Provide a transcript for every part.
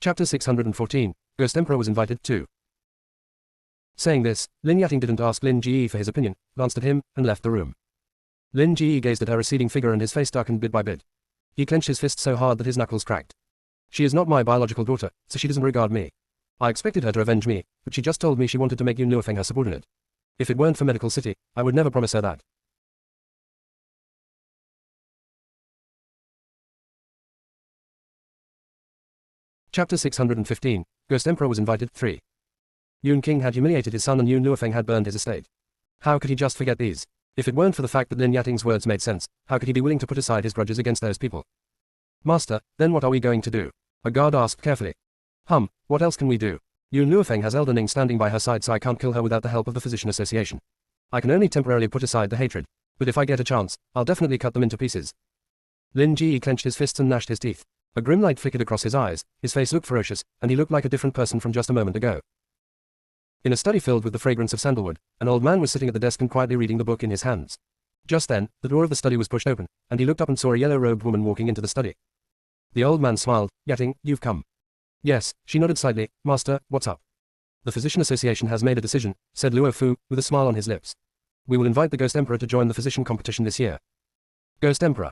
Chapter 614, Ghost Emperor was invited too. Saying this, Lin Yating didn't ask Lin Ji for his opinion, glanced at him, and left the room. Lin Ji gazed at her receding figure and his face darkened bit by bit. He clenched his fist so hard that his knuckles cracked. She is not my biological daughter, so she doesn't regard me. I expected her to avenge me, but she just told me she wanted to make Yun Luofeng her subordinate. If it weren't for Medical City, I would never promise her that. Chapter 615, Ghost Emperor was invited 3. Yun King had humiliated his son and Yun Luofeng had burned his estate. How could he just forget these? If it weren't for the fact that Lin Yating's words made sense, how could he be willing to put aside his grudges against those people? Master, then what are we going to do? A guard asked carefully. What else can we do? Yun Luofeng has Elden Ring standing by her side, so I can't kill her without the help of the Physician Association. I can only temporarily put aside the hatred, but if I get a chance, I'll definitely cut them into pieces. Lin Ji clenched his fists and gnashed his teeth. A grim light flickered across his eyes, his face looked ferocious, and he looked like a different person from just a moment ago. In a study filled with the fragrance of sandalwood, an old man was sitting at the desk and quietly reading the book in his hands. Just then, the door of the study was pushed open, and he looked up and saw a yellow-robed woman walking into the study. The old man smiled. Yating, you've come. Yes, she nodded slightly. Master, what's up? The Physician Association has made a decision, said Luo Fu, with a smile on his lips. We will invite the Ghost Emperor to join the physician competition this year. Ghost Emperor?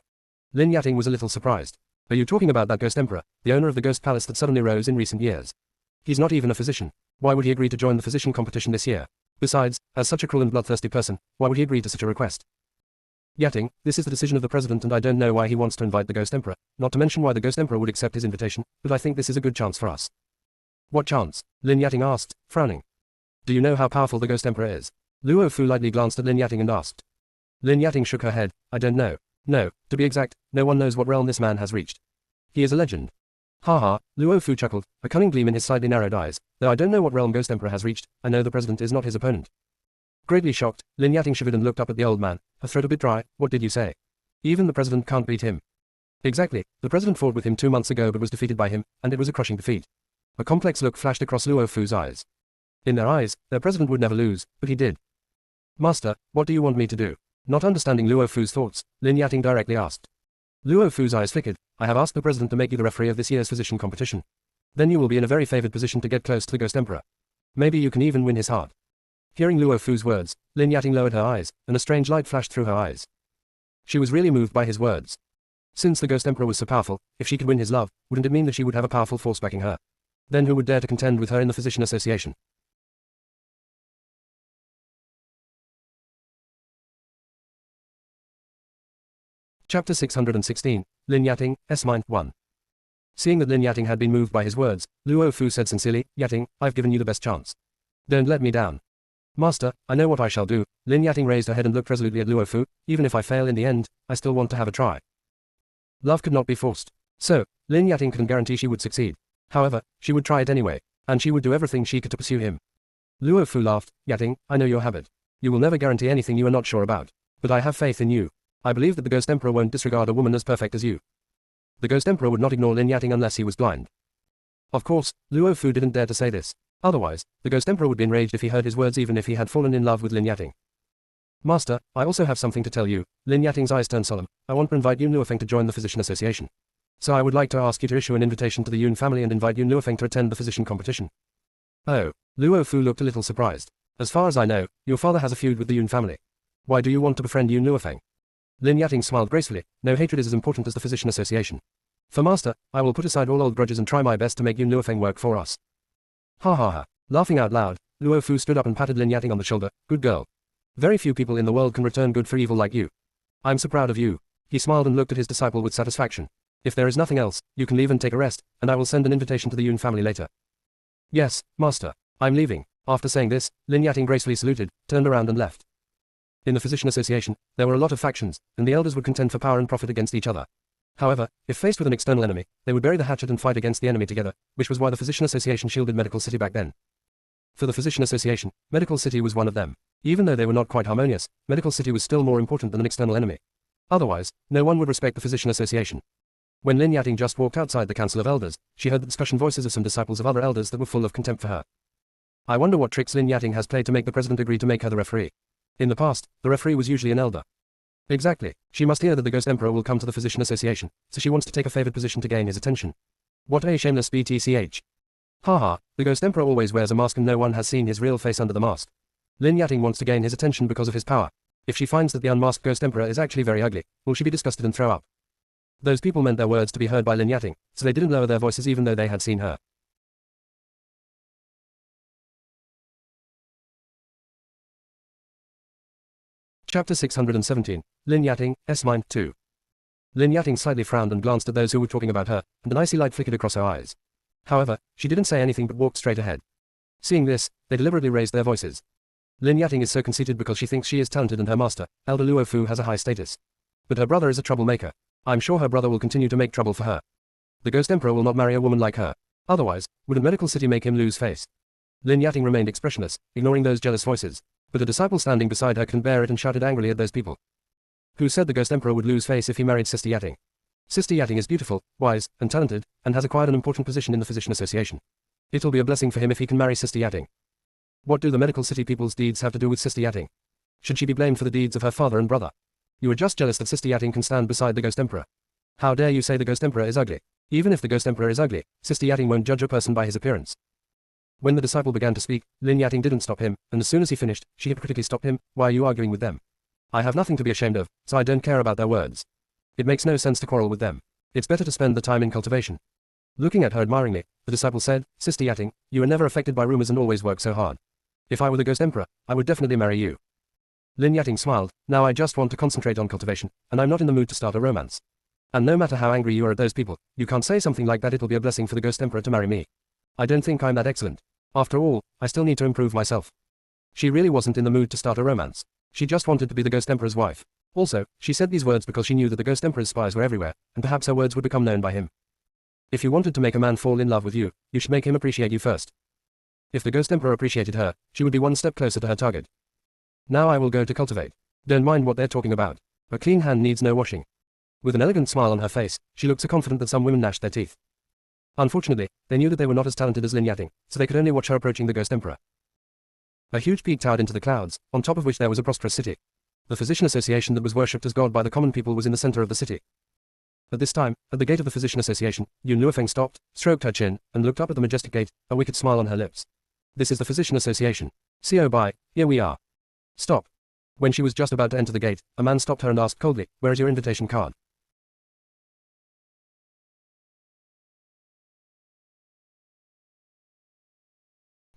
Lin Yating was a little surprised. Are you talking about that Ghost Emperor, the owner of the Ghost Palace that suddenly rose in recent years? He's not even a physician. Why would he agree to join the physician competition this year? Besides, as such a cruel and bloodthirsty person, why would he agree to such a request? Yating, this is the decision of the president and I don't know why he wants to invite the Ghost Emperor, not to mention why the Ghost Emperor would accept his invitation, but I think this is a good chance for us. What chance? Lin Yating asked, frowning. Do you know how powerful the Ghost Emperor is? Luo Fu lightly glanced at Lin Yating and asked. Lin Yating shook her head. I don't know. No, to be exact, no one knows what realm this man has reached. He is a legend. Ha, Luo Fu chuckled, a cunning gleam in his slightly narrowed eyes. Though I don't know what realm Ghost Emperor has reached, I know the president is not his opponent. Greatly shocked, Lin Yating shivered and looked up at the old man, her throat a bit dry. What did you say? Even the president can't beat him. Exactly, the president fought with him 2 months ago but was defeated by him, and it was a crushing defeat. A complex look flashed across Luo Fu's eyes. In their eyes, their president would never lose, but he did. Master, what do you want me to do? Not understanding Luo Fu's thoughts, Lin Yating directly asked. Luo Fu's eyes flickered. I have asked the president to make you the referee of this year's physician competition. Then you will be in a very favored position to get close to the Ghost Emperor. Maybe you can even win his heart. Hearing Luo Fu's words, Lin Yating lowered her eyes, and a strange light flashed through her eyes. She was really moved by his words. Since the Ghost Emperor was so powerful, if she could win his love, wouldn't it mean that she would have a powerful force backing her? Then who would dare to contend with her in the Physician Association? Chapter 616, Lin Yating, S-Mind 1. Seeing that Lin Yating had been moved by his words, Luo Fu said sincerely, Yating, I've given you the best chance. Don't let me down. Master, I know what I shall do. Lin Yating raised her head and looked resolutely at Luo Fu. Even if I fail in the end, I still want to have a try. Love could not be forced. So, Lin Yating couldn't guarantee she would succeed. However, she would try it anyway, and she would do everything she could to pursue him. Luo Fu laughed. Yating, I know your habit. You will never guarantee anything you are not sure about. But I have faith in you. I believe that the Ghost Emperor won't disregard a woman as perfect as you. The Ghost Emperor would not ignore Lin Yating unless he was blind. Of course, Luo Fu didn't dare to say this. Otherwise, the Ghost Emperor would be enraged if he heard his words even if he had fallen in love with Lin Yating. Master, I also have something to tell you. Lin Yating's eyes turned solemn. I want to invite Yun Luofeng to join the Physician Association. So I would like to ask you to issue an invitation to the Yun family and invite Yun Luofeng to attend the physician competition. Oh, Luo Fu looked a little surprised. As far as I know, your father has a feud with the Yun family. Why do you want to befriend Yun Luofeng? Lin Yating smiled gracefully. No hatred is as important as the Physician Association. For Master, I will put aside all old grudges and try my best to make Yun Luofeng work for us. Ha. Laughing out loud, Luo Fu stood up and patted Lin Yating on the shoulder. Good girl. Very few people in the world can return good for evil like you. I'm so proud of you. He smiled and looked at his disciple with satisfaction. If there is nothing else, you can leave and take a rest, and I will send an invitation to the Yun family later. Yes, Master. I'm leaving. After saying this, Lin Yating gracefully saluted, turned around and left. In the Physician Association, there were a lot of factions, and the elders would contend for power and profit against each other. However, if faced with an external enemy, they would bury the hatchet and fight against the enemy together, which was why the Physician Association shielded Medical City back then. For the Physician Association, Medical City was one of them. Even though they were not quite harmonious, Medical City was still more important than an external enemy. Otherwise, no one would respect the Physician Association. When Lin Yating just walked outside the Council of Elders, she heard the discussion voices of some disciples of other elders that were full of contempt for her. I wonder what tricks Lin Yating has played to make the president agree to make her the referee. In the past, the referee was usually an elder. Exactly, she must hear that the Ghost Emperor will come to the Physician Association, so she wants to take a favored position to gain his attention. What a shameless BTCH. Haha, the Ghost Emperor always wears a mask and no one has seen his real face under the mask. Lin Yating wants to gain his attention because of his power. If she finds that the unmasked Ghost Emperor is actually very ugly, will she be disgusted and throw up? Those people meant their words to be heard by Lin Yating, so they didn't lower their voices even though they had seen her. Chapter 617, Lin Yating, S-Mind 2. Lin Yating slightly frowned and glanced at those who were talking about her, and an icy light flickered across her eyes. However, she didn't say anything but walked straight ahead. Seeing this, they deliberately raised their voices. Lin Yating is so conceited because she thinks she is talented and her master, Elder Luo Fu, has a high status. But her brother is a troublemaker. I'm sure her brother will continue to make trouble for her. The Ghost Emperor will not marry a woman like her. Otherwise, wouldn't Medical City make him lose face? Lin Yating remained expressionless, ignoring those jealous voices. But a disciple standing beside her couldn't bear it and shouted angrily at those people. Who said the Ghost Emperor would lose face if he married Sister Yating? Sister Yating is beautiful, wise, and talented, and has acquired an important position in the Physician Association. It'll be a blessing for him if he can marry Sister Yating. What do the Medical City people's deeds have to do with Sister Yating? Should she be blamed for the deeds of her father and brother? You are just jealous that Sister Yating can stand beside the Ghost Emperor. How dare you say the Ghost Emperor is ugly? Even if the Ghost Emperor is ugly, Sister Yating won't judge a person by his appearance. When the disciple began to speak, Lin Yating didn't stop him, and as soon as he finished, she hypocritically stopped him. Why are you arguing with them? I have nothing to be ashamed of, so I don't care about their words. It makes no sense to quarrel with them. It's better to spend the time in cultivation. Looking at her admiringly, the disciple said, Sister Yating, you are never affected by rumors and always work so hard. If I were the Ghost Emperor, I would definitely marry you. Lin Yating smiled. Now I just want to concentrate on cultivation, and I'm not in the mood to start a romance. And no matter how angry you are at those people, you can't say something like that. It'll be a blessing for the Ghost Emperor to marry me. I don't think I'm that excellent. After all, I still need to improve myself. She really wasn't in the mood to start a romance. She just wanted to be the Ghost Emperor's wife. Also, she said these words because she knew that the Ghost Emperor's spies were everywhere, and perhaps her words would become known by him. If you wanted to make a man fall in love with you, you should make him appreciate you first. If the Ghost Emperor appreciated her, she would be one step closer to her target. Now I will go to cultivate. Don't mind what they're talking about. A clean hand needs no washing. With an elegant smile on her face, she looked so confident that some women gnashed their teeth. Unfortunately, they knew that they were not as talented as Lin Yating, so they could only watch her approaching the Ghost Emperor. A huge peak towered into the clouds, on top of which there was a prosperous city. The Physician Association that was worshipped as God by the common people was in the center of the city. At this time, at the gate of the Physician Association, Yun Luofeng stopped, stroked her chin, and looked up at the majestic gate, a wicked smile on her lips. This is the Physician Association. CO by, here we are. Stop. When she was just about to enter the gate, a man stopped her and asked coldly, where is your invitation card?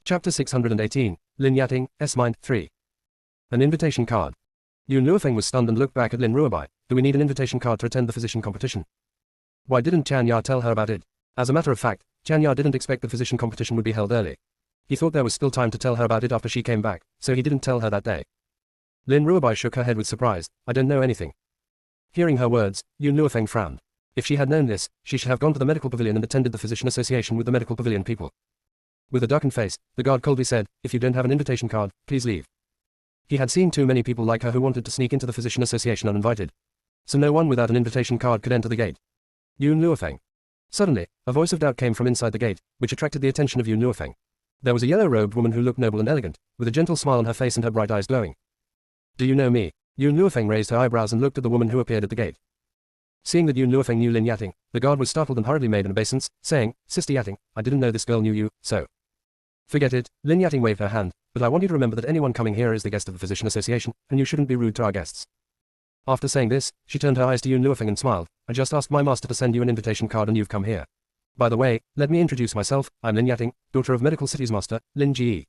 Chapter 618, Lin Yating, S-Mind 3. An invitation card. Yun Luofeng was stunned and looked back at Lin Ruobai. Do we need an invitation card to attend the physician competition? Why didn't Chan Ya tell her about it? As a matter of fact, Chan Ya didn't expect the physician competition would be held early. He thought there was still time to tell her about it after she came back, so he didn't tell her that day. Lin Ruobai shook her head with surprise. I don't know anything. Hearing her words, Yun Luofeng frowned. If she had known this, she should have gone to the medical pavilion and attended the physician association with the medical pavilion people. With a darkened face, the guard coldly said, if you don't have an invitation card, please leave. He had seen too many people like her who wanted to sneak into the physician association uninvited. So no one without an invitation card could enter the gate. Yun Luofeng. Suddenly, a voice of doubt came from inside the gate, which attracted the attention of Yun Luofeng. There was a yellow-robed woman who looked noble and elegant, with a gentle smile on her face and her bright eyes glowing. Do you know me? Yun Luofeng raised her eyebrows and looked at the woman who appeared at the gate. Seeing that Yun Luofeng knew Lin Yating, the guard was startled and hurriedly made an obeisance, saying, Sister Yating, I didn't know this girl knew you, so. Forget it, Lin Yating waved her hand, but I want you to remember that anyone coming here is the guest of the Physician Association, and you shouldn't be rude to our guests. After saying this, she turned her eyes to Yun Luofeng and smiled. I just asked my master to send you an invitation card and you've come here. By the way, let me introduce myself. I'm Lin Yating, daughter of Medical City's master, Lin Ji.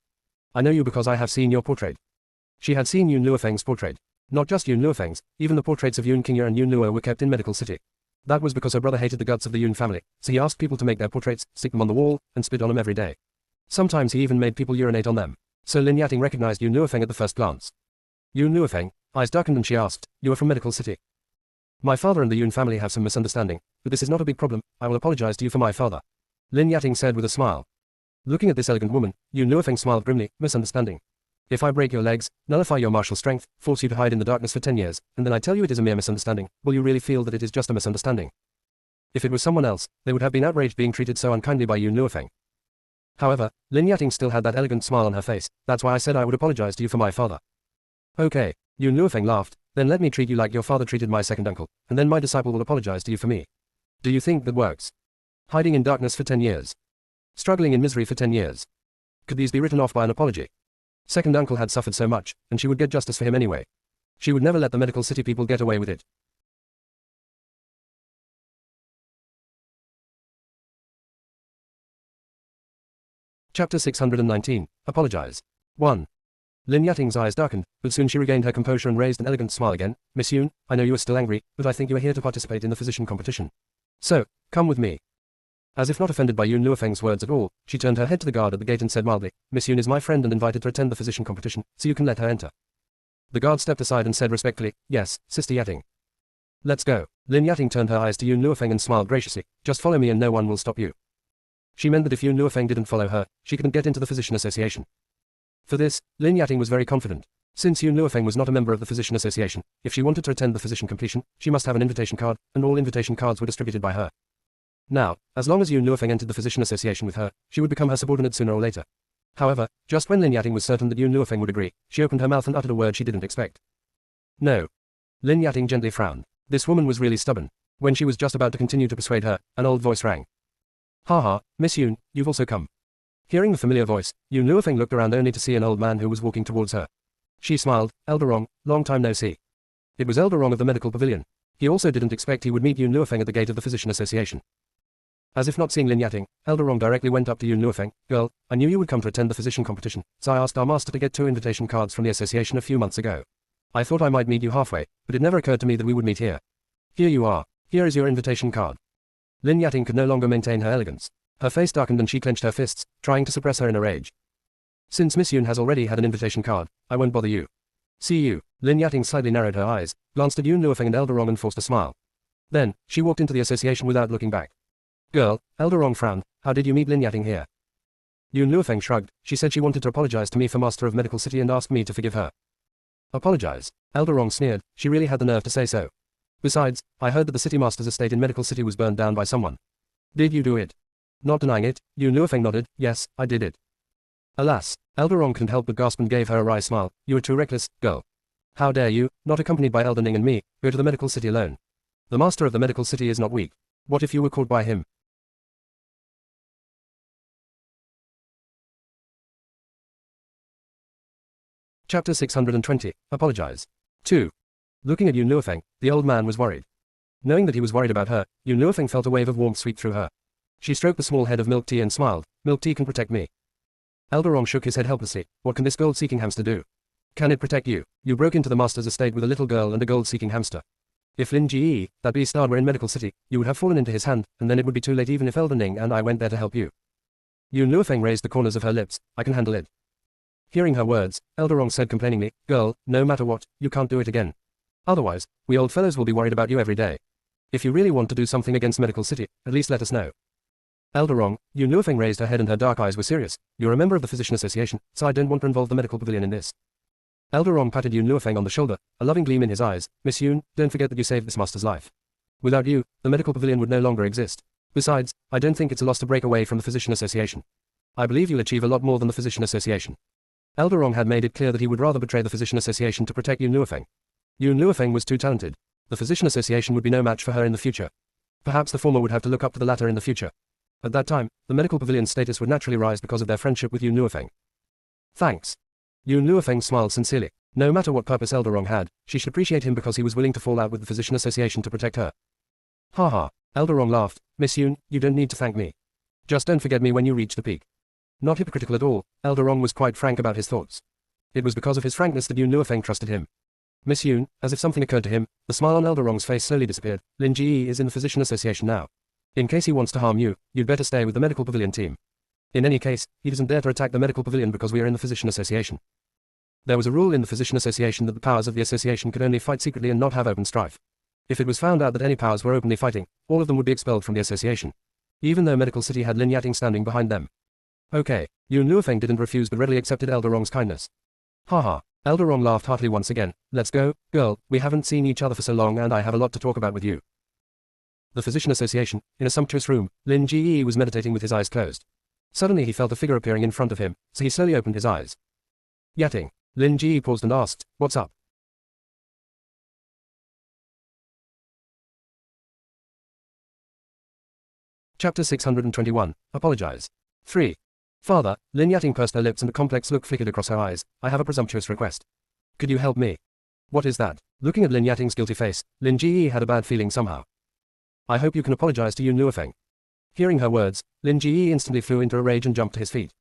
I know you because I have seen your portrait. She had seen Yun Luofeng's portrait. Not just Yun Luofeng's, even the portraits of Yun Qingya and Yun Luo were kept in Medical City. That was because her brother hated the guts of the Yun family, so he asked people to make their portraits, stick them on the wall, and spit on them every day. Sometimes he even made people urinate on them. So Lin Yating recognized Yun Luofeng at the first glance. Yun Luofeng, eyes darkened and she asked, you are from Medical City. My father and the Yun family have some misunderstanding, but this is not a big problem. I will apologize to you for my father. Lin Yating said with a smile. Looking at this elegant woman, Yun Luofeng smiled grimly. Misunderstanding. If I break your legs, nullify your martial strength, force you to hide in the darkness for 10 years, and then I tell you it is a mere misunderstanding, will you really feel that it is just a misunderstanding? If it was someone else, they would have been outraged being treated so unkindly by Yun Luofeng. However, Lin Yating still had that elegant smile on her face. That's why I said I would apologize to you for my father. Okay, Yun Luofeng laughed. Then let me treat you like your father treated my second uncle, and then my disciple will apologize to you for me. Do you think that works? Hiding in darkness for 10 years. Struggling in misery for 10 years. Could these be written off by an apology? Second uncle had suffered so much, and she would get justice for him anyway. She would never let the medical city people get away with it. Chapter 619. Apologize. 1. Lin Yating's eyes darkened, but soon she regained her composure and raised an elegant smile again. Miss Yoon, I know you are still angry, but I think you are here to participate in the physician competition. So, come with me. As if not offended by Yoon Luofeng's words at all, she turned her head to the guard at the gate and said mildly, Miss Yoon is my friend and invited to attend the physician competition, so you can let her enter. The guard stepped aside and said respectfully, Yes, Sister Yating. Let's go. Lin Yating turned her eyes to Yoon Luofeng and smiled graciously, Just follow me and no one will stop you. She meant that if Yoon Luofeng didn't follow her, she couldn't get into the physician association. For this, Lin Yating was very confident. Since Yoon Luofeng was not a member of the physician association, if she wanted to attend the physician competition, she must have an invitation card, and all invitation cards were distributed by her. Now, as long as Yoon Luofeng entered the physician association with her, she would become her subordinate sooner or later. However, just when Lin Yating was certain that Yoon Luofeng would agree, she opened her mouth and uttered a word she didn't expect. No. Lin Yating gently frowned. This woman was really stubborn. When she was just about to continue to persuade her, an old voice rang. Haha, Miss Yoon, you've also come. Hearing the familiar voice, Yoon Luofeng looked around only to see an old man who was walking towards her. She smiled, Elderong, long time no see. It was Elderong of the medical pavilion. He also didn't expect he would meet Yoon Luofeng at the gate of the physician association. As if not seeing Lin Yating, Elderong directly went up to Yoon Luofeng. Girl, I knew you would come to attend the physician competition, so I asked our master to get 2 invitation cards from the association a few months ago. I thought I might meet you halfway, but it never occurred to me that we would meet here. Here you are. Here is your invitation card. Lin Yating could no longer maintain her elegance. Her face darkened and she clenched her fists, trying to suppress her inner rage. Since Miss Yoon has already had an invitation card, I won't bother you. See you. Lin Yating slightly narrowed her eyes, glanced at Yoon Luofeng and Elderong and forced a smile. Then, she walked into the association without looking back. Girl, Elderong frowned, how did you meet Lin Yating here? Yoon Luofeng shrugged, she said she wanted to apologize to me for Master of Medical City and asked me to forgive her. Apologize? Elderong sneered, she really had the nerve to say so. Besides, I heard that the City Master's estate in Medical City was burned down by someone. Did you do it? Not denying it, Yoon Luofeng nodded, yes, I did it. Alas, Elderong couldn't help but gasp and gave her a wry smile, you are too reckless, girl. How dare you, not accompanied by Elder Ning and me, go to the Medical City alone? The Master of the Medical City is not weak. What if you were caught by him? Chapter 620. Apologize. 2. Looking at Yoon Luofeng, the old man was worried. Knowing that he was worried about her, Yoon Luofeng felt a wave of warmth sweep through her. She stroked the small head of Milk Tea and smiled, Milk Tea can protect me. Elderong shook his head helplessly, what can this gold-seeking hamster do? Can it protect you? You broke into the master's estate with a little girl and a gold-seeking hamster. If Lin Ji, that beast were in Medical City, you would have fallen into his hand, and then it would be too late even if Elder Ning and I went there to help you. Yoon Luofeng raised the corners of her lips, I can handle it. Hearing her words, Elderong said complainingly, girl, no matter what, you can't do it again. Otherwise, we old fellows will be worried about you every day. If you really want to do something against Medical City, at least let us know. Elderong, Yoon Luofeng raised her head and her dark eyes were serious. You're a member of the Physician Association, so I don't want to involve the Medical Pavilion in this. Elderong patted Yoon Luofeng on the shoulder, a loving gleam in his eyes. Miss Yoon, don't forget that you saved this master's life. Without you, the Medical Pavilion would no longer exist. Besides, I don't think it's a loss to break away from the Physician Association. I believe you'll achieve a lot more than the Physician Association. Elderong had made it clear that he would rather betray the Physician Association to protect Yoon Luofeng. Yoon Luofeng was too talented. The Physician Association would be no match for her in the future. Perhaps the former would have to look up to the latter in the future. At that time, the Medical Pavilion's status would naturally rise because of their friendship with Yoon Luofeng. Thanks. Yoon Luofeng smiled sincerely. No matter what purpose Elderong had, she should appreciate him because he was willing to fall out with the Physician Association to protect her. Haha, Elderong laughed. Miss Yoon, you don't need to thank me. Just don't forget me when you reach the peak. Not hypocritical at all, Elderong was quite frank about his thoughts. It was because of his frankness that Yoon Luofeng trusted him. Miss Yoon, as if something occurred to him, the smile on Elderong's face slowly disappeared. Lin Ji is in the Physician Association now. In case he wants to harm you, you'd better stay with the Medical Pavilion team. In any case, he doesn't dare to attack the Medical Pavilion because we are in the Physician Association. There was a rule in the Physician Association that the powers of the association could only fight secretly and not have open strife. If it was found out that any powers were openly fighting, all of them would be expelled from the association. Even though Medical City had Lin Yating standing behind them. Okay, Yoon Luofeng didn't refuse but readily accepted Elderong's kindness. Haha, Elderong laughed heartily once again. Let's go, girl, we haven't seen each other for so long and I have a lot to talk about with you. The Physician Association, in a sumptuous room, Lin Ji was meditating with his eyes closed. Suddenly he felt a figure appearing in front of him, so he slowly opened his eyes. Yating. Lin Ji paused and asked, what's up? Chapter 621. Apologize. 3. Father, Lin Yating pursed her lips and a complex look flickered across her eyes. I have a presumptuous request. Could you help me? What is that? Looking at Lin Yating's guilty face, Lin Ji had a bad feeling somehow. I hope you can apologize to Yun Luofeng. Hearing her words, Lin Ji instantly flew into a rage and jumped to his feet.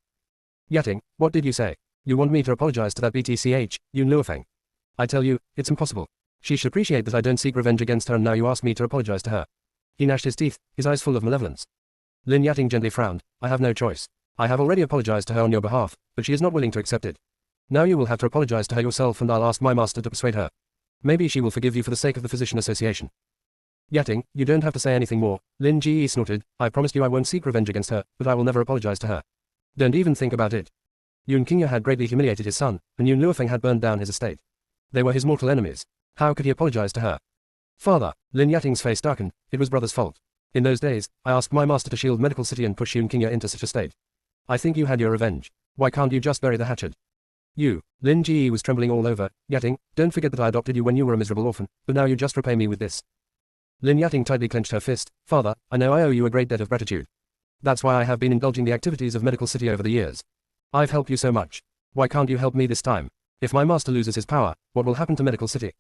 Yating, what did you say? You want me to apologize to that BTCH, Yun Luofeng? I tell you, it's impossible. She should appreciate that I don't seek revenge against her and now you ask me to apologize to her. He gnashed his teeth, his eyes full of malevolence. Lin Yating gently frowned. I have no choice. I have already apologized to her on your behalf, but she is not willing to accept it. Now you will have to apologize to her yourself and I'll ask my master to persuade her. Maybe she will forgive you for the sake of the Physician Association. Yating, you don't have to say anything more, Lin Ji snorted. I promised you I won't seek revenge against her, but I will never apologize to her. Don't even think about it. Yun Qingye had greatly humiliated his son, and Yun Luofeng had burned down his estate. They were his mortal enemies. How could he apologize to her? Father, Lin Yating's face darkened. It was brother's fault. In those days, I asked my master to shield Medical City and push Yun Qingye into such a state. I think you had your revenge. Why can't you just bury the hatchet? You, Lin Ji was trembling all over. Yating, don't forget that I adopted you when you were a miserable orphan, but now you just repay me with this. Lin Yating tightly clenched her fist. Father, I know I owe you a great debt of gratitude. That's why I have been indulging the activities of Medical City over the years. I've helped you so much. Why can't you help me this time? If my master loses his power, what will happen to Medical City?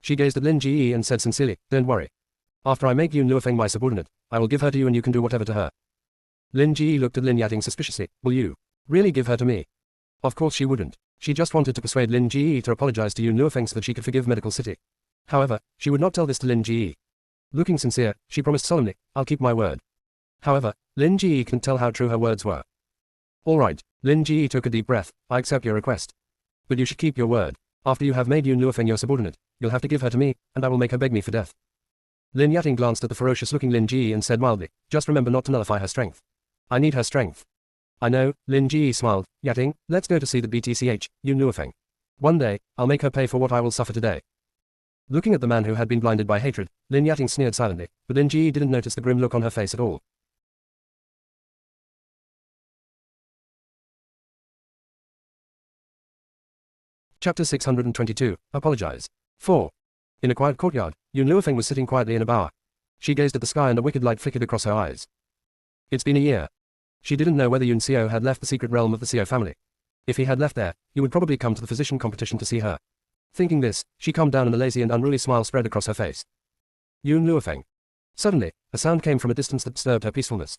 She gazed at Lin Ji and said sincerely, don't worry. After I make Yun Luofeng my subordinate, I will give her to you and you can do whatever to her. Lin Ji looked at Lin Yating suspiciously. Will you really give her to me? Of course she wouldn't. She just wanted to persuade Lin Ji to apologize to Yun Luofeng so that she could forgive Medical City. However, she would not tell this to Lin Ji. Looking sincere, she promised solemnly, I'll keep my word. However, Lin Ji couldn't tell how true her words were. All right, Lin Ji took a deep breath. I accept your request. But you should keep your word. After you have made Yun Luofeng your subordinate, you'll have to give her to me, and I will make her beg me for death. Lin Yating glanced at the ferocious-looking Lin Ji and said mildly, just remember not to nullify her strength. I need her strength. I know, Lin Ji smiled. Yating, let's go to see the BTCH, Yun Luofeng. One day, I'll make her pay for what I will suffer today. Looking at the man who had been blinded by hatred, Lin Yating sneered silently, but Lin Ji didn't notice the grim look on her face at all. Chapter 622. Apologize. 4. In a quiet courtyard, Yun Luofeng was sitting quietly in a bower. She gazed at the sky and a wicked light flickered across her eyes. It's been a year. She didn't know whether Yun Xiao had left the secret realm of the Xiao family. If he had left there, he would probably come to the physician competition to see her. Thinking this, she calmed down and a lazy and unruly smile spread across her face. Yun Luofeng. Suddenly, a sound came from a distance that disturbed her peacefulness.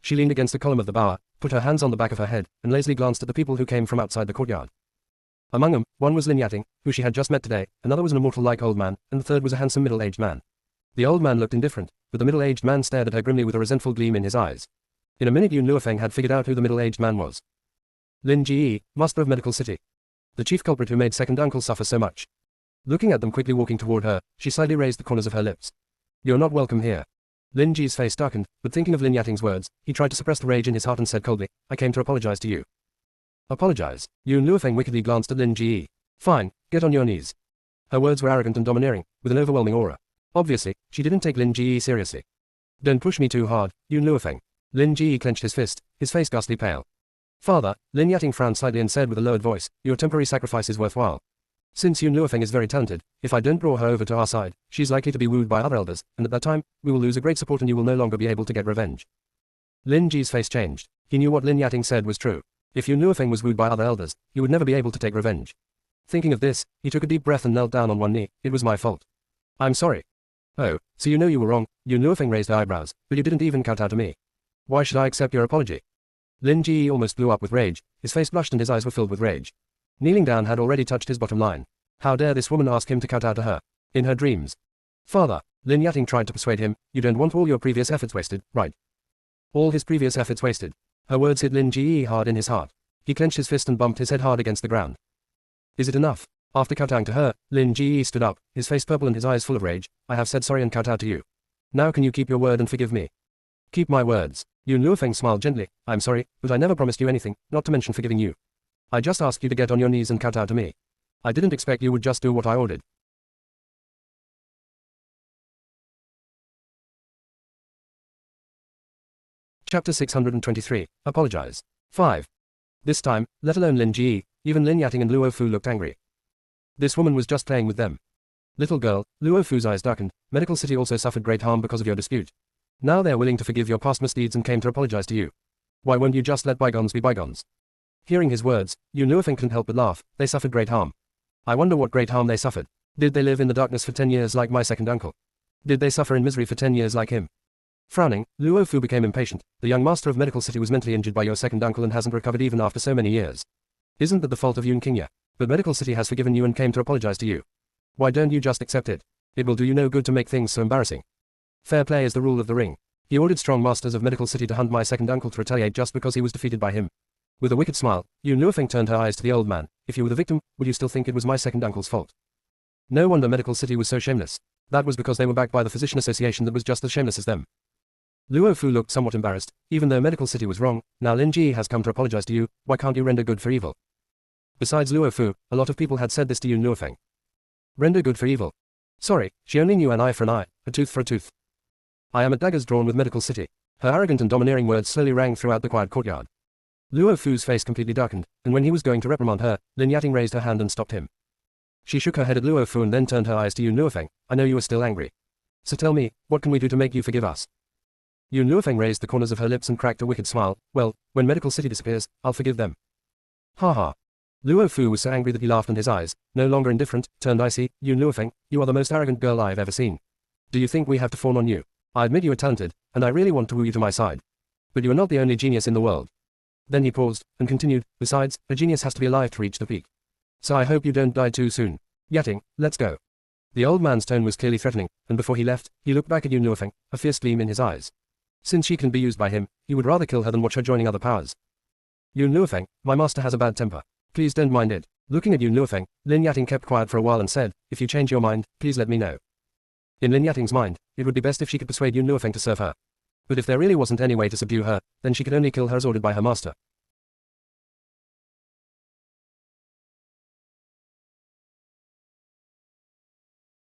She leaned against the column of the bower, put her hands on the back of her head, and lazily glanced at the people who came from outside the courtyard. Among them, one was Lin Yating, who she had just met today, another was an immortal-like old man, and the third was a handsome middle-aged man. The old man looked indifferent, but the middle-aged man stared at her grimly with a resentful gleam in his eyes. In a minute Yun Luofeng had figured out who the middle-aged man was. Lin Ji, master of Medical City. The chief culprit who made second uncle suffer so much. Looking at them quickly walking toward her, she slightly raised the corners of her lips. You're not welcome here. Lin Ji's face darkened, but thinking of Lin Yating's words, he tried to suppress the rage in his heart and said coldly, I came to apologize to you. Apologize? Yun Luofeng wickedly glanced at Lin Ji. Fine, get on your knees. Her words were arrogant and domineering, with an overwhelming aura. Obviously, she didn't take Lin Ji seriously. Don't push me too hard, Yun Luofeng. Lin Ji clenched his fist, his face ghastly pale. Father, Lin Yating frowned slightly and said with a lowered voice, your temporary sacrifice is worthwhile. Since Yun Luofeng is very talented, if I don't draw her over to our side, she's likely to be wooed by other elders, and at that time, we will lose a great support and you will no longer be able to get revenge. Lin Ji's face changed. He knew what Lin Yating said was true. If Yun Luofeng was wooed by other elders, he would never be able to take revenge. Thinking of this, he took a deep breath and knelt down on one knee. It was my fault. I'm sorry. Oh, so you know you were wrong. Yun Luofeng raised her eyebrows, but you didn't even kowtow to me. Why should I accept your apology? Lin Ji almost blew up with rage, his face blushed and his eyes were filled with rage. Kneeling down had already touched his bottom line. How dare this woman ask him to kowtow to her? In her dreams. Father, Lin Yating tried to persuade him, you don't want all your previous efforts wasted, right? All his previous efforts wasted. Her words hit Lin Ji hard in his heart. He clenched his fist and bumped his head hard against the ground. Is it enough? After kowtowing to her, Lin Ji stood up, his face purple and his eyes full of rage. I have said sorry and kowtowed to you. Now can you keep your word and forgive me? Keep my words. Yun Luofeng smiled gently. I'm sorry, but I never promised you anything, not to mention forgiving you. I just asked you to get on your knees and kowtow to me. I didn't expect you would just do what I ordered. Chapter 623. Apologize. 5. This time, let alone Lin Ji, even Lin Yating and Luo Fu looked angry. This woman was just playing with them. Little girl, Luo Fu's eyes darkened. Medical City also suffered great harm because of your dispute. Now they are willing to forgive your past misdeeds and came to apologize to you. Why won't you just let bygones be bygones? Hearing his words, Yun Luofeng couldn't help but laugh. They suffered great harm. I wonder what great harm they suffered. Did they live in the darkness for 10 years like my second uncle? Did they suffer in misery for 10 years like him? Frowning, Luo Fu became impatient. The young master of Medical City was mentally injured by your second uncle and hasn't recovered even after so many years. Isn't that the fault of Yun Qingya? But Medical City has forgiven you and came to apologize to you. Why don't you just accept it? It will do you no good to make things so embarrassing. Fair play is the rule of the ring. He ordered strong masters of Medical City to hunt my second uncle to retaliate just because he was defeated by him. With a wicked smile, Yun Luofeng turned her eyes to the old man. If you were the victim, would you still think it was my second uncle's fault? No wonder Medical City was so shameless. That was because they were backed by the Physician Association that was just as shameless as them. Luo Fu looked somewhat embarrassed. Even though Medical City was wrong, now Lin Ji has come to apologize to you. Why can't you render good for evil? Besides Luo Fu, a lot of people had said this to Yun Luofeng. Render good for evil. Sorry, she only knew an eye for an eye, a tooth for a tooth. I am at daggers drawn with Medical City. Her arrogant and domineering words slowly rang throughout the quiet courtyard. Luo Fu's face completely darkened, and when he was going to reprimand her, Lin Yating raised her hand and stopped him. She shook her head at Luo Fu and then turned her eyes to Yun Luofeng. I know you are still angry. So tell me, what can we do to make you forgive us? Yun Luofeng raised the corners of her lips and cracked a wicked smile. Well, when Medical City disappears, I'll forgive them. Ha ha. Luo Fu was so angry that he laughed and his eyes, no longer indifferent, turned icy. Yun Luofeng, you are the most arrogant girl I've ever seen. Do you think we have to fawn on you? I admit you are talented, and I really want to woo you to my side. But you are not the only genius in the world. Then he paused, and continued, besides, a genius has to be alive to reach the peak. So I hope you don't die too soon. Yating, let's go. The old man's tone was clearly threatening, and before he left, he looked back at Yun Luofeng, a fierce gleam in his eyes. Since she can be used by him, he would rather kill her than watch her joining other powers. Yun Luofeng, my master has a bad temper. Please don't mind it. Looking at Yun Luofeng, Lin Yating kept quiet for a while and said, if you change your mind, please let me know. In Lin Yating's mind, it would be best if she could persuade Yun Luofeng to serve her. But if there really wasn't any way to subdue her, then she could only kill her as ordered by her master.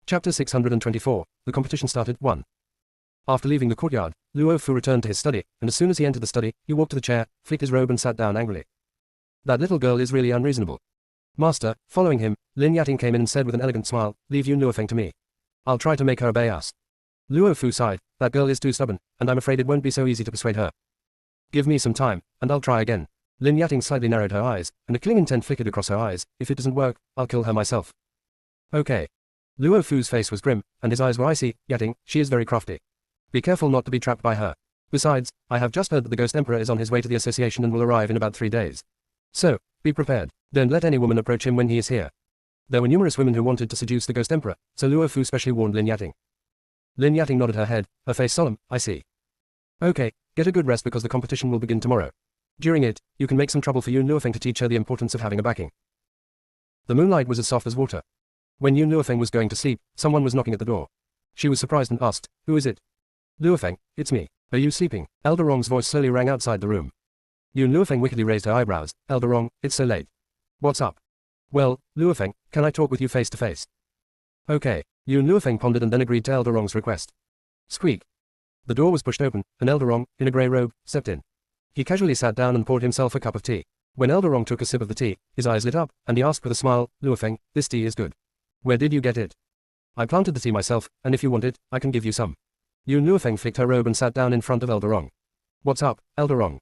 Chapter 624. The competition started. 1. After leaving the courtyard, Luo Fu returned to his study, and as soon as he entered the study, he walked to the chair, flicked his robe and sat down angrily. That little girl is really unreasonable. Master, following him, Lin Yating came in and said with an elegant smile, leave Yun Luofeng to me. I'll try to make her obey us. Luo Fu sighed, that girl is too stubborn, and I'm afraid it won't be so easy to persuade her. Give me some time, and I'll try again. Lin Yating slightly narrowed her eyes, and a killing intent flickered across her eyes. If it doesn't work, I'll kill her myself. Okay. Luo Fu's face was grim, and his eyes were icy. Yating, she is very crafty. Be careful not to be trapped by her. Besides, I have just heard that the Ghost Emperor is on his way to the association and will arrive in about 3 days. So, be prepared. Don't let any woman approach him when he is here. There were numerous women who wanted to seduce the Ghost Emperor, so Luo Fu specially warned Lin Yating. Lin Yating nodded her head, her face solemn. I see. Okay, get a good rest because the competition will begin tomorrow. During it, you can make some trouble for Yun Luofeng to teach her the importance of having a backing. The moonlight was as soft as water. When Yun Luofeng was going to sleep, someone was knocking at the door. She was surprised and asked, who is it? Luofeng, it's me. Are you sleeping? Elder Rong's voice slowly rang outside the room. Yun Luofeng wickedly raised her eyebrows. Elder Rong, it's so late. What's up? Well, Luofeng, can I talk with you face to face? Okay. Yun Luofeng pondered and then agreed to Elder Rong's request. Squeak. The door was pushed open, and Elder Rong, in a grey robe, stepped in. He casually sat down and poured himself a cup of tea. When Elder Rong took a sip of the tea, his eyes lit up, and he asked with a smile, Luofeng, this tea is good. Where did you get it? I planted the tea myself, and if you want it, I can give you some. Yun Luofeng flicked her robe and sat down in front of Elder Rong. What's up, Elder Rong?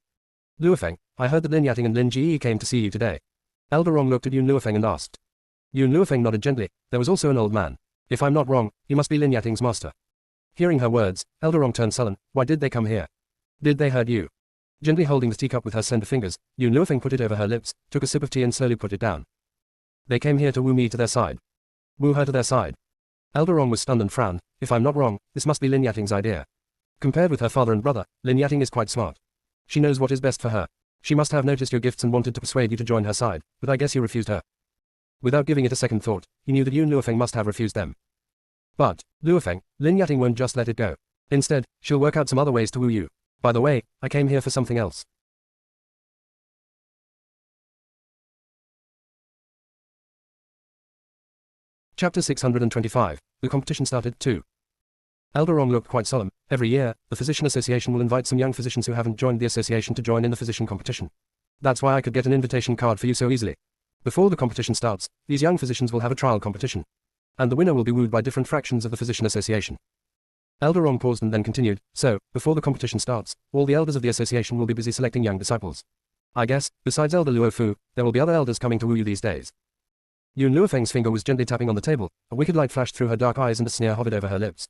Luofeng, I heard that Lin Yating and Lin Ji came to see you today. Elder Rong looked at Yun Luofeng and asked. Yun Luofeng nodded gently. There was also an old man. If I'm not wrong, he must be Lin Yating's master. Hearing her words, Elder Rong turned sullen. Why did they come here? Did they hurt you? Gently holding the teacup with her slender fingers, Yun Luofeng put it over her lips, took a sip of tea and slowly put it down. They came here to woo me to their side. Woo her to their side. Elder Rong was stunned and frowned. If I'm not wrong, this must be Lin Yating's idea. Compared with her father and brother, Lin Yating is quite smart. She knows what is best for her. She must have noticed your gifts and wanted to persuade you to join her side, but I guess you refused her. Without giving it a second thought, he knew that Yun Luofeng must have refused them. But, Luofeng, Lin Yating won't just let it go. Instead, she'll work out some other ways to woo you. By the way, I came here for something else. Chapter 625. The competition started. 2. Elder Rong looked quite solemn. Every year, the Physician Association will invite some young physicians who haven't joined the association to join in the physician competition. That's why I could get an invitation card for you so easily. Before the competition starts, these young physicians will have a trial competition. And the winner will be wooed by different fractions of the Physician Association. Elder Rong paused and then continued, so, before the competition starts, all the elders of the association will be busy selecting young disciples. I guess, besides Elder Luo Fu, there will be other elders coming to woo you these days. Yun Luofeng's finger was gently tapping on the table, a wicked light flashed through her dark eyes and a sneer hovered over her lips.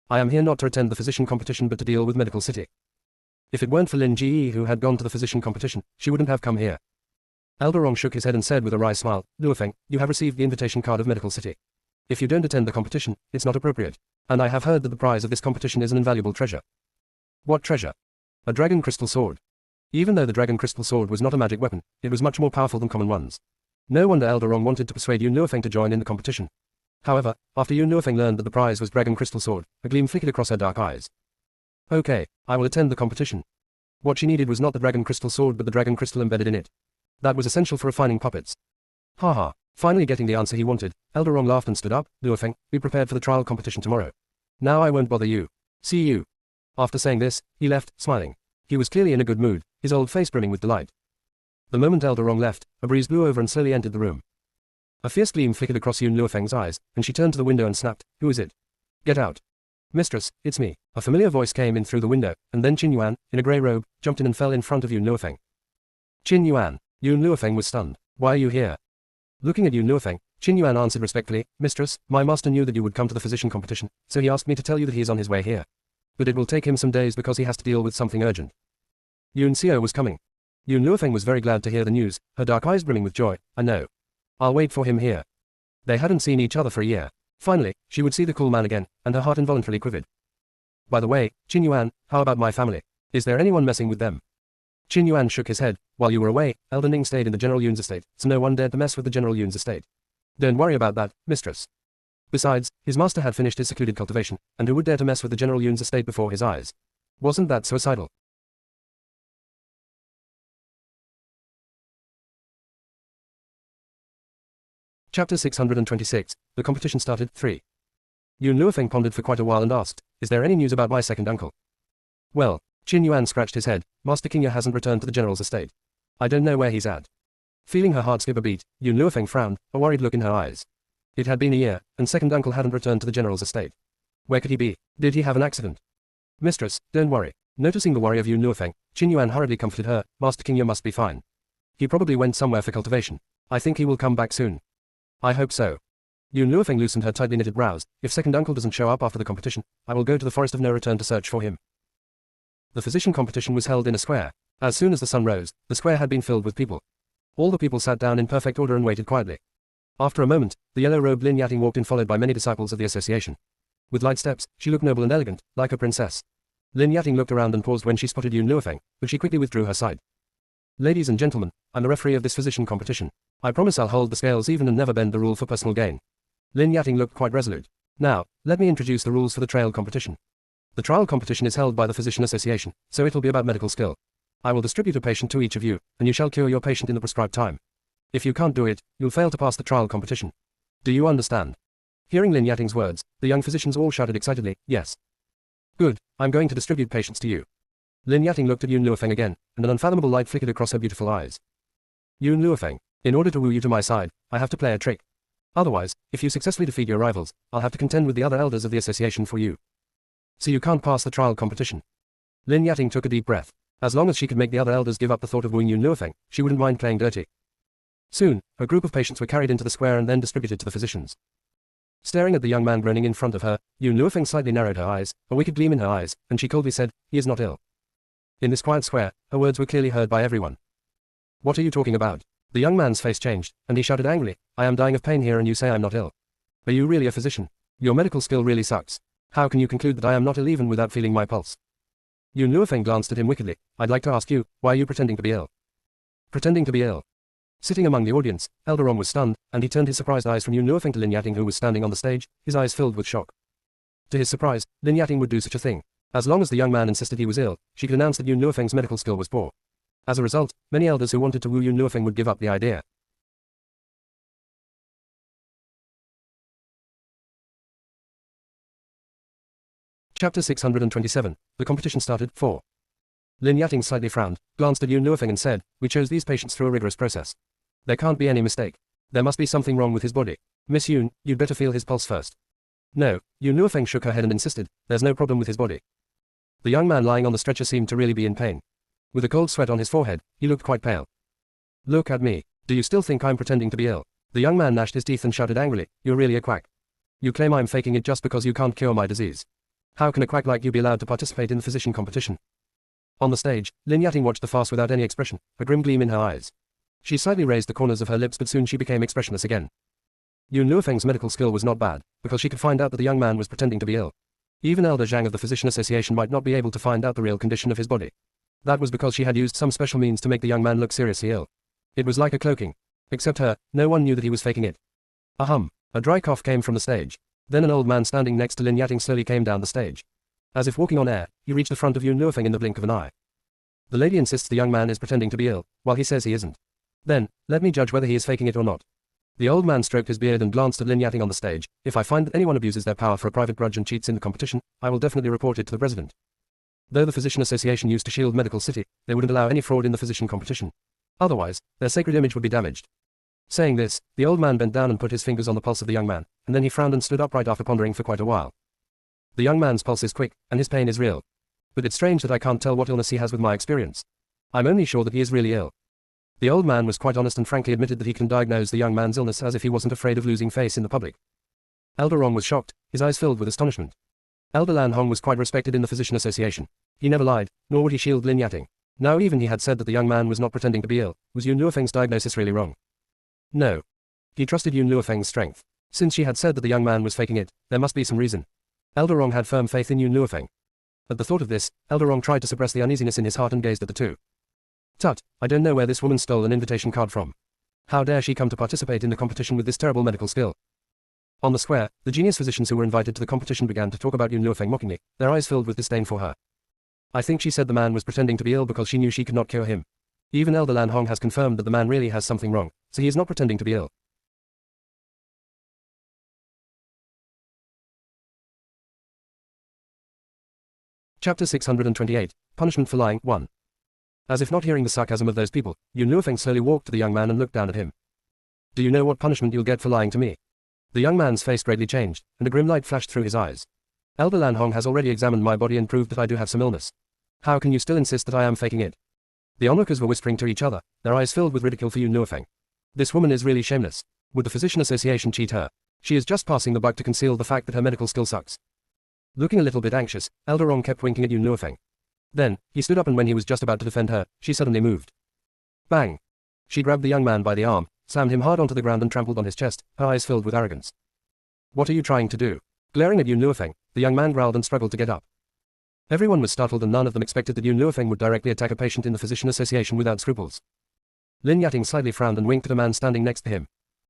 I am here not to attend the physician competition but to deal with Medical City. If it weren't for Lin Ji who had gone to the physician competition, she wouldn't have come here. Elder Rong shook his head and said with a wry smile, Luofeng, you have received the invitation card of Medical City. If you don't attend the competition, it's not appropriate. And I have heard that the prize of this competition is an invaluable treasure. What treasure? A dragon crystal sword. Even though the dragon crystal sword was not a magic weapon, it was much more powerful than common ones. No wonder Elder Rong wanted to persuade Yun Luofeng to join in the competition. However, after Yun Luofeng learned that the prize was dragon crystal sword, a gleam flickered across her dark eyes. Okay, I will attend the competition. What she needed was not the dragon crystal sword but the dragon crystal embedded in it. That was essential for refining puppets. Haha, finally getting the answer he wanted, Elder Rong laughed and stood up. Luofeng, be prepared for the trial competition tomorrow. Now I won't bother you. See you. After saying this, he left, smiling. He was clearly in a good mood, his old face brimming with delight. The moment Elder Rong left, a breeze blew over and slowly entered the room. A fierce gleam flickered across Yun Luofeng's eyes, and she turned to the window and snapped, Who is it? Get out. Mistress, it's me. A familiar voice came in through the window, and then Qin Yuan, in a grey robe, jumped in and fell in front of Yun Luofeng. Qin Yuan. Yun Luofeng was stunned. Why are you here? Looking at Yun Luofeng, Qin Yuan answered respectfully, Mistress, my master knew that you would come to the physician competition, so he asked me to tell you that he is on his way here. But it will take him some days because he has to deal with something urgent. Yun Xiao was coming. Yun Luofeng was very glad to hear the news, her dark eyes brimming with joy. I know. I'll wait for him here. They hadn't seen each other for a year. Finally, she would see the cool man again, and her heart involuntarily quivered. By the way, Qin Yuan, how about my family? Is there anyone messing with them? Qin Yuan shook his head. While you were away, Elder Ning stayed in the General Yun's estate, so no one dared to mess with the General Yun's estate. Don't worry about that, mistress. Besides, his master had finished his secluded cultivation, and who would dare to mess with the General Yun's estate before his eyes? Wasn't that suicidal? Chapter 626. The competition started. 3. Yun Luofeng pondered for quite a while and asked, Is there any news about my second uncle? Well, Qin Yuan scratched his head. Master Qingya hasn't returned to the general's estate. I don't know where he's at. Feeling her heart skip a beat, Yun Luofeng frowned, a worried look in her eyes. It had been a year, and second uncle hadn't returned to the general's estate. Where could he be? Did he have an accident? Mistress, don't worry. Noticing the worry of Yun Luofeng, Qin Yuan hurriedly comforted her. Master Qingya must be fine. He probably went somewhere for cultivation. I think he will come back soon. I hope so. Yun Luofeng loosened her tightly knitted brows. If second uncle doesn't show up after the competition, I will go to the forest of no return to search for him. The physician competition was held in a square. As soon as the sun rose, the square had been filled with people. All the people sat down in perfect order and waited quietly. After a moment, the yellow-robed Lin Yating walked in followed by many disciples of the association. With light steps, she looked noble and elegant, like a princess. Lin Yating looked around and paused when she spotted Yun Luofeng, but she quickly withdrew her side. Ladies and gentlemen, I'm the referee of this physician competition. I promise I'll hold the scales even and never bend the rule for personal gain. Lin Yating looked quite resolute. Now, let me introduce the rules for the trial competition. The trial competition is held by the Physician Association, so it'll be about medical skill. I will distribute a patient to each of you, and you shall cure your patient in the prescribed time. If you can't do it, you'll fail to pass the trial competition. Do you understand? Hearing Lin Yating's words, the young physicians all shouted excitedly, yes. Good, I'm going to distribute patients to you. Lin Yating looked at Yun Luofeng again, and an unfathomable light flickered across her beautiful eyes. Yun Luofeng, in order to woo you to my side, I have to play a trick. Otherwise, if you successfully defeat your rivals, I'll have to contend with the other elders of the association for you. So you can't pass the trial competition. Lin Yating took a deep breath. As long as she could make the other elders give up the thought of wooing Yun Luofeng, she wouldn't mind playing dirty. Soon, a group of patients were carried into the square and then distributed to the physicians. Staring at the young man groaning in front of her, Yun Luofeng slightly narrowed her eyes, a wicked gleam in her eyes, and she coldly said, He is not ill. In this quiet square, her words were clearly heard by everyone. What are you talking about? The young man's face changed, and he shouted angrily, I am dying of pain here and you say I'm not ill. Are you really a physician? Your medical skill really sucks. How can you conclude that I am not ill even without feeling my pulse? Yun Luofeng glanced at him wickedly. I'd like to ask you, why are you pretending to be ill? Pretending to be ill. Sitting among the audience, Elder Rong was stunned, and he turned his surprised eyes from Yun Luofeng to Lin Yating who was standing on the stage, his eyes filled with shock. To his surprise, Lin Yating would do such a thing. As long as the young man insisted he was ill, she could announce that Yun Luofeng's medical skill was poor. As a result, many elders who wanted to woo Yun Luofeng would give up the idea. Chapter 627. The competition started. 4. Lin Yating slightly frowned, glanced at Yun Luofeng and said, We chose these patients through a rigorous process. There can't be any mistake. There must be something wrong with his body. Miss Yun, you'd better feel his pulse first. No, Yun Luofeng shook her head and insisted, there's no problem with his body. The young man lying on the stretcher seemed to really be in pain. With a cold sweat on his forehead, he looked quite pale. Look at me. Do you still think I'm pretending to be ill? The young man gnashed his teeth and shouted angrily, you're really a quack. You claim I'm faking it just because you can't cure my disease. How can a quack like you be allowed to participate in the physician competition? On the stage, Lin Yating watched the farce without any expression, a grim gleam in her eyes. She slightly raised the corners of her lips, but soon she became expressionless again. Yun Luofeng's medical skill was not bad, because she could find out that the young man was pretending to be ill. Even Elder Zhang of the Physician Association might not be able to find out the real condition of his body. That was because she had used some special means to make the young man look seriously ill. It was like a cloaking. Except her, no one knew that he was faking it. Ahem. A dry cough came from the stage. Then an old man standing next to Lin Yating slowly came down the stage. As if walking on air, he reached the front of Yun Luofeng in the blink of an eye. The lady insists the young man is pretending to be ill, while he says he isn't. Then, let me judge whether he is faking it or not. The old man stroked his beard and glanced at Lin Yating on the stage. If I find that anyone abuses their power for a private grudge and cheats in the competition, I will definitely report it to the president. Though the Physician Association used to shield Medical City, they wouldn't allow any fraud in the physician competition. Otherwise, their sacred image would be damaged. Saying this, the old man bent down and put his fingers on the pulse of the young man, and then he frowned and stood upright after pondering for quite a while. The young man's pulse is quick, and his pain is real. But it's strange that I can't tell what illness he has with my experience. I'm only sure that he is really ill. The old man was quite honest and frankly admitted that he can diagnose the young man's illness as if he wasn't afraid of losing face in the public. Elder Rong was shocked, his eyes filled with astonishment. Elder Lan Hong was quite respected in the Physician Association. He never lied, nor would he shield Lin Yating. Now even he had said that the young man was not pretending to be ill. Was Yun Luofeng's diagnosis really wrong? No. He trusted Yun Luofeng's strength. Since she had said that the young man was faking it, there must be some reason. Elder Rong had firm faith in Yun Luofeng. At the thought of this, Elder Rong tried to suppress the uneasiness in his heart and gazed at the two. Tut, I don't know where this woman stole an invitation card from. How dare she come to participate in the competition with this terrible medical skill? On the square, the genius physicians who were invited to the competition began to talk about Yun Luofeng mockingly, their eyes filled with disdain for her. I think she said the man was pretending to be ill because she knew she could not cure him. Even Elder Lan Hong has confirmed that the man really has something wrong, so he is not pretending to be ill. Chapter 628, Punishment for Lying, 1. As if not hearing the sarcasm of those people, Yun Luofeng slowly walked to the young man and looked down at him. Do you know what punishment you'll get for lying to me? The young man's face greatly changed, and a grim light flashed through his eyes. Elder Lan Hong has already examined my body and proved that I do have some illness. How can you still insist that I am faking it? The onlookers were whispering to each other, their eyes filled with ridicule for Yun Luofeng. This woman is really shameless. Would the Physician Association cheat her? She is just passing the buck to conceal the fact that her medical skill sucks. Looking a little bit anxious, Elder Rong kept winking at Yun Luofeng. Then, he stood up and when he was just about to defend her, she suddenly moved. Bang! She grabbed the young man by the arm, slammed him hard onto the ground and trampled on his chest, her eyes filled with arrogance. What are you trying to do? Glaring at Yun Luofeng, the young man growled and struggled to get up. Everyone was startled and none of them expected that Yun Luofeng would directly attack a patient in the Physician Association without scruples. Lin Yating slightly frowned and winked at a man standing next to him.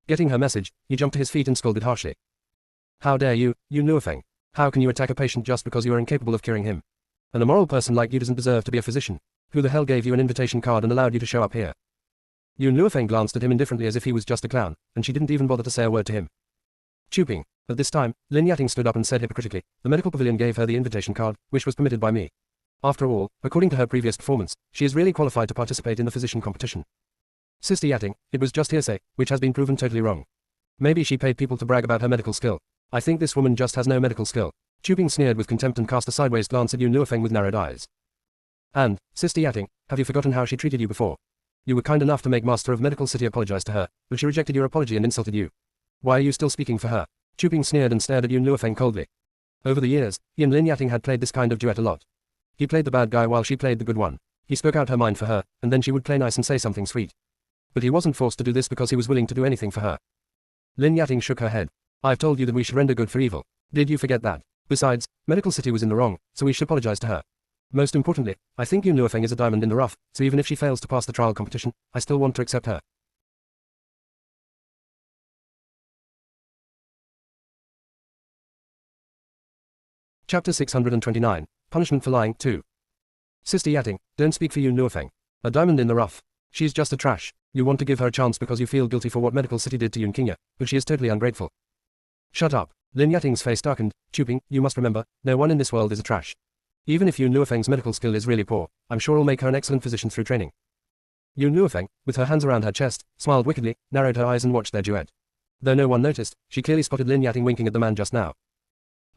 Getting her message, he jumped to his feet and scolded harshly. How dare you, Yun Luofeng? How can you attack a patient just because you are incapable of curing him? An immoral person like you doesn't deserve to be a physician. Who the hell gave you an invitation card and allowed you to show up here? Yun Luofeng glanced at him indifferently as if he was just a clown, and she didn't even bother to say a word to him. Chooping. At this time, Lin Yating stood up and said hypocritically, the medical pavilion gave her the invitation card, which was permitted by me. After all, according to her previous performance, she is really qualified to participate in the physician competition. Sister Yating, it was just hearsay, which has been proven totally wrong. Maybe she paid people to brag about her medical skill. I think this woman just has no medical skill. Chooping sneered with contempt and cast a sideways glance at Yun Luofeng with narrowed eyes. And, Sister Yating, have you forgotten how she treated you before? You were kind enough to make Master of Medical City apologize to her, but she rejected your apology and insulted you. Why are you still speaking for her? Chooping sneered and stared at Yun Luofeng coldly. Over the years, he and Lin Yating had played this kind of duet a lot. He played the bad guy while she played the good one. He spoke out her mind for her, and then she would play nice and say something sweet. But he wasn't forced to do this because he was willing to do anything for her. Lin Yating shook her head. I've told you that we should render good for evil. Did you forget that? Besides, Medical City was in the wrong, so we should apologize to her. Most importantly, I think Yun Luofeng is a diamond in the rough, so even if she fails to pass the trial competition, I still want to accept her. Chapter 629, Punishment for Lying, 2. Sister Yating, don't speak for Yun Luofeng. A diamond in the rough. She's just a trash. You want to give her a chance because you feel guilty for what Medical City did to Yun Qingya, but she is totally ungrateful. Shut up. Lin Yating's face darkened. Chooping, you must remember, no one in this world is a trash. Even if Yun Luofeng's medical skill is really poor, I'm sure I'll make her an excellent physician through training. Yun Luofeng, with her hands around her chest, smiled wickedly, narrowed her eyes and watched their duet. Though no one noticed, she clearly spotted Lin Yating winking at the man just now.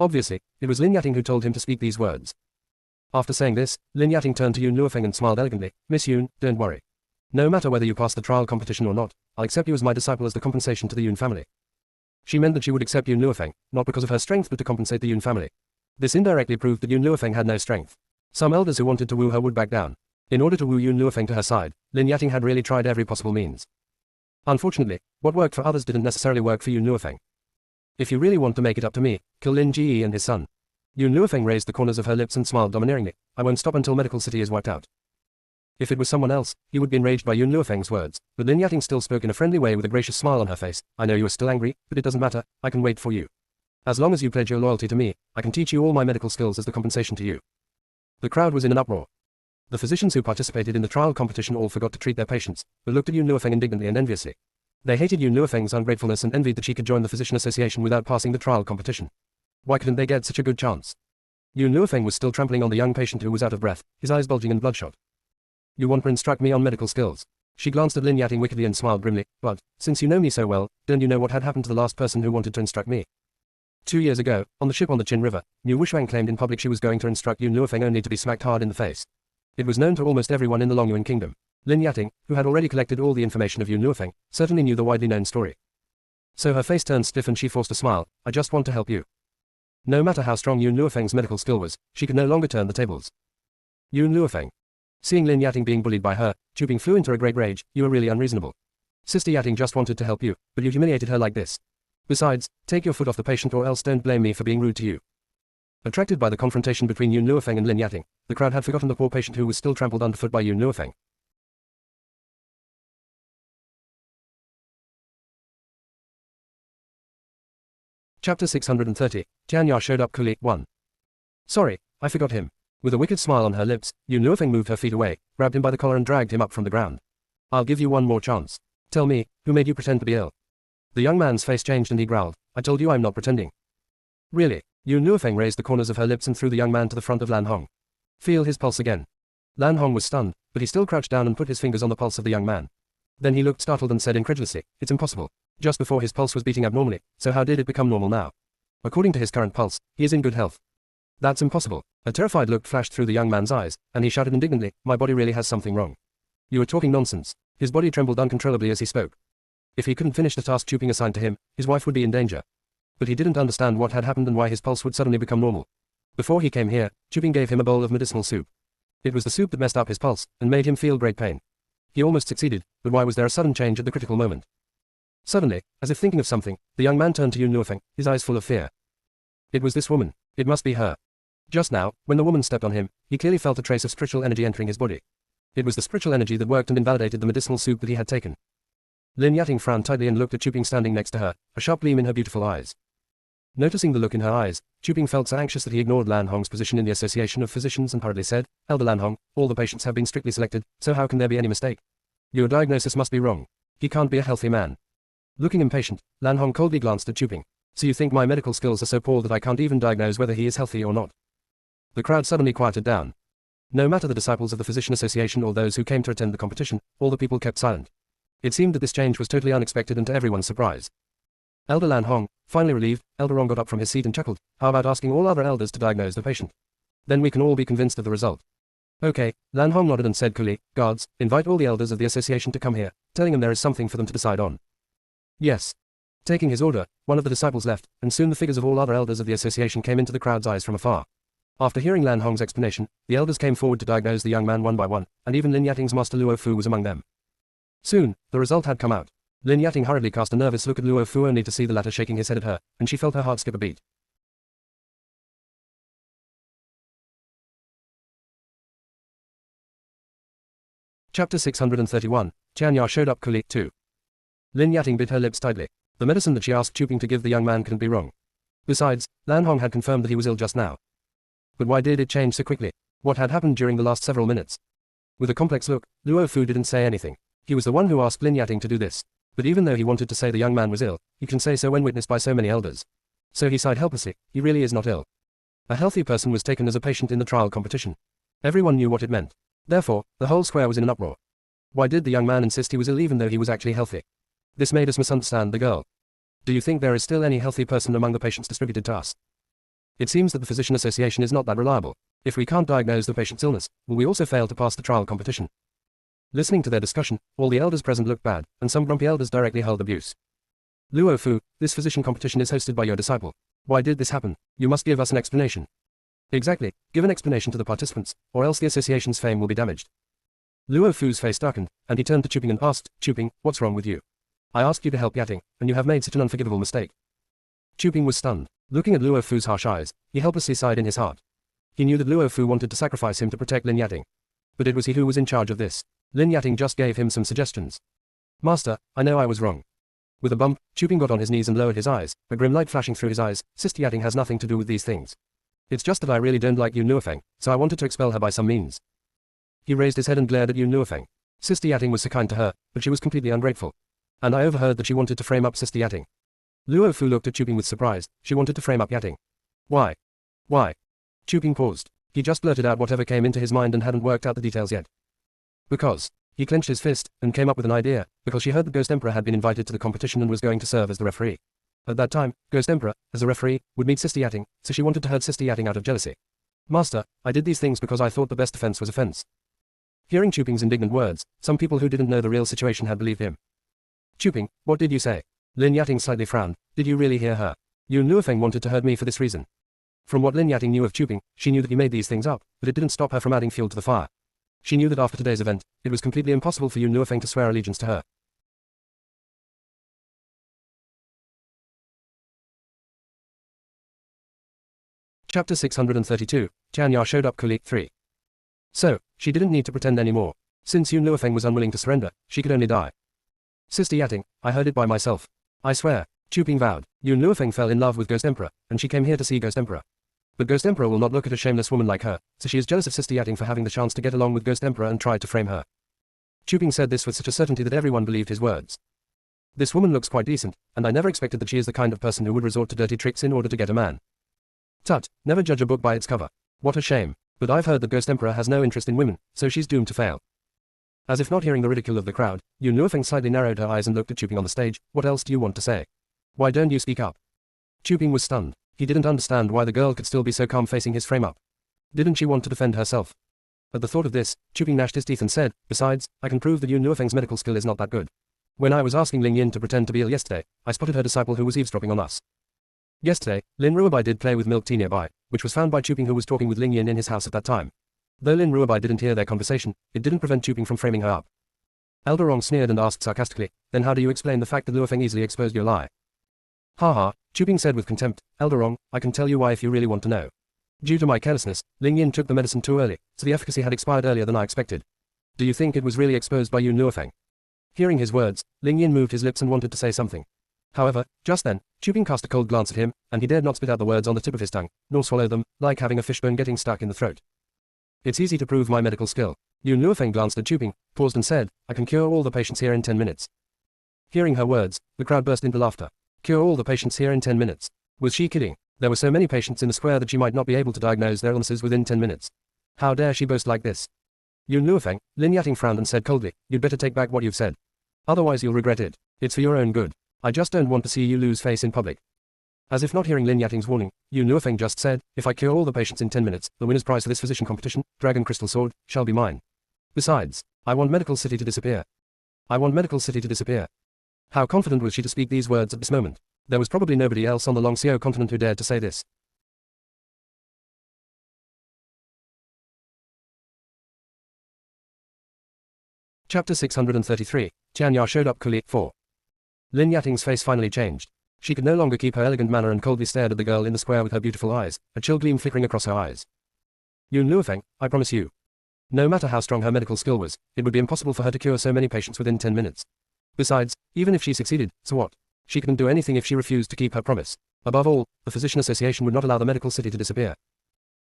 Obviously, it was Lin Yating who told him to speak these words. After saying this, Lin Yating turned to Yun Luofeng and smiled elegantly. Miss Yun, don't worry. No matter whether you pass the trial competition or not, I'll accept you as my disciple as the compensation to the Yun family. She meant that she would accept Yun Luofeng, not because of her strength but to compensate the Yun family. This indirectly proved that Yun Luofeng had no strength. Some elders who wanted to woo her would back down. In order to woo Yun Luofeng to her side, Lin Yating had really tried every possible means. Unfortunately, what worked for others didn't necessarily work for Yun Luofeng. If you really want to make it up to me, kill Lin Ji and his son. Yun Luofeng raised the corners of her lips and smiled domineeringly. I won't stop until Medical City is wiped out. If it was someone else, he would be enraged by Yun Luofeng's words, but Lin Yating still spoke in a friendly way with a gracious smile on her face. I know you are still angry, but it doesn't matter, I can wait for you. As long as you pledge your loyalty to me, I can teach you all my medical skills as the compensation to you. The crowd was in an uproar. The physicians who participated in the trial competition all forgot to treat their patients, but looked at Yun Luofeng indignantly and enviously. They hated Yun Luofeng's ungratefulness and envied that she could join the physician association without passing the trial competition. Why couldn't they get such a good chance? Yun Luofeng was still trampling on the young patient who was out of breath, his eyes bulging and bloodshot. You want to instruct me on medical skills? She glanced at Lin Yating wickedly and smiled grimly. But, since you know me so well, don't you know what had happened to the last person who wanted to instruct me? 2 years ago, on the ship on the Qin River, Mu Wushang claimed in public she was going to instruct Yun Luofeng only to be smacked hard in the face. It was known to almost everyone in the Longyuan kingdom. Lin Yating, who had already collected all the information of Yun Luofeng, certainly knew the widely known story. So her face turned stiff and she forced a smile. I just want to help you. No matter how strong Yun Luofeng's medical skill was, she could no longer turn the tables. Yun Luofeng. Seeing Lin Yating being bullied by her, Chu Ping flew into a great rage. You are really unreasonable. Sister Yating just wanted to help you, but you humiliated her like this. Besides, take your foot off the patient or else don't blame me for being rude to you. Attracted by the confrontation between Yun Luofeng and Lin Yating, the crowd had forgotten the poor patient who was still trampled underfoot by Yun Luofeng. Chapter 630, Tianya showed up coolly. 1. Sorry, I forgot him. With a wicked smile on her lips, Yun Luofeng moved her feet away, grabbed him by the collar and dragged him up from the ground. I'll give you one more chance. Tell me, who made you pretend to be ill? The young man's face changed and he growled, I told you I'm not pretending. Really? Yun Luofeng raised the corners of her lips and threw the young man to the front of Lan Hong. Feel his pulse again. Lan Hong was stunned, but he still crouched down and put his fingers on the pulse of the young man. Then he looked startled and said incredulously, it's impossible. Just before his pulse was beating abnormally, so how did it become normal now? According to his current pulse, he is in good health. That's impossible. A terrified look flashed through the young man's eyes, and he shouted indignantly, my body really has something wrong. You are talking nonsense. His body trembled uncontrollably as he spoke. If he couldn't finish the task Chu Ping assigned to him, his wife would be in danger. But he didn't understand what had happened and why his pulse would suddenly become normal. Before he came here, Chu Ping gave him a bowl of medicinal soup. It was the soup that messed up his pulse, and made him feel great pain. He almost succeeded, but why was there a sudden change at the critical moment? Suddenly, as if thinking of something, the young man turned to Yun Luofeng, his eyes full of fear. It was this woman. It must be her. Just now, when the woman stepped on him, he clearly felt a trace of spiritual energy entering his body. It was the spiritual energy that worked and invalidated the medicinal soup that he had taken. Lin Yating frowned tightly and looked at Chu Ping standing next to her, a sharp gleam in her beautiful eyes. Noticing the look in her eyes, Chu Ping felt so anxious that he ignored Lan Hong's position in the Association of Physicians and hurriedly said, Elder Lan Hong, all the patients have been strictly selected, so how can there be any mistake? Your diagnosis must be wrong. He can't be a healthy man. Looking impatient, Lan Hong coldly glanced at Chu Ping. So you think my medical skills are so poor that I can't even diagnose whether he is healthy or not? The crowd suddenly quieted down. No matter the disciples of the Physician Association or those who came to attend the competition, all the people kept silent. It seemed that this change was totally unexpected and to everyone's surprise. Elder Lan Hong, finally relieved, Elder Rong got up from his seat and chuckled. How about asking all other elders to diagnose the patient? Then we can all be convinced of the result. Okay, Lan Hong nodded and said coolly, guards, invite all the elders of the association to come here, telling them there is something for them to decide on. Yes. Taking his order, one of the disciples left, and soon the figures of all other elders of the association came into the crowd's eyes from afar. After hearing Lan Hong's explanation, the elders came forward to diagnose the young man one by one, and even Lin Yating's master Luo Fu was among them. Soon, the result had come out. Lin Yating hurriedly cast a nervous look at Luo Fu only to see the latter shaking his head at her, and she felt her heart skip a beat. Chapter 631, Tianya showed up coolly, 2. Lin Yating bit her lips tightly. The medicine that she asked Chu Ping to give the young man couldn't be wrong. Besides, Lan Hong had confirmed that he was ill just now. But why did it change so quickly? What had happened during the last several minutes? With a complex look, Luo Fu didn't say anything. He was the one who asked Lin Yating to do this. But even though he wanted to say the young man was ill, he can say so when witnessed by so many elders. So he sighed helplessly. He really is not ill. A healthy person was taken as a patient in the trial competition. Everyone knew what it meant. Therefore, the whole square was in an uproar. Why did the young man insist he was ill even though he was actually healthy? This made us misunderstand the girl. Do you think there is still any healthy person among the patients distributed to us? It seems that the physician association is not that reliable. If we can't diagnose the patient's illness, will we also fail to pass the trial competition? Listening to their discussion, all the elders present looked bad, and some grumpy elders directly hurled abuse. Luo Fu, this physician competition is hosted by your disciple. Why did this happen? You must give us an explanation. Exactly, give an explanation to the participants, or else the association's fame will be damaged. Luo Fu's face darkened, and he turned to Chuping and asked, Chuping, what's wrong with you? I asked you to help Yating, and you have made such an unforgivable mistake. Chuping was stunned. Looking at Luo Fu's harsh eyes, he helplessly sighed in his heart. He knew that Luo Fu wanted to sacrifice him to protect Lin Yating. But it was he who was in charge of this. Lin Yating just gave him some suggestions. Master, I know I was wrong. With a bump, Chuping got on his knees and lowered his eyes, a grim light flashing through his eyes. Sister Yating has nothing to do with these things. It's just that I really don't like Yun Luofeng, so I wanted to expel her by some means. He raised his head and glared at Yun Luofeng. Sister Yating was so kind to her, but she was completely ungrateful. And I overheard that she wanted to frame up Sister Yating. Luo Fu looked at Chuping with surprise. She wanted to frame up Yating. Why? Why? Chuping paused. He just blurted out whatever came into his mind and hadn't worked out the details yet. Because. He clenched his fist, and came up with an idea, because she heard the Ghost Emperor had been invited to the competition and was going to serve as the referee. At that time, Ghost Emperor, as a referee, would meet Sister Yating, so she wanted to hurt Sister Yating out of jealousy. Master, I did these things because I thought the best defense was offense. Hearing Chuping's indignant words, some people who didn't know the real situation had believed him. Chuping, what did you say? Lin Yating slightly frowned. Did you really hear her? Yun Luofeng wanted to hurt me for this reason. From what Lin Yating knew of Chuping, she knew that he made these things up, but it didn't stop her from adding fuel to the fire. She knew that after today's event, it was completely impossible for Yun Luofeng to swear allegiance to her. Chapter 632, Tianya showed up Kulik 3. So, she didn't need to pretend anymore. Since Yun Luofeng was unwilling to surrender, she could only die. Sister Yating, I heard it by myself. I swear, Chuping vowed. Yun Luofeng fell in love with Ghost Emperor, and she came here to see Ghost Emperor. But Ghost Emperor will not look at a shameless woman like her, so she is jealous of Sister Yating for having the chance to get along with Ghost Emperor and tried to frame her. Chuping said this with such a certainty that everyone believed his words. This woman looks quite decent, and I never expected that she is the kind of person who would resort to dirty tricks in order to get a man. Tut, never judge a book by its cover. What a shame. But I've heard that Ghost Emperor has no interest in women, so she's doomed to fail. As if not hearing the ridicule of the crowd, Yun Luofeng slightly narrowed her eyes and looked at Chuping on the stage. What else do you want to say? Why don't you speak up? Chuping was stunned. He didn't understand why the girl could still be so calm facing his frame-up. Didn't she want to defend herself? At the thought of this, Chuping gnashed his teeth and said, besides, I can prove that Yun Luofeng's medical skill is not that good. When I was asking Ling Yin to pretend to be ill yesterday, I spotted her disciple who was eavesdropping on us. Yesterday, Lin Ruobai did play with milk tea nearby, which was found by Chuping who was talking with Ling Yin in his house at that time. Though Lin Ruobai didn't hear their conversation, it didn't prevent Chuping from framing her up. Elder Rong sneered and asked sarcastically, then how do you explain the fact that Luofeng easily exposed your lie? Ha ha, Chuping said with contempt, Elder Rong, I can tell you why if you really want to know. Due to my carelessness, Ling Yin took the medicine too early, so the efficacy had expired earlier than I expected. Do you think it was really exposed by Yun Luofeng? Hearing his words, Ling Yin moved his lips and wanted to say something. However, just then, Chuping cast a cold glance at him, and he dared not spit out the words on the tip of his tongue, nor swallow them, like having a fishbone getting stuck in the throat. It's easy to prove my medical skill. Yun Luofeng glanced at Chuping, paused and said, I can cure all the patients here in 10 minutes. Hearing her words, the crowd burst into laughter. Cure all the patients here in 10 minutes. Was she kidding? There were so many patients in the square that she might not be able to diagnose their illnesses within 10 minutes. How dare she boast like this? Yun Luofeng, Lin Yating frowned and said coldly, you'd better take back what you've said. Otherwise you'll regret it. It's for your own good. I just don't want to see you lose face in public. As if not hearing Lin Yating's warning, Yun Luofeng just said, if I cure all the patients in 10 minutes, the winner's prize for this physician competition, Dragon Crystal Sword, shall be mine. Besides, I want Medical City to disappear. I want Medical City to disappear. How confident was she to speak these words at this moment? There was probably nobody else on the Long Xiao continent who dared to say this. Chapter 633, Tianya showed up Kulik 4. Lin Yating's face finally changed. She could no longer keep her elegant manner and coldly stared at the girl in the square with her beautiful eyes, a chill gleam flickering across her eyes. Yun Luofeng, I promise you. No matter how strong her medical skill was, it would be impossible for her to cure so many patients within 10 minutes. Besides, even if she succeeded, so what? She couldn't do anything if she refused to keep her promise. Above all, the Physician Association would not allow the medical city to disappear.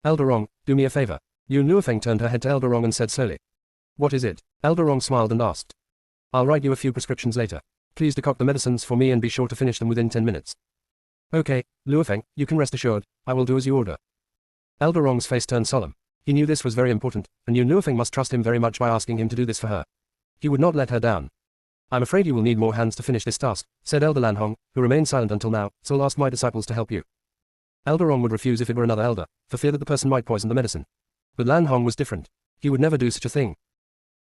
Elder Rong, do me a favor. Yun Luofeng turned her head to Elder Rong and said slowly. What is it? Elder Rong smiled and asked. I'll write you a few prescriptions later. Please decoct the medicines for me and be sure to finish them within 10 minutes. Okay, Luofeng, you can rest assured, I will do as you order. Elder Rong's face turned solemn. He knew this was very important, and Yun Luofeng must trust him very much by asking him to do this for her. He would not let her down. I'm afraid you will need more hands to finish this task, said Elder Lanhong, who remained silent until now, so I'll ask my disciples to help you. Elder Rong would refuse if it were another elder, for fear that the person might poison the medicine. But Lan Hong was different. He would never do such a thing.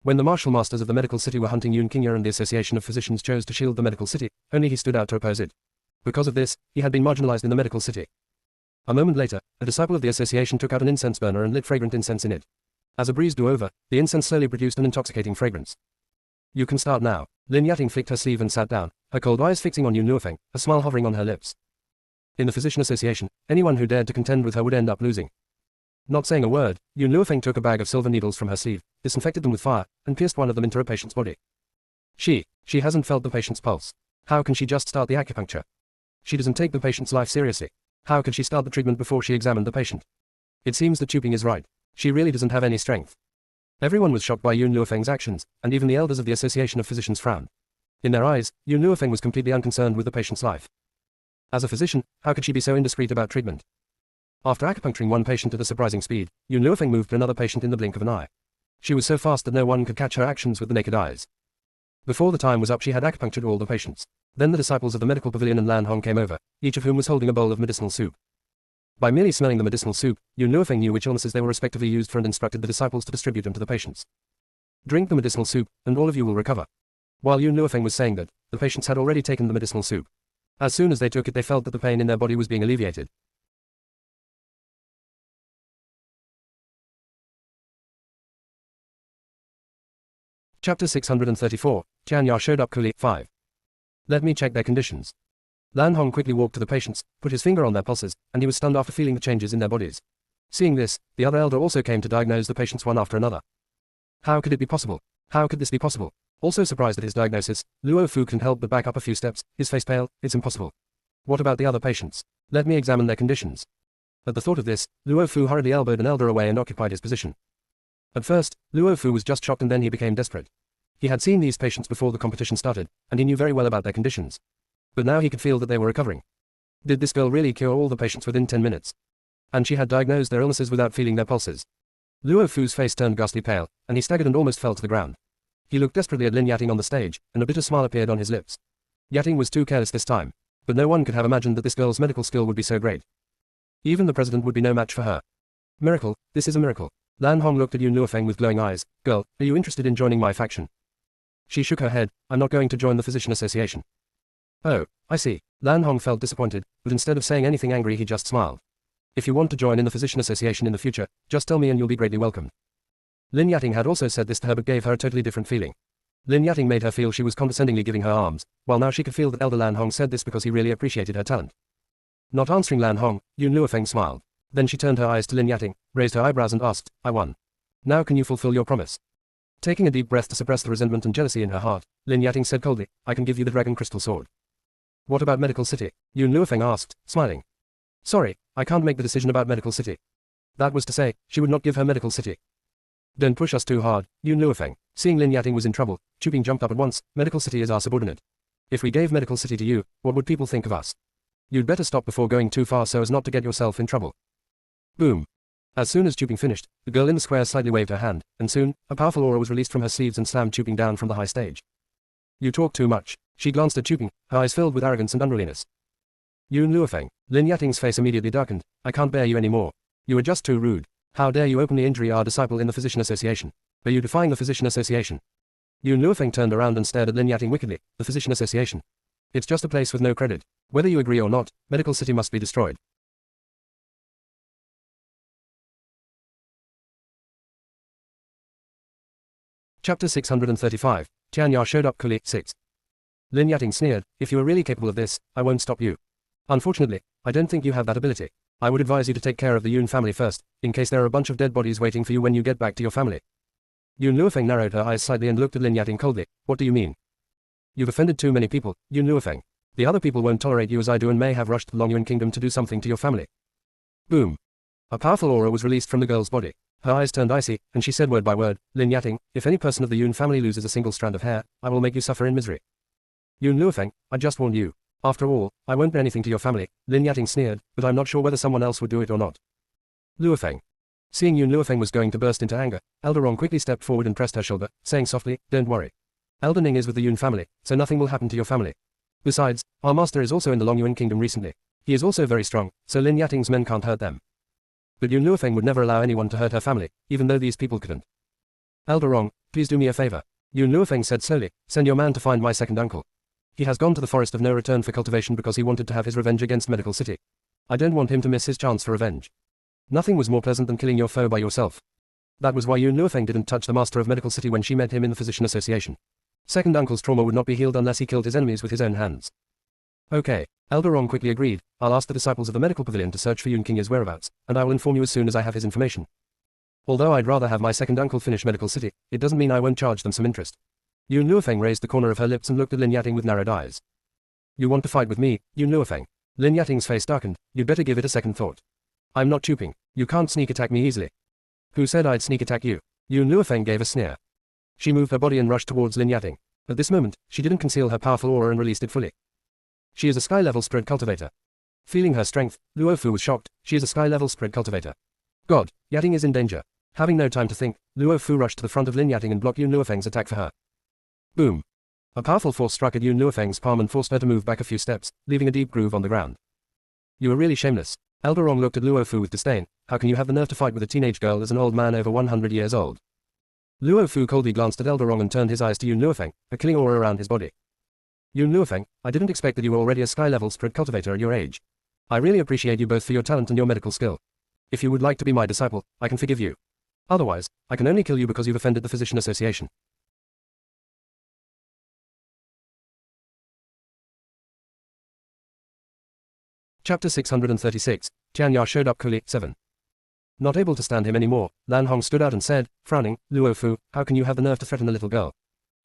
When the martial masters of the medical city were hunting Yun Qingya and the Association of Physicians chose to shield the medical city, only he stood out to oppose it. Because of this, he had been marginalized in the medical city. A moment later, a disciple of the association took out an incense burner and lit fragrant incense in it. As a breeze blew over, the incense slowly produced an intoxicating fragrance. You can start now. Lin Yating flicked her sleeve and sat down, her cold eyes fixing on Yun Luofeng, a smile hovering on her lips. In the physician association, anyone who dared to contend with her would end up losing. Not saying a word, Yun Luofeng took a bag of silver needles from her sleeve, disinfected them with fire, and pierced one of them into a patient's body. She hasn't felt the patient's pulse. How can she just start the acupuncture? She doesn't take the patient's life seriously. How could she start the treatment before she examined the patient? It seems that Chuping is right. She really doesn't have any strength. Everyone was shocked by Yun Luofeng's actions, and even the elders of the Association of Physicians frowned. In their eyes, Yun Luofeng was completely unconcerned with the patient's life. As a physician, how could she be so indiscreet about treatment? After acupuncturing one patient at a surprising speed, Yun Luofeng moved to another patient in the blink of an eye. She was so fast that no one could catch her actions with the naked eyes. Before the time was up, she had acupunctured all the patients. Then the disciples of the medical pavilion and Lan Hong came over, each of whom was holding a bowl of medicinal soup. By merely smelling the medicinal soup, Yun Luofeng knew which illnesses they were respectively used for and instructed the disciples to distribute them to the patients. Drink the medicinal soup, and all of you will recover. While Yun Luofeng was saying that, the patients had already taken the medicinal soup. As soon as they took it, they felt that the pain in their body was being alleviated. Chapter 634, Jianya showed up coolly. 5. Let me check their conditions. Lan Hong quickly walked to the patients, put his finger on their pulses, and he was stunned after feeling the changes in their bodies. Seeing this, the other elder also came to diagnose the patients one after another. How could it be possible? How could this be possible? Also surprised at his diagnosis, Luo Fu couldn't help but back up a few steps, his face pale. It's impossible. What about the other patients? Let me examine their conditions. At the thought of this, Luo Fu hurriedly elbowed an elder away and occupied his position. At first, Luo Fu was just shocked and then he became desperate. He had seen these patients before the competition started, and he knew very well about their conditions. But now he could feel that they were recovering. Did this girl really cure all the patients within 10 minutes? And she had diagnosed their illnesses without feeling their pulses. Luo Fu's face turned ghastly pale, and he staggered and almost fell to the ground. He looked desperately at Lin Yating on the stage, and a bitter smile appeared on his lips. Yating was too careless this time, but no one could have imagined that this girl's medical skill would be so great. Even the president would be no match for her. Miracle, this is a miracle. Lan Hong looked at Yun Luofeng with glowing eyes. Girl, are you interested in joining my faction? She shook her head. I'm not going to join the physician association. Oh, I see. Lan Hong felt disappointed, but instead of saying anything angry he just smiled. If you want to join in the physician association in the future, just tell me and you'll be greatly welcomed. Lin Yating had also said this to her but gave her a totally different feeling. Lin Yating made her feel she was condescendingly giving her arms, while now she could feel that Elder Lan Hong said this because he really appreciated her talent. Not answering Lan Hong, Yun Luofeng smiled. Then she turned her eyes to Lin Yating, raised her eyebrows and asked, I won. Now can you fulfill your promise? Taking a deep breath to suppress the resentment and jealousy in her heart, Lin Yating said coldly, I can give you the dragon crystal sword. What about Medical City? Yun Luofeng asked, smiling. Sorry, I can't make the decision about Medical City. That was to say, she would not give her Medical City. Don't push us too hard, Yun Luofeng. Seeing Lin Yating was in trouble, Chuping jumped up at once. Medical City is our subordinate. If we gave Medical City to you, what would people think of us? You'd better stop before going too far so as not to get yourself in trouble. Boom. As soon as Chuping finished, the girl in the square slightly waved her hand, and soon, a powerful aura was released from her sleeves and slammed Chuping down from the high stage. You talk too much. She glanced at Chuping, her eyes filled with arrogance and unruliness. Yun Luofeng. Lin Yating's face immediately darkened. I can't bear you anymore. You are just too rude. How dare you openly injure our disciple in the physician association? Are you defying the physician association? Yun Luofeng turned around and stared at Lin Yating wickedly. The physician association. It's just a place with no credit. Whether you agree or not, Medical City must be destroyed. Chapter 635, Jianya showed up coolly. 6. Lin Yating sneered, if you are really capable of this, I won't stop you. Unfortunately, I don't think you have that ability. I would advise you to take care of the Yun family first, in case there are a bunch of dead bodies waiting for you when you get back to your family. Yun Luofeng narrowed her eyes slightly and looked at Lin Yating coldly. What do you mean? You've offended too many people, Yun Luofeng. The other people won't tolerate you as I do and may have rushed to the Longyuan kingdom to do something to your family. Boom. A powerful aura was released from the girl's body. Her eyes turned icy, and she said word by word, Lin Yating, if any person of the Yun family loses a single strand of hair, I will make you suffer in misery. Yun Luofeng, I just warned you. After all, I won't do anything to your family, Lin Yating sneered, but I'm not sure whether someone else would do it or not. Luofeng. Seeing Yun Luofeng was going to burst into anger, Elder Rong quickly stepped forward and pressed her shoulder, saying softly, don't worry. Elder Ning is with the Yun family, so nothing will happen to your family. Besides, our master is also in the Longyuan kingdom recently. He is also very strong, so Lin Yating's men can't hurt them. But Yun Luofeng would never allow anyone to hurt her family, even though these people couldn't. Elder Rong, please do me a favor. Yun Luofeng said slowly, send your man to find my second uncle. He has gone to the Forest of No Return for cultivation because he wanted to have his revenge against Medical City. I don't want him to miss his chance for revenge. Nothing was more pleasant than killing your foe by yourself. That was why Yun Luofeng didn't touch the master of Medical City when she met him in the Physician Association. Second uncle's trauma would not be healed unless he killed his enemies with his own hands. Okay, Elder Rong quickly agreed. I'll ask the disciples of the medical pavilion to search for Yun King's whereabouts, and I will inform you as soon as I have his information. Although I'd rather have my second uncle finish Medical City, it doesn't mean I won't charge them some interest. Yun Luofeng raised the corner of her lips and looked at Lin Yating with narrowed eyes. You want to fight with me, Yun Luofeng? Lin Yating's face darkened. You'd better give it a second thought. I'm not chooping. You can't sneak attack me easily. Who said I'd sneak attack you? Yun Luofeng gave a sneer. She moved her body and rushed towards Lin Yating. At this moment, she didn't conceal her powerful aura and released it fully. She is a sky-level spread cultivator. Feeling her strength, Luofu was shocked. She is a sky-level spread cultivator. God, Yating is in danger. Having no time to think, Luofu rushed to the front of Lin Yating and blocked Yun Luofeng's attack for her. Boom. A powerful force struck at Yun Luofeng's palm and forced her to move back a few steps, leaving a deep groove on the ground. You are really shameless. Elder Rong looked at Luofu with disdain. How can you have the nerve to fight with a teenage girl as an old man over 100 years old? Luofu coldly glanced at Elder Rong and turned his eyes to Yun Luofeng, a killing aura around his body. Yun Luofeng, I didn't expect that you were already a sky-level spread cultivator at your age. I really appreciate you both for your talent and your medical skill. If you would like to be my disciple, I can forgive you. Otherwise, I can only kill you because you've offended the Physician Association. Chapter 636, Tianya showed up coolly, 7. Not able to stand him anymore, Lan Hong stood out and said, frowning, Luofu, how can you have the nerve to threaten a little girl?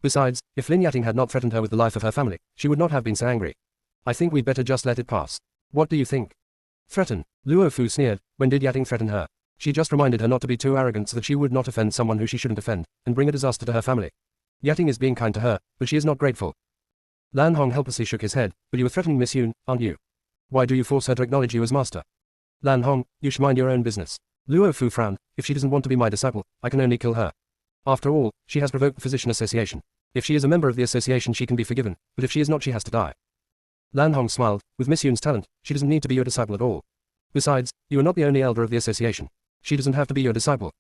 Besides, if Lin Yating had not threatened her with the life of her family, she would not have been so angry. I think we'd better just let it pass. What do you think? Threaten? Luofu sneered. When did Yating threaten her? She just reminded her not to be too arrogant so that she would not offend someone who she shouldn't offend, and bring a disaster to her family. Yating is being kind to her, but she is not grateful. Lan Hong helplessly shook his head. But you are threatening Miss Yun, aren't you? Why do you force her to acknowledge you as master? Lan Hong, you should mind your own business. Luofu frowned. If she doesn't want to be my disciple, I can only kill her. After all, she has provoked the Physician Association. If she is a member of the association she can be forgiven, but if she is not she has to die. Lan Hong smiled. With Miss Yun's talent, she doesn't need to be your disciple at all. Besides, you are not the only elder of the association. She doesn't have to be your disciple.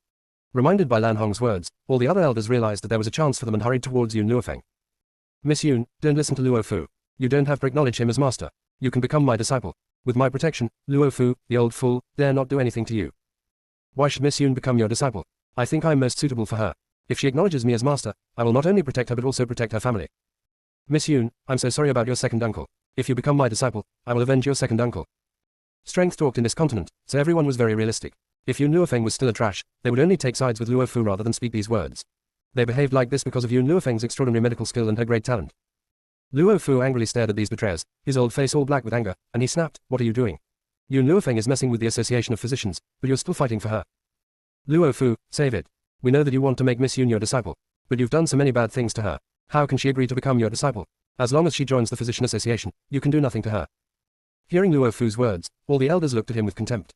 Reminded by Lan Hong's words, all the other elders realized that there was a chance for them and hurried towards Yun Luofeng. Miss Yun, don't listen to Luofu. You don't have to acknowledge him as master. You can become my disciple. With my protection, Luofu, the old fool, dare not do anything to you. Why should Miss Yun become your disciple? I think I am most suitable for her. If she acknowledges me as master, I will not only protect her but also protect her family. Miss Yun, I'm so sorry about your second uncle. If you become my disciple, I will avenge your second uncle. Strength talked in this continent, so everyone was very realistic. If Yun Luofeng was still a trash, they would only take sides with Luofu rather than speak these words. They behaved like this because of Yun Luofeng's extraordinary medical skill and her great talent. Luofu angrily stared at these betrayers, his old face all black with anger, and he snapped, what are you doing? Yun Luofeng is messing with the Association of Physicians, but you're still fighting for her. Luofu, save it. We know that you want to make Miss Yun your disciple, but you've done so many bad things to her. How can she agree to become your disciple? As long as she joins the Physician Association, you can do nothing to her. Hearing Luofu's words, all the elders looked at him with contempt.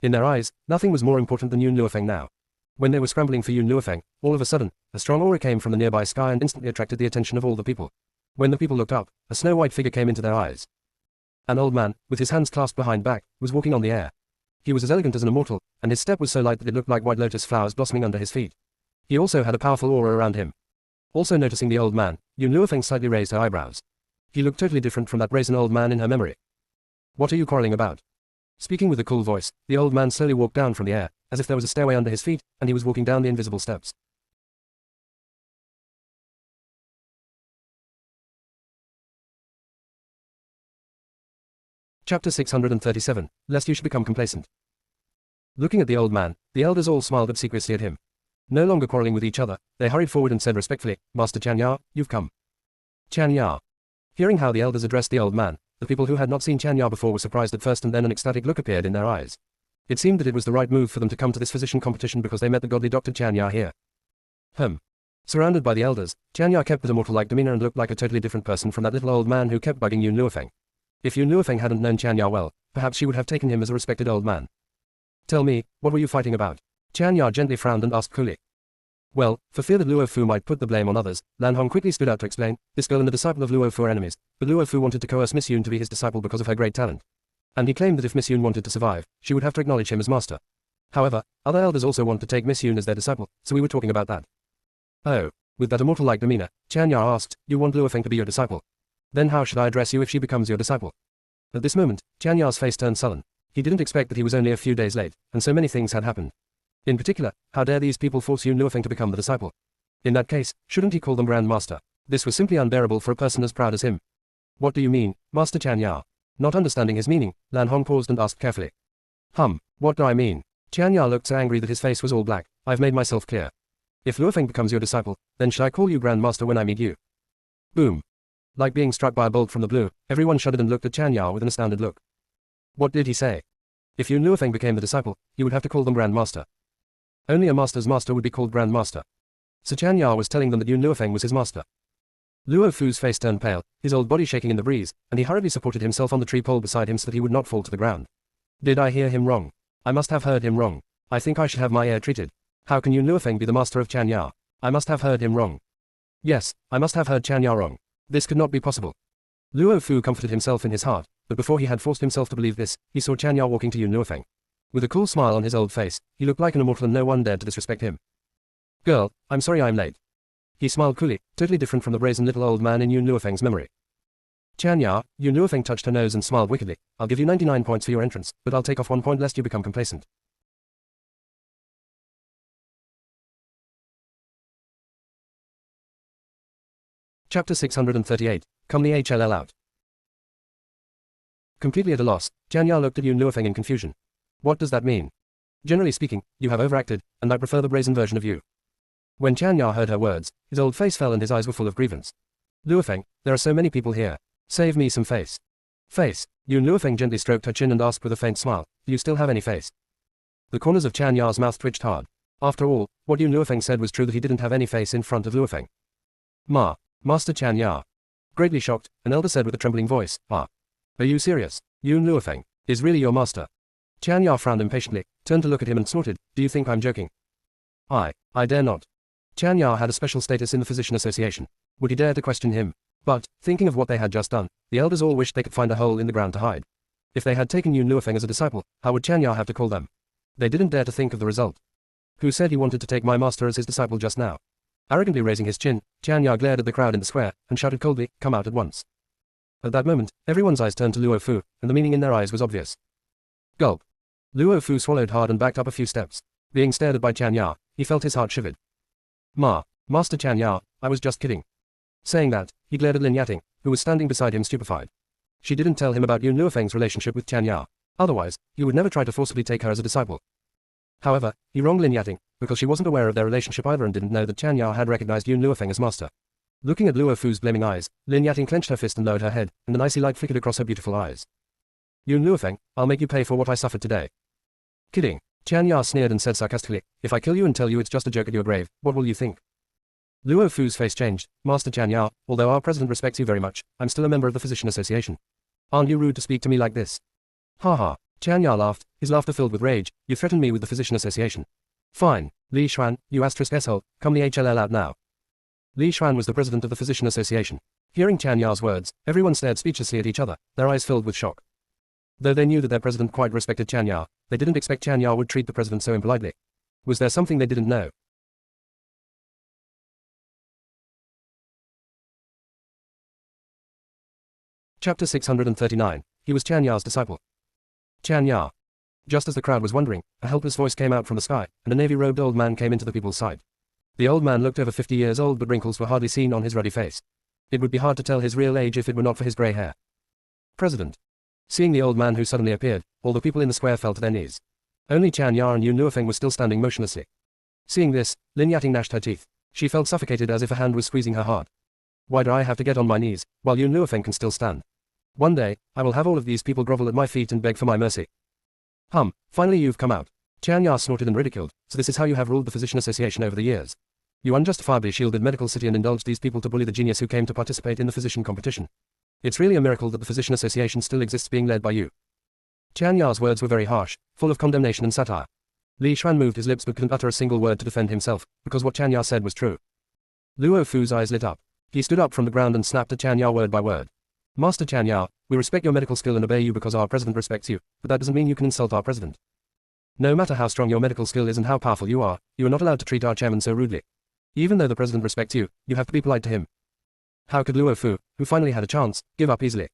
In their eyes, nothing was more important than Yun Luofeng now. When they were scrambling for Yun Luofeng, all of a sudden, a strong aura came from the nearby sky and instantly attracted the attention of all the people. When the people looked up, a snow-white figure came into their eyes. An old man, with his hands clasped behind back, was walking on the air. He was as elegant as an immortal, and his step was so light that it looked like white lotus flowers blossoming under his feet. He also had a powerful aura around him. Also noticing the old man, Yun Luofeng slightly raised her eyebrows. He looked totally different from that brazen old man in her memory. What are you quarreling about? Speaking with a cool voice, the old man slowly walked down from the air, as if there was a stairway under his feet, and he was walking down the invisible steps. Chapter 637, Lest you should become complacent. Looking at the old man, the elders all smiled obsequiously at him. No longer quarreling with each other, they hurried forward and said respectfully, Master Tianya, you've come. Tianya. Hearing how the elders addressed the old man, the people who had not seen Tianya before were surprised at first and then an ecstatic look appeared in their eyes. It seemed that it was the right move for them to come to this physician competition because they met the godly Dr. Tianya here. Surrounded by the elders, Tianya kept his immortal-like demeanor and looked like a totally different person from that little old man who kept bugging Yun Luofeng. If Yun Luofeng hadn't known Tianya well, perhaps she would have taken him as a respected old man. Tell me, what were you fighting about? Tianya gently frowned and asked coolly. Well, for fear that Luofu might put the blame on others, Lan Hong quickly stood out to explain, this girl and the disciple of Luofu are enemies, but Luofu wanted to coerce Miss Yun to be his disciple because of her great talent. And he claimed that if Miss Yoon wanted to survive, she would have to acknowledge him as master. However, other elders also want to take Miss Yoon as their disciple, so we were talking about that. Oh. With that immortal-like demeanor, Chan Ya asked, you want Luo Feng to be your disciple? Then how should I address you if she becomes your disciple? At this moment, Chan Ya's face turned sullen. He didn't expect that he was only a few days late, and so many things had happened. In particular, how dare these people force Yoon Luo Feng to become the disciple? In that case, shouldn't he call them Grand Master? This was simply unbearable for a person as proud as him. What do you mean, Master Chan Ya? Not understanding his meaning, Lan Hong paused and asked carefully. What do I mean? Chan Ya looked so angry that his face was all black. I've made myself clear. If Luo Feng becomes your disciple, then should I call you Grand Master when I meet you? Boom. Like being struck by a bolt from the blue, everyone shuddered and looked at Chan Ya with an astounded look. What did he say? If Yoon Luo Feng became the disciple, he would have to call them Grand Master. Only a master's master would be called Grand Master. So Chan Ya was telling them that Yoon Luo Feng was his master. Luo Fu's face turned pale, his old body shaking in the breeze, and he hurriedly supported himself on the tree pole beside him so that he would not fall to the ground. Did I hear him wrong? I must have heard him wrong. I think I should have my ear treated. How can Yoon Luo Feng be the master of Chan Ya? I must have heard him wrong. Yes, I must have heard Chan Ya wrong. This could not be possible. Luo Fu comforted himself in his heart, but before he had forced himself to believe this, he saw Chan Ya walking to Yoon Luo Feng. With a cool smile on his old face, he looked like an immortal and no one dared to disrespect him. Girl, I'm sorry I'm late. He smiled coolly, totally different from the brazen little old man in Yoon Luo Feng's memory. Chan Ya, Yoon Luo Feng touched her nose and smiled wickedly. I'll give you 99 points for your entrance, but I'll take off 1 point lest you become complacent. Chapter 638, Come the HLL out. Completely at a loss, Chan Ya looked at Yoon Luo Feng in confusion. What does that mean? Generally speaking, you have overacted, and I prefer the brazen version of you. When Chan Ya heard her words, his old face fell and his eyes were full of grievance. Luo Feng, there are so many people here. Save me some face. Face. Yoon Luo Feng gently stroked her chin and asked with a faint smile, do you still have any face? The corners of Chan Ya's mouth twitched hard. After all, what Yoon Luo Feng said was true that he didn't have any face in front of Luo Feng. Master Chan Ya. Greatly shocked, an elder said with a trembling voice, Are you serious? Yoon Luo Feng is really your master? Chan Ya frowned impatiently, turned to look at him and snorted, do you think I'm joking? I dare not. Chan Ya had a special status in the Physician Association. Would he dare to question him? But, thinking of what they had just done, the elders all wished they could find a hole in the ground to hide. If they had taken Yoon Luo Feng as a disciple, how would Chan Ya have to call them? They didn't dare to think of the result. Who said he wanted to take my master as his disciple just now? Arrogantly raising his chin, Chan Ya glared at the crowd in the square, and shouted coldly, come out at once. At that moment, everyone's eyes turned to Luo Fu, and the meaning in their eyes was obvious. Gulp. Luo Fu swallowed hard and backed up a few steps. Being stared at by Chan Ya, he felt his heart shivered. Master Chan Ya, I was just kidding. Saying that, he glared at Lin Yating, who was standing beside him stupefied. She didn't tell him about Yoon Luo Feng's relationship with Chan Ya. Otherwise, he would never try to forcibly take her as a disciple. However, he wronged Lin Yating, because she wasn't aware of their relationship either and didn't know that Chan Ya had recognized Yoon Luo Feng as master. Looking at Luo Fu's blaming eyes, Lin Yating clenched her fist and lowered her head, and an icy light flickered across her beautiful eyes. Yoon Luo Feng, I'll make you pay for what I suffered today. Kidding. Chan Ya sneered and said sarcastically, if I kill you and tell you it's just a joke at your grave, what will you think? Luo Fu's face changed. Master Chan Ya, although our president respects you very much, I'm still a member of the Physician Association. Aren't you rude to speak to me like this? Ha ha. Chan Ya laughed, his laughter filled with rage. You threatened me with the Physician Association. Fine. Li Xuan, you asterisk asshole, come the HLL out now. Li Xuan was the president of the Physician Association. Hearing Chan Ya's words, everyone stared speechlessly at each other, their eyes filled with shock. Though they knew that their president quite respected Chan Ya, they didn't expect Chan Ya would treat the president so impolitely. Was there something they didn't know? Chapter 639. He was Chan Ya's disciple. Chan Ya. Just as the crowd was wondering, a helpless voice came out from the sky, and a navy-robed old man came into the people's sight. The old man looked over 50 years old, but wrinkles were hardly seen on his ruddy face. It would be hard to tell his real age if it were not for his grey hair. President. Seeing the old man who suddenly appeared, all the people in the square fell to their knees. Only Chan Ya and Yoon Luo Feng were still standing motionlessly. Seeing this, Lin Yating gnashed her teeth. She felt suffocated as if a hand was squeezing her heart. Why do I have to get on my knees, while Yoon Luo Feng can still stand? One day, I will have all of these people grovel at my feet and beg for my mercy. Finally you've come out. Chan Ya snorted and ridiculed, so this is how you have ruled the Physician Association over the years. You unjustifiably shielded Medical City and indulged these people to bully the genius who came to participate in the physician competition. It's really a miracle that the Physician Association still exists being led by you. Chan Ya's words were very harsh, full of condemnation and satire. Li Xuan moved his lips but couldn't utter a single word to defend himself, because what Chan Ya said was true. Luo Fu's eyes lit up. He stood up from the ground and snapped at Chan Ya word by word. Master Chan Ya, we respect your medical skill and obey you because our president respects you, but that doesn't mean you can insult our president. No matter how strong your medical skill is and how powerful you are not allowed to treat our chairman so rudely. Even though the president respects you, you have to be polite to him. How could Luo Fu, who finally had a chance, give up easily?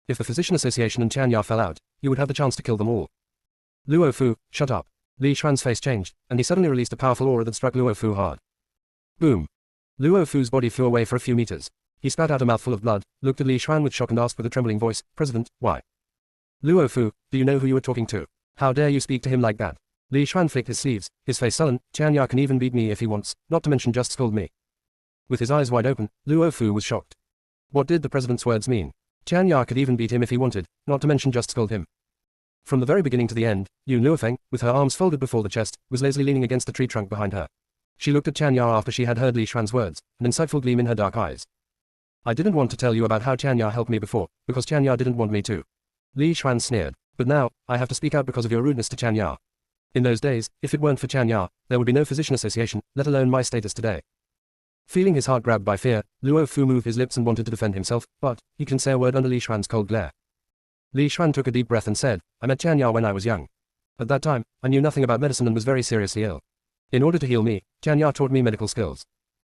If the Physician Association and Chan Ya fell out, you would have the chance to kill them all. Luo Fu, shut up. Li Xuan's face changed, and he suddenly released a powerful aura that struck Luo Fu hard. Boom. Luo Fu's body flew away for a few meters. He spat out a mouthful of blood, looked at Li Xuan with shock and asked with a trembling voice, President, why? Luo Fu, do you know who you were talking to? How dare you speak to him like that? Li Xuan flicked his sleeves, his face sullen. Chan Ya can even beat me if he wants, not to mention just scold me. With his eyes wide open, Luo Fu was shocked. What did the president's words mean? Chan Ya could even beat him if he wanted, not to mention just scold him. From the very beginning to the end, Yun Luofeng, with her arms folded before the chest, was lazily leaning against the tree trunk behind her. She looked at Chan Ya after she had heard Li Xuan's words, an insightful gleam in her dark eyes. I didn't want to tell you about how Chan Ya helped me before, because Chan Ya didn't want me to. Li Xuan sneered. But now, I have to speak out because of your rudeness to Chan Ya. In those days, if it weren't for Chan Ya, there would be no physician association, let alone my status today. Feeling his heart grabbed by fear, Luo Fu moved his lips and wanted to defend himself, but he couldn't say a word under Li Xuan's cold glare. Li Xuan took a deep breath and said, I met Chan Ya when I was young. At that time, I knew nothing about medicine and was very seriously ill. In order to heal me, Chan Ya taught me medical skills.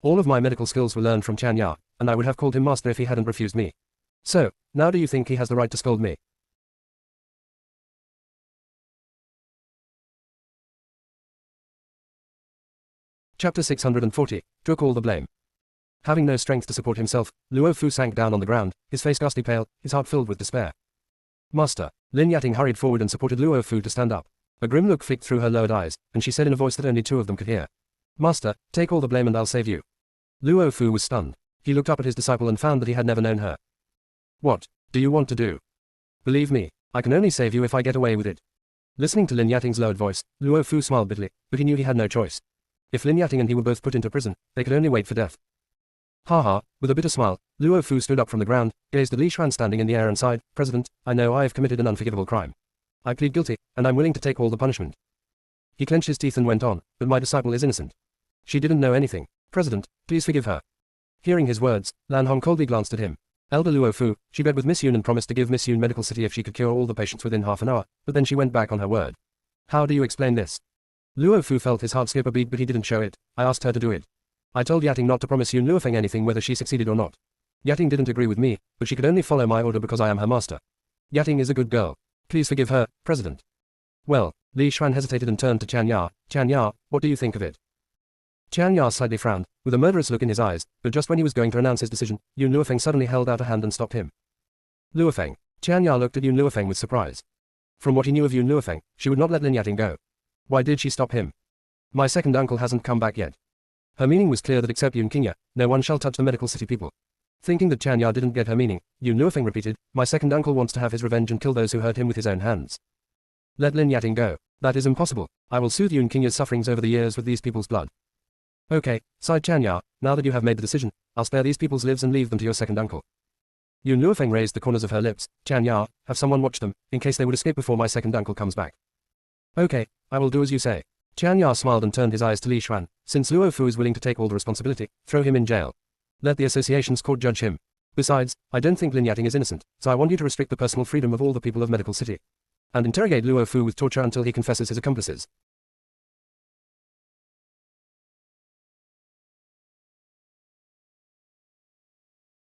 All of my medical skills were learned from Chan Ya, and I would have called him master if he hadn't refused me. So, now do you think he has the right to scold me? Chapter 640, Took all the blame. Having no strength to support himself, Luo Fu sank down on the ground, his face ghastly pale, his heart filled with despair. Master. Lin Yating hurried forward and supported Luo Fu to stand up. A grim look flicked through her lowered eyes, and she said in a voice that only two of them could hear. Master, take all the blame and I'll save you. Luo Fu was stunned. He looked up at his disciple and found that he had never known her. What do you want to do? Believe me, I can only save you if I get away with it. Listening to Lin Yating's lowered voice, Luo Fu smiled bitterly, but he knew he had no choice. If Lin Yating and he were both put into prison, they could only wait for death. Ha ha, with a bitter smile, Luo Fu stood up from the ground, gazed at Li Xuan standing in the air and sighed, President, I know I have committed an unforgivable crime. I plead guilty, and I'm willing to take all the punishment. He clenched his teeth and went on, but my disciple is innocent. She didn't know anything. President, please forgive her. Hearing his words, Lan Hong coldly glanced at him. Elder Luo Fu, she begged with Miss Yun and promised to give Miss Yun Medical City if she could cure all the patients within half an hour, but then she went back on her word. How do you explain this? Luo Fu felt his heart skip a beat but he didn't show it. I asked her to do it. I told Yating not to promise Yun Luofeng anything whether she succeeded or not. Yating didn't agree with me, but she could only follow my order because I am her master. Yating is a good girl. Please forgive her, President. Well, Li Xuan hesitated and turned to Chan Ya. Chan Ya, what do you think of it? Chan Ya slightly frowned, with a murderous look in his eyes, but just when he was going to announce his decision, Yun Luofeng suddenly held out a hand and stopped him. Luofeng. Chan Ya looked at Yun Luofeng with surprise. From what he knew of Yun Luofeng, she would not let Lin Yating go. Why did she stop him? My second uncle hasn't come back yet. Her meaning was clear that except Yun Qingya, no one shall touch the medical city people. Thinking that Chan Ya didn't get her meaning, Yun Luofeng repeated, my second uncle wants to have his revenge and kill those who hurt him with his own hands. Let Lin Yating go. That is impossible. I will soothe Yun Qingya's sufferings over the years with these people's blood. Okay, sighed Chan Ya, now that you have made the decision, I'll spare these people's lives and leave them to your second uncle. Yun Luofeng raised the corners of her lips. Chan Ya, have someone watch them, in case they would escape before my second uncle comes back. Okay, I will do as you say. Chan Ya smiled and turned his eyes to Li Xuan. Since Luo Fu is willing to take all the responsibility, throw him in jail. Let the association's court judge him. Besides, I don't think Lin Yating is innocent, so I want you to restrict the personal freedom of all the people of Medical City. And interrogate Luo Fu with torture until he confesses his accomplices.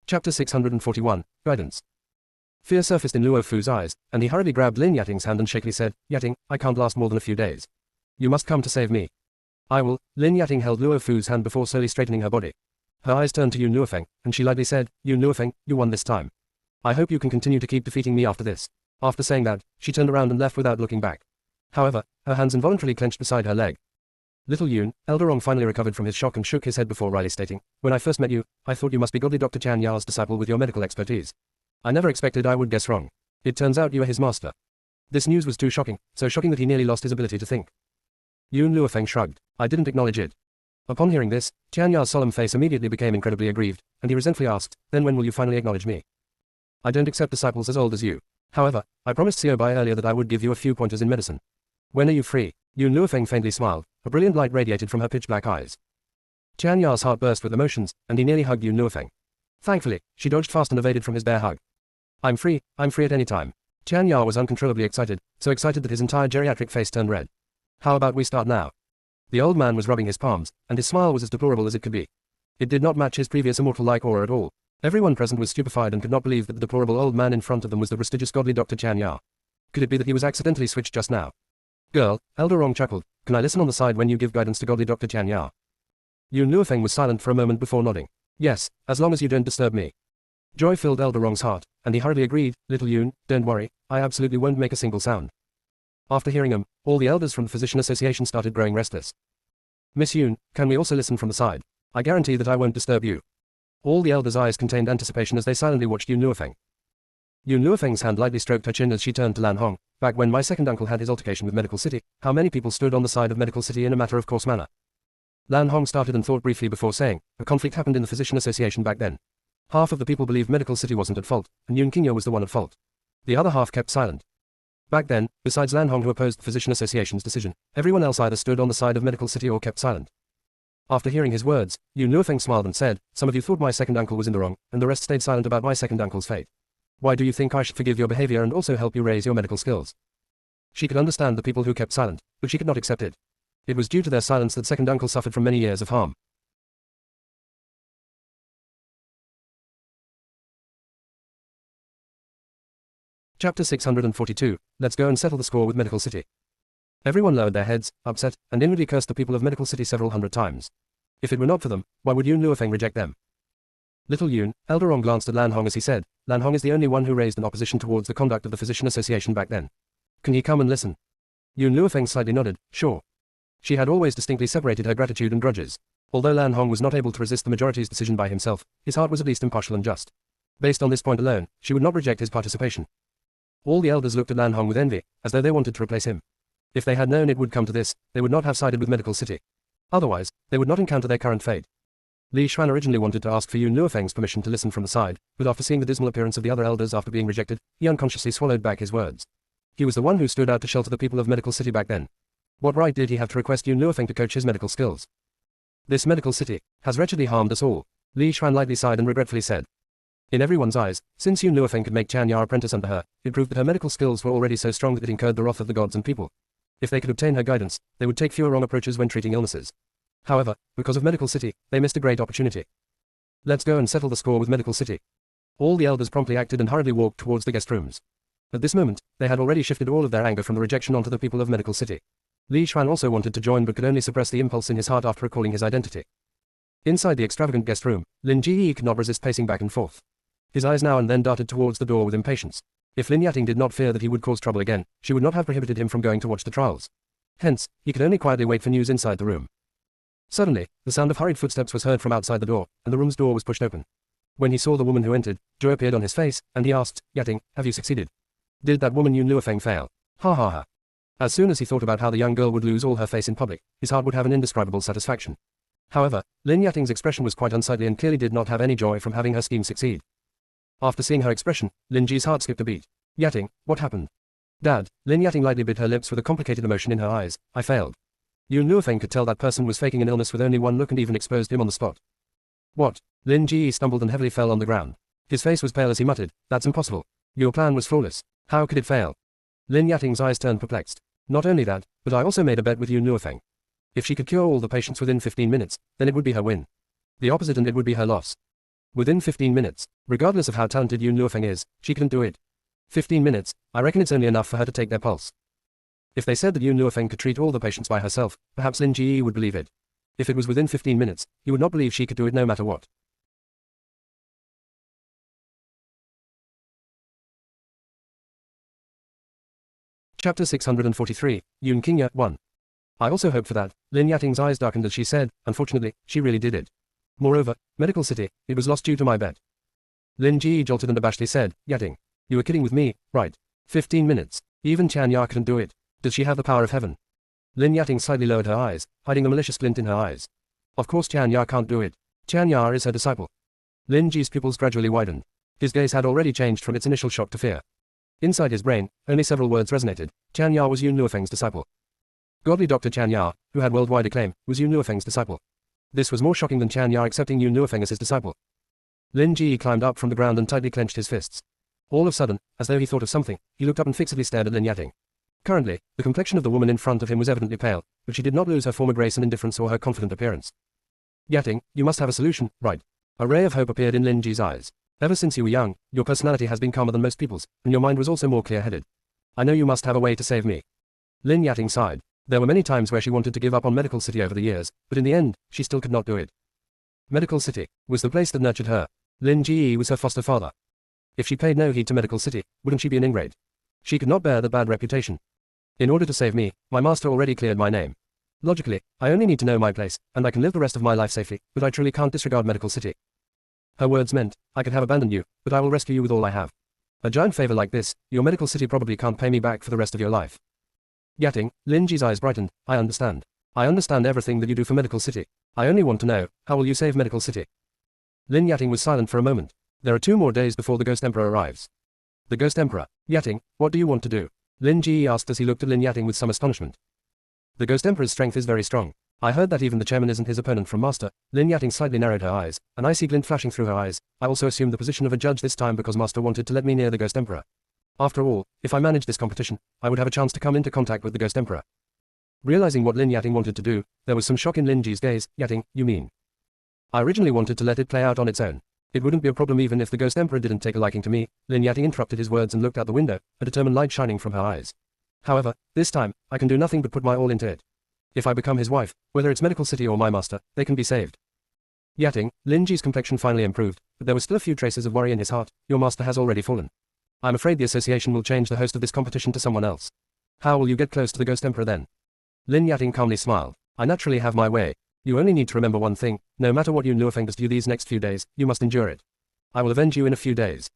Chapter 641, Guidance. Fear surfaced in Luo Fu's eyes, and he hurriedly grabbed Lin Yating's hand and shakily said, Yating, I can't last more than a few days. You must come to save me. I will. Lin Yating held Luo Fu's hand before slowly straightening her body. Her eyes turned to Yun Luofeng, and she lightly said, Yun Luofeng, you won this time. I hope you can continue to keep defeating me after this. After saying that, she turned around and left without looking back. However, her hands involuntarily clenched beside her leg. Little Yun, Elder Rong finally recovered from his shock and shook his head before wryly stating, When I first met you, I thought you must be godly Dr. Chan Ya's disciple with your medical expertise. I never expected I would guess wrong. It turns out you are his master. This news was too shocking, so shocking that he nearly lost his ability to think. Yun Luofeng shrugged. I didn't acknowledge it. Upon hearing this, Chan Ya's solemn face immediately became incredibly aggrieved, and he resentfully asked, Then when will you finally acknowledge me? I don't accept disciples as old as you. However, I promised Xiao Bai earlier that I would give you a few pointers in medicine. When are you free? Yun Luofeng faintly smiled. A brilliant light radiated from her pitch-black eyes. Chan Ya's heart burst with emotions, and he nearly hugged Yun Luofeng. Thankfully, she dodged fast and evaded from his bare hug. I'm free at any time. Chan Ya was uncontrollably excited, so excited that his entire geriatric face turned red. How about we start now? The old man was rubbing his palms, and his smile was as deplorable as it could be. It did not match his previous immortal-like aura at all. Everyone present was stupefied and could not believe that the deplorable old man in front of them was the prestigious godly Dr. Chan Ya. Could it be that he was accidentally switched just now? Girl, Elder Rong chuckled, can I listen on the side when you give guidance to godly Dr. Chan Ya? Yun Luofeng was silent for a moment before nodding. Yes, as long as you don't disturb me. Joy filled Elder Rong's heart, and he hurriedly agreed, little Yun, don't worry, I absolutely won't make a single sound. After hearing him, all the elders from the Physician Association started growing restless. Miss Yun, can we also listen from the side? I guarantee that I won't disturb you. All the elders' eyes contained anticipation as they silently watched Yun Luofeng. Yun Luofeng's hand lightly stroked her chin as she turned to Lan Hong. Back when my second uncle had his altercation with Medical City, how many people stood on the side of Medical City in a matter-of-course manner? Lan Hong started and thought briefly before saying, a conflict happened in the Physician Association back then. Half of the people believed Medical City wasn't at fault, and Yun Qingye was the one at fault. The other half kept silent. Back then, besides Lan Hong who opposed the Physician Association's decision, everyone else either stood on the side of Medical City or kept silent. After hearing his words, Yun Luofeng smiled and said, some of you thought my second uncle was in the wrong, and the rest stayed silent about my second uncle's fate. Why do you think I should forgive your behavior and also help you raise your medical skills? She could understand the people who kept silent, but she could not accept it. It was due to their silence that second uncle suffered from many years of harm. Chapter 642, Let's go and settle the score with Medical City. Everyone lowered their heads, upset, and inwardly cursed the people of Medical City several hundred times. If it were not for them, why would Yun Luofeng reject them? Little Yun, Elder Rong glanced at Lan Hong as he said, Lan Hong is the only one who raised an opposition towards the conduct of the Physician Association back then. Can he come and listen? Yun Luofeng slightly nodded, sure. She had always distinctly separated her gratitude and grudges. Although Lan Hong was not able to resist the majority's decision by himself, his heart was at least impartial and just. Based on this point alone, she would not reject his participation. All the elders looked at Lan Hong with envy, as though they wanted to replace him. If they had known it would come to this, they would not have sided with Medical City. Otherwise, they would not encounter their current fate. Li Xuan originally wanted to ask for Yun Luofeng's permission to listen from the side, but after seeing the dismal appearance of the other elders after being rejected, he unconsciously swallowed back his words. He was the one who stood out to shelter the people of Medical City back then. What right did he have to request Yun Luofeng to coach his medical skills? This Medical City has wretchedly harmed us all, Li Xuan lightly sighed and regretfully said. In everyone's eyes, since Yun Luofeng could make Chan Ya apprentice under her, it proved that her medical skills were already so strong that it incurred the wrath of the gods and people. If they could obtain her guidance, they would take fewer wrong approaches when treating illnesses. However, because of Medical City, they missed a great opportunity. Let's go and settle the score with Medical City. All the elders promptly acted and hurriedly walked towards the guest rooms. At this moment, they had already shifted all of their anger from the rejection onto the people of Medical City. Li Xuan also wanted to join but could only suppress the impulse in his heart after recalling his identity. Inside the extravagant guest room, Lin Ji could not resist pacing back and forth. His eyes now and then darted towards the door with impatience. If Lin Yating did not fear that he would cause trouble again, she would not have prohibited him from going to watch the trials. Hence, he could only quietly wait for news inside the room. Suddenly, the sound of hurried footsteps was heard from outside the door, and the room's door was pushed open. When he saw the woman who entered, joy appeared on his face, and he asked, Yating, have you succeeded? Did that woman Yun Luofeng fail? Ha ha ha. As soon as he thought about how the young girl would lose all her face in public, his heart would have an indescribable satisfaction. However, Lin Yating's expression was quite unsightly and clearly did not have any joy from having her scheme succeed. After seeing her expression, Lin Ji's heart skipped a beat. Yating, what happened? Dad, Lin Yating lightly bit her lips with a complicated emotion in her eyes. I failed. Yun Luofeng could tell that person was faking an illness with only one look and even exposed him on the spot. What? Lin Ji stumbled and heavily fell on the ground. His face was pale as he muttered, that's impossible. Your plan was flawless. How could it fail? Lin Yating's eyes turned perplexed. Not only that, but I also made a bet with Yun Luofeng. If she could cure all the patients within 15 minutes, then it would be her win. The opposite and it would be her loss. Within 15 minutes, regardless of how talented Yun Luofeng is, she couldn't do it. 15 minutes, I reckon it's only enough for her to take their pulse. If they said that Yun Luofeng could treat all the patients by herself, perhaps Lin Ji would believe it. If it was within 15 minutes, he would not believe she could do it no matter what. Chapter 643, Yun Qingye 1. I also hoped for that. Lin Yating's eyes darkened as she said, unfortunately, she really did it. Moreover, Medical City, it was lost due to my bet. Lin Ji jolted and abashedly said, Yating, you were kidding with me, right? 15 minutes. Even Chan Ya couldn't do it. Does she have the power of heaven? Lin Yating slightly lowered her eyes, hiding a malicious glint in her eyes. Of course Chan Ya can't do it. Chan Ya is her disciple. Lin Ji's pupils gradually widened. His gaze had already changed from its initial shock to fear. Inside his brain, only several words resonated. Chan Ya was Yun Luofeng's disciple. Godly Dr. Chan Ya, who had worldwide acclaim, was Yun Luofeng's disciple. This was more shocking than Chan Ya accepting Yun Luofeng as his disciple. Lin Ji climbed up from the ground and tightly clenched his fists. All of a sudden, as though he thought of something, he looked up and fixedly stared at Lin Yating. Currently, the complexion of the woman in front of him was evidently pale, but she did not lose her former grace and indifference or her confident appearance. Yating, you must have a solution, right? A ray of hope appeared in Lin Ji's eyes. Ever since you were young, your personality has been calmer than most people's, and your mind was also more clear-headed. I know you must have a way to save me. Lin Yating sighed. There were many times where she wanted to give up on Medical City over the years, but in the end, she still could not do it. Medical City was the place that nurtured her. Lin Ji was her foster father. If she paid no heed to Medical City, wouldn't she be an ingrate? She could not bear the bad reputation. In order to save me, my master already cleared my name. Logically, I only need to know my place, and I can live the rest of my life safely, but I truly can't disregard Medical City. Her words meant, I could have abandoned you, but I will rescue you with all I have. A giant favor like this, your Medical City probably can't pay me back for the rest of your life. Yating, Lin Ji's eyes brightened. I understand. I understand everything that you do for Medical City. I only want to know, how will you save Medical City? Lin Yating was silent for a moment. There are 2 more days before the Ghost Emperor arrives. The Ghost Emperor. Yating, what do you want to do? Lin Ji asked as he looked at Lin Yating with some astonishment. The Ghost Emperor's strength is very strong. I heard that even the chairman isn't his opponent from Master. Lin Yating slightly narrowed her eyes, an icy glint flashing through her eyes. I also assumed the position of a judge this time because Master wanted to let me near the Ghost Emperor. After all, if I managed this competition, I would have a chance to come into contact with the Ghost Emperor. Realizing what Lin Yating wanted to do, there was some shock in Lin Ji's gaze. Yating, you mean? I originally wanted to let it play out on its own. It wouldn't be a problem even if the Ghost Emperor didn't take a liking to me. Lin Yating interrupted his words and looked out the window, a determined light shining from her eyes. However, this time, I can do nothing but put my all into it. If I become his wife, whether it's Medical City or my master, they can be saved. Yating, Lin Ji's complexion finally improved, but there were still a few traces of worry in his heart. Your master has already fallen. I'm afraid the association will change the host of this competition to someone else. How will you get close to the Ghost Emperor then? Lin Yating calmly smiled. I naturally have my way. You only need to remember one thing, no matter what Yun Luofeng does to you these next few days, you must endure it. I will avenge you in a few days.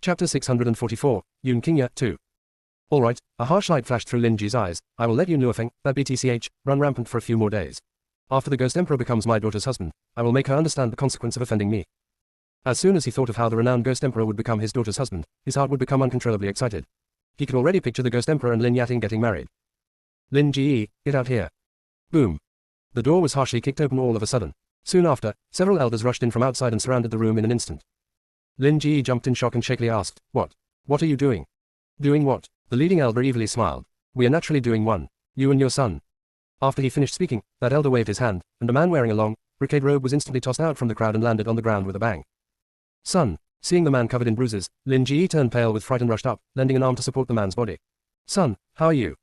Chapter 644, Yun Qingya 2. Alright, a harsh light flashed through Lin Ji's eyes. I will let Yun Luofeng, that BTCH, run rampant for a few more days. After the Ghost Emperor becomes my daughter's husband, I will make her understand the consequence of offending me. As soon as he thought of how the renowned Ghost Emperor would become his daughter's husband, his heart would become uncontrollably excited. He could already picture the Ghost Emperor and Lin Yating getting married. Lin Ji, get out here. Boom. The door was harshly kicked open all of a sudden. Soon after, several elders rushed in from outside and surrounded the room in an instant. Lin Ji jumped in shock and shakily asked, What? What are you doing? Doing what? The leading elder evilly smiled. We are naturally doing one. You and your son. After he finished speaking, that elder waved his hand, and a man wearing a long, brocade robe was instantly tossed out from the crowd and landed on the ground with a bang. Son. Seeing the man covered in bruises, Lin Ji turned pale with fright and rushed up, lending an arm to support the man's body. Son, how are you?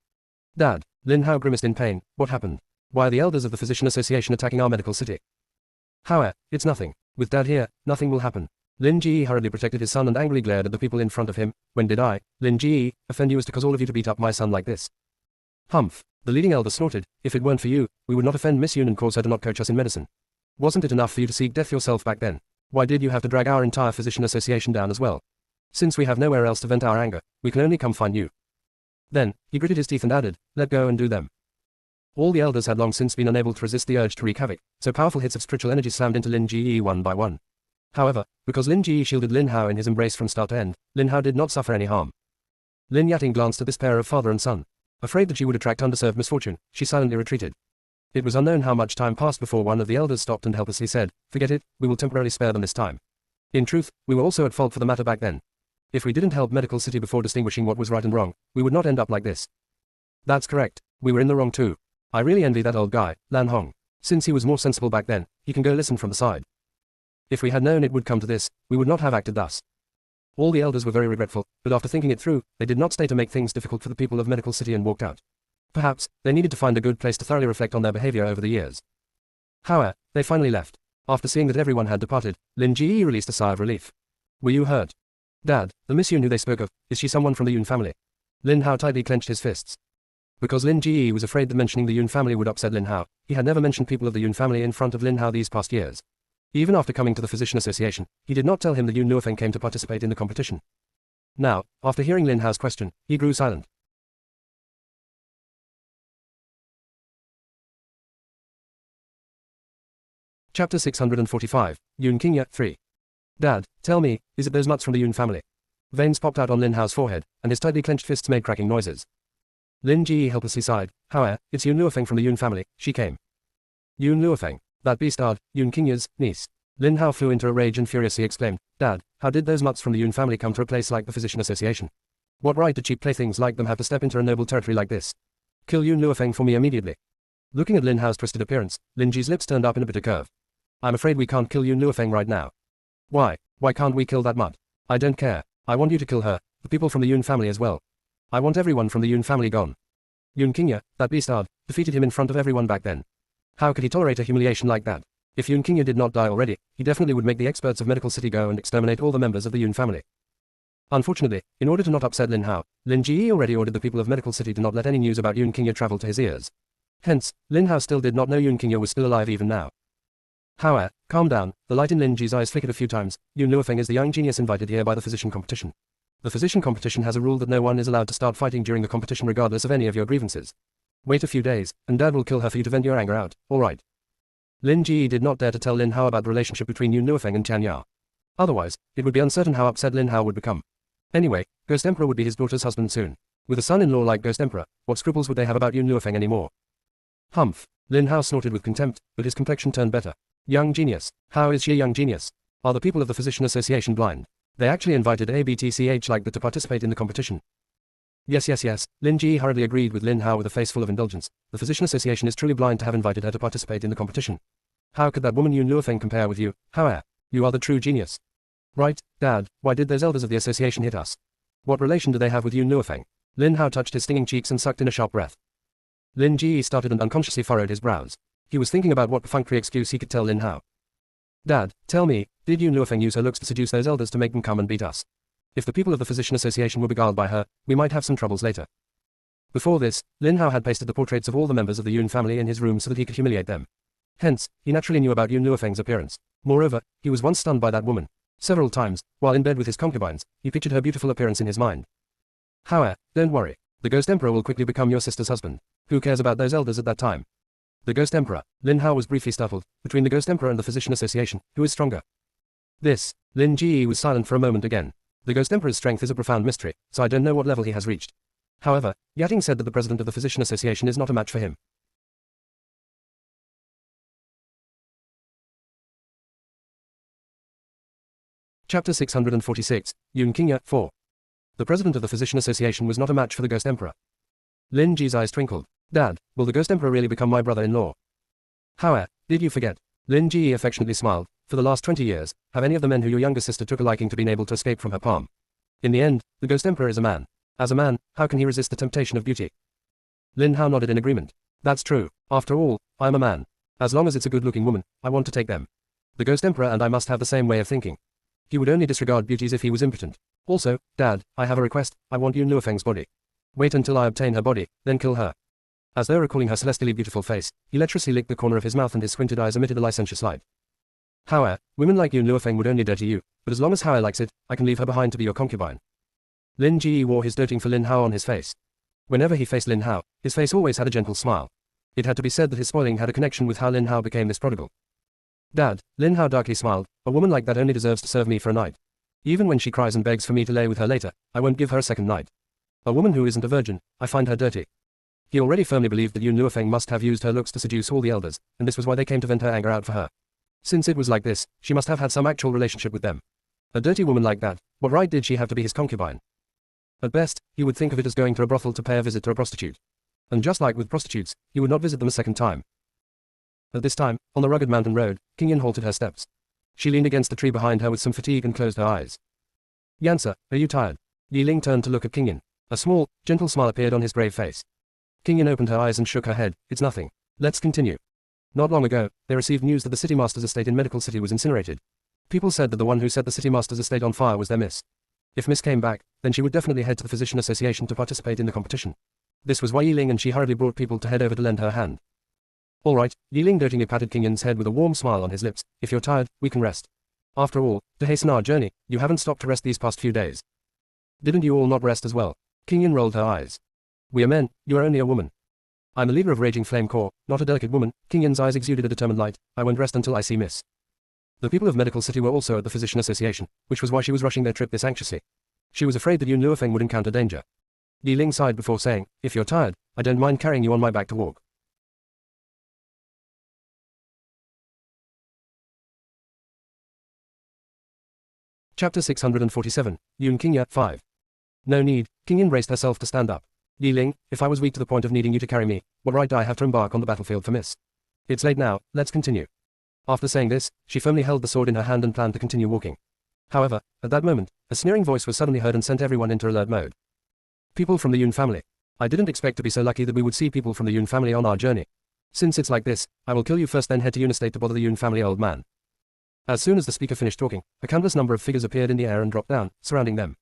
Dad. Lin Hao grimaced in pain. What happened? Why are the elders of the Physician Association attacking our medical city? Hao, it's nothing. With Dad here, nothing will happen. Lin Ji hurriedly protected his son and angrily glared at the people in front of him. When did I, Lin Ji, offend you as to cause all of you to beat up my son like this? Humph. The leading elder snorted. If it weren't for you, we would not offend Miss Yun and cause her to not coach us in medicine. Wasn't it enough for you to seek death yourself back then? Why did you have to drag our entire Physician Association down as well? Since we have nowhere else to vent our anger, we can only come find you. Then, he gritted his teeth and added, let go and do them. All the elders had long since been unable to resist the urge to wreak havoc, so powerful hits of spiritual energy slammed into Lin Ji one by one. However, because Lin Ji shielded Lin Hao in his embrace from start to end, Lin Hao did not suffer any harm. Lin Yating glanced at this pair of father and son. Afraid that she would attract undeserved misfortune, she silently retreated. It was unknown how much time passed before one of the elders stopped and helplessly said, Forget it, we will temporarily spare them this time. In truth, we were also at fault for the matter back then. If we didn't help Medical City before distinguishing what was right and wrong, we would not end up like this. That's correct, we were in the wrong too. I really envy that old guy, Lan Hong. Since he was more sensible back then, he can go listen from the side. If we had known it would come to this, we would not have acted thus. All the elders were very regretful, but after thinking it through, they did not stay to make things difficult for the people of Medical City and walked out. Perhaps, they needed to find a good place to thoroughly reflect on their behavior over the years. However, they finally left. After seeing that everyone had departed, Lin Ji released a sigh of relief. Were you hurt? Dad, the Miss Yun who they spoke of, is she someone from the Yun family? Lin Hao tightly clenched his fists. Because Lin Ji was afraid that mentioning the Yun family would upset Lin Hao, he had never mentioned people of the Yun family in front of Lin Hao these past years. Even after coming to the Physician Association, he did not tell him that Yun Luofeng came to participate in the competition. Now, after hearing Lin Hao's question, he grew silent. Chapter 645, Yun Qingya 3. Dad, tell me, is it those mutts from the Yun family? Veins popped out on Lin Hao's forehead, and his tightly clenched fists made cracking noises. Lin Ji helplessly sighed. However, it's Yun Luofeng from the Yun family, she came. Yun Luofeng. That beast Yun Qingya's niece. Lin Hao flew into a rage and furiously exclaimed, Dad, how did those mutts from the Yun family come to a place like the Physician Association? What right do cheap playthings like them have to step into a noble territory like this? Kill Yun Luofeng for me immediately. Looking at Lin Hao's twisted appearance, Lin Ji's lips turned up in a bitter curve. I'm afraid we can't kill Yun Luofeng right now. Why? Why can't we kill that mutt? I don't care. I want you to kill her, the people from the Yun family as well. I want everyone from the Yun family gone. Yun Qingya, that beast defeated him in front of everyone back then. How could he tolerate a humiliation like that? If Yun Qingya did not die already, he definitely would make the experts of Medical City go and exterminate all the members of the Yun family. Unfortunately, in order to not upset Lin Hao, Lin Ji already ordered the people of Medical City to not let any news about Yun Qingya travel to his ears. Hence, Lin Hao still did not know Yun Qingya was still alive even now. Hao, calm down. The light in Lin Ji's eyes flickered a few times. Yun Luofeng is the young genius invited here by the physician competition. The physician competition has a rule that no one is allowed to start fighting during the competition regardless of any of your grievances. Wait a few days, and Dad will kill her for you to vent your anger out, alright. Lin Ji did not dare to tell Lin Hao about the relationship between Yun Luofeng and Tian Ya. Otherwise, it would be uncertain how upset Lin Hao would become. Anyway, Ghost Emperor would be his daughter's husband soon. With a son-in-law like Ghost Emperor, what scruples would they have about Yun Luofeng anymore? Humph. Lin Hao snorted with contempt, but his complexion turned better. Young genius. How is she a young genius? Are the people of the Physician Association blind? They actually invited ABTCH like that to participate in the competition. Yes. Lin Ji hurriedly agreed with Lin Hao with a face full of indulgence. The Physician Association is truly blind to have invited her to participate in the competition. How could that woman Yun Luofeng compare with you, Hao? You are the true genius. Right, Dad, why did those elders of the association hit us? What relation do they have with Yun Luofeng? Lin Hao touched his stinging cheeks and sucked in a sharp breath. Lin Ji started and unconsciously furrowed his brows. He was thinking about what perfunctory excuse he could tell Lin Hao. Dad, tell me, did Yun Luofeng use her looks to seduce those elders to make them come and beat us? If the people of the Physician Association were beguiled by her, we might have some troubles later. Before this, Lin Hao had pasted the portraits of all the members of the Yun family in his room so that he could humiliate them. Hence, he naturally knew about Yun Luofeng's appearance. Moreover, he was once stunned by that woman. Several times, while in bed with his concubines, he pictured her beautiful appearance in his mind. Hao, don't worry. The Ghost Emperor will quickly become your sister's husband. Who cares about those elders at that time? The Ghost Emperor. Lin Hao was briefly startled. Between the Ghost Emperor and the Physician Association, who is stronger? This. Lin Ji was silent for a moment again. The Ghost Emperor's strength is a profound mystery, so I don't know what level he has reached. However, Yating said that the president of the Physician Association is not a match for him. Chapter 646, Yun Qingya, 4. The president of the Physician Association was not a match for the Ghost Emperor. Lin Ji's eyes twinkled. Dad, will the Ghost Emperor really become my brother-in-law? Hao, did you forget? Lin Ji affectionately smiled. For the last 20 years, have any of the men who your younger sister took a liking to been able to escape from her palm? In the end, the Ghost Emperor is a man. As a man, how can he resist the temptation of beauty? Lin Hao nodded in agreement. That's true. After all, I am a man. As long as it's a good-looking woman, I want to take them. The Ghost Emperor and I must have the same way of thinking. He would only disregard beauties if he was impotent. Also, Dad, I have a request. I want Yun Luofeng's body. Wait until I obtain her body, then kill her. As though recalling her celestially beautiful face, he lecherously licked the corner of his mouth and his squinted eyes emitted a licentious light. Hao, women like Yun Luofeng would only dirty you, but as long as Hao likes it, I can leave her behind to be your concubine. Lin Ji wore his doting for Lin Hao on his face. Whenever he faced Lin Hao, his face always had a gentle smile. It had to be said that his spoiling had a connection with how Lin Hao became this prodigal. Dad, Lin Hao darkly smiled, a woman like that only deserves to serve me for a night. Even when she cries and begs for me to lay with her later, I won't give her a second night. A woman who isn't a virgin, I find her dirty. He already firmly believed that Yun Luofeng must have used her looks to seduce all the elders, and this was why they came to vent her anger out for her. Since it was like this, she must have had some actual relationship with them. A dirty woman like that, what right did she have to be his concubine? At best, he would think of it as going to a brothel to pay a visit to a prostitute. And just like with prostitutes, he would not visit them a second time. At this time, on the rugged mountain road, Qingyan halted her steps. She leaned against the tree behind her with some fatigue and closed her eyes. Yansa, are you tired? Yi Ling turned to look at Qingyan. A small, gentle smile appeared on his grave face. Qingyan opened her eyes and shook her head. It's nothing. Let's continue. Not long ago, they received news that the City Master's estate in Medical City was incinerated. People said that the one who set the City Master's estate on fire was their miss. If Miss came back, then she would definitely head to the Physician Association to participate in the competition. This was why Yi Ling and she hurriedly brought people to head over to lend her hand. All right, Yi Ling dotingly patted Qingyan's head with a warm smile on his lips. If you're tired, we can rest. After all, to hasten our journey, you haven't stopped to rest these past few days. Didn't you all not rest as well? Qingyan rolled her eyes. We are men, you are only a woman. I'm a leader of Raging Flame Corps, not a delicate woman. Qingyan's eyes exuded a determined light. I won't rest until I see Miss. The people of Medical City were also at the Physician Association, which was why she was rushing their trip this anxiously. She was afraid that Yun Luofeng would encounter danger. Yi Ling sighed before saying, if you're tired, I don't mind carrying you on my back to walk. Chapter 647, Yun Qingya, 5. No need, Qingyan braced herself to stand up. Yi Ling, if I was weak to the point of needing you to carry me, what right do I have to embark on the battlefield for Miss? It's late now, let's continue. After saying this, she firmly held the sword in her hand and planned to continue walking. However, at that moment, a sneering voice was suddenly heard and sent everyone into alert mode. People from the Yun family. I didn't expect to be so lucky that we would see people from the Yun family on our journey. Since it's like this, I will kill you first then head to Yun estate to bother the Yun family old man. As soon as the speaker finished talking, a countless number of figures appeared in the air and dropped down, surrounding them.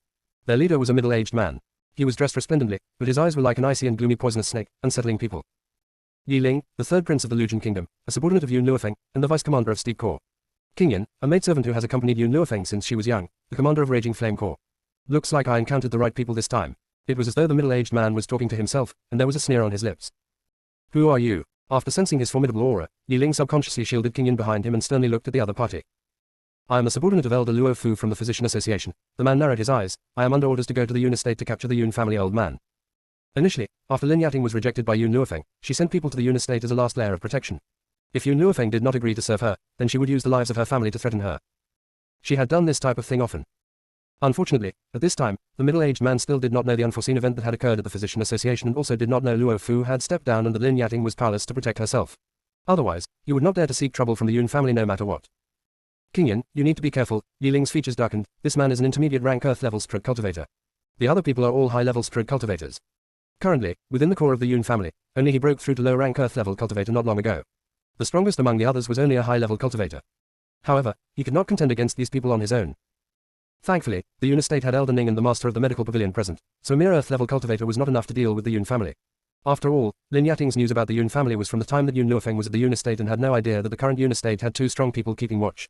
Their leader was a middle-aged man. He was dressed resplendently, but his eyes were like an icy and gloomy poisonous snake, unsettling people. Yi Ling, the third prince of the Lujian kingdom, a subordinate of Yun Luofeng, and the vice commander of Steep Corps. Qingyan, a maidservant who has accompanied Yun Luofeng since she was young, the commander of Raging Flame Corps. Looks like I encountered the right people this time. It was as though the middle-aged man was talking to himself, and there was a sneer on his lips. Who are you? After sensing his formidable aura, Yi Ling subconsciously shielded Qingyan behind him and sternly looked at the other party. I am a subordinate of Elder Luo Fu from the Physician Association. The man narrowed his eyes. I am under orders to go to the Yun estate to capture the Yun family old man. Initially, after Lin Yating was rejected by Yun Luofeng, she sent people to the Yun estate as a last layer of protection. If Yun Luofeng did not agree to serve her, then she would use the lives of her family to threaten her. She had done this type of thing often. Unfortunately, at this time, the middle-aged man still did not know the unforeseen event that had occurred at the Physician Association and also did not know Luo Fu had stepped down and that Lin Yating was powerless to protect herself. Otherwise, he would not dare to seek trouble from the Yun family no matter what. Qingyan, you need to be careful. Yi Ling's features darkened. This man is an intermediate rank earth-level spirit cultivator. The other people are all high-level spirit cultivators. Currently, within the core of the Yun family, only he broke through to low-rank earth-level cultivator not long ago. The strongest among the others was only a high-level cultivator. However, he could not contend against these people on his own. Thankfully, the Yun estate had Elder Ning and the master of the medical pavilion present, so a mere earth-level cultivator was not enough to deal with the Yun family. After all, Lin Yating's news about the Yun family was from the time that Yun Luofeng was at the Yun estate and had no idea that the current Yun estate had two strong people keeping watch.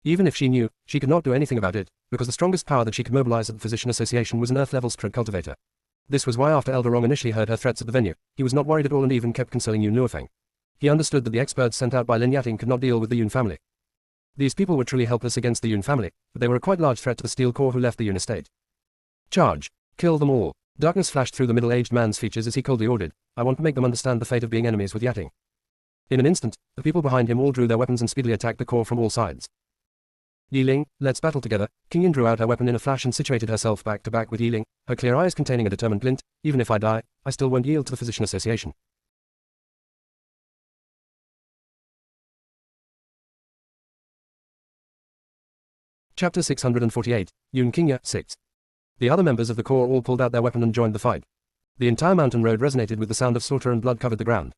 Even if she knew, she could not do anything about it, because the strongest power that she could mobilize at the Physician Association was an earth-level spirit cultivator. This was why after Elder Rong initially heard her threats at the venue, he was not worried at all and even kept consoling Yun Luofeng. He understood that the experts sent out by Lin Yating could not deal with the Yun family. These people were truly helpless against the Yun family, but they were a quite large threat to the Steel Corps who left the Yun estate. Charge! Kill them all! Darkness flashed through the middle-aged man's features as he coldly ordered, I want to make them understand the fate of being enemies with Yating. In an instant, the people behind him all drew their weapons and speedily attacked the Corps from all sides. Yi Ling, let's battle together. Qingyan drew out her weapon in a flash and situated herself back to back with Yi Ling, her clear eyes containing a determined glint. Even if I die, I still won't yield to the Physician Association. Chapter 648, Yun Qingya, 6. The other members of the Corps all pulled out their weapon and joined the fight. The entire mountain road resonated with the sound of slaughter and blood covered the ground.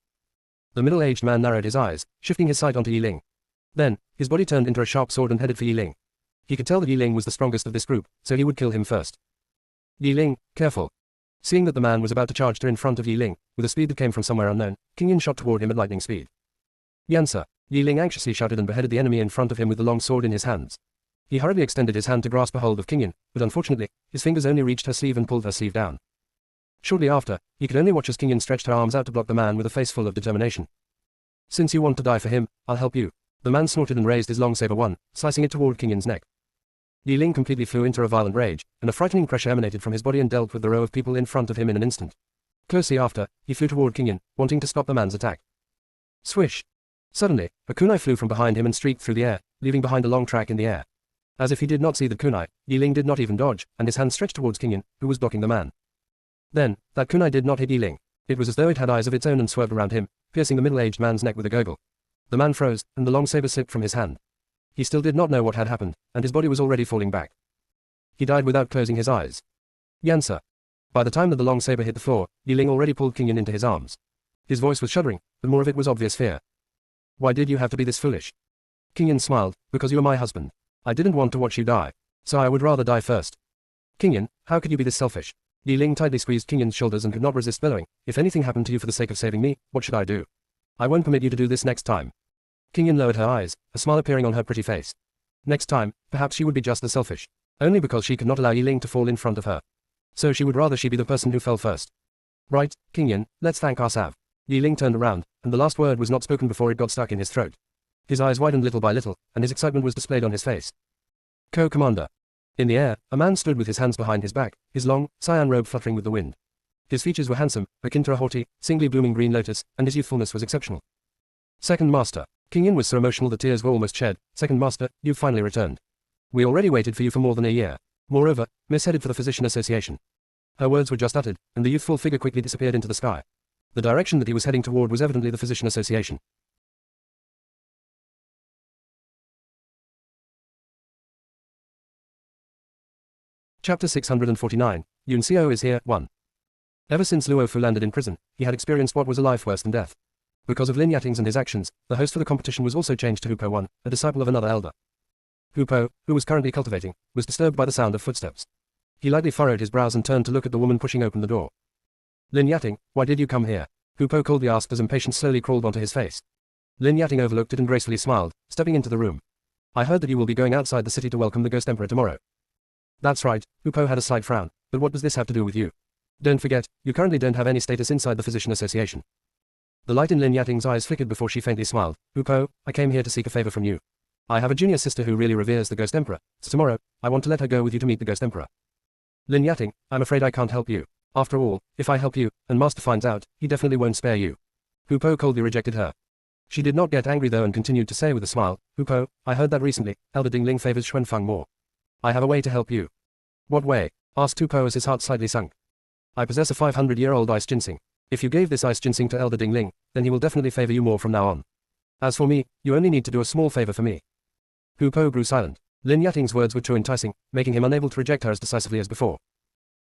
The middle-aged man narrowed his eyes, shifting his sight onto Yi Ling. Then, his body turned into a sharp sword and headed for Yi Ling. He could tell that Yi Ling was the strongest of this group, so he would kill him first. Yi Ling, careful. Seeing that the man was about to charge in front of Yi Ling, with a speed that came from somewhere unknown, Qingyan shot toward him at lightning speed. Yansa! Yi Ling anxiously shouted and beheaded the enemy in front of him with the long sword in his hands. He hurriedly extended his hand to grasp a hold of Qingyan, but unfortunately, his fingers only reached her sleeve and pulled her sleeve down. Shortly after, he could only watch as Qingyan stretched her arms out to block the man with a face full of determination. Since you want to die for him, I'll help you. The man snorted and raised his long saber one, slicing it toward Qingyan's neck. Yi Ling completely flew into a violent rage, and a frightening pressure emanated from his body and dealt with the row of people in front of him in an instant. Closely after, he flew toward Qingyan, wanting to stop the man's attack. Swish! Suddenly, a kunai flew from behind him and streaked through the air, leaving behind a long track in the air. As if he did not see the kunai, Yi Ling did not even dodge, and his hand stretched towards Qingyan, who was blocking the man. Then, that kunai did not hit Yi Ling. It was as though it had eyes of its own and swerved around him, piercing the middle-aged man's neck with a gurgle. The man froze, and the long saber slipped from his hand. He still did not know what had happened, and his body was already falling back. He died without closing his eyes. Yansa. By the time that the long saber hit the floor, Yi Ling already pulled Qingyan into his arms. His voice was shuddering, but more of it was obvious fear. Why did you have to be this foolish? Qingyan smiled, because you are my husband. I didn't want to watch you die, so I would rather die first. Qingyan, how could you be this selfish? Yi Ling tightly squeezed Qingyan's shoulders and could not resist bellowing, if anything happened to you for the sake of saving me, what should I do? I won't permit you to do this next time. Qingyan lowered her eyes, a smile appearing on her pretty face. Next time, perhaps she would be just as selfish. Only because she could not allow Yi Ling to fall in front of her. So she would rather she be the person who fell first. Right, Qingyan, let's thank our Sav. Yi Ling turned around, and the last word was not spoken before it got stuck in his throat. His eyes widened little by little, and his excitement was displayed on his face. Co-commander. In the air, a man stood with his hands behind his back, his long, cyan robe fluttering with the wind. His features were handsome, akin to a haughty, singly blooming green lotus, and his youthfulness was exceptional. Second Master. Qingyan was so emotional that tears were almost shed. Second Master, you've finally returned. We already waited for you for more than a year. Moreover, Miss headed for the Physician Association. Her words were just uttered, and the youthful figure quickly disappeared into the sky. The direction that he was heading toward was evidently the Physician Association. Chapter 649, Yun Xiao is here, 1. Ever since Luo Fu landed in prison, he had experienced what was a life worse than death. Because of Lin Yating's and his actions, the host for the competition was also changed to Hu Po 1, a disciple of another elder. Hu Po, who was currently cultivating, was disturbed by the sound of footsteps. He lightly furrowed his brows and turned to look at the woman pushing open the door. Lin Yating, why did you come here? Hu Po coldly asked as impatience slowly crawled onto his face. Lin Yating overlooked it and gracefully smiled, stepping into the room. I heard that you will be going outside the city to welcome the Ghost Emperor tomorrow. That's right, Hu Po had a slight frown, but what does this have to do with you? Don't forget, you currently don't have any status inside the Physician Association. The light in Lin Yating's eyes flickered before she faintly smiled. Hu Po, I came here to seek a favor from you. I have a junior sister who really reveres the Ghost Emperor, so tomorrow, I want to let her go with you to meet the Ghost Emperor. Lin Yating, I'm afraid I can't help you. After all, if I help you, and Master finds out, he definitely won't spare you. Hu Po coldly rejected her. She did not get angry though and continued to say with a smile, Hu Po, I heard that recently, Elder Dingling favors Xuanfeng more. I have a way to help you. What way? Asked Hu Po as his heart slightly sunk. I possess a 500-year-old ice ginseng. If you gave this ice ginseng to Elder Dingling, then he will definitely favor you more from now on. As for me, you only need to do a small favor for me. Hu Po grew silent. Lin Yating's words were too enticing, making him unable to reject her as decisively as before.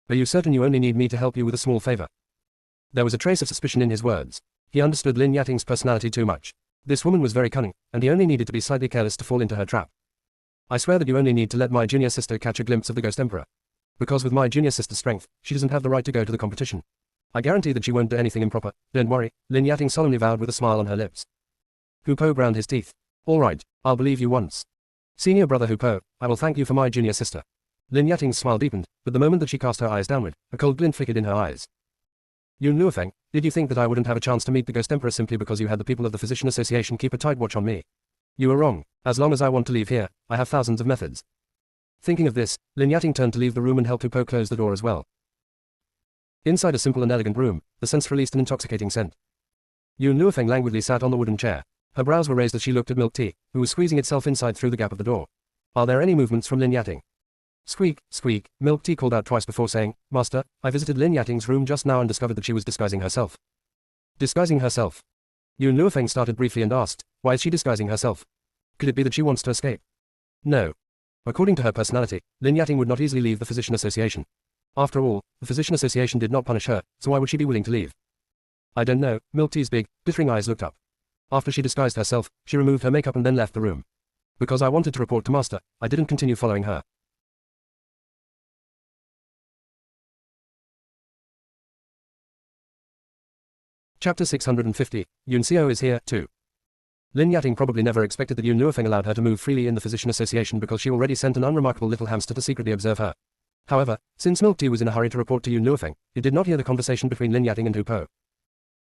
Are you certain you only need me to help you with a small favor? There was a trace of suspicion in his words. He understood Lin Yating's personality too much. This woman was very cunning, and he only needed to be slightly careless to fall into her trap. I swear that you only need to let my junior sister catch a glimpse of the Ghost Emperor. Because with my junior sister's strength, she doesn't have the right to go to the competition. I guarantee that she won't do anything improper. Don't worry, Lin Yating solemnly vowed with a smile on her lips. Hu Po ground his teeth. All right, I'll believe you once. Senior brother Hu Po, I will thank you for my junior sister. Lin Yating's smile deepened, but the moment that she cast her eyes downward, a cold glint flickered in her eyes. Yun Luofeng, did you think that I wouldn't have a chance to meet the Ghost Emperor simply because you had the people of the Physician Association keep a tight watch on me? You were wrong. As long as I want to leave here, I have thousands of methods. Thinking of this, Lin Yating turned to leave the room and helped Hu Po close the door as well. Inside a simple and elegant room, the scents released an intoxicating scent. Yun Luofeng languidly sat on the wooden chair. Her brows were raised as she looked at Milk Tea, who was squeezing itself inside through the gap of the door. Are there any movements from Lin Yating? Squeak, squeak, Milk Tea called out twice before saying, Master, I visited Lin Yating's room just now and discovered that she was disguising herself. Disguising herself? Yun Luofeng started briefly and asked, why is she disguising herself? Could it be that she wants to escape? No. According to her personality, Lin Yating would not easily leave the Physician Association. After all, the Physician Association did not punish her, so why would she be willing to leave? I don't know, Milk Tea's big, glittering eyes looked up. After she disguised herself, she removed her makeup and then left the room. Because I wanted to report to Master, I didn't continue following her. Chapter 650, Yun Xiao is here, 2. Lin Yating probably never expected that Yun Luofeng allowed her to move freely in the Physician Association because she already sent an unremarkable little hamster to secretly observe her. However, since Milk Tea was in a hurry to report to Yun Luofeng, it did not hear the conversation between Lin Yating and Hu Po.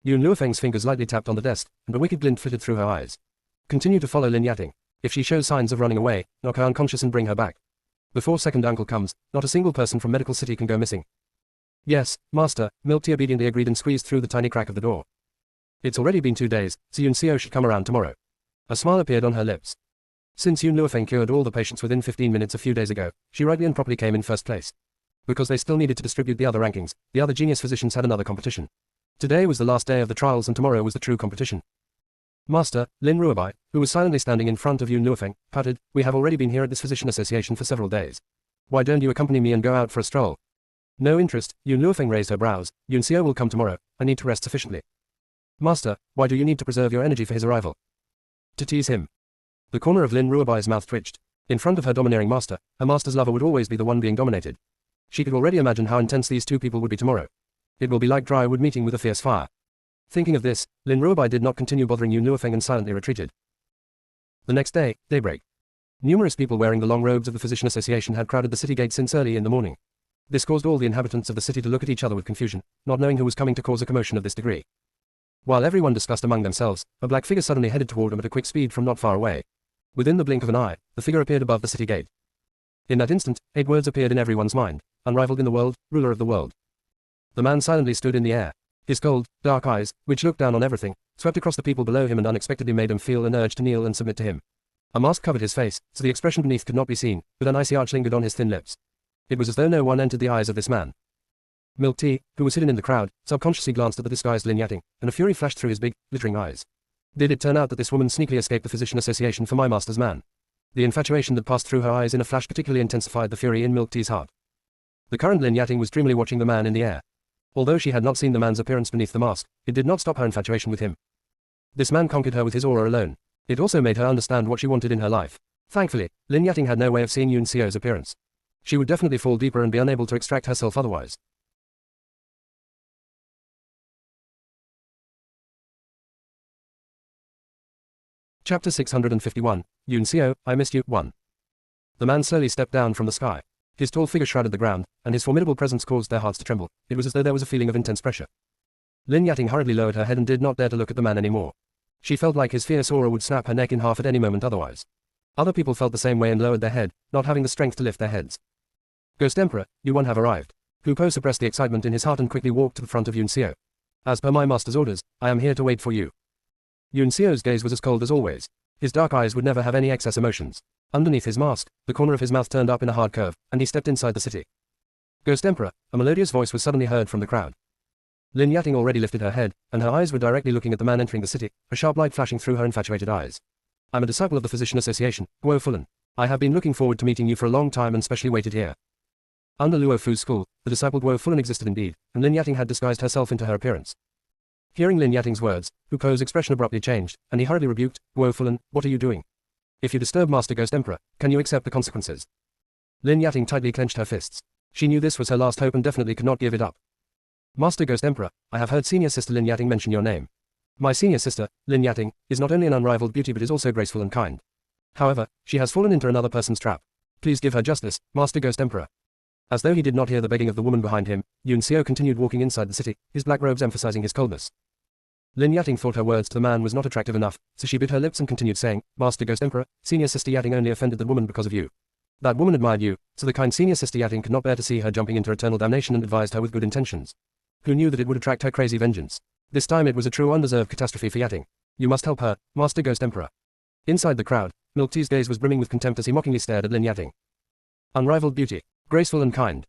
Yun Luofeng's fingers lightly tapped on the desk, and a wicked glint flitted through her eyes. Continue to follow Lin Yating. If she shows signs of running away, knock her unconscious and bring her back. Before second uncle comes, not a single person from Medical City can go missing. Yes, Master, Milk Tea obediently agreed and squeezed through the tiny crack of the door. It's already been 2 days, so Yun Xiao should come around tomorrow. A smile appeared on her lips. Since Yun Luofeng cured all the patients within 15 minutes a few days ago, she rightly and properly came in first place. Because they still needed to distribute the other rankings, the other genius physicians had another competition. Today was the last day of the trials and tomorrow was the true competition. Master, Lin Ruobai, who was silently standing in front of Yun Luofeng, pouted, we have already been here at this Physician Association for several days. Why don't you accompany me and go out for a stroll? No interest, Yun Luofeng raised her brows. Yun Xiao will come tomorrow, I need to rest sufficiently. Master, why do you need to preserve your energy for his arrival? To tease him. The corner of Lin Ruobai's mouth twitched. In front of her domineering master, her master's lover would always be the one being dominated. She could already imagine how intense these two people would be tomorrow. It will be like dry wood meeting with a fierce fire. Thinking of this, Lin Ruobai did not continue bothering Yun Luofeng and silently retreated. The next day, daybreak. Numerous people wearing the long robes of the Physician Association had crowded the city gate since early in the morning. This caused all the inhabitants of the city to look at each other with confusion, not knowing who was coming to cause a commotion of this degree. While everyone discussed among themselves, a black figure suddenly headed toward them at a quick speed from not far away. Within the blink of an eye, the figure appeared above the city gate. In that instant, 8 words appeared in everyone's mind. Unrivaled in the world, ruler of the world. The man silently stood in the air. His cold, dark eyes, which looked down on everything, swept across the people below him and unexpectedly made them feel an urge to kneel and submit to him. A mask covered his face, so the expression beneath could not be seen, but an icy arch lingered on his thin lips. It was as though no one entered the eyes of this man. Milk Tea, who was hidden in the crowd, subconsciously glanced at the disguised Lin Yating, and a fury flashed through his big, glittering eyes. Did it turn out that this woman sneakily escaped the Physician Association for my master's man? The infatuation that passed through her eyes in a flash particularly intensified the fury in Milk Tea's heart. The current Lin Yating was dreamily watching the man in the air. Although she had not seen the man's appearance beneath the mask, it did not stop her infatuation with him. This man conquered her with his aura alone. It also made her understand what she wanted in her life. Thankfully, Lin Yating had no way of seeing Yun Xiao's appearance. She would definitely fall deeper and be unable to extract herself otherwise. Chapter 651, Yun Xiao, I Missed You, 1. The man slowly stepped down from the sky. His tall figure shrouded the ground, and his formidable presence caused their hearts to tremble. It was as though there was a feeling of intense pressure. Lin Yating hurriedly lowered her head and did not dare to look at the man anymore. She felt like his fierce aura would snap her neck in half at any moment otherwise. Other people felt the same way and lowered their head, not having the strength to lift their heads. Ghost Emperor, you one have arrived. Hu Po suppressed the excitement in his heart and quickly walked to the front of Yun Xiao. As per my master's orders, I am here to wait for you. Yun Xiao's gaze was as cold as always. His dark eyes would never have any excess emotions. Underneath his mask, the corner of his mouth turned up in a hard curve, and he stepped inside the city. Ghost Emperor, a melodious voice was suddenly heard from the crowd. Lin Yating already lifted her head, and her eyes were directly looking at the man entering the city, a sharp light flashing through her infatuated eyes. I'm a disciple of the Physician Association, Guo Fulan. I have been looking forward to meeting you for a long time and specially waited here. Under Luo Fu's school, the disciple Guo Fulan existed indeed, and Lin Yating had disguised herself into her appearance. Hearing Lin Yating's words, Hu Po's expression abruptly changed, and he hurriedly rebuked, Guo Fulan, what are you doing? If you disturb Master Ghost Emperor, can you accept the consequences? Lin Yating tightly clenched her fists. She knew this was her last hope and definitely could not give it up. Master Ghost Emperor, I have heard senior sister Lin Yating mention your name. My senior sister, Lin Yating, is not only an unrivaled beauty but is also graceful and kind. However, she has fallen into another person's trap. Please give her justice, Master Ghost Emperor. As though he did not hear the begging of the woman behind him, Yun Xiao continued walking inside the city, his black robes emphasizing his coldness. Lin Yating thought her words to the man was not attractive enough, so she bit her lips and continued saying, Master Ghost Emperor, senior sister Yating only offended that woman because of you. That woman admired you, so the kind senior sister Yating could not bear to see her jumping into eternal damnation and advised her with good intentions. Who knew that it would attract her crazy vengeance? This time it was a true undeserved catastrophe for Yating. You must help her, Master Ghost Emperor. Inside the crowd, Milk Tea's gaze was brimming with contempt as he mockingly stared at Lin Yating. Unrivaled beauty, graceful and kind.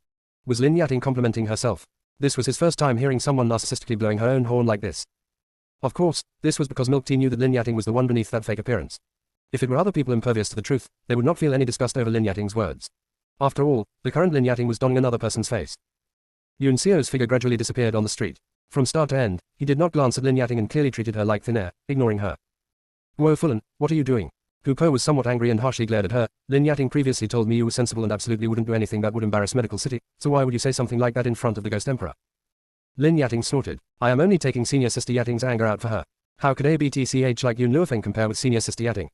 Was Lin Yating complimenting herself? This was his first time hearing someone narcissistically blowing her own horn like this. Of course, this was because Milk Tea knew that Lin Yating was the one beneath that fake appearance. If it were other people impervious to the truth, they would not feel any disgust over Lin Yating's words. After all, the current Lin Yating was donning another person's face. Yun Xiao's figure gradually disappeared on the street. From start to end, he did not glance at Lin Yating and clearly treated her like thin air, ignoring her. Guo Fulan, what are you doing? Hu Po was somewhat angry and harshly glared at her. Lin Yating previously told me you were sensible and absolutely wouldn't do anything that would embarrass Medical City, so why would you say something like that in front of the Ghost Emperor? Lin Yating snorted. I am only taking Senior Sister Yating's anger out for her. How could a BTCH like Yun Luofeng compare with Senior Sister Yating?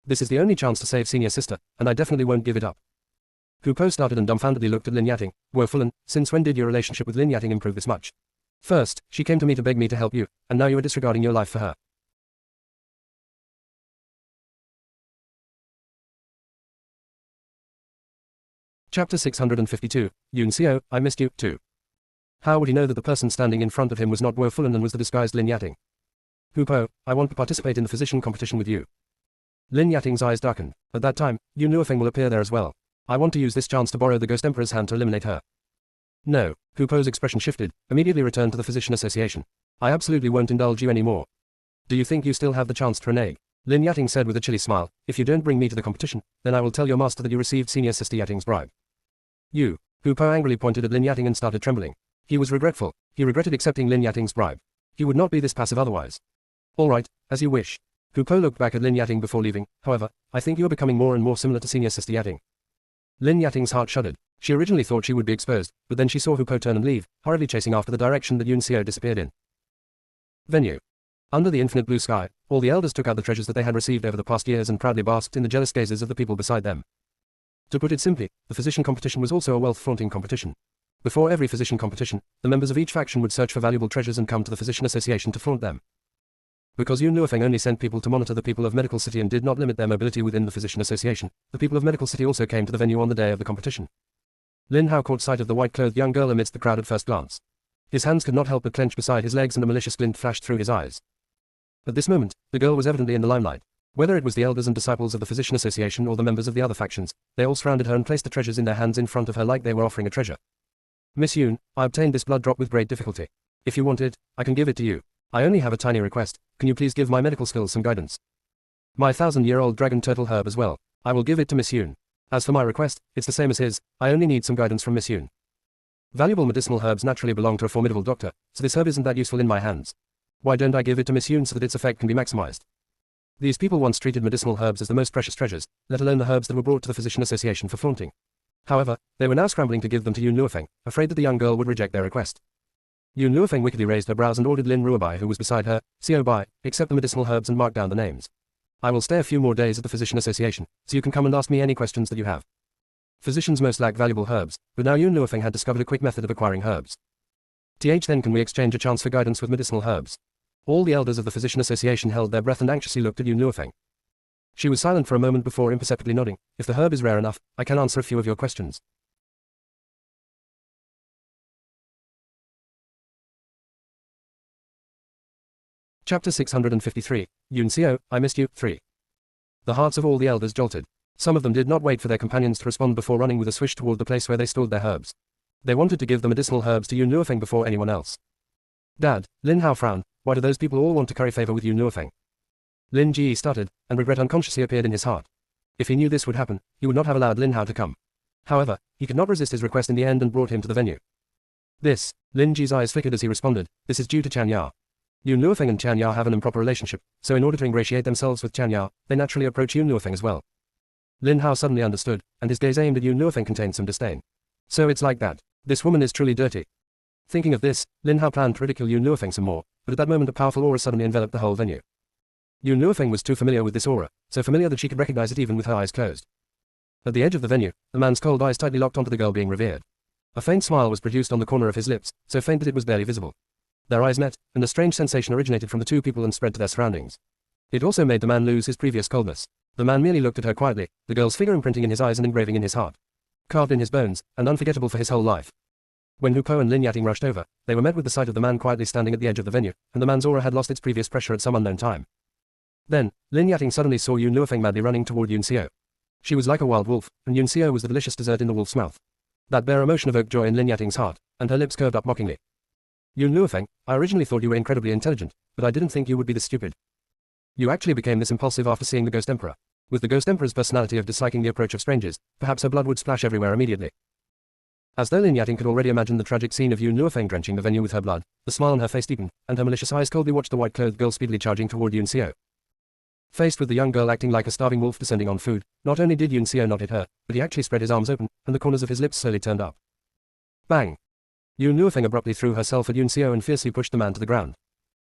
This is the only chance to save Senior Sister, and I definitely won't give it up. Hu Po started and dumbfoundedly looked at Lin Yating. Guo Fulan, since when did your relationship with Lin Yating improve this much? First, she came to me to beg me to help you, and now you are disregarding your life for her. Chapter 652, Yun Xiao, I Missed You, 2. How would he know that the person standing in front of him was not Guo Fulan and was the disguised Lin Yating? Hu Po, I want to participate in the physician competition with you. Lin Yating's eyes darkened. At that time, Yun Luofeng will appear there as well. I want to use this chance to borrow the Ghost Emperor's hand to eliminate her. No. Hu Po's expression shifted, immediately returned to the Physician Association. I absolutely won't indulge you anymore. Do you think you still have the chance to renege? Lin Yating said with a chilly smile, if you don't bring me to the competition, then I will tell your master that you received Senior Sister Yating's bribe. You. Hu Po angrily pointed at Lin Yating and started trembling. He was regretful. He regretted accepting Lin Yating's bribe. He would not be this passive otherwise. All right, as you wish. Hu Po looked back at Lin Yating before leaving. However, I think you are becoming more and more similar to Senior Sister Yating. Lin Yating's heart shuddered. She originally thought she would be exposed, but then she saw Hu Po turn and leave, hurriedly chasing after the direction that Yun Xiao disappeared in. Venue. Under the infinite blue sky, all the elders took out the treasures that they had received over the past years and proudly basked in the jealous gazes of the people beside them. To put it simply, the physician competition was also a wealth-flaunting competition. Before every physician competition, the members of each faction would search for valuable treasures and come to the Physician Association to flaunt them. Because Yun Luofeng only sent people to monitor the people of Medical City and did not limit their mobility within the Physician Association, the people of Medical City also came to the venue on the day of the competition. Lin Hao caught sight of the white-clothed young girl amidst the crowd at first glance. His hands could not help but clench beside his legs and a malicious glint flashed through his eyes. At this moment, the girl was evidently in the limelight. Whether it was the elders and disciples of the Physician Association or the members of the other factions, they all surrounded her and placed the treasures in their hands in front of her like they were offering a treasure. Miss Yoon, I obtained this blood drop with great difficulty. If you want it, I can give it to you. I only have a tiny request, can you please give my medical skills some guidance? My 1,000-year-old dragon turtle herb as well. I will give it to Miss Yoon. As for my request, it's the same as his, I only need some guidance from Miss Yoon. Valuable medicinal herbs naturally belong to a formidable doctor, so this herb isn't that useful in my hands. Why don't I give it to Miss Yoon so that its effect can be maximized? These people once treated medicinal herbs as the most precious treasures, let alone the herbs that were brought to the Physician Association for flaunting. However, they were now scrambling to give them to Yoon Luofeng, afraid that the young girl would reject their request. Yoon Luofeng wickedly raised her brows and ordered Lin Ruobai, who was beside her, "Co Bai, accept the medicinal herbs and mark down the names. I will stay a few more days at the Physician Association, so you can come and ask me any questions that you have." Physicians most lack valuable herbs, but now Yoon Luofeng had discovered a quick method of acquiring herbs. Then can we exchange a chance for guidance with medicinal herbs? All the elders of the Physician Association held their breath and anxiously looked at Yoon Luofeng. She was silent for a moment before imperceptibly nodding. If the herb is rare enough, I can answer a few of your questions. Chapter 653, Yoon Seo, I missed you, 3. The hearts of all the elders jolted. Some of them did not wait for their companions to respond before running with a swish toward the place where they stored their herbs. They wanted to give the medicinal herbs to Yoon Luofeng before anyone else. Dad, Lin Hao frowned. Why do those people all want to curry favor with Yoon Luofeng? Lin Ji stuttered, and regret unconsciously appeared in his heart. If he knew this would happen, he would not have allowed Lin Hao to come. However, he could not resist his request in the end and brought him to the venue. Lin Ji's eyes flickered as he responded, this is due to Chan Ya. Yoon Luofeng and Chan Ya have an improper relationship, so in order to ingratiate themselves with Chan Ya, they naturally approach Yoon Luofeng as well. Lin Hao suddenly understood, and his gaze aimed at Yoon Luofeng contained some disdain. So it's like that. This woman is truly dirty. Thinking of this, Lin Hao planned to ridicule Yoon Luofeng some more, but at that moment a powerful aura suddenly enveloped the whole venue. Yoon Luofeng was too familiar with this aura, so familiar that she could recognize it even with her eyes closed. At the edge of the venue, the man's cold eyes tightly locked onto the girl being revered. A faint smile was produced on the corner of his lips, so faint that it was barely visible. Their eyes met, and a strange sensation originated from the two people and spread to their surroundings. It also made the man lose his previous coldness. The man merely looked at her quietly, the girl's figure imprinting in his eyes and engraving in his heart. Carved in his bones, and unforgettable for his whole life. When Hu Po and Lin Yating rushed over, they were met with the sight of the man quietly standing at the edge of the venue, and the man's aura had lost its previous pressure at some unknown time. Then, Lin Yating suddenly saw Yoon Luofeng madly running toward Yoon Seo. She was like a wild wolf, and Yoon Seo was the delicious dessert in the wolf's mouth. That bare emotion evoked joy in Lin Yating's heart, and her lips curved up mockingly. Yoon Luofeng, I originally thought you were incredibly intelligent, but I didn't think you would be this stupid. You actually became this impulsive after seeing the Ghost Emperor. With the Ghost Emperor's personality of disliking the approach of strangers, perhaps her blood would splash everywhere immediately. As though Lin Yating could already imagine the tragic scene of Yoon Luofeng drenching the venue with her blood, the smile on her face deepened, and her malicious eyes coldly watched the white-clothed girl speedily charging toward Yoon Seo. Faced with the young girl acting like a starving wolf descending on food, not only did Yoon Seo not hit her, but he actually spread his arms open, and the corners of his lips slowly turned up. Bang! Yoon Luofeng abruptly threw herself at Yoon Seo and fiercely pushed the man to the ground.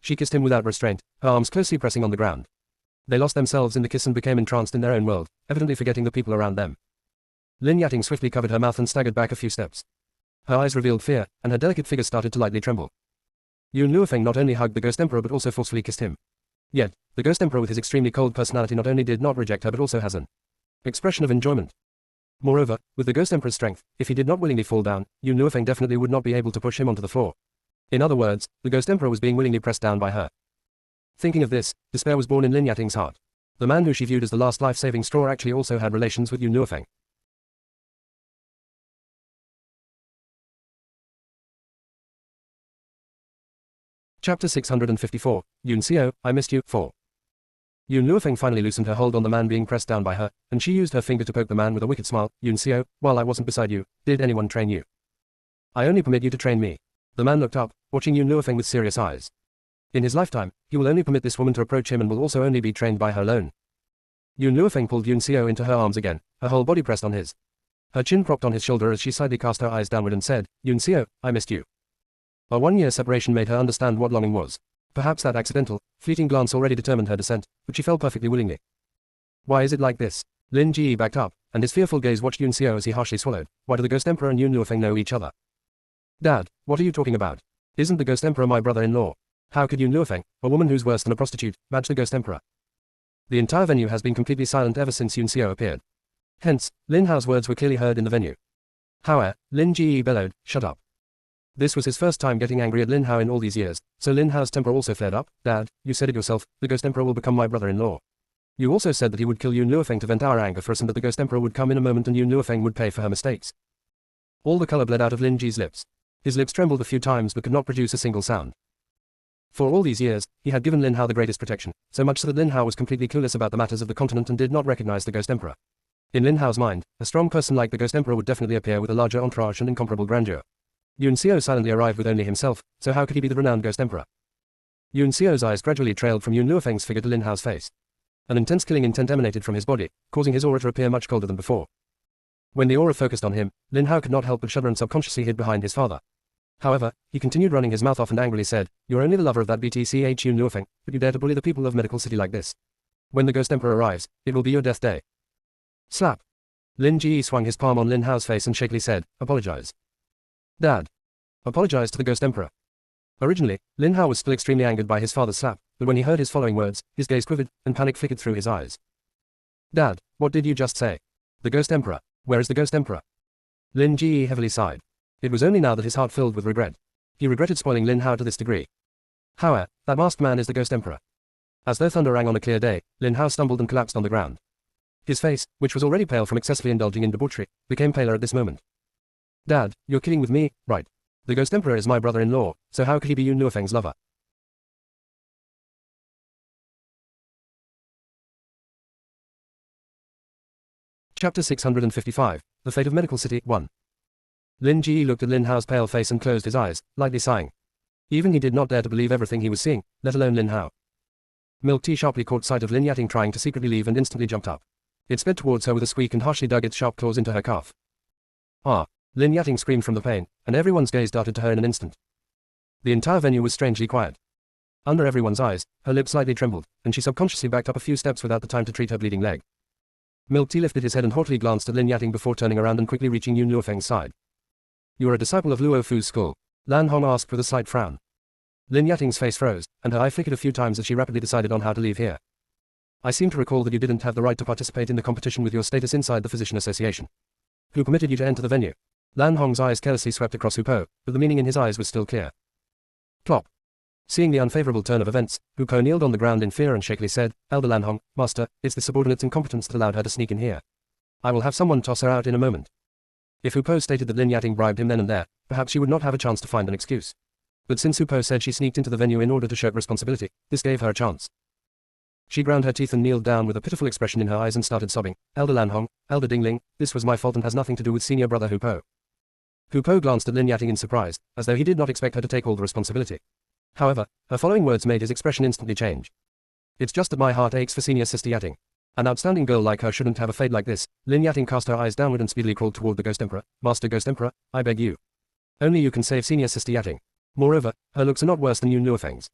She kissed him without restraint, her arms closely pressing on the ground. They lost themselves in the kiss and became entranced in their own world, evidently forgetting the people around them. Lin Yating swiftly covered her mouth and staggered back a few steps. Her eyes revealed fear, and her delicate figure started to lightly tremble. Yoon Luofeng not only hugged the Ghost Emperor but also forcefully kissed him. Yet, the Ghost Emperor with his extremely cold personality not only did not reject her but also has an expression of enjoyment. Moreover, with the Ghost Emperor's strength, if he did not willingly fall down, Yoon Luofeng definitely would not be able to push him onto the floor. In other words, the Ghost Emperor was being willingly pressed down by her. Thinking of this, despair was born in Lin Yating's heart. The man who she viewed as the last life-saving straw actually also had relations with Yoon Luofeng. Chapter 654, Yoon Seo, I missed you, 4. Yoon Luofeng finally loosened her hold on the man being pressed down by her, and she used her finger to poke the man with a wicked smile. Yoon Seo, while I wasn't beside you, did anyone train you? I only permit you to train me. The man looked up, watching Yoon Luofeng with serious eyes. In his lifetime, he will only permit this woman to approach him and will also only be trained by her alone. Yoon Luofeng pulled Yoon Seo into her arms again, her whole body pressed on his. Her chin propped on his shoulder as she slightly cast her eyes downward and said, Yoon Seo, I missed you. A 1-year separation made her understand what longing was. Perhaps that accidental, fleeting glance already determined her descent, but she fell perfectly willingly. Why is it like this? Lin Ji backed up, and his fearful gaze watched Yoon Seo as he harshly swallowed. Why do the Ghost Emperor and Yoon Luofeng know each other? Dad, what are you talking about? Isn't the Ghost Emperor my brother-in-law? How could Yoon Luofeng, a woman who's worse than a prostitute, match the Ghost Emperor? The entire venue has been completely silent ever since Yoon Seo appeared. Hence, Lin Hao's words were clearly heard in the venue. However, Lin Ji bellowed, shut up. This was his first time getting angry at Lin Hao in all these years, so Lin Hao's temper also flared up. Dad, you said it yourself, the Ghost Emperor will become my brother-in-law. You also said that he would kill Yun Luofeng to vent our anger for us and that the Ghost Emperor would come in a moment and Yun Luofeng would pay for her mistakes. All the color bled out of Lin Ji's lips. His lips trembled a few times but could not produce a single sound. For all these years, he had given Lin Hao the greatest protection, so much so that Lin Hao was completely clueless about the matters of the continent and did not recognize the Ghost Emperor. In Lin Hao's mind, a strong person like the Ghost Emperor would definitely appear with a larger entourage and incomparable grandeur. Yun Xiao silently arrived with only himself, so how could he be the renowned Ghost Emperor? Yun Xiao's eyes gradually trailed from Yun Luofeng's figure to Lin Hao's face. An intense killing intent emanated from his body, causing his aura to appear much colder than before. When the aura focused on him, Lin Hao could not help but shudder and subconsciously hid behind his father. However, he continued running his mouth off and angrily said, "You're only the lover of that BTCH Yun Luofeng, but you dare to bully the people of Medical City like this. When the Ghost Emperor arrives, it will be your death day." Slap. Lin Ji swung his palm on Lin Hao's face and shakily said, "Apologize." Dad. Apologize to the Ghost Emperor. Originally, Lin Hao was still extremely angered by his father's slap, but when he heard his following words, his gaze quivered, and panic flickered through his eyes. "Dad, what did you just say? The Ghost Emperor? Where is the Ghost Emperor?" Lin Ji heavily sighed. It was only now that his heart filled with regret. He regretted spoiling Lin Hao to this degree. However, that masked man is the Ghost Emperor. As though thunder rang on a clear day, Lin Hao stumbled and collapsed on the ground. His face, which was already pale from excessively indulging in debauchery, became paler at this moment. "Dad, you're kidding with me, right? The Ghost Emperor is my brother-in-law, so how could he be Yun Luofeng's lover?" Chapter 655, The Fate of Medical City, 1. Lin Ji looked at Lin Hao's pale face and closed his eyes, lightly sighing. Even he did not dare to believe everything he was seeing, let alone Lin Hao. Milk Tea sharply caught sight of Lin Yating trying to secretly leave and instantly jumped up. It sped towards her with a squeak and harshly dug its sharp claws into her calf. "Ah!" Lin Yating screamed from the pain, and everyone's gaze darted to her in an instant. The entire venue was strangely quiet. Under everyone's eyes, her lips slightly trembled, and she subconsciously backed up a few steps without the time to treat her bleeding leg. Milk Tea lifted his head and haughtily glanced at Lin Yating before turning around and quickly reaching Yun Luofeng's side. "You are a disciple of Luo Fu's school?" Lan Hong asked with a slight frown. Lin Yating's face froze, and her eye flickered a few times as she rapidly decided on how to leave here. "I seem to recall that you didn't have the right to participate in the competition with your status inside the Physician Association. Who permitted you to enter the venue?" Lan Hong's eyes carelessly swept across Hu Po, but the meaning in his eyes was still clear. Plop. Seeing the unfavorable turn of events, Hu Po kneeled on the ground in fear and shakily said, "Elder Lan Hong, Master, it's the subordinate's incompetence that allowed her to sneak in here. I will have someone toss her out in a moment." If Hu Po stated that Lin Yating bribed him then and there, perhaps she would not have a chance to find an excuse. But since Hu Po said she sneaked into the venue in order to shirk responsibility, this gave her a chance. She ground her teeth and kneeled down with a pitiful expression in her eyes and started sobbing, "Elder Lan Hong, Elder Dingling, this was my fault and has nothing to do with senior brother Hu Po." Hu Po glanced at Lin Yating in surprise, as though he did not expect her to take all the responsibility. However, her following words made his expression instantly change. "It's just that my heart aches for senior Sister Yating. An outstanding girl like her shouldn't have a fate like this." Lin Yating cast her eyes downward and speedily crawled toward the Ghost Emperor. "Master Ghost Emperor, I beg you. Only you can save senior Sister Yating. Moreover, her looks are not worse than Yun Luofeng's."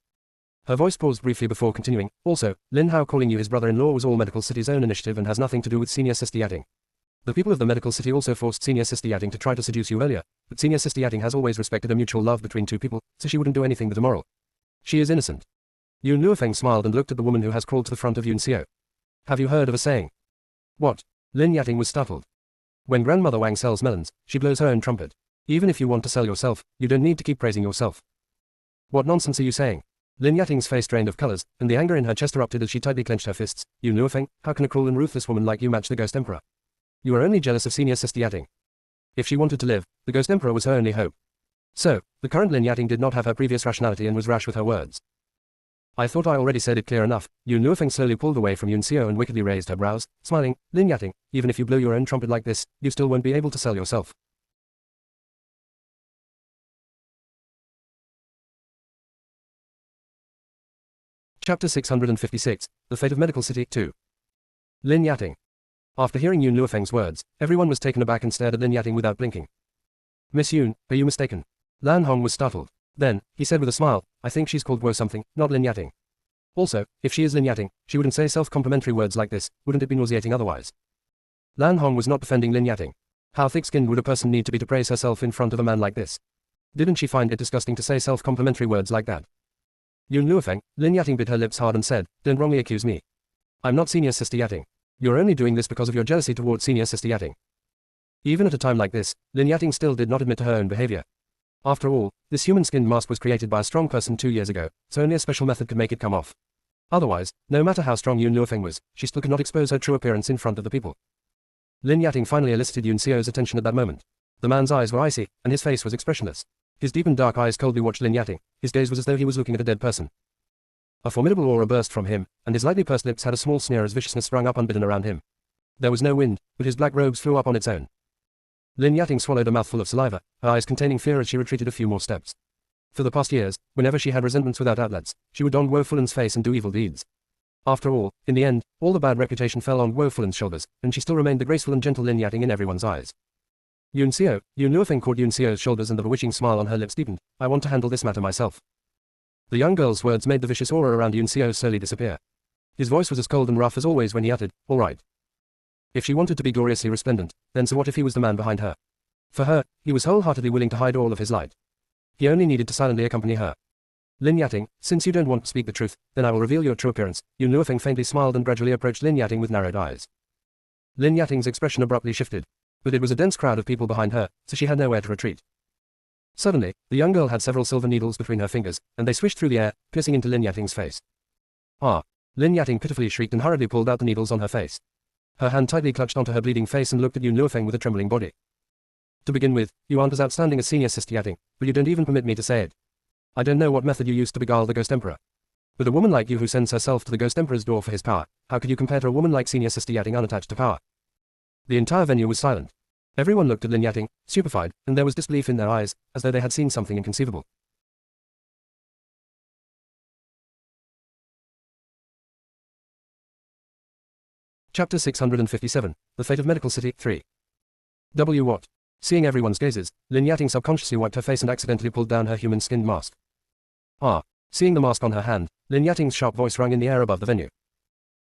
Her voice paused briefly before continuing. "Also, Lin Hao calling you his brother-in-law was all Medical City's own initiative and has nothing to do with senior Sister Yating. The people of the Medical City also forced senior Sister Yating to try to seduce you earlier, but senior Sister Yating has always respected a mutual love between two people, so she wouldn't do anything that immoral. She is innocent." Yun Luofeng smiled and looked at the woman who has crawled to the front of Yun Xiao. "Have you heard of a saying?" "What?" Lin Yating was startled. "When Grandmother Wang sells melons, she blows her own trumpet. Even if you want to sell yourself, you don't need to keep praising yourself." "What nonsense are you saying?" Lin Yating's face drained of colors, and the anger in her chest erupted as she tightly clenched her fists. "Yun Luofeng, how can a cruel and ruthless woman like you match the Ghost Emperor? You are only jealous of senior Sister Yating. If she wanted to live, the Ghost Emperor was her only hope." So, the current Lin Yating did not have her previous rationality and was rash with her words. "I thought I already said it clear enough." Yun Luofeng slowly pulled away from Yun Xiao and wickedly raised her brows, smiling. "Lin Yating, even if you blow your own trumpet like this, you still won't be able to sell yourself." Chapter 656, The Fate of Medical City, 2. Lin Yating. After hearing Yun Luofeng's words, everyone was taken aback and stared at Lin Yating without blinking. "Miss Yun, are you mistaken?" Lan Hong was startled. Then, he said with a smile, "I think she's called Guo something, not Lin Yating. Also, if she is Lin Yating, she wouldn't say self-complimentary words like this, wouldn't it be nauseating otherwise?" Lan Hong was not defending Lin Yating. How thick-skinned would a person need to be to praise herself in front of a man like this? Didn't she find it disgusting to say self-complimentary words like that? "Yun Luofeng," Lin Yating bit her lips hard and said, "Don't wrongly accuse me. I'm not senior Sister Yating. You're only doing this because of your jealousy towards senior Sister Yating." Even at a time like this, Lin Yating still did not admit to her own behavior. After all, this human-skinned mask was created by a strong person 2 years ago, so only a special method could make it come off. Otherwise, no matter how strong Yun Luofeng was, she still could not expose her true appearance in front of the people. Lin Yating finally elicited Yun Xiao's attention at that moment. The man's eyes were icy, and his face was expressionless. His deep and dark eyes coldly watched Lin Yating. His gaze was as though he was looking at a dead person. A formidable aura burst from him, and his lightly pursed lips had a small sneer as viciousness sprung up unbidden around him. There was no wind, but his black robes flew up on its own. Lin Yating swallowed a mouthful of saliva, her eyes containing fear as she retreated a few more steps. For the past years, whenever she had resentments without outlets, she would don Wofulin's face and do evil deeds. After all, in the end, all the bad reputation fell on Wofulin's shoulders, and she still remained the graceful and gentle Lin Yating in everyone's eyes. Yun Luofeng caught Yun Xiao's shoulders and the bewitching smile on her lips deepened. I want to handle this matter myself. The young girl's words made the vicious aura around Yun Xiao slowly disappear. His voice was as cold and rough as always when he uttered, all right. If she wanted to be gloriously resplendent, then so what if he was the man behind her? For her, he was wholeheartedly willing to hide all of his light. He only needed to silently accompany her. Lin Yating, since you don't want to speak the truth, then I will reveal your true appearance. Yun Luofeng faintly smiled and gradually approached Lin Yating with narrowed eyes. Lin Yating's expression abruptly shifted. But it was a dense crowd of people behind her, so she had nowhere to retreat. Suddenly, the young girl had several silver needles between her fingers, and they swished through the air, piercing into Lin Yating's face. Ah! Lin Yating pitifully shrieked and hurriedly pulled out the needles on her face. Her hand tightly clutched onto her bleeding face and looked at Yun Luofeng with a trembling body. To begin with, you aren't as outstanding as Senior Sister Yating, but you don't even permit me to say it. I don't know what method you used to beguile the Ghost Emperor. But a woman like you who sends herself to the Ghost Emperor's door for his power, how could you compare to a woman like Senior Sister Yating unattached to power? The entire venue was silent. Everyone looked at Lin Yating, stupefied, and there was disbelief in their eyes, as though they had seen something inconceivable. Chapter 657, The Fate of Medical City, 3. What? Seeing everyone's gazes, Lin Yating subconsciously wiped her face and accidentally pulled down her human-skinned mask. Ah! Seeing the mask on her hand, Lin Yating's sharp voice rang in the air above the venue.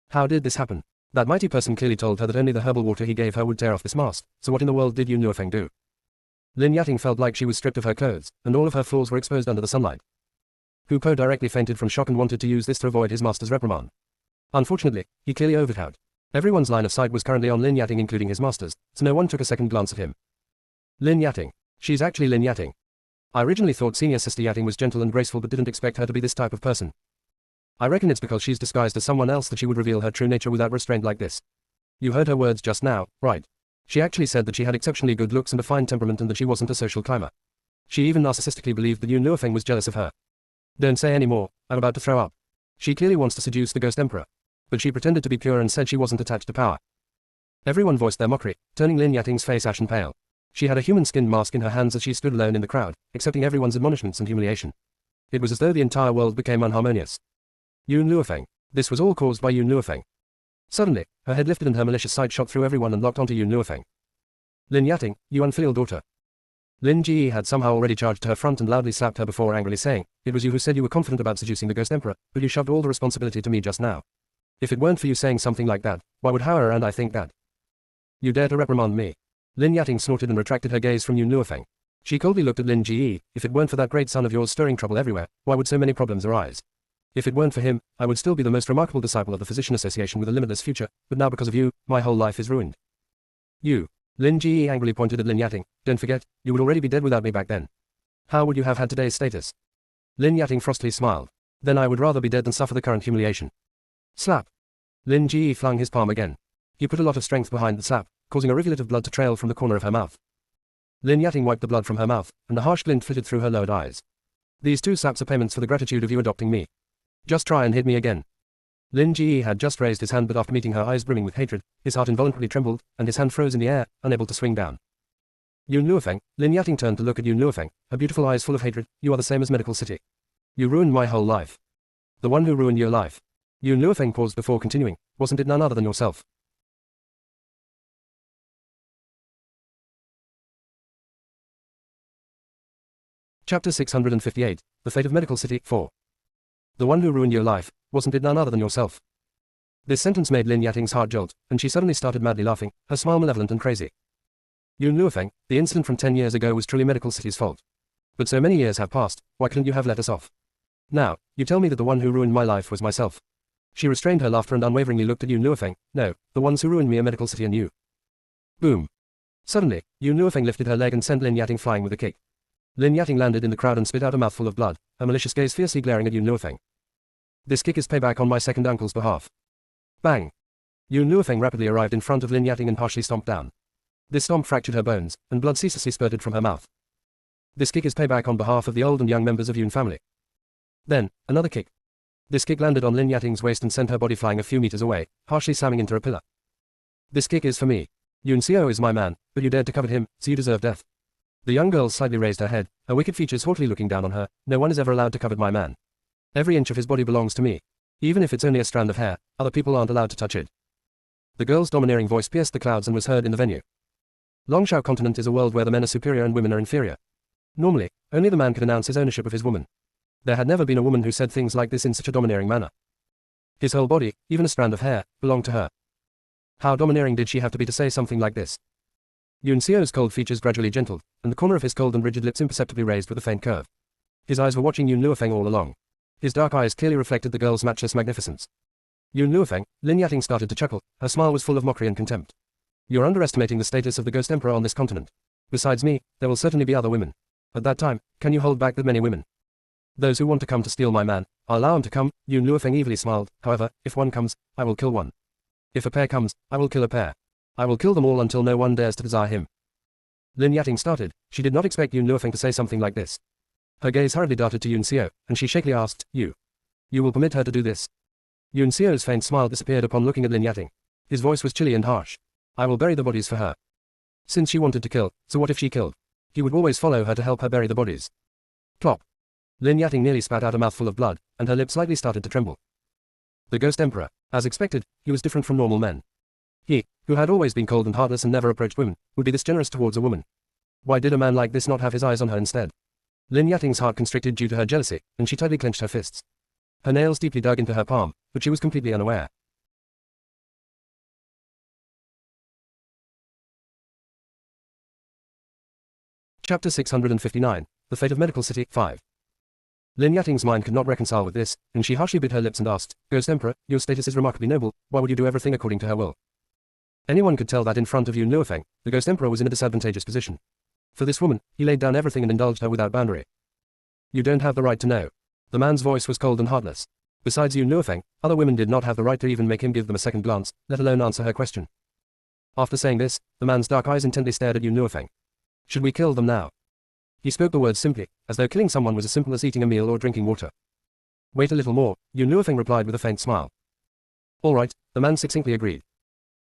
How did this happen? That mighty person clearly told her that only the herbal water he gave her would tear off this mask, so what in the world did Yun Luofeng do? Lin Yating felt like she was stripped of her clothes, and all of her flaws were exposed under the sunlight. Hu Po directly fainted from shock and wanted to use this to avoid his master's reprimand. Unfortunately, he clearly overpowered. Everyone's line of sight was currently on Lin Yating including his master's, so no one took a second glance at him. Lin Yating. She's actually Lin Yating. I originally thought Senior Sister Yating was gentle and graceful but didn't expect her to be this type of person. I reckon it's because she's disguised as someone else that she would reveal her true nature without restraint like this. You heard her words just now, right? She actually said that she had exceptionally good looks and a fine temperament and that she wasn't a social climber. She even narcissistically believed that Yun Luofeng was jealous of her. Don't say any more, I'm about to throw up. She clearly wants to seduce the Ghost Emperor. But she pretended to be pure and said she wasn't attached to power. Everyone voiced their mockery, turning Lin Yating's face ashen pale. She had a human-skinned mask in her hands as she stood alone in the crowd, accepting everyone's admonishments and humiliation. It was as though the entire world became unharmonious. Yun Luofeng. This was all caused by Yun Luofeng. Suddenly, her head lifted and her malicious sight shot through everyone and locked onto Yun Luofeng. Lin Yating, you unfilial daughter. Lin Ji had somehow already charged to her front and loudly slapped her before angrily saying, it was you who said you were confident about seducing the Ghost Emperor, but you shoved all the responsibility to me just now. If it weren't for you saying something like that, why would Hauer and I think that? You dare to reprimand me? Lin Yating snorted and retracted her gaze from Yun Luofeng. She coldly looked at Lin Ji. If it weren't for that great son of yours stirring trouble everywhere, why would so many problems arise? If it weren't for him, I would still be the most remarkable disciple of the Physician Association with a limitless future, but now because of you, my whole life is ruined. You. Lin Ji angrily pointed at Lin Yating. Don't forget, you would already be dead without me back then. How would you have had today's status? Lin Yating frostily smiled. Then I would rather be dead than suffer the current humiliation. Slap. Lin Ji flung his palm again. He put a lot of strength behind the slap, causing a rivulet of blood to trail from the corner of her mouth. Lin Yating wiped the blood from her mouth, and a harsh glint flitted through her lowered eyes. These 2 slaps are payments for the gratitude of you adopting me. Just try and hit me again. Lin Ji had just raised his hand, but after meeting her eyes brimming with hatred, his heart involuntarily trembled, and his hand froze in the air, unable to swing down. Yun Luofeng. Lin Yating turned to look at Yun Luofeng, her beautiful eyes full of hatred. You are the same as Medical City. You ruined my whole life. The one who ruined your life. Yun Luofeng paused before continuing. Wasn't it none other than yourself? Chapter 658, The Fate of Medical City, 4. The one who ruined your life, wasn't it none other than yourself? This sentence made Lin Yating's heart jolt, and she suddenly started madly laughing, her smile malevolent and crazy. Yun Luofeng, the incident from 10 years ago was truly Medical City's fault. But so many years have passed, why couldn't you have let us off? Now, you tell me that the one who ruined my life was myself. She restrained her laughter and unwaveringly looked at Yun Luofeng. No, the ones who ruined me are Medical City and you. Boom. Suddenly, Yun Luofeng lifted her leg and sent Lin Yating flying with a kick. Lin Yating landed in the crowd and spit out a mouthful of blood, her malicious gaze fiercely glaring at Yun Luofeng. This kick is payback on my second uncle's behalf. Bang! Yun Luofeng rapidly arrived in front of Lin Yating and harshly stomped down. This stomp fractured her bones, and blood ceaselessly spurted from her mouth. This kick is payback on behalf of the old and young members of Yun family. Then, another kick. This kick landed on Lin Yating's waist and sent her body flying a few meters away, harshly slamming into a pillar. This kick is for me. Yun Xiao is my man, but you dared to covet him, so you deserve death. The young girl slightly raised her head, her wicked features haughtily looking down on her. No one is ever allowed to covet my man. Every inch of his body belongs to me. Even if it's only a strand of hair, other people aren't allowed to touch it. The girl's domineering voice pierced the clouds and was heard in the venue. Longshao continent is a world where the men are superior and women are inferior. Normally, only the man could announce his ownership of his woman. There had never been a woman who said things like this in such a domineering manner. His whole body, even a strand of hair, belonged to her. How domineering did she have to be to say something like this? Yun Xiao's cold features gradually gentled, and the corner of his cold and rigid lips imperceptibly raised with a faint curve. His eyes were watching Yun Luofeng all along. His dark eyes clearly reflected the girl's matchless magnificence. Yun Luofeng, Lin Yating started to chuckle, her smile was full of mockery and contempt. You're underestimating the status of the Ghost Emperor on this continent. Besides me, there will certainly be other women. At that time, can you hold back that many women? Those who want to come to steal my man, I'll allow them to come. Yun Luofeng evilly smiled. However, if one comes, I will kill one. If a pair comes, I will kill a pair. I will kill them all until no one dares to desire him. Lin Yating started. She did not expect Yun Luofeng to say something like this. Her gaze hurriedly darted to Yun Xiao, and she shakily asked, You will permit her to do this? Yun Xiao's faint smile disappeared upon looking at Lin Yating. His voice was chilly and harsh. I will bury the bodies for her. Since she wanted to kill, so what if she killed? He would always follow her to help her bury the bodies. Plop. Lin Yating nearly spat out a mouthful of blood, and her lips slightly started to tremble. The Ghost Emperor. As expected, he was different from normal men. He, who had always been cold and heartless and never approached women, would be this generous towards a woman. Why did a man like this not have his eyes on her instead? Lin Yating's heart constricted due to her jealousy, and she tightly clenched her fists. Her nails deeply dug into her palm, but she was completely unaware. Chapter 659, The Fate of Medical City, 5. Lin Yating's mind could not reconcile with this, and she harshly bit her lips and asked, Ghost Emperor, your status is remarkably noble, why would you do everything according to her will? Anyone could tell that in front of Yun Luofeng, the Ghost Emperor was in a disadvantageous position. For this woman, he laid down everything and indulged her without boundary. You don't have the right to know. The man's voice was cold and heartless. Besides Yun Luofeng, other women did not have the right to even make him give them a second glance, let alone answer her question. After saying this, the man's dark eyes intently stared at Yun Luofeng. Should we kill them now? He spoke the words simply, as though killing someone was as simple as eating a meal or drinking water. Wait a little more, Yun Luofeng replied with a faint smile. All right, the man succinctly agreed.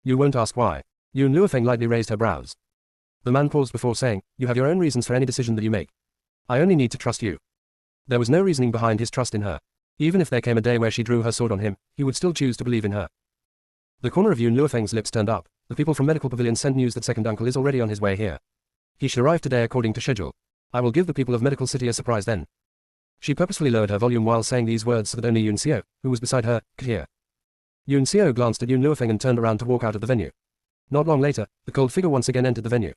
You won't ask why. Yun Luofeng lightly raised her brows. The man paused before saying, You have your own reasons for any decision that you make. I only need to trust you. There was no reasoning behind his trust in her. Even if there came a day where she drew her sword on him, he would still choose to believe in her. The corner of Yun Luofeng's lips turned up. The people from Medical Pavilion sent news that second uncle is already on his way here. He should arrive today according to schedule. I will give the people of Medical City a surprise then. She purposefully lowered her volume while saying these words so that only Yun Xiao, who was beside her, could hear. Yun Xiao glanced at Yun Luofeng and turned around to walk out of the venue. Not long later, the cold figure once again entered the venue.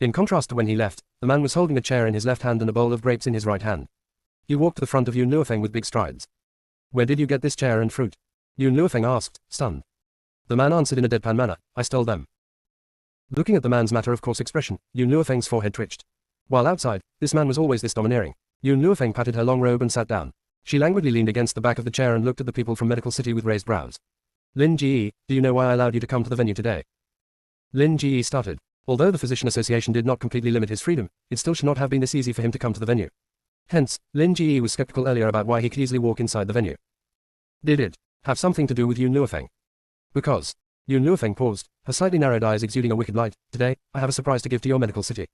In contrast to when he left, the man was holding a chair in his left hand and a bowl of grapes in his right hand. He walked to the front of Yun Luofeng with big strides. Where did you get this chair and fruit? Yun Luofeng asked, stunned. The man answered in a deadpan manner, I stole them. Looking at the man's matter-of-course expression, Yun Luofeng's forehead twitched. While outside, this man was always this domineering. Yun Luofeng patted her long robe and sat down. She languidly leaned against the back of the chair and looked at the people from Medical City with raised brows. Lin Ji, do you know why I allowed you to come to the venue today? Lin Ji started. Although the Physician Association did not completely limit his freedom, it still should not have been this easy for him to come to the venue. Hence, Lin Ji was skeptical earlier about why he could easily walk inside the venue. Did it have something to do with Yun Luofeng? Because. Yun Luofeng paused, her slightly narrowed eyes exuding a wicked light. Today, I have a surprise to give to your Medical City.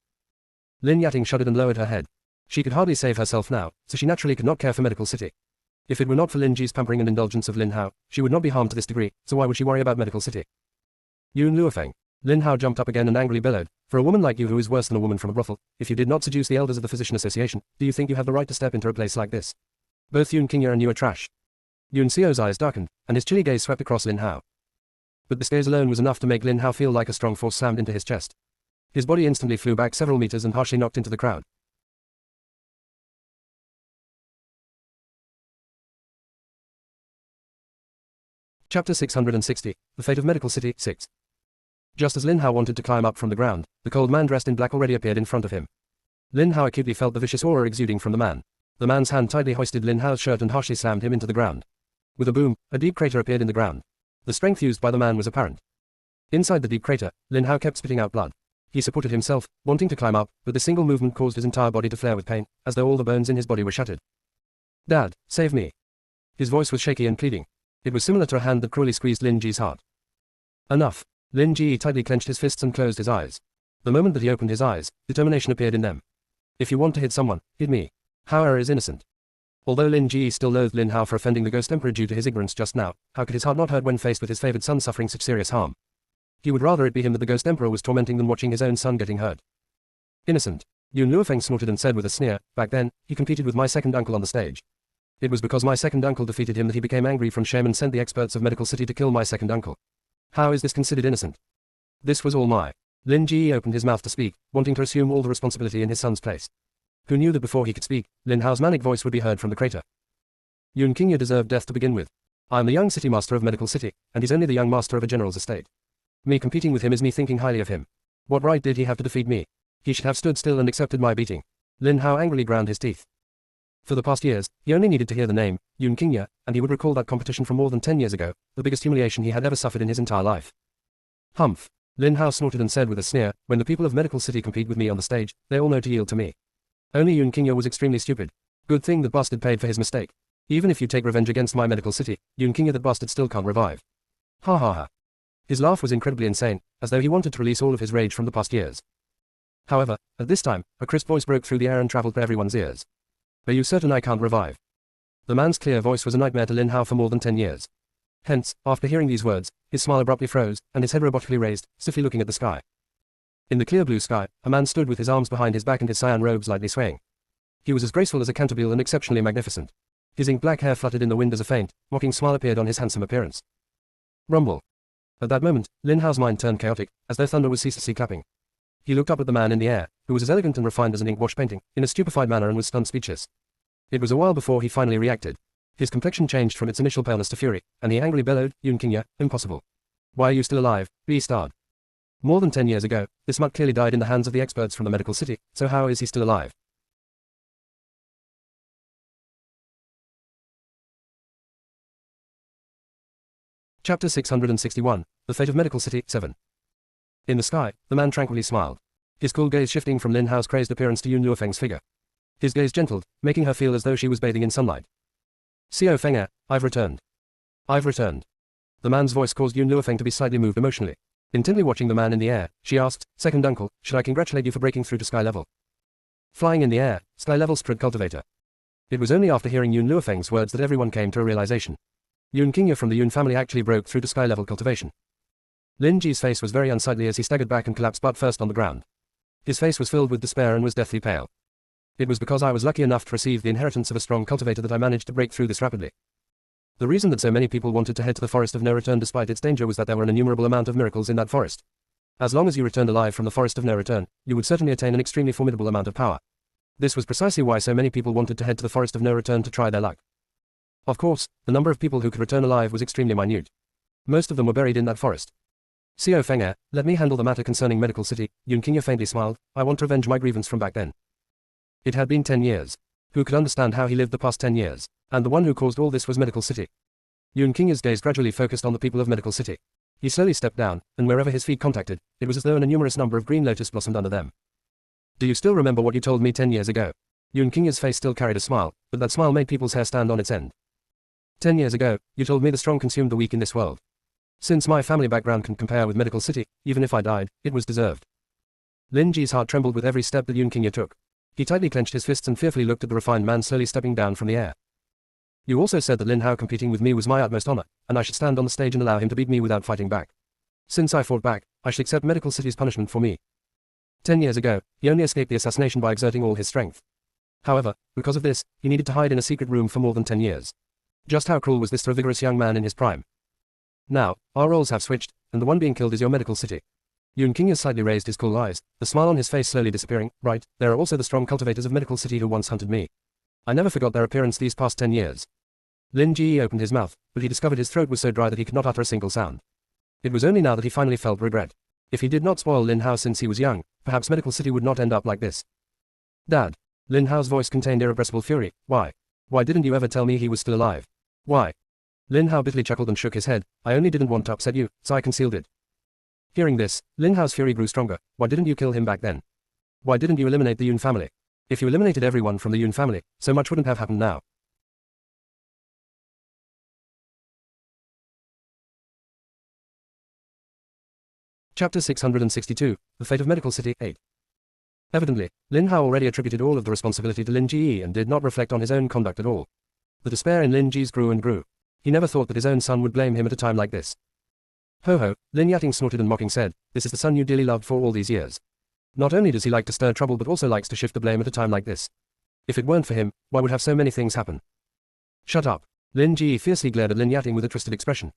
Lin Yating shuddered and lowered her head. She could hardly save herself now, so she naturally could not care for Medical City. If it were not for Lin Ji's pampering and indulgence of Lin Hao, she would not be harmed to this degree, so why would she worry about Medical City? Yun Luofeng. Lin Hao jumped up again and angrily bellowed, for a woman like you who is worse than a woman from a brothel, if you did not seduce the elders of the Physician Association, do you think you have the right to step into a place like this? Both Yun Qingye and you are trash. Yun Xiao's eyes darkened, and his chilly gaze swept across Lin Hao. But this gaze alone was enough to make Lin Hao feel like a strong force slammed into his chest. His body instantly flew back several meters and harshly knocked into the crowd. Chapter 660, The Fate of Medical City, 6. Just as Lin Hao wanted to climb up from the ground, the cold man dressed in black already appeared in front of him. Lin Hao acutely felt the vicious aura exuding from the man. The man's hand tightly hoisted Lin Hao's shirt and harshly slammed him into the ground. With a boom, a deep crater appeared in the ground. The strength used by the man was apparent. Inside the deep crater, Lin Hao kept spitting out blood. He supported himself, wanting to climb up, but the single movement caused his entire body to flare with pain, as though all the bones in his body were shattered. Dad, save me. His voice was shaky and pleading. It was similar to a hand that cruelly squeezed Lin Ji's heart. Enough. Lin Ji tightly clenched his fists and closed his eyes. The moment that he opened his eyes, determination appeared in them. If you want to hit someone, hit me. Hao is innocent. Although Lin Ji still loathed Lin Hao for offending the Ghost Emperor due to his ignorance just now, how could his heart not hurt when faced with his favored son suffering such serious harm? He would rather it be him that the Ghost Emperor was tormenting than watching his own son getting hurt. Innocent. Yun Luofeng snorted and said with a sneer, back then, he competed with my second uncle on the stage. It was because my second uncle defeated him that he became angry from shame and sent the experts of Medical City to kill my second uncle. How is this considered innocent? This was all my. Lin Ji opened his mouth to speak, wanting to assume all the responsibility in his son's place. Who knew that before he could speak, Lin Hao's manic voice would be heard from the crater. Yun Qingye deserved death to begin with. I am the young city master of Medical City, and he's only the young master of a general's estate. Me competing with him is me thinking highly of him. What right did he have to defeat me? He should have stood still and accepted my beating. Lin Hao angrily ground his teeth. For the past years, he only needed to hear the name, Yun Qingye, and he would recall that competition from more than 10 years ago, the biggest humiliation he had ever suffered in his entire life. Humph. Lin Hao snorted and said with a sneer, when the people of Medical City compete with me on the stage, they all know to yield to me. Only Yun Qingye was extremely stupid. Good thing that bastard paid for his mistake. Even if you take revenge against my Medical City, Yun Qingye that bastard still can't revive. Ha ha ha. His laugh was incredibly insane, as though he wanted to release all of his rage from the past years. However, at this time, a crisp voice broke through the air and traveled to everyone's ears. Are you certain I can't revive? The man's clear voice was a nightmare to Lin Hao for more than 10 years. Hence, after hearing these words, his smile abruptly froze, and his head robotically raised, stiffly looking at the sky. In the clear blue sky, a man stood with his arms behind his back and his cyan robes lightly swaying. He was as graceful as a cantabile and exceptionally magnificent. His ink-black hair fluttered in the wind as a faint, mocking smile appeared on his handsome appearance. Rumble. At that moment, Lin Hao's mind turned chaotic, as though thunder was ceaselessly clapping. He looked up at the man in the air, who was as elegant and refined as an ink-wash painting, in a stupefied manner and was stunned speechless. It was a while before he finally reacted. His complexion changed from its initial paleness to fury, and he angrily bellowed, Yun Qingye, impossible. Why are you still alive, B-starred? More than 10 years ago, this mutt clearly died in the hands of the experts from the Medical City, so how is he still alive? Chapter 661, The Fate of Medical City, 7. In the sky, the man tranquilly smiled. His cool gaze shifting from Lin Hao's crazed appearance to Yun Luofeng's figure. His gaze gentled, making her feel as though she was bathing in sunlight. Xiao Feng, I've returned. I've returned. The man's voice caused Yun Luofeng to be slightly moved emotionally. Intently watching the man in the air, she asked, Second uncle, should I congratulate you for breaking through to sky level? Flying in the air, sky level Spirit Cultivator. It was only after hearing Yun Luofeng's words that everyone came to a realization. Yun Qingye from the Yun family actually broke through to sky level cultivation. Lin Ji's face was very unsightly as he staggered back and collapsed butt first on the ground. His face was filled with despair and was deathly pale. It was because I was lucky enough to receive the inheritance of a strong cultivator that I managed to break through this rapidly. The reason that so many people wanted to head to the Forest of No Return despite its danger was that there were an innumerable amount of miracles in that forest. As long as you returned alive from the Forest of No Return, you would certainly attain an extremely formidable amount of power. This was precisely why so many people wanted to head to the Forest of No Return to try their luck. Of course, the number of people who could return alive was extremely minute. Most of them were buried in that forest. Xiao Feng, let me handle the matter concerning Medical City, Yun Qingye faintly smiled, I want to revenge my grievance from back then. It had been 10 years. Who could understand how he lived the past 10 years? And the one who caused all this was Medical City. Yun Qingye's gaze gradually focused on the people of Medical City. He slowly stepped down, and wherever his feet contacted, it was as though a numerous number of green lotus blossomed under them. Do you still remember what you told me 10 years ago? Yun Qingye's face still carried a smile, but that smile made people's hair stand on its end. 10 years ago, you told me the strong consumed the weak in this world. Since my family background can compare with Medical City, even if I died, it was deserved. Lin Ji's heart trembled with every step that Yun Qingye took. He tightly clenched his fists and fearfully looked at the refined man slowly stepping down from the air. You also said that Lin Hao competing with me was my utmost honor, and I should stand on the stage and allow him to beat me without fighting back. Since I fought back, I should accept Medical City's punishment for me. 10 years ago, he only escaped the assassination by exerting all his strength. However, because of this, he needed to hide in a secret room for more than 10 years. Just how cruel was this to a vigorous young man in his prime? Now, our roles have switched, and the one being killed is your Medical City. Yun Qingye slightly raised his cool eyes, the smile on his face slowly disappearing. Right, there are also the strong cultivators of Medical City who once hunted me. I never forgot their appearance these past 10 years. Lin Ji opened his mouth, but he discovered his throat was so dry that he could not utter a single sound. It was only now that he finally felt regret. If he did not spoil Lin Hao since he was young, perhaps Medical City would not end up like this. Dad. Lin Hao's voice contained irrepressible fury. Why? Why didn't you ever tell me he was still alive? Why? Lin Hao bitterly chuckled and shook his head. I only didn't want to upset you, so I concealed it. Hearing this, Lin Hao's fury grew stronger. Why didn't you kill him back then? Why didn't you eliminate the Yun family? If you eliminated everyone from the Yun family, so much wouldn't have happened now. Chapter 662, The Fate of Medical City 8. Evidently, Lin Hao already attributed all of the responsibility to Lin Ji and did not reflect on his own conduct at all. The despair in Lin Ji's grew and grew. He never thought that his own son would blame him at a time like this. Ho ho, Lin Yating snorted and mocking said, this is the son you dearly loved for all these years. Not only does he like to stir trouble but also likes to shift the blame at a time like this. If it weren't for him, why would have so many things happen? Shut up. Lin Ji fiercely glared at Lin Yating with a twisted expression.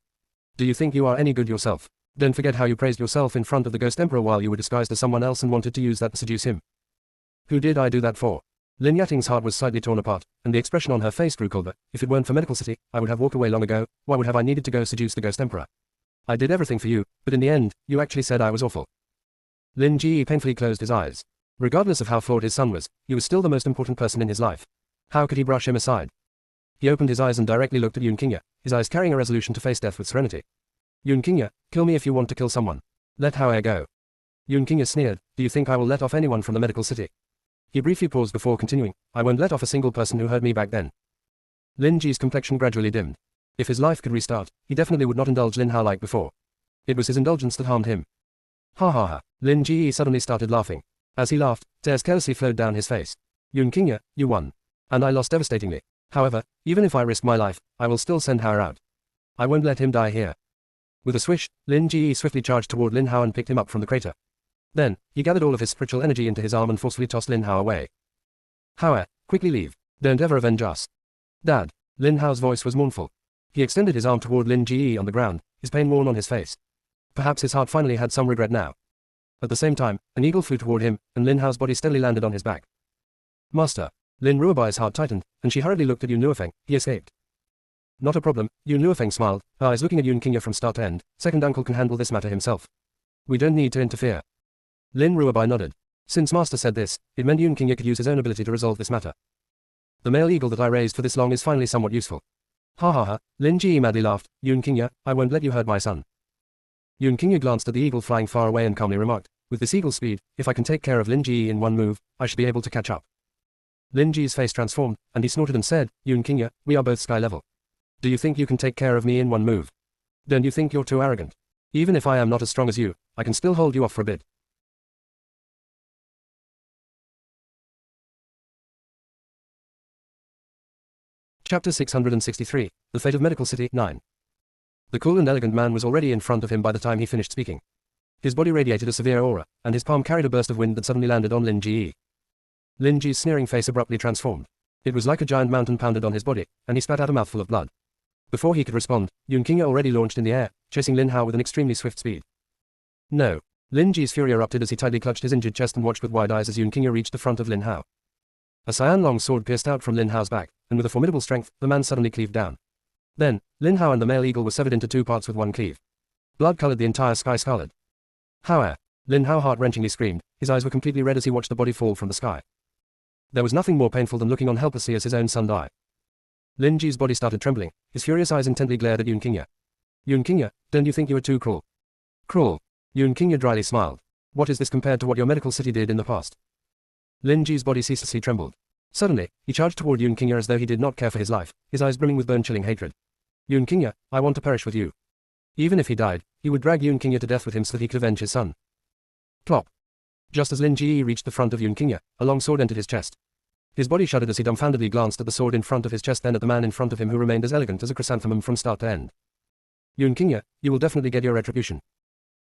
Do you think you are any good yourself? Don't forget how you praised yourself in front of the Ghost Emperor while you were disguised as someone else and wanted to use that to seduce him. Who did I do that for? Lin Yating's heart was slightly torn apart, and the expression on her face grew colder. If it weren't for Medical City, I would have walked away long ago. Why would have I needed to go seduce the Ghost Emperor? I did everything for you, but in the end, you actually said I was awful. Lin Ji painfully closed his eyes. Regardless of how flawed his son was, he was still the most important person in his life. How could he brush him aside? He opened his eyes and directly looked at Yun Qingye, his eyes carrying a resolution to face death with serenity. Yun Qingye, kill me if you want to kill someone. Let Hao go. Yun Qingye sneered, do you think I will let off anyone from the Medical City? He briefly paused before continuing, I won't let off a single person who hurt me back then. Lin Ji's complexion gradually dimmed. If his life could restart, he definitely would not indulge Lin Hao like before. It was his indulgence that harmed him. Ha ha ha. Lin Ji suddenly started laughing. As he laughed, tears carelessly flowed down his face. Yun Qingye, you won. And I lost devastatingly. However, even if I risk my life, I will still send Hao out. I won't let him die here. With a swish, Lin Ji swiftly charged toward Lin Hao and picked him up from the crater. Then, he gathered all of his spiritual energy into his arm and forcefully tossed Lin Hao away. Hao, quickly leave. Don't ever avenge us. Dad. Lin Hao's voice was mournful. He extended his arm toward Lin Ji on the ground, his pain worn on his face. Perhaps his heart finally had some regret now. At the same time, an eagle flew toward him, and Lin Hao's body steadily landed on his back. Master. Lin Ruobai's heart tightened, and she hurriedly looked at Yun Luofeng. He escaped. Not a problem, Yun Luofeng smiled, her eyes looking at Yun Qingye from start to end. Second uncle can handle this matter himself. We don't need to interfere. Lin Ruobai nodded. Since Master said this, it meant Yun Qingye could use his own ability to resolve this matter. The male eagle that I raised for this long is finally somewhat useful. Ha ha ha, Lin Ji madly laughed. Yun Qingye, I won't let you hurt my son. Yun Qingye glanced at the eagle flying far away and calmly remarked, with this eagle's speed, if I can take care of Lin Ji in one move, I should be able to catch up. Lin Ji's face transformed, and he snorted and said, Yun Qingye, we are both sky level. Do you think you can take care of me in one move? Don't you think you're too arrogant? Even if I am not as strong as you, I can still hold you off for a bit. Chapter 663, The Fate of Medical City 9. The cool and elegant man was already in front of him by the time he finished speaking. His body radiated a severe aura, and his palm carried a burst of wind that suddenly landed on Lin Ji. Lin Ji's sneering face abruptly transformed. It was like a giant mountain pounded on his body, and he spat out a mouthful of blood. Before he could respond, Yun Qingye already launched in the air, chasing Lin Hao with an extremely swift speed. No. Lin Ji's fury erupted as he tightly clutched his injured chest and watched with wide eyes as Yun Qingye reached the front of Lin Hao. A cyan-long sword pierced out from Lin Hao's back, and with a formidable strength, the man suddenly cleaved down. Then, Lin Hao and the male eagle were severed into two parts with one cleave. Blood colored the entire sky scarlet. Hao! Lin Hao heart-wrenchingly screamed, his eyes were completely red as he watched the body fall from the sky. There was nothing more painful than looking on helplessly as his own son died. Lin Ji's body started trembling, his furious eyes intently glared at Yun Qingye. Yun Qingye, don't you think you are too cruel? Cruel? Yun Qingye dryly smiled. What is this compared to what your medical city did in the past? Lin Ji's body ceaselessly trembled. Suddenly, he charged toward Yun Qingye as though he did not care for his life, his eyes brimming with bone-chilling hatred. Yun Qingye, I want to perish with you. Even if he died, he would drag Yun Qingye to death with him so that he could avenge his son. Plop. Just as Lin Ji reached the front of Yun Qingye, a long sword entered his chest. His body shuddered as he dumbfoundedly glanced at the sword in front of his chest, then at the man in front of him who remained as elegant as a chrysanthemum from start to end. Yun Qingye, you will definitely get your retribution.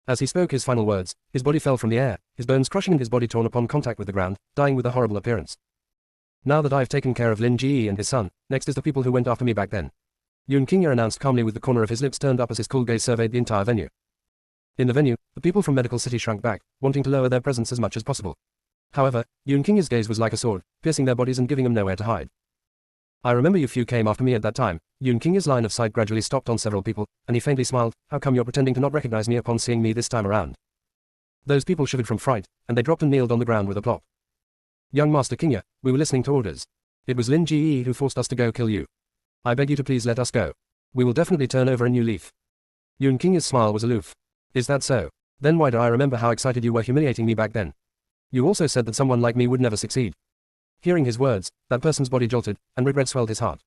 As he spoke his final words, his body fell from the air, his bones crushing and his body torn upon contact with the ground, dying with a horrible appearance. Now that I've taken care of Lin Ji and his son, next is the people who went after me back then. Yun Qingye announced calmly with the corner of his lips turned up as his cool gaze surveyed the entire venue. In the venue, the people from Medical City shrunk back, wanting to lower their presence as much as possible. However, Yun Qingye's gaze was like a sword, piercing their bodies and giving them nowhere to hide. I remember you few came after me at that time. Yun Qingye's line of sight gradually stopped on several people, and he faintly smiled, how come you're pretending to not recognize me upon seeing me this time around? Those people shivered from fright, and they dropped and kneeled on the ground with a plop. Young Master Qingye, we were listening to orders. It was Lin Ji who forced us to go kill you. I beg you to please let us go. We will definitely turn over a new leaf. Yun King's smile was aloof. Is that so? Then why do I remember how excited you were humiliating me back then? You also said that someone like me would never succeed. Hearing his words, that person's body jolted, and regret swelled his heart.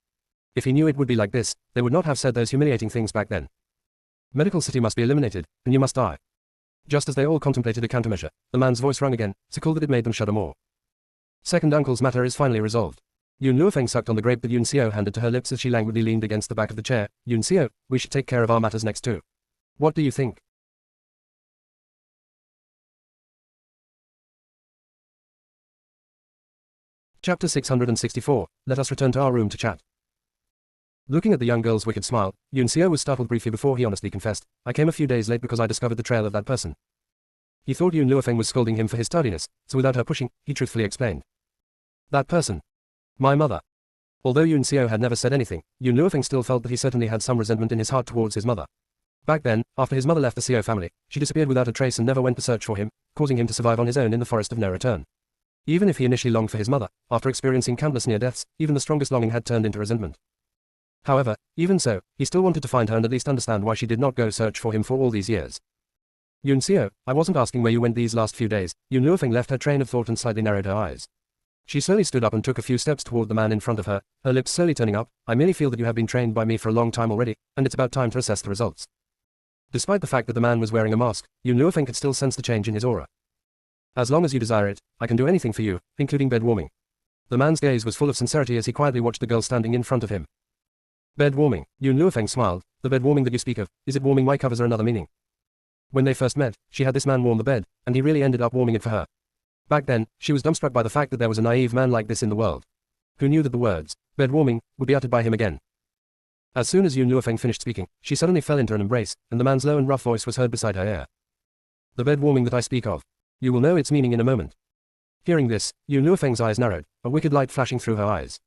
If he knew it would be like this, they would not have said those humiliating things back then. Medical City must be eliminated, and you must die. Just as they all contemplated a countermeasure, the man's voice rung again, so cool that it made them shudder more. Second uncle's matter is finally resolved. Yun Luofeng sucked on the grape that Yun Xiao handed to her lips as she languidly leaned against the back of the chair. Yun Xiao, we should take care of our matters next too. What do you think? Chapter 664, Let us return to our room to chat. Looking at the young girl's wicked smile, Yun Xiao was startled briefly before he honestly confessed, I came a few days late because I discovered the trail of that person. He thought Yun Luofeng was scolding him for his tardiness, so without her pushing, he truthfully explained. That person. My mother. Although Yun Xiao had never said anything, Yun Luofeng still felt that he certainly had some resentment in his heart towards his mother. Back then, after his mother left the Xiao family, she disappeared without a trace and never went to search for him, causing him to survive on his own in the forest of no return. Even if he initially longed for his mother, after experiencing countless near-deaths, even the strongest longing had turned into resentment. However, even so, he still wanted to find her and at least understand why she did not go search for him for all these years. Yun Xiao, I wasn't asking where you went these last few days. Yun Luofeng left her train of thought and slightly narrowed her eyes. She slowly stood up and took a few steps toward the man in front of her, her lips slowly turning up. I merely feel that you have been trained by me for a long time already, and it's about time to assess the results. Despite the fact that the man was wearing a mask, Yun Luofeng could still sense the change in his aura. As long as you desire it, I can do anything for you, including bed warming. The man's gaze was full of sincerity as he quietly watched the girl standing in front of him. Bed warming, Yun Luofeng smiled. The bed warming that you speak of, is it warming my covers or another meaning? When they first met, she had this man warm the bed, and he really ended up warming it for her. Back then, she was dumbstruck by the fact that there was a naive man like this in the world. Who knew that the words, bed warming, would be uttered by him again. As soon as Yun Luofeng finished speaking, she suddenly fell into an embrace, and the man's low and rough voice was heard beside her ear. The bed warming that I speak of. You will know its meaning in a moment. Hearing this, Yun Luofeng's eyes narrowed, a wicked light flashing through her eyes.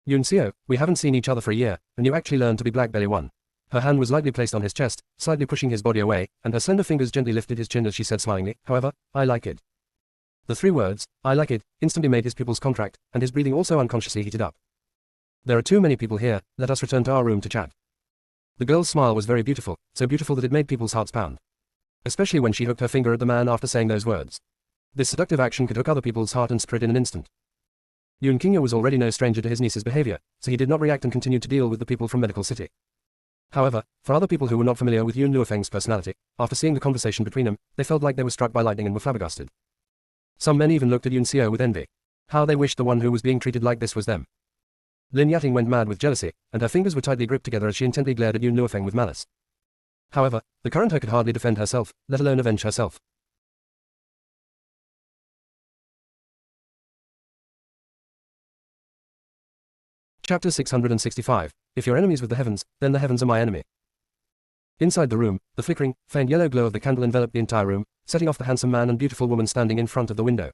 Yun Xiao, we haven't seen each other for a year, and you actually learned to be Black Belly 1. Her hand was lightly placed on his chest, slightly pushing his body away, and her slender fingers gently lifted his chin as she said smilingly, however, I like it. The three words, I like it, instantly made his pupils contract, and his breathing also unconsciously heated up. There are too many people here, let us return to our room to chat. The girl's smile was very beautiful, so beautiful that it made people's hearts pound. Especially when she hooked her finger at the man after saying those words. This seductive action could hook other people's heart and spirit in an instant. Yun Qingya was already no stranger to his niece's behavior, so he did not react and continued to deal with the people from Medical City. However, for other people who were not familiar with Yun Luofeng's personality, after seeing the conversation between them, they felt like they were struck by lightning and were flabbergasted. Some men even looked at Yun Xiao with envy. How they wished the one who was being treated like this was them. Lin Yating went mad with jealousy, and her fingers were tightly gripped together as she intently glared at Yun Luofeng with malice. However, the current her could hardly defend herself, let alone avenge herself. Chapter 665, If your enemies with the heavens, then the heavens are my enemy. Inside the room, the flickering, faint yellow glow of the candle enveloped the entire room, setting off the handsome man and beautiful woman standing in front of the window.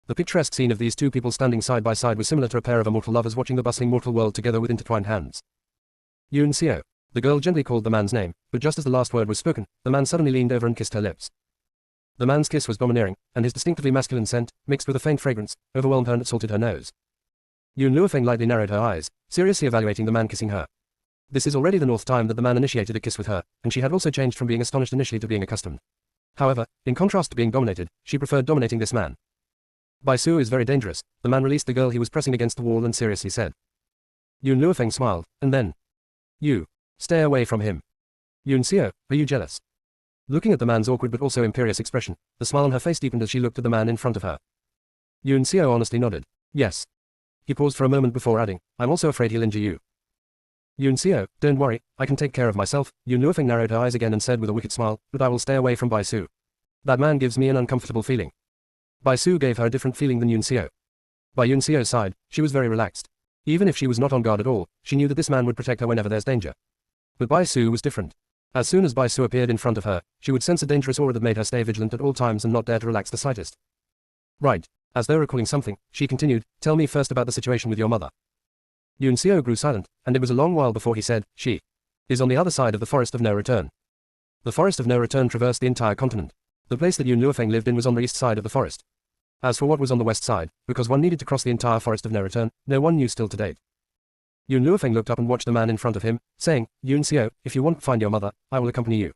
The picturesque scene of these two people standing side by side was similar to a pair of immortal lovers watching the bustling mortal world together with intertwined hands. Yun Xiao. The girl gently called the man's name, but just as the last word was spoken, the man suddenly leaned over and kissed her lips. The man's kiss was domineering, and his distinctively masculine scent, mixed with a faint fragrance, overwhelmed her and assaulted her nose. Yun Luofeng lightly narrowed her eyes, seriously evaluating the man kissing her. This is already the 4th time that the man initiated a kiss with her, and she had also changed from being astonished initially to being accustomed. However, in contrast to being dominated, she preferred dominating this man. Bai Su is very dangerous. The man released the girl he was pressing against the wall and seriously said. Yun Luofeng smiled, and then, you. Stay away from him. Yun Xiao, are you jealous? Looking at the man's awkward but also imperious expression, the smile on her face deepened as she looked at the man in front of her. Yun Xiao honestly nodded. Yes. He paused for a moment before adding, I'm also afraid he'll injure you. Yun Xiao, don't worry, I can take care of myself. Yun Luofeng narrowed her eyes again and said with a wicked smile, but I will stay away from Bai Su. That man gives me an uncomfortable feeling. Bai Su gave her a different feeling than Yun Xiao. By Yun Xiao's side, she was very relaxed. Even if she was not on guard at all, she knew that this man would protect her whenever there's danger. But Bai Su was different. As soon as Bai Su appeared in front of her, she would sense a dangerous aura that made her stay vigilant at all times and not dare to relax the slightest. Right. As though recalling something, she continued, tell me first about the situation with your mother. Yun Xiao grew silent, and it was a long while before he said, she is on the other side of the forest of no return. The forest of no return traversed the entire continent. The place that Yun Luofeng lived in was on the east side of the forest. As for what was on the west side, because one needed to cross the entire forest of no return, no one knew still to date. Yun Luofeng looked up and watched the man in front of him, saying, Yun Xiao, if you want to find your mother, I will accompany you.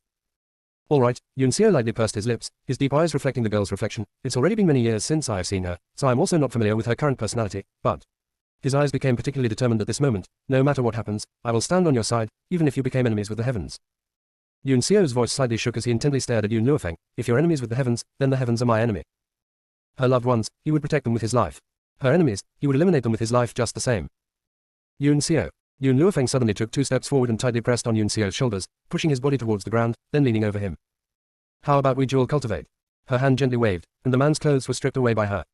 All right, Yun Xiao lightly pursed his lips, his deep eyes reflecting the girl's reflection. It's already been many years since I have seen her, so I'm also not familiar with her current personality, but... His eyes became particularly determined at this moment. No matter what happens, I will stand on your side, even if you became enemies with the heavens. Yun Xiao's voice slightly shook as he intently stared at Yun Luofeng. If you're enemies with the heavens, then the heavens are my enemy. Her loved ones, he would protect them with his life. Her enemies, he would eliminate them with his life just the same. Yun Xiao. Yun Luofeng suddenly took 2 steps forward and tightly pressed on Yun Xiao's shoulders, pushing his body towards the ground, then leaning over him. How about we dual cultivate? Her hand gently waved, and the man's clothes were stripped away by her.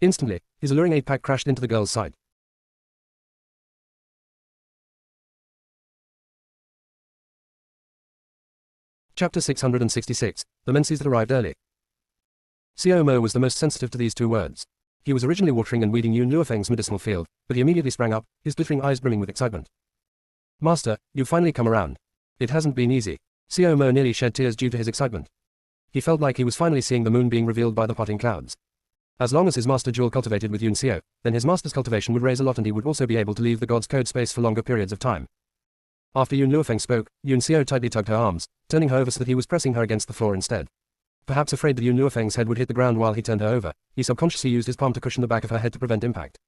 Instantly, his alluring 8-pack crashed into the girl's side. Chapter 666, The Menses that arrived early. Xiao Mo was the most sensitive to these 2 words. He was originally watering and weeding Yun Luofeng's medicinal field, but he immediately sprang up, his glittering eyes brimming with excitement. Master, you've finally come around. It hasn't been easy. Xiao Mo nearly shed tears due to his excitement. He felt like he was finally seeing the moon being revealed by the parting clouds. As long as his master dual cultivated with Yun Xiao, then his master's cultivation would raise a lot and he would also be able to leave the god's code space for longer periods of time. After Yun Luofeng spoke, Yun Xiao tightly tugged her arms, turning her over so that he was pressing her against the floor instead. Perhaps afraid that Yun Luofeng's head would hit the ground while he turned her over, he subconsciously used his palm to cushion the back of her head to prevent impact.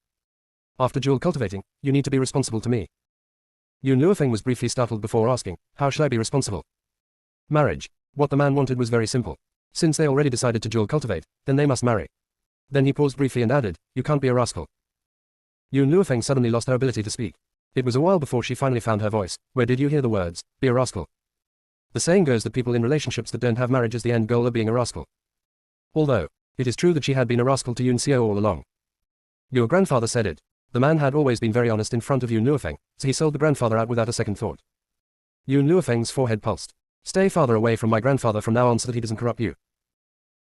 After dual cultivating, you need to be responsible to me. Yun Luofeng was briefly startled before asking, how should I be responsible? Marriage. What the man wanted was very simple. Since they already decided to dual cultivate, then they must marry. Then he paused briefly and added, you can't be a rascal. Yun Luofeng suddenly lost her ability to speak. It was a while before she finally found her voice. Where did you hear the words, be a rascal? The saying goes that people in relationships that don't have marriage as the end goal are being a rascal. Although, it is true that she had been a rascal to Yun Xiao all along. Your grandfather said it. The man had always been very honest in front of Yun Luofeng, so he sold the grandfather out without a second thought. Yun Luofeng's forehead pulsed. Stay farther away from my grandfather from now on so that he doesn't corrupt you.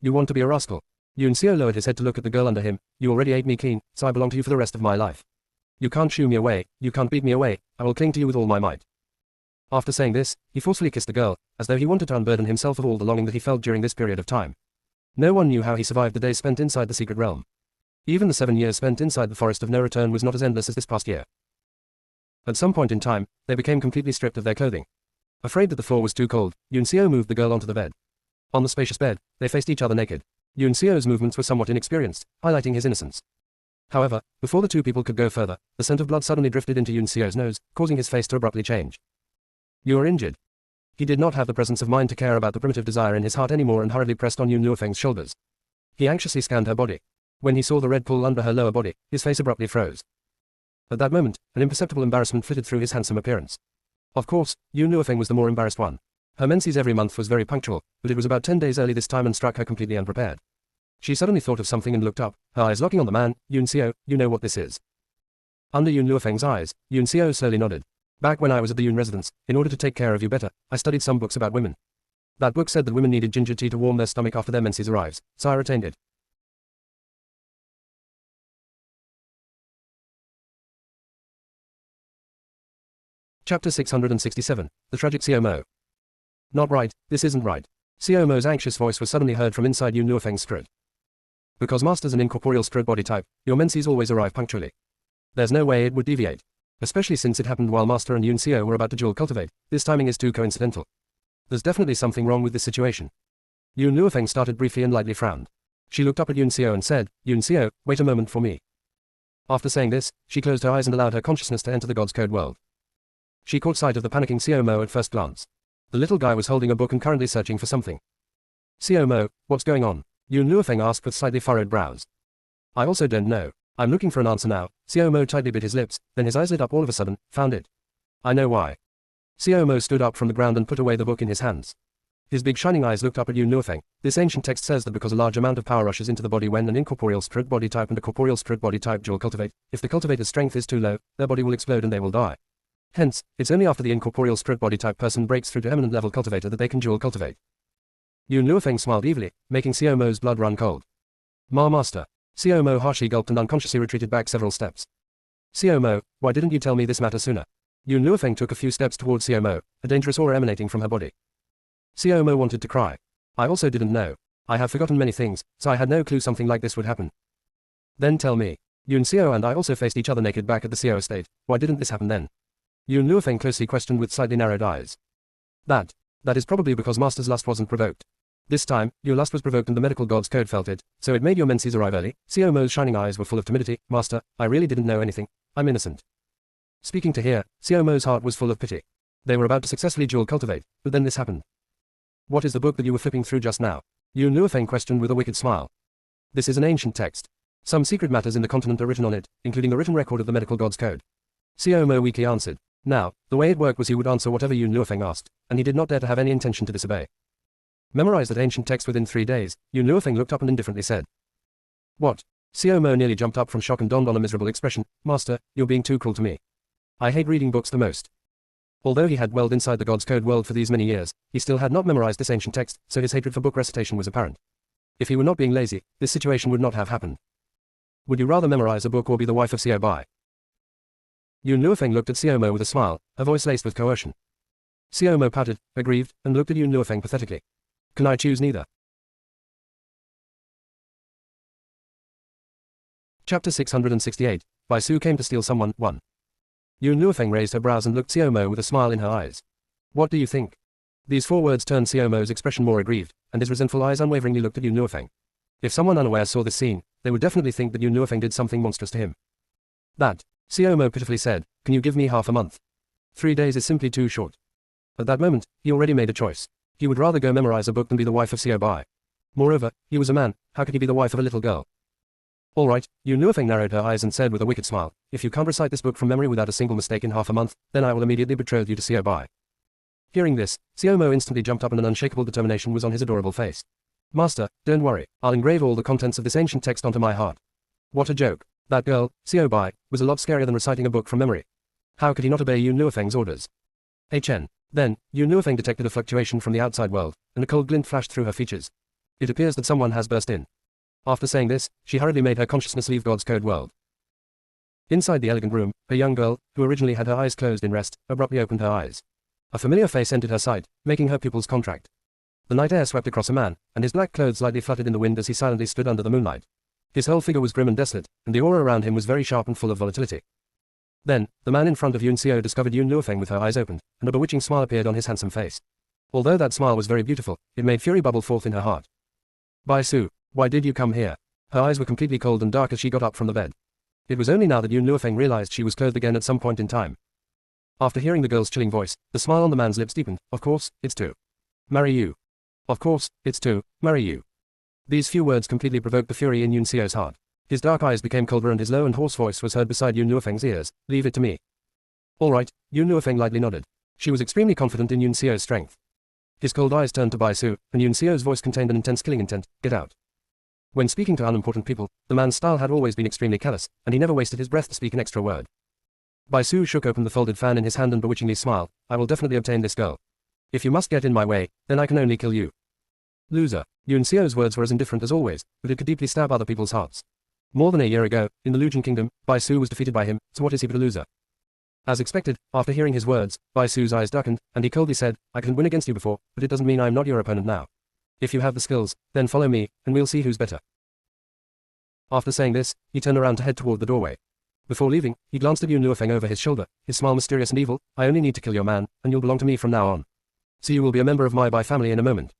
You want to be a rascal? Yun Xiao lowered his head to look at the girl under him. You already ate me clean, so I belong to you for the rest of my life. You can't shoo me away, you can't beat me away, I will cling to you with all my might. After saying this, he forcefully kissed the girl, as though he wanted to unburden himself of all the longing that he felt during this period of time. No one knew how he survived the days spent inside the secret realm. Even the 7 years spent inside the forest of no return was not as endless as this past year. At some point in time, they became completely stripped of their clothing. Afraid that the floor was too cold, Yun Xiao moved the girl onto the bed. On the spacious bed, they faced each other naked. Yun Xiao's movements were somewhat inexperienced, highlighting his innocence. However, before the 2 people could go further, the scent of blood suddenly drifted into Yun Xiao's nose, causing his face to abruptly change. You are injured. He did not have the presence of mind to care about the primitive desire in his heart anymore and hurriedly pressed on Yun Luofeng's shoulders. He anxiously scanned her body. When he saw the red pool under her lower body, his face abruptly froze. At that moment, an imperceptible embarrassment flitted through his handsome appearance. Of course, Yun Luofeng was the more embarrassed one. Her menses every month was very punctual, but it was about 10 days early this time and struck her completely unprepared. She suddenly thought of something and looked up, her eyes locking on the man. Yun Xiao, you know what this is. Under Yun Luofeng's eyes, Yun Xiao slowly nodded. Back when I was at the Yun residence, in order to take care of you better, I studied some books about women. That book said that women needed ginger tea to warm their stomach after their menses arrives, so I retained it. Chapter 667, The Tragic Xiao Mo. Not right, this isn't right. Xiao Mo's anxious voice was suddenly heard from inside Yun Luofeng's spirit. Because Master's an incorporeal spirit body type, your menses always arrive punctually. There's no way it would deviate. Especially since it happened while Master and Yun Xiao were about to dual cultivate, this timing is too coincidental. There's definitely something wrong with this situation. Yun Luofeng started briefly and lightly frowned. She looked up at Yun Xiao and said, Yun Xiao, wait a moment for me. After saying this, she closed her eyes and allowed her consciousness to enter the god's code world. She caught sight of the panicking Xiao Mo at first glance. The little guy was holding a book and currently searching for something. Xiao Mo, what's going on? Yun Luofeng asked with slightly furrowed brows. I also don't know. I'm looking for an answer now. Xiao Mo tightly bit his lips, then his eyes lit up all of a sudden. Found it. I know why. Xiao Mo stood up from the ground and put away the book in his hands. His big shining eyes looked up at Yun Luofeng. This ancient text says that because a large amount of power rushes into the body when an incorporeal spirit body type and a corporeal spirit body type dual cultivate, if the cultivator's strength is too low, their body will explode and they will die. Hence, it's only after the incorporeal spirit body type person breaks through to eminent level cultivator that they can dual cultivate. Yun Luofeng smiled evilly, making Xiao Mo's blood run cold. Master. Xiao Mo harshly gulped and unconsciously retreated back several steps. Xiao Mo, why didn't you tell me this matter sooner? Yun Luofeng took a few steps towards Xiao Mo, a dangerous aura emanating from her body. Xiao Mo wanted to cry. I also didn't know. I have forgotten many things, so I had no clue something like this would happen. Then tell me. Yun Xiao and I also faced each other naked back at the Xiao estate. Why didn't this happen then? Yun Luofeng closely questioned with slightly narrowed eyes. That is probably because Master's lust wasn't provoked. This time, your lust was provoked and the medical god's code felt it, so it made your menses arrive early. Xiao Mo's shining eyes were full of timidity. Master, I really didn't know anything. I'm innocent. Speaking to here, Xiao Mo's heart was full of pity. They were about to successfully dual cultivate, but then this happened. What is the book that you were flipping through just now? Yun Luofeng questioned with a wicked smile. This is an ancient text. Some secret matters in the continent are written on it, including the written record of the medical god's code. Xiao Mo weakly answered. Now, the way it worked was he would answer whatever Yun Luofeng asked, and he did not dare to have any intention to disobey. Memorize that ancient text within 3 days, Yun Luofeng looked up and indifferently said. What? Xiao Mo nearly jumped up from shock and donned on a miserable expression. Master, you're being too cruel to me. I hate reading books the most. Although he had dwelled inside the God's Code world for these many years, he still had not memorized this ancient text, so his hatred for book recitation was apparent. If he were not being lazy, this situation would not have happened. Would you rather memorize a book or be the wife of Xiao Bai? Yun Luofeng looked at Xiao Mo with a smile, her voice laced with coercion. Xiao Mo pouted, aggrieved, and looked at Yun Luofeng pathetically. Can I choose neither? Chapter 668, Bai Su came to steal someone, 1. Yun Luofeng raised her brows and looked Xiao Mo with a smile in her eyes. What do you think? These 4 words turned Xiao Mo's expression more aggrieved, and his resentful eyes unwaveringly looked at Yun Luofeng. If someone unaware saw this scene, they would definitely think that Yun Luofeng did something monstrous to him. That, Xiao Mo pitifully said, can you give me half a month? 3 days is simply too short. At that moment, he already made a choice. He would rather go memorize a book than be the wife of Xiao Bai. Moreover, he was a man, how could he be the wife of a little girl? All right, Yun Luofeng narrowed her eyes and said with a wicked smile, if you can't recite this book from memory without a single mistake in half a month, then I will immediately betroth you to Xiao Bai. Hearing this, Xiao Mo instantly jumped up and an unshakable determination was on his adorable face. Master, don't worry, I'll engrave all the contents of this ancient text onto my heart. What a joke. That girl, Xiao Bai, was a lot scarier than reciting a book from memory. How could he not obey Yun Luofeng's orders? Then, Yun Luofeng detected a fluctuation from the outside world, and a cold glint flashed through her features. It appears that someone has burst in. After saying this, she hurriedly made her consciousness leave God's Code world. Inside the elegant room, a young girl, who originally had her eyes closed in rest, abruptly opened her eyes. A familiar face entered her sight, making her pupils contract. The night air swept across a man, and his black clothes lightly fluttered in the wind as he silently stood under the moonlight. His whole figure was grim and desolate, and the aura around him was very sharp and full of volatility. Then, the man in front of Yun Xiao discovered Yun Luofeng with her eyes opened, and a bewitching smile appeared on his handsome face. Although that smile was very beautiful, it made fury bubble forth in her heart. Bai Su, why did you come here? Her eyes were completely cold and dark as she got up from the bed. It was only now that Yun Luofeng realized she was clothed again at some point in time. After hearing the girl's chilling voice, the smile on the man's lips deepened. Of course, it's to marry you. Of course, it's to marry you. These few words completely provoked the fury in Yun Xiao's heart. His dark eyes became colder and his low and hoarse voice was heard beside Yun Luofeng's ears. Leave it to me. All right, Yun Luofeng lightly nodded. She was extremely confident in Yun Xiao's strength. His cold eyes turned to Bai Su, and Yun Xiao's voice contained an intense killing intent. Get out. When speaking to unimportant people, the man's style had always been extremely callous, and he never wasted his breath to speak an extra word. Bai Su shook open the folded fan in his hand and bewitchingly smiled. I will definitely obtain this girl. If you must get in my way, then I can only kill you. Loser. Yun Xiao's words were as indifferent as always, but it could deeply stab other people's hearts. More than a year ago, in the Lujian Kingdom, Bai Su was defeated by him, so what is he but a loser? As expected, after hearing his words, Bai Su's eyes darkened, and he coldly said, I couldn't win against you before, but it doesn't mean I'm not your opponent now. If you have the skills, then follow me, and we'll see who's better. After saying this, he turned around to head toward the doorway. Before leaving, he glanced at Yun Luofeng over his shoulder, his smile mysterious and evil. I only need to kill your man, and you'll belong to me from now on. So you will be a member of my Bai family in a moment.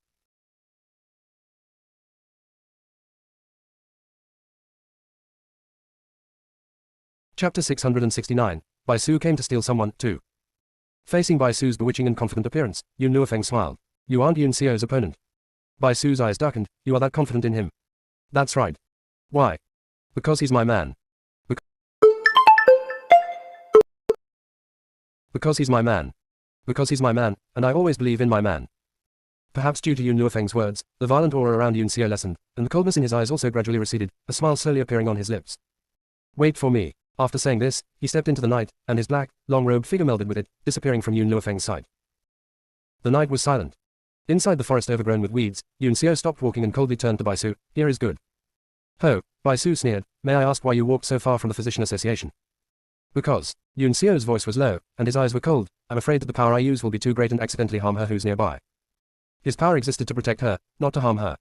Chapter 669, Bai Su came to steal someone, 2. Facing Bai Su's bewitching and confident appearance, Yun Luofeng smiled. You aren't Yun Xiao's opponent. Bai Su's eyes darkened. You are that confident in him. That's right. Why? Because he's my man. Because he's my man. Because he's my man, and I always believe in my man. Perhaps due to Yun Luofeng's words, the violent aura around Yun Xiao lessened, and the coldness in his eyes also gradually receded, a smile slowly appearing on his lips. Wait for me. After saying this, he stepped into the night, and his black, long-robed figure melded with it, disappearing from Yun Luofeng's sight. The night was silent. Inside the forest overgrown with weeds, Yun Xiao stopped walking and coldly turned to Bai Su. Here is good. Ho, Bai Su sneered. May I ask why you walked so far from the physician association? Because. Yun Xiao's voice was low, and his eyes were cold. I'm afraid that the power I use will be too great and accidentally harm her who's nearby. His power existed to protect her, not to harm her.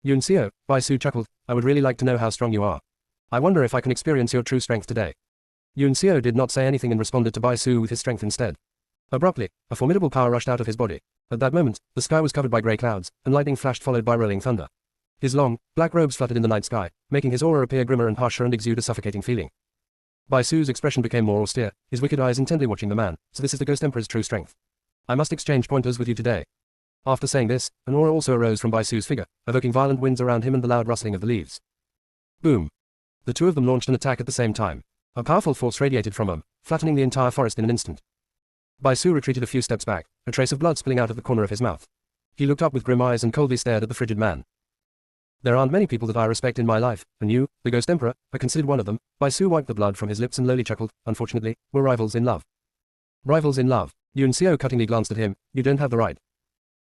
Yun Xiao, Bai Su chuckled. I would really like to know how strong you are. I wonder if I can experience your true strength today. Yun Xiao did not say anything and responded to Bai Su with his strength instead. Abruptly, a formidable power rushed out of his body. At that moment, the sky was covered by grey clouds, and lightning flashed followed by rolling thunder. His long, black robes fluttered in the night sky, making his aura appear grimmer and harsher and exude a suffocating feeling. Bai Su's expression became more austere, his wicked eyes intently watching the man. So this is the Ghost Emperor's true strength. I must exchange pointers with you today. After saying this, an aura also arose from Bai Su's figure, evoking violent winds around him and the loud rustling of the leaves. Boom! The two of them launched an attack at the same time. A powerful force radiated from them, flattening the entire forest in an instant. Bai Su retreated a few steps back, a trace of blood spilling out of the corner of his mouth. He looked up with grim eyes and coldly stared at the frigid man. There aren't many people that I respect in my life, and you, the Ghost Emperor, are considered one of them. Bai Su wiped the blood from his lips and lowly chuckled. Unfortunately, we're rivals in love. Rivals in love. Yun Xiao cuttingly glanced at him. You don't have the right.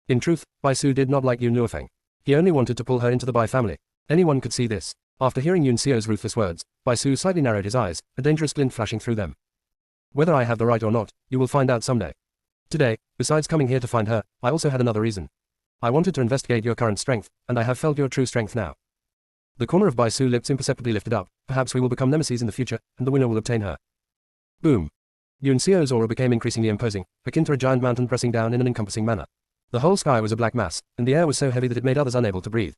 In truth, Bai Su did not like Yun Luofeng. He only wanted to pull her into the Bai family. Anyone could see this. After hearing Yun Xiao's ruthless words, Bai Su slightly narrowed his eyes, a dangerous glint flashing through them. Whether I have the right or not, you will find out someday. Today, besides coming here to find her, I also had another reason. I wanted to investigate your current strength, and I have felt your true strength now. The corner of Bai Su's lips imperceptibly lifted up. Perhaps we will become nemesis in the future, and the winner will obtain her. Boom. Yun Xiao's aura became increasingly imposing, akin to a giant mountain pressing down in an encompassing manner. The whole sky was a black mass, and the air was so heavy that it made others unable to breathe.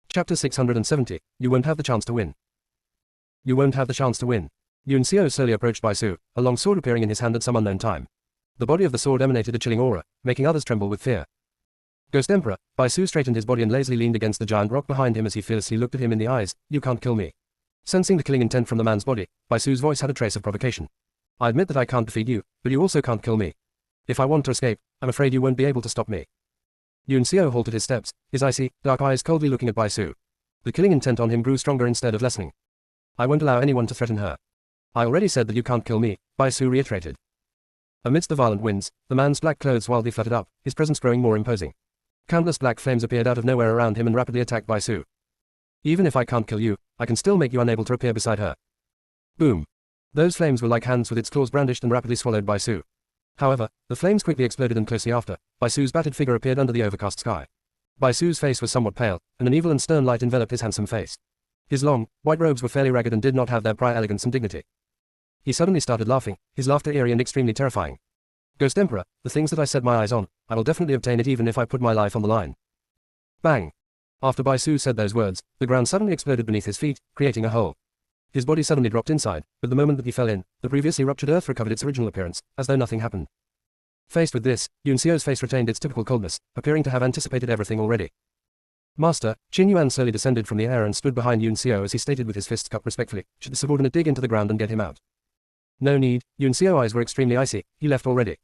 Chapter 670, You won't have the chance to win. You won't have the chance to win. Yun Xiao slowly approached Bai Su, a long sword appearing in his hand at some unknown time. The body of the sword emanated a chilling aura, making others tremble with fear. Ghost Emperor, Bai Su straightened his body and lazily leaned against the giant rock behind him as he fearlessly looked at him in the eyes. You can't kill me. Sensing the killing intent from the man's body, Bai Su's voice had a trace of provocation. I admit that I can't defeat you, but you also can't kill me. If I want to escape, I'm afraid you won't be able to stop me. Yun Xiao halted his steps, his icy, dark eyes coldly looking at Bai Su. The killing intent on him grew stronger instead of lessening. I won't allow anyone to threaten her. I already said that you can't kill me, Bai Su reiterated. Amidst the violent winds, the man's black clothes wildly fluttered up, his presence growing more imposing. Countless black flames appeared out of nowhere around him and rapidly attacked Bai Su. Even if I can't kill you, I can still make you unable to appear beside her. Boom. Those flames were like hands with its claws brandished and rapidly swallowed Bai Su. However, the flames quickly exploded and closely after, Bai Su's battered figure appeared under the overcast sky. Bai Su's face was somewhat pale, and an evil and stern light enveloped his handsome face. His long, white robes were fairly ragged and did not have their prior elegance and dignity. He suddenly started laughing, his laughter eerie and extremely terrifying. Ghost Emperor, the things that I set my eyes on, I will definitely obtain it even if I put my life on the line. Bang! After Bai Su said those words, the ground suddenly exploded beneath his feet, creating a hole. His body suddenly dropped inside, but the moment that he fell in, the previously ruptured earth recovered its original appearance, as though nothing happened. Faced with this, Yun Xiao's face retained its typical coldness, appearing to have anticipated everything already. Master, Qin Yuan slowly descended from the air and stood behind Yun Xiao as he stated with his fists cupped respectfully, should the subordinate dig into the ground and get him out? No need, Yun Xiao's eyes were extremely icy, he left already.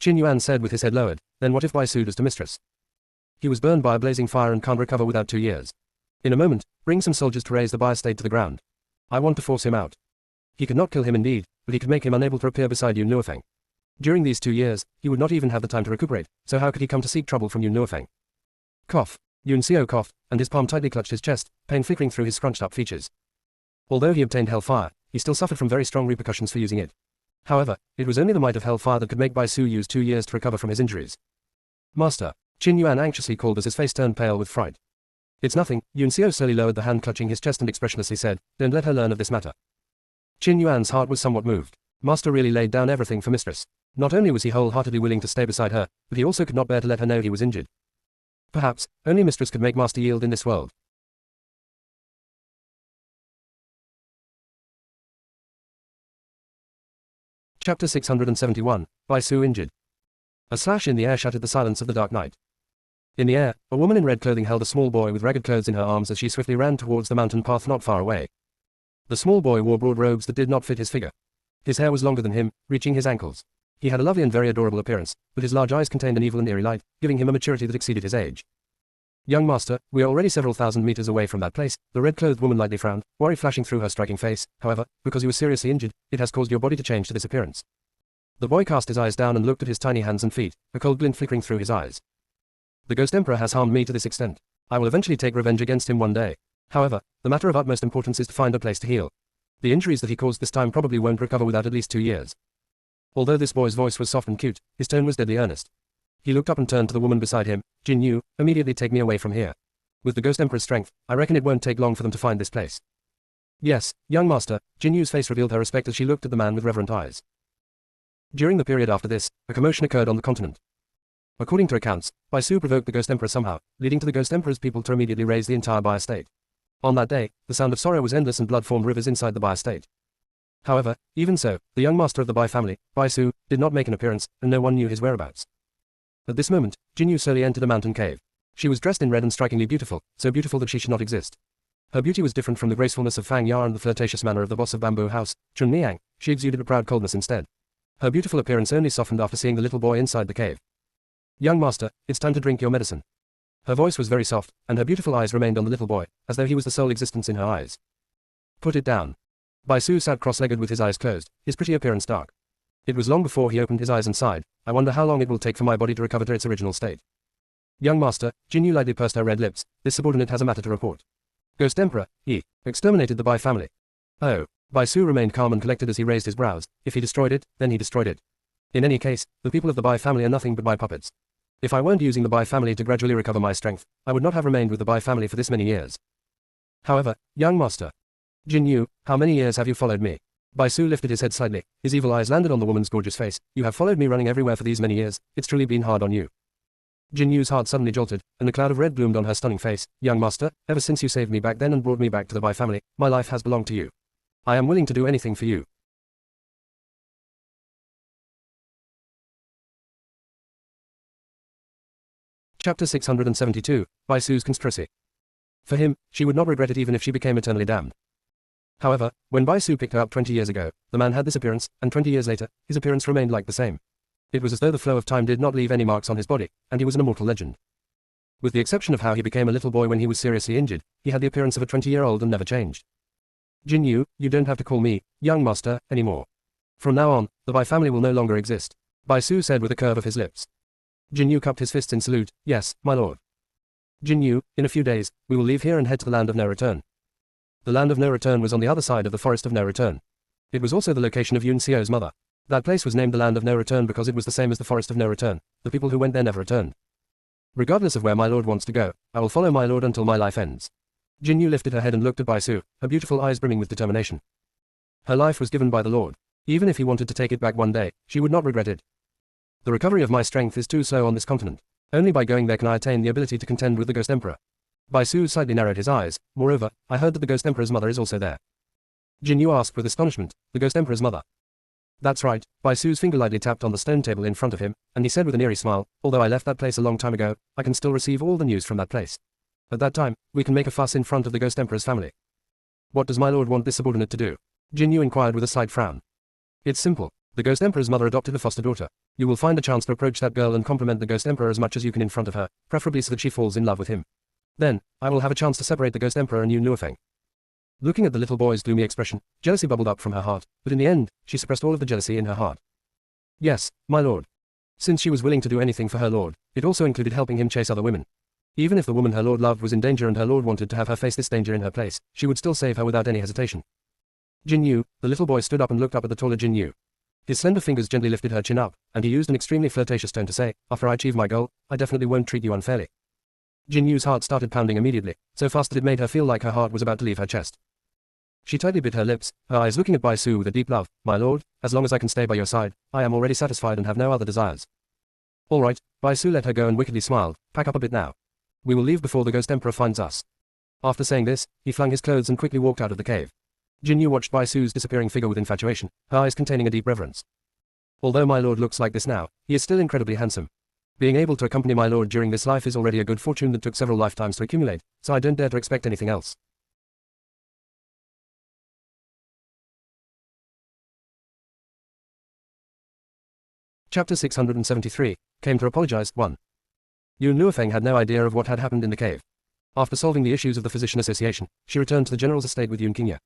Qin Yuan said with his head lowered, then what if Bai Su does to mistress? He was burned by a blazing fire and can't recover without 2 years. In a moment, bring some soldiers to raise the Bai estate to the ground. I want to force him out. He could not kill him indeed, but he could make him unable to appear beside Yun Luofeng. During these 2 years, he would not even have the time to recuperate, so how could he come to seek trouble from Yun Luofeng? Cough. Yun Xiao coughed, and his palm tightly clutched his chest, pain flickering through his scrunched-up features. Although he obtained hellfire, he still suffered from very strong repercussions for using it. However, it was only the might of hellfire that could make Bai Su use 2 years to recover from his injuries. Master, Qin Yuan anxiously called as his face turned pale with fright. It's nothing, Yun Xiao slowly lowered the hand clutching his chest and expressionlessly said, don't let her learn of this matter. Qin Yuan's heart was somewhat moved. Master really laid down everything for mistress. Not only was he wholeheartedly willing to stay beside her, but he also could not bear to let her know he was injured. Perhaps, only mistress could make Master yield in this world. Chapter 671, Bai Su injured. A slash in the air shattered the silence of the dark night. In the air, a woman in red clothing held a small boy with ragged clothes in her arms as she swiftly ran towards the mountain path not far away. The small boy wore broad robes that did not fit his figure. His hair was longer than him, reaching his ankles. He had a lovely and very adorable appearance, but his large eyes contained an evil and eerie light, giving him a maturity that exceeded his age. Young master, we are already several thousand meters away from that place, the red-clothed woman lightly frowned, worry flashing through her striking face. However, because you were seriously injured, it has caused your body to change to this appearance. The boy cast his eyes down and looked at his tiny hands and feet, a cold glint flickering through his eyes. The Ghost Emperor has harmed me to this extent. I will eventually take revenge against him one day. However, the matter of utmost importance is to find a place to heal. The injuries that he caused this time probably won't recover without at least 2 years. Although this boy's voice was soft and cute, his tone was deadly earnest. He looked up and turned to the woman beside him. Jin Yu, immediately take me away from here. With the Ghost Emperor's strength, I reckon it won't take long for them to find this place. Yes, young master. Jin Yu's face revealed her respect as she looked at the man with reverent eyes. During the period after this, a commotion occurred on the continent. According to accounts, Bai Su provoked the Ghost Emperor somehow, leading to the Ghost Emperor's people to immediately raise the entire Bai state. On that day, the sound of sorrow was endless and blood formed rivers inside the Bai state. However, even so, the young master of the Bai family, Bai Su, did not make an appearance, and no one knew his whereabouts. At this moment, Jin Yu slowly entered a mountain cave. She was dressed in red and strikingly beautiful, so beautiful that she should not exist. Her beauty was different from the gracefulness of Fang Ya and the flirtatious manner of the boss of Bamboo House, Chun Niang. She exuded a proud coldness instead. Her beautiful appearance only softened after seeing the little boy inside the cave. Young master, it's time to drink your medicine. Her voice was very soft, and her beautiful eyes remained on the little boy, as though he was the sole existence in her eyes. Put it down. Bai Su sat cross-legged with his eyes closed, his pretty appearance dark. It was long before he opened his eyes and sighed. I wonder how long it will take for my body to recover to its original state. Young master, Jin Yu lightly pursed her red lips. This subordinate has a matter to report. Ghost Emperor, he exterminated the Bai family. Oh. Bai Su remained calm and collected as he raised his brows. If he destroyed it, then he destroyed it. In any case, the people of the Bai family are nothing but Bai puppets. If I weren't using the Bai family to gradually recover my strength, I would not have remained with the Bai family for this many years. However, young master. Jin Yu, how many years have you followed me? Bai Su lifted his head slightly. His evil eyes landed on the woman's gorgeous face. You have followed me running everywhere for these many years. It's truly been hard on you. Jin Yu's heart suddenly jolted, and a cloud of red bloomed on her stunning face. Young master, ever since you saved me back then and brought me back to the Bai family, my life has belonged to you. I am willing to do anything for you. Chapter 672, Bai Su's Conspiracy. For him, she would not regret it even if she became eternally damned. However, when Bai Su picked her up 20 years ago, the man had this appearance, and 20 years later, his appearance remained like the same. It was as though the flow of time did not leave any marks on his body, and he was an immortal legend. With the exception of how he became a little boy when he was seriously injured, he had the appearance of a 20-year-old and never changed. Jin Yu, you don't have to call me, young master, anymore. From now on, the Bai family will no longer exist, Bai Su said with a curve of his lips. Jin Yu cupped his fists in salute. Yes, my lord. Jin Yu, in a few days, we will leave here and head to the land of no return. The land of no return was on the other side of the forest of no return. It was also the location of Yun Xiao's mother. That place was named the land of no return because it was the same as the forest of no return. The people who went there never returned. Regardless of where my lord wants to go, I will follow my lord until my life ends. Jin Yu lifted her head and looked at Bai Su, her beautiful eyes brimming with determination. Her life was given by the Lord. Even if he wanted to take it back one day, she would not regret it. The recovery of my strength is too slow on this continent. Only by going there can I attain the ability to contend with the Ghost Emperor. Bai Su slightly narrowed his eyes. Moreover, I heard that the Ghost Emperor's mother is also there. Jin Yu asked with astonishment, the Ghost Emperor's mother. That's right. Bai Su's finger lightly tapped on the stone table in front of him, and he said with an eerie smile, although I left that place a long time ago, I can still receive all the news from that place. At that time, we can make a fuss in front of the Ghost Emperor's family. What does my lord want this subordinate to do? Jin Yu inquired with a slight frown. It's simple. The Ghost Emperor's mother adopted a foster daughter. You will find a chance to approach that girl and compliment the Ghost Emperor as much as you can in front of her, preferably so that she falls in love with him. Then, I will have a chance to separate the Ghost Emperor and Yun Luofeng. Looking at the little boy's gloomy expression, jealousy bubbled up from her heart, but in the end, she suppressed all of the jealousy in her heart. Yes, my lord. Since she was willing to do anything for her lord, it also included helping him chase other women. Even if the woman her lord loved was in danger and her lord wanted to have her face this danger in her place, she would still save her without any hesitation. Jin Yu, the little boy stood up and looked up at the taller Jin Yu. His slender fingers gently lifted her chin up, and he used an extremely flirtatious tone to say, after I achieve my goal, I definitely won't treat you unfairly. Jin Yu's heart started pounding immediately, so fast that it made her feel like her heart was about to leave her chest. She tightly bit her lips, her eyes looking at Bai Su with a deep love. My lord, as long as I can stay by your side, I am already satisfied and have no other desires. All right, Bai Su let her go and wickedly smiled. Pack up a bit now. We will leave before the Ghost Emperor finds us. After saying this, he flung his clothes and quickly walked out of the cave. Jin Yu watched Bai Su's disappearing figure with infatuation, her eyes containing a deep reverence. Although my lord looks like this now, he is still incredibly handsome. Being able to accompany my lord during this life is already a good fortune that took several lifetimes to accumulate, so I don't dare to expect anything else. Chapter 673, Came to Apologize, 1. Yun Luofeng had no idea of what had happened in the cave. After solving the issues of the Physician Association, she returned to the general's estate with Yun Qingye.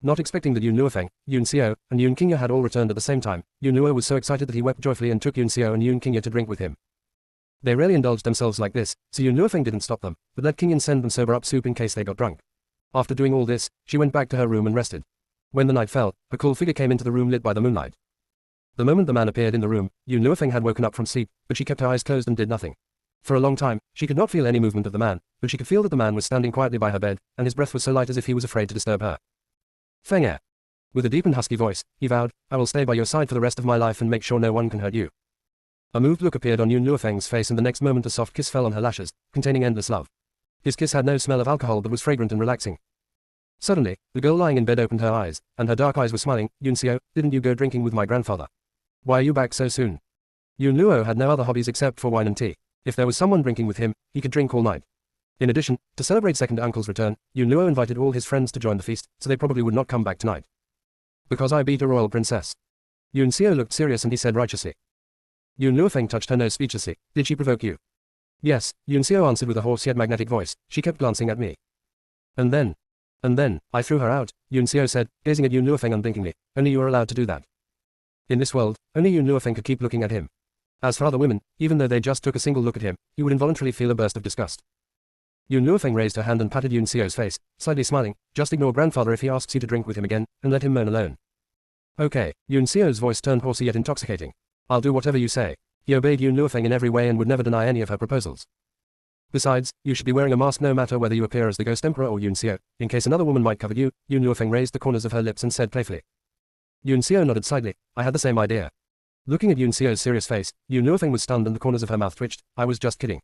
Not expecting that Yun Luofeng, Yun Xiao, and Yun Qingye had all returned at the same time, Yun Luo was so excited that he wept joyfully and took Yun Xiao and Yun Qingye to drink with him. They rarely indulged themselves like this, so Yun Luofeng didn't stop them, but let Qingyan send them sober-up soup in case they got drunk. After doing all this, she went back to her room and rested. When the night fell, a cool figure came into the room lit by the moonlight. The moment the man appeared in the room, Yun Luofeng had woken up from sleep, but she kept her eyes closed and did nothing. For a long time, she could not feel any movement of the man, but she could feel that the man was standing quietly by her bed, and his breath was so light as if he was afraid to disturb her. Feng Er. With a deep and husky voice, he vowed, I will stay by your side for the rest of my life and make sure no one can hurt you. A moved look appeared on Yun Luofeng's face, and the next moment a soft kiss fell on her lashes, containing endless love. His kiss had no smell of alcohol but was fragrant and relaxing. Suddenly, the girl lying in bed opened her eyes, and her dark eyes were smiling. Yun Xiao, didn't you go drinking with my grandfather? Why are you back so soon? Yun Luo had no other hobbies except for wine and tea. If there was someone drinking with him, he could drink all night. In addition, to celebrate second uncle's return, Yun Luo invited all his friends to join the feast, so they probably would not come back tonight. Because I beat a royal princess. Yun Xiao looked serious and he said righteously. Yun Luofeng touched her nose speechlessly. Did she provoke you? Yes, Yun Xiao answered with a hoarse yet magnetic voice. She kept glancing at me. And then, I threw her out, Yun Xiao said, gazing at Yun Luofeng unblinkingly. Only you are allowed to do that. In this world, only Yun Luofeng could keep looking at him. As for other women, even though they just took a single look at him, he would involuntarily feel a burst of disgust. Yun Luofeng raised her hand and patted Yun Xiao's face, slightly smiling. Just ignore grandfather if he asks you to drink with him again, and let him moan alone. Okay, Yun Xiao's voice turned hoarse yet intoxicating. I'll do whatever you say. He obeyed Yun Luofeng in every way and would never deny any of her proposals. Besides, you should be wearing a mask no matter whether you appear as the Ghost Emperor or Yun Xiao, in case another woman might covet you. Yun Luofeng raised the corners of her lips and said playfully. Yun Xiao nodded slightly. I had the same idea. Looking at Yun Xiao's serious face, Yun Luofeng was stunned and the corners of her mouth twitched. I was just kidding.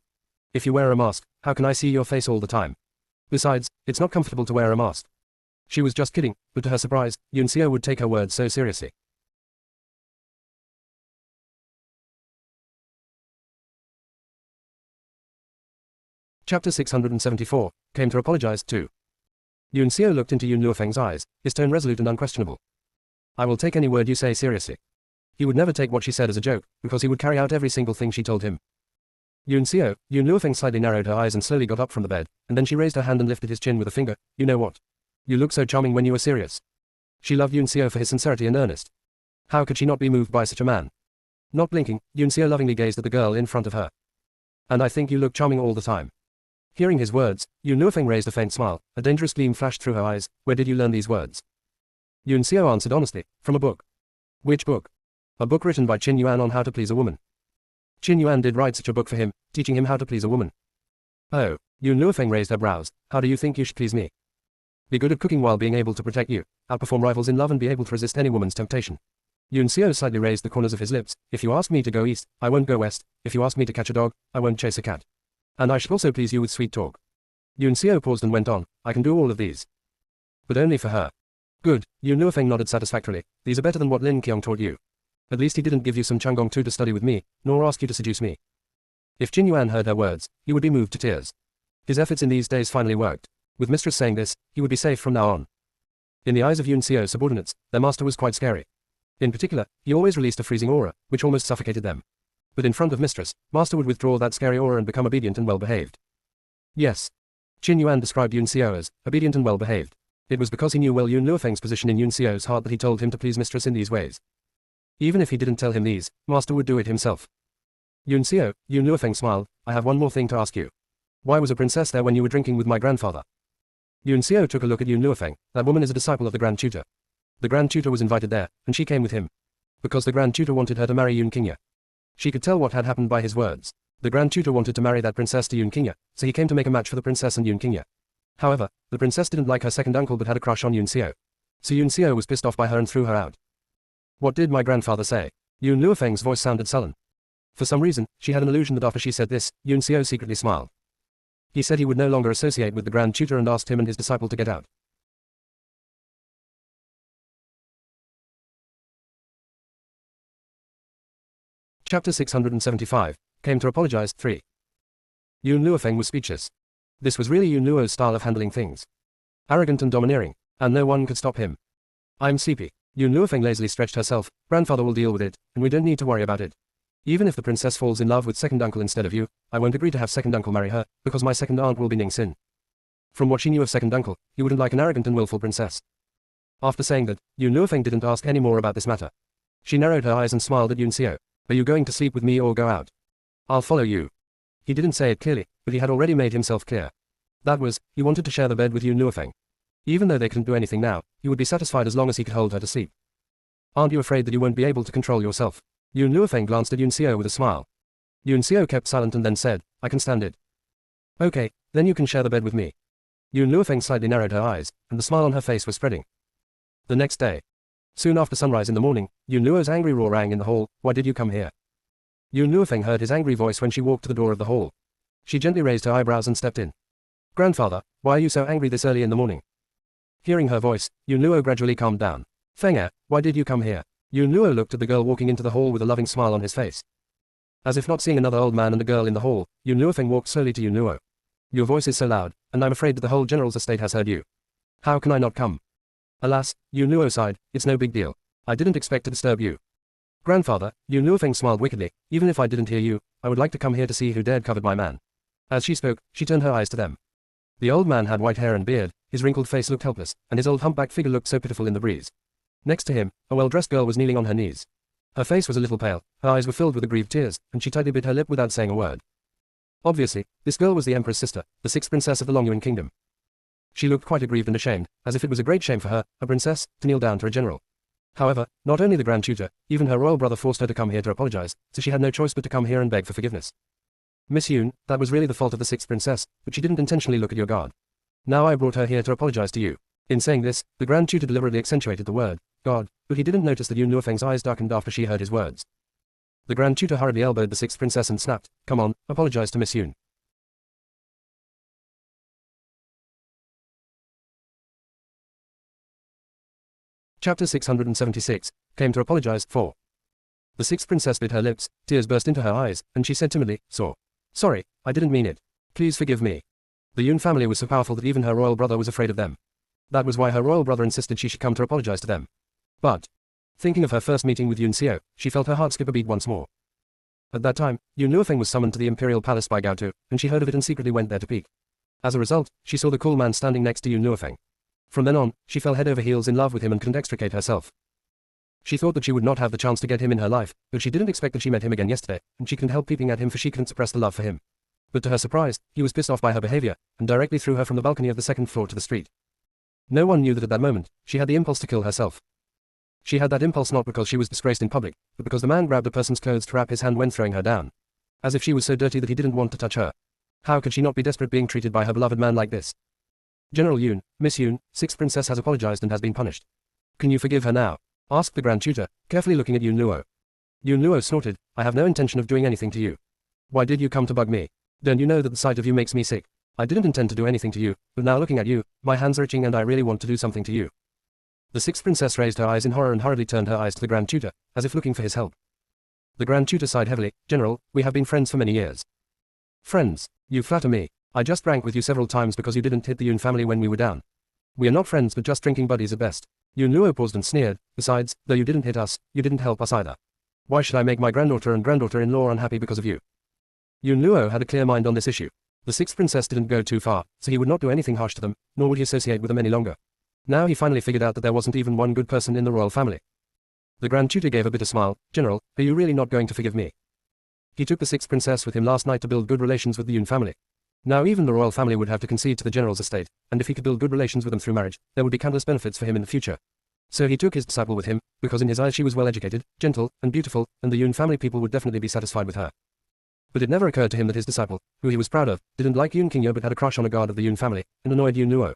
If you wear a mask, how can I see your face all the time? Besides, it's not comfortable to wear a mask. She was just kidding, but to her surprise, Yun Xiao would take her words so seriously. Chapter 674, came to apologize too. Yun Xiao looked into Yun Luofeng's eyes, his tone resolute and unquestionable. I will take any word you say seriously. He would never take what she said as a joke, because he would carry out every single thing she told him. Yun Luofeng slightly narrowed her eyes and slowly got up from the bed, and then she raised her hand and lifted his chin with a finger. You know what? You look so charming when you are serious. She loved Yun Xiao for his sincerity and earnest. How could she not be moved by such a man? Not blinking, Yun Xiao lovingly gazed at the girl in front of her. And I think you look charming all the time. Hearing his words, Yun Luofeng raised a faint smile. A dangerous gleam flashed through her eyes. Where did you learn these words? Yun Xiao answered honestly. From a book. Which book? A book written by Qin Yuan on how to please a woman. Qin Yuan did write such a book for him, teaching him how to please a woman. Oh, Yun Luofeng raised her brows. How do you think you should please me? Be good at cooking while being able to protect you, outperform rivals in love and be able to resist any woman's temptation. Yun Xiao slightly raised the corners of his lips. If you ask me to go east, I won't go west. If you ask me to catch a dog, I won't chase a cat. And I should also please you with sweet talk. Yun Xiao paused and went on. I can do all of these. But only for her. Good, Yun Luofeng nodded satisfactorily. These are better than what Lin Qiong taught you. At least he didn't give you some Changong Tu to study with me, nor ask you to seduce me. If Qin Yuan heard her words, he would be moved to tears. His efforts in these days finally worked. With mistress saying this, he would be safe from now on. In the eyes of Yun Xiao's subordinates, their master was quite scary. In particular, he always released a freezing aura, which almost suffocated them. But in front of mistress, master would withdraw that scary aura and become obedient and well-behaved. Yes. Qin Yuan described Yun Xiao as obedient and well-behaved. It was because he knew well Yun Luofeng's position in Yun Xiao's heart that he told him to please mistress in these ways. Even if he didn't tell him these, master would do it himself. Yun Luofeng smiled. I have one more thing to ask you. Why was a princess there when you were drinking with my grandfather? Yun Xiao took a look at Yun Luofeng. That woman is a disciple of the Grand Tutor. The Grand Tutor was invited there, and she came with him. Because the Grand Tutor wanted her to marry Yun Qingye. She could tell what had happened by his words. The Grand Tutor wanted to marry that princess to Yun Qingye, so he came to make a match for the princess and Yun Qingye. However, the princess didn't like her second uncle but had a crush on Yun Xiao. So Yun Xiao was pissed off by her and threw her out. What did my grandfather say? Yun Luofeng's voice sounded sullen. For some reason, she had an illusion that after she said this, Yun Xiao secretly smiled. He said he would no longer associate with the Grand Tutor and asked him and his disciple to get out. Chapter 675, came to apologize. 3. Yun Luofeng was speechless. This was really Yun Luo's style of handling things. Arrogant and domineering, and no one could stop him. I'm sleepy. Yun Luofeng lazily stretched herself. Grandfather will deal with it, and we don't need to worry about it. Even if the princess falls in love with second uncle instead of you, I won't agree to have second uncle marry her, because my second aunt will be Ning Xin. From what she knew of second uncle, he wouldn't like an arrogant and willful princess. After saying that, Yun Luofeng didn't ask any more about this matter. She narrowed her eyes and smiled at Yun Xiao. Are you going to sleep with me or go out? I'll follow you. He didn't say it clearly, but he had already made himself clear. That was, he wanted to share the bed with Yun Luofeng. Even though they couldn't do anything now, he would be satisfied as long as he could hold her to sleep. Aren't you afraid that you won't be able to control yourself? Yun Luofeng glanced at Yun Xiao with a smile. Yun Xiao kept silent and then said, I can stand it. Okay, then you can share the bed with me. Yun Luofeng slightly narrowed her eyes, and the smile on her face was spreading. The next day. Soon after sunrise in the morning, Yun Luo's angry roar rang in the hall, why did you come here? Yun Luofeng heard his angry voice when she walked to the door of the hall. She gently raised her eyebrows and stepped in. Grandfather, why are you so angry this early in the morning? Hearing her voice, Yun Luo gradually calmed down. Feng, why did you come here? Yun Luo looked at the girl walking into the hall with a loving smile on his face. As if not seeing another old man and a girl in the hall, Yun Luofeng walked slowly to Yun Luo. Your voice is so loud, and I'm afraid that the whole general's estate has heard you. How can I not come? Alas, Yun Luo sighed, it's no big deal. I didn't expect to disturb you. Grandfather, Yun Luofeng smiled wickedly, even if I didn't hear you, I would like to come here to see who dared covet my man. As she spoke, she turned her eyes to them. The old man had white hair and beard, his wrinkled face looked helpless, and his old humpbacked figure looked so pitiful in the breeze. Next to him, a well-dressed girl was kneeling on her knees. Her face was a little pale, her eyes were filled with aggrieved tears, and she tightly bit her lip without saying a word. Obviously, this girl was the emperor's sister, the sixth princess of the Longyuan kingdom. She looked quite aggrieved and ashamed, as if it was a great shame for her, a princess, to kneel down to a general. However, not only the Grand Tutor, even her royal brother forced her to come here to apologize, so she had no choice but to come here and beg for forgiveness. Miss Yun, that was really the fault of the sixth princess, but she didn't intentionally look at your guard. Now I brought her here to apologize to you. In saying this, the Grand Tutor deliberately accentuated the word, God, but he didn't notice that Yun Luofeng's eyes darkened after she heard his words. The Grand Tutor hurriedly elbowed the sixth princess and snapped, come on, apologize to Miss Yun. Chapter 676, came to apologize, 4. The sixth princess bit her lips, tears burst into her eyes, and she said timidly, Sorry, I didn't mean it. Please forgive me. The Yun family was so powerful that even her royal brother was afraid of them. That was why her royal brother insisted she should come to apologize to them. But, thinking of her first meeting with Yun Xiao, she felt her heart skip a beat once more. At that time, Yun Luofeng was summoned to the imperial palace by Gao Tu, and she heard of it and secretly went there to peek. As a result, she saw the cool man standing next to Yun Luofeng. From then on, she fell head over heels in love with him and couldn't extricate herself. She thought that she would not have the chance to get him in her life, but she didn't expect that she met him again yesterday, and she couldn't help peeping at him for she couldn't suppress the love for him. But to her surprise, he was pissed off by her behavior, and directly threw her from the balcony of the second floor to the street. No one knew that at that moment, she had the impulse to kill herself. She had that impulse not because she was disgraced in public, but because the man grabbed a person's clothes to wrap his hand when throwing her down. As if she was so dirty that he didn't want to touch her. How could she not be desperate being treated by her beloved man like this? General Yun, Miss Yun, sixth princess has apologized and has been punished. Can you forgive her now? Asked the Grand Tutor, carefully looking at Yun Luo. Yun Luo snorted, I have no intention of doing anything to you. Why did you come to bug me? Don't you know that the sight of you makes me sick? I didn't intend to do anything to you, but now looking at you, my hands are itching and I really want to do something to you. The sixth princess raised her eyes in horror and hurriedly turned her eyes to the Grand Tutor, as if looking for his help. The Grand Tutor sighed heavily, General, we have been friends for many years. Friends? You flatter me. I just drank with you several times because you didn't hit the Yun family when we were down. We are not friends but just drinking buddies at best. Yun Luo paused and sneered, besides, though you didn't hit us, you didn't help us either. Why should I make my granddaughter and granddaughter-in-law unhappy because of you? Yun Luo had a clear mind on this issue. The sixth princess didn't go too far, so he would not do anything harsh to them, nor would he associate with them any longer. Now he finally figured out that there wasn't even one good person in the royal family. The Grand Tutor gave a bitter smile, General, are you really not going to forgive me? He took the sixth princess with him last night to build good relations with the Yun family. Now even the royal family would have to concede to the general's estate, and if he could build good relations with them through marriage, there would be countless benefits for him in the future. So he took his disciple with him, because in his eyes she was well educated, gentle, and beautiful, and the Yun family people would definitely be satisfied with her. But it never occurred to him that his disciple, who he was proud of, didn't like Yun Qingyo but had a crush on a guard of the Yun family, and annoyed Yun Luo.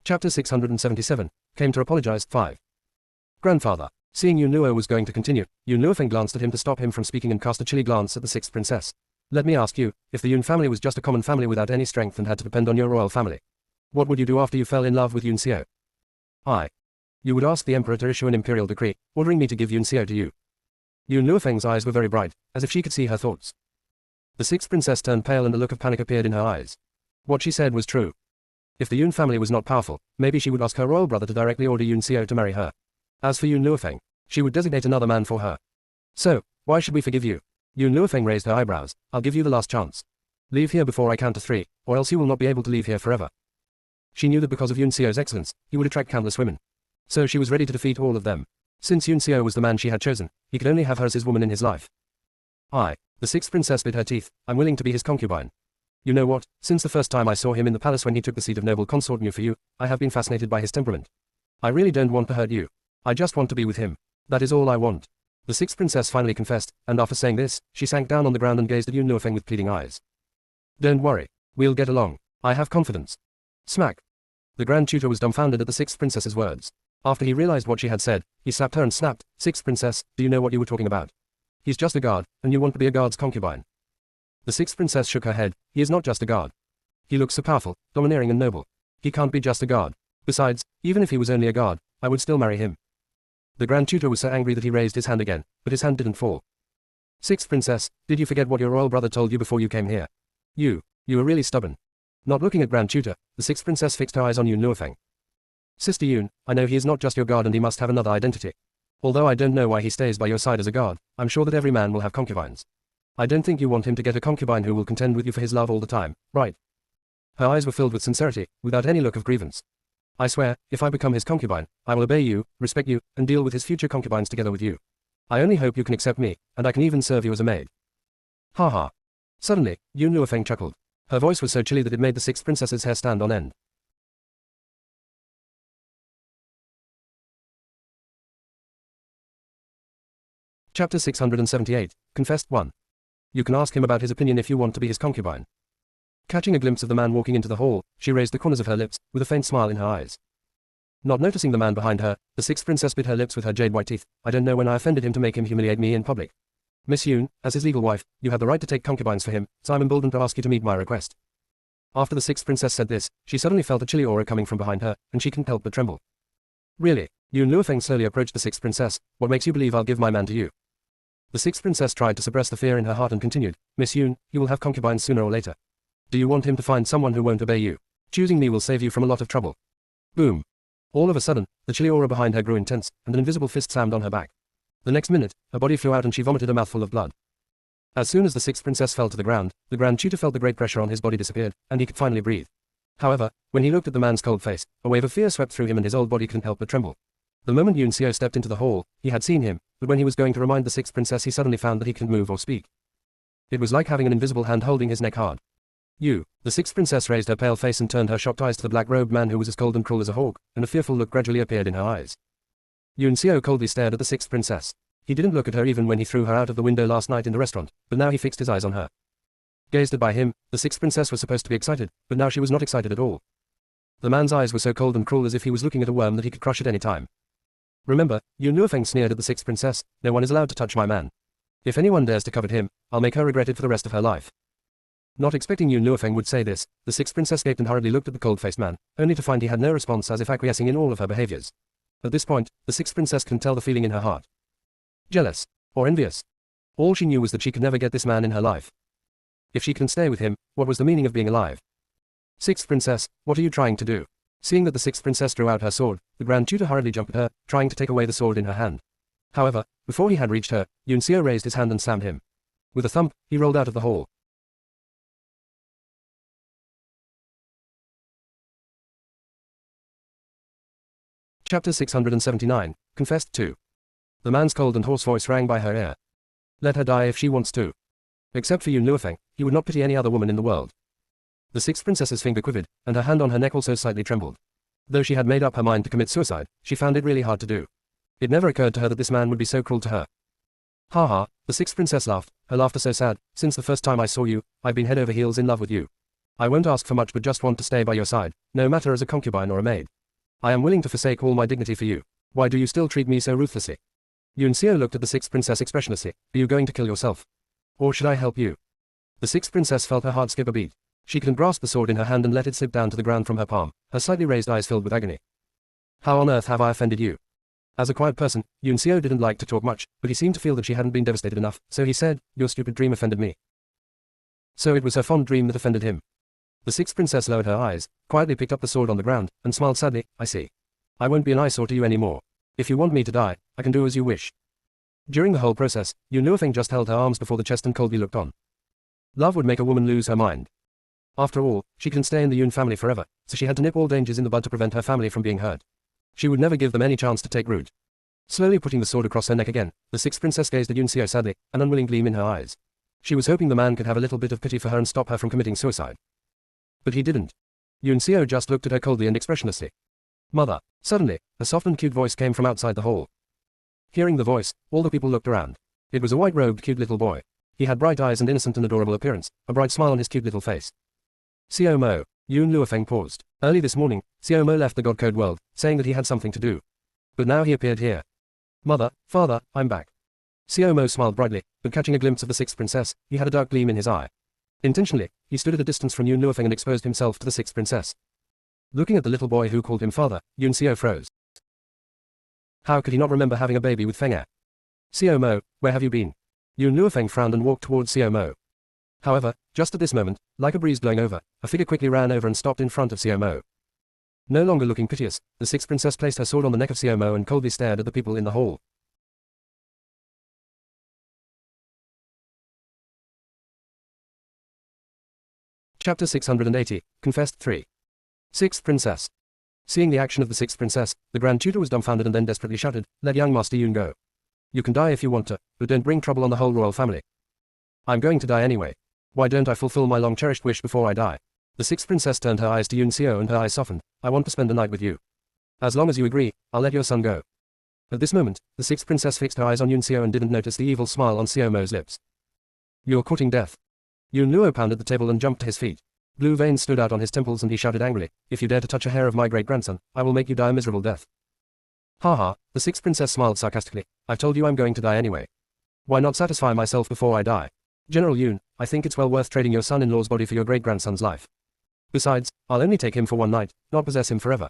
Chapter 677, came to apologize, 5. Grandfather. Seeing Yun Luo was going to continue, Yun Luofeng glanced at him to stop him from speaking and cast a chilly glance at the sixth princess. Let me ask you, if the Yun family was just a common family without any strength and had to depend on your royal family, what would you do after you fell in love with Yun Xiao? You would ask the emperor to issue an imperial decree, ordering me to give Yun Xiao to you. Yun Luofeng's eyes were very bright, as if she could see her thoughts. The sixth princess turned pale and a look of panic appeared in her eyes. What she said was true. If the Yun family was not powerful, maybe she would ask her royal brother to directly order Yun Xiao to marry her. As for Yun Luofeng, she would designate another man for her. So, why should we forgive you? Yun Luofeng raised her eyebrows. I'll give you the last chance. Leave here before I count to 3, or else you will not be able to leave here forever. She knew that because of Yun Xiao's excellence, he would attract countless women. So she was ready to defeat all of them. Since Yun Xiao was the man she had chosen, he could only have her as his woman in his life. The sixth princess bit her teeth. I'm willing to be his concubine. You know what, since the first time I saw him in the palace when he took the seat of noble consort Mu for you, I have been fascinated by his temperament. I really don't want to hurt you. I just want to be with him. That is all I want. The sixth princess finally confessed, and after saying this, she sank down on the ground and gazed at Yun Luofeng with pleading eyes. Don't worry. We'll get along. I have confidence. Smack. The Grand Tutor was dumbfounded at the sixth princess's words. After he realized what she had said, he slapped her and snapped, Sixth princess, do you know what you were talking about? He's just a guard, and you want to be a guard's concubine. The sixth princess shook her head. He is not just a guard. He looks so powerful, domineering and noble. He can't be just a guard. Besides, even if he was only a guard, I would still marry him. The Grand Tutor was so angry that he raised his hand again, but his hand didn't fall. Sixth princess, did you forget what your royal brother told you before you came here? You were really stubborn. Not looking at Grand Tutor, the sixth princess fixed her eyes on Yun Luofeng. Sister Yun, I know he is not just your guard and he must have another identity. Although I don't know why he stays by your side as a guard, I'm sure that every man will have concubines. I don't think you want him to get a concubine who will contend with you for his love all the time, right? Her eyes were filled with sincerity, without any look of grievance. I swear, if I become his concubine, I will obey you, respect you, and deal with his future concubines together with you. I only hope you can accept me, and I can even serve you as a maid. Ha ha. Suddenly, Yun Luofeng chuckled. Her voice was so chilly that it made the sixth princess's hair stand on end. Chapter 678, Confessed 1. You can ask him about his opinion if you want to be his concubine. Catching a glimpse of the man walking into the hall, she raised the corners of her lips, with a faint smile in her eyes. Not noticing the man behind her, the sixth princess bit her lips with her jade white teeth. I don't know when I offended him to make him humiliate me in public. Miss Yun, as his legal wife, you have the right to take concubines for him, so I'm emboldened to ask you to meet my request. After the sixth princess said this, she suddenly felt a chilly aura coming from behind her, and she couldn't help but tremble. Really? Yun Luofeng slowly approached the sixth princess. What makes you believe I'll give my man to you? The sixth princess tried to suppress the fear in her heart and continued, Miss Yun, he will have concubines sooner or later. Do you want him to find someone who won't obey you? Choosing me will save you from a lot of trouble. Boom. All of a sudden, the chilly aura behind her grew intense, and an invisible fist slammed on her back. The next minute, her body flew out and she vomited a mouthful of blood. As soon as the sixth princess fell to the ground, the Grand Tutor felt the great pressure on his body disappeared, and he could finally breathe. However, when he looked at the man's cold face, a wave of fear swept through him and his old body couldn't help but tremble. The moment Yun Xiao stepped into the hall, he had seen him, but when he was going to remind the sixth princess he suddenly found that he couldn't move or speak. It was like having an invisible hand holding his neck hard. The sixth princess raised her pale face and turned her shocked eyes to the black-robed man who was as cold and cruel as a hawk, and a fearful look gradually appeared in her eyes. Yun Xiao coldly stared at the sixth princess. He didn't look at her even when he threw her out of the window last night in the restaurant, but now he fixed his eyes on her. Gazed at by him, the sixth princess was supposed to be excited, but now she was not excited at all. The man's eyes were so cold and cruel as if he was looking at a worm that he could crush at any time. Remember, Yun Luofeng sneered at the sixth princess, no one is allowed to touch my man. If anyone dares to covet him, I'll make her regret it for the rest of her life. Not expecting Yun Luofeng would say this, the sixth princess gaped and hurriedly looked at the cold-faced man, only to find he had no response as if acquiescing in all of her behaviors. At this point, the sixth princess couldn't tell the feeling in her heart. Jealous. Or envious. All she knew was that she could never get this man in her life. If she couldn't stay with him, what was the meaning of being alive? Sixth princess, what are you trying to do? Seeing that the sixth princess drew out her sword, the Grand Tutor hurriedly jumped at her, trying to take away the sword in her hand. However, before he had reached her, Yun Xiao raised his hand and slammed him. With a thump, he rolled out of the hall. Chapter 679, Confessed 2. The man's cold and hoarse voice rang by her ear. Let her die if she wants to. Except for Yun Luofeng, he would not pity any other woman in the world. The sixth princess's finger quivered, and her hand on her neck also slightly trembled. Though she had made up her mind to commit suicide, she found it really hard to do. It never occurred to her that this man would be so cruel to her. Ha ha, the sixth princess laughed, her laughter so sad. Since the first time I saw you, I've been head over heels in love with you. I won't ask for much but just want to stay by your side, no matter as a concubine or a maid. I am willing to forsake all my dignity for you. Why do you still treat me so ruthlessly? Yun Xiao looked at the sixth princess expressionlessly. Are you going to kill yourself? Or should I help you? The sixth princess felt her heart skip a beat. She couldn't grasp the sword in her hand and let it slip down to the ground from her palm, her slightly raised eyes filled with agony. How on earth have I offended you? As a quiet person, Yun Xiao didn't like to talk much, but he seemed to feel that she hadn't been devastated enough, so he said, your stupid dream offended me. So it was her fond dream that offended him. The sixth princess lowered her eyes, quietly picked up the sword on the ground, and smiled sadly. I see. I won't be an eyesore to you anymore. If you want me to die, I can do as you wish. During the whole process, Yun Luofeng just held her arms before the chest and coldly looked on. Love would make a woman lose her mind. After all, she couldn't stay in the Yun family forever, so she had to nip all dangers in the bud to prevent her family from being hurt. She would never give them any chance to take root. Slowly putting the sword across her neck again, the sixth princess gazed at Yun Xiao sadly, an unwilling gleam in her eyes. She was hoping the man could have a little bit of pity for her and stop her from committing suicide. But he didn't. Yun Xiao just looked at her coldly and expressionlessly. Mother. Suddenly, a soft and cute voice came from outside the hall. Hearing the voice, all the people looked around. It was a white-robed cute little boy. He had bright eyes and innocent and adorable appearance, a bright smile on his cute little face. Xiao Mo. Yun Luofeng paused. Early this morning, Xiao Mo left the God Code world, saying that he had something to do. But now he appeared here. Mother, father, I'm back. Xiao Mo smiled brightly, but catching a glimpse of the sixth princess, he had a dark gleam in his eye. Intentionally, he stood at a distance from Yun Luofeng and exposed himself to the sixth princess. Looking at the little boy who called him father, Yun Xiao froze. How could he not remember having a baby with Feng Er? Xiao Mo, where have you been? Yun Luofeng frowned and walked towards Xiao Mo. However, just at this moment, like a breeze blowing over, a figure quickly ran over and stopped in front of Xiao Mo. No longer looking piteous, the sixth princess placed her sword on the neck of Xiao Mo and coldly stared at the people in the hall. Chapter 680, Confessed 3. Sixth Princess. Seeing the action of the sixth princess, the Grand Tutor was dumbfounded and then desperately shouted, "Let young Master Yun go. You can die if you want to, but don't bring trouble on the whole royal family." "I'm going to die anyway. Why don't I fulfill my long-cherished wish before I die?" The sixth princess turned her eyes to Yun Xiao and her eyes softened. "I want to spend the night with you. As long as you agree, I'll let your son go." At this moment, the sixth princess fixed her eyes on Yun Xiao and didn't notice the evil smile on Xiao Mo's lips. "You're courting death." Yun Luo pounded the table and jumped to his feet. Blue veins stood out on his temples and he shouted angrily, "If you dare to touch a hair of my great-grandson, I will make you die a miserable death." "Ha ha," the sixth princess smiled sarcastically. "I've told you I'm going to die anyway. Why not satisfy myself before I die? General Yun, I think it's well worth trading your son-in-law's body for your great-grandson's life. Besides, I'll only take him for one night, not possess him forever."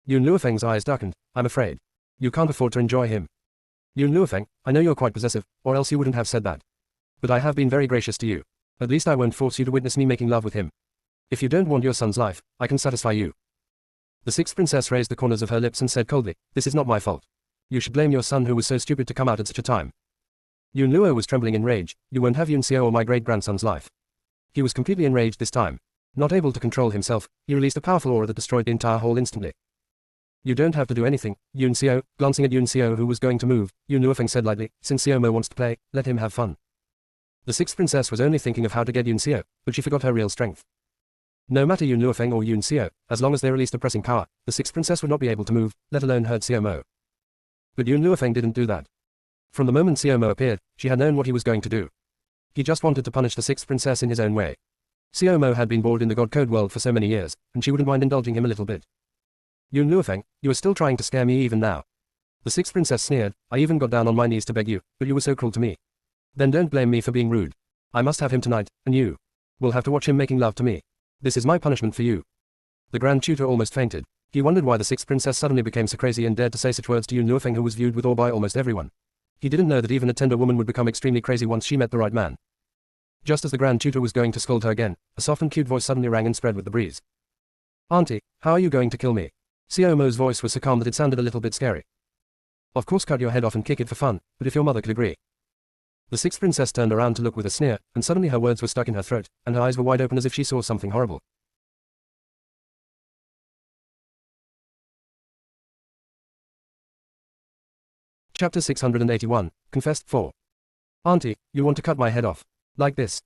Yun Luofeng's eyes darkened. "I'm afraid. You can't afford to enjoy him." "Yun Luofeng, I know you're quite possessive, or else you wouldn't have said that. But I have been very gracious to you. At least I won't force you to witness me making love with him. If you don't want your son's life, I can satisfy you." The sixth princess raised the corners of her lips and said coldly, "This is not my fault. You should blame your son who was so stupid to come out at such a time." Yun Luo was trembling in rage. "You won't have Yun Xiao or my great-grandson's life." He was completely enraged this time. Not able to control himself, he released a powerful aura that destroyed the entire hall instantly. "You don't have to do anything, Yun Xiao." Glancing at Yun Xiao who was going to move, Yun Luofeng said lightly, "Since Xiao Mo wants to play, let him have fun." The sixth princess was only thinking of how to get Yun Xiao, but she forgot her real strength. No matter Yun Luofeng or Yun Xiao, as long as they released a pressing power, the sixth princess would not be able to move, let alone hurt Xiao Mo. But Yun Luofeng didn't do that. From the moment Xiao Mo appeared, she had known what he was going to do. He just wanted to punish the sixth princess in his own way. Xiao Mo had been bored in the God Code world for so many years, and she wouldn't mind indulging him a little bit. "Yun Luofeng, you are still trying to scare me even now." The sixth princess sneered, "I even got down on my knees to beg you, but you were so cruel to me. Then don't blame me for being rude. I must have him tonight, and you will have to watch him making love to me. This is my punishment for you." The Grand Tutor almost fainted. He wondered why the sixth princess suddenly became so crazy and dared to say such words to Yun Luofeng, who was viewed with awe by almost everyone. He didn't know that even a tender woman would become extremely crazy once she met the right man. Just as the Grand Tutor was going to scold her again, a soft and cute voice suddenly rang and spread with the breeze. "Auntie, how are you going to kill me?" Xiao Mo's voice was so calm that it sounded a little bit scary. "Of course, cut your head off and kick it for fun, but if your mother could agree." The sixth princess turned around to look with a sneer, and suddenly her words were stuck in her throat, and her eyes were wide open as if she saw something horrible. Chapter 681, Confessed 4. "Auntie, you want to cut my head off. Like this."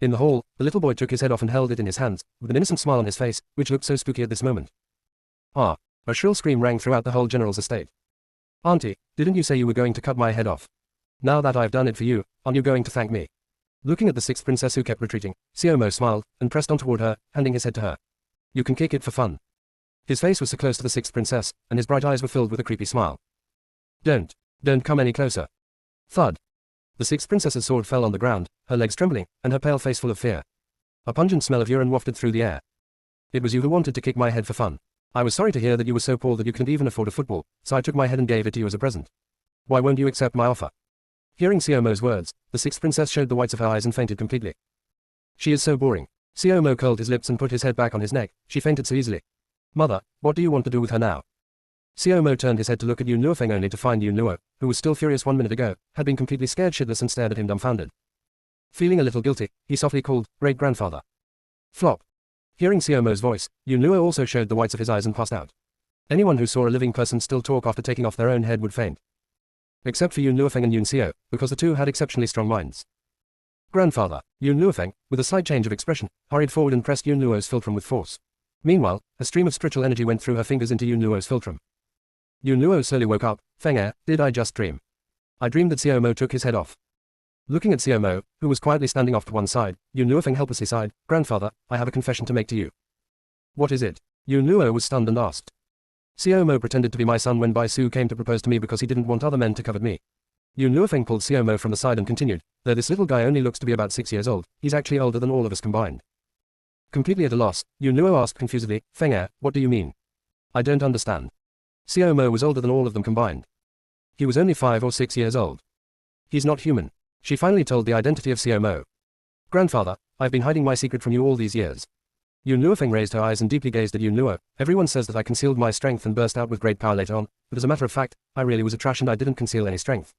In the hall, the little boy took his head off and held it in his hands, with an innocent smile on his face, which looked so spooky at this moment. "Ah!" A shrill scream rang throughout the whole general's estate. "Auntie, didn't you say you were going to cut my head off? Now that I've done it for you, aren't you going to thank me?" Looking at the sixth princess who kept retreating, Xiao Mo smiled, and pressed on toward her, handing his head to her. "You can kick it for fun." His face was so close to the sixth princess, and his bright eyes were filled with a creepy smile. Don't come any closer." Thud. The sixth princess's sword fell on the ground, her legs trembling, and her pale face full of fear. A pungent smell of urine wafted through the air. "It was you who wanted to kick my head for fun. I was sorry to hear that you were so poor that you couldn't even afford a football, so I took my head and gave it to you as a present. Why won't you accept my offer?" Hearing Xiao Mo's words, the sixth princess showed the whites of her eyes and fainted completely. "She is so boring." Xiao Mo curled his lips and put his head back on his neck. She fainted so easily. "Mother, what do you want to do with her now?" Xiao Mo turned his head to look at Yun Luofeng only to find Yun Luo, who was still furious 1 minute ago, had been completely scared shitless and stared at him dumbfounded. Feeling a little guilty, he softly called, "Great-grandfather." Flop. Hearing Xiao Mo's voice, Yun Luo also showed the whites of his eyes and passed out. Anyone who saw a living person still talk after taking off their own head would faint. Except for Yun Luofeng and Yun Xiao, because the two had exceptionally strong minds. Grandfather. Yun Luofeng, with a slight change of expression, hurried forward and pressed Yun Luo's philtrum with force. Meanwhile, a stream of spiritual energy went through her fingers into Yun Luo's philtrum. Yun Luo slowly woke up. Feng did I just dream? I dreamed that Xiao Mo took his head off. Looking at Xiao Mo, who was quietly standing off to one side, Yun Luofeng helplessly sighed. Grandfather, I have a confession to make to you. What is it? Yun Luo was stunned and asked. Xiao Mo pretended to be my son when Bai Su came to propose to me because he didn't want other men to covet me. Yun Luofeng pulled Xiao Mo from the side and continued, though this little guy only looks to be about 6 years old, he's actually older than all of us combined. Completely at a loss, Yun Luo asked confusedly, Feng what do you mean? I don't understand. Xiao Mo was older than all of them combined. He was only 5 or 6 years old. He's not human. She finally told the identity of Xiao Mo. Grandfather, I've been hiding my secret from you all these years. Yun Luofeng raised her eyes and deeply gazed at Yun Luo. Everyone says that I concealed my strength and burst out with great power later on, but as a matter of fact, I really was a trash and I didn't conceal any strength.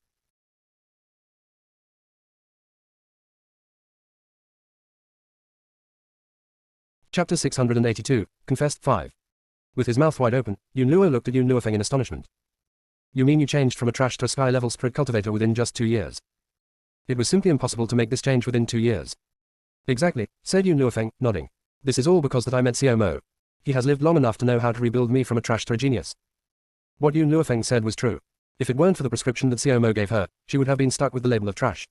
Chapter 682, Confessed 5. With his mouth wide open, Yun Luo looked at Yun Luofeng in astonishment. You mean you changed from a trash to a sky-level spirit cultivator within just 2 years? It was simply impossible to make this change within 2 years. Exactly, said Yun Luofeng, nodding. This is all because that I met Xiao Mo. He has lived long enough to know how to rebuild me from a trash to a genius. What Yun Luofeng said was true. If it weren't for the prescription that Xiao Mo gave her, she would have been stuck with the label of trash.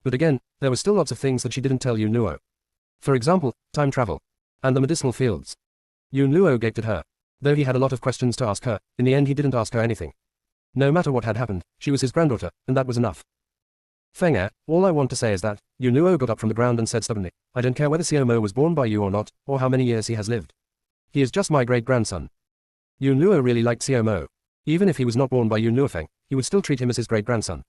But again, there were still lots of things that she didn't tell Yun Luo. For example, time travel. And the medicinal fields. Yun Luo gaped at her. Though he had a lot of questions to ask her, in the end he didn't ask her anything. No matter what had happened, she was his granddaughter, and that was enough. Feng all I want to say is that, Yun Luo got up from the ground and said stubbornly, I don't care whether Xiao Mo was born by you or not, or how many years he has lived. He is just my great-grandson. Yun Luo really liked Xiao Mo. Even if he was not born by Yun Luofeng, he would still treat him as his great-grandson.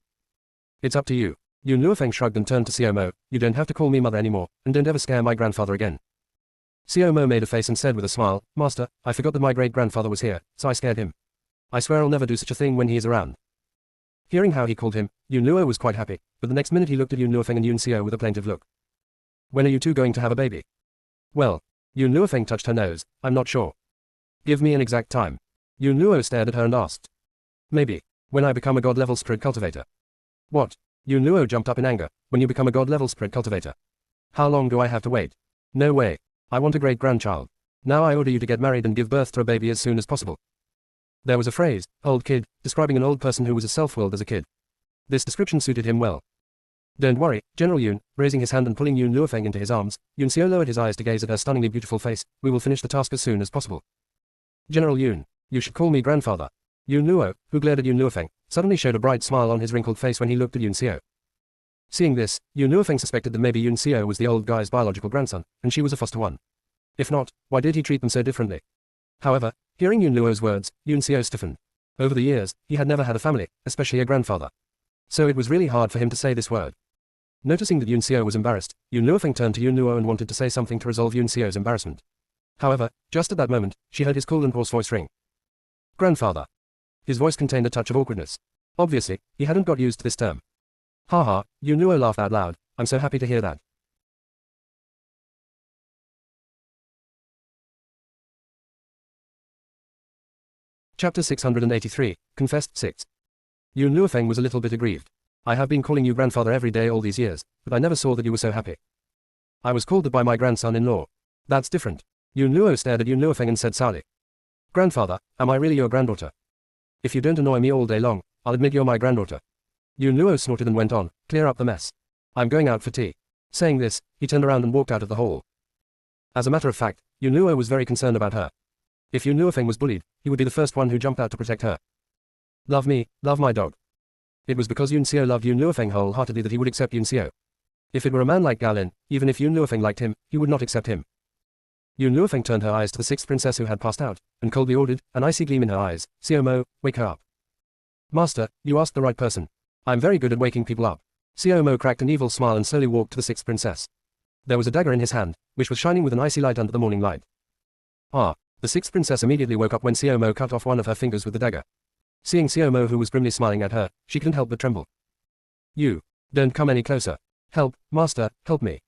It's up to you. Yun Luofeng shrugged and turned to Xiao Mo, you don't have to call me mother anymore, and don't ever scare my grandfather again. Xiao Mo made a face and said with a smile, Master, I forgot that my great-grandfather was here, so I scared him. I swear I'll never do such a thing when he is around. Hearing how he called him, Yun Luo was quite happy, but the next minute he looked at Yun Luofeng and Yun Xiao with a plaintive look. When are you two going to have a baby? Well, Yun Luofeng touched her nose, I'm not sure. Give me an exact time. Yun Luo stared at her and asked. Maybe, when I become a god-level spirit cultivator. What? Yun Luo jumped up in anger, when you become a god-level spirit cultivator. How long do I have to wait? No way. I want a great-grandchild. Now I order you to get married and give birth to a baby as soon as possible. There was a phrase, old kid, describing an old person who was as self-willed as a kid. This description suited him well. Don't worry, General Yun, raising his hand and pulling Yun Luofeng into his arms, Yun Xiao lowered his eyes to gaze at her stunningly beautiful face. We will finish the task as soon as possible. General Yun, you should call me grandfather. Yun Luo, who glared at Yun Luofeng, suddenly showed a bright smile on his wrinkled face when he looked at Yun Xiao. Seeing this, Yun Luofeng suspected that maybe Yun Xiao was the old guy's biological grandson, and she was a foster one. If not, why did he treat them so differently? However, hearing Yun Luo's words, Yun Xiao stiffened. Over the years, he had never had a family, especially a grandfather. So it was really hard for him to say this word. Noticing that Yun Xiao was embarrassed, Yun Luofeng turned to Yun Luo and wanted to say something to resolve Yun Xiao's embarrassment. However, just at that moment, she heard his cool and hoarse voice ring. Grandfather. His voice contained a touch of awkwardness. Obviously, he hadn't got used to this term. Haha, Yun Luo laughed out loud, I'm so happy to hear that. Chapter 683, Confessed 6. Yun Luofeng was a little bit aggrieved. I have been calling you grandfather every day all these years, but I never saw that you were so happy. I was called that by my grandson-in-law. That's different. Yun Luo stared at Yun Luofeng and said sourly. Grandfather, am I really your granddaughter? If you don't annoy me all day long, I'll admit you're my granddaughter. Yun Luo snorted and went on, clear up the mess. I'm going out for tea. Saying this, he turned around and walked out of the hall. As a matter of fact, Yun Luo was very concerned about her. If Yun Luofeng was bullied, he would be the first one who jumped out to protect her. Love me, love my dog. It was because Yun Xiao loved Yun Luofeng wholeheartedly that he would accept Yun Xiao. If it were a man like Gao Lin, even if Yun Luofeng liked him, he would not accept him. Yun Luofeng turned her eyes to the sixth princess who had passed out, and coldly ordered, an icy gleam in her eyes, Xiao Mo, wake her up. Master, you asked the right person. I'm very good at waking people up. Xiao Mo cracked an evil smile and slowly walked to the sixth princess. There was a dagger in his hand, which was shining with an icy light under the morning light. Ah. The sixth princess immediately woke up when Xiao Mo cut off one of her fingers with the dagger. Seeing Xiao Mo who was grimly smiling at her, she couldn't help but tremble. You. Don't come any closer. Help, master, help me.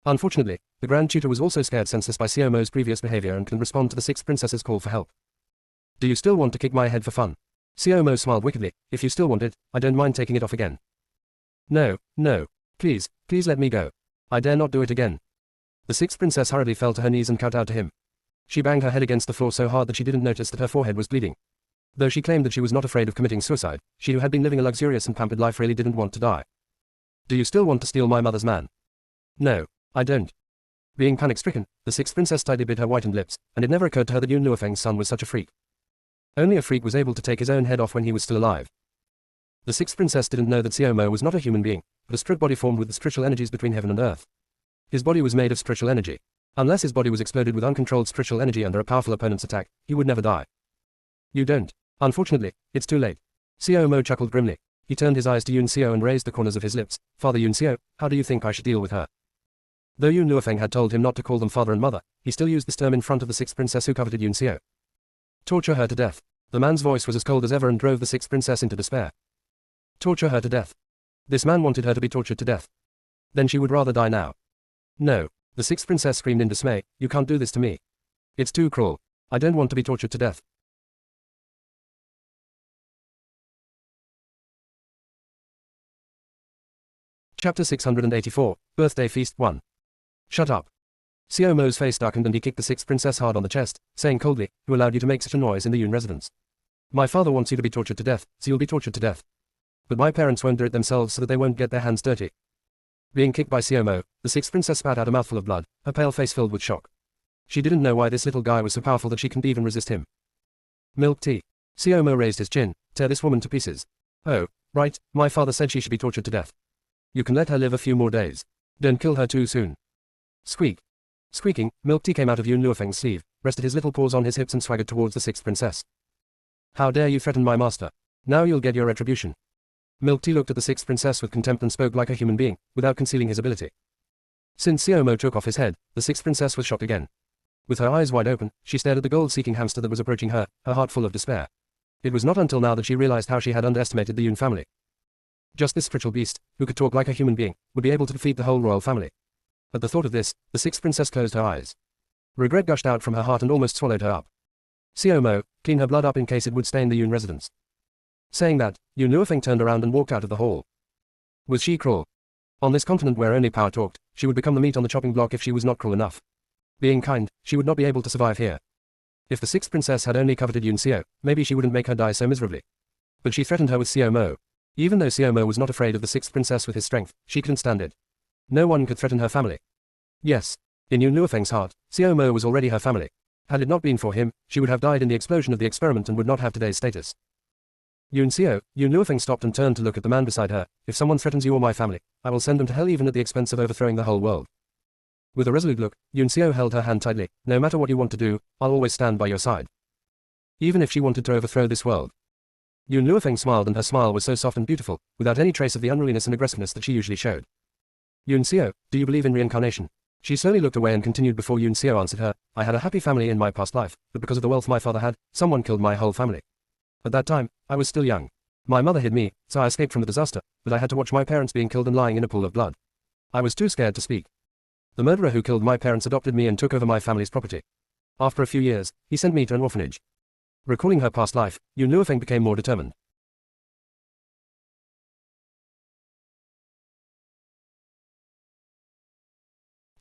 Unfortunately, the Grand Tutor was also scared senseless by Xiao Mo's previous behavior and couldn't respond to the sixth princess's call for help. Do you still want to kick my head for fun? Xiao Mo smiled wickedly, if you still want it, I don't mind taking it off again. No, no. Please, please let me go. I dare not do it again. The sixth princess hurriedly fell to her knees and kowtowed to him. She banged her head against the floor so hard that she didn't notice that her forehead was bleeding. Though she claimed that she was not afraid of committing suicide, she who had been living a luxurious and pampered life really didn't want to die. Do you still want to steal my mother's man? No, I don't. Being panic-stricken, the sixth princess tightly bit her whitened lips, and it never occurred to her that Yun Luofeng's son was such a freak. Only a freak was able to take his own head off when he was still alive. The sixth princess didn't know that Xiaomo was not a human being, but a spirit body formed with the spiritual energies between heaven and earth. His body was made of spiritual energy. Unless his body was exploded with uncontrolled spiritual energy under a powerful opponent's attack, he would never die. You don't. Unfortunately, it's too late. Xiaomo chuckled grimly. He turned his eyes to Yun Xiao and raised the corners of his lips. Father Yun Xiao, how do you think I should deal with her? Though Yun Luofeng had told him not to call them father and mother, he still used this term in front of the sixth princess who coveted Yun Xiao. Torture her to death. The man's voice was as cold as ever and drove the sixth princess into despair. Torture her to death. This man wanted her to be tortured to death. Then she would rather die now. No. The sixth princess screamed in dismay, you can't do this to me. It's too cruel. I don't want to be tortured to death. Chapter 684, Birthday Feast 1. Shut up. Xiaomo's face darkened and he kicked the sixth princess hard on the chest, saying coldly, who allowed you to make such a noise in the Yun residence? My father wants you to be tortured to death, so you'll be tortured to death. But my parents won't do it themselves so that they won't get their hands dirty. Being kicked by Xiaomo, the sixth princess spat out a mouthful of blood, her pale face filled with shock. She didn't know why this little guy was so powerful that she couldn't even resist him. Milk tea. Xiaomo raised his chin, tear this woman to pieces. Oh, right, my father said she should be tortured to death. You can let her live a few more days. Don't kill her too soon. Squeak. Squeaking, milk tea came out of Yun Luofeng's sleeve, rested his little paws on his hips and swaggered towards the sixth princess. How dare you threaten my master? Now you'll get your retribution. Milk tea looked at the sixth princess with contempt and spoke like a human being, without concealing his ability. Since Xiaomo took off his head, the sixth princess was shocked again. With her eyes wide open, she stared at the gold-seeking hamster that was approaching her, her heart full of despair. It was not until now that she realized how she had underestimated the Yun family. Just this spiritual beast, who could talk like a human being, would be able to defeat the whole royal family. At the thought of this, the sixth princess closed her eyes. Regret gushed out from her heart and almost swallowed her up. Xiaomo, clean her blood up in case it would stain the Yun residence. Saying that, Yun Luofeng turned around and walked out of the hall. Was she cruel? On this continent where only power talked, she would become the meat on the chopping block if she was not cruel enough. Being kind, she would not be able to survive here. If the sixth princess had only coveted Yun Xiao, maybe she wouldn't make her die so miserably. But she threatened her with Xiaomo. Even though Xiaomo was not afraid of the sixth princess with his strength, she couldn't stand it. No one could threaten her family. Yes. In Yun Luofeng's heart, Xiaomo was already her family. Had it not been for him, she would have died in the explosion of the experiment and would not have today's status. Yun Xiao, Yun Luofeng stopped and turned to look at the man beside her. If someone threatens you or my family, I will send them to hell even at the expense of overthrowing the whole world. With a resolute look, Yun Xiao held her hand tightly. No matter what you want to do, I'll always stand by your side. Even if she wanted to overthrow this world. Yun Luofeng smiled and her smile was so soft and beautiful, without any trace of the unruliness and aggressiveness that she usually showed. Yun Xiao, do you believe in reincarnation? She slowly looked away and continued before Yun Xiao answered her. I had a happy family in my past life, but because of the wealth my father had, someone killed my whole family. At that time, I was still young. My mother hid me, so I escaped from the disaster, but I had to watch my parents being killed and lying in a pool of blood. I was too scared to speak. The murderer who killed my parents adopted me and took over my family's property. After a few years, he sent me to an orphanage. Recalling her past life, Yun Luofeng became more determined.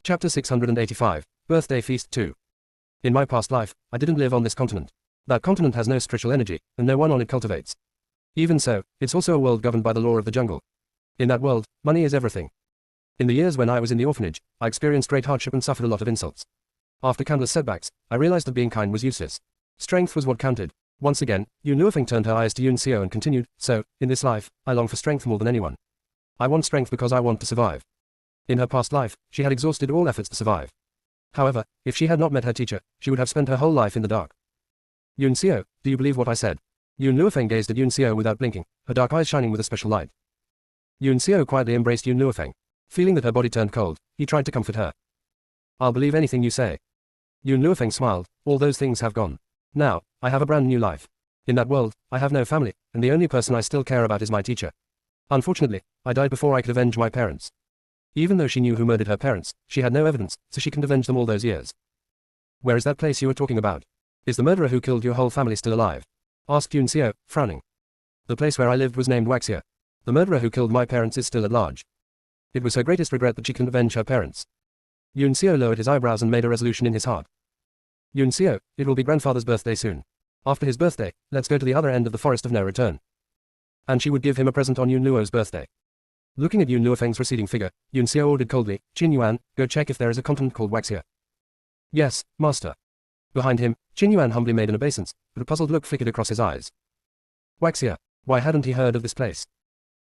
Chapter 685, Birthday Feast 2. In my past life, I didn't live on this continent. That continent has no spiritual energy, and no one on it cultivates. Even so, it's also a world governed by the law of the jungle. In that world, money is everything. In the years when I was in the orphanage, I experienced great hardship and suffered a lot of insults. After countless setbacks, I realized that being kind was useless. Strength was what counted. Once again, Yun Luofeng turned her eyes to Yun Xiao and continued, so, in this life, I long for strength more than anyone. I want strength because I want to survive. In her past life, she had exhausted all efforts to survive. However, if she had not met her teacher, she would have spent her whole life in the dark. Yun Xiao, do you believe what I said? Yun Luofeng gazed at Yun Xiao without blinking, her dark eyes shining with a special light. Yun Xiao quietly embraced Yun Luofeng. Feeling that her body turned cold, he tried to comfort her. I'll believe anything you say. Yun Luofeng smiled. All those things have gone. Now, I have a brand new life. In that world, I have no family, and the only person I still care about is my teacher. Unfortunately, I died before I could avenge my parents. Even though she knew who murdered her parents, she had no evidence, so she couldn't avenge them all those years. Where is that place you were talking about? Is the murderer who killed your whole family still alive? Asked Yun Xiao, frowning. The place where I lived was named Waxia. The murderer who killed my parents is still at large. It was her greatest regret that she couldn't avenge her parents. Yun Xiao lowered his eyebrows and made a resolution in his heart. Yun Xiao, it will be grandfather's birthday soon. After his birthday, let's go to the other end of the forest of no return. And she would give him a present on Yun Luo's birthday. Looking at Yun Luofeng's receding figure, Yun Xiao ordered coldly, Qin Yuan, go check if there is a continent called Waxia. Yes, master. Behind him, Qin Yuan humbly made an obeisance, but a puzzled look flickered across his eyes. Waxia, why hadn't he heard of this place?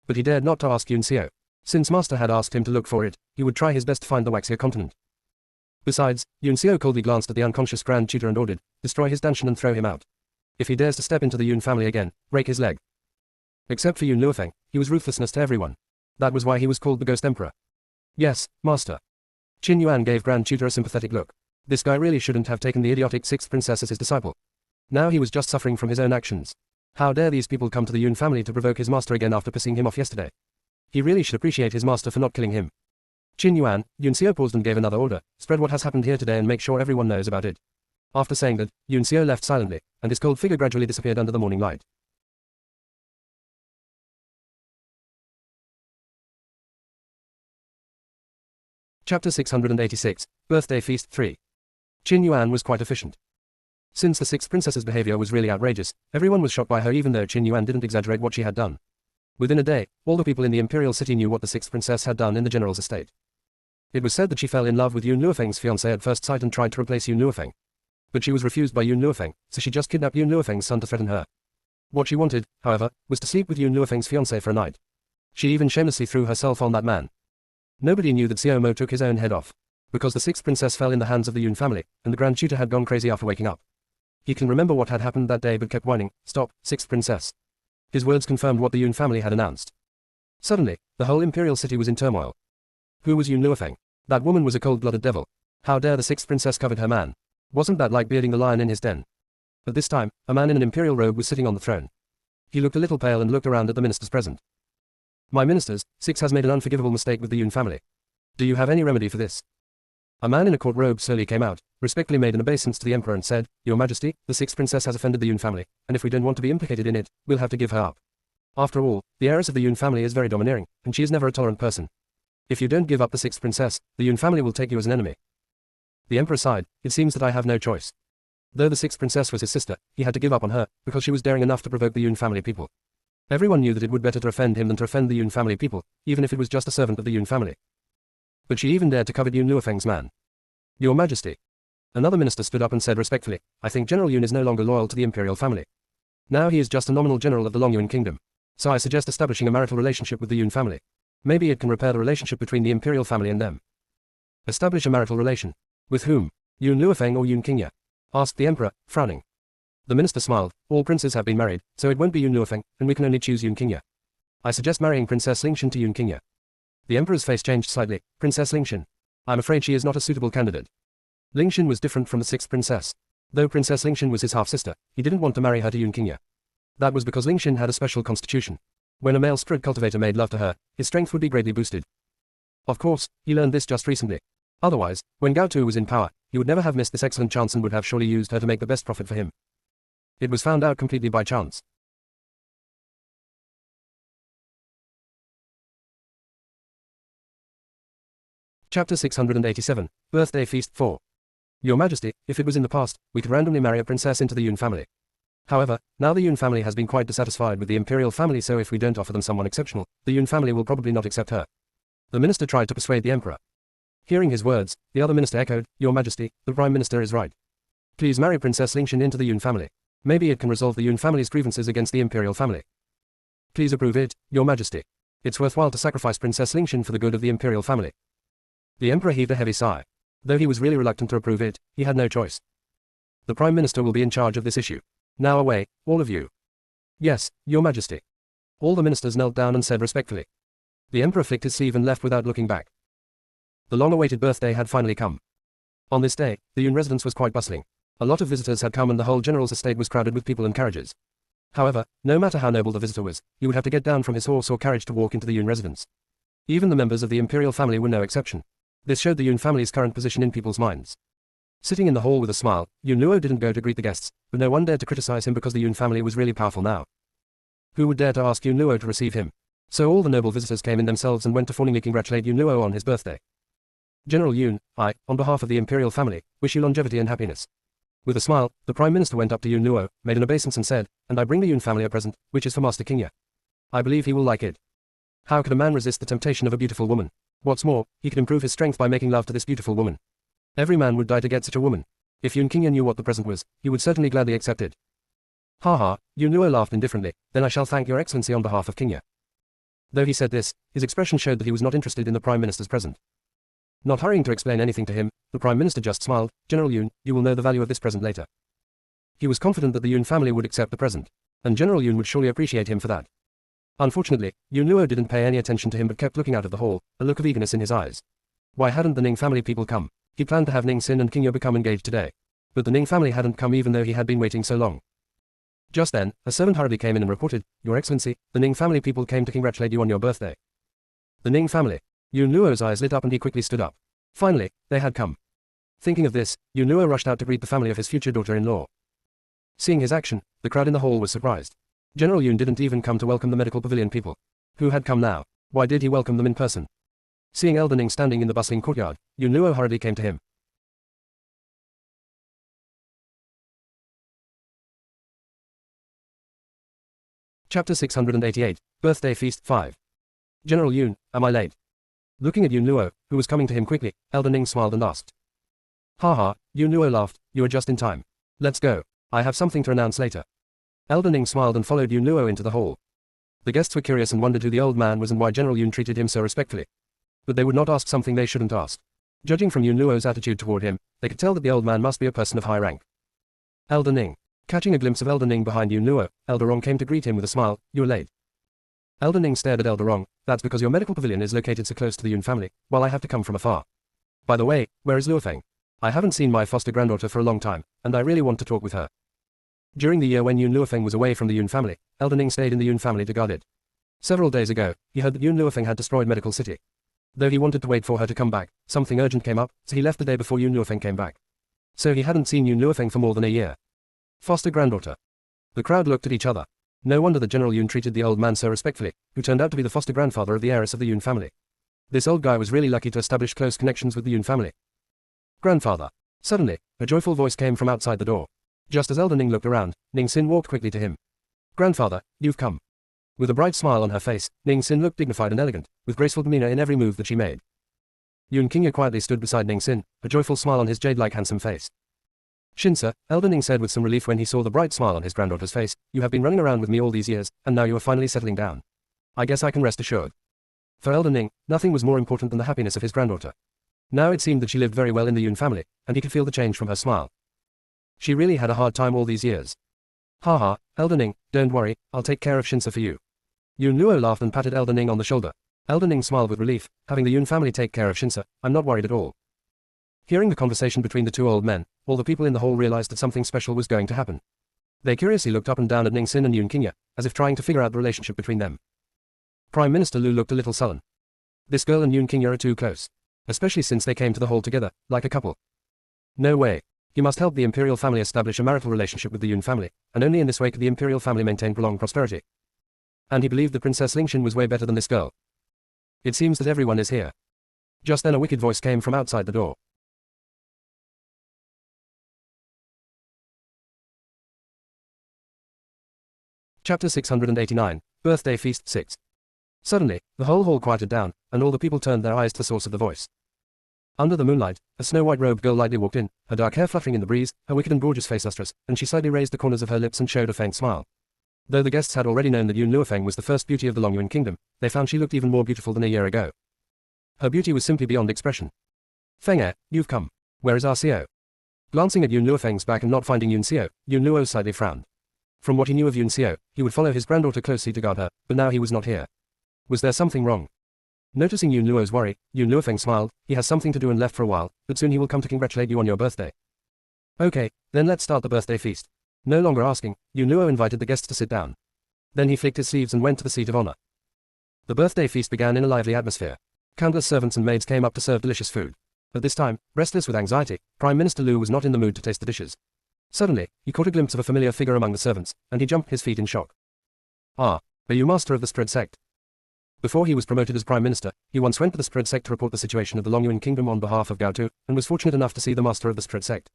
But he dared not to ask Yun Xiao. Since master had asked him to look for it, he would try his best to find the Waxia continent. Besides, Yun Xiao coldly glanced at the unconscious grand tutor and ordered, destroy his danshan and throw him out. If he dares to step into the Yun family again, break his leg. Except for Yun Luofeng, he was ruthlessness to everyone. That was why he was called the Ghost Emperor. Yes, master. Qin Yuan gave grand tutor a sympathetic look. This guy really shouldn't have taken the idiotic sixth princess as his disciple. Now he was just suffering from his own actions. How dare these people come to the Yun family to provoke his master again after pissing him off yesterday? He really should appreciate his master for not killing him. Qin Yuan, Yun Xiao paused and gave another order, spread what has happened here today and make sure everyone knows about it. After saying that, Yun Xiao left silently, and his cold figure gradually disappeared under the morning light. Chapter 686, Birthday Feast 3. Qin Yuan was quite efficient. Since the sixth princess's behavior was really outrageous, everyone was shocked by her even though Qin Yuan didn't exaggerate what she had done. Within a day, all the people in the imperial city knew what the sixth princess had done in the general's estate. It was said that she fell in love with Yun Luofeng's fiancé at first sight and tried to replace Yun Luofeng. But she was refused by Yun Luofeng, so she just kidnapped Yun Luofeng's son to threaten her. What she wanted, however, was to sleep with Yun Luofeng's fiancé for a night. She even shamelessly threw herself on that man. Nobody knew that Xiao Mo took his own head off. Because the sixth princess fell in the hands of the Yun family, and the grand tutor had gone crazy after waking up. He can remember what had happened that day but kept whining, stop, sixth princess. His words confirmed what the Yun family had announced. Suddenly, the whole imperial city was in turmoil. Who was Yun Luofeng? That woman was a cold-blooded devil. How dare the sixth princess covet her man? Wasn't that like bearding the lion in his den? At this time, a man in an imperial robe was sitting on the throne. He looked a little pale and looked around at the ministers present. My ministers, Six has made an unforgivable mistake with the Yun family. Do you have any remedy for this? A man in a court robe slowly came out, respectfully made an obeisance to the emperor and said, Your Majesty, the sixth princess has offended the Yun family, and if we don't want to be implicated in it, we'll have to give her up. After all, the heiress of the Yun family is very domineering, and she is never a tolerant person. If you don't give up the sixth princess, the Yun family will take you as an enemy. The emperor sighed, it seems that I have no choice. Though the sixth princess was his sister, he had to give up on her, because she was daring enough to provoke the Yun family people. Everyone knew that it would better to offend him than to offend the Yun family people, even if it was just a servant of the Yun family. But she even dared to covet Yun Luofeng's man. Your Majesty. Another minister stood up and said respectfully, I think General Yun is no longer loyal to the imperial family. Now he is just a nominal general of the Longyuan kingdom. So I suggest establishing a marital relationship with the Yun family. Maybe it can repair the relationship between the imperial family and them. Establish a marital relation. With whom? Yun Luofeng or Yun Qingye? Asked the emperor, frowning. The minister smiled, all princes have been married, so it won't be Yun Luofeng, and we can only choose Yun Qingye. I suggest marrying Princess Lingshan to Yun Qingye. The emperor's face changed slightly, Princess Lingshan. I'm afraid she is not a suitable candidate. Lingshan was different from the sixth princess. Though Princess Lingshan was his half-sister, he didn't want to marry her to Yun Qingye. That was because Lingshan had a special constitution. When a male spirit cultivator made love to her, his strength would be greatly boosted. Of course, he learned this just recently. Otherwise, when Gao Tu was in power, he would never have missed this excellent chance and would have surely used her to make the best profit for him. It was found out completely by chance. Chapter 687, Birthday Feast 4. Your Majesty, if it was in the past, we could randomly marry a princess into the Yun family. However, now the Yun family has been quite dissatisfied with the imperial family, so if we don't offer them someone exceptional, the Yun family will probably not accept her. The minister tried to persuade the emperor. Hearing his words, the other minister echoed, Your Majesty, the prime minister is right. Please marry Princess Lingshan into the Yun family. Maybe it can resolve the Yun family's grievances against the imperial family. Please approve it, Your Majesty. It's worthwhile to sacrifice Princess Lingshan for the good of the imperial family. The emperor heaved a heavy sigh. Though he was really reluctant to approve it, he had no choice. The prime minister will be in charge of this issue. Now away, all of you. Yes, Your Majesty. All the ministers knelt down and said respectfully. The emperor flicked his sleeve and left without looking back. The long-awaited birthday had finally come. On this day, the Yun residence was quite bustling. A lot of visitors had come and the whole general's estate was crowded with people and carriages. However, no matter how noble the visitor was, he would have to get down from his horse or carriage to walk into the Yun residence. Even the members of the imperial family were no exception. This showed the Yun family's current position in people's minds. Sitting in the hall with a smile, Yun Luo didn't go to greet the guests, but no one dared to criticize him because the Yun family was really powerful now. Who would dare to ask Yun Luo to receive him? So all the noble visitors came in themselves and went to fawningly congratulate Yun Luo on his birthday. General Yun, I, on behalf of the imperial family, wish you longevity and happiness. With a smile, the Prime Minister went up to Yun Luo, made an obeisance and said, and I bring the Yun family a present, which is for Master King Ye. I believe he will like it. How could a man resist the temptation of a beautiful woman? What's more, he could improve his strength by making love to this beautiful woman. Every man would die to get such a woman. If Yun King Ye knew what the present was, he would certainly gladly accept it. Ha ha, Yun Luo laughed indifferently, then I shall thank your excellency on behalf of King Ye. Though he said this, his expression showed that he was not interested in the Prime Minister's present. Not hurrying to explain anything to him, the Prime Minister just smiled, General Yun, you will know the value of this present later. He was confident that the Yun family would accept the present, and General Yun would surely appreciate him for that. Unfortunately, Yun Luo didn't pay any attention to him but kept looking out of the hall, a look of eagerness in his eyes. Why hadn't the Ning family people come? He planned to have Ning Xin and King Ye become engaged today. But the Ning family hadn't come even though he had been waiting so long. Just then, a servant hurriedly came in and reported, Your Excellency, the Ning family people came to congratulate you on your birthday. The Ning family. Yun Luo's eyes lit up and he quickly stood up. Finally, they had come. Thinking of this, Yun Luo rushed out to greet the family of his future daughter-in-law. Seeing his action, the crowd in the hall was surprised. General Yun didn't even come to welcome the medical pavilion people. Who had come now? Why did he welcome them in person? Seeing Elder Ning standing in the bustling courtyard, Yun Luo hurriedly came to him. Chapter 688, Birthday Feast 5. General Yun, am I late? Looking at Yun Luo, who was coming to him quickly, Elder Ning smiled and asked. Ha ha, Yun Luo laughed, you are just in time. Let's go. I have something to announce later. Elder Ning smiled and followed Yun Luo into the hall. The guests were curious and wondered who the old man was and why General Yun treated him so respectfully. But they would not ask something they shouldn't ask. Judging from Yun Luo's attitude toward him, they could tell that the old man must be a person of high rank. Elder Ning. Catching a glimpse of Elder Ning behind Yun Luo, Elder Rong came to greet him with a smile, you're late. Elder Ning stared at Elder Rong, that's because your medical pavilion is located so close to the Yun family, while I have to come from afar. By the way, where is Luofeng? I haven't seen my foster granddaughter for a long time, and I really want to talk with her. During the year when Yun Luofeng was away from the Yun family, Elder Ning stayed in the Yun family to guard it. Several days ago, he heard that Yun Luofeng had destroyed Medical City. Though he wanted to wait for her to come back, something urgent came up, so he left the day before Yun Luofeng came back. So he hadn't seen Yun Luofeng for more than a year. Foster granddaughter. The crowd looked at each other. No wonder that General Yun treated the old man so respectfully, who turned out to be the foster grandfather of the heiress of the Yun family. This old guy was really lucky to establish close connections with the Yun family. Grandfather. Suddenly, a joyful voice came from outside the door. Just as Elder Ning looked around, Ning Xin walked quickly to him. Grandfather, you've come. With a bright smile on her face, Ning Xin looked dignified and elegant, with graceful demeanor in every move that she made. Yun King Ye quietly stood beside Ning Xin, a joyful smile on his jade-like handsome face. Shinsa, Elder Ning said with some relief when he saw the bright smile on his granddaughter's face, you have been running around with me all these years, and now you are finally settling down. I guess I can rest assured. For Elder Ning, nothing was more important than the happiness of his granddaughter. Now it seemed that she lived very well in the Yun family, and he could feel the change from her smile. She really had a hard time all these years. Ha ha, Elder Ning, don't worry, I'll take care of Shinsa for you. Yun Luo laughed and patted Elder Ning on the shoulder. Elder Ning smiled with relief, having the Yun family take care of Shinsa, I'm not worried at all. Hearing the conversation between the two old men, all the people in the hall realized that something special was going to happen. They curiously looked up and down at Ning Xin and Yun King Ye, as if trying to figure out the relationship between them. Prime Minister Lu looked a little sullen. This girl and Yun King Ye are too close. Especially since they came to the hall together, like a couple. No way. He must help the imperial family establish a marital relationship with the Yun family, and only in this way could the imperial family maintain prolonged prosperity. And he believed that Princess Lingxin was way better than this girl. It seems that everyone is here. Just then a wicked voice came from outside the door. Chapter 689, Birthday Feast 6. Suddenly, the whole hall quieted down, and all the people turned their eyes to the source of the voice. Under the moonlight, a snow-white robed girl lightly walked in, her dark hair fluttering in the breeze, her wicked and gorgeous face lustrous, and she slightly raised the corners of her lips and showed a faint smile. Though the guests had already known that Yun Luofeng was the first beauty of the Longyuan kingdom, they found she looked even more beautiful than a year ago. Her beauty was simply beyond expression. Feng you've come. Where is our Xiao? Glancing at Yun Luofeng's back and not finding Yun Xiao, Yun Luo slightly frowned. From what he knew of Yun Xiao, he would follow his granddaughter closely to guard her, but now he was not here. Was there something wrong? Noticing Yun Luo's worry, Yun Luofeng smiled, he has something to do and left for a while, but soon he will come to congratulate you on your birthday. Okay, then let's start the birthday feast. No longer asking, Yun Luo invited the guests to sit down. Then he flicked his sleeves and went to the seat of honor. The birthday feast began in a lively atmosphere. Countless servants and maids came up to serve delicious food. At this time, restless with anxiety, Prime Minister Lu was not in the mood to taste the dishes. Suddenly, he caught a glimpse of a familiar figure among the servants, and he jumped his feet in shock. Ah, are you master of the Strid sect? Before he was promoted as Prime Minister, he once went to the Spirit sect to report the situation of the Longyuan kingdom on behalf of Gao Tu, and was fortunate enough to see the master of the Spirit sect.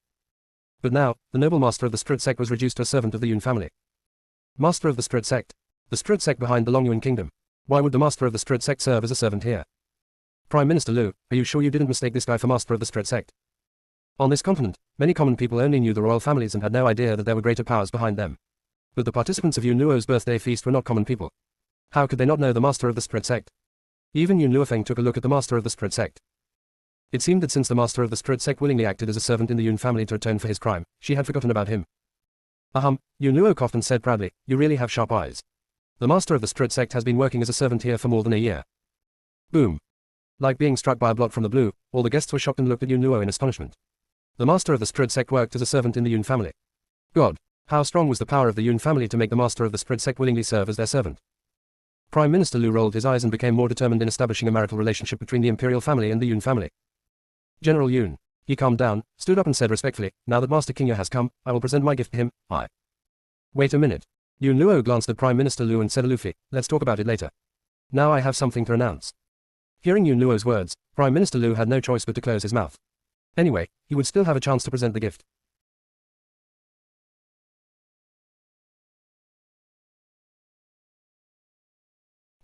But now, the noble master of the Spirit sect was reduced to a servant of the Yun family. Master of the Spirit sect. The Spirit sect behind the Longyuan kingdom. Why would the master of the Spirit sect serve as a servant here? Prime Minister Liu, are you sure you didn't mistake this guy for master of the Spirit sect? On this continent, many common people only knew the royal families and had no idea that there were greater powers behind them. But the participants of Yun Luo's birthday feast were not common people. How could they not know the master of the Spirit sect? Even Yun Luofeng took a look at the master of the Spirit sect. It seemed that since the master of the Spirit sect willingly acted as a servant in the Yun family to atone for his crime, she had forgotten about him. Yun Luo coughed and said proudly, you really have sharp eyes. The master of the Spirit sect has been working as a servant here for more than a year. Boom. Like being struck by a blot from the blue, all the guests were shocked and looked at Yun Luo in astonishment. The master of the Spirit sect worked as a servant in the Yun family. God, how strong was the power of the Yun family to make the master of the Spirit sect willingly serve as their servant? Prime Minister Liu rolled his eyes and became more determined in establishing a marital relationship between the imperial family and the Yun family. General Yun. He calmed down, stood up and said respectfully, now that Master Qingye has come, I will present my gift to him. Wait a minute. Yun Luo glanced at Prime Minister Liu and said aloofly, let's talk about it later. Now I have something to announce. Hearing Yun Luo's words, Prime Minister Liu had no choice but to close his mouth. Anyway, he would still have a chance to present the gift.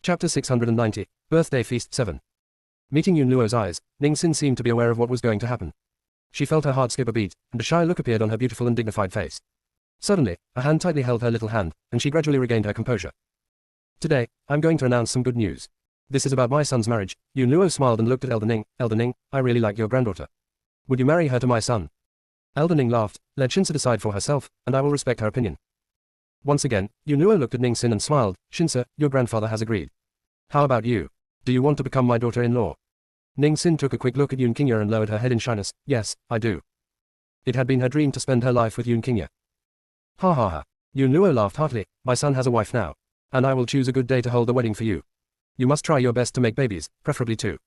Chapter 690, Birthday Feast 7. Meeting Yun Luo's eyes, Ning Xin seemed to be aware of what was going to happen. She felt her heart skip a beat, and a shy look appeared on her beautiful and dignified face. Suddenly, a hand tightly held her little hand, and she gradually regained her composure. Today, I'm going to announce some good news. This is about my son's marriage. Yun Luo smiled and looked at Elder Ning. Elder Ning, I really like your granddaughter. Would you marry her to my son? Elder Ning laughed, let Shinsa decide for herself, and I will respect her opinion. Once again, Yun Luo looked at Ning Xin and smiled. Shinsa, your grandfather has agreed. How about you? Do you want to become my daughter-in-law? Ning Xin took a quick look at Yun Qingye and lowered her head in shyness. Yes, I do. It had been her dream to spend her life with Yun Qingye. Ha ha ha. Yun Luo laughed heartily. My son has a wife now. And I will choose a good day to hold the wedding for you. You must try your best to make babies, preferably two.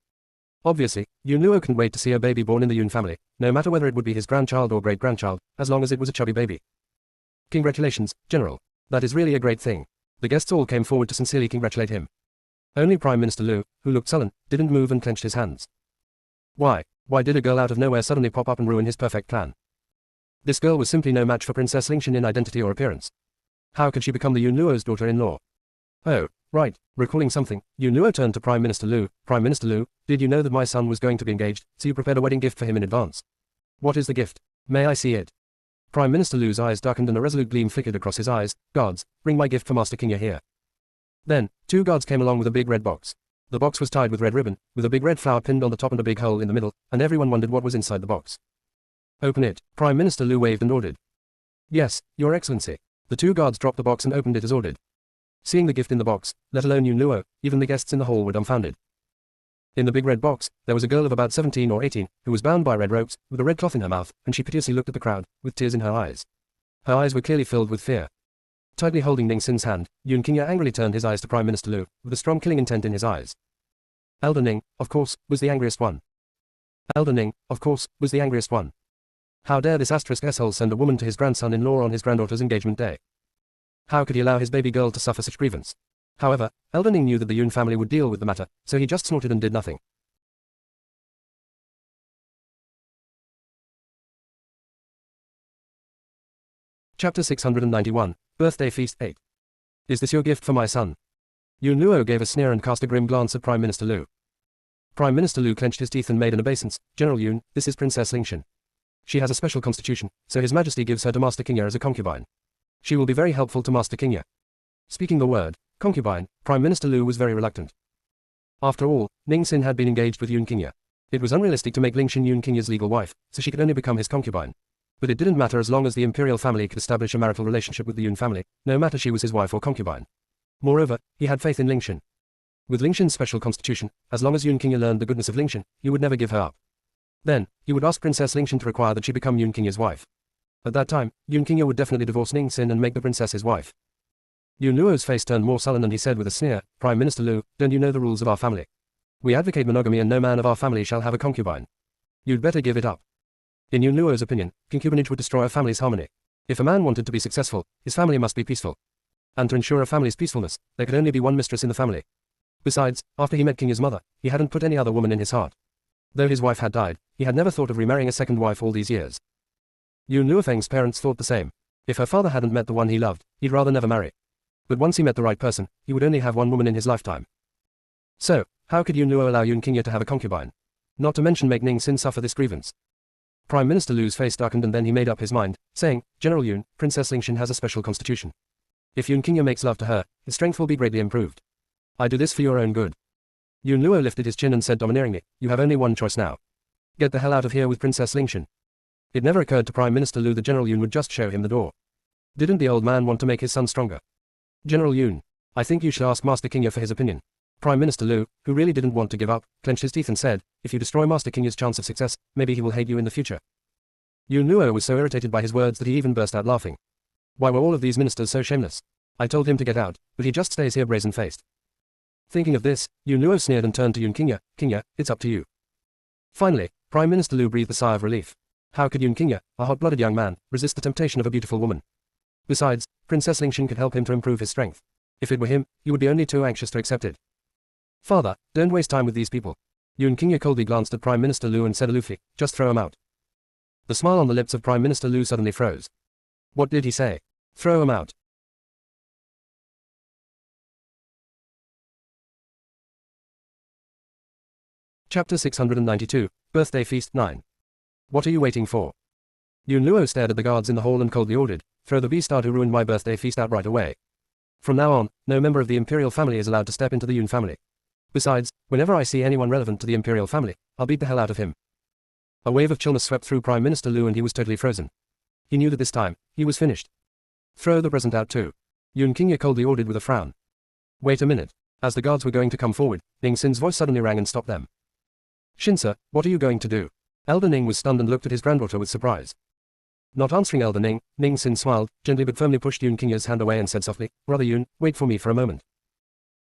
Obviously, Yun Luo couldn't wait to see a baby born in the Yun family, no matter whether it would be his grandchild or great-grandchild, as long as it was a chubby baby. Congratulations, General. That is really a great thing. The guests all came forward to sincerely congratulate him. Only Prime Minister Liu, who looked sullen, didn't move and clenched his hands. Why did a girl out of nowhere suddenly pop up and ruin his perfect plan? This girl was simply no match for Princess Lingxin in identity or appearance. How could she become the Yun Luo's daughter-in-law? Oh, right, recalling something, Yun Luo turned to Prime Minister Liu. Prime Minister Liu, did you know that my son was going to be engaged, so you prepared a wedding gift for him in advance? What is the gift? May I see it? Prime Minister Liu's eyes darkened and a resolute gleam flickered across his eyes. Guards, bring my gift for Master Qingye here. Then, two guards came along with a big red box. The box was tied with red ribbon, with a big red flower pinned on the top and a big hole in the middle, and everyone wondered what was inside the box. Open it. Prime Minister Liu waved and ordered. Yes, Your Excellency. The two guards dropped the box and opened it as ordered. Seeing the gift in the box, let alone Yun Luo, even the guests in the hall were dumbfounded. In the big red box, there was a girl of about 17 or 18, who was bound by red ropes, with a red cloth in her mouth, and she piteously looked at the crowd, with tears in her eyes. Her eyes were clearly filled with fear. Tightly holding Ning Xin's hand, Yun Qingye angrily turned his eyes to Prime Minister Liu, with a strong killing intent in his eyes. Elder Ning, of course, was the angriest one. Elder Ning, of course, was the angriest one. How dare this asshole send a woman to his grandson-in-law on his granddaughter's engagement day? How could he allow his baby girl to suffer such grievance? However, Elder Ning knew that the Yun family would deal with the matter, so he just snorted and did nothing. Chapter 691, Birthday Feast 8. Is this your gift for my son? Yun Luo gave a sneer and cast a grim glance at Prime Minister Liu. Prime Minister Liu clenched his teeth and made an obeisance. General Yun, this is Princess Lingxin. She has a special constitution, so His Majesty gives her to Master Qingye as a concubine. She will be very helpful to Master Qingye. Speaking the word, concubine, Prime Minister Liu was very reluctant. After all, Ning Xin had been engaged with Yun Qingye. It was unrealistic to make Lingxin Yun Qingye's legal wife, so she could only become his concubine. But it didn't matter as long as the imperial family could establish a marital relationship with the Yun family, no matter she was his wife or concubine. Moreover, he had faith in Lingxin. With Lingxin's special constitution, as long as Yun Qingye learned the goodness of Lingxin, he would never give her up. Then, he would ask Princess Lingxin to require that she become Yun Qingye's wife. At that time, Yun Qingye would definitely divorce Ning Xin and make the princess his wife. Yun Luo's face turned more sullen and he said with a sneer, Prime Minister Liu, don't you know the rules of our family? We advocate monogamy and no man of our family shall have a concubine. You'd better give it up. In Yun Luo's opinion, concubinage would destroy a family's harmony. If a man wanted to be successful, his family must be peaceful. And to ensure a family's peacefulness, there could only be one mistress in the family. Besides, after he met King Ya's mother, he hadn't put any other woman in his heart. Though his wife had died, he had never thought of remarrying a second wife all these years. Yun Luofeng's parents thought the same. If her father hadn't met the one he loved, he'd rather never marry. But once he met the right person, he would only have one woman in his lifetime. So, how could Yun Luo allow Yun Qingye to have a concubine? Not to mention make Ning Xin suffer this grievance. Prime Minister Lu's face darkened and then he made up his mind, saying, General Yun, Princess Lingshan has a special constitution. If Yun Qingye makes love to her, his strength will be greatly improved. I do this for your own good. Yun Luo lifted his chin and said domineeringly, you have only one choice now. Get the hell out of here with Princess Lingshan. It never occurred to Prime Minister Lu that General Yun would just show him the door. Didn't the old man want to make his son stronger? General Yun, I think you should ask Master Qingye for his opinion. Prime Minister Lu, who really didn't want to give up, clenched his teeth and said, if you destroy Master Qingye's chance of success, maybe he will hate you in the future. Yun Luo was so irritated by his words that he even burst out laughing. Why were all of these ministers so shameless? I told him to get out, but he just stays here brazen-faced. Thinking of this, Yun Luo sneered and turned to Yun Qingye, Qingye, it's up to you. Finally, Prime Minister Lu breathed a sigh of relief. How could Yun Qingye, a hot-blooded young man, resist the temptation of a beautiful woman? Besides, Princess Lingshan could help him to improve his strength. If it were him, he would be only too anxious to accept it. Father, don't waste time with these people. Yun Qingye coldly glanced at Prime Minister Lu and said aloofly, just throw him out. The smile on the lips of Prime Minister Lu suddenly froze. What did he say? Throw him out. Chapter 692, Birthday Feast 9. What are you waiting for? Yun Luo stared at the guards in the hall and coldly ordered, throw the beastard who ruined my birthday feast out right away. From now on, no member of the imperial family is allowed to step into the Yun family. Besides, whenever I see anyone relevant to the imperial family, I'll beat the hell out of him. A wave of chillness swept through Prime Minister Lu and he was totally frozen. He knew that this time, he was finished. Throw the present out too. Yun Qingye coldly ordered with a frown. Wait a minute. As the guards were going to come forward, Ning Xin's voice suddenly rang and stopped them. Shinsa, what are you going to do? Elder Ning was stunned and looked at his granddaughter with surprise. Not answering Elder Ning, Ning Xin smiled, gently but firmly pushed Yun Qingye's hand away and said softly, Brother Yun, wait for me for a moment.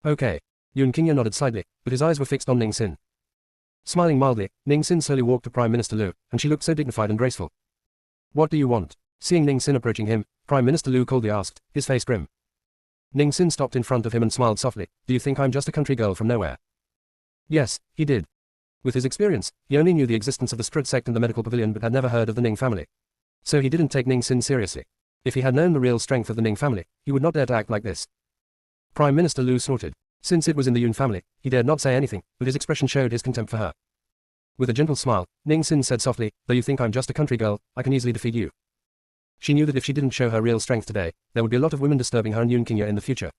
Okay. Yun Qingye nodded slightly, but his eyes were fixed on Ning Xin. Smiling mildly, Ning Xin slowly walked to Prime Minister Lu, and she looked so dignified and graceful. What do you want? Seeing Ning Xin approaching him, Prime Minister Lu coldly asked, his face grim. Ning Xin stopped in front of him and smiled softly, do you think I'm just a country girl from nowhere? Yes, he did. With his experience, he only knew the existence of the Sprut sect and the medical pavilion but had never heard of the Ning family. So he didn't take Ning Xin seriously. If he had known the real strength of the Ning family, he would not dare to act like this. Prime Minister Lu snorted. Since it was in the Yun family, he dared not say anything, but his expression showed his contempt for her. With a gentle smile, Ning Xin said softly, though you think I'm just a country girl, I can easily defeat you. She knew that if she didn't show her real strength today, there would be a lot of women disturbing her and Yun Qingye in the future.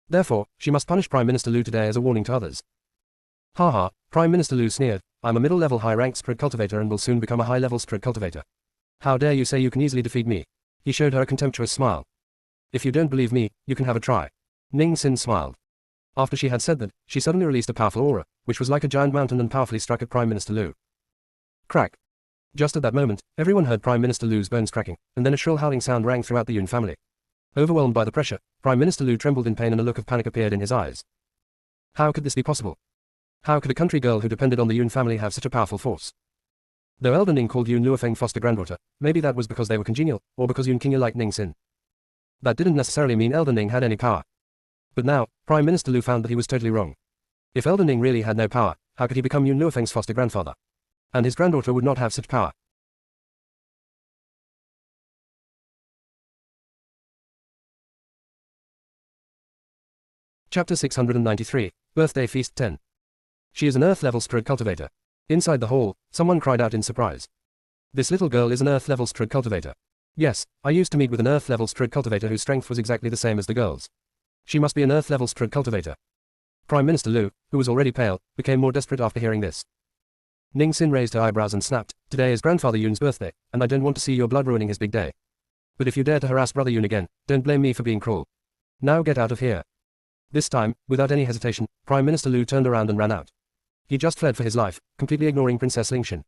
Therefore, she must punish Prime Minister Lu today as a warning to others. Haha, Prime Minister Lu sneered, I'm a middle-level high-ranked Sprut cultivator and will soon become a high-level Sprut cultivator. How dare you say you can easily defeat me? He showed her a contemptuous smile. If you don't believe me, you can have a try. Ning Xin smiled. After she had said that, she suddenly released a powerful aura, which was like a giant mountain and powerfully struck at Prime Minister Lu. Crack. Just at that moment, everyone heard Prime Minister Lu's bones cracking, and then a shrill howling sound rang throughout the Yun family. Overwhelmed by the pressure, Prime Minister Lu trembled in pain and a look of panic appeared in his eyes. How could this be possible? How could a country girl who depended on the Yun family have such a powerful force? Though Elder Ning called Yun Luofeng foster granddaughter, maybe that was because they were congenial, or because Yun Qingye liked Ning Xin. That didn't necessarily mean Elder Ning had any power. But now, Prime Minister Lu found that he was totally wrong. If Elder Ning really had no power, how could he become Yun Luofeng's foster grandfather? And his granddaughter would not have such power. Chapter 693, Birthday Feast 10. She is an Earth-level Sprut cultivator. Inside the hall, someone cried out in surprise. This little girl is an Earth-level Sprut cultivator. Yes, I used to meet with an Earth-level Sprut cultivator whose strength was exactly the same as the girl's. She must be an Earth-level Sprut cultivator. Prime Minister Lu, who was already pale, became more desperate after hearing this. Ning Xin raised her eyebrows and snapped, today is Grandfather Yun's birthday, and I don't want to see your blood ruining his big day. But if you dare to harass Brother Yun again, don't blame me for being cruel. Now get out of here. This time, without any hesitation, Prime Minister Lu turned around and ran out. He just fled for his life, completely ignoring Princess Lingshan.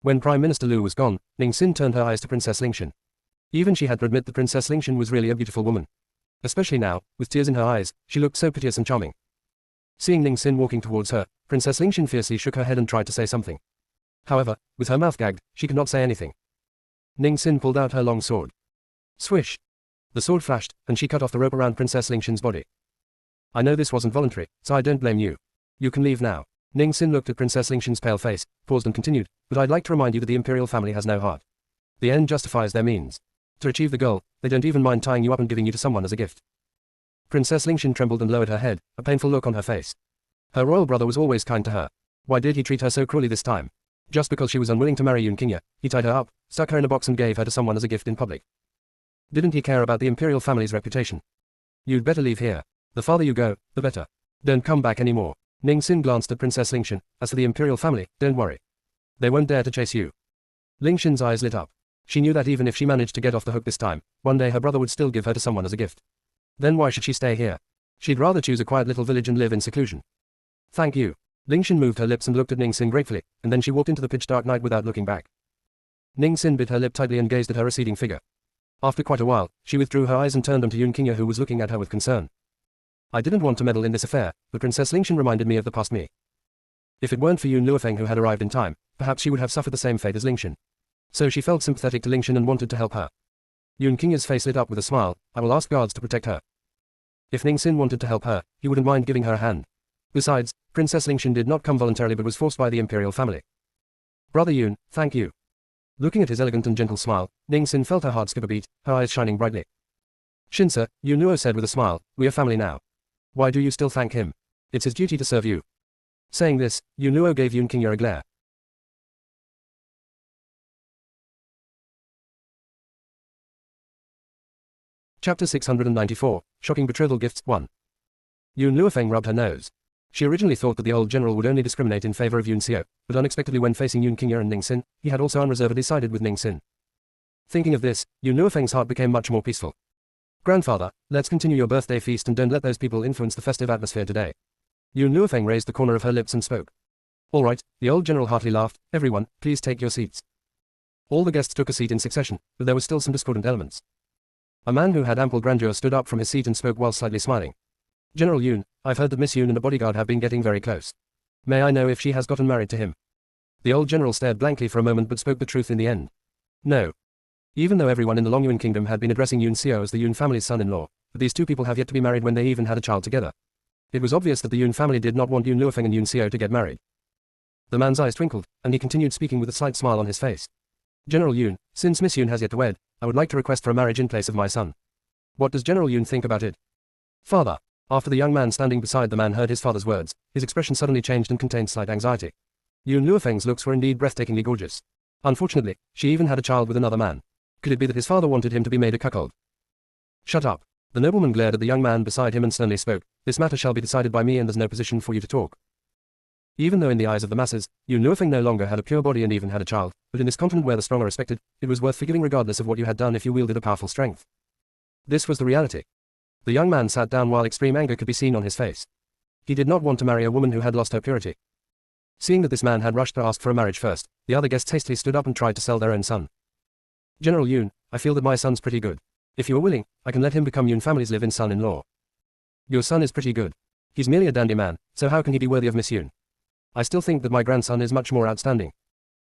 When Prime Minister Lu was gone, Ning Xin turned her eyes to Princess Lingshan. Even she had to admit that Princess Lingshan was really a beautiful woman. Especially now, with tears in her eyes, she looked so piteous and charming. Seeing Ning Xin walking towards her, Princess Lingshan fiercely shook her head and tried to say something. However, with her mouth gagged, she could not say anything. Ning Xin pulled out her long sword. Swish! The sword flashed, and she cut off the rope around Princess Lingshan's body. I know this wasn't voluntary, so I don't blame you. You can leave now. Ning Xin looked at Princess Lingshan's pale face, paused and continued, but I'd like to remind you that the imperial family has no heart. The end justifies their means. To achieve the goal, they don't even mind tying you up and giving you to someone as a gift. Princess Lingshan trembled and lowered her head, a painful look on her face. Her royal brother was always kind to her. Why did he treat her so cruelly this time? Just because she was unwilling to marry Yun Qingye, he tied her up, stuck her in a box and gave her to someone as a gift in public. Didn't he care about the imperial family's reputation? You'd better leave here. The farther you go, the better. Don't come back anymore. Ning Xin glanced at Princess Lingshan. As for the imperial family, don't worry. They won't dare to chase you. Lingshan's eyes lit up. She knew that even if she managed to get off the hook this time, one day her brother would still give her to someone as a gift. Then why should she stay here? She'd rather choose a quiet little village and live in seclusion. Thank you. Lingshan moved her lips and looked at Ning Xin gratefully, and then she walked into the pitch-dark night without looking back. Ning Xin bit her lip tightly and gazed at her receding figure. After quite a while, she withdrew her eyes and turned them to Yun Qingye, who was looking at her with concern. I didn't want to meddle in this affair, but Princess Lingshan reminded me of the past me. If it weren't for Yun Luofeng who had arrived in time, perhaps she would have suffered the same fate as Lingshan. So she felt sympathetic to Lingshan and wanted to help her. Yun Qingye's face lit up with a smile. I will ask guards to protect her. If Ning Xin wanted to help her, he wouldn't mind giving her a hand. Besides, Princess Lingshan did not come voluntarily but was forced by the imperial family. Brother Yun, thank you. Looking at his elegant and gentle smile, Ning Xin felt her heart skip a beat, her eyes shining brightly. Shinsa, Yun Luo said with a smile, we are family now. Why do you still thank him? It's his duty to serve you. Saying this, Yun Luo gave Yun Qingye a glare. Chapter 694, Shocking Betrothal Gifts 1. Yun Luofeng rubbed her nose. She originally thought that the old general would only discriminate in favor of Yun Xiao, but unexpectedly when facing Yun Qingye and Ning Xin, he had also unreservedly sided with Ning Xin. Thinking of this, Yun Luofeng's heart became much more peaceful. Grandfather, let's continue your birthday feast and don't let those people influence the festive atmosphere today. Yun Luofeng raised the corner of her lips and spoke. All right, the old general heartily laughed. Everyone, please take your seats. All the guests took a seat in succession, but there were still some discordant elements. A man who had ample grandeur stood up from his seat and spoke while slightly smiling. General Yun, I've heard that Miss Yun and a bodyguard have been getting very close. May I know if she has gotten married to him? The old general stared blankly for a moment but spoke the truth in the end. No. Even though everyone in the Longyuan kingdom had been addressing Yun Xiao as the Yun family's son-in-law, but these two people have yet to be married when they even had a child together. It was obvious that the Yun family did not want Yun Luofeng and Yun Xiao to get married. The man's eyes twinkled, and he continued speaking with a slight smile on his face. General Yun, since Miss Yun has yet to wed, I would like to request for a marriage in place of my son. What does General Yun think about it? Father. After the young man standing beside the man heard his father's words, his expression suddenly changed and contained slight anxiety. Yun Luofeng's looks were indeed breathtakingly gorgeous. Unfortunately, she even had a child with another man. Could it be that his father wanted him to be made a cuckold? Shut up. The nobleman glared at the young man beside him and sternly spoke. This matter shall be decided by me and there's no position for you to talk. Even though in the eyes of the masses, Yun Luofeng no longer had a pure body and even had a child, but in this continent where the strong are respected, it was worth forgiving regardless of what you had done if you wielded a powerful strength. This was the reality. The young man sat down while extreme anger could be seen on his face. He did not want to marry a woman who had lost her purity. Seeing that this man had rushed to ask for a marriage first, the other guests hastily stood up and tried to sell their own son. General Yun, I feel that my son's pretty good. If you are willing, I can let him become Yun family's live-in son-in-law. Your son is pretty good. He's merely a dandy man, so how can he be worthy of Miss Yun? I still think that my grandson is much more outstanding.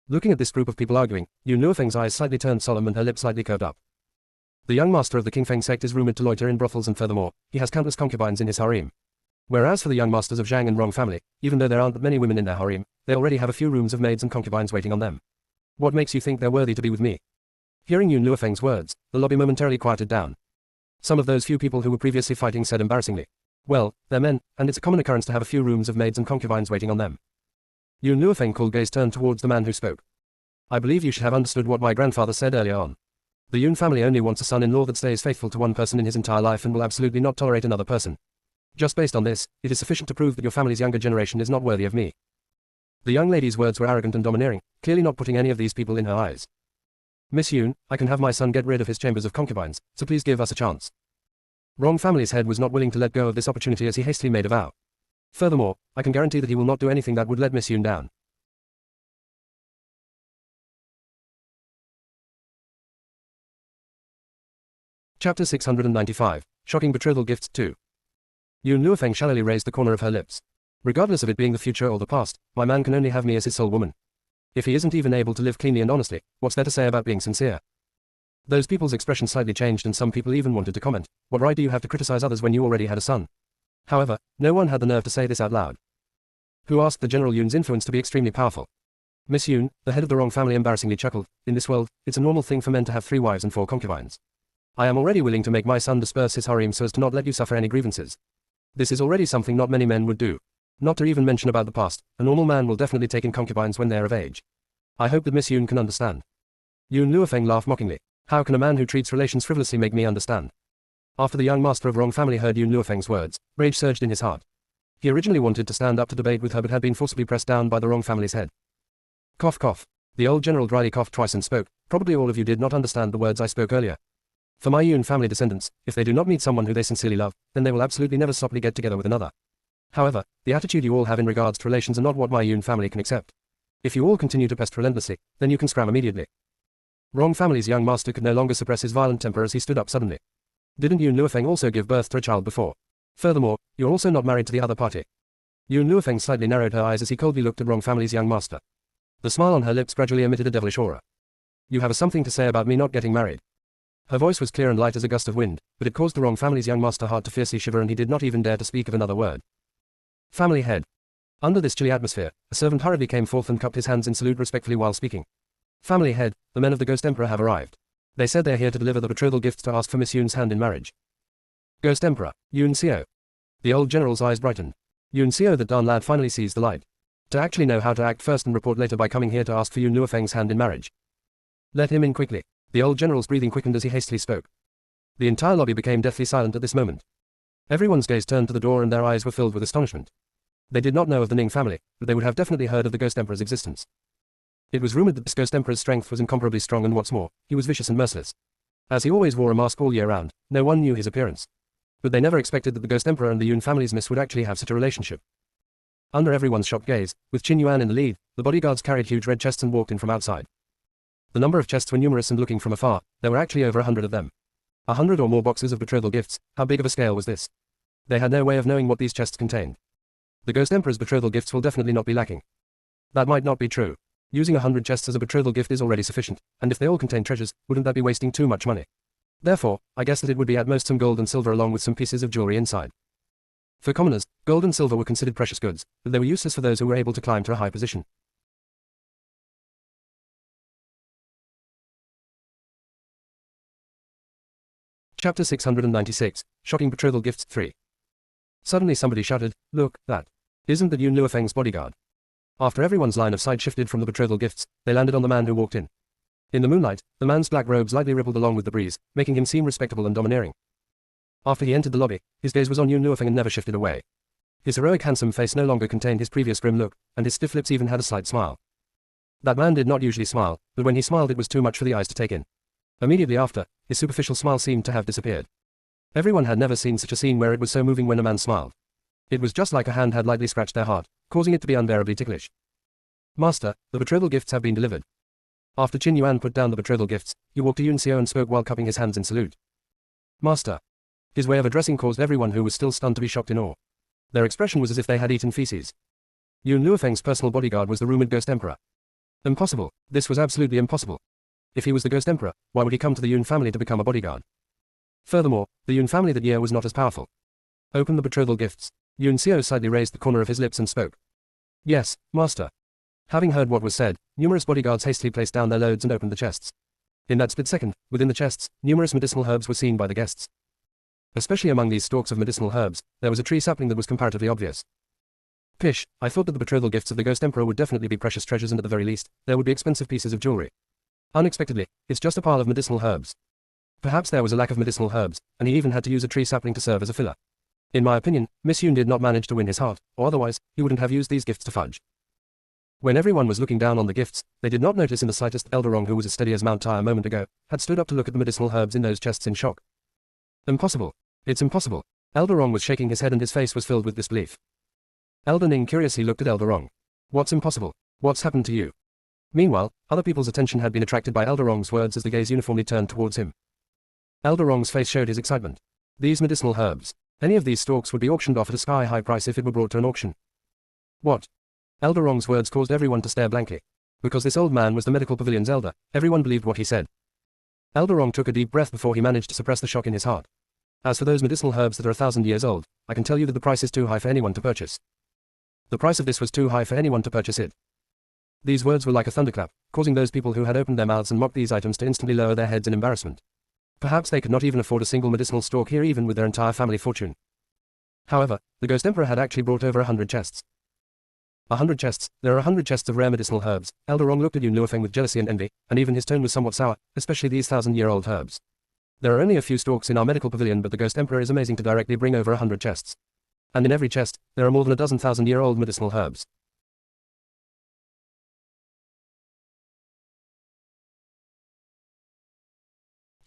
Looking at this group of people arguing, Yun Luofeng's eyes slightly turned solemn and her lips slightly curved up. The young master of the Qingfeng sect is rumored to loiter in brothels and furthermore, he has countless concubines in his harem. Whereas for the young masters of Zhang and Rong family, even though there aren't that many women in their harem, they already have a few rooms of maids and concubines waiting on them. What makes you think they're worthy to be with me? Hearing Yun Luofeng's words, the lobby momentarily quieted down. Some of those few people who were previously fighting said embarrassingly, well, they're men, and it's a common occurrence to have a few rooms of maids and concubines waiting on them. Yun Luofeng's cool gaze turned towards the man who spoke. I believe you should have understood what my grandfather said earlier on. The Yun family only wants a son-in-law that stays faithful to one person in his entire life and will absolutely not tolerate another person. Just based on this, it is sufficient to prove that your family's younger generation is not worthy of me. The young lady's words were arrogant and domineering, clearly not putting any of these people in her eyes. Miss Yun, I can have my son get rid of his chambers of concubines, so please give us a chance. Rong family's head was not willing to let go of this opportunity as he hastily made a vow. Furthermore, I can guarantee that he will not do anything that would let Miss Yun down. Chapter 695, Shocking Betrothal Gifts 2. Yun Luofeng shallowly raised the corner of her lips. Regardless of it being the future or the past, my man can only have me as his sole woman. If he isn't even able to live cleanly and honestly, what's there to say about being sincere? Those people's expression slightly changed and some people even wanted to comment. What right do you have to criticize others when you already had a son? However, no one had the nerve to say this out loud. Who asked the General Yun's influence to be extremely powerful? Miss Yun, the head of the Wrong family, embarrassingly chuckled. In this world, it's a normal thing for men to have 3 wives and 4 concubines. I am already willing to make my son disperse his harem so as to not let you suffer any grievances. This is already something not many men would do. Not to even mention about the past, a normal man will definitely take in concubines when they are of age. I hope that Miss Yun can understand. Yun Luofeng laughed mockingly. How can a man who treats relations frivolously make me understand? After the young master of Wrong family heard Yun Luofeng's words, rage surged in his heart. He originally wanted to stand up to debate with her but had been forcibly pressed down by the Wrong family's head. Cough cough. The old general dryly coughed twice and spoke. Probably all of you did not understand the words I spoke earlier. For my Yun family descendants, if they do not meet someone who they sincerely love, then they will absolutely never softly get together with another. However, the attitude you all have in regards to relations are not what my Yun family can accept. If you all continue to pest relentlessly, then you can scram immediately. Wrong family's young master could no longer suppress his violent temper as he stood up suddenly. Didn't Yun Luofeng also give birth to a child before? Furthermore, you're also not married to the other party. Yun Luofeng slightly narrowed her eyes as he coldly looked at Wrong family's young master. The smile on her lips gradually emitted a devilish aura. You have something to say about me not getting married. Her voice was clear and light as a gust of wind, but it caused the Wrong family's young master heart to fiercely shiver and he did not even dare to speak of another word. Family head. Under this chilly atmosphere, a servant hurriedly came forth and cupped his hands in salute respectfully while speaking. Family head, the men of the Ghost Emperor have arrived. They said they are here to deliver the betrothal gifts to ask for Miss Yun's hand in marriage. Ghost Emperor, Yun Xiao. The old general's eyes brightened. Yun Xiao, that darn lad finally sees the light. To actually know how to act first and report later by coming here to ask for Yun Luofeng's hand in marriage. Let him in quickly. The old general's breathing quickened as he hastily spoke. The entire lobby became deathly silent at this moment. Everyone's gaze turned to the door and their eyes were filled with astonishment. They did not know of the Ning family, but they would have definitely heard of the Ghost Emperor's existence. It was rumored that this Ghost Emperor's strength was incomparably strong and what's more, he was vicious and merciless. As he always wore a mask all year round, no one knew his appearance. But they never expected that the Ghost Emperor and the Yun family's miss would actually have such a relationship. Under everyone's shocked gaze, with Qin Yuan in the lead, the bodyguards carried huge red chests and walked in from outside. The number of chests were numerous and looking from afar, there were actually over 100 of them. 100 or more boxes of betrothal gifts, how big of a scale was this? They had no way of knowing what these chests contained. The Ghost Emperor's betrothal gifts will definitely not be lacking. That might not be true. Using 100 chests as a betrothal gift is already sufficient, and if they all contain treasures, wouldn't that be wasting too much money? Therefore, I guess that it would be at most some gold and silver along with some pieces of jewelry inside. For commoners, gold and silver were considered precious goods, but they were useless for those who were able to climb to a high position. Chapter 696, Shocking Betrothal Gifts 3. Suddenly somebody shouted, "Look, that. Isn't that Yun Luofeng's bodyguard?" After everyone's line of sight shifted from the betrothal gifts, they landed on the man who walked in. In the moonlight, the man's black robes lightly rippled along with the breeze, making him seem respectable and domineering. After he entered the lobby, his gaze was on Yun Luofeng and never shifted away. His heroic handsome face no longer contained his previous grim look, and his stiff lips even had a slight smile. That man did not usually smile, but when he smiled it was too much for the eyes to take in. Immediately after, his superficial smile seemed to have disappeared. Everyone had never seen such a scene where it was so moving when a man smiled. It was just like a hand had lightly scratched their heart, causing it to be unbearably ticklish. Master, the betrothal gifts have been delivered. After Qin Yuan put down the betrothal gifts, he walked to Yun Xiao and spoke while cupping his hands in salute. Master. His way of addressing caused everyone who was still stunned to be shocked in awe. Their expression was as if they had eaten feces. Yun Luofeng's personal bodyguard was the rumored Ghost Emperor. Impossible. This was absolutely impossible. If he was the Ghost Emperor, why would he come to the Yun family to become a bodyguard? Furthermore, the Yun family that year was not as powerful. Open the betrothal gifts. Yun Xiao slightly raised the corner of his lips and spoke. Yes, master. Having heard what was said, numerous bodyguards hastily placed down their loads and opened the chests. In that split second, within the chests, numerous medicinal herbs were seen by the guests. Especially among these stalks of medicinal herbs, there was a tree sapling that was comparatively obvious. Pish, I thought that the betrothal gifts of the Ghost Emperor would definitely be precious treasures and at the very least, there would be expensive pieces of jewelry. Unexpectedly, it's just a pile of medicinal herbs. Perhaps there was a lack of medicinal herbs, and he even had to use a tree sapling to serve as a filler. In my opinion, Miss Yun did not manage to win his heart, or otherwise, he wouldn't have used these gifts to fudge. When everyone was looking down on the gifts, they did not notice in the slightest Eldest, who was as steady as Mount Tai a moment ago, had stood up to look at the medicinal herbs in those chests in shock. Impossible. It's impossible. Eldest was shaking his head and his face was filled with disbelief. Elder Ning curiously looked at Eldest. What's impossible? What's happened to you? Meanwhile, other people's attention had been attracted by Eldest's words as the gaze uniformly turned towards him. Eldest's face showed his excitement. These medicinal herbs. Any of these stalks would be auctioned off at a sky-high price if it were brought to an auction. What? Eldest's words caused everyone to stare blankly. Because this old man was the medical pavilion's elder, everyone believed what he said. Eldest took a deep breath before he managed to suppress the shock in his heart. As for those medicinal herbs that are 1,000 years old, I can tell you that the price is too high for anyone to purchase. The price of this was too high for anyone to purchase it. These words were like a thunderclap, causing those people who had opened their mouths and mocked these items to instantly lower their heads in embarrassment. Perhaps they could not even afford a single medicinal stalk here even with their entire family fortune. However, the Ghost Emperor had actually brought over 100 chests. 100 chests, there are 100 chests of rare medicinal herbs. Elderong looked at Yun Luofeng with jealousy and envy, and even his tone was somewhat sour, especially these 1,000-year-old herbs. There are only a few stalks in our medical pavilion, but the Ghost Emperor is amazing to directly bring over 100 chests. And in every chest, there are more than a dozen 1,000-year-old medicinal herbs.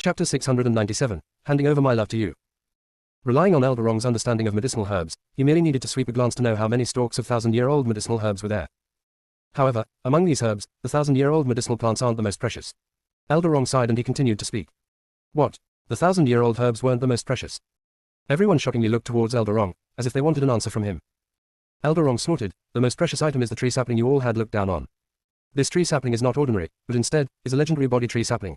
Chapter 697, Handing Over My Love to You. Relying on Elderong's understanding of medicinal herbs, he merely needed to sweep a glance to know how many stalks of 1,000-year-old medicinal herbs were there. However, among these herbs, the 1,000-year-old medicinal plants aren't the most precious. Elderong sighed and he continued to speak. What? The 1,000-year-old herbs weren't the most precious? Everyone shockingly looked towards Elderong, as if they wanted an answer from him. Elderong snorted, the most precious item is the tree sapling you all had looked down on. This tree sapling is not ordinary, but instead, is a legendary body tree sapling.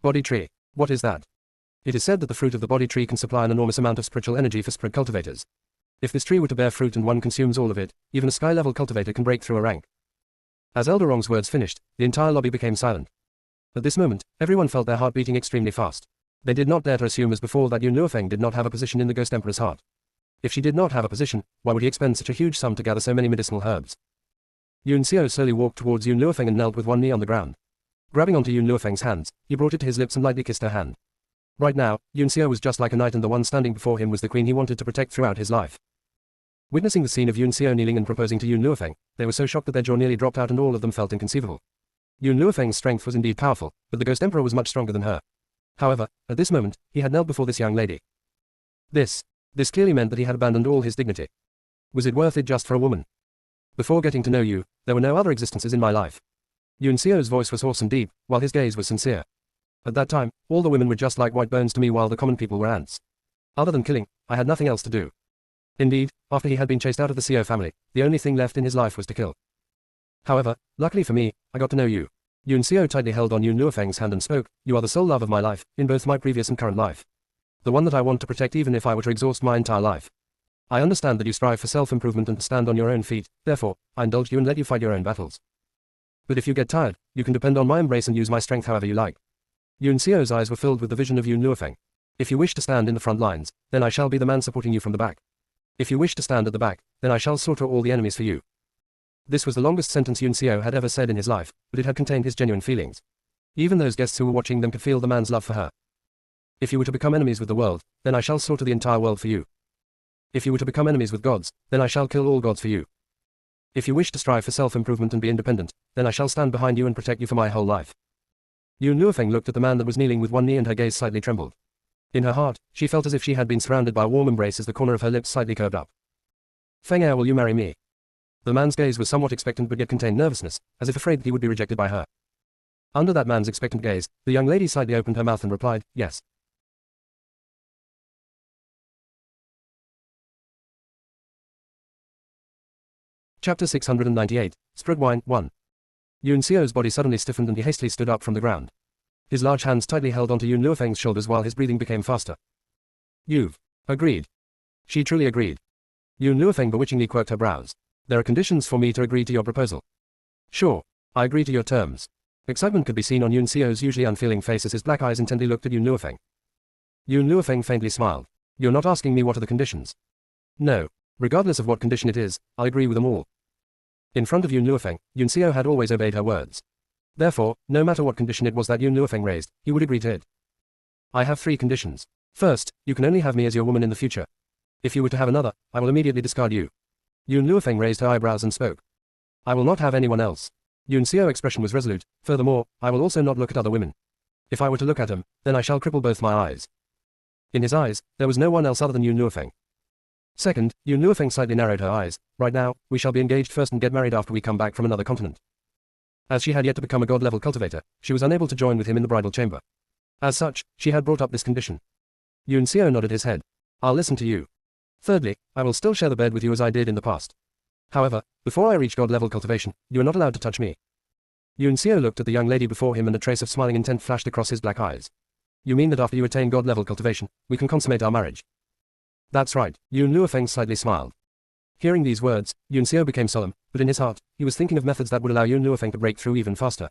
Body tree. What is that? It is said that the fruit of the body tree can supply an enormous amount of spiritual energy for spirit cultivators. If this tree were to bear fruit and one consumes all of it, even a sky-level cultivator can break through a rank. As Elderong's words finished, the entire lobby became silent. At this moment, everyone felt their heart beating extremely fast. They did not dare to assume as before that Yun Luofeng did not have a position in the Ghost Emperor's heart. If she did not have a position, why would he expend such a huge sum to gather so many medicinal herbs? Yun Xiao slowly walked towards Yun Luofeng and knelt with one knee on the ground. Grabbing onto Yun Luofeng's hands, he brought it to his lips and lightly kissed her hand. Right now, Yun Xiao was just like a knight and the one standing before him was the queen he wanted to protect throughout his life. Witnessing the scene of Yun Xiao kneeling and proposing to Yun Luofeng, they were so shocked that their jaw nearly dropped out and all of them felt inconceivable. Yun Luofeng's strength was indeed powerful, but the Ghost Emperor was much stronger than her. However, at this moment, he had knelt before this young lady. This clearly meant that he had abandoned all his dignity. Was it worth it just for a woman? Before getting to know you, there were no other existences in my life. Yun Xiao's voice was hoarse and deep, while his gaze was sincere. At that time, all the women were just like white bones to me while the common people were ants. Other than killing, I had nothing else to do. Indeed, after he had been chased out of the Xiao family, the only thing left in his life was to kill. However, luckily for me, I got to know you. Yun Xiao tightly held on Yun Luofeng's hand and spoke, you are the sole love of my life, in both my previous and current life. The one that I want to protect even if I were to exhaust my entire life. I understand that you strive for self-improvement and stand on your own feet, therefore, I indulge you and let you fight your own battles. But if you get tired, you can depend on my embrace and use my strength however you like. Yun Xiao's eyes were filled with the vision of Yun Luofeng. If you wish to stand in the front lines, then I shall be the man supporting you from the back. If you wish to stand at the back, then I shall slaughter all the enemies for you. This was the longest sentence Yun Xiao had ever said in his life, but it had contained his genuine feelings. Even those guests who were watching them could feel the man's love for her. If you were to become enemies with the world, then I shall slaughter the entire world for you. If you were to become enemies with gods, then I shall kill all gods for you. If you wish to strive for self-improvement and be independent, then I shall stand behind you and protect you for my whole life. Yun Luofeng looked at the man that was kneeling with one knee and her gaze slightly trembled. In her heart, she felt as if she had been surrounded by a warm embrace as the corner of her lips slightly curved up. Feng Er, will you marry me? The man's gaze was somewhat expectant but yet contained nervousness, as if afraid that he would be rejected by her. Under that man's expectant gaze, the young lady slightly opened her mouth and replied, yes. Chapter 698, Spread Wine, 1. Yun Xiao's body suddenly stiffened and he hastily stood up from the ground. His large hands tightly held onto Yun Luofeng's shoulders while his breathing became faster. You've agreed. She truly agreed. Yun Luofeng bewitchingly quirked her brows. There are conditions for me to agree to your proposal. Sure, I agree to your terms. Excitement could be seen on Yun Xiao's usually unfeeling face as his black eyes intently looked at Yun Luofeng. Yun Luofeng faintly smiled. You're not asking me what are the conditions? No. Regardless of what condition it is, I agree with them all. In front of Yun Luofeng, Yun Xiao had always obeyed her words. Therefore, no matter what condition it was that Yun Luofeng raised, he would agree to it. I have 3 conditions. First, you can only have me as your woman in the future. If you were to have another, I will immediately discard you. Yun Luofeng raised her eyebrows and spoke. I will not have anyone else. Yun Xiao's expression was resolute. Furthermore, I will also not look at other women. If I were to look at them, then I shall cripple both my eyes. In his eyes, there was no one else other than Yun Luofeng. Second, Yun Luofeng slightly narrowed her eyes. Right now, we shall be engaged first and get married after we come back from another continent. As she had yet to become a god-level cultivator, she was unable to join with him in the bridal chamber. As such, she had brought up this condition. Yun Xiao nodded his head. I'll listen to you. Thirdly, I will still share the bed with you as I did in the past. However, before I reach god-level cultivation, you are not allowed to touch me. Yun Xiao looked at the young lady before him and a trace of smiling intent flashed across his black eyes. You mean that after you attain God-level cultivation, we can consummate our marriage? That's right, Yun Luofeng slightly smiled. Hearing these words, Yun Xiao became solemn, but in his heart, he was thinking of methods that would allow Yun Luofeng to break through even faster.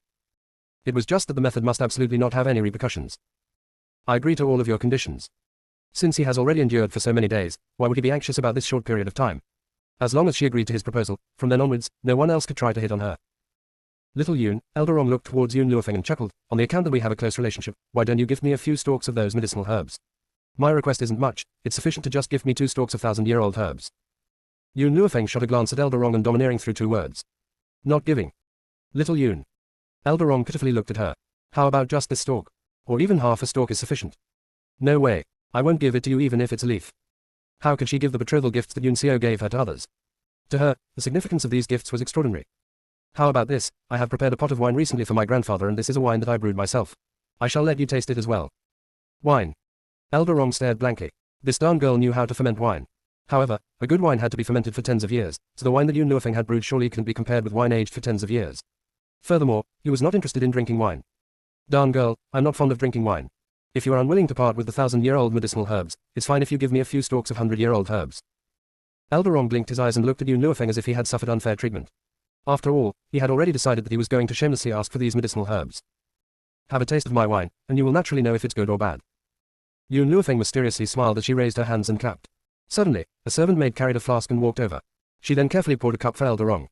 It was just that the method must absolutely not have any repercussions. I agree to all of your conditions. Since he has already endured for so many days, why would he be anxious about this short period of time? As long as she agreed to his proposal, from then onwards, no one else could try to hit on her. Little Yun, Elderong looked towards Yun Luofeng and chuckled, on the account that we have a close relationship, why don't you give me a few stalks of those medicinal herbs? My request isn't much, it's sufficient to just give me 2 stalks of 1,000-year-old herbs. Yun Luofeng shot a glance at Elderong and domineering through 2 words. Not giving. Little Yun. Elderong pitifully looked at her. How about just this stalk? Or even half a stalk is sufficient. No way. I won't give it to you even if it's a leaf. How could she give the betrothal gifts that Yun Xiao gave her to others? To her, the significance of these gifts was extraordinary. How about this? I have prepared a pot of wine recently for my grandfather, and this is a wine that I brewed myself. I shall let you taste it as well. Wine. Elderong stared blankly. This darn girl knew how to ferment wine. However, a good wine had to be fermented for tens of years, so the wine that Yun Luofeng had brewed surely couldn't be compared with wine aged for tens of years. Furthermore, he was not interested in drinking wine. Darn girl, I'm not fond of drinking wine. If you are unwilling to part with the 1,000-year-old medicinal herbs, it's fine if you give me a few stalks of 100-year-old herbs. Elderong blinked his eyes and looked at Yun Luofeng as if he had suffered unfair treatment. After all, he had already decided that he was going to shamelessly ask for these medicinal herbs. Have a taste of my wine, and you will naturally know if it's good or bad. Yun Luofeng mysteriously smiled as she raised her hands and clapped. Suddenly, a servant maid carried a flask and walked over. She then carefully poured a cup for Elderong.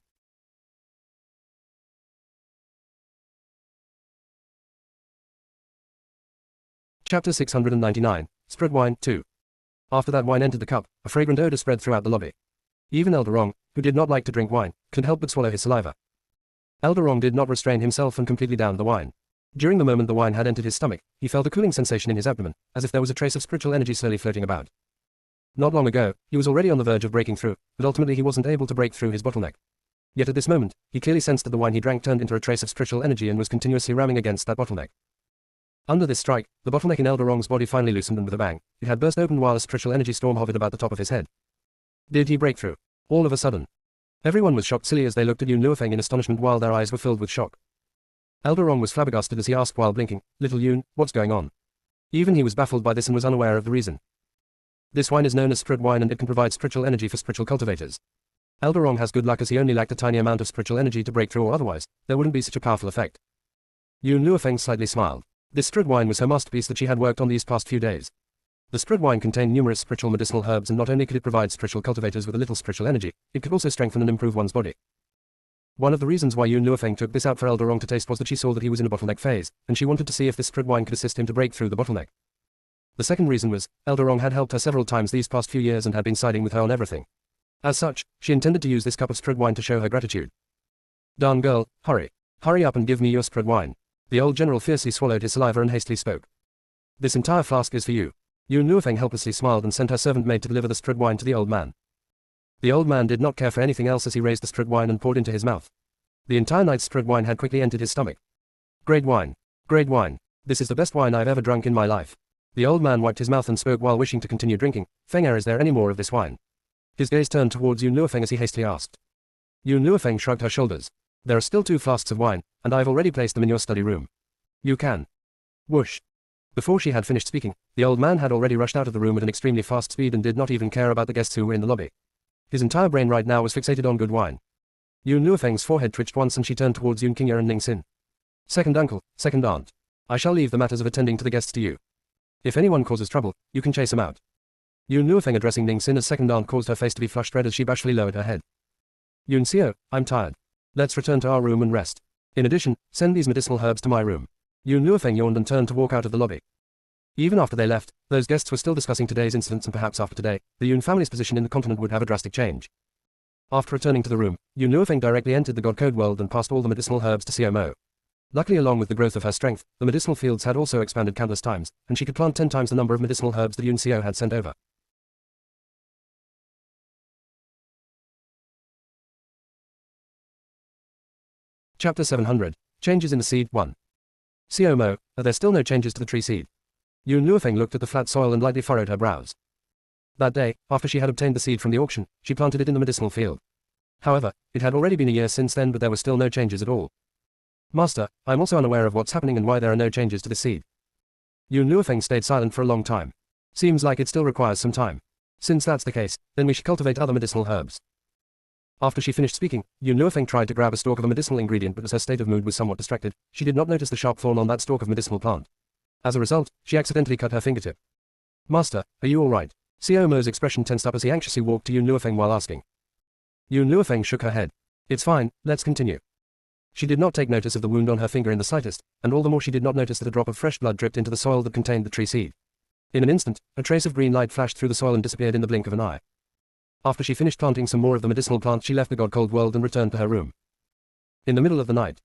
Chapter 699, Spread Wine 2. After that wine entered the cup, a fragrant odor spread throughout the lobby. Even Elderong, who did not like to drink wine, couldn't help but swallow his saliva. Elderong did not restrain himself and completely downed the wine. During the moment the wine had entered his stomach, he felt a cooling sensation in his abdomen, as if there was a trace of spiritual energy slowly floating about. Not long ago, he was already on the verge of breaking through, but ultimately he wasn't able to break through his bottleneck. Yet at this moment, he clearly sensed that the wine he drank turned into a trace of spiritual energy and was continuously ramming against that bottleneck. Under this strike, the bottleneck in Elderong's body finally loosened, and with a bang, it had burst open while a spiritual energy storm hovered about the top of his head. Did he break through? All of a sudden. Everyone was shocked silly as they looked at Yun Luofeng in astonishment while their eyes were filled with shock. Elderong was flabbergasted as he asked while blinking, Little Yun, what's going on? Even he was baffled by this and was unaware of the reason. This wine is known as Spread Wine, and it can provide spiritual energy for spiritual cultivators. Elderong has good luck as he only lacked a tiny amount of spiritual energy to break through, or otherwise, there wouldn't be such a powerful effect. Yun Luofeng slightly smiled. This Spread Wine was her masterpiece that she had worked on these past few days. The Spread Wine contained numerous spiritual medicinal herbs, and not only could it provide spiritual cultivators with a little spiritual energy, it could also strengthen and improve one's body. One of the reasons why Yun Luofeng took this out for Elderong to taste was that she saw that he was in a bottleneck phase, and she wanted to see if this Spread Wine could assist him to break through the bottleneck. The second reason was, Elderong had helped her several times these past few years and had been siding with her on everything. As such, she intended to use this cup of Spread Wine to show her gratitude. Darn girl, hurry. Hurry up and give me your Spread Wine. The old general fiercely swallowed his saliva and hastily spoke. This entire flask is for you. Yun Luofeng helplessly smiled and sent her servant maid to deliver the Spread Wine to the old man. The old man did not care for anything else as he raised the Spread Wine and poured into his mouth. The entire night's Spread Wine had quickly entered his stomach. Great wine. Great wine. This is the best wine I've ever drunk in my life. The old man wiped his mouth and spoke while wishing to continue drinking. Feng, is there any more of this wine? His gaze turned towards Yun Luofeng as he hastily asked. Yun Luofeng shrugged her shoulders. There are still 2 flasks of wine, and I have already placed them in your study room. You can. Whoosh. Before she had finished speaking, the old man had already rushed out of the room at an extremely fast speed and did not even care about the guests who were in the lobby. His entire brain right now was fixated on good wine. Yun Luofeng's forehead twitched once and she turned towards Yun Qingye and Ning Xin. Second uncle, second aunt. I shall leave the matters of attending to the guests to you. If anyone causes trouble, you can chase him out. Yun Luofeng addressing Ning Xin as second aunt caused her face to be flushed red as she bashfully lowered her head. Yun Xiao, I'm tired. Let's return to our room and rest. In addition, send these medicinal herbs to my room. Yun Luofeng yawned and turned to walk out of the lobby. Even after they left, those guests were still discussing today's incidents, and perhaps after today, the Yun family's position in the continent would have a drastic change. After returning to the room, Yun Luofeng directly entered the God Code world and passed all the medicinal herbs to Xiao Mo. Luckily, along with the growth of her strength, the medicinal fields had also expanded countless times, and she could plant 10 times the number of medicinal herbs that Yun Xiao had sent over. Chapter 700, Changes in the Seed 1. Xiao Mo, are there still no changes to the tree seed? Yun Luofeng looked at the flat soil and lightly furrowed her brows. That day, after she had obtained the seed from the auction, she planted it in the medicinal field. However, it had already been a year since then, but there were still no changes at all. Master, I am also unaware of what's happening and why there are no changes to the seed. Yun Luofeng stayed silent for a long time. Seems like it still requires some time. Since that's the case, then we should cultivate other medicinal herbs. After she finished speaking, Yun Luofeng tried to grab a stalk of a medicinal ingredient, but as her state of mood was somewhat distracted, she did not notice the sharp thorn on that stalk of medicinal plant. As a result, she accidentally cut her fingertip. Master, are you alright? Xiao Mo's expression tensed up as he anxiously walked to Yun Luofeng while asking. Yun Luofeng shook her head. It's fine, let's continue. She did not take notice of the wound on her finger in the slightest, and all the more she did not notice that a drop of fresh blood dripped into the soil that contained the tree seed. In an instant, a trace of green light flashed through the soil and disappeared in the blink of an eye. After she finished planting some more of the medicinal plants, she left the god-cold world and returned to her room. In the middle of the night,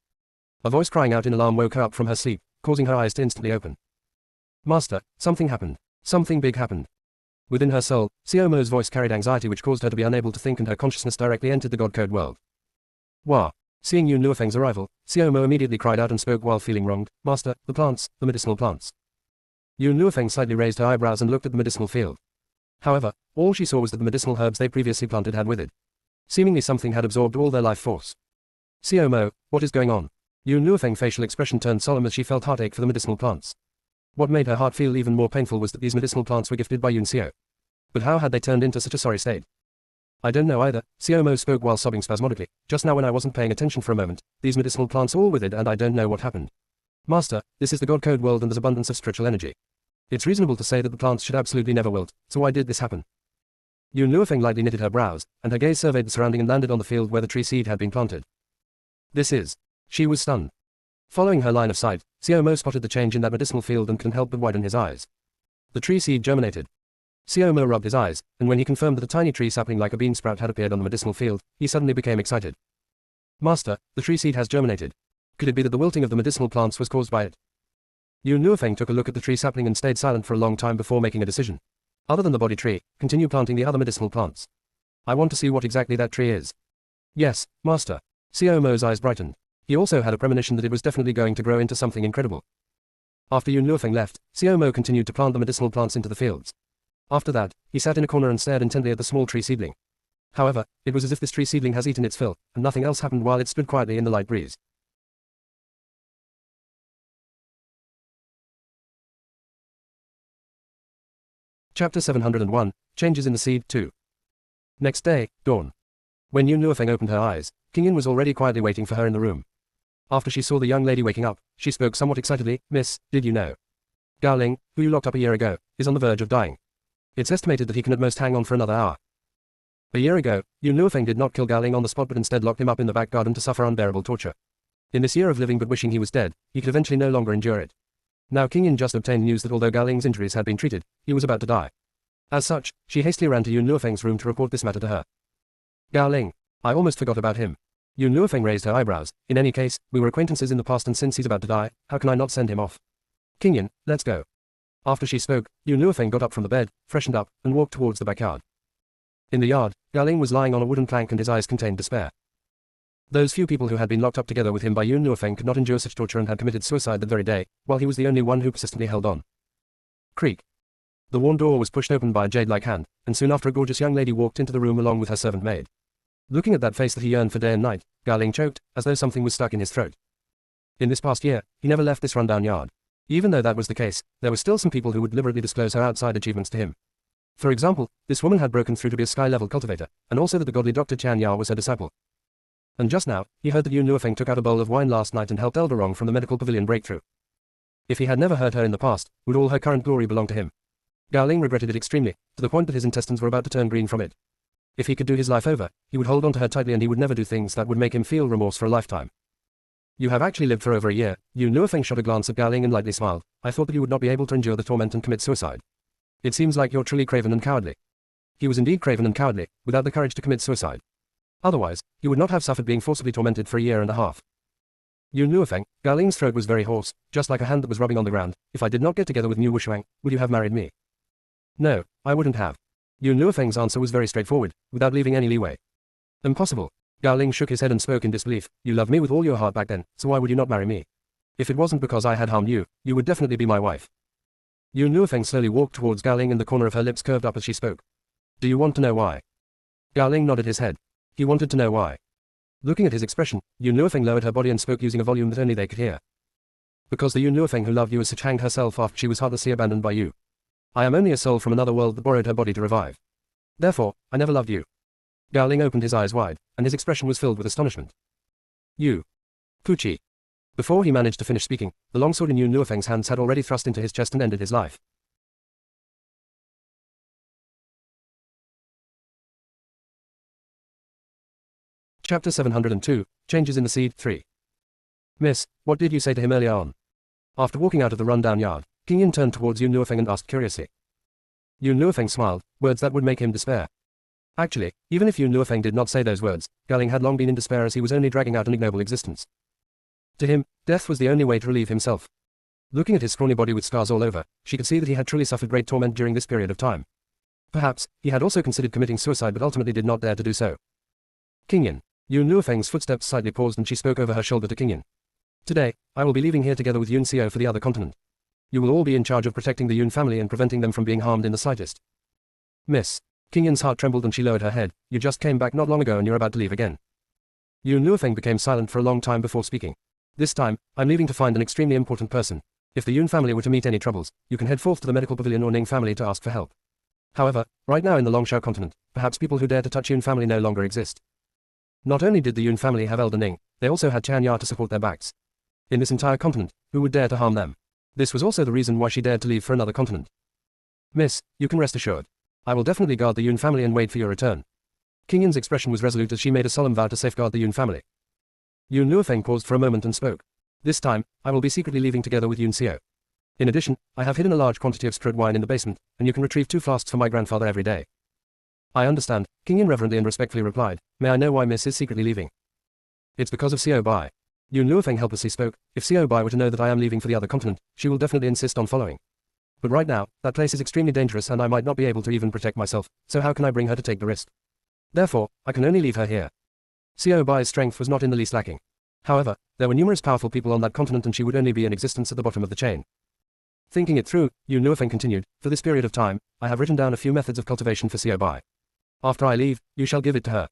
a voice crying out in alarm woke her up from her sleep, causing her eyes to instantly open. Master, something happened. Something big happened. Within her soul, Xiao Mo's voice carried anxiety which caused her to be unable to think, and her consciousness directly entered the god-code world. Wah! Seeing Yun Luofeng's arrival, Xiao Mo immediately cried out and spoke while feeling wronged. Master, the plants, the medicinal plants. Yun Luofeng slightly raised her eyebrows and looked at the medicinal field. However, all she saw was that the medicinal herbs they previously planted had withered. Seemingly something had absorbed all their life force. Xiao Mo, what is going on? Yun Luofeng's facial expression turned solemn as she felt heartache for the medicinal plants. What made her heart feel even more painful was that these medicinal plants were gifted by Yun Xiao. But how had they turned into such a sorry state? I don't know either, Xiao Mo spoke while sobbing spasmodically. Just now when I wasn't paying attention for a moment, these medicinal plants all withered and I don't know what happened. Master, this is the god code world and there's abundance of spiritual energy. It's reasonable to say that the plants should absolutely never wilt, so why did this happen? Yun Luofeng lightly knitted her brows, and her gaze surveyed the surrounding and landed on the field where the tree seed had been planted. This is. She was stunned. Following her line of sight, Xiao Mo spotted the change in that medicinal field and couldn't help but widen his eyes. The tree seed germinated. Xiao Mo rubbed his eyes, and when he confirmed that a tiny tree sapling like a bean sprout had appeared on the medicinal field, he suddenly became excited. Master, the tree seed has germinated. Could it be that the wilting of the medicinal plants was caused by it? Yun Luofeng took a look at the tree sapling and stayed silent for a long time before making a decision. Other than the body tree, continue planting the other medicinal plants. I want to see what exactly that tree is. Yes, Master. Xiao Mo's eyes brightened. He also had a premonition that it was definitely going to grow into something incredible. After Yun Luofeng left, Xiao Mo continued to plant the medicinal plants into the fields. After that, he sat in a corner and stared intently at the small tree seedling. However, it was as if this tree seedling has eaten its fill, and nothing else happened while it stood quietly in the light breeze. Chapter 701, Changes in the Seed 2. Next day, dawn. When Yun Luofeng opened her eyes, King Yin was already quietly waiting for her in the room. After she saw the young lady waking up, she spoke somewhat excitedly. Miss, did you know? Gao Ling, who you locked up a year ago, is on the verge of dying. It's estimated that he can at most hang on for another hour. A year ago, Yun Luofeng did not kill Gao Ling on the spot but instead locked him up in the back garden to suffer unbearable torture. In this year of living but wishing he was dead, he could eventually no longer endure it. Now King Yin just obtained news that although Gao Ling's injuries had been treated, he was about to die. As such, she hastily ran to Yun Luofeng's room to report this matter to her. Gao Ling. I almost forgot about him. Yun Luofeng raised her eyebrows. In any case, we were acquaintances in the past and since he's about to die, how can I not send him off? King Yin, let's go. After she spoke, Yun Luofeng got up from the bed, freshened up, and walked towards the backyard. In the yard, Gao Ling was lying on a wooden plank and his eyes contained despair. Those few people who had been locked up together with him by Yun Luofeng could not endure such torture and had committed suicide that very day, while he was the only one who persistently held on. Creak. The worn door was pushed open by a jade-like hand, and soon after a gorgeous young lady walked into the room along with her servant maid. Looking at that face that he yearned for day and night, Gao Ling choked, as though something was stuck in his throat. In this past year, he never left this rundown yard. Even though that was the case, there were still some people who would deliberately disclose her outside achievements to him. For example, this woman had broken through to be a sky-level cultivator, and also that the godly Dr. Chan Ya was her disciple. And just now, he heard that Yun Luofeng took out a bowl of wine last night and helped Elderong from the medical pavilion breakthrough. If he had never heard her in the past, would all her current glory belong to him? Gao Ling regretted it extremely, to the point that his intestines were about to turn green from it. If he could do his life over, he would hold on to her tightly and he would never do things that would make him feel remorse for a lifetime. You have actually lived for over a year. Yun Luofeng shot a glance at Gao Ling and lightly smiled. I thought that you would not be able to endure the torment and commit suicide. It seems like you're truly craven and cowardly. He was indeed craven and cowardly, without the courage to commit suicide. Otherwise, he would not have suffered being forcibly tormented for a year and a half. Yun Luofeng, Gao Ling's throat was very hoarse, just like a hand that was rubbing on the ground. If I did not get together with Mu Wushuang, would you have married me? No, I wouldn't have. Yun Luofeng's answer was very straightforward, without leaving any leeway. Impossible. Gao Ling shook his head and spoke in disbelief. You loved me with all your heart back then, so why would you not marry me? If it wasn't because I had harmed you, you would definitely be my wife. Yun Luofeng slowly walked towards Gao Ling and the corner of her lips curved up as she spoke. Do you want to know why? Gao Ling nodded his head. He wanted to know why. Looking at his expression, Yun Luofeng lowered her body and spoke using a volume that only they could hear. Because the Yun Luofeng who loved you as such hanged herself after she was heartlessly abandoned by you. I am only a soul from another world that borrowed her body to revive. Therefore, I never loved you. Gao Ling opened his eyes wide, and his expression was filled with astonishment. You. Fuqi. Before he managed to finish speaking, the longsword in Yun Luofeng's hands had already thrust into his chest and ended his life. Chapter 702, Changes in the Seed 3. Miss, what did you say to him earlier on? After walking out of the run-down yard, King Yin turned towards Yun Luofeng and asked curiously. Yun Luofeng smiled, words that would make him despair. Actually, even if Yun Luofeng did not say those words, Gao Ling had long been in despair as he was only dragging out an ignoble existence. To him, death was the only way to relieve himself. Looking at his scrawny body with scars all over, she could see that he had truly suffered great torment during this period of time. Perhaps, he had also considered committing suicide but ultimately did not dare to do so. King Yin. Yun Luofeng's footsteps slightly paused and she spoke over her shoulder to King Yin. Today, I will be leaving here together with Yun Xiao for the other continent. You will all be in charge of protecting the Yun family and preventing them from being harmed in the slightest. Miss. King Yin's heart trembled and she lowered her head. You just came back not long ago and you're about to leave again. Yun Luofeng became silent for a long time before speaking. This time, I'm leaving to find an extremely important person. If the Yun family were to meet any troubles, you can head forth to the medical pavilion or Ning family to ask for help. However, right now in the Longshao continent, perhaps people who dare to touch Yun family no longer exist. Not only did the Yun family have Elder Ning, they also had Tian Ya to support their backs. In this entire continent, who would dare to harm them? This was also the reason why she dared to leave for another continent. Miss, you can rest assured. I will definitely guard the Yun family and wait for your return. King Yin's expression was resolute as she made a solemn vow to safeguard the Yun family. Yun Luofeng paused for a moment and spoke. This time, I will be secretly leaving together with Yun Xiao. In addition, I have hidden a large quantity of straight wine in the basement, and you can retrieve 2 flasks for my grandfather every day. I understand, King Yin reverently and respectfully replied. May I know why Miss is secretly leaving? It's because of Xiao Bai. Yun Luofeng helplessly spoke. If Xiao Bai were to know that I am leaving for the other continent, she will definitely insist on following. But right now, that place is extremely dangerous and I might not be able to even protect myself, so how can I bring her to take the risk? Therefore, I can only leave her here. Xiao Bai's strength was not in the least lacking. However, there were numerous powerful people on that continent and she would only be in existence at the bottom of the chain. Thinking it through, Yun Luofeng continued, for this period of time, I have written down a few methods of cultivation for Xiao Bai. After I leave, you shall give it to her.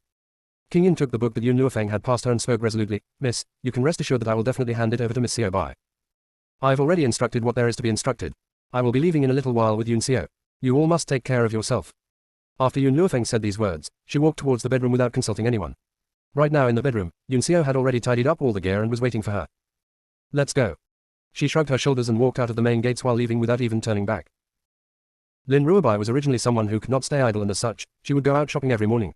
King Yin took the book that Yun Luofeng had passed her and spoke resolutely. Miss, you can rest assured that I will definitely hand it over to Miss Xiao Bai. I have already instructed what there is to be instructed. I will be leaving in a little while with Yun Xiao. You all must take care of yourself. After Yun Luofeng said these words, she walked towards the bedroom without consulting anyone. Right now in the bedroom, Yun Xiao had already tidied up all the gear and was waiting for her. Let's go. She shrugged her shoulders and walked out of the main gates while leaving without even turning back. Lin Ruobai was originally someone who could not stay idle and as such, she would go out shopping every morning.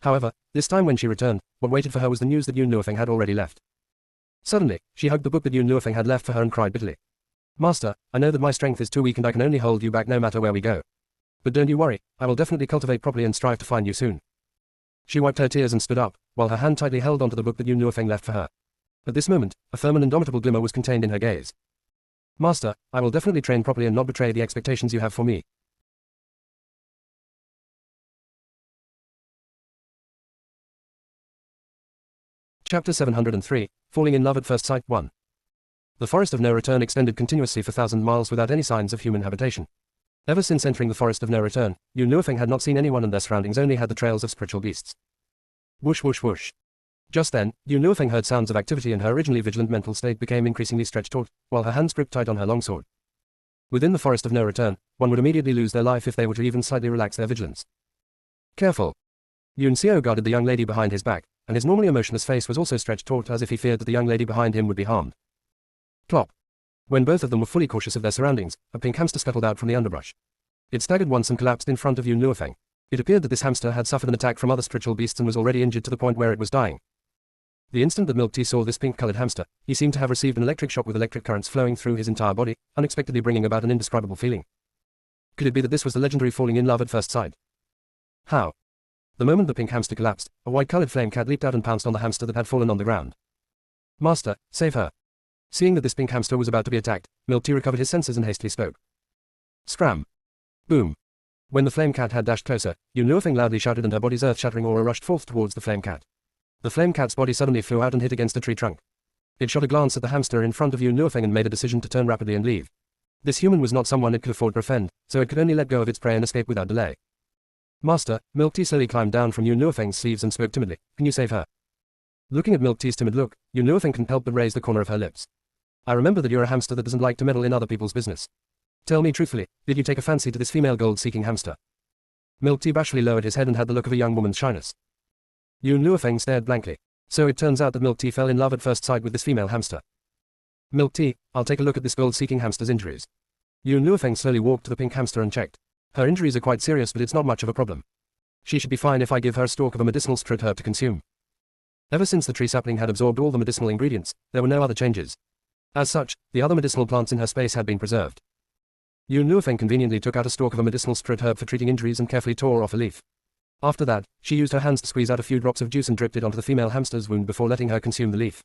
However, this time when she returned, what waited for her was the news that Yun Luofeng had already left. Suddenly, she hugged the book that Yun Luofeng had left for her and cried bitterly. Master, I know that my strength is too weak and I can only hold you back no matter where we go. But don't you worry, I will definitely cultivate properly and strive to find you soon. She wiped her tears and stood up, while her hand tightly held onto the book that Yun Luofeng left for her. At this moment, a firm and indomitable glimmer was contained in her gaze. Master, I will definitely train properly and not betray the expectations you have for me. Chapter 703, Falling in Love at First Sight 1. The Forest of No Return extended continuously for 1,000 miles without any signs of human habitation. Ever since entering the Forest of No Return, Yun Luofeng had not seen anyone and their surroundings only had the trails of spiritual beasts. Whoosh whoosh whoosh. Just then, Yun Luofeng heard sounds of activity and her originally vigilant mental state became increasingly stretched taut, while her hands gripped tight on her longsword. Within the Forest of No Return, one would immediately lose their life if they were to even slightly relax their vigilance. Careful. Yun Xiao guarded the young lady behind his back, and his normally emotionless face was also stretched taut as if he feared that the young lady behind him would be harmed. Plop. When both of them were fully cautious of their surroundings, a pink hamster scuttled out from the underbrush. It staggered once and collapsed in front of Yun Luofeng. It appeared that this hamster had suffered an attack from other spiritual beasts and was already injured to the point where it was dying. The instant that Milk Tea saw this pink-colored hamster, he seemed to have received an electric shock with electric currents flowing through his entire body, unexpectedly bringing about an indescribable feeling. Could it be that this was the legendary falling in love at first sight? How? The moment the pink hamster collapsed, a white-colored flame cat leaped out and pounced on the hamster that had fallen on the ground. Master, save her. Seeing that this pink hamster was about to be attacked, Milk Tea recovered his senses and hastily spoke. Scram. Boom. When the flame cat had dashed closer, Yun Luofeng loudly shouted and her body's earth-shattering aura rushed forth towards the flame cat. The flame cat's body suddenly flew out and hit against a tree trunk. It shot a glance at the hamster in front of Yun Luofeng and made a decision to turn rapidly and leave. This human was not someone it could afford to offend, so it could only let go of its prey and escape without delay. Master, Milk Tea slowly climbed down from Yun Luofeng's sleeves and spoke timidly. Can you save her? Looking at Milk Tea's timid look, Yun Luofeng couldn't help but raise the corner of her lips. I remember that you're a hamster that doesn't like to meddle in other people's business. Tell me truthfully, did you take a fancy to this female gold-seeking hamster? Milk Tea bashfully lowered his head and had the look of a young woman's shyness. Yun Luofeng stared blankly. So it turns out that Milk Tea fell in love at first sight with this female hamster. Milk Tea, I'll take a look at this gold-seeking hamster's injuries. Yun Luofeng slowly walked to the pink hamster and checked. Her injuries are quite serious, but it's not much of a problem. She should be fine if I give her a stalk of a medicinal strut herb to consume. Ever since the tree sapling had absorbed all the medicinal ingredients, there were no other changes. As such, the other medicinal plants in her space had been preserved. Yun Luofeng conveniently took out a stalk of a medicinal strut herb for treating injuries and carefully tore off a leaf. After that, she used her hands to squeeze out a few drops of juice and dripped it onto the female hamster's wound before letting her consume the leaf.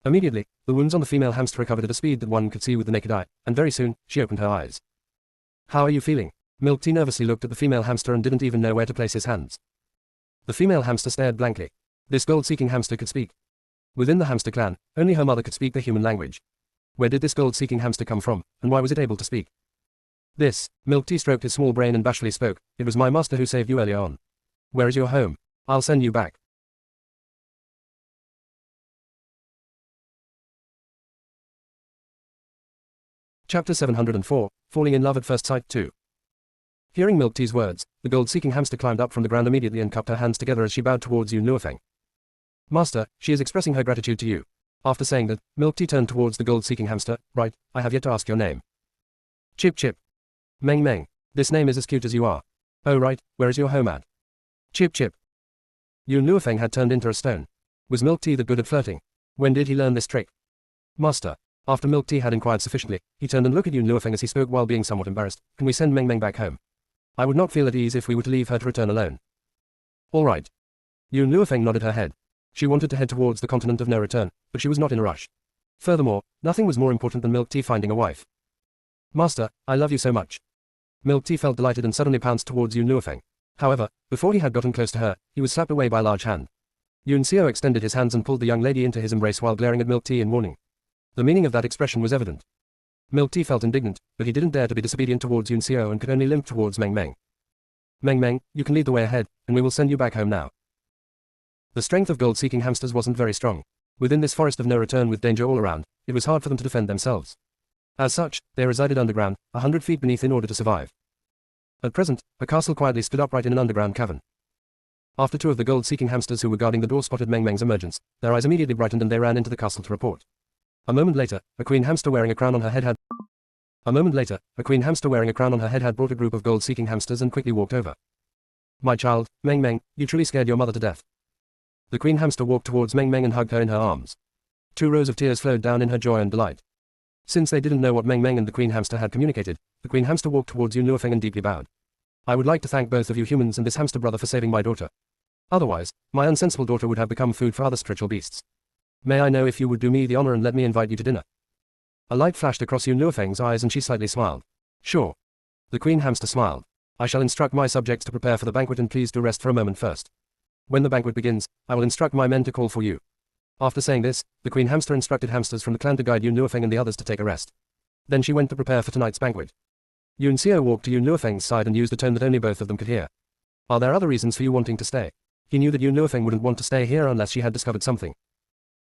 Immediately, the wounds on the female hamster recovered at a speed that one could see with the naked eye, and very soon, she opened her eyes. How are you feeling? Milk Tea nervously looked at the female hamster and didn't even know where to place his hands. The female hamster stared blankly. This gold-seeking hamster could speak. Within the hamster clan, only her mother could speak the human language. Where did this gold-seeking hamster come from, and why was it able to speak? This, Milk Tea stroked his small brain and bashfully spoke, it was my master who saved you earlier on. Where is your home? I'll send you back. Chapter 704, Falling in Love at First Sight 2. Hearing Milk Tea's words, the gold-seeking hamster climbed up from the ground immediately and cupped her hands together as she bowed towards Yun Luofeng. Master, she is expressing her gratitude to you. After saying that, Milk Tea turned towards the gold-seeking hamster. Right, I have yet to ask your name. Chip Chip. Meng Meng. This name is as cute as you are. Oh right, where is your home at? Chip Chip. Yun Luofeng had turned into a stone. Was Milk Tea that good at flirting? When did he learn this trick? Master. After Milk Tea had inquired sufficiently, he turned and looked at Yun Luofeng as he spoke while being somewhat embarrassed. Can we send Meng Meng back home? I would not feel at ease if we were to leave her to return alone. All right. Yun Luofeng nodded her head. She wanted to head towards the continent of no return, but she was not in a rush. Furthermore, nothing was more important than Milk Tea finding a wife. Master, I love you so much. Milk Tea felt delighted and suddenly pounced towards Yun Luofeng. However, before he had gotten close to her, he was slapped away by a large hand. Yun Xiao extended his hands and pulled the young lady into his embrace while glaring at Milk Tea in warning. The meaning of that expression was evident. Milk Tea felt indignant, but he didn't dare to be disobedient towards Yun Xiao and could only limp towards Meng Meng. Meng Meng, you can lead the way ahead, and we will send you back home now. The strength of gold-seeking hamsters wasn't very strong. Within this forest of no return with danger all around, it was hard for them to defend themselves. As such, they resided underground, 100 feet beneath in order to survive. At present, a castle quietly stood upright in an underground cavern. After two of the gold-seeking hamsters who were guarding the door spotted Meng Meng's emergence, their eyes immediately brightened and they ran into the castle to report. A moment later, a queen hamster wearing a crown on her head had brought a group of gold-seeking hamsters and quickly walked over. My child, Meng Meng, you truly scared your mother to death. The queen hamster walked towards Meng Meng and hugged her in her arms. 2 rows of tears flowed down in her joy and delight. Since they didn't know what Meng Meng and the queen hamster had communicated, the queen hamster walked towards Yun Luofeng and deeply bowed. I would like to thank both of you humans and this hamster brother for saving my daughter. Otherwise, my unsensible daughter would have become food for other spiritual beasts. May I know if you would do me the honor and let me invite you to dinner? A light flashed across Yun Luofeng's eyes and she slightly smiled. Sure. The queen hamster smiled. I shall instruct my subjects to prepare for the banquet and please do rest for a moment first. When the banquet begins, I will instruct my men to call for you. After saying this, the queen hamster instructed hamsters from the clan to guide Yun Luofeng and the others to take a rest. Then she went to prepare for tonight's banquet. Yun Xiao walked to Yun Luofeng's side and used a tone that only both of them could hear. Are there other reasons for you wanting to stay? He knew that Yun Luofeng wouldn't want to stay here unless she had discovered something.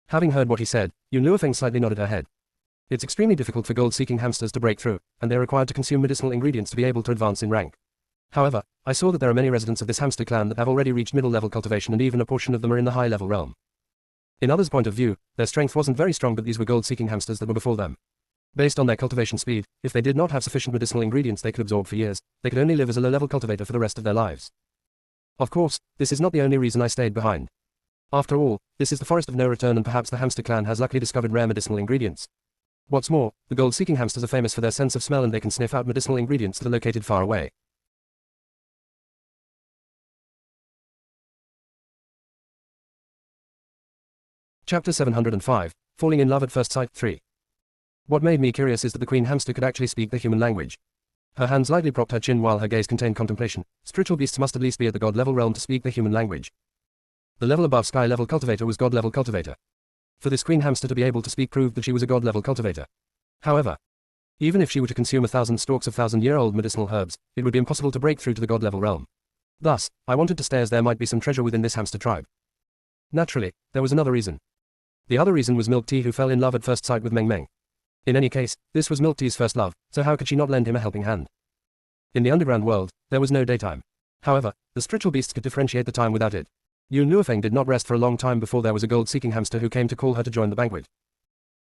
Having heard what he said, Yun Luofeng slightly nodded her head. It's extremely difficult for gold-seeking hamsters to break through, and they're required to consume medicinal ingredients to be able to advance in rank. However, I saw that there are many residents of this hamster clan that have already reached middle-level cultivation and even a portion of them are in the high-level realm. In others' point of view, their strength wasn't very strong, but these were gold-seeking hamsters that were before them. Based on their cultivation speed, if they did not have sufficient medicinal ingredients they could absorb for years, they could only live as a low-level cultivator for the rest of their lives. Of course, this is not the only reason I stayed behind. After all, this is the forest of no return and perhaps the hamster clan has luckily discovered rare medicinal ingredients. What's more, the gold-seeking hamsters are famous for their sense of smell and they can sniff out medicinal ingredients that are located far away. Chapter 705, Falling in Love at First Sight 3. What made me curious is that the queen hamster could actually speak the human language. Her hands lightly propped her chin while her gaze contained contemplation. Spiritual beasts must at least be at the god-level realm to speak the human language. The level above sky-level cultivator was god-level cultivator. For this queen hamster to be able to speak proved that she was a god-level cultivator. However, even if she were to consume 1,000 stalks of 1,000-year-old medicinal herbs, it would be impossible to break through to the god-level realm. Thus, I wanted to stay as there might be some treasure within this hamster tribe. Naturally, there was another reason. The other reason was Milk Tea, who fell in love at first sight with Meng Meng. In any case, this was Milk Tea's first love, so how could she not lend him a helping hand? In the underground world, there was no daytime. However, the spiritual beasts could differentiate the time without it. Yun Luofeng did not rest for a long time before there was a gold-seeking hamster who came to call her to join the banquet.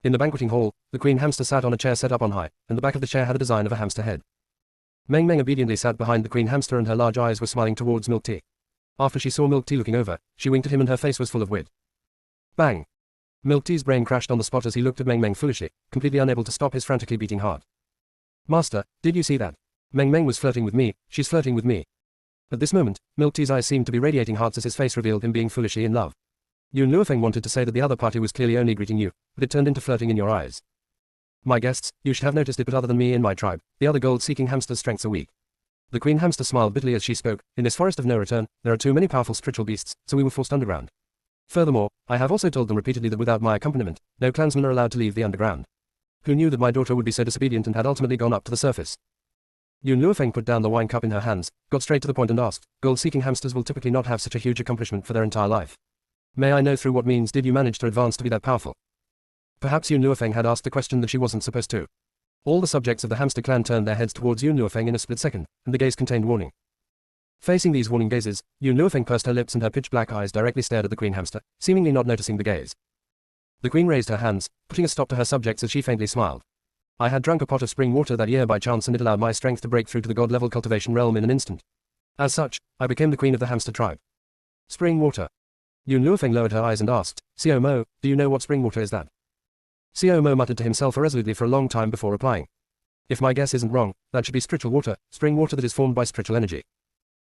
In the banqueting hall, the queen hamster sat on a chair set up on high, and the back of the chair had a design of a hamster head. Meng Meng obediently sat behind the queen hamster, and her large eyes were smiling towards Milk Tea. After she saw Milk Tea looking over, she winked at him and her face was full of wit. Bang! Milk Tea's brain crashed on the spot as he looked at Meng Meng foolishly, completely unable to stop his frantically beating heart. Master, did you see that? Meng Meng was flirting with me, she's flirting with me. At this moment, Milk Tea's eyes seemed to be radiating hearts as his face revealed him being foolishly in love. Yun Luofeng wanted to say that the other party was clearly only greeting you, but it turned into flirting in your eyes. My guests, you should have noticed it, but other than me in my tribe, the other gold-seeking hamster's strengths are weak. The queen hamster smiled bitterly as she spoke. In this forest of no return, there are too many powerful spiritual beasts, so we were forced underground. Furthermore, I have also told them repeatedly that without my accompaniment, no clansmen are allowed to leave the underground. Who knew that my daughter would be so disobedient and had ultimately gone up to the surface? Yun Luofeng put down the wine cup in her hands, got straight to the point and asked, gold-seeking hamsters will typically not have such a huge accomplishment for their entire life. May I know through what means did you manage to advance to be that powerful? Perhaps Yun Luofeng had asked a question that she wasn't supposed to. All the subjects of the hamster clan turned their heads towards Yun Luofeng in a split second, and the gaze contained warning. Facing these warning gazes, Yun Luofeng pursed her lips and her pitch-black eyes directly stared at the queen hamster, seemingly not noticing the gaze. The queen raised her hands, putting a stop to her subjects as she faintly smiled. I had drunk a pot of spring water that year by chance, and it allowed my strength to break through to the god-level cultivation realm in an instant. As such, I became the queen of the hamster tribe. Spring water. Yun Luofeng lowered her eyes and asked, Xiao Mo, do you know what spring water is that? Xiao Mo muttered to himself irresolutely for a long time before replying. If my guess isn't wrong, that should be spiritual water, spring water that is formed by spiritual energy.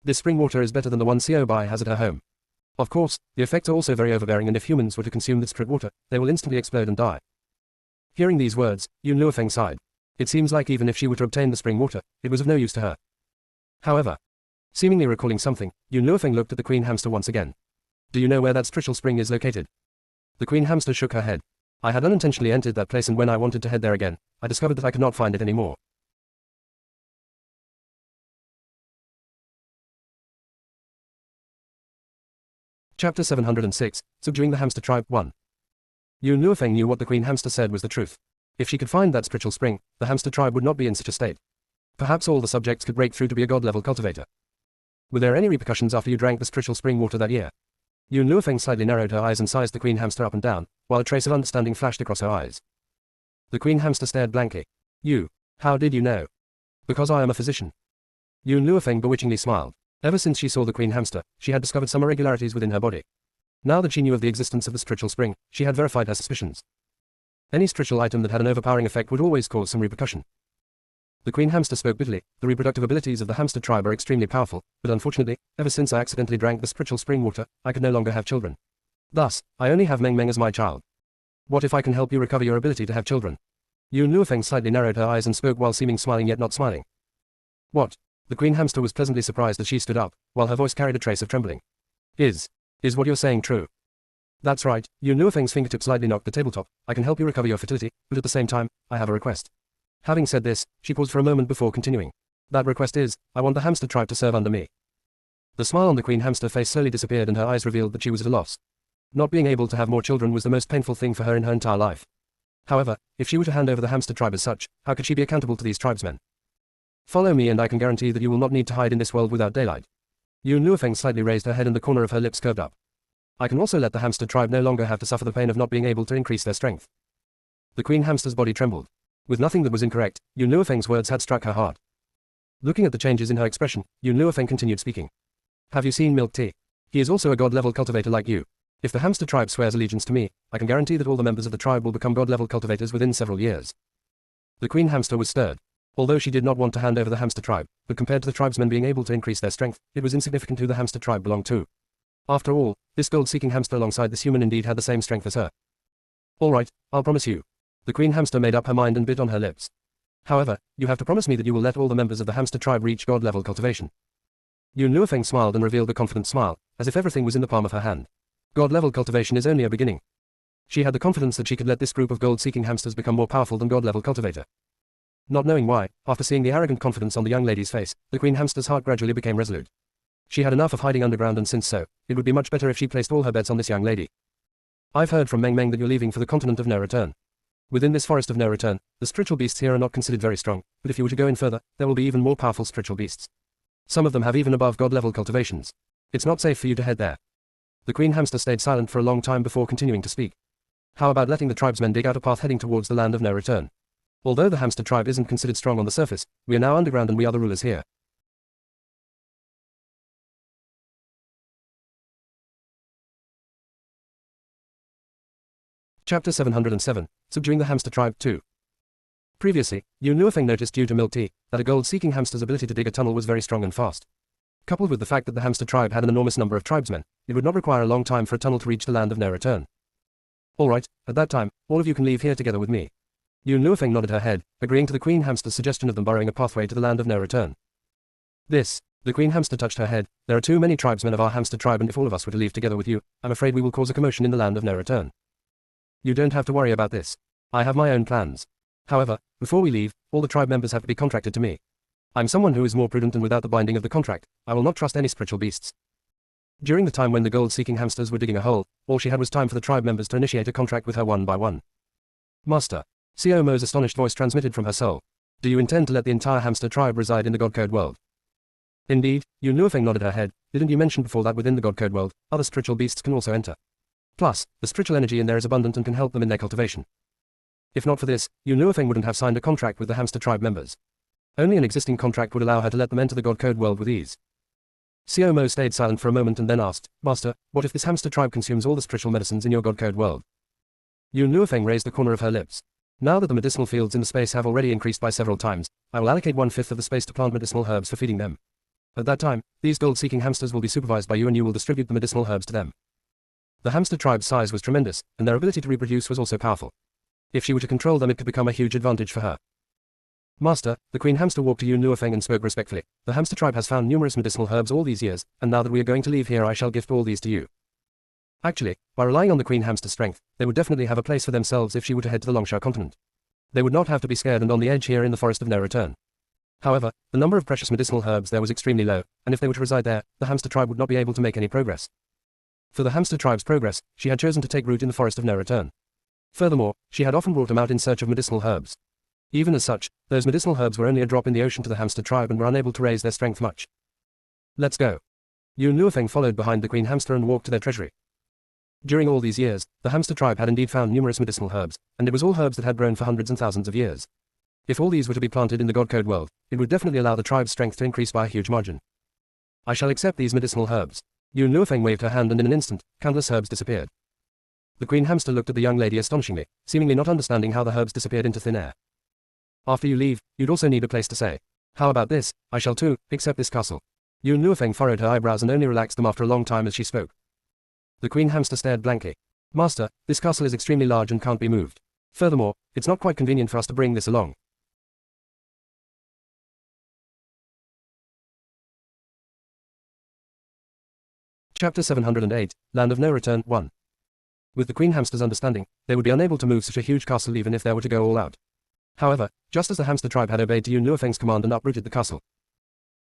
This spring water is better than the one Xiao Bai has at her home. Of course, the effects are also very overbearing, and if humans were to consume this spirit water, they will instantly explode and die. Hearing these words, Yun Luofeng sighed. It seems like even if she were to obtain the spring water, it was of no use to her. However, seemingly recalling something, Yun Luofeng looked at the queen hamster once again. Do you know where that spiritual spring is located? The queen hamster shook her head. I had unintentionally entered that place, and when I wanted to head there again, I discovered that I could not find it anymore. Chapter 706, Subduing the Hamster Tribe 1. Yun Luofeng knew what the queen hamster said was the truth. If she could find that spiritual spring, the hamster tribe would not be in such a state. Perhaps all the subjects could break through to be a god-level cultivator. Were there any repercussions after you drank the spiritual spring water that year? Yun Luofeng slightly narrowed her eyes and sized the queen hamster up and down, while a trace of understanding flashed across her eyes. The queen hamster stared blankly. You. How did you know? Because I am a physician. Yun Luofeng bewitchingly smiled. Ever since she saw the queen hamster, she had discovered some irregularities within her body. Now that she knew of the existence of the spiritual spring, she had verified her suspicions. Any spiritual item that had an overpowering effect would always cause some repercussion. The queen hamster spoke bitterly. The reproductive abilities of the hamster tribe are extremely powerful, but unfortunately, ever since I accidentally drank the spiritual spring water, I could no longer have children. Thus, I only have Meng Meng as my child. What if I can help you recover your ability to have children? Yun Luofeng slightly narrowed her eyes and spoke while seeming smiling yet not smiling. What? The queen hamster was pleasantly surprised as she stood up, while her voice carried a trace of trembling. Is what you're saying true? That's right. Yun Luofeng's fingertip slightly knocked the tabletop. I can help you recover your fertility, but at the same time, I have a request. Having said this, she paused for a moment before continuing. That request is, I want the hamster tribe to serve under me. The smile on the queen hamster face slowly disappeared and her eyes revealed that she was at a loss. Not being able to have more children was the most painful thing for her in her entire life. However, if she were to hand over the hamster tribe as such, how could she be accountable to these tribesmen? Follow me and I can guarantee that you will not need to hide in this world without daylight. Yun Luofeng slightly raised her head and the corner of her lips curved up. I can also let the hamster tribe no longer have to suffer the pain of not being able to increase their strength. The queen hamster's body trembled. With nothing that was incorrect, Yun Luofeng's words had struck her heart. Looking at the changes in her expression, Yun Luofeng continued speaking. Have you seen Milk Tea? He is also a god-level cultivator like you. If the hamster tribe swears allegiance to me, I can guarantee that all the members of the tribe will become god-level cultivators within several years. The queen hamster was stirred. Although she did not want to hand over the hamster tribe, but compared to the tribesmen being able to increase their strength, it was insignificant who the hamster tribe belonged to. After all, this gold-seeking hamster alongside this human indeed had the same strength as her. All right, I'll promise you. The queen hamster made up her mind and bit on her lips. However, you have to promise me that you will let all the members of the hamster tribe reach god-level cultivation. Yun Luofeng smiled and revealed a confident smile, as if everything was in the palm of her hand. God-level cultivation is only a beginning. She had the confidence that she could let this group of gold-seeking hamsters become more powerful than god-level cultivator. Not knowing why, after seeing the arrogant confidence on the young lady's face, the queen hamster's heart gradually became resolute. She had enough of hiding underground, and since so, it would be much better if she placed all her bets on this young lady. I've heard from Meng Meng that you're leaving for the continent of no return. Within this forest of no return, the spiritual beasts here are not considered very strong, but if you were to go in further, there will be even more powerful spiritual beasts. Some of them have even above God-level cultivations. It's not safe for you to head there. The Queen Hamster stayed silent for a long time before continuing to speak. How about letting the tribesmen dig out a path heading towards the land of no return? Although the hamster tribe isn't considered strong on the surface, we are now underground and we are the rulers here. Chapter 707, Subduing the Hamster Tribe 2. Previously, Yun Luofeng noticed due to milk tea, that a gold-seeking hamster's ability to dig a tunnel was very strong and fast. Coupled with the fact that the hamster tribe had an enormous number of tribesmen, it would not require a long time for a tunnel to reach the land of no return. Alright, at that time, all of you can leave here together with me. Yun Luofeng nodded her head, agreeing to the Queen Hamster's suggestion of them burrowing a pathway to the land of no return. The Queen Hamster touched her head. There are too many tribesmen of our hamster tribe, and if all of us were to leave together with you, I'm afraid we will cause a commotion in the land of no return. You don't have to worry about this. I have my own plans. However, before we leave, all the tribe members have to be contracted to me. I'm someone who is more prudent, and without the binding of the contract, I will not trust any spiritual beasts. During the time when the gold-seeking hamsters were digging a hole, all she had was time for the tribe members to initiate a contract with her one by one. Master. Xiao Mo's astonished voice transmitted from her soul. Do you intend to let the entire hamster tribe reside in the God Code world? Indeed, Yun Luofeng nodded her head. Didn't you mention before that within the God Code world, other spiritual beasts can also enter? Plus, the spiritual energy in there is abundant and can help them in their cultivation. If not for this, Yun Luofeng wouldn't have signed a contract with the hamster tribe members. Only an existing contract would allow her to let them enter the God Code world with ease. Xiao Mo stayed silent for a moment and then asked, Master, what if this hamster tribe consumes all the spiritual medicines in your God Code world? Yun Luofeng raised the corner of her lips. Now that the medicinal fields in the space have already increased by several times, I will allocate 1/5 of the space to plant medicinal herbs for feeding them. At that time, these gold-seeking hamsters will be supervised by you, and you will distribute the medicinal herbs to them. The hamster tribe's size was tremendous, and their ability to reproduce was also powerful. If she were to control them, it could become a huge advantage for her. Master, the Queen Hamster walked to Yun Luofeng and spoke respectfully. The hamster tribe has found numerous medicinal herbs all these years, and now that we are going to leave here, I shall gift all these to you. Actually, by relying on the Queen Hamster's strength, they would definitely have a place for themselves if she were to head to the Longsha continent. They would not have to be scared and on the edge here in the forest of no return. However, the number of precious medicinal herbs there was extremely low, and if they were to reside there, the hamster tribe would not be able to make any progress. For the hamster tribe's progress, she had chosen to take root in the forest of no return. Furthermore, she had often brought them out in search of medicinal herbs. Even as such, those medicinal herbs were only a drop in the ocean to the hamster tribe and were unable to raise their strength much. Let's go. Yun Luofeng followed behind the Queen Hamster and walked to their treasury. During all these years, the hamster tribe had indeed found numerous medicinal herbs, and it was all herbs that had grown for hundreds and thousands of years. If all these were to be planted in the God Code world, it would definitely allow the tribe's strength to increase by a huge margin. I shall accept these medicinal herbs. Yun Luofeng waved her hand, and in an instant, countless herbs disappeared. The Queen Hamster looked at the young lady astonishingly, seemingly not understanding how the herbs disappeared into thin air. After you leave, you'd also need a place to stay. How about this? I shall too accept this castle. Yun Luofeng furrowed her eyebrows and only relaxed them after a long time as she spoke. The Queen Hamster stared blankly. Master, this castle is extremely large and can't be moved. Furthermore, it's not quite convenient for us to bring this along. Chapter 708, Land of No Return 1. With the Queen Hamster's understanding, they would be unable to move such a huge castle even if they were to go all out. However, just as the hamster tribe had obeyed to Yun Luofeng's command and uprooted the castle,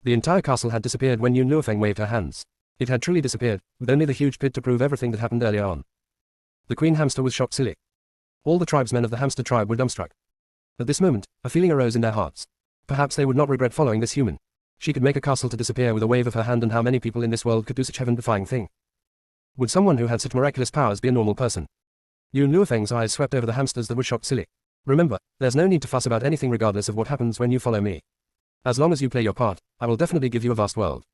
the entire castle had disappeared when Yun Luofeng waved her hands. It had truly disappeared, with only the huge pit to prove everything that happened earlier on. The Queen Hamster was shocked silly. All the tribesmen of the hamster tribe were dumbstruck. At this moment, a feeling arose in their hearts. Perhaps they would not regret following this human. She could make a castle to disappear with a wave of her hand, and how many people in this world could do such heaven-defying thing? Would someone who had such miraculous powers be a normal person? Yun Luofeng's eyes swept over the hamsters that were shocked silly. Remember, there's no need to fuss about anything regardless of what happens when you follow me. As long as you play your part, I will definitely give you a vast world.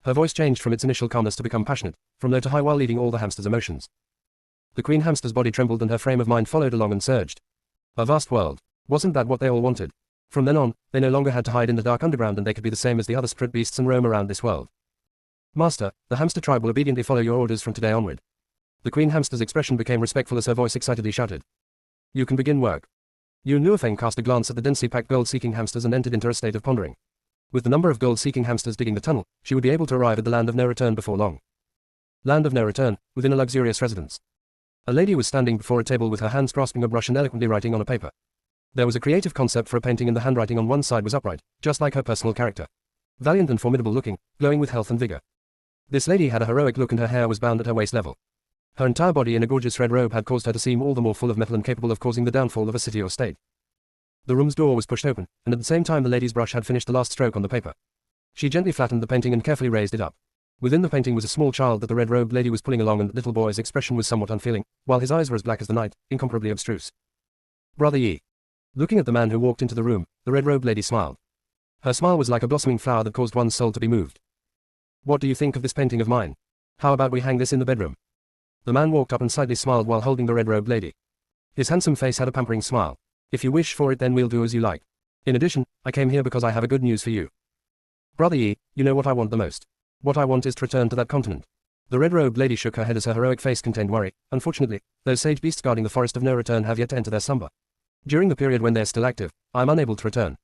Her voice changed from its initial calmness to become passionate, from low to high while leading all the hamsters' emotions. The Queen Hamster's body trembled and her frame of mind followed along and surged. A vast world. Wasn't that what they all wanted? From then on, they no longer had to hide in the dark underground, and they could be the same as the other spirit beasts and roam around this world. Master, the hamster tribe will obediently follow your orders from today onward. The Queen Hamster's expression became respectful as her voice excitedly shouted. You can begin work. Yun Luofeng cast a glance at the densely packed gold-seeking hamsters and entered into a state of pondering. With the number of gold-seeking hamsters digging the tunnel, she would be able to arrive at the land of no return before long. Land of no return, within a luxurious residence. A lady was standing before a table with her hands grasping a brush and eloquently writing on a paper. There was a creative concept for a painting, and the handwriting on one side was upright, just like her personal character. Valiant and formidable looking, glowing with health and vigor. This lady had a heroic look, and her hair was bound at her waist level. Her entire body in a gorgeous red robe had caused her to seem all the more full of metal and capable of causing the downfall of a city or state. The room's door was pushed open, and at the same time the lady's brush had finished the last stroke on the paper. She gently flattened the painting and carefully raised it up. Within the painting was a small child that the red-robed lady was pulling along, and the little boy's expression was somewhat unfeeling, while his eyes were as black as the night, incomparably abstruse. Brother Yi. Looking at the man who walked into the room, the red-robed lady smiled. Her smile was like a blossoming flower that caused one's soul to be moved. What do you think of this painting of mine? How about we hang this in the bedroom? The man walked up and slightly smiled while holding the red-robed lady. His handsome face had a pampering smile. If you wish for it, then we'll do as you like. In addition, I came here because I have a good news for you. Brother Yi, you know what I want the most. What I want is to return to that continent. The red-robed lady shook her head as her heroic face contained worry. Unfortunately, those sage beasts guarding the forest of no return have yet to enter their slumber. During the period when they're still active, I am unable to return.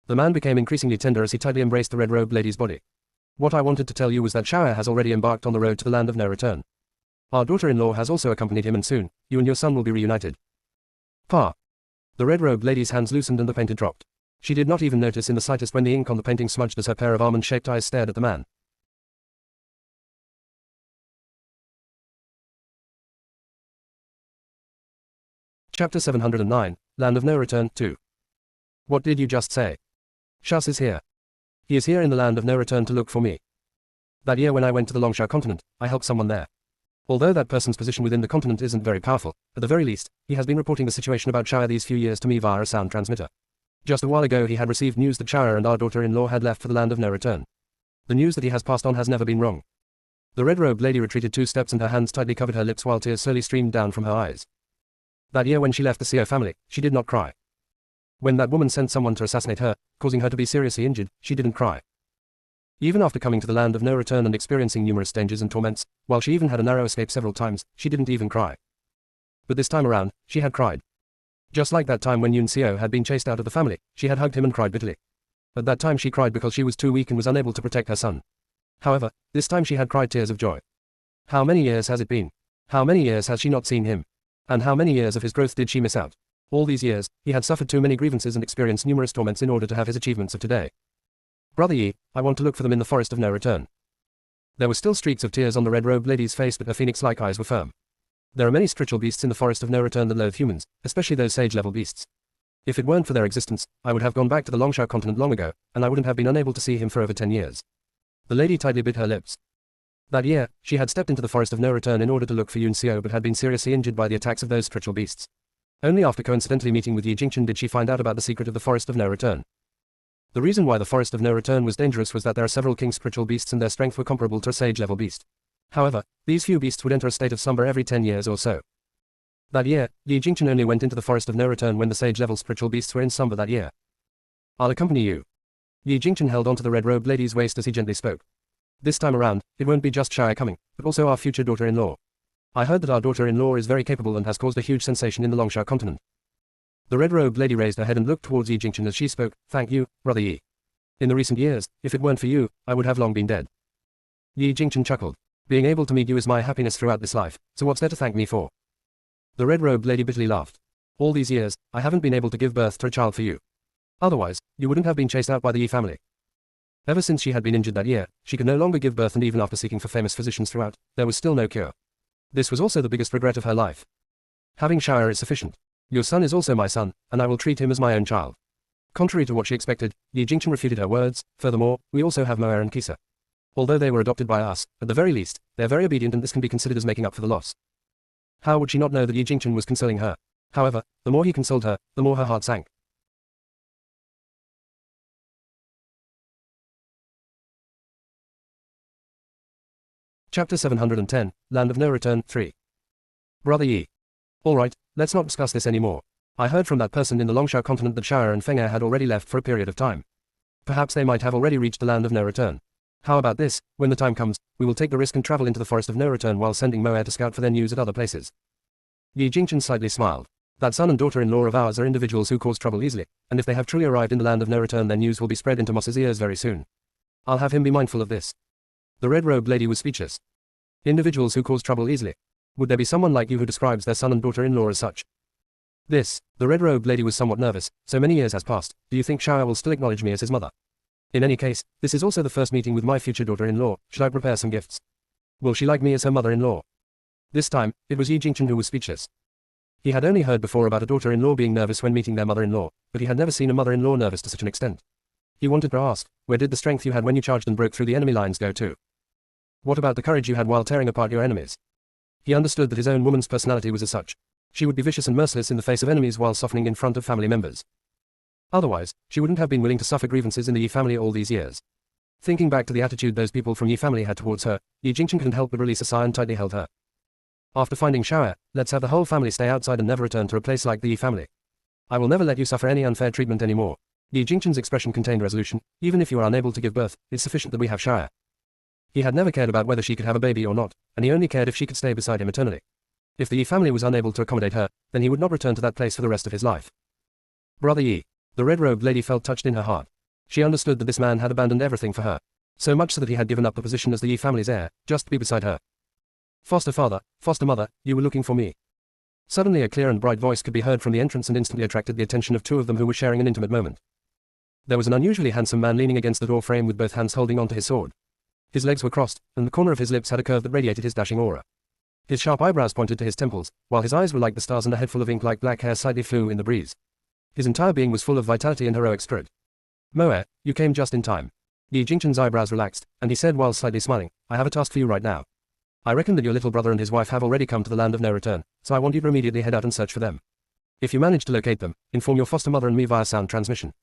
The man became increasingly tender as he tightly embraced the red-robed lady's body. What I wanted to tell you was that Xiao has already embarked on the road to the land of no return. Our daughter-in-law has also accompanied him, and soon, you and your son will be reunited. Pa. The red-robed lady's hands loosened and the painting dropped. She did not even notice in the slightest when the ink on the painting smudged as her pair of almond-shaped eyes stared at the man. Chapter 709, Land of No Return, 2. What did you just say? Shas is here. He is here in the land of no return to look for me. That year when I went to the Longsha continent, I helped someone there. Although that person's position within the continent isn't very powerful, at the very least, he has been reporting the situation about Shaya these few years to me via a sound transmitter. Just a while ago he had received news that Shaya and our daughter-in-law had left for the land of no return. The news that he has passed on has never been wrong. The red-robed lady retreated 2 steps and her hands tightly covered her lips while tears slowly streamed down from her eyes. That year when she left the Seo family, she did not cry. When that woman sent someone to assassinate her, causing her to be seriously injured, she didn't cry. Even after coming to the land of no return and experiencing numerous dangers and torments, while she even had a narrow escape several times, she didn't even cry. But this time around, she had cried. Just like that time when Yun Xiao had been chased out of the family, she had hugged him and cried bitterly. At that time she cried because she was too weak and was unable to protect her son. However, this time she had cried tears of joy. How many years has it been? How many years has she not seen him? And how many years of his growth did she miss out? All these years, he had suffered too many grievances and experienced numerous torments in order to have his achievements of today. Brother Yi, I want to look for them in the forest of no return. There were still streaks of tears on the red-robed lady's face, but her phoenix-like eyes were firm. There are many spiritual beasts in the forest of no return that loathe humans, especially those sage-level beasts. If it weren't for their existence, I would have gone back to the Longsha continent long ago, and I wouldn't have been unable to see him for over 10 years. The lady tightly bit her lips. That year, she had stepped into the forest of no return in order to look for Yun Xiao but had been seriously injured by the attacks of those spiritual beasts. Only after coincidentally meeting with Yi Jingchen did she find out about the secret of the forest of no return. The reason why the forest of no return was dangerous was that there are several king spiritual beasts and their strength were comparable to a sage-level beast. However, these few beasts would enter a state of slumber every 10 years or so. That year, Yi Jingchen only went into the forest of no return when the sage-level spiritual beasts were in slumber that year. I'll accompany you. Yi Jingchen held onto the red-robed lady's waist as he gently spoke. This time around, it won't be just Shaya coming, but also our future daughter-in-law. I heard that our daughter-in-law is very capable and has caused a huge sensation in the Longsha continent. The red-robed lady raised her head and looked towards Yi Jingchen as she spoke. Thank you, Brother Yi. In the recent years, if it weren't for you, I would have long been dead. Yi Jingchen chuckled. Being able to meet you is my happiness throughout this life, so what's there to thank me for? The red-robed lady bitterly laughed. All these years, I haven't been able to give birth to a child for you. Otherwise, you wouldn't have been chased out by the Yi family. Ever since she had been injured that year, she could no longer give birth, and even after seeking for famous physicians throughout, there was still no cure. This was also the biggest regret of her life. Having Shaya is sufficient. Your son is also my son, and I will treat him as my own child. Contrary to what she expected, Yi Jingchen refuted her words. Furthermore, we also have Moer and Kisa. Although they were adopted by us, at the very least, they are very obedient, and this can be considered as making up for the loss. How would she not know that Yi Jingchen was consoling her? However, the more he consoled her, the more her heart sank. Chapter 710, Land of No Return, 3. Brother Yi. Alright, let's not discuss this anymore. I heard from that person in the Longsha continent that Shaya and Feng Er had already left for a period of time. Perhaps they might have already reached the land of no return. How about this? When the time comes, we will take the risk and travel into the forest of no return while sending Moer to scout for their news at other places. Yi Jingchen slightly smiled. That son and daughter-in-law of ours are individuals who cause trouble easily, and if they have truly arrived in the land of no return, their news will be spread into Moss's ears very soon. I'll have him be mindful of this. The red-robed lady was speechless. Individuals who cause trouble easily. Would there be someone like you who describes their son and daughter-in-law as such? The red-robed lady was somewhat nervous. So many years has passed, do you think Shaya will still acknowledge me as his mother? In any case, this is also the first meeting with my future daughter-in-law. Should I prepare some gifts? Will she like me as her mother-in-law? This time, it was Yi Jingchen who was speechless. He had only heard before about a daughter-in-law being nervous when meeting their mother-in-law, but he had never seen a mother-in-law nervous to such an extent. He wanted to ask, where did the strength you had when you charged and broke through the enemy lines go to? What about the courage you had while tearing apart your enemies? He understood that his own woman's personality was as such. She would be vicious and merciless in the face of enemies while softening in front of family members. Otherwise, she wouldn't have been willing to suffer grievances in the Yi family all these years. Thinking back to the attitude those people from Yi family had towards her, Yi Jingchen couldn't help but release a sigh and tightly held her. After finding Xiao'er, let's have the whole family stay outside and never return to a place like the Yi family. I will never let you suffer any unfair treatment anymore. Yi Jingchen's expression contained resolution. Even if you are unable to give birth, it's sufficient that we have Xiao'er. He had never cared about whether she could have a baby or not, and he only cared if she could stay beside him eternally. If the Yi family was unable to accommodate her, then he would not return to that place for the rest of his life. Brother Yi. The red-robed lady felt touched in her heart. She understood that this man had abandoned everything for her. So much so that he had given up the position as the Yi family's heir, just to be beside her. Foster father, foster mother, you were looking for me. Suddenly a clear and bright voice could be heard from the entrance and instantly attracted the attention of two of them who were sharing an intimate moment. There was an unusually handsome man leaning against the door frame with both hands holding onto his sword. His legs were crossed, and the corner of his lips had a curve that radiated his dashing aura. His sharp eyebrows pointed to his temples, while his eyes were like the stars and a head full of ink-like black hair slightly flew in the breeze. His entire being was full of vitality and heroic spirit. Mo'er, you came just in time. Yi Jingchen's eyebrows relaxed, and he said while slightly smiling, I have a task for you right now. I reckon that your little brother and his wife have already come to the land of no return, so I want you to immediately head out and search for them. If you manage to locate them, inform your foster mother and me via sound transmission.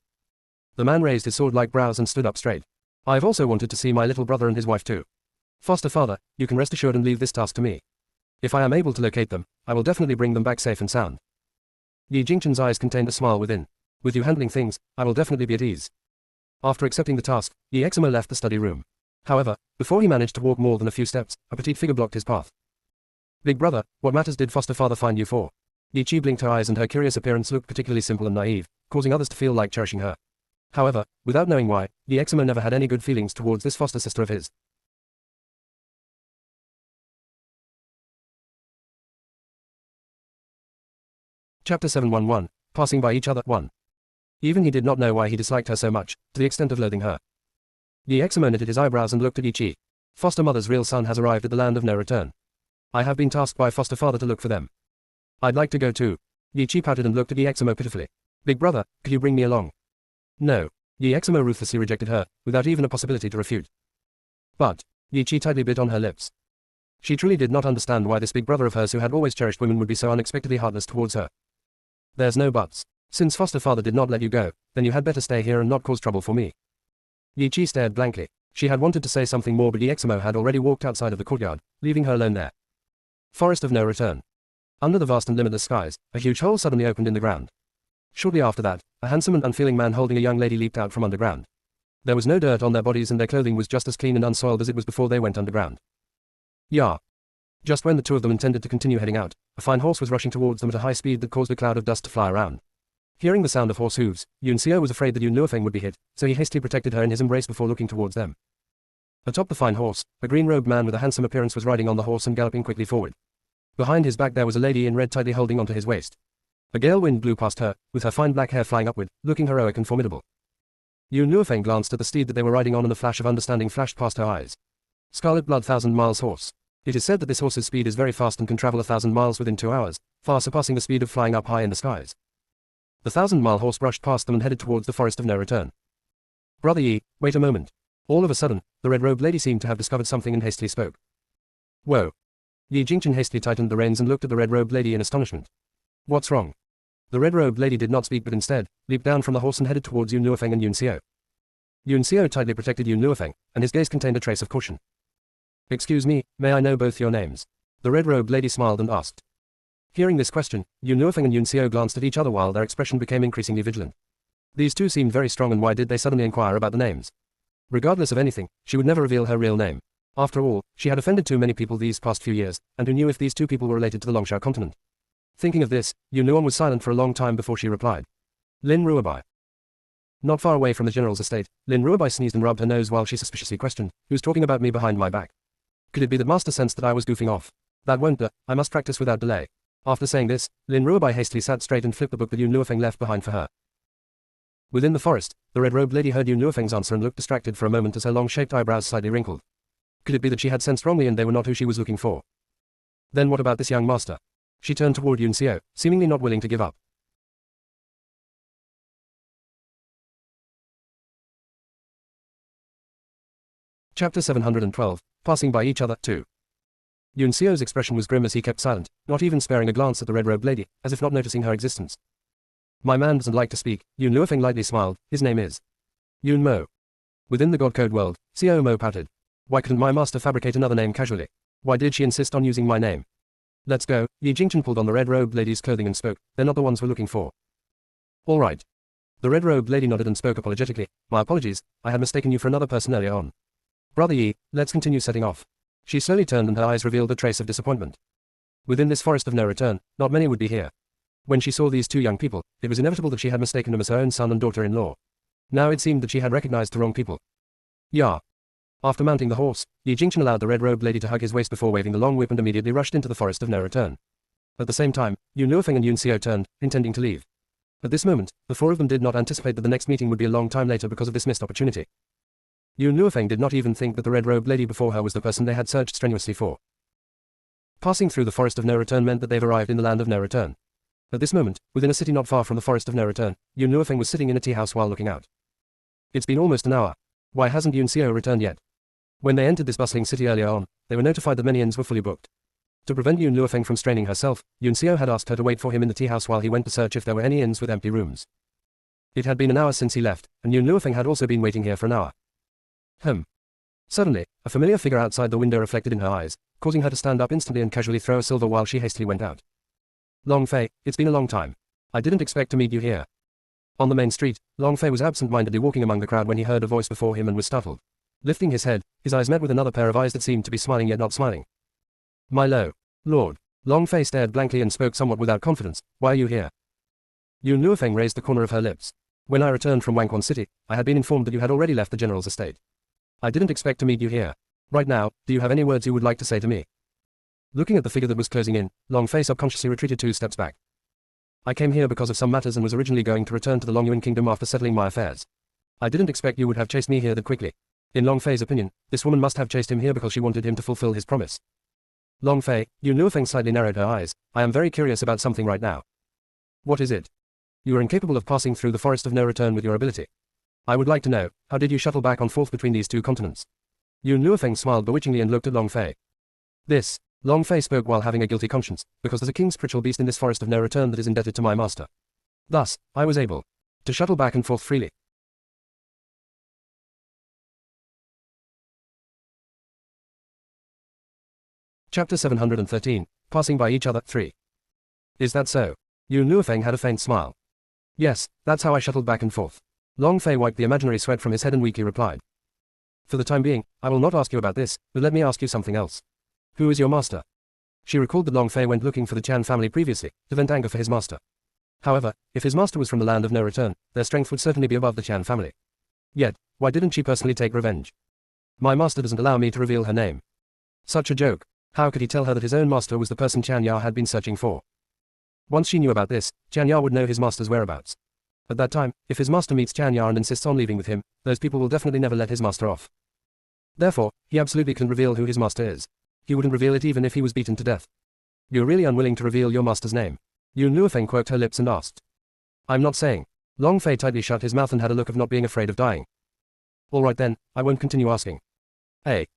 The man raised his sword-like brows and stood up straight. I've also wanted to see my little brother and his wife too. Foster father, you can rest assured and leave this task to me. If I am able to locate them, I will definitely bring them back safe and sound. Yi Jingchen's eyes contained a smile within. With you handling things, I will definitely be at ease. After accepting the task, Yi Eximo left the study room. However, before he managed to walk more than a few steps, a petite figure blocked his path. Big brother, what matters did foster father find you for? Yi Chi blinked her eyes and her curious appearance looked particularly simple and naive, causing others to feel like cherishing her. However, without knowing why, Yi Eximo never had any good feelings towards this foster sister of his. Chapter 711, Passing by each other 1. Even he did not know why he disliked her so much, to the extent of loathing her. Yi Eximo knitted his eyebrows and looked at Yi Chi. Foster mother's real son has arrived at the land of no return. I have been tasked by foster father to look for them. I'd like to go too. Yi Chi pouted and looked at Yi Eximo pitifully. Big brother, could you bring me along? No. Yi Eximo ruthlessly rejected her, without even a possibility to refute. But, Yi Chi tightly bit on her lips. She truly did not understand why this big brother of hers who had always cherished women would be so unexpectedly heartless towards her. There's no buts. Since foster father did not let you go, then you had better stay here and not cause trouble for me. Yi Chi stared blankly. She had wanted to say something more but Yi Eximo had already walked outside of the courtyard, leaving her alone there. Forest of no return. Under the vast and limitless skies, a huge hole suddenly opened in the ground. Shortly after that, a handsome and unfeeling man holding a young lady leaped out from underground. There was no dirt on their bodies and their clothing was just as clean and unsoiled as it was before they went underground. Yah! Just when the two of them intended to continue heading out, a fine horse was rushing towards them at a high speed that caused a cloud of dust to fly around. Hearing the sound of horse hooves, Yun Xiao was afraid that Yun Luofeng would be hit, so he hastily protected her in his embrace before looking towards them. Atop the fine horse, a green-robed man with a handsome appearance was riding on the horse and galloping quickly forward. Behind his back there was a lady in red tightly holding onto his waist. A gale wind blew past her, with her fine black hair flying upward, looking heroic and formidable. Yun Luofeng glanced at the steed that they were riding on and a flash of understanding flashed past her eyes. Scarlet Blood 1,000 miles horse. It is said that this horse's speed is very fast and can travel 1,000 miles within 2 hours, far surpassing the speed of flying up high in the skies. The 1,000-mile horse brushed past them and headed towards the forest of no return. Brother Yi, wait a moment. All of a sudden, the red-robed lady seemed to have discovered something and hastily spoke. Whoa. Yi Jingchen hastily tightened the reins and looked at the red-robed lady in astonishment. What's wrong? The red-robed lady did not speak but instead, leaped down from the horse and headed towards Yun Luofeng and Yun Xiao. Yun Xiao tightly protected Yun Luofeng, and his gaze contained a trace of caution. Excuse me, may I know both your names? The red-robed lady smiled and asked. Hearing this question, Yun Luofeng and Yun Xiao glanced at each other while their expression became increasingly vigilant. These two seemed very strong and why did they suddenly inquire about the names? Regardless of anything, she would never reveal her real name. After all, she had offended too many people these past few years, and who knew if these two people were related to the Longshao continent? Thinking of this, Yun Luon was silent for a long time before she replied. Lin Ruobai. Not far away from the general's estate, Lin Ruobai sneezed and rubbed her nose while she suspiciously questioned, who's talking about me behind my back? Could it be that Master sensed that I was goofing off? That won't do, I must practice without delay. After saying this, Lin Ruobai hastily sat straight and flipped the book that Yun Luofeng left behind for her. Within the forest, the red-robed lady heard Yun Luofeng's answer and looked distracted for a moment as her long-shaped eyebrows slightly wrinkled. Could it be that she had sensed wrongly and they were not who she was looking for? Then what about this young master? She turned toward Yun Xiao, seemingly not willing to give up. Chapter 712, Passing by Each Other, 2. Yun Xiao's expression was grim as he kept silent, not even sparing a glance at the red-robed lady, as if not noticing her existence. My man doesn't like to speak, Yun Luofeng lightly smiled, his name is Yun Mo. Within the God Code world, Xiao Mo pouted. Why couldn't my master fabricate another name casually? Why did she insist on using my name? Let's go. Yi Jingchen pulled on the red-robed lady's clothing and spoke, they're not the ones we're looking for. All right. The red-robed lady nodded and spoke apologetically, my apologies, I had mistaken you for another person earlier on. Brother Yi, let's continue setting off. She slowly turned and her eyes revealed a trace of disappointment. Within this forest of no return, not many would be here. When she saw these two young people, it was inevitable that she had mistaken them as her own son and daughter-in-law. Now it seemed that she had recognized the wrong people. Yeah. After mounting the horse, Yi Jingchen allowed the red-robed lady to hug his waist before waving the long whip and immediately rushed into the forest of no return. At the same time, Yun Luofeng and Yun Xiao turned, intending to leave. At this moment, the four of them did not anticipate that the next meeting would be a long time later because of this missed opportunity. Yun Luofeng did not even think that the red-robed lady before her was the person they had searched strenuously for. Passing through the forest of no return meant that they've arrived in the land of no return. At this moment, within a city not far from the forest of no return, Yun Luofeng was sitting in a tea house while looking out. It's been almost an hour. Why hasn't Yun Xiao returned yet? When they entered this bustling city earlier on, they were notified that many inns were fully booked. To prevent Yun Luofeng from straining herself, Yun Xiao had asked her to wait for him in the tea house while he went to search if there were any inns with empty rooms. It had been an hour since he left, and Yun Luofeng had also been waiting here for an hour. Suddenly, a familiar figure outside the window reflected in her eyes, causing her to stand up instantly and casually throw a silver while she hastily went out. Long Fei, it's been a long time. I didn't expect to meet you here. On the main street, Long Fei was absent-mindedly walking among the crowd when he heard a voice before him and was startled. Lifting his head, his eyes met with another pair of eyes that seemed to be smiling yet not smiling. My lord. Long Fei stared blankly and spoke somewhat without confidence, why are you here? Yun Luofeng raised the corner of her lips. When I returned from Wangquan City, I had been informed that you had already left the general's estate. I didn't expect to meet you here. Right now, do you have any words you would like to say to me? Looking at the figure that was closing in, Long Fei subconsciously retreated 2 steps back. I came here because of some matters and was originally going to return to the Longyuan kingdom after settling my affairs. I didn't expect you would have chased me here that quickly. In Long Fei's opinion, this woman must have chased him here because she wanted him to fulfill his promise. Long Fei, Yun Luofeng slightly narrowed her eyes, I am very curious about something right now. What is it? You are incapable of passing through the forest of no return with your ability. I would like to know, how did you shuttle back and forth between these 2 continents? Yun Luofeng smiled bewitchingly and looked at Long Fei. Long Fei spoke while having a guilty conscience, because there's a king spiritual beast in this forest of no return that is indebted to my master. Thus, I was able to shuttle back and forth freely. Chapter 713, Passing by Each Other, 3. Is that so? Yun Luofeng had a faint smile. Yes, that's how I shuttled back and forth. Long Fei wiped the imaginary sweat from his head and weakly replied. For the time being, I will not ask you about this, but let me ask you something else. Who is your master? She recalled that Long Fei went looking for the Chan family previously, to vent anger for his master. However, if his master was from the land of no return, their strength would certainly be above the Chan family. Yet, why didn't she personally take revenge? My master doesn't allow me to reveal her name. Such a joke. How could he tell her that his own master was the person Chan Ya had been searching for? Once she knew about this, Chan Ya would know his master's whereabouts. At that time, if his master meets Chan Ya and insists on leaving with him, those people will definitely never let his master off. Therefore, he absolutely couldn't reveal who his master is. He wouldn't reveal it even if he was beaten to death. You're really unwilling to reveal your master's name. Yun Luofeng quirked her lips and asked. I'm not saying. Long Fei tightly shut his mouth and had a look of not being afraid of dying. All right then, I won't continue asking. Hey.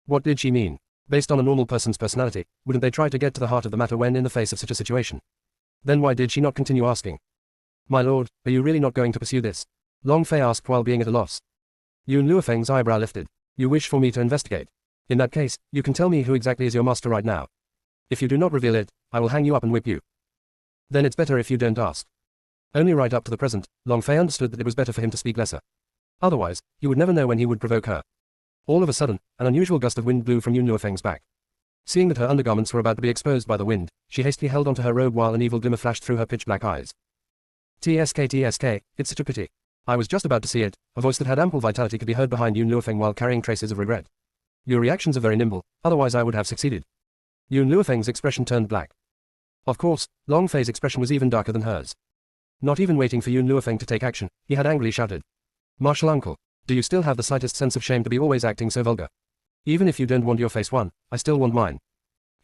What did she mean? Based on a normal person's personality, wouldn't they try to get to the heart of the matter when in the face of such a situation? Then why did she not continue asking? My lord, are you really not going to pursue this? Long Fei asked while being at a loss. Yun Luofeng's eyebrow lifted. You wish for me to investigate? In that case, you can tell me who exactly is your master right now. If you do not reveal it, I will hang you up and whip you. Then it's better if you don't ask. Only right up to the present, Long Fei understood that it was better for him to speak lesser. Otherwise, he would never know when he would provoke her. All of a sudden, an unusual gust of wind blew from Yun Luofeng's back. Seeing that her undergarments were about to be exposed by the wind, she hastily held onto her robe while an evil glimmer flashed through her pitch-black eyes. TSK, it's such a pity. I was just about to see it, a voice that had ample vitality could be heard behind Yun Luofeng while carrying traces of regret. Your reactions are very nimble, otherwise I would have succeeded. Yun Luofeng's expression turned black. Of course, Long Fei's expression was even darker than hers. Not even waiting for Yun Luofeng to take action, he had angrily shouted. Martial uncle, do you still have the slightest sense of shame to be always acting so vulgar? Even if you don't want your face won, I still want mine.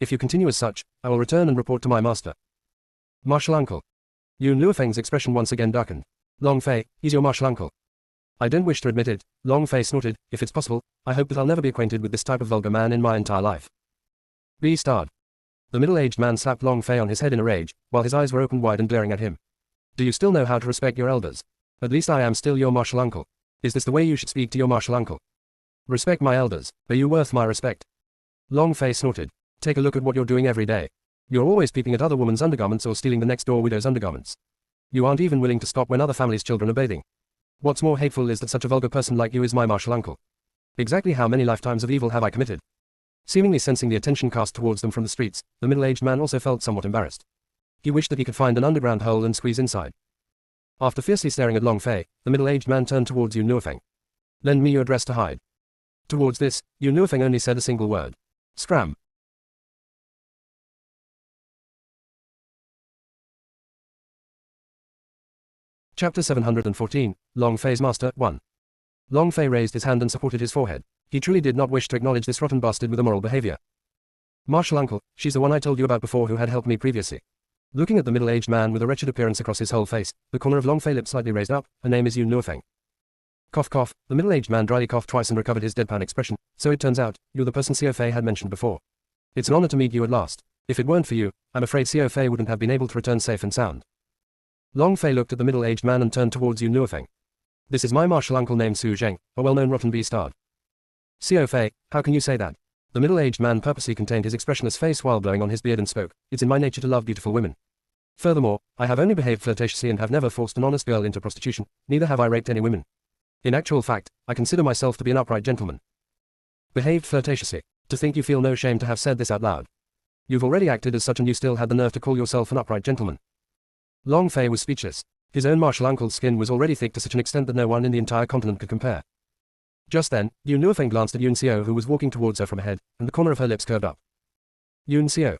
If you continue as such, I will return and report to my master. Martial uncle. Yun Luofeng's expression once again darkened. Long Fei, he's your martial uncle. I don't wish to admit it, Long Fei snorted. If it's possible, I hope that I'll never be acquainted with this type of vulgar man in my entire life. Be starred. The middle-aged man slapped Long Fei on his head in a rage, while his eyes were open wide and glaring at him. Do you still know how to respect your elders? At least I am still your martial uncle. Is this the way you should speak to your martial uncle? Respect my elders. Are you worth my respect? Long Fei snorted. Take a look at what you're doing every day. You're always peeping at other women's undergarments or stealing the next door widow's undergarments. You aren't even willing to stop when other families' children are bathing. What's more hateful is that such a vulgar person like you is my martial uncle. Exactly how many lifetimes of evil have I committed? Seemingly sensing the attention cast towards them from the streets, the middle-aged man also felt somewhat embarrassed. He wished that he could find an underground hole and squeeze inside. After fiercely staring at Long Fei, the middle-aged man turned towards Yun Luofeng. Lend me your dress to hide. Towards this, Yun Luofeng only said a single word. Scram. Chapter 714, Long Fei's Master, 1. Long Fei raised his hand and supported his forehead. He truly did not wish to acknowledge this rotten bastard with immoral behavior. Martial uncle, she's the one I told you about before who had helped me previously. Looking at the middle-aged man with a wretched appearance across his whole face, the corner of Long Fei lips slightly raised up. Her name is Yun Luofeng. Cough cough, the middle-aged man dryly coughed twice and recovered his deadpan expression. So it turns out, you're the person Xiao Fei had mentioned before. It's an honor to meet you at last. If it weren't for you, I'm afraid Xiao Fei wouldn't have been able to return safe and sound. Long Fei looked at the middle-aged man and turned towards Yun Luofeng. This is my martial uncle named Su Zheng, a well-known rotten bastard. Xiao Fei, how can you say that? The middle-aged man purposely contained his expressionless face while blowing on his beard and spoke. It's in my nature to love beautiful women. Furthermore, I have only behaved flirtatiously and have never forced an honest girl into prostitution, neither have I raped any women. In actual fact, I consider myself to be an upright gentleman. Behaved flirtatiously. To think you feel no shame to have said this out loud. You've already acted as such and you still had the nerve to call yourself an upright gentleman. Long Fei was speechless. His own martial uncle's skin was already thick to such an extent that no one in the entire continent could compare. Just then, Yun Luofeng glanced at Yun Xiao who was walking towards her from ahead, and the corner of her lips curved up. Yun Xiao.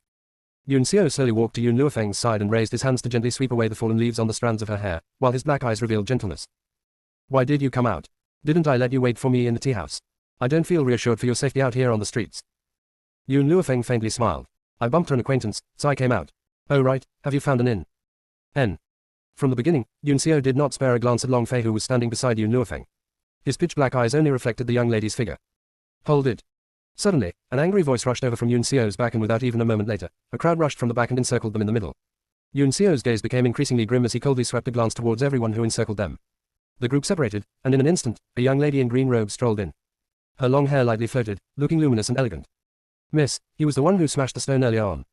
Yun Xiao slowly walked to Yun Luofeng's side and raised his hands to gently sweep away the fallen leaves on the strands of her hair, while his black eyes revealed gentleness. Why did you come out? Didn't I let you wait for me in the tea house? I don't feel reassured for your safety out here on the streets. Yun Luofeng faintly smiled. I bumped her an acquaintance, so I came out. Oh right, have you found an inn? N. From the beginning, Yun Xiao did not spare a glance at Long Fei who was standing beside Yun Luofeng. His pitch-black eyes only reflected the young lady's figure. Hold it. Suddenly, an angry voice rushed over from Yun Xiao's back and without even a moment later, a crowd rushed from the back and encircled them in the middle. Yun Xiao's gaze became increasingly grim as he coldly swept a glance towards everyone who encircled them. The group separated, and in an instant, a young lady in green robes strolled in. Her long hair lightly floated, looking luminous and elegant. Miss, he was the one who smashed the stone earlier on.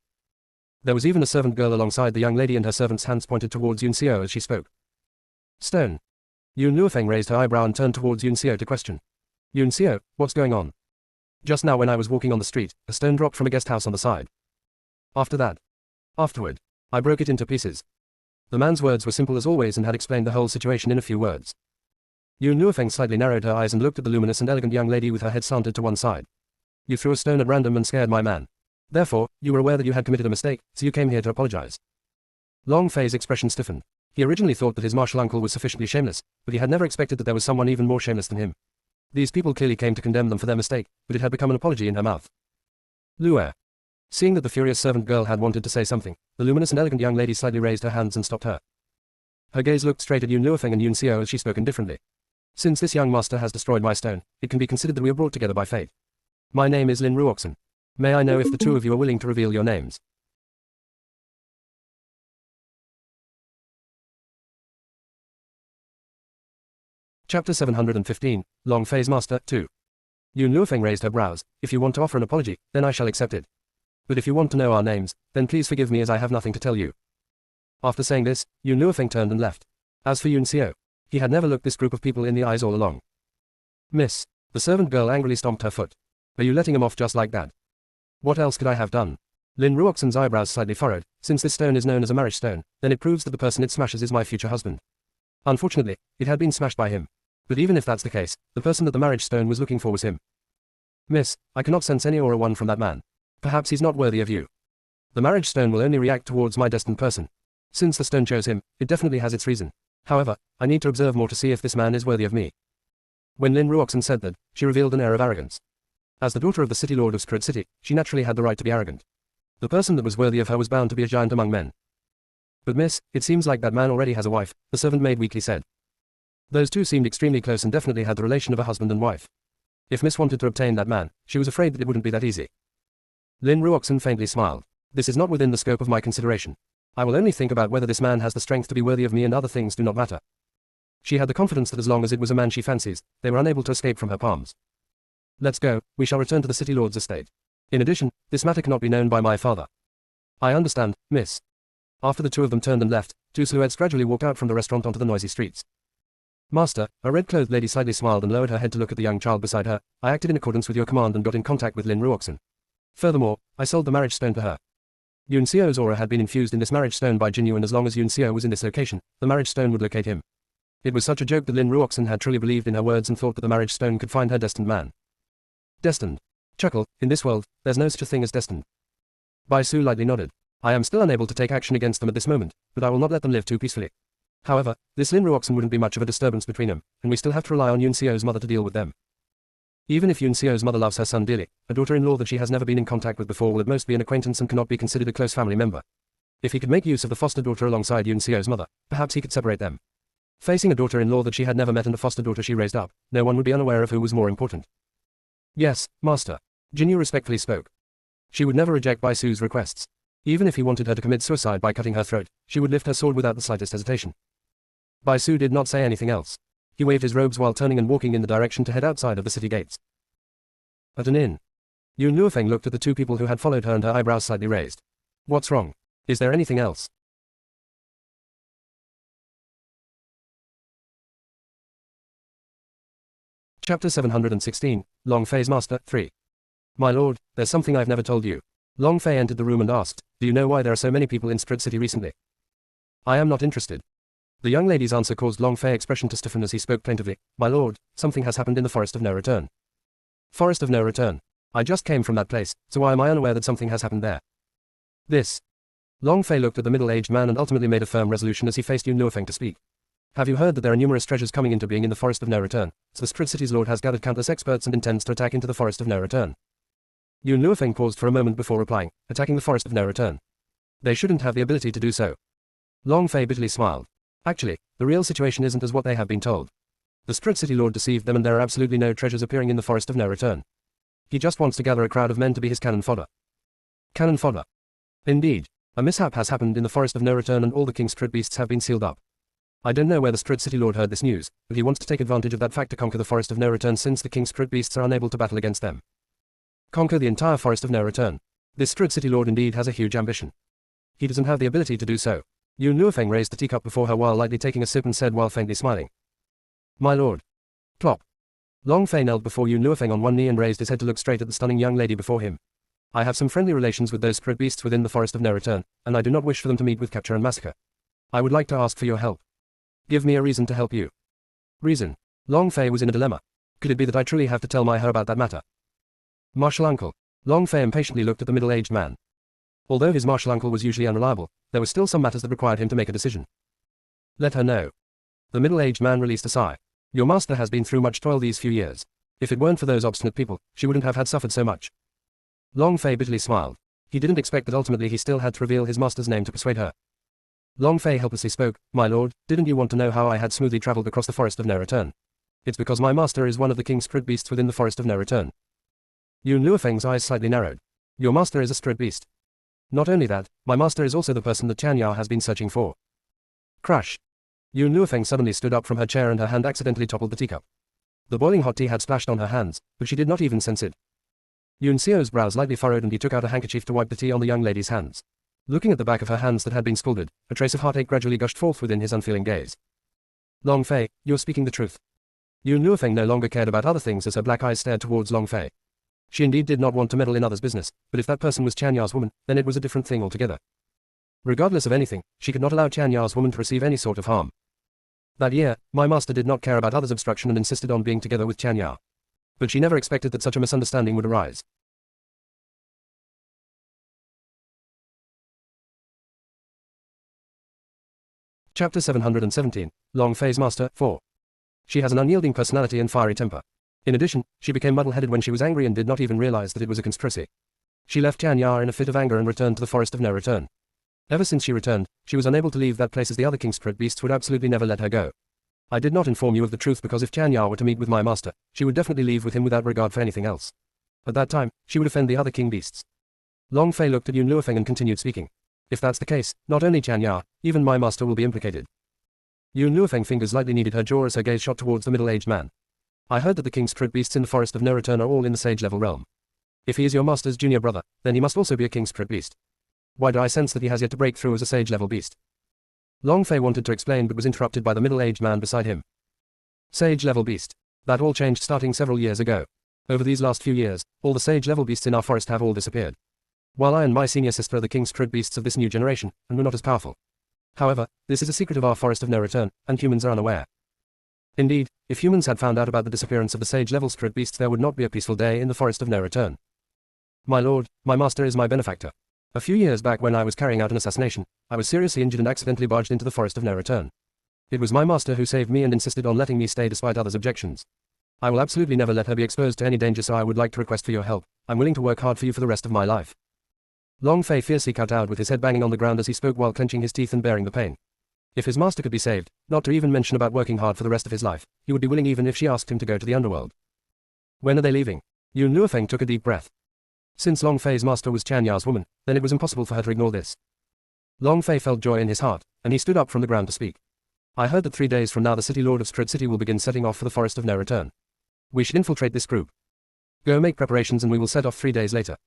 There was even a servant girl alongside the young lady and her servant's hands pointed towards Yun Xiao as she spoke. Stone. Yun Luofeng raised her eyebrow and turned towards Yun Xiao to question. Yun Xiao, what's going on? Just now when I was walking on the street, a stone dropped from a guest house on the side. Afterward, I broke it into pieces. The man's words were simple as always and had explained the whole situation in a few words. Yun Luofeng slightly narrowed her eyes and looked at the luminous and elegant young lady with her head slanted to one side. You threw a stone at random and scared my man. Therefore, you were aware that you had committed a mistake, so you came here to apologize. Long Fei's expression stiffened. He originally thought that his martial uncle was sufficiently shameless, but he had never expected that there was someone even more shameless than him. These people clearly came to condemn them for their mistake, but it had become an apology in her mouth. Luer. Seeing that the furious servant girl had wanted to say something, the luminous and elegant young lady slightly raised her hands and stopped her. Her gaze looked straight at Yun Luofeng and Yun Xiao as she spoke indifferently. Since this young master has destroyed my stone, it can be considered that we are brought together by fate. My name is Lin Ruoxin. May I know if the two of you are willing to reveal your names? Chapter 715, Long Fei's Master, 2. Yun Luofeng raised her brows. If you want to offer an apology, then I shall accept it. But if you want to know our names, then please forgive me as I have nothing to tell you. After saying this, Yun Luofeng turned and left. As for Yun Xiao, he had never looked this group of people in the eyes all along. Miss, the servant girl angrily stomped her foot. Are you letting him off just like that? What else could I have done? Lin Ruoxin's eyebrows slightly furrowed. Since this stone is known as a marriage stone, then it proves that the person it smashes is my future husband. Unfortunately, it had been smashed by him. But even if that's the case, the person that the marriage stone was looking for was him. Miss, I cannot sense any aura one from that man. Perhaps he's not worthy of you. The marriage stone will only react towards my destined person. Since the stone chose him, it definitely has its reason. However, I need to observe more to see if this man is worthy of me. When Lin Ruoxin said that, she revealed an air of arrogance. As the daughter of the city lord of Spirit City, she naturally had the right to be arrogant. The person that was worthy of her was bound to be a giant among men. But miss, it seems like that man already has a wife, the servant maid weakly said. Those two seemed extremely close and definitely had the relation of a husband and wife. If miss wanted to obtain that man, she was afraid that it wouldn't be that easy. Lin Ruoxin faintly smiled. This is not within the scope of my consideration. I will only think about whether this man has the strength to be worthy of me, and other things do not matter. She had the confidence that as long as it was a man she fancies, they were unable to escape from her palms. Let's go, we shall return to the city lord's estate. In addition, this matter cannot be known by my father. I understand, miss. After the two of them turned and left, two silhouettes gradually walked out from the restaurant onto the noisy streets. Master, a red-clothed lady slightly smiled and lowered her head to look at the young child beside her. I acted in accordance with your command and got in contact with Lin Ruoxin. Furthermore, I sold the marriage stone to her. Yun Xiao's aura had been infused in this marriage stone by Jinyu, and as long as Yun Xiao was in this location, the marriage stone would locate him. It was such a joke that Lin Ruoxin had truly believed in her words and thought that the marriage stone could find her destined man. Destined. Chuckle, in this world, there's no such a thing as destined. Bai Su lightly nodded. I am still unable to take action against them at this moment, but I will not let them live too peacefully. However, this Lin Ruoxin wouldn't be much of a disturbance between them, and we still have to rely on Yun Xiao's mother to deal with them. Even if Yun Xiao's mother loves her son dearly, a daughter-in-law that she has never been in contact with before will at most be an acquaintance and cannot be considered a close family member. If he could make use of the foster daughter alongside Yun Xiao's mother, perhaps he could separate them. Facing a daughter-in-law that she had never met and a foster daughter she raised up, no one would be unaware of who was more important. Yes, master. Jinyu respectfully spoke. She would never reject Bai Su's requests. Even if he wanted her to commit suicide by cutting her throat, she would lift her sword without the slightest hesitation. Bai Su did not say anything else. He waved his robes while turning and walking in the direction to head outside of the city gates. At an inn. Yun Luofeng looked at the two people who had followed her and her eyebrows slightly raised. What's wrong? Is there anything else? Chapter 716, Long Fei's Master, 3. My lord, there's something I've never told you. Long Fei entered the room and asked, do you know why there are so many people in Spirit City recently? I am not interested. The young lady's answer caused Long Fei's expression to stiffen as he spoke plaintively. My lord, something has happened in the Forest of No Return. Forest of No Return. I just came from that place, so why am I unaware that something has happened there? This. Long Fei looked at the middle-aged man and ultimately made a firm resolution as he faced Yun Luofeng to speak. Have you heard that there are numerous treasures coming into being in the Forest of No Return? So the Spirit City's lord has gathered countless experts and intends to attack into the Forest of No Return. Yun Luofeng paused for a moment before replying, attacking the Forest of No Return. They shouldn't have the ability to do so. Long Fei bitterly smiled. Actually, the real situation isn't as what they have been told. The Spirit City Lord deceived them and there are absolutely no treasures appearing in the Forest of No Return. He just wants to gather a crowd of men to be his cannon fodder. Cannon fodder. Indeed. A mishap has happened in the Forest of No Return and all the King's Spirit Beasts have been sealed up. I don't know where the Spirit City Lord heard this news, but he wants to take advantage of that fact to conquer the Forest of No Return since the King's Spirit Beasts are unable to battle against them. Conquer the entire Forest of No Return. This Spirit City Lord indeed has a huge ambition. He doesn't have the ability to do so. Yun Luofeng raised the teacup before her while lightly taking a sip and said while faintly smiling. My lord. Plop. Long Fei knelt before Yun Luofeng on one knee and raised his head to look straight at the stunning young lady before him. I have some friendly relations with those spirit beasts within the Forest of No Return, and I do not wish for them to meet with capture and massacre. I would like to ask for your help. Give me a reason to help you. Reason. Long Fei was in a dilemma. Could it be that I truly have to tell her about that matter? Martial uncle. Long Fei impatiently looked at the middle-aged man. Although his martial uncle was usually unreliable, there were still some matters that required him to make a decision. Let her know. The middle-aged man released a sigh. Your master has been through much toil these few years. If it weren't for those obstinate people, she wouldn't have had suffered so much. Long Fei bitterly smiled. He didn't expect that ultimately he still had to reveal his master's name to persuade her. Long Fei helplessly spoke, My lord, didn't you want to know how I had smoothly traveled across the Forest of No Return? It's because my master is one of the King's spirit beasts within the Forest of No Return. Yun Luofeng's eyes slightly narrowed. Your master is a spirit beast. Not only that, my master is also the person that Tian Yao has been searching for. Crash. Yun Luofeng suddenly stood up from her chair and her hand accidentally toppled the teacup. The boiling hot tea had splashed on her hands, but she did not even sense it. Yun Xiao's brows lightly furrowed and he took out a handkerchief to wipe the tea on the young lady's hands. Looking at the back of her hands that had been scalded, a trace of heartache gradually gushed forth within his unfeeling gaze. Long Fei, you're speaking the truth. Yun Luofeng no longer cared about other things as her black eyes stared towards Long Fei. She indeed did not want to meddle in others' business, but if that person was Tian Ya's woman, then it was a different thing altogether. Regardless of anything, she could not allow Tian Ya's woman to receive any sort of harm. That year, my master did not care about others' obstruction and insisted on being together with Tian Ya. But she never expected that such a misunderstanding would arise. Chapter 717, Long Fei's Master, 4. She has an unyielding personality and fiery temper. In addition, she became muddle-headed when she was angry and did not even realize that it was a conspiracy. She left Tianya in a fit of anger and returned to the Forest of No Return. Ever since she returned, she was unable to leave that place as the other king's spirit beasts would absolutely never let her go. I did not inform you of the truth because if Tianya were to meet with my master, she would definitely leave with him without regard for anything else. At that time, she would offend the other king beasts. Long Fei looked at Yun Luofeng and continued speaking. If that's the case, not only Tianya, even my master will be implicated. Yun Luofeng fingers lightly kneaded her jaw as her gaze shot towards the middle-aged man. I heard that the king's spirit beasts in the Forest of No Return are all in the sage-level realm. If he is your master's junior brother, then he must also be a king's spirit beast. Why do I sense that he has yet to break through as a sage-level beast? Long Fei wanted to explain but was interrupted by the middle-aged man beside him. Sage-level beast. That all changed starting several years ago. Over these last few years, all the sage-level beasts in our forest have all disappeared. While I and my senior sister are the king's spirit beasts of this new generation, and we're not as powerful. However, this is a secret of our Forest of No Return, and humans are unaware. Indeed, if humans had found out about the disappearance of the sage-level spirit beasts, there would not be a peaceful day in the Forest of No Return. My lord, my master is my benefactor. A few years back when I was carrying out an assassination, I was seriously injured and accidentally barged into the Forest of No Return. It was my master who saved me and insisted on letting me stay despite others' objections. I will absolutely never let her be exposed to any danger, so I would like to request for your help. I'm willing to work hard for you for the rest of my life. Long Fei fiercely kowtowed with his head banging on the ground as he spoke while clenching his teeth and bearing the pain. If his master could be saved, not to even mention about working hard for the rest of his life, he would be willing even if she asked him to go to the underworld. When are they leaving? Yun Luofeng took a deep breath. Since Long Fei's master was Tianya's woman, then it was impossible for her to ignore this. Long Fei felt joy in his heart, and he stood up from the ground to speak. I heard that 3 days from now the City Lord of Spirit City will begin setting off for the Forest of No Return. We should infiltrate this group. Go make preparations and we will set off 3 days later.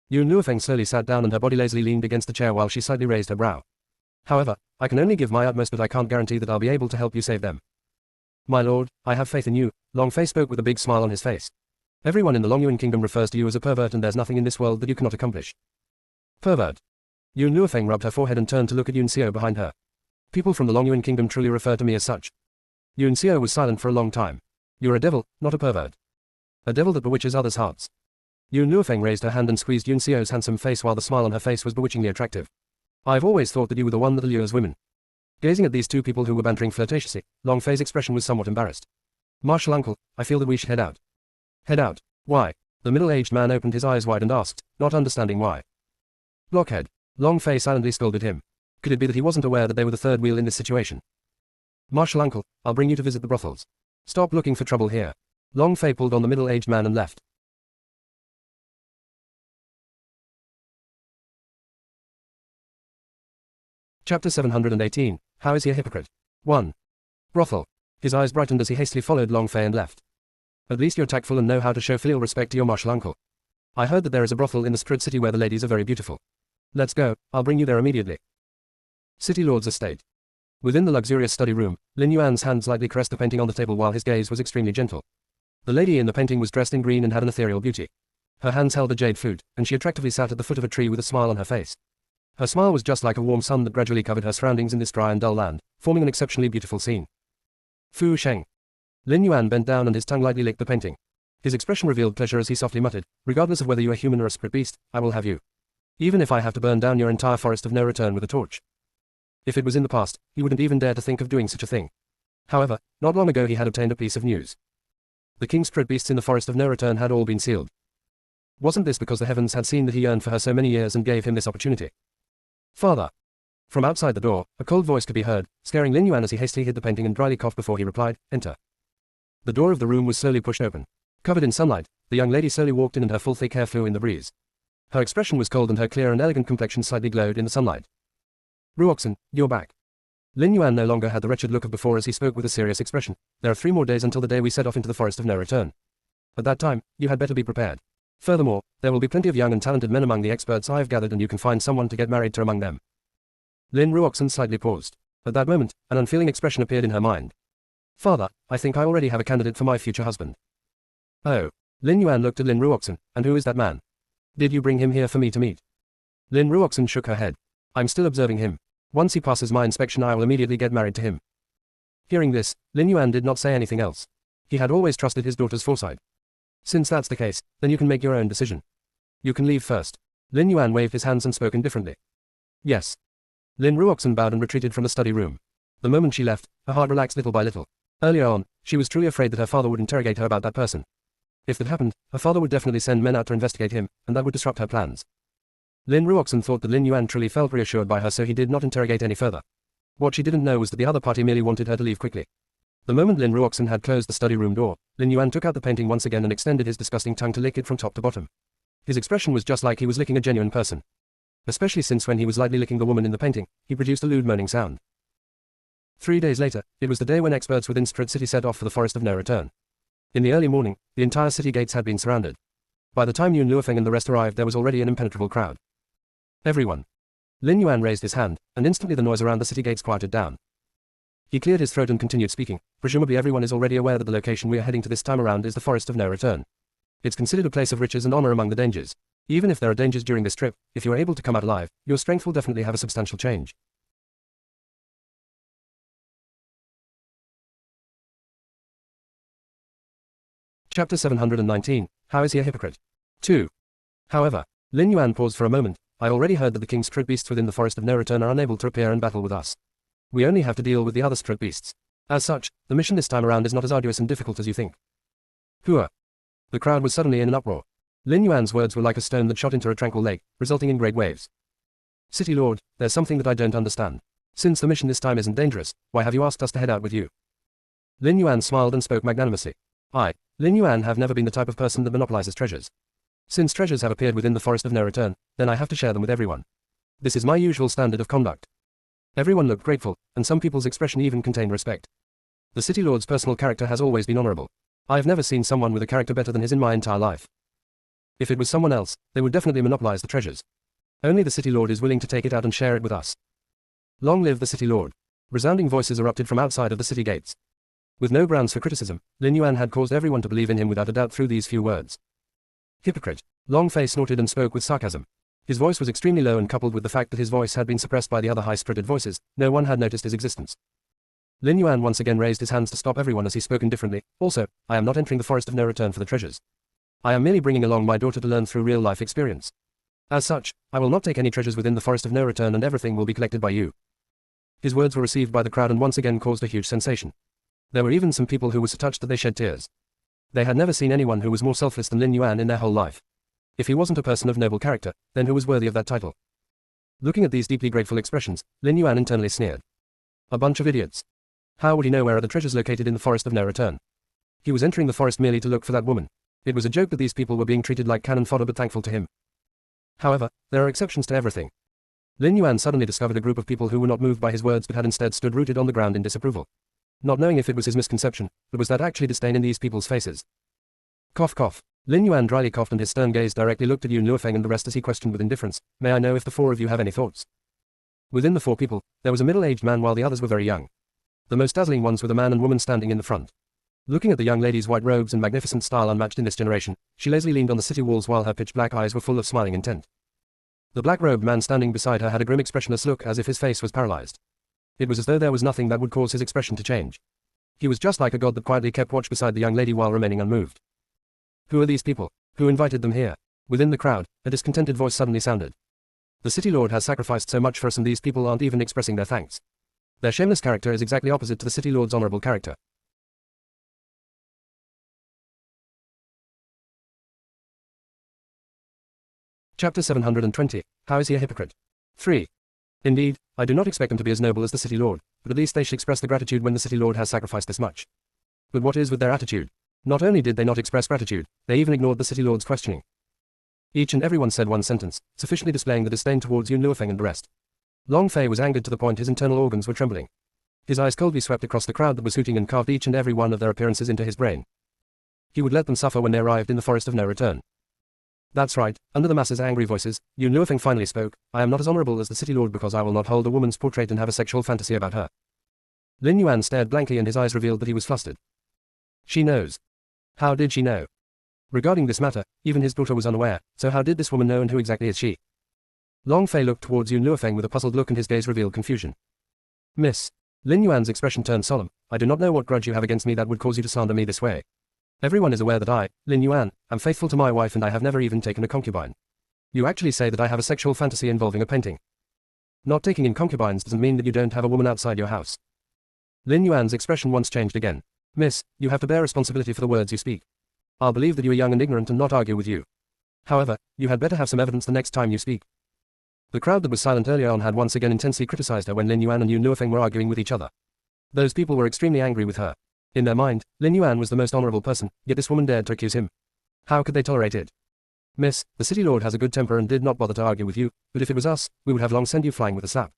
Yun Luofeng slowly sat down and her body lazily leaned against the chair while she slightly raised her brow. However, I can only give my utmost, but I can't guarantee that I'll be able to help you save them. My lord, I have faith in you, Long Fei spoke with a big smile on his face. Everyone in the Longyuan kingdom refers to you as a pervert and there's nothing in this world that you cannot accomplish. Pervert. Yun Luofeng rubbed her forehead and turned to look at Yun Xiao behind her. People from the Longyuan kingdom truly refer to me as such. Yun Xiao was silent for a long time. You're a devil, not a pervert. A devil that bewitches others' hearts. Yun Luofeng raised her hand and squeezed Yun Xiao's handsome face while the smile on her face was bewitchingly attractive. I've always thought that you were the one that allures women. Gazing at these two people who were bantering flirtatiously, Long Fei's expression was somewhat embarrassed. Martial uncle, I feel that we should head out. Head out? Why? The middle-aged man opened his eyes wide and asked, not understanding why. Blockhead. Long Fei silently scolded him. Could it be that he wasn't aware that they were the third wheel in this situation? Martial uncle, I'll bring you to visit the brothels. Stop looking for trouble here. Long Fei pulled on the middle-aged man and left. Chapter 718. How is he a hypocrite? 1. Brothel. His eyes brightened as he hastily followed Long Fei and left. At least you're tactful and know how to show filial respect to your martial uncle. I heard that there is a brothel in the Spirit City where the ladies are very beautiful. Let's go, I'll bring you there immediately. City Lord's estate. Within the luxurious study room, Lin Yuan's hands lightly caressed the painting on the table while his gaze was extremely gentle. The lady in the painting was dressed in green and had an ethereal beauty. Her hands held a jade flute, and she attractively sat at the foot of a tree with a smile on her face. Her smile was just like a warm sun that gradually covered her surroundings in this dry and dull land, forming an exceptionally beautiful scene. Fu Sheng. Lin Yuan bent down and his tongue lightly licked the painting. His expression revealed pleasure as he softly muttered, regardless of whether you are human or a spirit beast, I will have you. Even if I have to burn down your entire Forest of No Return with a torch. If it was in the past, he wouldn't even dare to think of doing such a thing. However, not long ago he had obtained a piece of news. The king's spirit beasts in the Forest of No Return had all been sealed. Wasn't this because the heavens had seen that he yearned for her so many years and gave him this opportunity? Father. From outside the door, a cold voice could be heard, scaring Lin Yuan as he hastily hid the painting and dryly coughed before he replied, Enter. The door of the room was slowly pushed open. Covered in sunlight, the young lady slowly walked in and her full thick hair flew in the breeze. Her expression was cold and her clear and elegant complexion slightly glowed in the sunlight. Ruoxin, you're back. Lin Yuan no longer had the wretched look of before as he spoke with a serious expression. There are 3 more days until the day we set off into the Forest of No Return. At that time, you had better be prepared. Furthermore, there will be plenty of young and talented men among the experts I've gathered and you can find someone to get married to among them. Lin Ruoxin slightly paused. At that moment, an unfeeling expression appeared in her mind. Father, I think I already have a candidate for my future husband. Oh. Lin Yuan looked at Lin Ruoxin, and who is that man? Did you bring him here for me to meet? Lin Ruoxin shook her head. I'm still observing him. Once he passes my inspection I will immediately get married to him. Hearing this, Lin Yuan did not say anything else. He had always trusted his daughter's foresight. Since that's the case, then you can make your own decision. You can leave first. Lin Yuan waved his hands and spoke indifferently. Yes. Lin Ruoxin bowed and retreated from the study room. The moment she left, her heart relaxed little by little. Earlier on, she was truly afraid that her father would interrogate her about that person. If that happened, her father would definitely send men out to investigate him, and that would disrupt her plans. Lin Ruoxan thought that Lin Yuan truly felt reassured by her, so he did not interrogate any further. What she didn't know was that the other party merely wanted her to leave quickly. The moment Lin Ruoxan had closed the study room door, Lin Yuan took out the painting once again and extended his disgusting tongue to lick it from top to bottom. His expression was just like he was licking a genuine person. Especially since when he was lightly licking the woman in the painting, he produced a lewd moaning sound. 3 days later, it was the day when experts within Spirit City set off for the Forest of No Return. In the early morning, the entire city gates had been surrounded. By the time Yun Luofeng and the rest arrived, there was already an impenetrable crowd. Everyone. Lin Yuan raised his hand, and instantly the noise around the city gates quieted down. He cleared his throat and continued speaking. Presumably everyone is already aware that the location we are heading to this time around is the Forest of No Return. It's considered a place of riches and honor among the dangers. Even if there are dangers during this trip, if you are able to come out alive, your strength will definitely have a substantial change. Chapter 719, How is he a hypocrite? 2. However, Lin Yuan paused for a moment. I already heard that the king's spirit beasts within the Forest of No Return are unable to appear and battle with us. We only have to deal with the other spirit beasts. As such, the mission this time around is not as arduous and difficult as you think. Hua. The crowd was suddenly in an uproar. Lin Yuan's words were like a stone that shot into a tranquil lake, resulting in great waves. City Lord, there's something that I don't understand. Since the mission this time isn't dangerous, why have you asked us to head out with you? Lin Yuan smiled and spoke magnanimously. I, Lin Yuan, have never been the type of person that monopolizes treasures. Since treasures have appeared within the Forest of No Return, then I have to share them with everyone. This is my usual standard of conduct. Everyone looked grateful, and some people's expression even contained respect. The City Lord's personal character has always been honorable. I have never seen someone with a character better than his in my entire life. If it was someone else, they would definitely monopolize the treasures. Only the City Lord is willing to take it out and share it with us. Long live the City Lord. Resounding voices erupted from outside of the city gates. With no grounds for criticism, Lin Yuan had caused everyone to believe in him without a doubt through these few words. Hypocrite. Long Fei snorted and spoke with sarcasm. His voice was extremely low, and coupled with the fact that his voice had been suppressed by the other high-spirited voices, no one had noticed his existence. Lin Yuan once again raised his hands to stop everyone as he spoke indifferently. Also, I am not entering the Forest of No Return for the treasures. I am merely bringing along my daughter to learn through real-life experience. As such, I will not take any treasures within the Forest of No Return, and everything will be collected by you. His words were received by the crowd and once again caused a huge sensation. There were even some people who were so touched that they shed tears. They had never seen anyone who was more selfless than Lin Yuan in their whole life. If he wasn't a person of noble character, then who was worthy of that title? Looking at these deeply grateful expressions, Lin Yuan internally sneered. A bunch of idiots. How would he know where are the treasures located in the Forest of No Return? He was entering the forest merely to look for that woman. It was a joke that these people were being treated like cannon fodder, but thankful to him. However, there are exceptions to everything. Lin Yuan suddenly discovered a group of people who were not moved by his words but had instead stood rooted on the ground in disapproval. Not knowing if it was his misconception, but was that actually disdain in these people's faces? Cough cough. Lin Yuan dryly coughed and his stern gaze directly looked at Yun Luofeng and the rest as he questioned with indifference, may I know if the four of you have any thoughts? Within the four people, there was a middle-aged man while the others were very young. The most dazzling ones were the man and woman standing in the front. Looking at the young lady's white robes and magnificent style unmatched in this generation, she lazily leaned on the city walls while her pitch-black eyes were full of smiling intent. The black-robed man standing beside her had a grim expressionless look as if his face was paralyzed. It was as though there was nothing that would cause his expression to change. He was just like a god that quietly kept watch beside the young lady while remaining unmoved. Who are these people? Who invited them here? Within the crowd, a discontented voice suddenly sounded. The City Lord has sacrificed so much for us and these people aren't even expressing their thanks. Their shameless character is exactly opposite to the City Lord's honorable character. Chapter 720, How is he a hypocrite? 3. Indeed, I do not expect them to be as noble as the City Lord, but at least they should express the gratitude when the City Lord has sacrificed this much. But what is with their attitude? Not only did they not express gratitude, they even ignored the City Lord's questioning. Each and everyone said one sentence, sufficiently displaying the disdain towards Yun Luofeng and the rest. Long Fei was angered to the point his internal organs were trembling. His eyes coldly swept across the crowd that was hooting and carved each and every one of their appearances into his brain. He would let them suffer when they arrived in the Forest of No Return. That's right, under the masses' angry voices, Yun Luofeng finally spoke, I am not as honorable as the City Lord because I will not hold a woman's portrait and have a sexual fantasy about her. Lin Yuan stared blankly and his eyes revealed that he was flustered. She knows. How did she know? Regarding this matter, even his daughter was unaware, so how did this woman know and who exactly is she? Long Fei looked towards Yun Luofeng with a puzzled look and his gaze revealed confusion. Miss. Lin Yuan's expression turned solemn, I do not know what grudge you have against me that would cause you to slander me this way. Everyone is aware that I, Lin Yuan, am faithful to my wife and I have never even taken a concubine. You actually say that I have a sexual fantasy involving a painting. Not taking in concubines doesn't mean that you don't have a woman outside your house. Lin Yuan's expression once changed again. Miss, you have to bear responsibility for the words you speak. I'll believe that you are young and ignorant and not argue with you. However, you had better have some evidence the next time you speak. The crowd that was silent earlier on had once again intensely criticized her when Lin Yuan and Yun Luofeng were arguing with each other. Those people were extremely angry with her. In their mind, Lin Yuan was the most honorable person, yet this woman dared to accuse him. How could they tolerate it? Miss, the city lord has a good temper and did not bother to argue with you, but if it was us, we would have long sent you flying with a slap.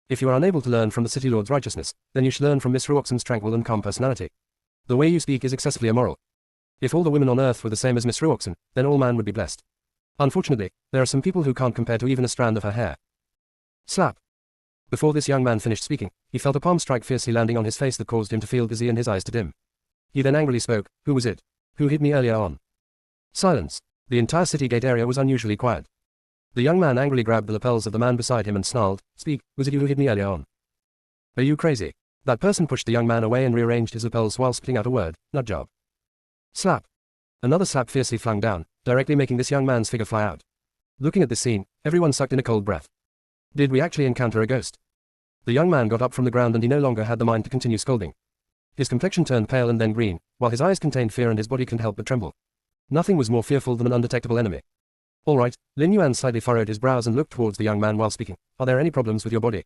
If you are unable to learn from the city lord's righteousness, then you should learn from Miss Ruoxan's tranquil and calm personality. The way you speak is excessively immoral. If all the women on earth were the same as Miss Ruoxan, then all man would be blessed. Unfortunately, there are some people who can't compare to even a strand of her hair. Slap. Before this young man finished speaking, he felt a palm strike fiercely landing on his face that caused him to feel dizzy and his eyes to dim. He then angrily spoke, "Who was it? Who hit me earlier on?" Silence. The entire city gate area was unusually quiet. The young man angrily grabbed the lapels of the man beside him and snarled, "Speak, was it you who hit me earlier on?" "Are you crazy?" That person pushed the young man away and rearranged his lapels while spitting out a word, "Nut job." Slap. Another slap fiercely flung down, directly making this young man's figure fly out. Looking at this scene, everyone sucked in a cold breath. Did we actually encounter a ghost? The young man got up from the ground and he no longer had the mind to continue scolding. His complexion turned pale and then green, while his eyes contained fear and his body couldn't help but tremble. Nothing was more fearful than an undetectable enemy. "All right," Lin Yuan slightly furrowed his brows and looked towards the young man while speaking. "Are there any problems with your body?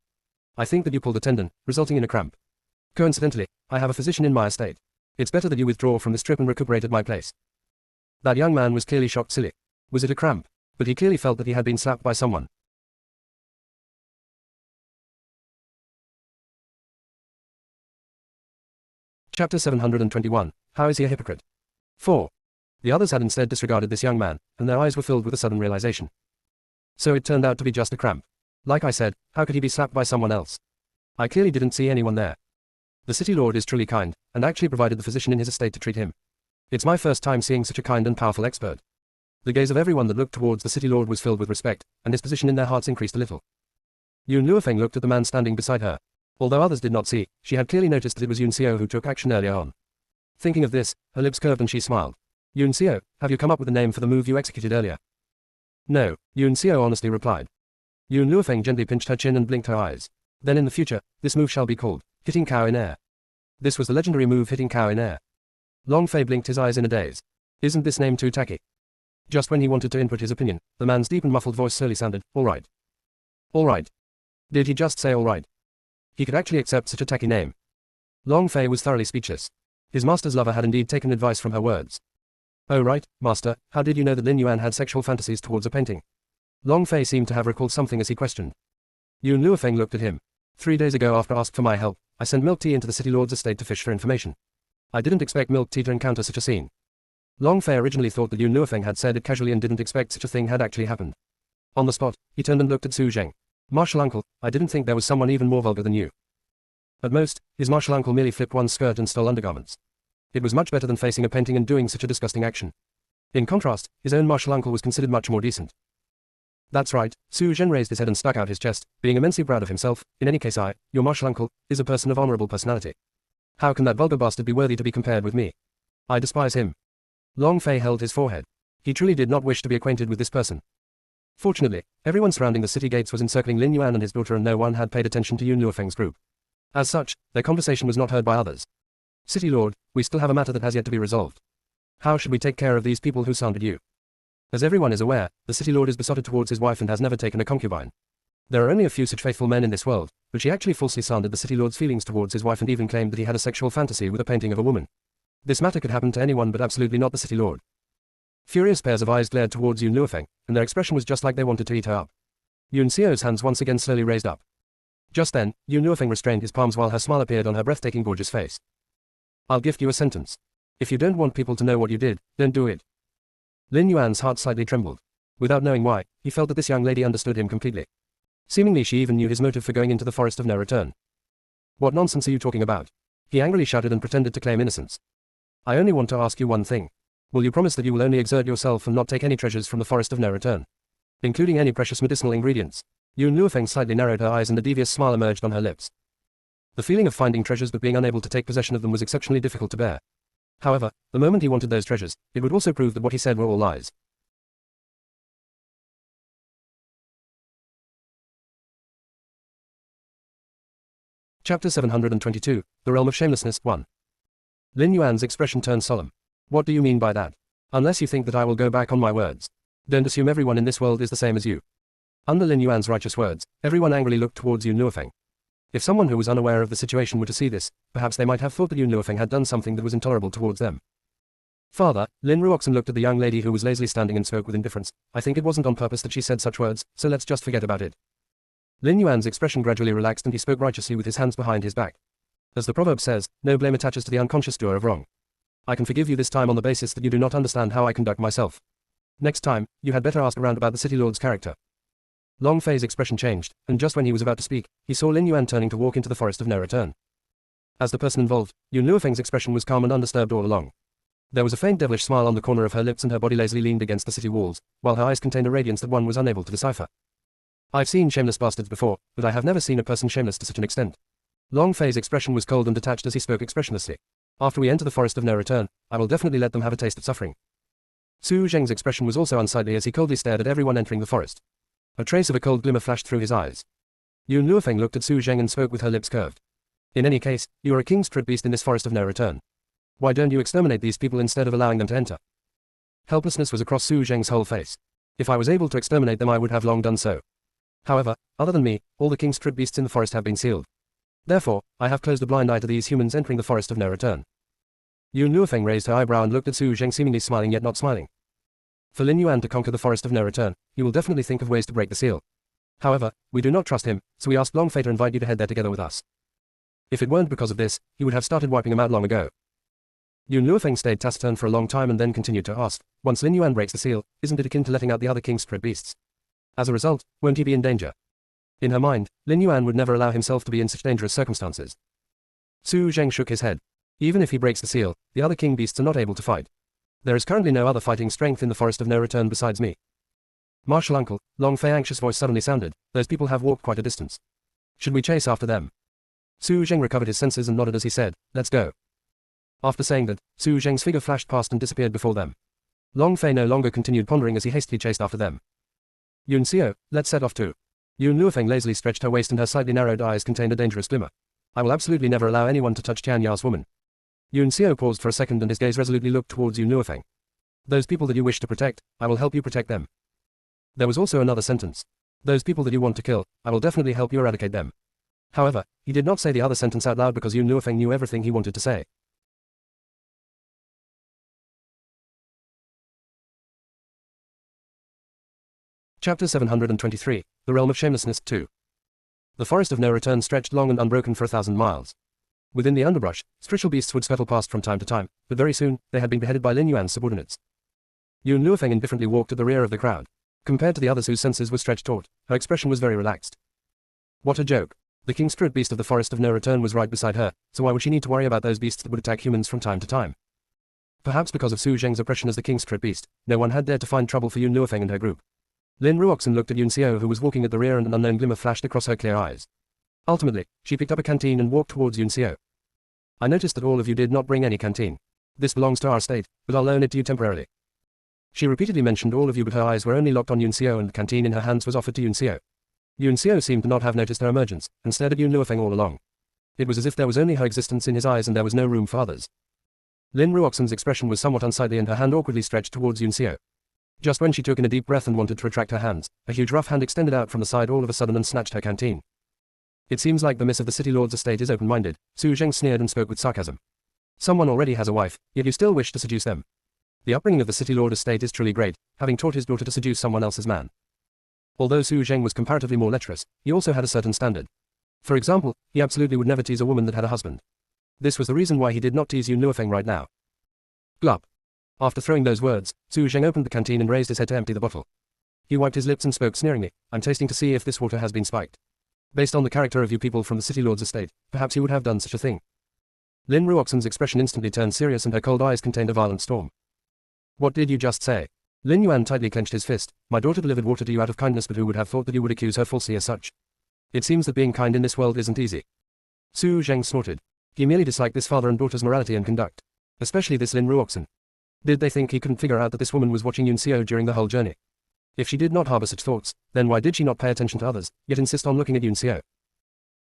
I think that you pulled a tendon, resulting in a cramp. Coincidentally, I have a physician in my estate. It's better that you withdraw from this trip and recuperate at my place." That young man was clearly shocked silly. Was it a cramp? But he clearly felt that he had been slapped by someone. Chapter 721. How is he a hypocrite? 4. The others had instead disregarded this young man, and their eyes were filled with a sudden realization. So it turned out to be just a cramp. Like I said, how could he be slapped by someone else? I clearly didn't see anyone there. The city lord is truly kind, and actually provided the physician in his estate to treat him. It's my first time seeing such a kind and powerful expert. The gaze of everyone that looked towards the city lord was filled with respect, and his position in their hearts increased a little. Yun Luofeng looked at the man standing beside her. Although others did not see, she had clearly noticed that it was Yun Xiao who took action earlier on. Thinking of this, her lips curved and she smiled. "Yun Xiao, have you come up with a name for the move you executed earlier?" "No," Yun Xiao honestly replied. Yun Luofeng gently pinched her chin and blinked her eyes. "Then in the future, this move shall be called hitting cow in air." This was the legendary move hitting cow in air. Long Fei blinked his eyes in a daze. Isn't this name too tacky? Just when he wanted to input his opinion, the man's deep and muffled voice slowly sounded, "All right." All right. Did he just say all right? He could actually accept such a tacky name. Long Fei was thoroughly speechless. His master's lover had indeed taken advice from her words. "Oh right, master, how did you know that Lin Yuan had sexual fantasies towards a painting?" Long Fei seemed to have recalled something as he questioned. Yun Luofeng looked at him. 3 days ago after asked for my help, I sent Milk Tea into the city lord's estate to fish for information. I didn't expect Milk Tea to encounter such a scene. Long Fei originally thought that Yun Luofeng had said it casually and didn't expect such a thing had actually happened. On the spot, he turned and looked at Su Zheng. "Martial uncle, I didn't think there was someone even more vulgar than you." At most, his martial uncle merely flipped one skirt and stole undergarments. It was much better than facing a painting and doing such a disgusting action. In contrast, his own martial uncle was considered much more decent. "That's right," Su Zhen raised his head and stuck out his chest, being immensely proud of himself. "In any case your martial uncle, is a person of honorable personality. How can that vulgar bastard be worthy to be compared with me? I despise him." Long Fei held his forehead. He truly did not wish to be acquainted with this person. Fortunately, everyone surrounding the city gates was encircling Lin Yuan and his daughter and no one had paid attention to Yun Luofeng's group. As such, their conversation was not heard by others. "City Lord, we still have a matter that has yet to be resolved. How should we take care of these people who slandered you?" As everyone is aware, the City Lord is besotted towards his wife and has never taken a concubine. There are only a few such faithful men in this world, but she actually falsely slandered the City Lord's feelings towards his wife and even claimed that he had a sexual fantasy with a painting of a woman. This matter could happen to anyone but absolutely not the City Lord. Furious pairs of eyes glared towards Yun Luofeng, and their expression was just like they wanted to eat her up. Yun Xiao's hands once again slowly raised up. Just then, Yun Luofeng restrained his palms while her smile appeared on her breathtaking gorgeous face. "I'll gift you a sentence. If you don't want people to know what you did, then do it." Lin Yuan's heart slightly trembled. Without knowing why, he felt that this young lady understood him completely. Seemingly she even knew his motive for going into the forest of no return. "What nonsense are you talking about?" He angrily shouted and pretended to claim innocence. "I only want to ask you one thing. Will you promise that you will only exert yourself and not take any treasures from the forest of no return? Including any precious medicinal ingredients?" Yun Luofeng slightly narrowed her eyes and a devious smile emerged on her lips. The feeling of finding treasures but being unable to take possession of them was exceptionally difficult to bear. However, the moment he wanted those treasures, it would also prove that what he said were all lies. Chapter 722, The Realm of Shamelessness, 1. Lin Yuan's expression turned solemn. What do you mean by that? Unless you think that I will go back on my words. Don't assume everyone in this world is the same as you. Under Lin Yuan's righteous words, everyone angrily looked towards Yun Luofeng. If someone who was unaware of the situation were to see this, perhaps they might have thought that Yun Luofeng had done something that was intolerable towards them. Father, Lin Ruoxin looked at the young lady who was lazily standing and spoke with indifference. I think it wasn't on purpose that she said such words, so let's just forget about it. Lin Yuan's expression gradually relaxed and he spoke righteously with his hands behind his back. As the proverb says, no blame attaches to the unconscious doer of wrong. I can forgive you this time on the basis that you do not understand how I conduct myself. Next time, you had better ask around about the city lord's character. Long Fei's expression changed, and just when he was about to speak, he saw Lin Yuan turning to walk into the forest of no return. As the person involved, Yun Luofeng's expression was calm and undisturbed all along. There was a faint devilish smile on the corner of her lips and her body lazily leaned against the city walls, while her eyes contained a radiance that one was unable to decipher. I've seen shameless bastards before, but I have never seen a person shameless to such an extent. Long Fei's expression was cold and detached as he spoke expressionlessly. After we enter the forest of no return, I will definitely let them have a taste of suffering. Su Zheng's expression was also unsightly as he coldly stared at everyone entering the forest. A trace of a cold glimmer flashed through his eyes. Yun Luofeng looked at Su Zheng and spoke with her lips curved. In any case, you are a king's trip beast in this forest of no return. Why don't you exterminate these people instead of allowing them to enter? Helplessness was across Su Zheng's whole face. If I was able to exterminate them I would have long done so. However, other than me, all the king's trip beasts in the forest have been sealed. Therefore, I have closed a blind eye to these humans entering the forest of no return. Yun Luofeng raised her eyebrow and looked at Su Zheng seemingly smiling yet not smiling. For Lin Yuan to conquer the forest of no return, he will definitely think of ways to break the seal. However, we do not trust him, so we asked Long Fei to invite you to head there together with us. If it weren't because of this, he would have started wiping him out long ago. Yun Luofeng stayed taciturn for a long time and then continued to ask, once Lin Yuan breaks the seal, isn't it akin to letting out the other king's trip beasts? As a result, won't he be in danger? In her mind, Lin Yuan would never allow himself to be in such dangerous circumstances. Su Zheng shook his head. Even if he breaks the seal, the other king beasts are not able to fight. There is currently no other fighting strength in the forest of no return besides me. Martial uncle, Long Fei's anxious voice suddenly sounded, those people have walked quite a distance. Should we chase after them? Su Zheng recovered his senses and nodded as he said, let's go. After saying that, Su Zheng's figure flashed past and disappeared before them. Long Fei no longer continued pondering as he hastily chased after them. Yun Xiao, let's set off too. Yun Luofeng lazily stretched her waist and her slightly narrowed eyes contained a dangerous glimmer. I will absolutely never allow anyone to touch Tian Ya's woman. Yun Xiao paused for a second and his gaze resolutely looked towards Yun Luofeng. Those people that you wish to protect, I will help you protect them. There was also another sentence. Those people that you want to kill, I will definitely help you eradicate them. However, he did not say the other sentence out loud because Yun Luofeng knew everything he wanted to say. Chapter 723, The Realm of Shamelessness 2. The forest of no return stretched long and unbroken for 1,000 miles. Within the underbrush, spiritual beasts would scuttle past from time to time, but very soon, they had been beheaded by Lin Yuan's subordinates. Yun Luofeng indifferently walked at the rear of the crowd. Compared to the others whose senses were stretched taut, her expression was very relaxed. What a joke. The king's trip beast of the forest of no return was right beside her, so why would she need to worry about those beasts that would attack humans from time to time? Perhaps because of Su Zheng's oppression as the king's trip beast, no one had dared to find trouble for Yun Luofeng and her group. Lin Ruoxin looked at Yun Xiao who was walking at the rear and an unknown glimmer flashed across her clear eyes. Ultimately, she picked up a canteen and walked towards Yun Xiao. I noticed that all of you did not bring any canteen. This belongs to our estate, but I'll loan it to you temporarily. She repeatedly mentioned all of you but her eyes were only locked on Yun Xiao and the canteen in her hands was offered to Yun Xiao. Yun Xiao seemed to not have noticed her emergence, and stared at Yun Luofeng all along. It was as if there was only her existence in his eyes and there was no room for others. Lin Ruoxin's expression was somewhat unsightly and her hand awkwardly stretched towards Yun Xiao. Just when she took in a deep breath and wanted to retract her hands, a huge rough hand extended out from the side all of a sudden and snatched her canteen. It seems like the miss of the city lord's estate is open-minded, Su Zheng sneered and spoke with sarcasm. Someone already has a wife, yet you still wish to seduce them. The upbringing of the city lord estate is truly great, having taught his daughter to seduce someone else's man. Although Su Zheng was comparatively more lecherous, he also had a certain standard. For example, he absolutely would never tease a woman that had a husband. This was the reason why he did not tease Yun Luofeng right now. Glup. After throwing those words, Su Zheng opened the canteen and raised his head to empty the bottle. He wiped his lips and spoke sneeringly, I'm tasting to see if this water has been spiked. Based on the character of you people from the city lord's estate, perhaps he would have done such a thing. Lin Ruoxin's expression instantly turned serious and her cold eyes contained a violent storm. What did you just say? Lin Yuan tightly clenched his fist. My daughter delivered water to you out of kindness, but who would have thought that you would accuse her falsely as such? It seems that being kind in this world isn't easy. Su Zheng snorted. He merely disliked this father and daughter's morality and conduct. Especially this Lin Ruoxin. Did they think he couldn't figure out that this woman was watching Yun Xiao during the whole journey? If she did not harbor such thoughts, then why did she not pay attention to others, yet insist on looking at Yun Xiao?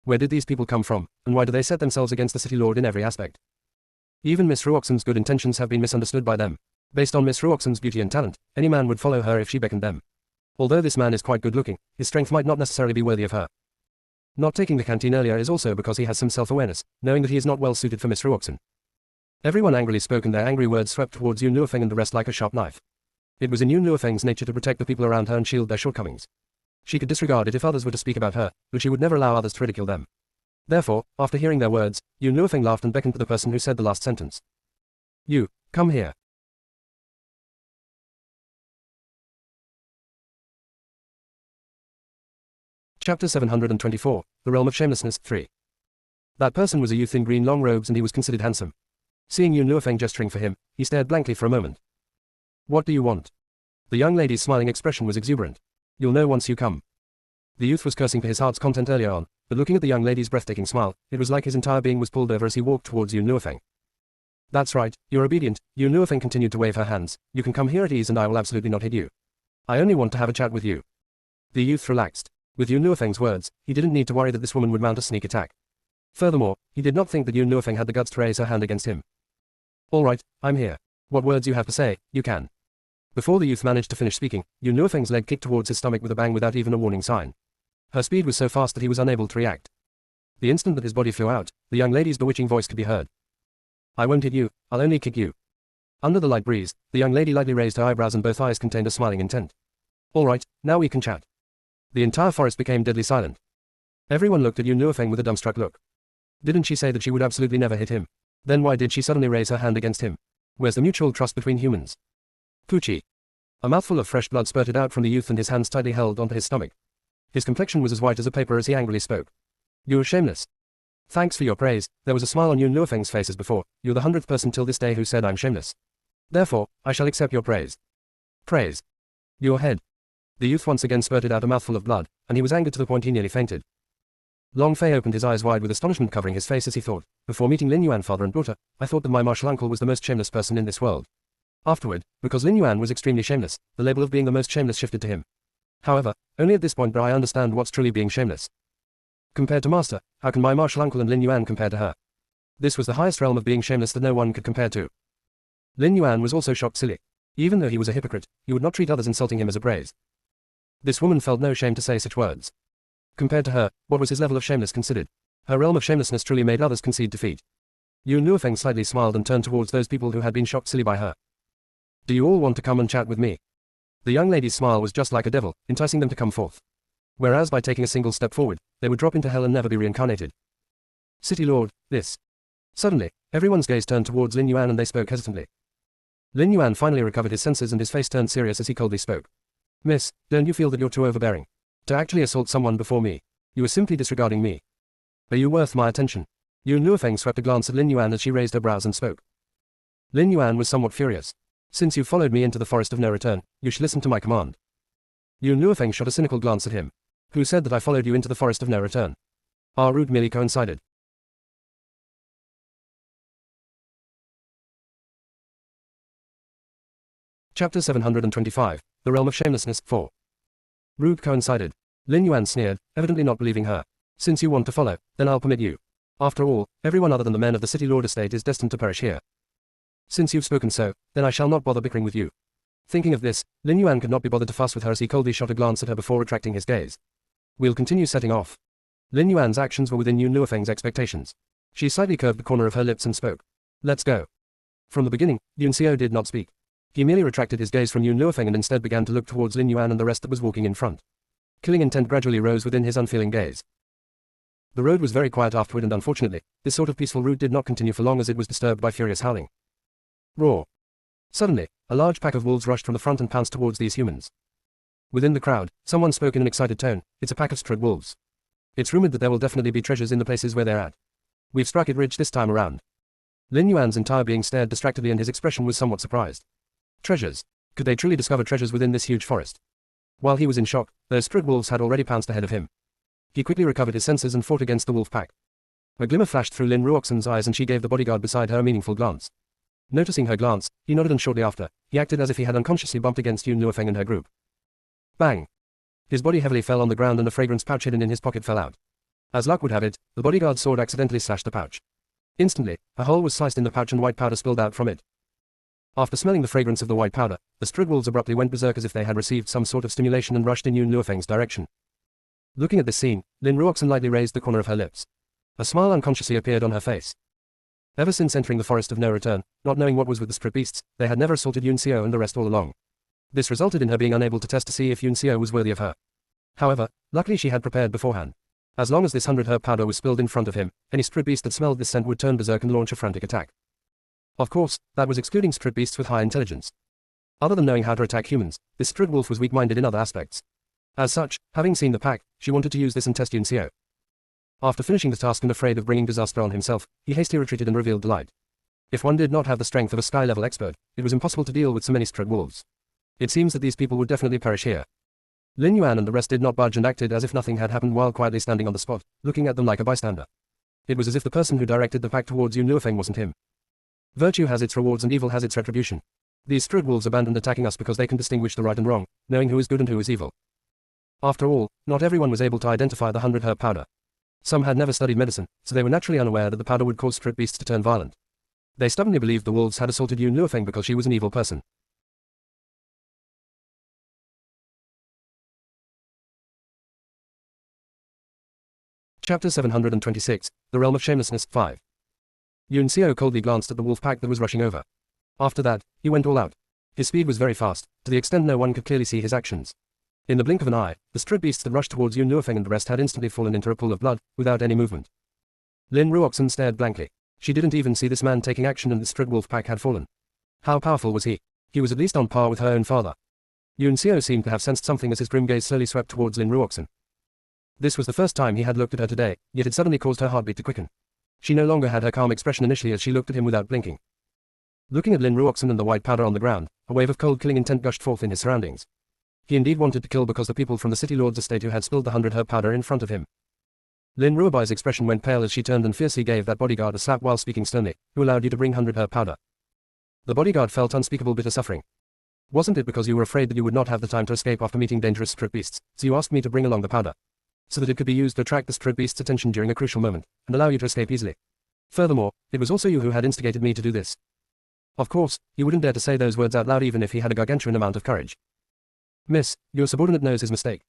Where did these people come from, and why do they set themselves against the city lord in every aspect? Even Miss Ruoxan's good intentions have been misunderstood by them. Based on Miss Ruoxan's beauty and talent, any man would follow her if she beckoned them. Although this man is quite good-looking, his strength might not necessarily be worthy of her. Not taking the canteen earlier is also because he has some self-awareness, knowing that he is not well suited for Miss Ruoxan. Everyone angrily spoke and their angry words swept towards Yun Luofeng and the rest like a sharp knife. It was in Yun Luofeng's nature to protect the people around her and shield their shortcomings. She could disregard it if others were to speak about her, but she would never allow others to ridicule them. Therefore, after hearing their words, Yun Luofeng laughed and beckoned to the person who said the last sentence. You, come here. Chapter 724, The Realm of Shamelessness, 3. That person was a youth in green long robes and he was considered handsome. Seeing Yun Luofeng gesturing for him, he stared blankly for a moment. What do you want? The young lady's smiling expression was exuberant. You'll know once you come. The youth was cursing for his heart's content earlier on, but looking at the young lady's breathtaking smile, it was like his entire being was pulled over as he walked towards Yun Luofeng. That's right, you're obedient, Yun Luofeng continued to wave her hands. You can come here at ease and I will absolutely not hit you. I only want to have a chat with you. The youth relaxed. With Yun Luofeng's words, he didn't need to worry that this woman would mount a sneak attack. Furthermore, he did not think that Yun Luofeng had the guts to raise her hand against him. All right, I'm here. What words you have to say, you can. Before the youth managed to finish speaking, Yun Luofeng's leg kicked towards his stomach with a bang without even a warning sign. Her speed was so fast that he was unable to react. The instant that his body flew out, the young lady's bewitching voice could be heard. I won't hit you, I'll only kick you. Under the light breeze, the young lady lightly raised her eyebrows and both eyes contained a smiling intent. All right, now we can chat. The entire forest became deadly silent. Everyone looked at Yun Luofeng with a dumbstruck look. Didn't she say that she would absolutely never hit him? Then why did she suddenly raise her hand against him? Where's the mutual trust between humans? Fuchi. A mouthful of fresh blood spurted out from the youth and his hands tightly held onto his stomach. His complexion was as white as a paper as he angrily spoke. You're shameless. Thanks for your praise. There was a smile on Yun Luofeng's face as before. You're the 100th person till this day who said I'm shameless. Therefore, I shall accept your praise. Praise. Your head. The youth once again spurted out a mouthful of blood, and he was angered to the point he nearly fainted. Long Fei opened his eyes wide with astonishment covering his face as he thought, before meeting Lin Yuan father and daughter, I thought that my martial uncle was the most shameless person in this world. Afterward, because Lin Yuan was extremely shameless, the label of being the most shameless shifted to him. However, only at this point do I understand what's truly being shameless. Compared to master, how can my martial uncle and Lin Yuan compare to her? This was the highest realm of being shameless that no one could compare to. Lin Yuan was also shocked silly. Even though he was a hypocrite, he would not treat others insulting him as a praise. This woman felt no shame to say such words. Compared to her, what was his level of shameless considered? Her realm of shamelessness truly made others concede defeat. Yun Luofeng slightly smiled and turned towards those people who had been shocked silly by her. Do you all want to come and chat with me? The young lady's smile was just like a devil, enticing them to come forth. Whereas by taking a single step forward, they would drop into hell and never be reincarnated. City Lord, this. Suddenly, everyone's gaze turned towards Lin Yuan and they spoke hesitantly. Lin Yuan finally recovered his senses and his face turned serious as he coldly spoke. Miss, don't you feel that you're too overbearing? To actually assault someone before me. You are simply disregarding me. Are you worth my attention? Yun Luofeng swept a glance at Lin Yuan as she raised her brows and spoke. Lin Yuan was somewhat furious. Since you followed me into the forest of no return, you should listen to my command. Yun Luofeng shot a cynical glance at him. Who said that I followed you into the forest of no return? Our route merely coincided. Chapter 725, The Realm of Shamelessness, 4. Route coincided. Lin Yuan sneered, evidently not believing her. Since you want to follow, then I'll permit you. After all, everyone other than the men of the City Lord estate is destined to perish here. Since you've spoken so, then I shall not bother bickering with you. Thinking of this, Lin Yuan could not be bothered to fuss with her as he coldly shot a glance at her before retracting his gaze. We'll continue setting off. Lin Yuan's actions were within Yun Luofeng's expectations. She slightly curved the corner of her lips and spoke. Let's go. From the beginning, Yun Xiao did not speak. He merely retracted his gaze from Yun Luofeng and instead began to look towards Lin Yuan and the rest that was walking in front. Killing intent gradually rose within his unfeeling gaze. The road was very quiet afterward and unfortunately, this sort of peaceful route did not continue for long as it was disturbed by furious howling. Roar. Suddenly, a large pack of wolves rushed from the front and pounced towards these humans. Within the crowd, someone spoke in an excited tone, it's a pack of strut wolves. It's rumored that there will definitely be treasures in the places where they're at. We've struck it rich this time around. Lin Yuan's entire being stared distractedly and his expression was somewhat surprised. Treasures. Could they truly discover treasures within this huge forest? While he was in shock, those strut wolves had already pounced ahead of him. He quickly recovered his senses and fought against the wolf pack. A glimmer flashed through Lin Ruoxan's eyes and she gave the bodyguard beside her a meaningful glance. Noticing her glance, he nodded and shortly after, he acted as if he had unconsciously bumped against Yun Luofeng and her group. Bang! His body heavily fell on the ground and the fragrance pouch hidden in his pocket fell out. As luck would have it, the bodyguard's sword accidentally slashed the pouch. Instantly, a hole was sliced in the pouch and white powder spilled out from it. After smelling the fragrance of the white powder, the Stridwolves abruptly went berserk as if they had received some sort of stimulation and rushed in Yun Luofeng's direction. Looking at this scene, Lin Ruoxin lightly raised the corner of her lips. A smile unconsciously appeared on her face. Ever since entering the forest of no return, not knowing what was with the Strid beasts, they had never assaulted Yun Xiao and the rest all along. This resulted in her being unable to test to see if Yun Xiao was worthy of her. However, luckily she had prepared beforehand. As long as this 100-herb powder was spilled in front of him, any Strid beast that smelled this scent would turn berserk and launch a frantic attack. Of course, that was excluding Strid beasts with high intelligence. Other than knowing how to attack humans, this Strid wolf was weak-minded in other aspects. As such, having seen the pack, she wanted to use this and test Yun Xiao. After finishing the task and afraid of bringing disaster on himself, he hastily retreated and revealed delight. If one did not have the strength of a sky-level expert, it was impossible to deal with so many Strid wolves. It seems that these people would definitely perish here. Lin Yuan and the rest did not budge and acted as if nothing had happened while quietly standing on the spot, looking at them like a bystander. It was as if the person who directed the pack towards Yun Luofeng wasn't him. Virtue has its rewards and evil has its retribution. These Strid wolves abandoned attacking us because they can distinguish the right and wrong, knowing who is good and who is evil. After all, not everyone was able to identify the 100-herb powder. Some had never studied medicine, so they were naturally unaware that the powder would cause Strid beasts to turn violent. They stubbornly believed the wolves had assaulted Yun Luofeng because she was an evil person. Chapter 726, The Realm of Shamelessness, 5. Yun Xiao coldly glanced at the wolf pack that was rushing over. After that, he went all out. His speed was very fast, to the extent no one could clearly see his actions. In the blink of an eye, the Strid beasts that rushed towards Yun Luofeng and the rest had instantly fallen into a pool of blood, without any movement. Lin Ruoxin stared blankly. She didn't even see this man taking action and the Strid wolf pack had fallen. How powerful was he? He was at least on par with her own father. Yun Xiao seemed to have sensed something as his grim gaze slowly swept towards Lin Ruoxin. This was the first time he had looked at her today, yet it suddenly caused her heartbeat to quicken. She no longer had her calm expression initially as she looked at him without blinking. Looking at Lin Ruoxin and the white powder on the ground, a wave of cold killing intent gushed forth in his surroundings. He indeed wanted to kill because the people from the city lord's estate who had spilled the 100-herb powder in front of him. Lin Ruobai's expression went pale as she turned and fiercely gave that bodyguard a slap while speaking sternly. Who allowed you to bring 100-herb powder? The bodyguard felt unspeakable bitter suffering. Wasn't it because you were afraid that you would not have the time to escape after meeting dangerous Strid beasts, so you asked me to bring along the powder? So that it could be used to attract the Strid beast's attention during a crucial moment, and allow you to escape easily. Furthermore, it was also you who had instigated me to do this. Of course, he wouldn't dare to say those words out loud even if he had a gargantuan amount of courage. Miss, your subordinate knows his mistake.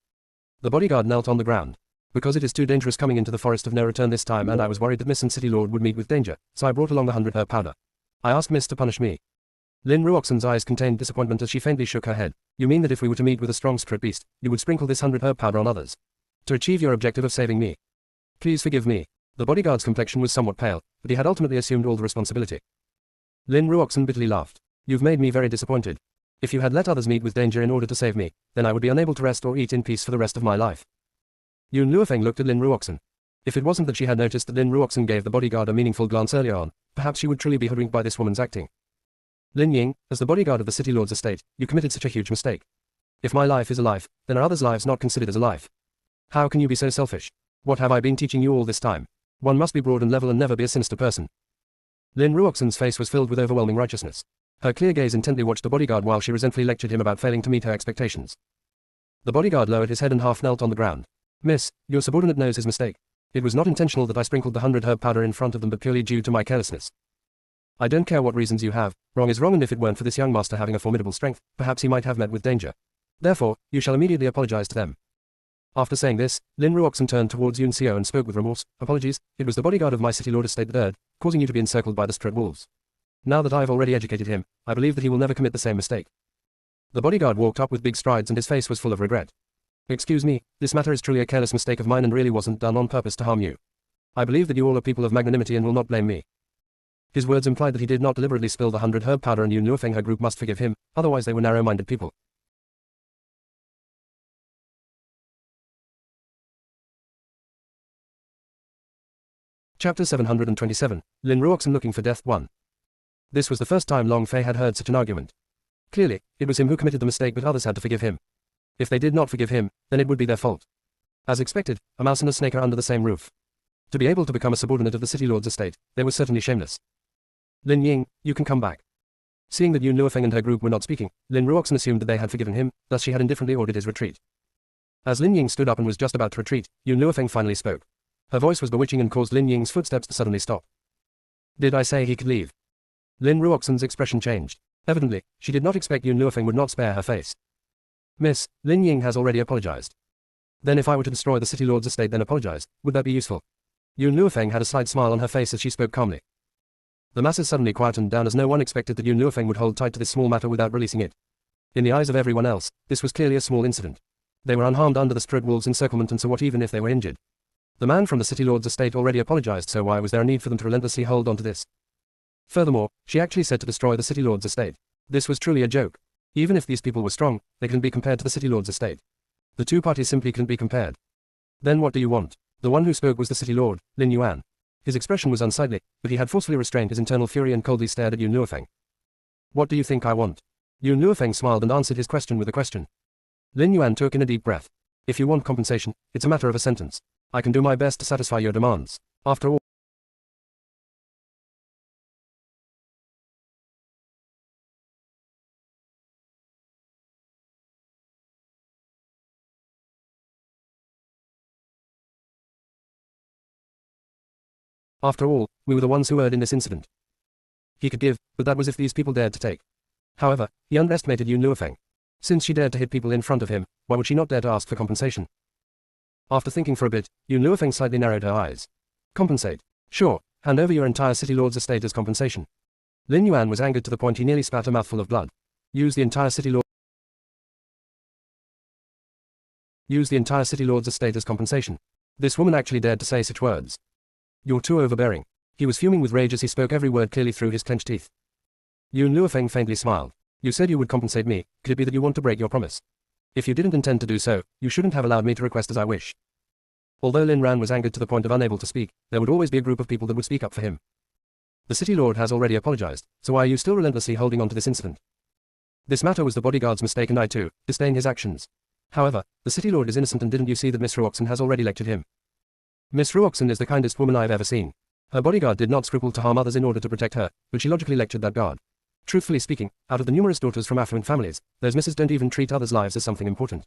The bodyguard knelt on the ground. Because it is too dangerous coming into the forest of no return this time and I was worried that Miss and City Lord would meet with danger, so I brought along the 100-herb powder. I asked Miss to punish me. Lin Ruoxin's eyes contained disappointment as she faintly shook her head. You mean that if we were to meet with a strong Strid beast, you would sprinkle this 100-herb powder on others? To achieve your objective of saving me. Please forgive me. The bodyguard's complexion was somewhat pale, but he had ultimately assumed all the responsibility. Lin Ruoxin bitterly laughed. You've made me very disappointed. If you had let others meet with danger in order to save me, then I would be unable to rest or eat in peace for the rest of my life. Yun Luofeng looked at Lin Ruoxin. If it wasn't that she had noticed that Lin Ruoxin gave the bodyguard a meaningful glance earlier on, perhaps she would truly be hoodwinked by this woman's acting. Lin Ying, as the bodyguard of the city lord's estate, you committed such a huge mistake. If my life is a life, then are others' lives not considered as a life? How can you be so selfish? What have I been teaching you all this time? One must be broad and level and never be a sinister person. Lin Ruoxin's face was filled with overwhelming righteousness. Her clear gaze intently watched the bodyguard while she resentfully lectured him about failing to meet her expectations. The bodyguard lowered his head and half knelt on the ground. Miss, your subordinate knows his mistake. It was not intentional that I sprinkled the 100-herb powder in front of them but purely due to my carelessness. I don't care what reasons you have, wrong is wrong and if it weren't for this young master having a formidable strength, perhaps he might have met with danger. Therefore, you shall immediately apologize to them. After saying this, Lin Ruoxin turned towards Yun Xiao and spoke with remorse. Apologies, it was the bodyguard of my city lord estate that erred, causing you to be encircled by the Strid wolves. Now that I've already educated him, I believe that he will never commit the same mistake. The bodyguard walked up with big strides and his face was full of regret. Excuse me, this matter is truly a careless mistake of mine and really wasn't done on purpose to harm you. I believe that you all are people of magnanimity and will not blame me. His words implied that he did not deliberately spill the 100-herb powder and Yun Luofeng her group must forgive him, otherwise they were narrow-minded people. Chapter 727, Lin Ruoxin looking for death 1. This was the first time Long Fei had heard such an argument. Clearly, it was him who committed the mistake but others had to forgive him. If they did not forgive him, then it would be their fault. As expected, a mouse and a snake are under the same roof. To be able to become a subordinate of the city lord's estate, they were certainly shameless. Lin Ying, you can come back. Seeing that Yun Luofeng and her group were not speaking, Lin Ruoxin assumed that they had forgiven him, thus she had indifferently ordered his retreat. As Lin Ying stood up and was just about to retreat, Yun Luofeng finally spoke. Her voice was bewitching and caused Lin Ying's footsteps to suddenly stop. Did I say he could leave? Lin Ruoxan's expression changed. Evidently, she did not expect Yun Luofeng would not spare her face. Miss, Lin Ying has already apologized. Then if I were to destroy the City Lord's estate then apologize, would that be useful? Yun Luofeng had a slight smile on her face as she spoke calmly. The masses suddenly quietened down as no one expected that Yun Luofeng would hold tight to this small matter without releasing it. In the eyes of everyone else, this was clearly a small incident. They were unharmed under the Strud Wolves' encirclement, and so what even if they were injured? The man from the City Lord's estate already apologized, so why was there a need for them to relentlessly hold on to this? Furthermore, she actually said to destroy the City Lord's estate. This was truly a joke. Even if these people were strong, they couldn't be compared to the City Lord's estate. The two parties simply couldn't be compared. Then what do you want? The one who spoke was the City Lord, Lin Yuan. His expression was unsightly, but he had forcefully restrained his internal fury and coldly stared at Yun Luofeng. What do you think I want? Yun Luofeng smiled and answered his question with a question. Lin Yuan took in a deep breath. If you want compensation, it's a matter of a sentence. I can do my best to satisfy your demands. After all, we were the ones who erred in this incident. He could give, but that was if these people dared to take. However, he underestimated Yun Luofeng. Since she dared to hit people in front of him, why would she not dare to ask for compensation? After thinking for a bit, Yun Luofeng slightly narrowed her eyes. Compensate. Sure, hand over your entire City Lord's estate as compensation. Lin Yuan was angered to the point he nearly spat a mouthful of blood. Use the entire City Lord's estate as compensation. This woman actually dared to say such words. You're too overbearing. He was fuming with rage as he spoke every word clearly through his clenched teeth. Yun Luofeng faintly smiled. You said you would compensate me, could it be that you want to break your promise? If you didn't intend to do so, you shouldn't have allowed me to request as I wish. Although Lin Ran was angered to the point of unable to speak, there would always be a group of people that would speak up for him. The City Lord has already apologized, so why are you still relentlessly holding on to this incident? This matter was the bodyguard's mistake and I too, disdain his actions. However, the City Lord is innocent, and didn't you see that Miss Ruoxan has already lectured him? Miss Ruoxan is the kindest woman I've ever seen. Her bodyguard did not scruple to harm others in order to protect her, but she logically lectured that guard. Truthfully speaking, out of the numerous daughters from affluent families, those misses don't even treat others' lives as something important.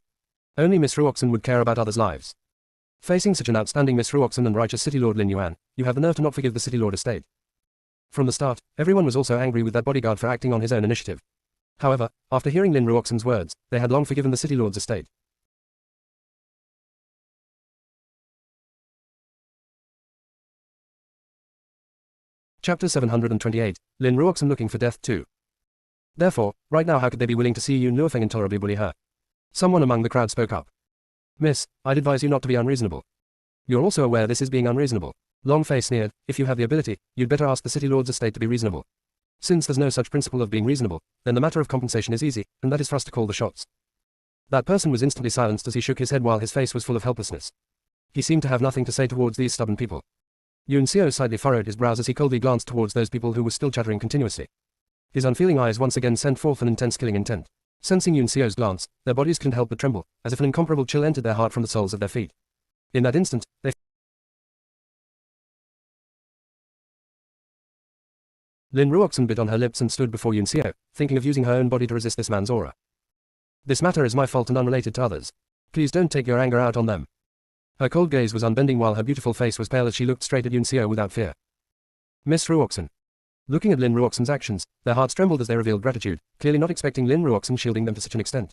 Only Miss Ruoxan would care about others' lives. Facing such an outstanding Miss Ruoxan and righteous City Lord Lin Yuan, you have the nerve to not forgive the City Lord estate. From the start, everyone was also angry with that bodyguard for acting on his own initiative. However, after hearing Lin Ruoxan's words, they had long forgiven the City Lord's estate. Chapter 728, Lin Ruoxan looking for death too. Therefore, right now how could they be willing to see Yun Luofeng intolerably bully her? Someone among the crowd spoke up. Miss, I'd advise you not to be unreasonable. You're also aware this is being unreasonable. Longface sneered, if you have the ability, you'd better ask the City Lord's estate to be reasonable. Since there's no such principle of being reasonable, then the matter of compensation is easy, and that is for us to call the shots. That person was instantly silenced as he shook his head while his face was full of helplessness. He seemed to have nothing to say towards these stubborn people. Yun Xiao slightly furrowed his brows as he coldly glanced towards those people who were still chattering continuously. His unfeeling eyes once again sent forth an intense killing intent. Sensing Yun Xiao's glance, their bodies couldn't help but tremble, as if an incomparable chill entered their heart from the soles of their feet. In that instant, Lin Ruoxan bit on her lips and stood before Yun Xiao, thinking of using her own body to resist this man's aura. This matter is my fault and unrelated to others. Please don't take your anger out on them. Her cold gaze was unbending while her beautiful face was pale as she looked straight at Yun Xiao without fear. Miss Ruoxan. Looking at Lin Ruoxan's actions, their hearts trembled as they revealed gratitude, clearly not expecting Lin Ruoxan shielding them to such an extent.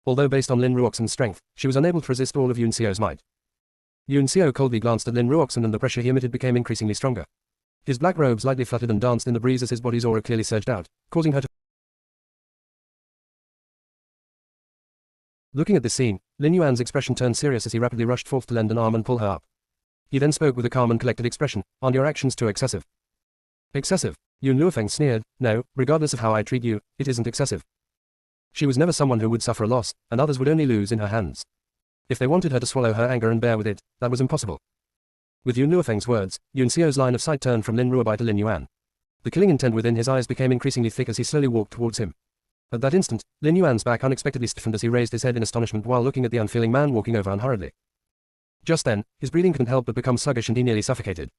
Although based on Lin Ruoxan's strength, she was unable to resist all of Yun Xiao's might. Yun Xiao coldly glanced at Lin Ruoxan and the pressure he emitted became increasingly stronger. His black robes lightly fluttered and danced in the breeze as his body's aura clearly surged out, causing her to... Looking at this scene, Lin Yuan's expression turned serious as he rapidly rushed forth to lend an arm and pull her up. He then spoke with a calm and collected expression, aren't your actions too excessive? Excessive? Yun Luofeng sneered, no, regardless of how I treat you, it isn't excessive. She was never someone who would suffer a loss, and others would only lose in her hands. If they wanted her to swallow her anger and bear with it, that was impossible. With Yun Luofeng's words, Yun Xiao's line of sight turned from Lin Ruobai to Lin Yuan. The killing intent within his eyes became increasingly thick as he slowly walked towards him. At that instant, Lin Yuan's back unexpectedly stiffened as he raised his head in astonishment while looking at the unfeeling man walking over unhurriedly. Just then, his breathing couldn't help but become sluggish and he nearly suffocated.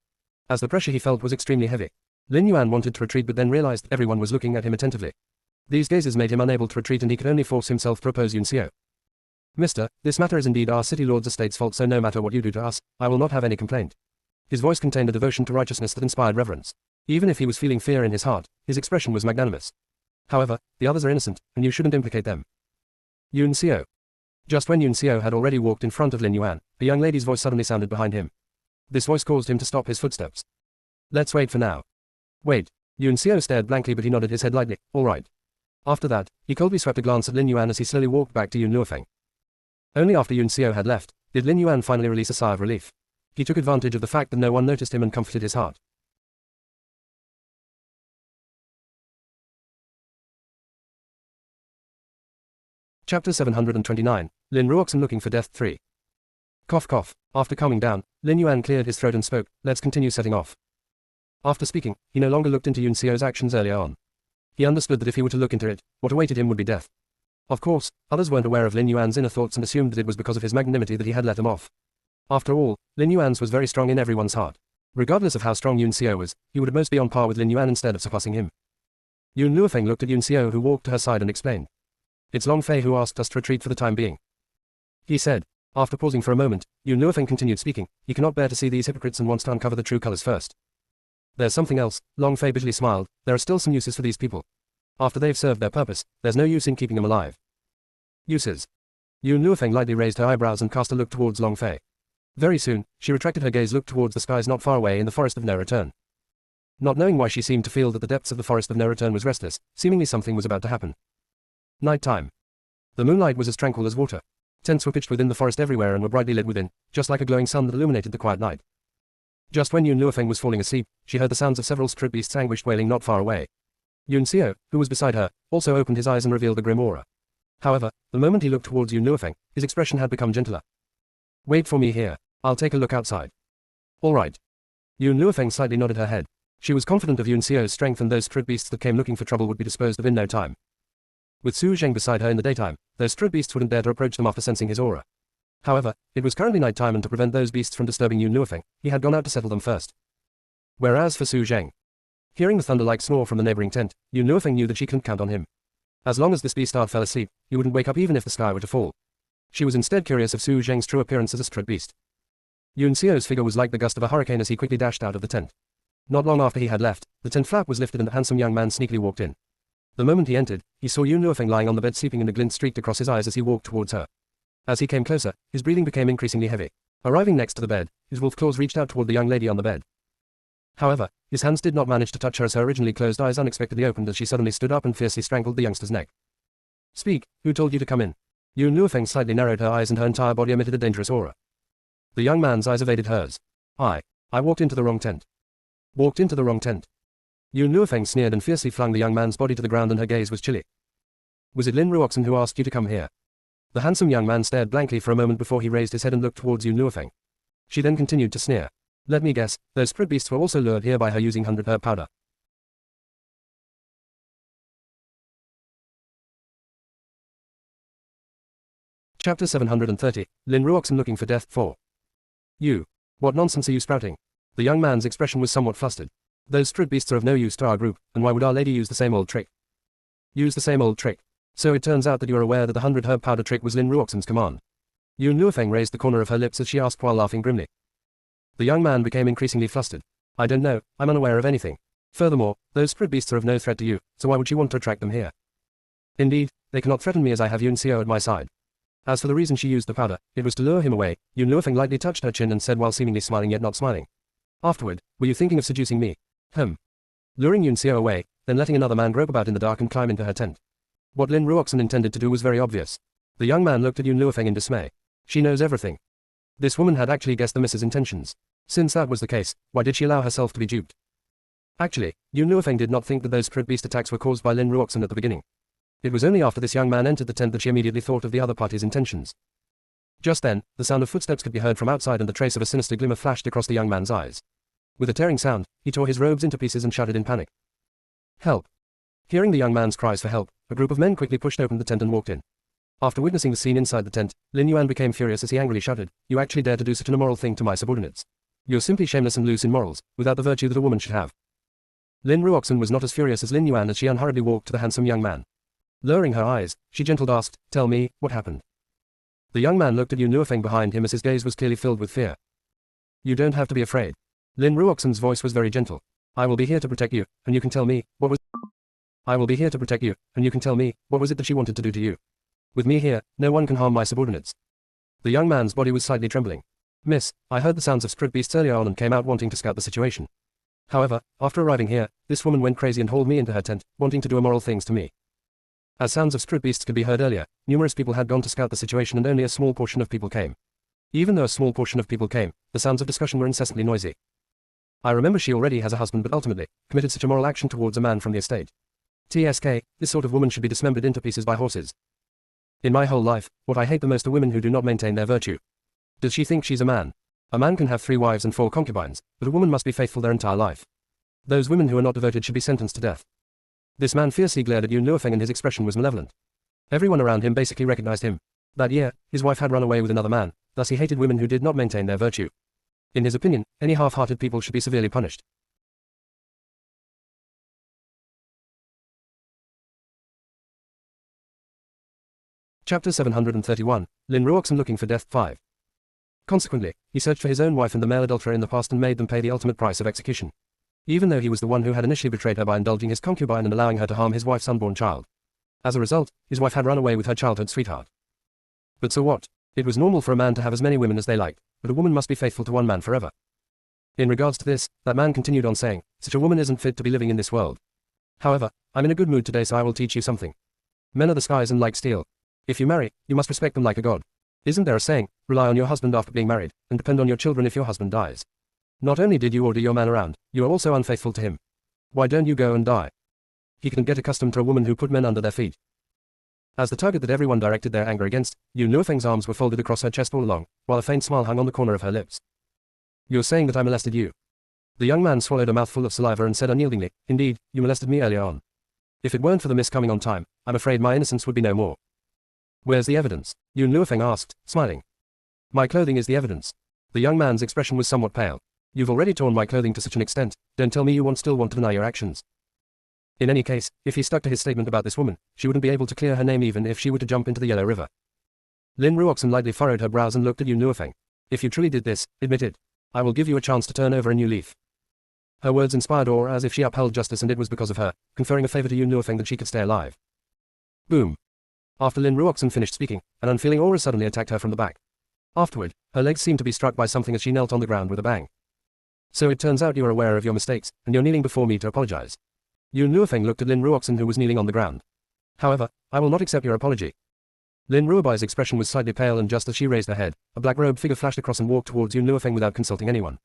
As the pressure he felt was extremely heavy. Lin Yuan wanted to retreat but then realized that everyone was looking at him attentively. These gazes made him unable to retreat and he could only force himself to oppose Yun Xiao. Mister, this matter is indeed our City Lord's estate's fault, so no matter what you do to us, I will not have any complaint. His voice contained a devotion to righteousness that inspired reverence. Even if he was feeling fear in his heart, his expression was magnanimous. However, the others are innocent, and you shouldn't implicate them. Yun Xiao. Just when Yun Xiao had already walked in front of Lin Yuan, a young lady's voice suddenly sounded behind him. This voice caused him to stop his footsteps. Let's wait for now. Wait. Yun Xiao stared blankly, but he nodded his head lightly. All right. After that, he coldly swept a glance at Lin Yuan as he slowly walked back to Yun Luofeng. Only after Yun Xiao had left, did Lin Yuan finally release a sigh of relief. He took advantage of the fact that no one noticed him and comforted his heart. Chapter 729, Lin Ruoxan looking for death 3. Cough cough. After calming down, Lin Yuan cleared his throat and spoke, let's continue setting off. After speaking, he no longer looked into Yun Xiao's actions earlier on. He understood that if he were to look into it, what awaited him would be death. Of course, others weren't aware of Lin Yuan's inner thoughts and assumed that it was because of his magnanimity that he had let them off. After all, Lin Yuan's was very strong in everyone's heart. Regardless of how strong Yun Xiao was, he would at most be on par with Lin Yuan instead of surpassing him. Yun Luofeng looked at Yun Xiao, who walked to her side, and explained. It's Long Fei who asked us to retreat for the time being. He said. After pausing for a moment, Yun Luofeng continued speaking. He cannot bear to see these hypocrites and wants to uncover the true colors first. There's something else. Long Fei bitterly smiled. There are still some uses for these people. After they've served their purpose, there's no use in keeping them alive. Uses. Yun Luofeng lightly raised her eyebrows and cast a look towards Long Fei. Very soon, she retracted her gaze, looked towards the skies not far away in the Forest of No Return. Not knowing why, she seemed to feel that the depths of the Forest of No Return was restless, seemingly something was about to happen. Night time. The moonlight was as tranquil as water. Tents were pitched within the forest everywhere and were brightly lit within, just like a glowing sun that illuminated the quiet night. Just when Yun Luofeng was falling asleep, she heard the sounds of several strip beasts anguished wailing not far away. Yun Xiao, who was beside her, also opened his eyes and revealed a grim aura. However, the moment he looked towards Yun Luofeng, his expression had become gentler. Wait for me here. I'll take a look outside. All right. Yun Luofeng slightly nodded her head. She was confident of Yun Xiao's strength, and those strip beasts that came looking for trouble would be disposed of in no time. With Su Zheng beside her in the daytime, those strip beasts wouldn't dare to approach them after sensing his aura. However, it was currently night time, and to prevent those beasts from disturbing Yun Luofeng, he had gone out to settle them first. Whereas for Su Zheng, hearing the thunder-like snore from the neighboring tent, Yun Luofeng knew that she couldn't count on him. As long as this beast fell asleep, he wouldn't wake up even if the sky were to fall. She was instead curious of Su Zheng's true appearance as a strip beast. Yun Xiao's figure was like the gust of a hurricane as he quickly dashed out of the tent. Not long after he had left, the tent flap was lifted and the handsome young man sneakily walked in. The moment he entered, he saw Yun Luofeng lying on the bed sleeping, and a glint streaked across his eyes as he walked towards her. As he came closer, his breathing became increasingly heavy. Arriving next to the bed, his wolf claws reached out toward the young lady on the bed. However, his hands did not manage to touch her as her originally closed eyes unexpectedly opened as she suddenly stood up and fiercely strangled the youngster's neck. Speak, who told you to come in? Yun Luofeng slightly narrowed her eyes and her entire body emitted a dangerous aura. The young man's eyes evaded hers. I walked into the wrong tent. Walked into the wrong tent. Yun Luofeng sneered and fiercely flung the young man's body to the ground, and her gaze was chilly. Was it Lin Ruoxan who asked you to come here? The handsome young man stared blankly for a moment before he raised his head and looked towards Yun Luofeng. She then continued to sneer. Let me guess, those spirit beasts were also lured here by her using 100 herb powder. Chapter 730, Lin Ruoxan looking for death 4. You. What nonsense are you sprouting? The young man's expression was somewhat flustered. Those strip beasts are of no use to our group, and why would Our Lady use the same old trick? Use the same old trick. So it turns out that you are aware that the 100 herb powder trick was Lin Ruoxan's command. Yun Luofeng raised the corner of her lips as she asked while laughing grimly. The young man became increasingly flustered. I don't know, I'm unaware of anything. Furthermore, those strip beasts are of no threat to you, so why would you want to attract them here? Indeed, they cannot threaten me as I have Yun Xiao at my side. As for the reason she used the powder, it was to lure him away. Yun Luofeng lightly touched her chin and said while seemingly smiling yet not smiling. Afterward, were you thinking of seducing me? Luring Yun Xiao away, then letting another man grope about in the dark and climb into her tent. What Lin Ruoxan intended to do was very obvious. The young man looked at Yun Luofeng in dismay. She knows everything. This woman had actually guessed the miss's intentions. Since that was the case, why did she allow herself to be duped? Actually, Yun Luofeng did not think that those spirit beast attacks were caused by Lin Ruoxan at the beginning. It was only after this young man entered the tent that she immediately thought of the other party's intentions. Just then, the sound of footsteps could be heard from outside and the trace of a sinister glimmer flashed across the young man's eyes. With a tearing sound, he tore his robes into pieces and shouted in panic. Help! Hearing the young man's cries for help, a group of men quickly pushed open the tent and walked in. After witnessing the scene inside the tent, Lin Yuan became furious as he angrily shouted, You actually dare to do such an immoral thing to my subordinates. You're simply shameless and loose in morals, without the virtue that a woman should have. Lin Ruoxan was not as furious as Lin Yuan as she unhurriedly walked to the handsome young man. Lowering her eyes, she gently asked, Tell me, what happened? The young man looked at Yun Luofeng behind him as his gaze was clearly filled with fear. You don't have to be afraid. Lin Ruoxan's voice was very gentle. I will be here to protect you, and you can tell me, what was I will be here to protect you, and you can tell me, what was it that she wanted to do to you? With me here, no one can harm my subordinates. The young man's body was slightly trembling. Miss, I heard the sounds of spirit beasts earlier on and came out wanting to scout the situation. However, after arriving here, this woman went crazy and hauled me into her tent, wanting to do immoral things to me. As sounds of spirit beasts could be heard earlier, numerous people had gone to scout the situation and only a small portion of people came. Even though a small portion of people came, the sounds of discussion were incessantly noisy. I remember she already has a husband but ultimately, committed such immoral action towards a man from the estate. TSK, this sort of woman should be dismembered into pieces by horses. In my whole life, what I hate the most are women who do not maintain their virtue. Does she think she's a man? A man can have 3 wives and 4 concubines, but a woman must be faithful their entire life. Those women who are not devoted should be sentenced to death. This man fiercely glared at Yun Luofeng and his expression was malevolent. Everyone around him basically recognized him. That year, his wife had run away with another man, thus he hated women who did not maintain their virtue. In his opinion, any half-hearted people should be severely punished. Chapter 731, Lin Ruoxan looking for death 5. Consequently, he searched for his own wife and the male adulterer in the past and made them pay the ultimate price of execution. Even though he was the one who had initially betrayed her by indulging his concubine and allowing her to harm his wife's unborn child. As a result, his wife had run away with her childhood sweetheart. But so what? It was normal for a man to have as many women as they liked, but a woman must be faithful to one man forever. In regards to this, that man continued on saying, such a woman isn't fit to be living in this world. However, I'm in a good mood today so I will teach you something. Men are the skies and like steel. If you marry, you must respect them like a god. Isn't there a saying, rely on your husband after being married, and depend on your children if your husband dies? Not only did you order your man around, you are also unfaithful to him. Why don't you go and die? He can get accustomed to a woman who put men under their feet. As the target that everyone directed their anger against, Yun Luofeng's arms were folded across her chest all along, while a faint smile hung on the corner of her lips. You're saying that I molested you? The young man swallowed a mouthful of saliva and said unyieldingly, indeed, you molested me earlier on. If it weren't for the miss coming on time, I'm afraid my innocence would be no more. Where's the evidence? Yun Luofeng asked, smiling. My clothing is the evidence. The young man's expression was somewhat pale. You've already torn my clothing to such an extent, don't tell me you still want to deny your actions. In any case, if he stuck to his statement about this woman, she wouldn't be able to clear her name even if she were to jump into the Yellow River. Lin Ruoxan lightly furrowed her brows and looked at Yun Luofeng. If you truly did this, admit it. I will give you a chance to turn over a new leaf. Her words inspired awe as if she upheld justice and it was because of her, conferring a favor to Yun Luofeng that she could stay alive. Boom. After Lin Ruoxan finished speaking, an unfeeling aura suddenly attacked her from the back. Afterward, her legs seemed to be struck by something as she knelt on the ground with a bang. So it turns out you are aware of your mistakes, and you're kneeling before me to apologize. Yun Luofeng looked at Lin Ruoxan who was kneeling on the ground. However, I will not accept your apology. Lin Ruobai's expression was slightly pale and just as she raised her head, a black-robed figure flashed across and walked towards Yun Luofeng without consulting anyone.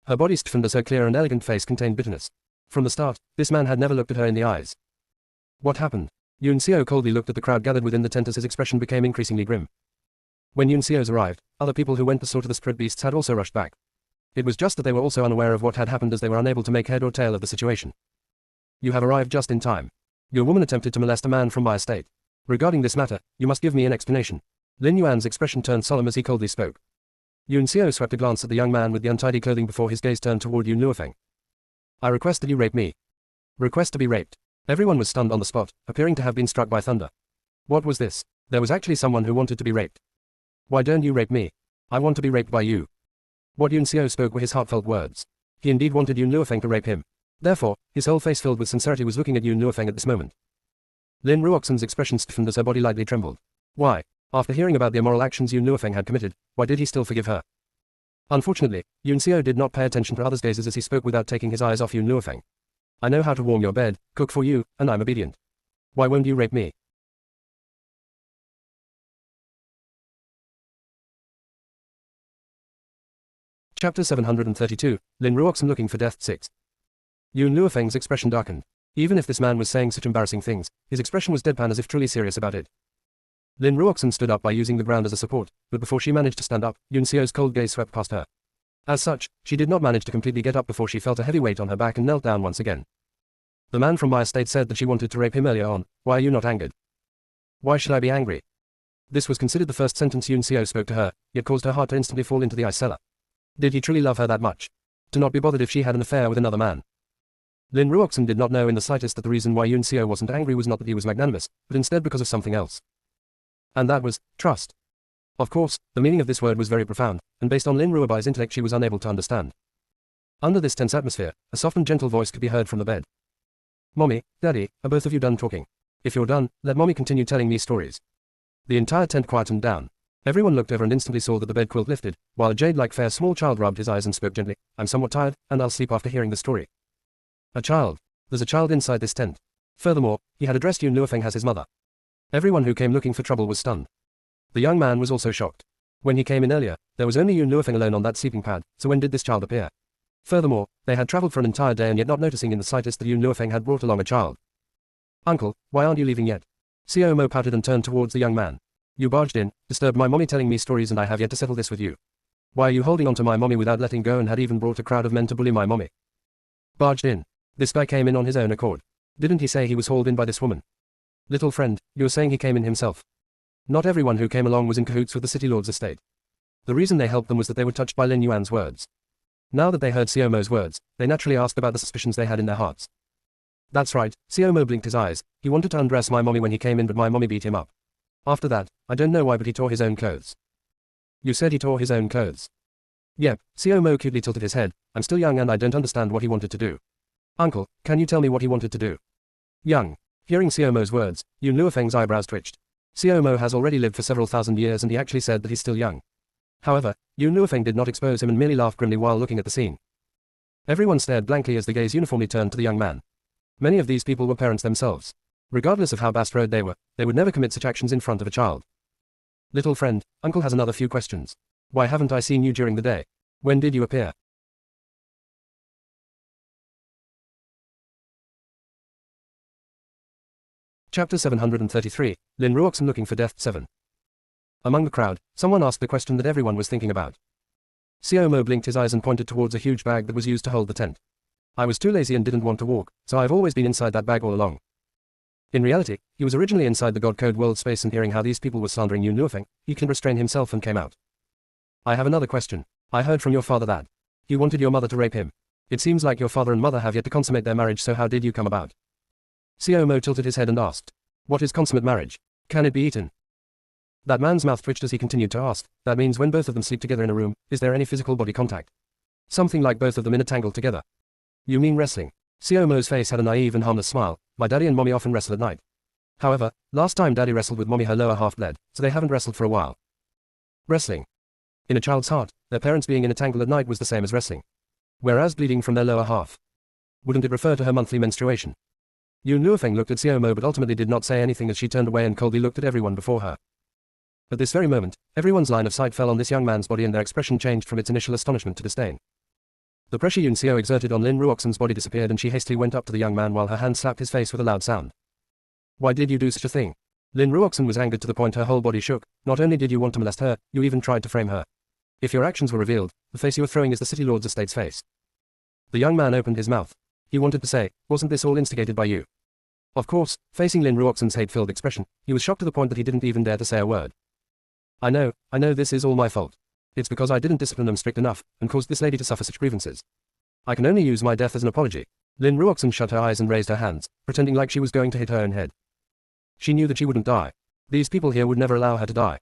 Her body stiffened as her clear and elegant face contained bitterness. From the start, this man had never looked at her in the eyes. What happened? Yun Xiao coldly looked at the crowd gathered within the tent as his expression became increasingly grim. When Yun Xiao's arrived, other people who went to slaughter the spirit beasts had also rushed back. It was just that they were also unaware of what had happened as they were unable to make head or tail of the situation. You have arrived just in time. Your woman attempted to molest a man from my estate. Regarding this matter, you must give me an explanation. Lin Yuan's expression turned solemn as he coldly spoke. Yun Xiao swept a glance at the young man with the untidy clothing before his gaze turned toward Yun Luofeng. I request that you rape me. Request to be raped. Everyone was stunned on the spot, appearing to have been struck by thunder. What was this? There was actually someone who wanted to be raped. Why don't you rape me? I want to be raped by you. What Yun Xiao spoke were his heartfelt words. He indeed wanted Yun Luofeng to rape him. Therefore, his whole face filled with sincerity was looking at Yun Luofeng at this moment. Lin Ruoxan's expression stiffened as her body lightly trembled. Why? After hearing about the immoral actions Yun Luofeng had committed, why did he still forgive her? Unfortunately, Yun Xiao did not pay attention to others' gazes as he spoke without taking his eyes off Yun Luofeng. I know how to warm your bed, cook for you, and I'm obedient. Why won't you rape me? Chapter 732, Lin Ruoxan looking for death 6. Yun Luofeng's expression darkened. Even if this man was saying such embarrassing things, his expression was deadpan as if truly serious about it. Lin Ruoxan stood up by using the ground as a support, but before she managed to stand up, Yun Xiao's cold gaze swept past her. As such, she did not manage to completely get up before she felt a heavy weight on her back and knelt down once again. The man from my estate said that she wanted to rape him earlier on. Why are you not angered? Why should I be angry? This was considered the first sentence Yun Xiao spoke to her, yet caused her heart to instantly fall into the ice cellar. Did he truly love her that much? To not be bothered if she had an affair with another man? Lin Ruoxan did not know in the slightest that the reason why Yun Xiao wasn't angry was not that he was magnanimous, but instead because of something else. And that was trust. Of course, the meaning of this word was very profound, and based on Lin Ruobai's intellect she was unable to understand. Under this tense atmosphere, a soft and gentle voice could be heard from the bed. Mommy, Daddy, are both of you done talking? If you're done, let Mommy continue telling me stories. The entire tent quietened down. Everyone looked over and instantly saw that the bed quilt lifted, while a jade-like fair small child rubbed his eyes and spoke gently. I'm somewhat tired, and I'll sleep after hearing the story. A child. There's a child inside this tent. Furthermore, he had addressed Yun Luofeng as his mother. Everyone who came looking for trouble was stunned. The young man was also shocked. When he came in earlier, there was only Yun Luofeng alone on that sleeping pad, so when did this child appear? Furthermore, they had traveled for an entire day and yet not noticing in the slightest that Yun Luofeng had brought along a child. Uncle, why aren't you leaving yet? Xiao Mo pouted and turned towards the young man. You barged in, disturbed my mommy telling me stories, and I have yet to settle this with you. Why are you holding on to my mommy without letting go, and had even brought a crowd of men to bully my mommy? Barged in. This guy came in on his own accord. Didn't he say he was hauled in by this woman? Little friend, you're saying he came in himself. Not everyone who came along was in cahoots with the city lord's estate. The reason they helped them was that they were touched by Lin Yuan's words. Now that they heard Xiao Mo's words, they naturally asked about the suspicions they had in their hearts. That's right, Xiao Mo blinked his eyes. He wanted to undress my mommy when he came in, but my mommy beat him up. After that, I don't know why, but he tore his own clothes. You said he tore his own clothes? Yep, Xiao Mo cutely tilted his head. I'm still young and I don't understand what he wanted to do. Uncle, can you tell me what he wanted to do? Young. Hearing Xiao Mo's words, Yun Luofeng's eyebrows twitched. Xiao Mo has already lived for several thousand years and he actually said that he's still young. However, Yun Luofeng did not expose him and merely laughed grimly while looking at the scene. Everyone stared blankly as the gaze uniformly turned to the young man. Many of these people were parents themselves. Regardless of how bastrode they would never commit such actions in front of a child. Little friend, Uncle has another few questions. Why haven't I seen you during the day? When did you appear? Chapter 733, Lin Ruoxin looking for death 7. Among the crowd, someone asked the question that everyone was thinking about. Xiao Mo blinked his eyes and pointed towards a huge bag that was used to hold the tent. I was too lazy and didn't want to walk, so I've always been inside that bag all along. In reality, he was originally inside the God Code world space, and hearing how these people were slandering Yun Luofeng, he couldn't restrain himself and came out. I have another question. I heard from your father that you wanted your mother to rape him. It seems like your father and mother have yet to consummate their marriage, so how did you come about? Xiao Mo tilted his head and asked, what is consummate marriage? Can it be eaten? That man's mouth twitched as he continued to ask, that means when both of them sleep together in a room, is there any physical body contact? Something like both of them in a tangle together. You mean wrestling? Xiao Mo's face had a naive and harmless smile. My daddy and mommy often wrestle at night. However, last time daddy wrestled with mommy her lower half bled, so they haven't wrestled for a while. Wrestling. In a child's heart, their parents being in a tangle at night was the same as wrestling. Whereas bleeding from their lower half. Wouldn't it refer to her monthly menstruation? Yun Luofeng looked at Xiao Mo but ultimately did not say anything as she turned away and coldly looked at everyone before her. At this very moment, everyone's line of sight fell on this young man's body and their expression changed from its initial astonishment to disdain. The pressure Yun Xiao exerted on Lin Ruoxin's body disappeared and she hastily went up to the young man while her hand slapped his face with a loud sound. Why did you do such a thing? Lin Ruoxin was angered to the point her whole body shook. Not only did you want to molest her, you even tried to frame her. If your actions were revealed, the face you were throwing is the city lord's estate's face. The young man opened his mouth. He wanted to say, wasn't this all instigated by you? Of course, facing Lin Ruoxin's hate-filled expression, he was shocked to the point that he didn't even dare to say a word. I know this is all my fault. It's because I didn't discipline them strict enough, and caused this lady to suffer such grievances. I can only use my death as an apology. Lin Ruoxin shut her eyes and raised her hands, pretending like she was going to hit her own head. She knew that she wouldn't die. These people here would never allow her to die.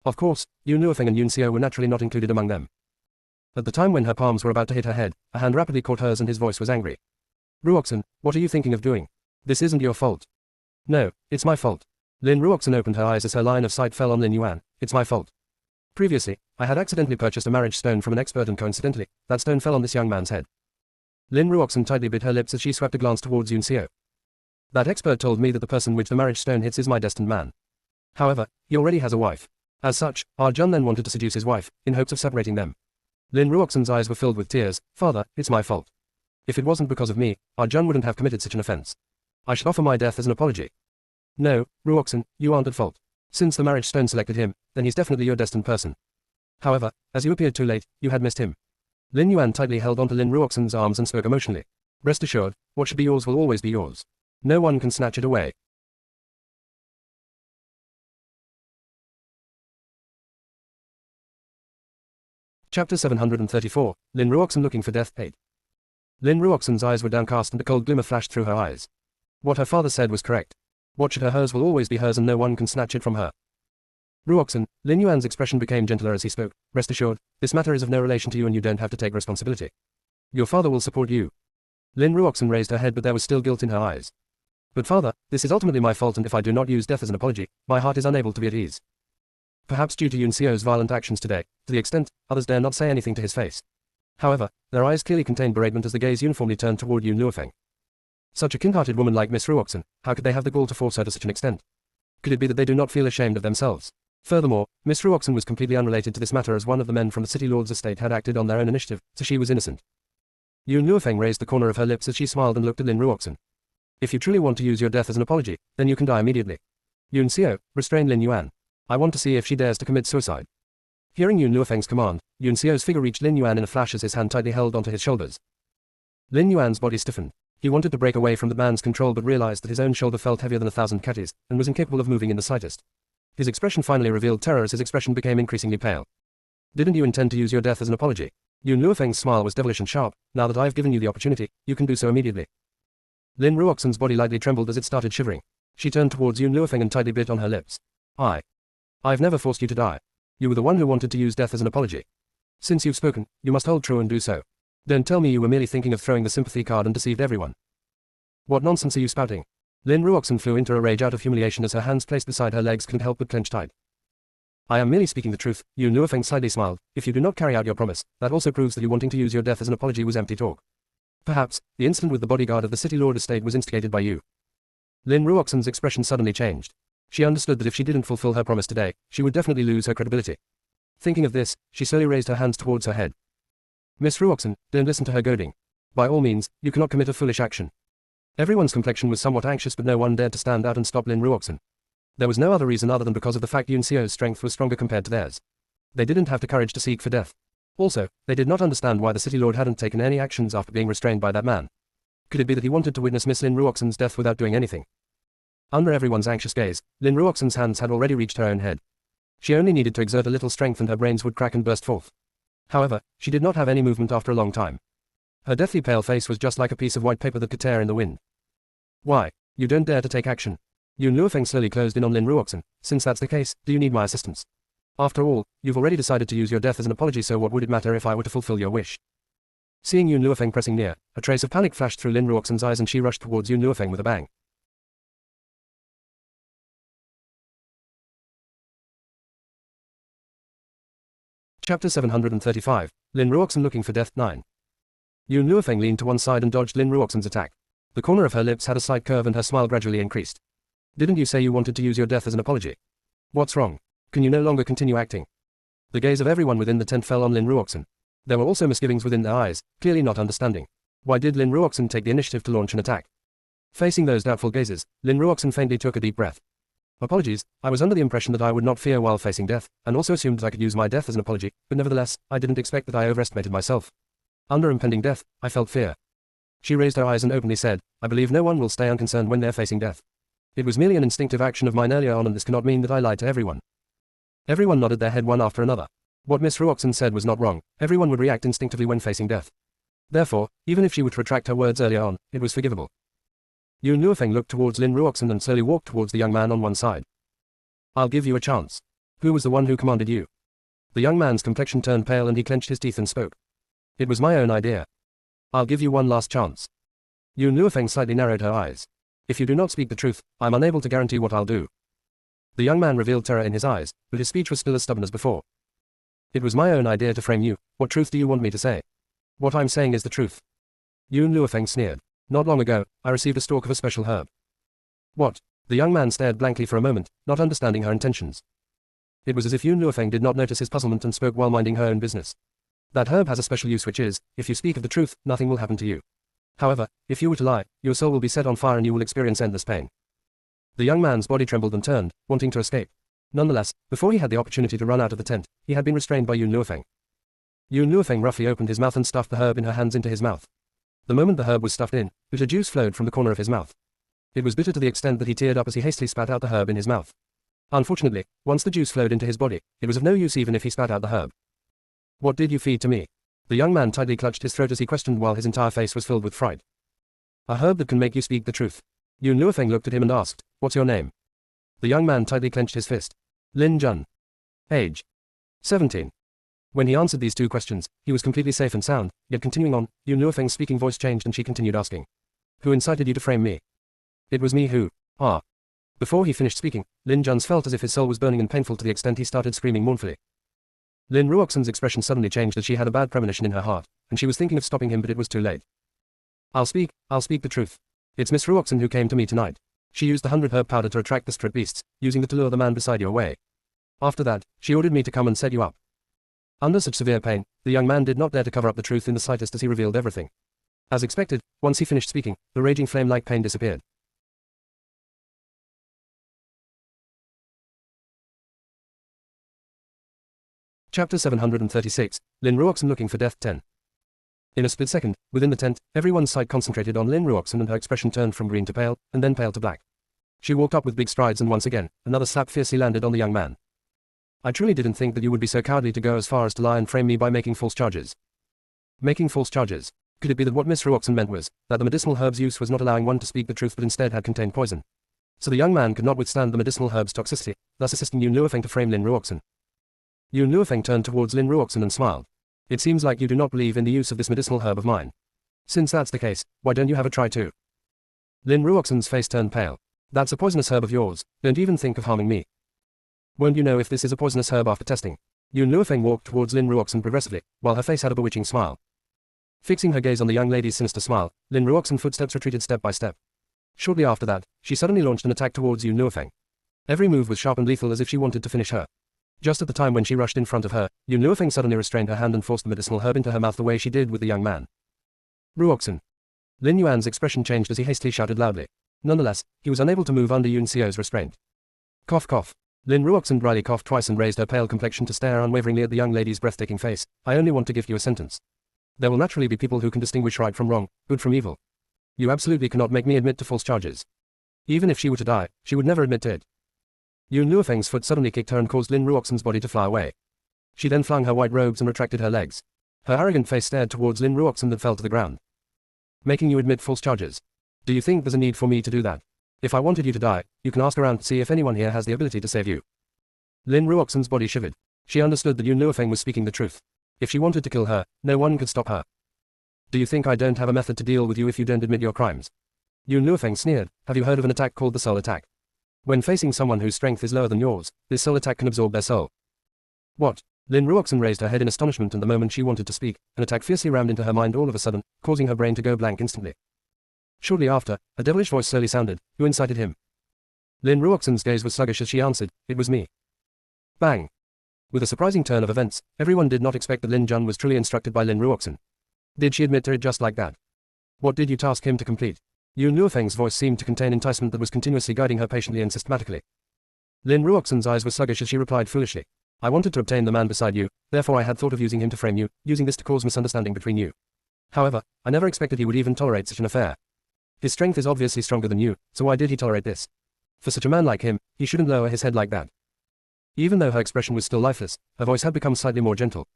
Of course, Yun Luofeng and Yun Xiao were naturally not included among them. At the time when her palms were about to hit her head, a hand rapidly caught hers and his voice was angry. Ruoxin, what are you thinking of doing? This isn't your fault. No, it's my fault. Lin Ruoxin opened her eyes as her line of sight fell on Lin Yuan. It's my fault. Previously, I had accidentally purchased a marriage stone from an expert and coincidentally, that stone fell on this young man's head. Lin Ruoxin tightly bit her lips as she swept a glance towards Yun Xiao. That expert told me that the person which the marriage stone hits is my destined man. However, he already has a wife. As such, Arjun then wanted to seduce his wife, in hopes of separating them. Lin Ruoxin's eyes were filled with tears. Father, it's my fault. If it wasn't because of me, Arjun wouldn't have committed such an offense. I should offer my death as an apology. No, Ruoxin, you aren't at fault. Since the marriage stone selected him, then he's definitely your destined person. However, as you appeared too late, you had missed him. Lin Yuan tightly held onto Lin Ruoxin's arms and spoke emotionally. Rest assured, what should be yours will always be yours. No one can snatch it away. Chapter 734, Lin Ruoxin looking for death 8. Lin Ruoxin's eyes were downcast and a cold glimmer flashed through her eyes. What her father said was correct. What should hers will always be hers and no one can snatch it from her. Ruoxin, Lin Yuan's expression became gentler as he spoke. Rest assured, this matter is of no relation to you and you don't have to take responsibility. Your father will support you. Lin Ruoxan raised her head, but there was still guilt in her eyes. But father, this is ultimately my fault, and if I do not use death as an apology, my heart is unable to be at ease. Perhaps due to Yun Xiao's violent actions today, to the extent, others dare not say anything to his face. However, their eyes clearly contained bereavement as the gaze uniformly turned toward Yun Luofeng. Such a kind-hearted woman like Miss Ruoxan, how could they have the gall to force her to such an extent? Could it be that they do not feel ashamed of themselves? Furthermore, Miss Ruoxan was completely unrelated to this matter, as one of the men from the City Lord's estate had acted on their own initiative, so she was innocent. Yun Luofeng raised the corner of her lips as she smiled and looked at Lin Ruoxan. If you truly want to use your death as an apology, then you can die immediately. Yun Xiao, restrain Lin Yuan. I want to see if she dares to commit suicide. Hearing Yun Luofeng's command, Yun Xiao's figure reached Lin Yuan in a flash as his hand tightly held onto his shoulders. Lin Yuan's body stiffened. He wanted to break away from the man's control, but realized that his own shoulder felt heavier than 1,000 catties, and was incapable of moving in the slightest. His expression finally revealed terror as his expression became increasingly pale. Didn't you intend to use your death as an apology? Yun Luofeng's smile was devilish and sharp. Now that I've given you the opportunity, you can do so immediately. Lin Ruoxan's body lightly trembled as it started shivering. She turned towards Yun Luofeng and tightly bit on her lips. I've never forced you to die. You were the one who wanted to use death as an apology. Since you've spoken, you must hold true and do so. Don't tell me you were merely thinking of throwing the sympathy card and deceived everyone. What nonsense are you spouting? Lin Ruoxan flew into a rage out of humiliation as her hands placed beside her legs couldn't help but clench tight. I am merely speaking the truth. Yun Luofeng slightly smiled. If you do not carry out your promise, that also proves that you wanting to use your death as an apology was empty talk. Perhaps, the incident with the bodyguard of the City Lord estate was instigated by you. Lin Ruoxan's expression suddenly changed. She understood that if she didn't fulfill her promise today, she would definitely lose her credibility. Thinking of this, she slowly raised her hands towards her head. Miss Ruoxan, don't listen to her goading. By all means, you cannot commit a foolish action. Everyone's complexion was somewhat anxious, but no one dared to stand out and stop Lin Ruoxan. There was no other reason other than because of the fact Yun Xiao's strength was stronger compared to theirs. They didn't have the courage to seek for death. Also, they did not understand why the City Lord hadn't taken any actions after being restrained by that man. Could it be that he wanted to witness Miss Lin Ruoxan's death without doing anything? Under everyone's anxious gaze, Lin Ruoxan's hands had already reached her own head. She only needed to exert a little strength and her brains would crack and burst forth. However, she did not have any movement after a long time. Her deathly pale face was just like a piece of white paper that could tear in the wind. Why? You don't dare to take action. Yun Luofeng slowly closed in on Lin Ruoxan. Since that's the case, do you need my assistance? After all, you've already decided to use your death as an apology, so what would it matter if I were to fulfill your wish? Seeing Yun Luofeng pressing near, a trace of panic flashed through Lin Ruoxan's eyes and she rushed towards Yun Luofeng with a bang. Chapter 735, Lin Ruoxan looking for death. 9. Yun Luofeng leaned to one side and dodged Lin Ruoxan's attack. The corner of her lips had a slight curve and her smile gradually increased. Didn't you say you wanted to use your death as an apology? What's wrong? Can you no longer continue acting? The gaze of everyone within the tent fell on Lin Ruoxan. There were also misgivings within their eyes, clearly not understanding. Why did Lin Ruoxan take the initiative to launch an attack? Facing those doubtful gazes, Lin Ruoxan faintly took a deep breath. Apologies, I was under the impression that I would not fear while facing death, and also assumed that I could use my death as an apology, but nevertheless, I didn't expect that I overestimated myself. Under impending death, I felt fear. She raised her eyes and openly said, I believe no one will stay unconcerned when they're facing death. It was merely an instinctive action of mine earlier on, and this cannot mean that I lied to everyone. Everyone nodded their head one after another. What Miss Ruoxan said was not wrong. Everyone would react instinctively when facing death. Therefore, even if she were to retract her words earlier on, it was forgivable. Yun Luofeng looked towards Lin Ruoxan and slowly walked towards the young man on one side. I'll give you a chance. Who was the one who commanded you? The young man's complexion turned pale and he clenched his teeth and spoke. It was my own idea. I'll give you one last chance. Yun Luofeng slightly narrowed her eyes. If you do not speak the truth, I'm unable to guarantee what I'll do. The young man revealed terror in his eyes, but his speech was still as stubborn as before. It was my own idea to frame you. What truth do you want me to say? What I'm saying is the truth. Yun Luofeng sneered. Not long ago, I received a stalk of a special herb. What? The young man stared blankly for a moment, not understanding her intentions. It was as if Yun Luofeng did not notice his puzzlement and spoke while minding her own business. That herb has a special use, which is, if you speak of the truth, nothing will happen to you. However, if you were to lie, your soul will be set on fire and you will experience endless pain. The young man's body trembled and turned, wanting to escape. Nonetheless, before he had the opportunity to run out of the tent, he had been restrained by Yun Luofeng. Yun Luofeng roughly opened his mouth and stuffed the herb in her hands into his mouth. The moment the herb was stuffed in, bitter juice flowed from the corner of his mouth. It was bitter to the extent that he teared up as he hastily spat out the herb in his mouth. Unfortunately, once the juice flowed into his body, it was of no use even if he spat out the herb. What did you feed to me? The young man tightly clutched his throat as he questioned while his entire face was filled with fright. A herb that can make you speak the truth. Yun Luofeng looked at him and asked, what's your name? The young man tightly clenched his fist. Lin Jun. Age. 17. When he answered these two questions, he was completely safe and sound, yet continuing on, Yun Luofeng's speaking voice changed and she continued asking. Who incited you to frame me? It was me who. Ah. Before he finished speaking, Lin Jun's felt as if his soul was burning and painful to the extent he started screaming mournfully. Lin Ruoxan's expression suddenly changed as she had a bad premonition in her heart, and she was thinking of stopping him but it was too late. I'll speak the truth. It's Miss Ruoxan who came to me tonight. She used the 100 herb powder to attract the street beasts, using it to lure the man beside you away. After that, she ordered me to come and set you up. Under such severe pain, the young man did not dare to cover up the truth in the slightest as he revealed everything. As expected, once he finished speaking, the raging flame-like pain disappeared. Chapter 736, Lin Ruoxan looking for death 10. In a split second, within the tent, everyone's sight concentrated on Lin Ruoxan and her expression turned from green to pale, and then pale to black. She walked up with big strides and once again, another slap fiercely landed on the young man. I truly didn't think that you would be so cowardly to go as far as to lie and frame me by making false charges. Making false charges. Could it be that what Miss Ruoxan meant was, that the medicinal herb's use was not allowing one to speak the truth but instead had contained poison? So the young man could not withstand the medicinal herb's toxicity, thus assisting Yun Luofeng to frame Lin Ruoxan. Yun Luofeng turned towards Lin Ruoxan and smiled. It seems like you do not believe in the use of this medicinal herb of mine. Since that's the case, why don't you have a try too? Lin Ruoxan's face turned pale. That's a poisonous herb of yours, don't even think of harming me. Won't you know if this is a poisonous herb after testing? Yun Luofeng walked towards Lin Ruoxan progressively, while her face had a bewitching smile. Fixing her gaze on the young lady's sinister smile, Lin Ruoxan's footsteps retreated step by step. Shortly after that, she suddenly launched an attack towards Yun Luofeng. Every move was sharp and lethal as if she wanted to finish her. Just at the time when she rushed in front of her, Yun Luofeng suddenly restrained her hand and forced the medicinal herb into her mouth the way she did with the young man. Ruoxan. Lin Yuan's expression changed as he hastily shouted loudly. Nonetheless, he was unable to move under Yun Xiao's restraint. Cough cough. Lin Ruoxan dryly coughed twice and raised her pale complexion to stare unwaveringly at the young lady's breathtaking face. I only want to give you a sentence. There will naturally be people who can distinguish right from wrong, good from evil. You absolutely cannot make me admit to false charges. Even if she were to die, she would never admit to it. Yun Luofeng's foot suddenly kicked her and caused Lin Ruoxan's body to fly away. She then flung her white robes and retracted her legs. Her arrogant face stared towards Lin Ruoxan and fell to the ground. Making you admit false charges. Do you think there's a need for me to do that? If I wanted you to die, you can ask around to see if anyone here has the ability to save you. Lin Ruoxan's body shivered. She understood that Yun Luofeng was speaking the truth. If she wanted to kill her, no one could stop her. Do you think I don't have a method to deal with you if you don't admit your crimes? Yun Luofeng sneered. Have you heard of an attack called the soul attack? When facing someone whose strength is lower than yours, this soul attack can absorb their soul. What? Lin Ruoxan raised her head in astonishment, and the moment she wanted to speak, an attack fiercely rammed into her mind all of a sudden, causing her brain to go blank instantly. Shortly after, a devilish voice slowly sounded. Who incited him? Lin Ruoxan's gaze was sluggish as she answered. It was me. Bang. With a surprising turn of events, everyone did not expect that Lin Jun was truly instructed by Lin Ruoxan. Did she admit to it just like that? What did you task him to complete? Yun Luofeng's voice seemed to contain enticement that was continuously guiding her patiently and systematically. Lin Ruoxan's eyes were sluggish as she replied foolishly. I wanted to obtain the man beside you, therefore I had thought of using him to frame you, using this to cause misunderstanding between you. However, I never expected he would even tolerate such an affair. His strength is obviously stronger than you, so why did he tolerate this? For such a man like him, he shouldn't lower his head like that. Even though her expression was still lifeless, her voice had become slightly more gentle.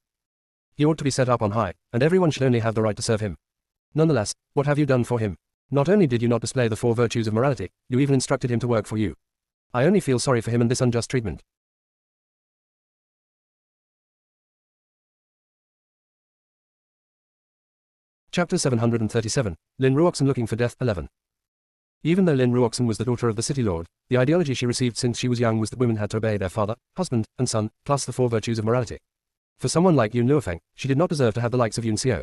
He ought to be set up on high, and everyone should only have the right to serve him. Nonetheless, what have you done for him? Not only did you not display the 4 virtues of morality, you even instructed him to work for you. I only feel sorry for him and this unjust treatment. Chapter 737, Lin Ruoxan looking for death 11. Even though Lin Ruoxan was the daughter of the city lord, the ideology she received since she was young was that women had to obey their father, husband, and son, plus the 4 virtues of morality. For someone like Yun Luofeng, she did not deserve to have the likes of Yun Xiao.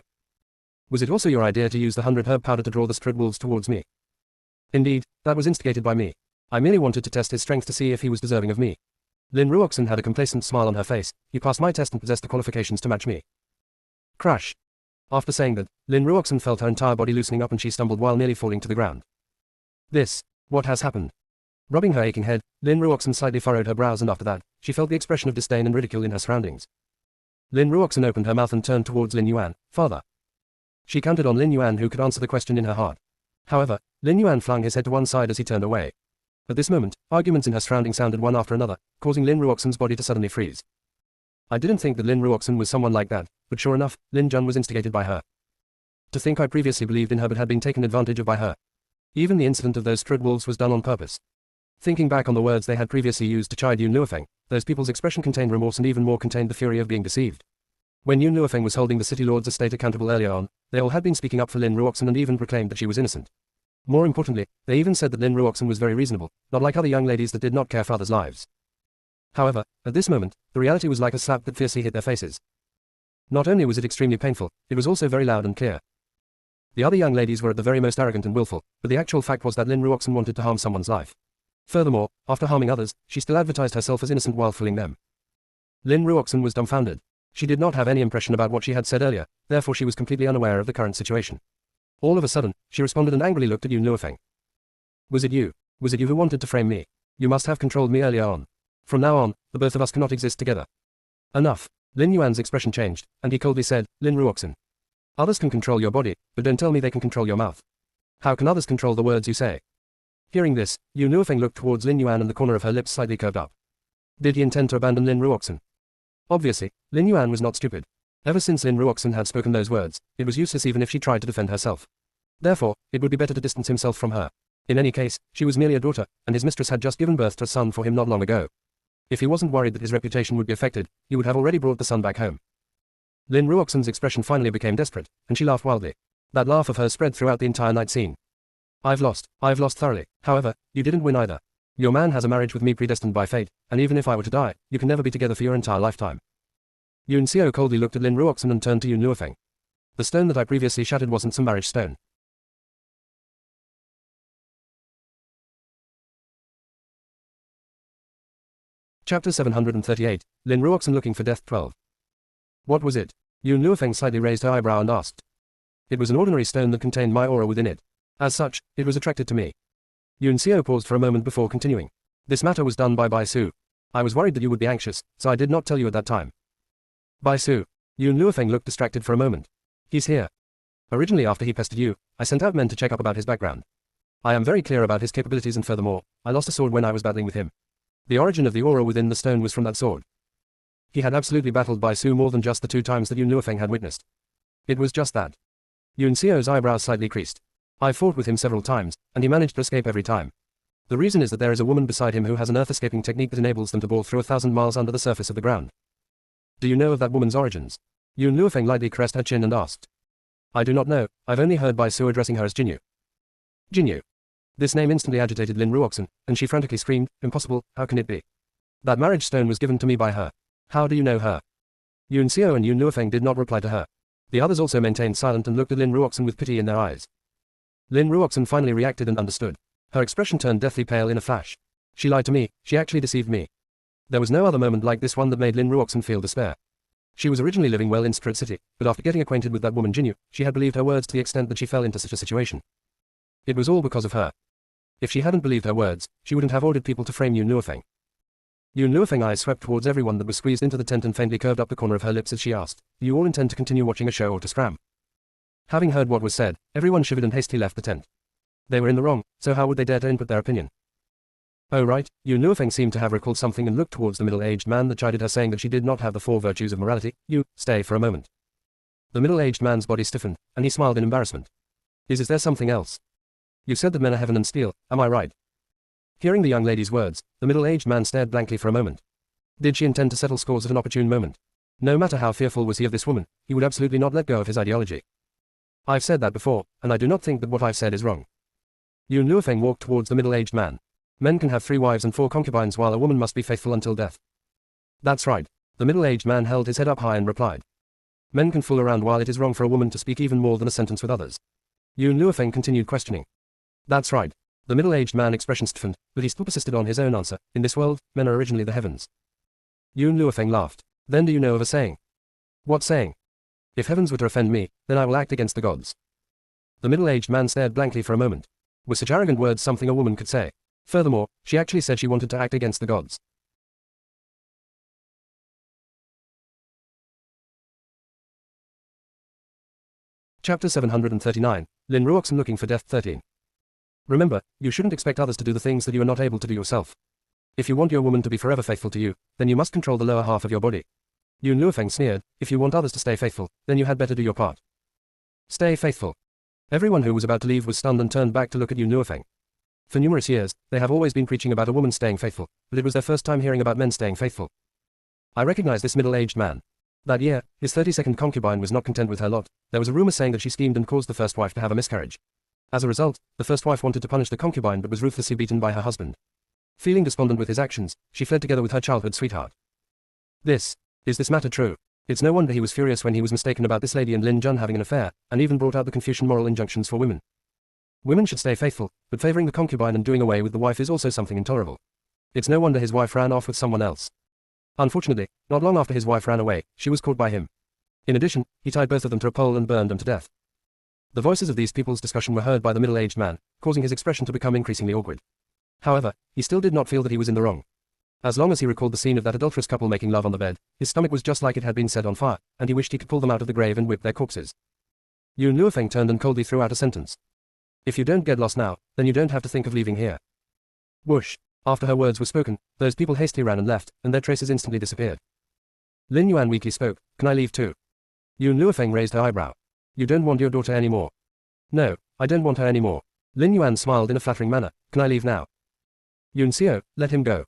Was it also your idea to use the 100 herb powder to draw the spirit wolves towards me? Indeed, that was instigated by me. I merely wanted to test his strength to see if he was deserving of me. Lin Ruoxan had a complacent smile on her face. He passed my test and possessed the qualifications to match me. Crash. After saying that, Lin Ruoxan felt her entire body loosening up and she stumbled while nearly falling to the ground. What has happened? Rubbing her aching head, Lin Ruoxan slightly furrowed her brows, and after that, she felt the expression of disdain and ridicule in her surroundings. Lin Ruoxan opened her mouth and turned towards Lin Yuan. Father. She counted on Lin Yuan, who could answer the question in her heart. However, Lin Yuan flung his head to one side as he turned away. At this moment, arguments in her surroundings sounded one after another, causing Lin Ruoxan's body to suddenly freeze. I didn't think that Lin Ruoxan was someone like that, but sure enough, Lin Jun was instigated by her. To think I previously believed in her but had been taken advantage of by her. Even the incident of those Strid wolves was done on purpose. Thinking back on the words they had previously used to chide Yun Luofeng, those people's expression contained remorse and even more contained the fury of being deceived. When Yun Luofeng was holding the city lord's estate accountable earlier on, they all had been speaking up for Lin Ruoxin and even proclaimed that she was innocent. More importantly, they even said that Lin Ruoxin was very reasonable, not like other young ladies that did not care for others' lives. However, at this moment, the reality was like a slap that fiercely hit their faces. Not only was it extremely painful, it was also very loud and clear. The other young ladies were at the very most arrogant and willful, but the actual fact was that Lin Ruoxin wanted to harm someone's life. Furthermore, after harming others, she still advertised herself as innocent while fooling them. Lin Ruoxin was dumbfounded. She did not have any impression about what she had said earlier, therefore she was completely unaware of the current situation. All of a sudden, she responded and angrily looked at Yun Luofeng. Was it you? Was it you who wanted to frame me? You must have controlled me earlier on. From now on, the both of us cannot exist together. Enough. Lin Yuan's expression changed, and he coldly said, Lin Ruoxin. Others can control your body, but don't tell me they can control your mouth. How can others control the words you say? Hearing this, Yun Luofeng looked towards Lin Yuan and the corner of her lips slightly curved up. Did he intend to abandon Lin Ruoxin? Obviously, Lin Yuan was not stupid. Ever since Lin Ruoxin had spoken those words, it was useless even if she tried to defend herself. Therefore, it would be better to distance himself from her. In any case, she was merely a daughter, and his mistress had just given birth to a son for him not long ago. If he wasn't worried that his reputation would be affected, he would have already brought the son back home. Lin Ruoxin's expression finally became desperate, and she laughed wildly. That laugh of hers spread throughout the entire night scene. I've lost thoroughly. However, you didn't win either. Your man has a marriage with me predestined by fate, and even if I were to die, you can never be together for your entire lifetime. Yun Xiao coldly looked at Lin Ruoxin and turned to Yun Luofeng. The stone that I previously shattered wasn't some marriage stone. Chapter 738, Lin Ruoxin looking for death 12. What was it? Yun Luofeng slightly raised her eyebrow and asked. It was an ordinary stone that contained my aura within it. As such, it was attracted to me. Yun Xiao paused for a moment before continuing. This matter was done by Bai Su. I was worried that you would be anxious, so I did not tell you at that time. Bai Su. Yun Luofeng looked distracted for a moment. He's here. Originally after he pestered you, I sent out men to check up about his background. I am very clear about his capabilities and furthermore, I lost a sword when I was battling with him. The origin of the aura within the stone was from that sword. He had absolutely battled Bai Su more than just the 2 times that Yun Luofeng had witnessed. It was just that. Yun Xiao's eyebrows slightly creased. I fought with him several times, and he managed to escape every time. The reason is that there is a woman beside him who has an earth-escaping technique that enables them to bore through 1,000 miles under the surface of the ground. Do you know of that woman's origins? Yun Luofeng lightly caressed her chin and asked. I do not know, I've only heard Bai Su addressing her as Jinyu. Jinyu. This name instantly agitated Lin Ruoxin, and she frantically screamed, impossible, how can it be? That marriage stone was given to me by her. How do you know her? Yun Xiao and Yun Luofeng did not reply to her. The others also maintained silent and looked at Lin Ruoxin with pity in their eyes. Lin Ruoxin finally reacted and understood. Her expression turned deathly pale in a flash. She lied to me, she actually deceived me. There was no other moment like this one that made Lin Ruoxin feel despair. She was originally living well in Spirit City, but after getting acquainted with that woman Jinyu, she had believed her words to the extent that she fell into such a situation. It was all because of her. If she hadn't believed her words, she wouldn't have ordered people to frame Yun Luofeng. Yun Luofeng's eyes swept towards everyone that was squeezed into the tent and faintly curved up the corner of her lips as she asked, do you all intend to continue watching a show or to scram? Having heard what was said, everyone shivered and hastily left the tent. They were in the wrong, so how would they dare to input their opinion? Oh right, Yun Luofeng seemed to have recalled something and looked towards the middle-aged man that chided her saying that she did not have the 4 virtues of morality. You, stay for a moment. The middle-aged man's body stiffened, and he smiled in embarrassment. Is there something else? You said that men are heaven and steel, am I right? Hearing the young lady's words, the middle-aged man stared blankly for a moment. Did she intend to settle scores at an opportune moment? No matter how fearful was he of this woman, he would absolutely not let go of his ideology. I've said that before, and I do not think that what I've said is wrong. Yun Luofeng walked towards the middle-aged man. Men can have 3 wives and 4 concubines while a woman must be faithful until death. That's right. The middle-aged man held his head up high and replied. Men can fool around while it is wrong for a woman to speak even more than a sentence with others. Yun Luofeng continued questioning. That's right. The middle-aged man expression stiffened, but he still persisted on his own answer. In this world, men are originally the heavens. Yun Luofeng laughed. Then do you know of a saying? What saying? If heavens were to offend me, then I will act against the gods. The middle-aged man stared blankly for a moment. Were such arrogant words something a woman could say? Furthermore, she actually said she wanted to act against the gods. Chapter 739, Lin Ruoxin looking for death 13. Remember, you shouldn't expect others to do the things that you are not able to do yourself. If you want your woman to be forever faithful to you, then you must control the lower half of your body. Yun Luofeng sneered, if you want others to stay faithful, then you had better do your part. Stay faithful. Everyone who was about to leave was stunned and turned back to look at Yun Luofeng. For numerous years, they have always been preaching about a woman staying faithful, but it was their first time hearing about men staying faithful. I recognize this middle-aged man. That year, his 32nd concubine was not content with her lot. There was a rumor saying that she schemed and caused the first wife to have a miscarriage. As a result, the first wife wanted to punish the concubine but was ruthlessly beaten by her husband. Feeling despondent with his actions, she fled together with her childhood sweetheart. Is this matter true? It's no wonder he was furious when he was mistaken about this lady and Lin Jun having an affair, and even brought out the Confucian moral injunctions for women. Women should stay faithful, but favoring the concubine and doing away with the wife is also something intolerable. It's no wonder his wife ran off with someone else. Unfortunately, not long after his wife ran away, she was caught by him. In addition, he tied both of them to a pole and burned them to death. The voices of these people's discussion were heard by the middle-aged man, causing his expression to become increasingly awkward. However, he still did not feel that he was in the wrong. As long as he recalled the scene of that adulterous couple making love on the bed, his stomach was just like it had been set on fire, and he wished he could pull them out of the grave and whip their corpses. Yun Luofeng turned and coldly threw out a sentence. If you don't get lost now, then you don't have to think of leaving here. Whoosh! After her words were spoken, those people hastily ran and left, and their traces instantly disappeared. Lin Yuan weakly spoke, "Can I leave too?" Yun Luofeng raised her eyebrow. "You don't want your daughter anymore?" "No, I don't want her anymore." Lin Yuan smiled in a flattering manner. "Can I leave now?" "Yun Xiao, let him go."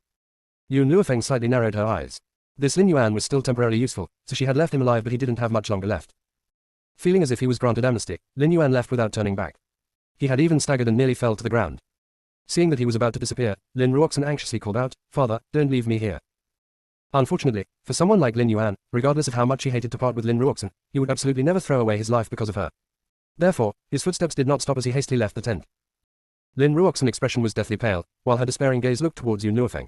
Yun Luofeng slightly narrowed her eyes. This Lin Yuan was still temporarily useful, so she had left him alive, but he didn't have much longer left. Feeling as if he was granted amnesty, Lin Yuan left without turning back. He had even staggered and nearly fell to the ground. Seeing that he was about to disappear, Lin Ruoxan anxiously called out, "Father, don't leave me here." Unfortunately, for someone like Lin Yuan, regardless of how much he hated to part with Lin Ruoxan, he would absolutely never throw away his life because of her. Therefore, his footsteps did not stop as he hastily left the tent. Lin Ruoxan's expression was deathly pale, while her despairing gaze looked towards Yun Luofeng.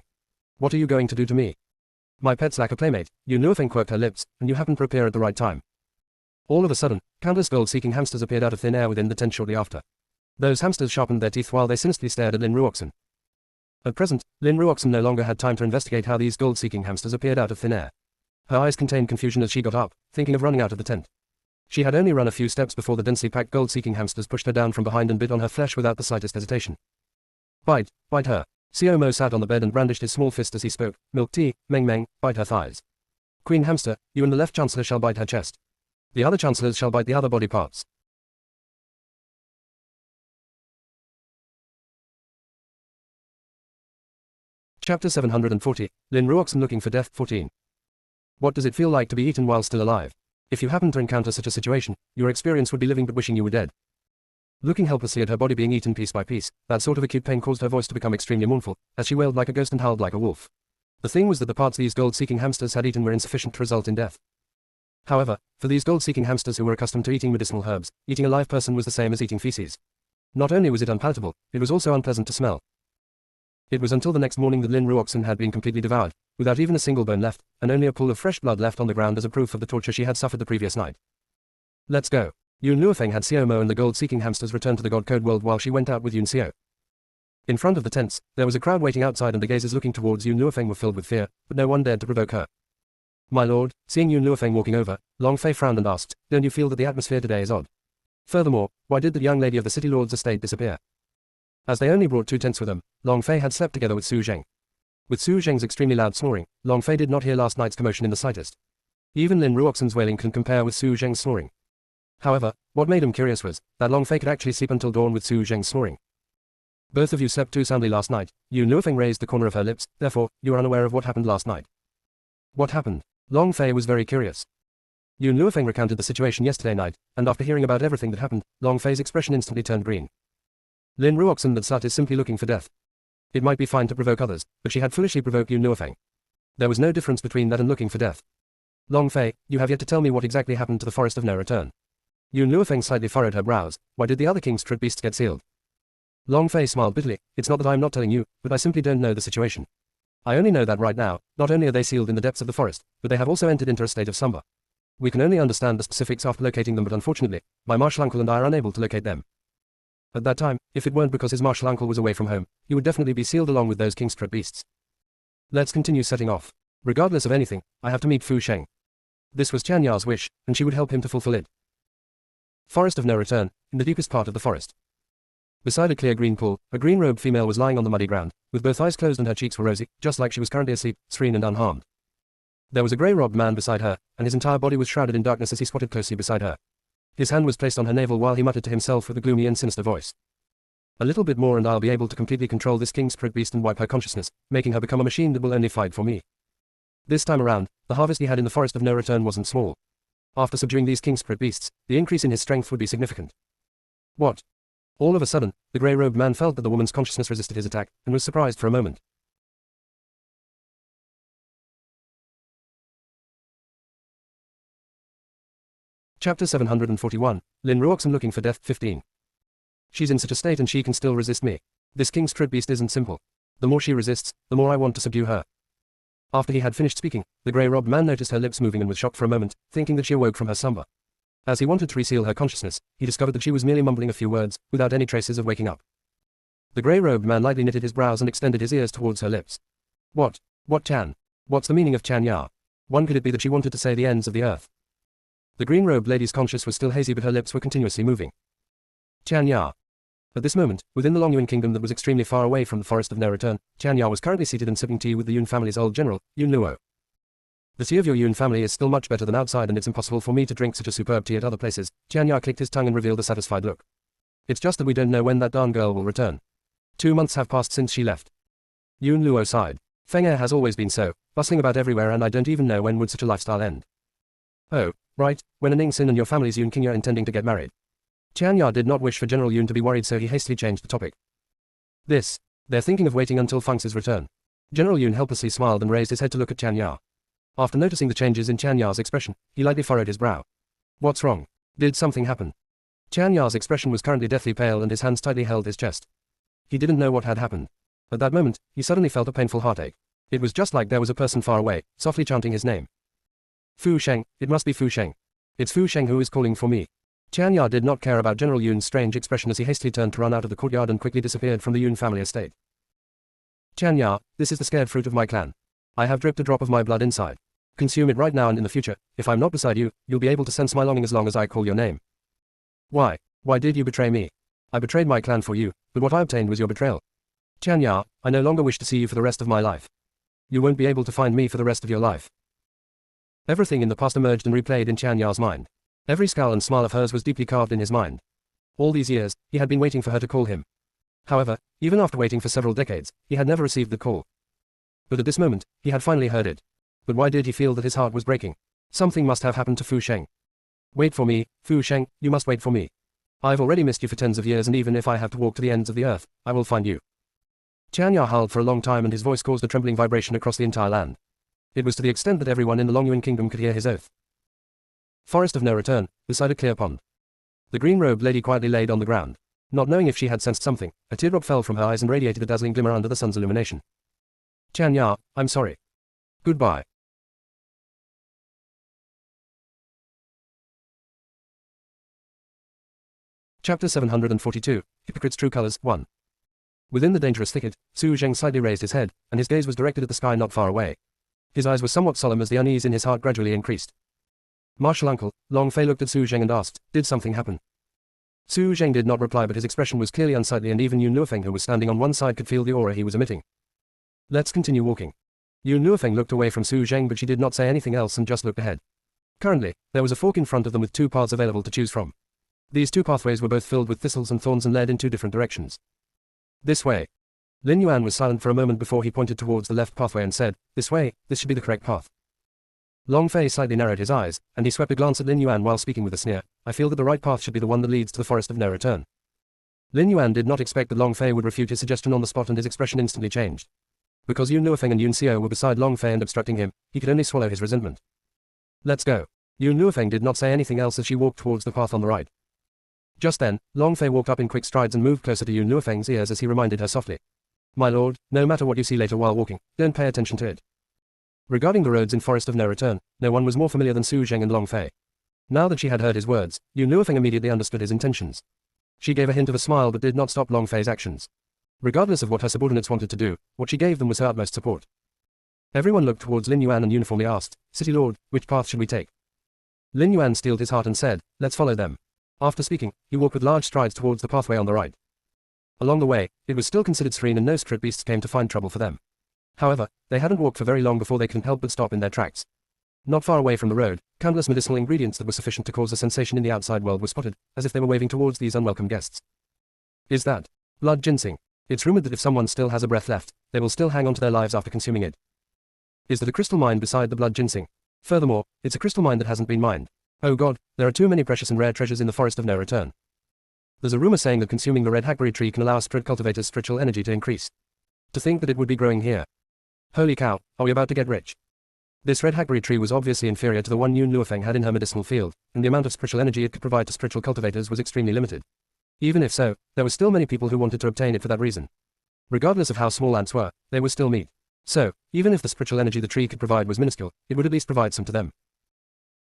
"What are you going to do to me?" "My pets lack a playmate." Yun Luofeng quirked her lips, "and you happened to appear at the right time." All of a sudden, countless gold-seeking hamsters appeared out of thin air within the tent shortly after. Those hamsters sharpened their teeth while they sinisterly stared at Lin Ruoxan. At present, Lin Ruoxan no longer had time to investigate how these gold-seeking hamsters appeared out of thin air. Her eyes contained confusion as she got up, thinking of running out of the tent. She had only run a few steps before the densely packed gold-seeking hamsters pushed her down from behind and bit on her flesh without the slightest hesitation. "Bite, bite her." Xiao Mo sat on the bed and brandished his small fist as he spoke. "Milk tea, Meng Meng, bite her thighs. Queen Hamster, you and the left chancellor shall bite her chest. The other chancellors shall bite the other body parts." Chapter 740, Lin Ruoxan looking for death, 14. What does it feel like to be eaten while still alive? If you happen to encounter such a situation, your experience would be living but wishing you were dead. Looking helplessly at her body being eaten piece by piece, that sort of acute pain caused her voice to become extremely mournful, as she wailed like a ghost and howled like a wolf. The thing was that the parts these gold-seeking hamsters had eaten were insufficient to result in death. However, for these gold-seeking hamsters who were accustomed to eating medicinal herbs, eating a live person was the same as eating feces. Not only was it unpalatable, it was also unpleasant to smell. It was until the next morning that Lin Ruoxan had been completely devoured, without even a single bone left, and only a pool of fresh blood left on the ground as a proof of the torture she had suffered the previous night. "Let's go." Yun Luofeng had Xiao Mo and the gold-seeking hamsters return to the God Code world while she went out with Yun Xiao. In front of the tents, there was a crowd waiting outside and the gazers looking towards Yun Luofeng were filled with fear, but no one dared to provoke her. "My lord," seeing Yun Luofeng walking over, Long Fei frowned and asked, "Don't you feel that the atmosphere today is odd? Furthermore, why did the young lady of the city lord's estate disappear?" As they only brought 2 tents with them, Long Fei had slept together with Su Zheng. With Su Zheng's extremely loud snoring, Long Fei did not hear last night's commotion in the slightest. Even Lin Ruoxan's wailing couldn't compare with Su Zheng's snoring. However, what made him curious was that Long Fei could actually sleep until dawn with Su Zheng's snoring. "Both of you slept too soundly last night." Yun Luofeng raised the corner of her lips, "Therefore, you are unaware of what happened last night." "What happened?" Long Fei was very curious. Yun Luofeng recounted the situation yesterday night, and after hearing about everything that happened, Long Fei's expression instantly turned green. Lin Ruoxan that slut is simply looking for death. It might be fine to provoke others, but she had foolishly provoked Yun Luofeng. There was no difference between that and looking for death. "Long Fei, you have yet to tell me what exactly happened to the Forest of No Return." Yun Luofeng slightly furrowed her brows. "Why did the other king's trip beasts get sealed?" Long Fei smiled bitterly. "It's not that I'm not telling you, but I simply don't know the situation. I only know that right now, not only are they sealed in the depths of the forest, but they have also entered into a state of slumber. We can only understand the specifics after locating them, but unfortunately, my martial uncle and I are unable to locate them. At that time, if it weren't because his martial uncle was away from home, he would definitely be sealed along with those king's trip beasts. Let's continue setting off. Regardless of anything, I have to meet Fu Sheng." This was Qian Ya's wish, and she would help him to fulfill it. Forest of No Return, in the deepest part of the forest. Beside a clear green pool, a green-robed female was lying on the muddy ground, with both eyes closed and her cheeks were rosy, just like she was currently asleep, serene and unharmed. There was a grey-robed man beside her, and his entire body was shrouded in darkness as he squatted closely beside her. His hand was placed on her navel while he muttered to himself with a gloomy and sinister voice. "A little bit more and I'll be able to completely control this king's prick beast and wipe her consciousness, making her become a machine that will only fight for me." This time around, the harvest he had in the forest of no return wasn't small. After subduing these king spirit beasts, the increase in his strength would be significant. What? All of a sudden, the grey-robed man felt that the woman's consciousness resisted his attack, and was surprised for a moment. Chapter 741, Lin Ruoxan looking for death, 15. She's in such a state and she can still resist me. This king spirit beast isn't simple. The more she resists, the more I want to subdue her. After he had finished speaking, the grey-robed man noticed her lips moving and was shocked for a moment, thinking that she awoke from her slumber. As he wanted to reseal her consciousness, he discovered that she was merely mumbling a few words, without any traces of waking up. The grey-robed man lightly knitted his brows and extended his ears towards her lips. What Chan? What's the meaning of Chan Ya? One, could it be that she wanted to say the ends of the earth? The green-robed lady's conscience was still hazy but her lips were continuously moving. Chan Ya. At this moment, within the Longyuan kingdom that was extremely far away from the forest of no return, Chan Ya was currently seated and sipping tea with the Yun family's old general, Yun Luo. The tea of your Yun family is still much better than outside and it's impossible for me to drink such a superb tea at other places. Chan Ya clicked his tongue and revealed a satisfied look. It's just that we don't know when that darn girl will return. 2 months have passed since she left. Yun Luo sighed. Feng Er has always been so, bustling about everywhere and I don't even know when would such a lifestyle end. Oh, right, when Ning Xin and your family's Yun King are intending to get married. Chan Ya did not wish for General Yun to be worried so he hastily changed the topic. They're thinking of waiting until Feng's return. General Yun helplessly smiled and raised his head to look at Chan Ya. After noticing the changes in Chan Ya's expression, he lightly furrowed his brow. What's wrong? Did something happen? Chan Ya's expression was currently deathly pale and his hands tightly held his chest. He didn't know what had happened. At that moment, he suddenly felt a painful heartache. It was just like there was a person far away, softly chanting his name. Fu Sheng, it must be Fu Sheng. It's Fu Sheng who is calling for me. Chan Ya did not care about General Yun's strange expression as he hastily turned to run out of the courtyard and quickly disappeared from the Yun family estate. Chan Ya, this is the scared fruit of my clan. I have dripped a drop of my blood inside. Consume it right now and in the future, if I'm not beside you, you'll be able to sense my longing as long as I call your name. Why did you betray me? I betrayed my clan for you, but what I obtained was your betrayal. Chan Ya, I no longer wish to see you for the rest of my life. You won't be able to find me for the rest of your life. Everything in the past emerged and replayed in Chan Ya's mind. Every scowl and smile of hers was deeply carved in his mind. All these years, he had been waiting for her to call him. However, even after waiting for several decades, he had never received the call. But at this moment, he had finally heard it. But why did he feel that his heart was breaking? Something must have happened to Fu Sheng. Wait for me, Fu Sheng, you must wait for me. I've already missed you for tens of years and even if I have to walk to the ends of the earth, I will find you. Chan Ya howled for a long time and his voice caused a trembling vibration across the entire land. It was to the extent that everyone in the Longyuan kingdom could hear his oath. Forest of no return, beside a clear pond. The green-robed lady quietly laid on the ground. Not knowing if she had sensed something, a teardrop fell from her eyes and radiated a dazzling glimmer under the sun's illumination. Chan Ya, I'm sorry. Goodbye. Chapter 742, Hypocrite's True Colors, 1. Within the dangerous thicket, Su Zheng slightly raised his head, and his gaze was directed at the sky not far away. His eyes were somewhat solemn as the unease in his heart gradually increased. Martial uncle, Long Fei looked at Su Zheng and asked, did something happen? Su Zheng did not reply but his expression was clearly unsightly and even Yun Luofeng who was standing on one side could feel the aura he was emitting. Let's continue walking. Yun Luofeng looked away from Su Zheng but she did not say anything else and just looked ahead. Currently, there was a fork in front of them with 2 paths available to choose from. These 2 pathways were both filled with thistles and thorns and led in 2 different directions. This way. Lin Yuan was silent for a moment before he pointed towards the left pathway and said, this way, this should be the correct path. Long Fei slightly narrowed his eyes, and he swept a glance at Lin Yuan while speaking with a sneer, I feel that the right path should be the one that leads to the forest of no return. Lin Yuan did not expect that Long Fei would refute his suggestion on the spot and his expression instantly changed. Because Yun Luofeng and Yun Xiao were beside Long Fei and obstructing him, he could only swallow his resentment. Let's go. Yun Luofeng did not say anything else as she walked towards the path on the right. Just then, Long Fei walked up in quick strides and moved closer to Yun Luofeng's ears as he reminded her softly. My lord, no matter what you see later while walking, don't pay attention to it. Regarding the roads in Forest of No Return, no one was more familiar than Su Zheng and Long Fei. Now that she had heard his words, Yun Luofeng immediately understood his intentions. She gave a hint of a smile but did not stop Long Fei's actions. Regardless of what her subordinates wanted to do, what she gave them was her utmost support. Everyone looked towards Lin Yuan and uniformly asked, City Lord, which path should we take? Lin Yuan steeled his heart and said, let's follow them. After speaking, he walked with large strides towards the pathway on the right. Along the way, it was still considered serene and no spirit beasts came to find trouble for them. However, they hadn't walked for very long before they couldn't help but stop in their tracks. Not far away from the road, countless medicinal ingredients that were sufficient to cause a sensation in the outside world were spotted, as if they were waving towards these unwelcome guests. Is that blood ginseng? It's rumored that if someone still has a breath left, they will still hang on to their lives after consuming it. is that a crystal mine beside the blood ginseng. Furthermore, it's a crystal mine that hasn't been mined. Oh god, there are too many precious and rare treasures in the forest of no return. There's a rumor saying that consuming the red hackberry tree can allow spirit cultivators' spiritual energy to increase. To think that it would be growing here. Holy cow, are we about to get rich? This red hackberry tree was obviously inferior to the one Yun Luofeng had in her medicinal field, and the amount of spiritual energy it could provide to spiritual cultivators was extremely limited. Even if so, there were still many people who wanted to obtain it for that reason. Regardless of how small ants were, they were still meat. So, even if the spiritual energy the tree could provide was minuscule, it would at least provide some to them.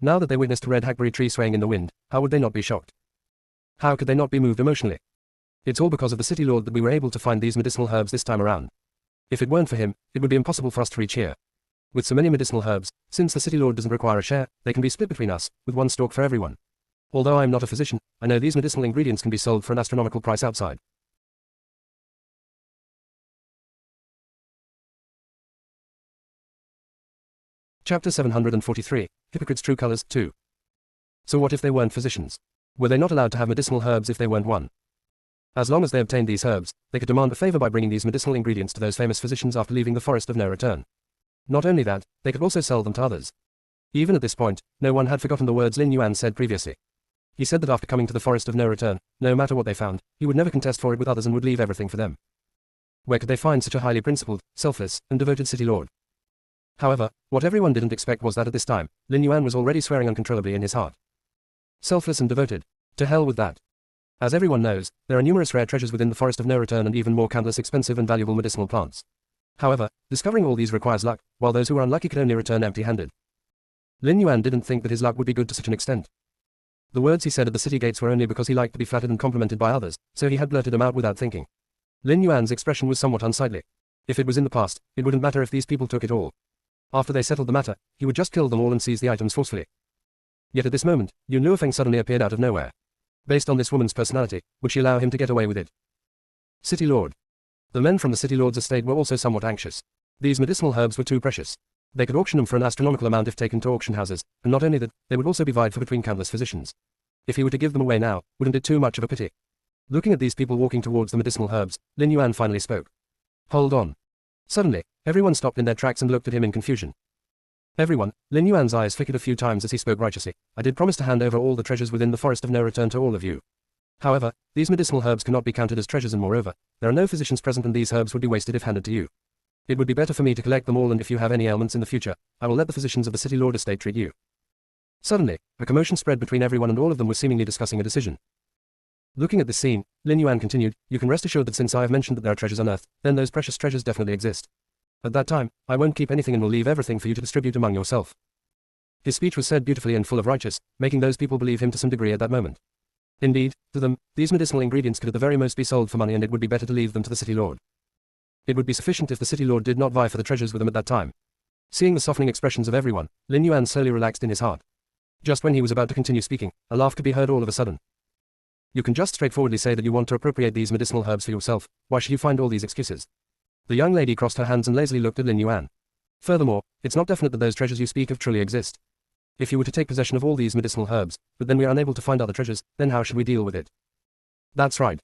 Now that they witnessed a red hackberry tree swaying in the wind, how would they not be shocked? How could they not be moved emotionally? It's all because of the city lord that we were able to find these medicinal herbs this time around. If it weren't for him, it would be impossible for us to reach here. With so many medicinal herbs, since the city lord doesn't require a share, they can be split between us, with one stalk for everyone. Although I am not a physician, I know these medicinal ingredients can be sold for an astronomical price outside. Chapter 743, Hypocrite's True Colors, 2. So what if they weren't physicians? Were they not allowed to have medicinal herbs if they weren't one? As long as they obtained these herbs, they could demand a favor by bringing these medicinal ingredients to those famous physicians after leaving the forest of no return. Not only that, they could also sell them to others. Even at this point, no one had forgotten the words Lin Yuan said previously. He said that after coming to the forest of no return, no matter what they found, he would never contest for it with others and would leave everything for them. Where could they find such a highly principled, selfless, and devoted city lord? However, what everyone didn't expect was that at this time, Lin Yuan was already swearing uncontrollably in his heart. Selfless and devoted. To hell with that. As everyone knows, there are numerous rare treasures within the forest of no return and even more countless expensive and valuable medicinal plants. However, discovering all these requires luck, while those who are unlucky could only return empty-handed. Lin Yuan didn't think that his luck would be good to such an extent. The words he said at the city gates were only because he liked to be flattered and complimented by others, so he had blurted them out without thinking. Lin Yuan's expression was somewhat unsightly. If it was in the past, it wouldn't matter if these people took it all. After they settled the matter, he would just kill them all and seize the items forcefully. Yet at this moment, Yun Luofeng suddenly appeared out of nowhere. Based on this woman's personality, would she allow him to get away with it? City Lord. The men from the City Lord's estate were also somewhat anxious. These medicinal herbs were too precious. They could auction them for an astronomical amount if taken to auction houses, and not only that, they would also be vied for between countless physicians. If he were to give them away now, wouldn't it too much of a pity? Looking at these people walking towards the medicinal herbs, Lin Yuan finally spoke. Hold on. Suddenly, everyone stopped in their tracks and looked at him in confusion. Everyone, Lin Yuan's eyes flickered a few times as he spoke righteously. I did promise to hand over all the treasures within the forest of no return to all of you. However, these medicinal herbs cannot be counted as treasures, and moreover, there are no physicians present and these herbs would be wasted if handed to you. It would be better for me to collect them all, and if you have any ailments in the future, I will let the physicians of the City Lord estate treat you. Suddenly, a commotion spread between everyone and all of them were seemingly discussing a decision. Looking at this scene, Lin Yuan continued, you can rest assured that since I have mentioned that there are treasures on Earth, then those precious treasures definitely exist. At that time, I won't keep anything and will leave everything for you to distribute among yourself. His speech was said beautifully and full of righteous, making those people believe him to some degree at that moment. Indeed, to them, these medicinal ingredients could at the very most be sold for money, and it would be better to leave them to the City Lord. It would be sufficient if the City Lord did not vie for the treasures with them at that time. Seeing the softening expressions of everyone, Lin Yuan slowly relaxed in his heart. Just when he was about to continue speaking, a laugh could be heard all of a sudden. You can just straightforwardly say that you want to appropriate these medicinal herbs for yourself. Why should you find all these excuses? The young lady crossed her hands and lazily looked at Lin Yuan. Furthermore, it's not definite that those treasures you speak of truly exist. If you were to take possession of all these medicinal herbs, but then we are unable to find other treasures, then how should we deal with it? That's right.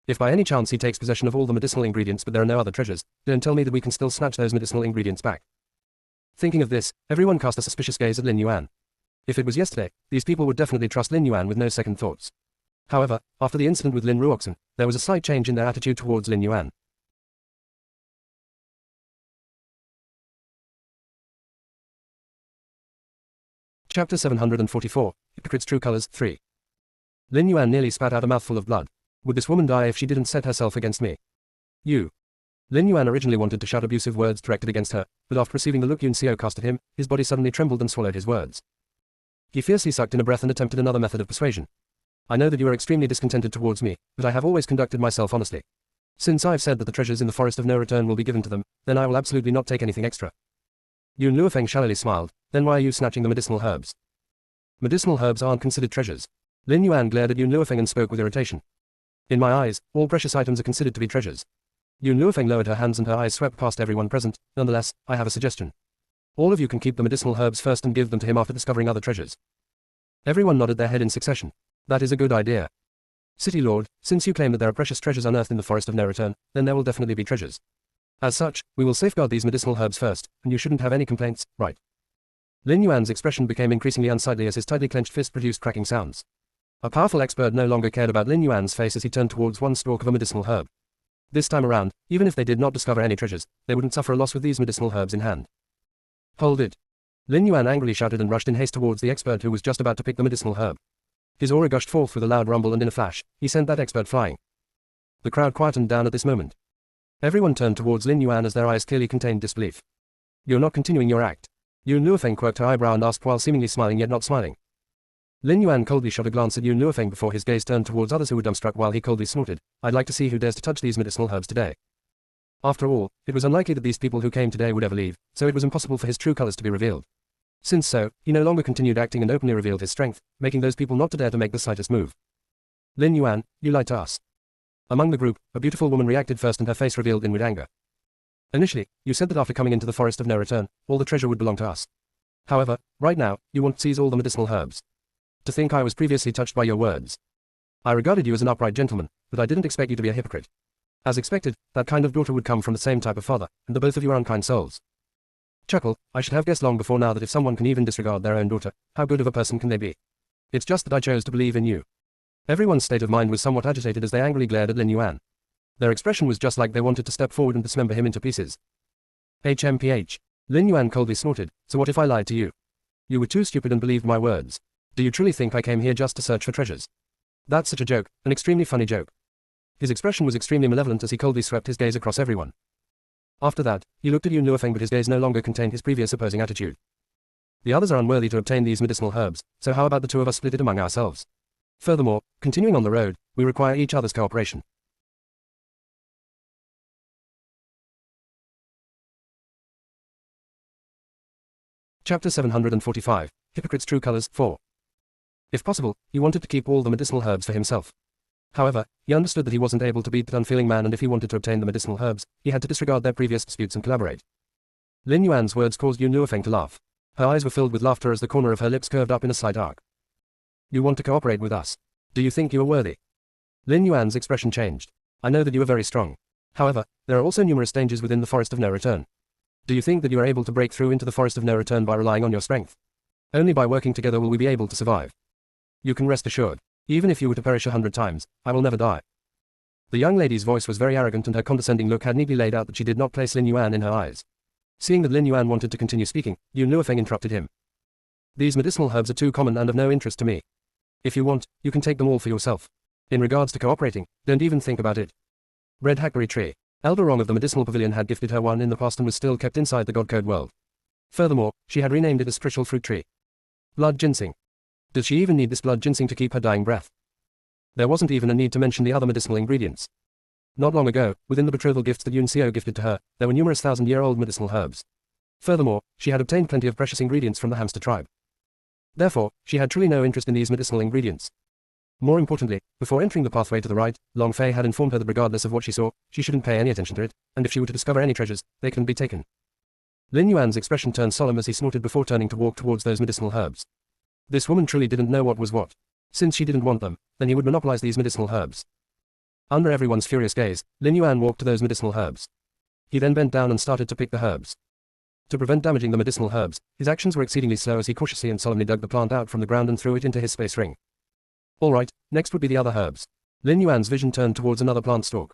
If by any chance he takes possession of all the medicinal ingredients but there are no other treasures, don't tell me that we can still snatch those medicinal ingredients back. Thinking of this, everyone cast a suspicious gaze at Lin Yuan. If it was yesterday, these people would definitely trust Lin Yuan with no second thoughts. However, after the incident with Lin Ruoxin, there was a slight change in their attitude towards Lin Yuan. Chapter 744, Hypocrite's True Colors, 3. Lin Yuan nearly spat out a mouthful of blood. Would this woman die if she didn't set herself against me? You. Lin Yuan originally wanted to shout abusive words directed against her, but after receiving the look Yun Xiao cast at him, his body suddenly trembled and swallowed his words. He fiercely sucked in a breath and attempted another method of persuasion. I know that you are extremely discontented towards me, but I have always conducted myself honestly. Since I've said that the treasures in the forest of no return will be given to them, then I will absolutely not take anything extra. Yun Luofeng shallowly smiled, then why are you snatching the medicinal herbs? Medicinal herbs aren't considered treasures. Lin Yuan glared at Yun Luofeng and spoke with irritation. In my eyes, all precious items are considered to be treasures. Yun Luofeng lowered her hands and her eyes swept past everyone present. Nonetheless, I have a suggestion. All of you can keep the medicinal herbs first and give them to him after discovering other treasures. Everyone nodded their head in succession. That is a good idea. City Lord, since you claim that there are precious treasures unearthed in the forest of no return, then there will definitely be treasures. As such, we will safeguard these medicinal herbs first, and you shouldn't have any complaints, right? Lin Yuan's expression became increasingly unsightly as his tightly clenched fist produced cracking sounds. A powerful expert no longer cared about Lin Yuan's face as he turned towards one stalk of a medicinal herb. This time around, even if they did not discover any treasures, they wouldn't suffer a loss with these medicinal herbs in hand. Hold it! Lin Yuan angrily shouted and rushed in haste towards the expert who was just about to pick the medicinal herb. His aura gushed forth with a loud rumble and in a flash, he sent that expert flying. The crowd quietened down at this moment. Everyone turned towards Lin Yuan as their eyes clearly contained disbelief. You're not continuing your act. Yun Luofeng quirked her eyebrow and asked while seemingly smiling yet not smiling. Lin Yuan coldly shot a glance at Yun Luofeng before his gaze turned towards others who were dumbstruck while he coldly snorted. I'd like to see who dares to touch these medicinal herbs today. After all, it was unlikely that these people who came today would ever leave, so it was impossible for his true colors to be revealed. Since so, he no longer continued acting and openly revealed his strength, making those people not to dare to make the slightest move. Lin Yuan, you lied to us. Among the group, a beautiful woman reacted first and her face revealed inward anger. Initially, you said that after coming into the forest of no return, all the treasure would belong to us. However, right now, you want to seize all the medicinal herbs. To think I was previously touched by your words. I regarded you as an upright gentleman, but I didn't expect you to be a hypocrite. As expected, that kind of daughter would come from the same type of father, and the both of you are unkind souls. Chuckle, I should have guessed long before now that if someone can even disregard their own daughter, how good of a person can they be? It's just that I chose to believe in you. Everyone's state of mind was somewhat agitated as they angrily glared at Lin Yuan. Their expression was just like they wanted to step forward and dismember him into pieces. HMPH. Lin Yuan coldly snorted, so what if I lied to you? You were too stupid and believed my words. Do you truly think I came here just to search for treasures? That's such a joke, an extremely funny joke. His expression was extremely malevolent as he coldly swept his gaze across everyone. After that, he looked at Yun Luofeng but his gaze no longer contained his previous opposing attitude. The others are unworthy to obtain these medicinal herbs, so how about the two of us split it among ourselves? Furthermore, continuing on the road, we require each other's cooperation. Chapter 745, Hypocrite's True Colors, 4. If possible, he wanted to keep all the medicinal herbs for himself. However, he understood that he wasn't able to beat that unfeeling man and if he wanted to obtain the medicinal herbs, he had to disregard their previous disputes and collaborate. Lin Yuan's words caused Yun Luofeng to laugh. Her eyes were filled with laughter as the corner of her lips curved up in a slight arc. You want to cooperate with us? Do you think you are worthy? Lin Yuan's expression changed. I know that you are very strong. However, there are also numerous dangers within the forest of no return. Do you think that you are able to break through into the forest of no return by relying on your strength? Only by working together will we be able to survive. You can rest assured. Even if you were to perish 100 times, I will never die. The young lady's voice was very arrogant and her condescending look had neatly laid out that she did not place Lin Yuan in her eyes. Seeing that Lin Yuan wanted to continue speaking, Yun Luofeng interrupted him. These medicinal herbs are too common and of no interest to me. If you want, you can take them all for yourself. In regards to cooperating, don't even think about it. Red Hackberry Tree. Elder Rong of the Medicinal Pavilion had gifted her one in the past and was still kept inside the God Code world. Furthermore, she had renamed it as Spiritual Fruit Tree. Blood Ginseng. Does she even need this blood ginseng to keep her dying breath? There wasn't even a need to mention the other medicinal ingredients. Not long ago, within the betrothal gifts that Yun Xiao gifted to her, there were numerous thousand-year-old medicinal herbs. Furthermore, she had obtained plenty of precious ingredients from the hamster tribe. Therefore, she had truly no interest in these medicinal ingredients. More importantly, before entering the pathway to the right, Long Fei had informed her that regardless of what she saw, she shouldn't pay any attention to it, and if she were to discover any treasures, they couldn't be taken. Lin Yuan's expression turned solemn as he snorted before turning to walk towards those medicinal herbs. This woman truly didn't know what was what. Since she didn't want them, then he would monopolize these medicinal herbs. Under everyone's furious gaze, Lin Yuan walked to those medicinal herbs. He then bent down and started to pick the herbs. To prevent damaging the medicinal herbs, his actions were exceedingly slow as he cautiously and solemnly dug the plant out from the ground and threw it into his space ring. Alright, next would be the other herbs. Lin Yuan's vision turned towards another plant stalk.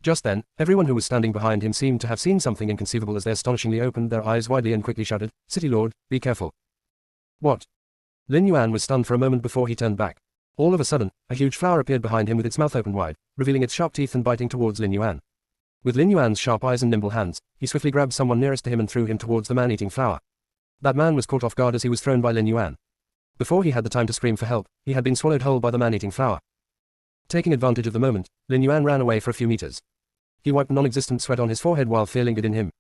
Just then, everyone who was standing behind him seemed to have seen something inconceivable as they astonishingly opened their eyes widely and quickly shouted, City Lord, be careful. What? Lin Yuan was stunned for a moment before he turned back. All of a sudden, a huge flower appeared behind him with its mouth open wide, revealing its sharp teeth and biting towards Lin Yuan. With Lin Yuan's sharp eyes and nimble hands, he swiftly grabbed someone nearest to him and threw him towards the man-eating flower. That man was caught off guard as he was thrown by Lin Yuan. Before he had the time to scream for help, he had been swallowed whole by the man-eating flower. Taking advantage of the moment, Lin Yuan ran away for a few meters. He wiped non-existent sweat on his forehead while feeling it in him.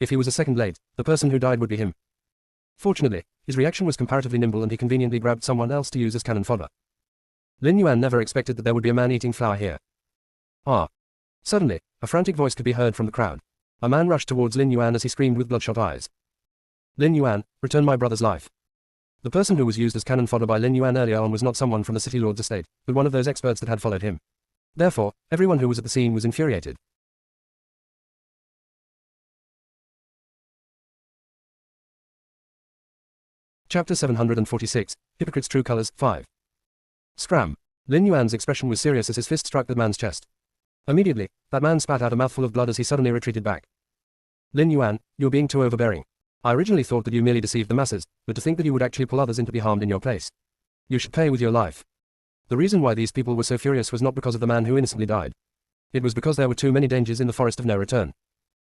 If he was a second late, the person who died would be him. Fortunately, his reaction was comparatively nimble and he conveniently grabbed someone else to use as cannon fodder. Lin Yuan never expected that there would be a man-eating flower here. Ah! Suddenly, a frantic voice could be heard from the crowd. A man rushed towards Lin Yuan as he screamed with bloodshot eyes. Lin Yuan, return my brother's life. The person who was used as cannon fodder by Lin Yuan earlier on was not someone from the City Lord's estate, but one of those experts that had followed him. Therefore, everyone who was at the scene was infuriated. Chapter 746, Hypocrite's True Colors, 5. Scram. Lin Yuan's expression was serious as his fist struck the man's chest. Immediately, that man spat out a mouthful of blood as he suddenly retreated back. Lin Yuan, you're being too overbearing. I originally thought that you merely deceived the masses, but to think that you would actually pull others in to be harmed in your place. You should pay with your life. The reason why these people were so furious was not because of the man who innocently died. It was because there were too many dangers in the forest of no return.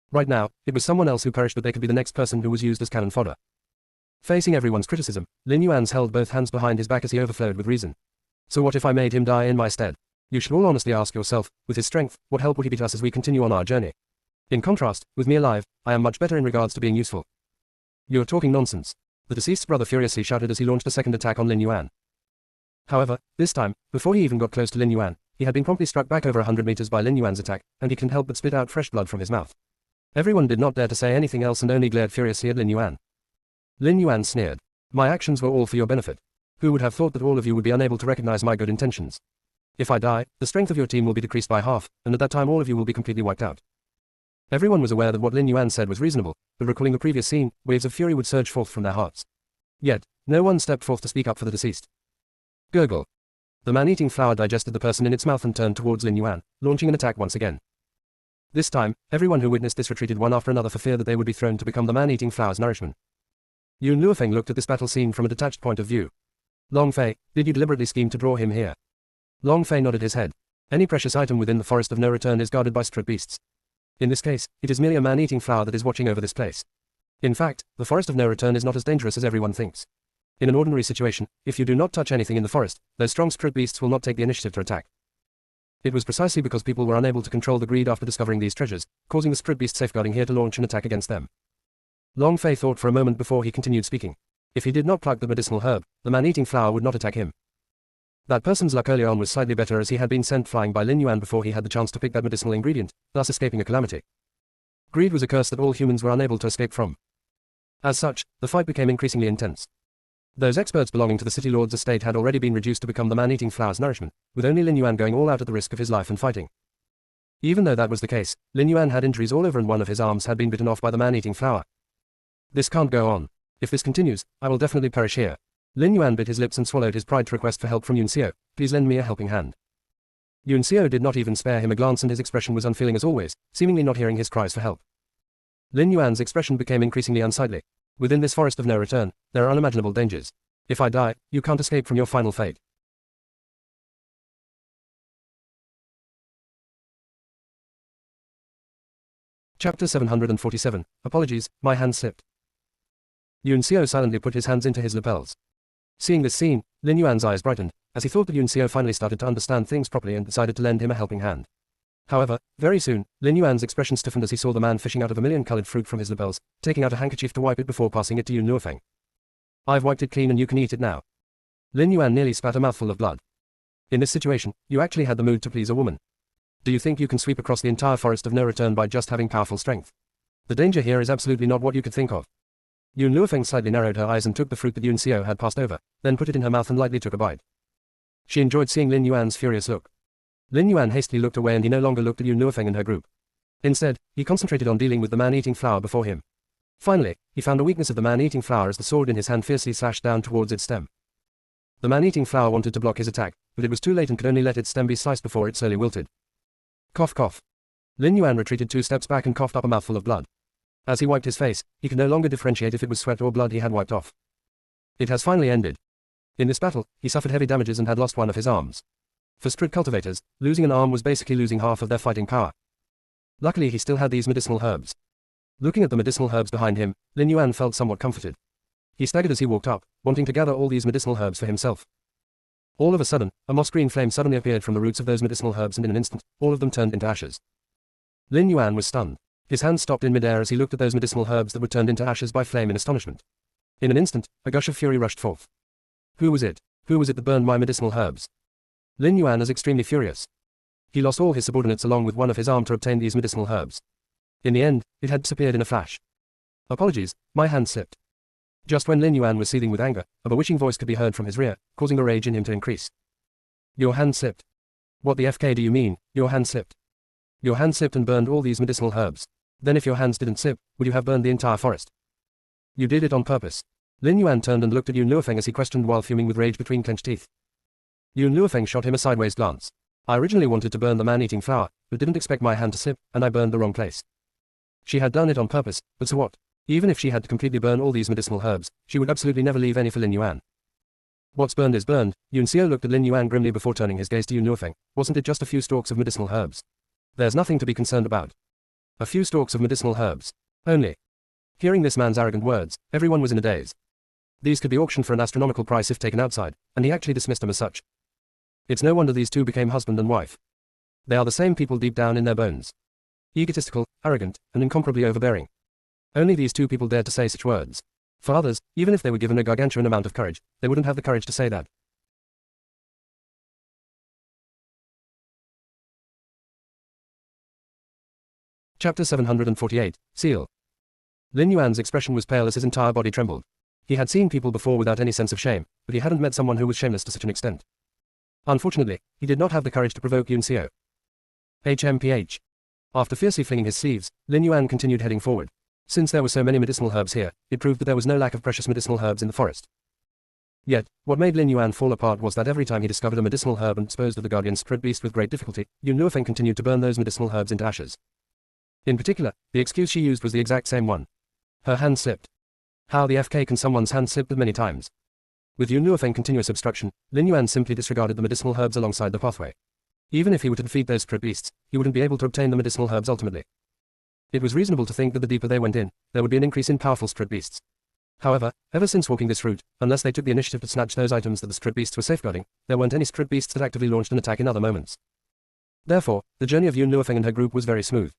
Right now, it was someone else who perished, but they could be the next person who was used as cannon fodder. Facing everyone's criticism, Lin Yuan held both hands behind his back as he overflowed with reason. So what if I made him die in my stead? You should all honestly ask yourself, with his strength, what help would he be to us as we continue on our journey? In contrast, with me alive, I am much better in regards to being useful. You're talking nonsense. The deceased's brother furiously shouted as he launched a second attack on Lin Yuan. However, this time, before he even got close to Lin Yuan, he had been promptly struck back over 100 meters by Lin Yuan's attack, and he couldn't help but spit out fresh blood from his mouth. Everyone did not dare to say anything else and only glared furiously at Lin Yuan. Lin Yuan sneered. My actions were all for your benefit. Who would have thought that all of you would be unable to recognize my good intentions? If I die, the strength of your team will be decreased by half, and at that time all of you will be completely wiped out. Everyone was aware that what Lin Yuan said was reasonable, but recalling the previous scene, waves of fury would surge forth from their hearts. Yet, no one stepped forth to speak up for the deceased. Gurgle. The man-eating flower digested the person in its mouth and turned towards Lin Yuan, launching an attack once again. This time, everyone who witnessed this retreated one after another for fear that they would be thrown to become the man-eating flower's nourishment. Yun Luofeng looked at this battle scene from a detached point of view. Long Fei, did you deliberately scheme to draw him here? Long Fei nodded his head. Any precious item within the forest of no return is guarded by spirit beasts. In this case, it is merely a man-eating flower that is watching over this place. In fact, the forest of no return is not as dangerous as everyone thinks. In an ordinary situation, if you do not touch anything in the forest, those strong spirit beasts will not take the initiative to attack. It was precisely because people were unable to control the greed after discovering these treasures, causing the spirit beast safeguarding here to launch an attack against them. Long Fei thought for a moment before he continued speaking. If he did not pluck the medicinal herb, the man-eating flower would not attack him. That person's luck earlier on was slightly better as he had been sent flying by Lin Yuan before he had the chance to pick that medicinal ingredient, thus escaping a calamity. Greed was a curse that all humans were unable to escape from. As such, the fight became increasingly intense. Those experts belonging to the city lord's estate had already been reduced to become the man-eating flower's nourishment, with only Lin Yuan going all out at the risk of his life and fighting. Even though that was the case, Lin Yuan had injuries all over and one of his arms had been bitten off by the man-eating flower. This can't go on. If this continues, I will definitely perish here. Lin Yuan bit his lips and swallowed his pride to request for help from Yun Xiao. Please lend me a helping hand. Yun Xiao did not even spare him a glance and his expression was unfeeling as always, seemingly not hearing his cries for help. Lin Yuan's expression became increasingly unsightly. Within this forest of no return, there are unimaginable dangers. If I die, you can't escape from your final fate. Chapter 747, Apologies, my hand slipped. Yun Xiao silently put his hands into his lapels. Seeing this scene, Lin Yuan's eyes brightened, as he thought that Yun Xiao finally started to understand things properly and decided to lend him a helping hand. However, very soon, Lin Yuan's expression stiffened as he saw the man fishing out of a million-colored fruit from his lapels, taking out a handkerchief to wipe it before passing it to Yun Luofeng. I've wiped it clean and you can eat it now. Lin Yuan nearly spat a mouthful of blood. In this situation, you actually had the mood to please a woman. Do you think you can sweep across the entire forest of no return by just having powerful strength? The danger here is absolutely not what you could think of. Yun Luofeng slightly narrowed her eyes and took the fruit that Yun Xiao had passed over, then put it in her mouth and lightly took a bite. She enjoyed seeing Lin Yuan's furious look. Lin Yuan hastily looked away and he no longer looked at Yun Luofeng and her group. Instead, he concentrated on dealing with the man-eating flower before him. Finally, he found a weakness of the man-eating flower as the sword in his hand fiercely slashed down towards its stem. The man-eating flower wanted to block his attack, but it was too late and could only let its stem be sliced before it slowly wilted. Cough cough. Lin Yuan retreated 2 steps back and coughed up a mouthful of blood. As he wiped his face, he could no longer differentiate if it was sweat or blood he had wiped off. It has finally ended. In this battle, he suffered heavy damages and had lost one of his arms. For spirit cultivators, losing an arm was basically losing half of their fighting power. Luckily he still had these medicinal herbs. Looking at the medicinal herbs behind him, Lin Yuan felt somewhat comforted. He staggered as he walked up, wanting to gather all these medicinal herbs for himself. All of a sudden, a moss-green flame suddenly appeared from the roots of those medicinal herbs and in an instant, all of them turned into ashes. Lin Yuan was stunned. His hands stopped in midair as he looked at those medicinal herbs that were turned into ashes by flame in astonishment. In an instant, a gush of fury rushed forth. Who was it? Who was it that burned my medicinal herbs? Lin Yuan is extremely furious. He lost all his subordinates along with one of his arm to obtain these medicinal herbs. In the end, it had disappeared in a flash. Apologies, my hand slipped. Just when Lin Yuan was seething with anger, a bewitching voice could be heard from his rear, causing the rage in him to increase. Your hand slipped. What the FK do you mean, your hand slipped? Your hand slipped and burned all these medicinal herbs. Then if your hands didn't slip, would you have burned the entire forest? You did it on purpose. Lin Yuan turned and looked at Yun Luofeng as he questioned while fuming with rage between clenched teeth. Yun Luofeng shot him a sideways glance. I originally wanted to burn the man eating flour, but didn't expect my hand to slip, and I burned the wrong place. She had done it on purpose, but so what? Even if she had to completely burn all these medicinal herbs, she would absolutely never leave any for Lin Yuan. What's burned is burned. Yun Xiao looked at Lin Yuan grimly before turning his gaze to Yun Luofeng. Wasn't it just a few stalks of medicinal herbs? There's nothing to be concerned about. A few stalks of medicinal herbs. Only. Hearing this man's arrogant words, everyone was in a daze. These could be auctioned for an astronomical price if taken outside, and he actually dismissed them as such. It's no wonder these two became husband and wife. They are the same people deep down in their bones. Egotistical, arrogant, and incomparably overbearing. Only these two people dared to say such words. For others, even if they were given a gargantuan amount of courage, they wouldn't have the courage to say that. Chapter 748, Seal. Lin Yuan's expression was pale as his entire body trembled. He had seen people before without any sense of shame, but he hadn't met someone who was shameless to such an extent. Unfortunately, he did not have the courage to provoke Yun Xiao. HMPH. After fiercely flinging his sleeves, Lin Yuan continued heading forward. Since there were so many medicinal herbs here, it proved that there was no lack of precious medicinal herbs in the forest. Yet, what made Lin Yuan fall apart was that every time he discovered a medicinal herb and disposed of the guardian spirit beast with great difficulty, Yun Luofeng continued to burn those medicinal herbs into ashes. In particular, the excuse she used was the exact same one. Her hand slipped. How the FK can someone's hand slip that many times? With Yun Luofeng continuous obstruction, Lin Yuan simply disregarded the medicinal herbs alongside the pathway. Even if he were to defeat those spirit beasts, he wouldn't be able to obtain the medicinal herbs ultimately. It was reasonable to think that the deeper they went in, there would be an increase in powerful spirit beasts. However, ever since walking this route, unless they took the initiative to snatch those items that the spirit beasts were safeguarding, there weren't any spirit beasts that actively launched an attack in other moments. Therefore, the journey of Yun Luofeng and her group was very smooth.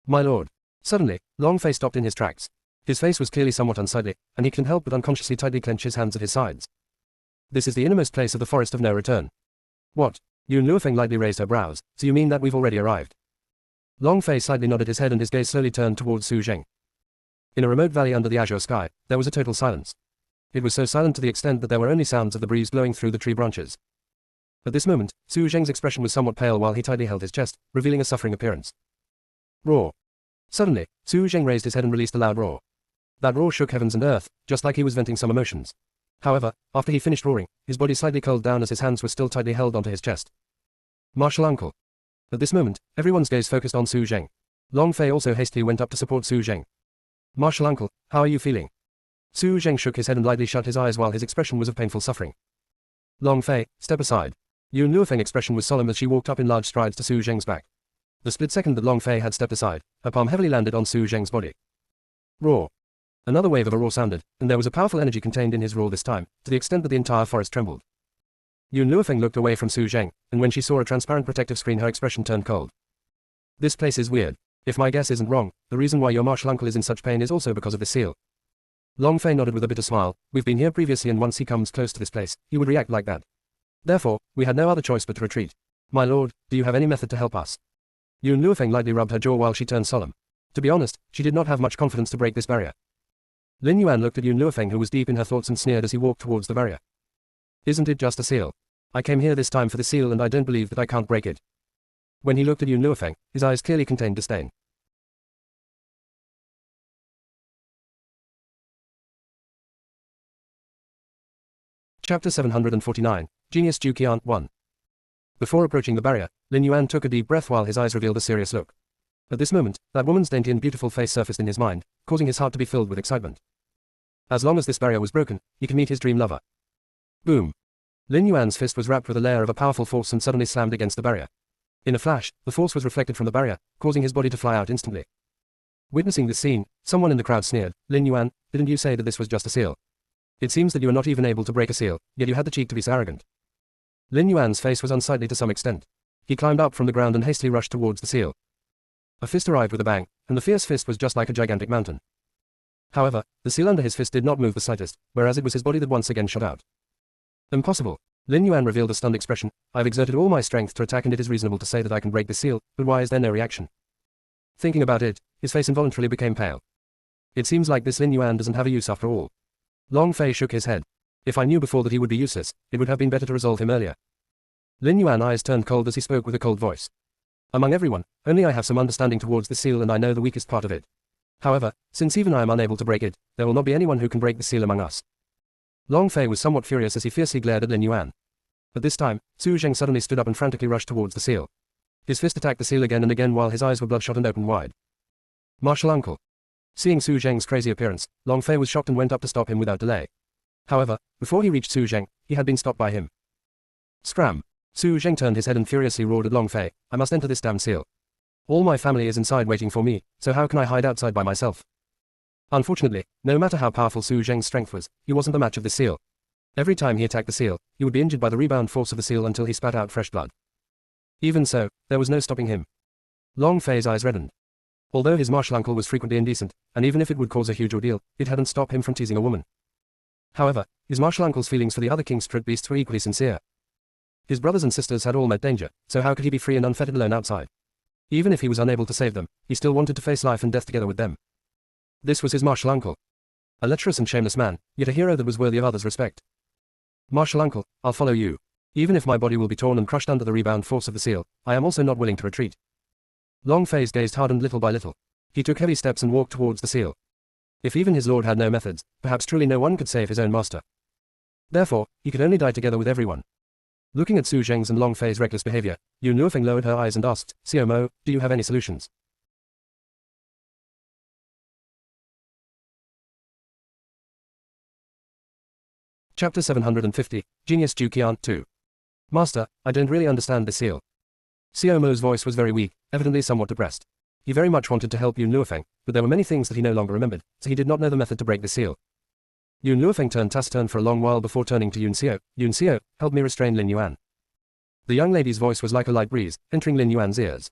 My lord. Suddenly, Long Fei stopped in his tracks. His face was clearly somewhat unsightly, and he couldn't help but unconsciously tightly clench his hands at his sides. This is the innermost place of the forest of no return. What? Yun Luofeng lightly raised her brows. So you mean that we've already arrived? Long Fei slightly nodded his head and his gaze slowly turned towards Su Zheng. In a remote valley under the azure sky, there was a total silence. It was so silent to the extent that there were only sounds of the breeze blowing through the tree branches. At this moment, Su Zheng's expression was somewhat pale while he tightly held his chest, revealing a suffering appearance. Roar. Suddenly, Su Zheng raised his head and released a loud roar. That roar shook heavens and earth, just like he was venting some emotions. However, after he finished roaring, his body slightly curled down as his hands were still tightly held onto his chest. Martial uncle. At this moment, everyone's gaze focused on Su Zheng. Long Fei also hastily went up to support Su Zheng. Martial uncle, how are you feeling? Su Zheng shook his head and lightly shut his eyes while his expression was of painful suffering. Long Fei, step aside. Yun Luofeng's expression was solemn as she walked up in large strides to Su Zheng's back. The split second that Long Fei had stepped aside, her palm heavily landed on Su Zheng's body. Roar. Another wave of a roar sounded, and there was a powerful energy contained in his roar this time, to the extent that the entire forest trembled. Yun Luofeng looked away from Su Zheng, and when she saw a transparent protective screen her expression turned cold. This place is weird. If my guess isn't wrong, the reason why your martial uncle is in such pain is also because of the seal. Long Fei nodded with a bitter smile. We've been here previously and once he comes close to this place, he would react like that. Therefore, we had no other choice but to retreat. My lord, do you have any method to help us? Yun Luofeng lightly rubbed her jaw while she turned solemn. To be honest, she did not have much confidence to break this barrier. Lin Yuan looked at Yun Luofeng who was deep in her thoughts and sneered as he walked towards the barrier. Isn't it just a seal? I came here this time for the seal and I don't believe that I can't break it. When he looked at Yun Luofeng, his eyes clearly contained disdain. Chapter 749, Genius Ju Qian 1. Before approaching the barrier, Lin Yuan took a deep breath while his eyes revealed a serious look. At this moment, that woman's dainty and beautiful face surfaced in his mind, causing his heart to be filled with excitement. As long as this barrier was broken, he could meet his dream lover. Boom. Lin Yuan's fist was wrapped with a layer of a powerful force and suddenly slammed against the barrier. In a flash, the force was reflected from the barrier, causing his body to fly out instantly. Witnessing this scene, someone in the crowd sneered, Lin Yuan, didn't you say that this was just a seal? It seems that you are not even able to break a seal, yet you had the cheek to be so arrogant. Lin Yuan's face was unsightly to some extent. He climbed up from the ground and hastily rushed towards the seal. A fist arrived with a bang, and the fierce fist was just like a gigantic mountain. However, the seal under his fist did not move the slightest, whereas it was his body that once again shot out. Impossible. Lin Yuan revealed a stunned expression. I've exerted all my strength to attack and it is reasonable to say that I can break the seal, but why is there no reaction? Thinking about it, his face involuntarily became pale. It seems like this Lin Yuan doesn't have a use after all. Long Fei shook his head. If I knew before that he would be useless, it would have been better to resolve him earlier. Lin Yuan's eyes turned cold as he spoke with a cold voice. Among everyone, only I have some understanding towards the seal and I know the weakest part of it. However, since even I am unable to break it, there will not be anyone who can break the seal among us. Long Fei was somewhat furious as he fiercely glared at Lin Yuan. At this time, Su Zheng suddenly stood up and frantically rushed towards the seal. His fist attacked the seal again and again while his eyes were bloodshot and opened wide. Martial uncle. Seeing Su Zheng's crazy appearance, Long Fei was shocked and went up to stop him without delay. However, before he reached Su Zheng, he had been stopped by him. Scram! Su Zheng turned his head and furiously roared at Long Fei, I must enter this damn seal. All my family is inside waiting for me, so how can I hide outside by myself? Unfortunately, no matter how powerful Su Zheng's strength was, he wasn't the match of the seal. Every time he attacked the seal, he would be injured by the rebound force of the seal until he spat out fresh blood. Even so, there was no stopping him. Long Fei's eyes reddened. Although his martial uncle was frequently indecent, and even if it would cause a huge ordeal, it hadn't stopped him from teasing a woman. However, his martial uncle's feelings for the other king's stripped beasts were equally sincere. His brothers and sisters had all met danger, so how could he be free and unfettered alone outside? Even if he was unable to save them, he still wanted to face life and death together with them. This was his martial uncle. A lecherous and shameless man, yet a hero that was worthy of others' respect. Martial uncle, I'll follow you. Even if my body will be torn and crushed under the rebound force of the seal, I am also not willing to retreat. Long Fei's gaze hardened little by little. He took heavy steps and walked towards the seal. If even his lord had no methods, perhaps truly no one could save his own master. Therefore, he could only die together with everyone. Looking at Su Zheng's and Long Fei's reckless behavior, Yun Luofeng lowered her eyes and asked, Xiao Mo, do you have any solutions? Chapter 750, Genius Ju Qian 2. Master, I don't really understand the seal. Xiao Mo's voice was very weak, evidently somewhat depressed. He very much wanted to help Yun Luofeng, but there were many things that he no longer remembered, so he did not know the method to break the seal. Yun Luofeng turned taciturn for a long while before turning to Yun Xiao. Yun Xiao, help me restrain Lin Yuan. The young lady's voice was like a light breeze, entering Lin Yuan's ears.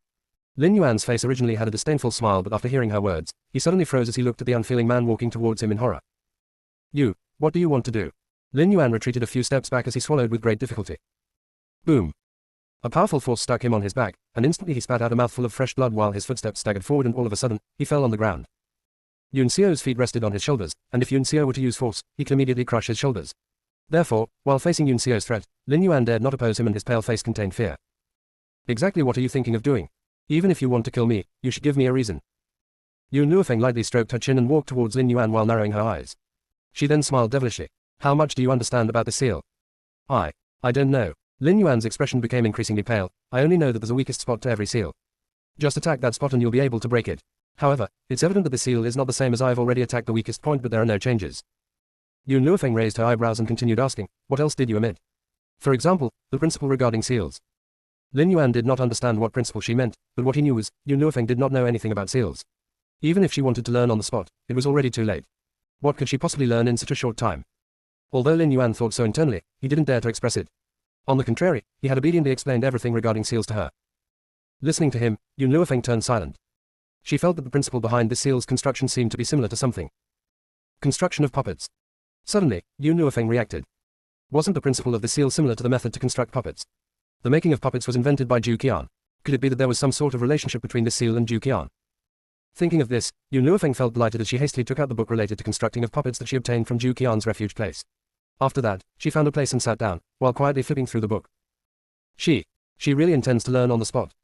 Lin Yuan's face originally had a disdainful smile, but after hearing her words, he suddenly froze as he looked at the unfeeling man walking towards him in horror. You, what do you want to do? Lin Yuan retreated a few steps back as he swallowed with great difficulty. Boom. A powerful force struck him on his back, and instantly he spat out a mouthful of fresh blood while his footsteps staggered forward and all of a sudden, he fell on the ground. Yun Xiao's feet rested on his shoulders, and if Yun Xiao were to use force, he could immediately crush his shoulders. Therefore, while facing Yun Xiao's threat, Lin Yuan dared not oppose him and his pale face contained fear. Exactly what are you thinking of doing? Even if you want to kill me, you should give me a reason. Yun Luofeng lightly stroked her chin and walked towards Lin Yuan while narrowing her eyes. She then smiled devilishly. How much do you understand about the seal? I don't know. Lin Yuan's expression became increasingly pale. I only know that there's a weakest spot to every seal. Just attack that spot and you'll be able to break it. However, it's evident that the seal is not the same as I've already attacked the weakest point, but there are no changes. Yun Luofeng raised her eyebrows and continued asking, what else did you omit? For example, the principle regarding seals. Lin Yuan did not understand what principle she meant, but what he knew was, Yun Luofeng did not know anything about seals. Even if she wanted to learn on the spot, it was already too late. What could she possibly learn in such a short time? Although Lin Yuan thought so internally, he didn't dare to express it. On the contrary, he had obediently explained everything regarding seals to her. Listening to him, Yun Luofeng turned silent. She felt that the principle behind the seal's construction seemed to be similar to something. Construction of puppets. Suddenly, Yun Luofeng reacted. Wasn't the principle of the seal similar to the method to construct puppets? The making of puppets was invented by Ju Qian. Could it be that there was some sort of relationship between the seal and Ju Qian? Thinking of this, Yun Luofeng felt delighted as she hastily took out the book related to constructing of puppets that she obtained from Ju Qian's refuge place. After that, she found a place and sat down, while quietly flipping through the book. She really intends to learn on the spot.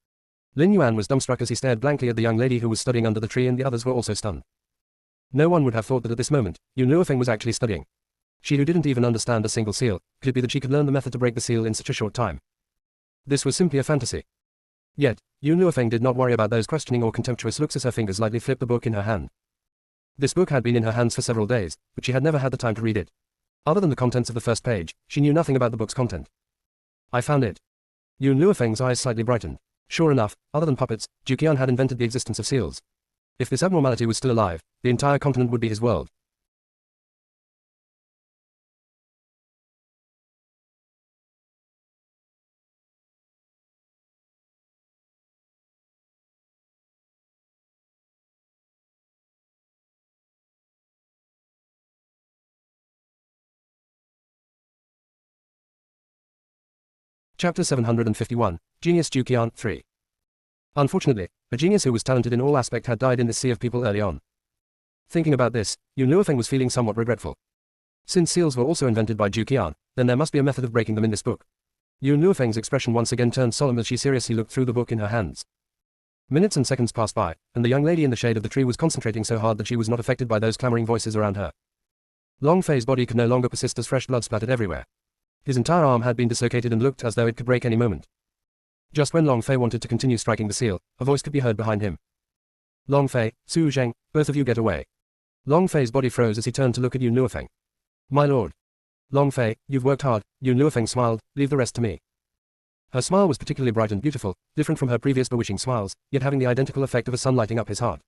Lin Yuan was dumbstruck as he stared blankly at the young lady who was studying under the tree, and the others were also stunned. No one would have thought that at this moment, Yun Luofeng was actually studying. She who didn't even understand a single seal, could it be that she could learn the method to break the seal in such a short time? This was simply a fantasy. Yet, Yun Luofeng did not worry about those questioning or contemptuous looks as her fingers lightly flipped the book in her hand. This book had been in her hands for several days, but she had never had the time to read it. Other than the contents of the first page, she knew nothing about the book's content. I found it. Yun Luofeng's eyes slightly brightened. Sure enough, other than puppets, Ju Qian had invented the existence of seals. If this abnormality was still alive, the entire continent would be his world. Chapter 751, Genius Ju Qian 3. Unfortunately, a genius who was talented in all aspects had died in this sea of people early on. Thinking about this, Yun Luofeng was feeling somewhat regretful. Since seals were also invented by Ju Qian, then there must be a method of breaking them in this book. Yun Luofeng's expression once again turned solemn as she seriously looked through the book in her hands. Minutes and seconds passed by, and the young lady in the shade of the tree was concentrating so hard that she was not affected by those clamoring voices around her. Long Fei's body could no longer persist as fresh blood splattered everywhere. His entire arm had been dislocated and looked as though it could break any moment. Just when Long Fei wanted to continue striking the seal, a voice could be heard behind him. Long Fei, Su Zheng, both of you get away. Long Fei's body froze as he turned to look at Yun Luofeng. My lord. Long Fei, you've worked hard, Yun Luofeng smiled, leave the rest to me. Her smile was particularly bright and beautiful, different from her previous bewitching smiles, yet having the identical effect of a sun lighting up his heart.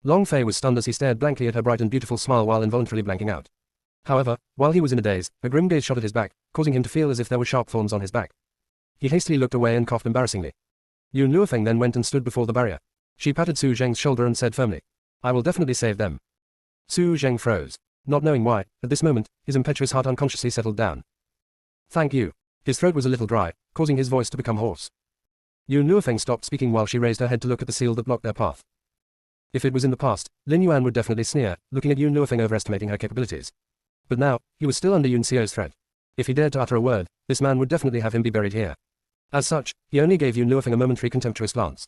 Long Fei was stunned as he stared blankly at her bright and beautiful smile while involuntarily blanking out. However, while he was in a daze, a grim gaze shot at his back, causing him to feel as if there were sharp thorns on his back. He hastily looked away and coughed embarrassingly. Yun Luofeng then went and stood before the barrier. She patted Su Zheng's shoulder and said firmly, I will definitely save them. Su Zheng froze. Not knowing why, at this moment, his impetuous heart unconsciously settled down. Thank you. His throat was a little dry, causing his voice to become hoarse. Yun Luofeng stopped speaking while she raised her head to look at the seal that blocked their path. If it was in the past, Lin Yuan would definitely sneer, looking at Yun Luofeng overestimating her capabilities. But now, he was still under Yun Xiao's threat. If he dared to utter a word, this man would definitely have him be buried here. As such, he only gave Yun Luofeng a momentary contemptuous glance.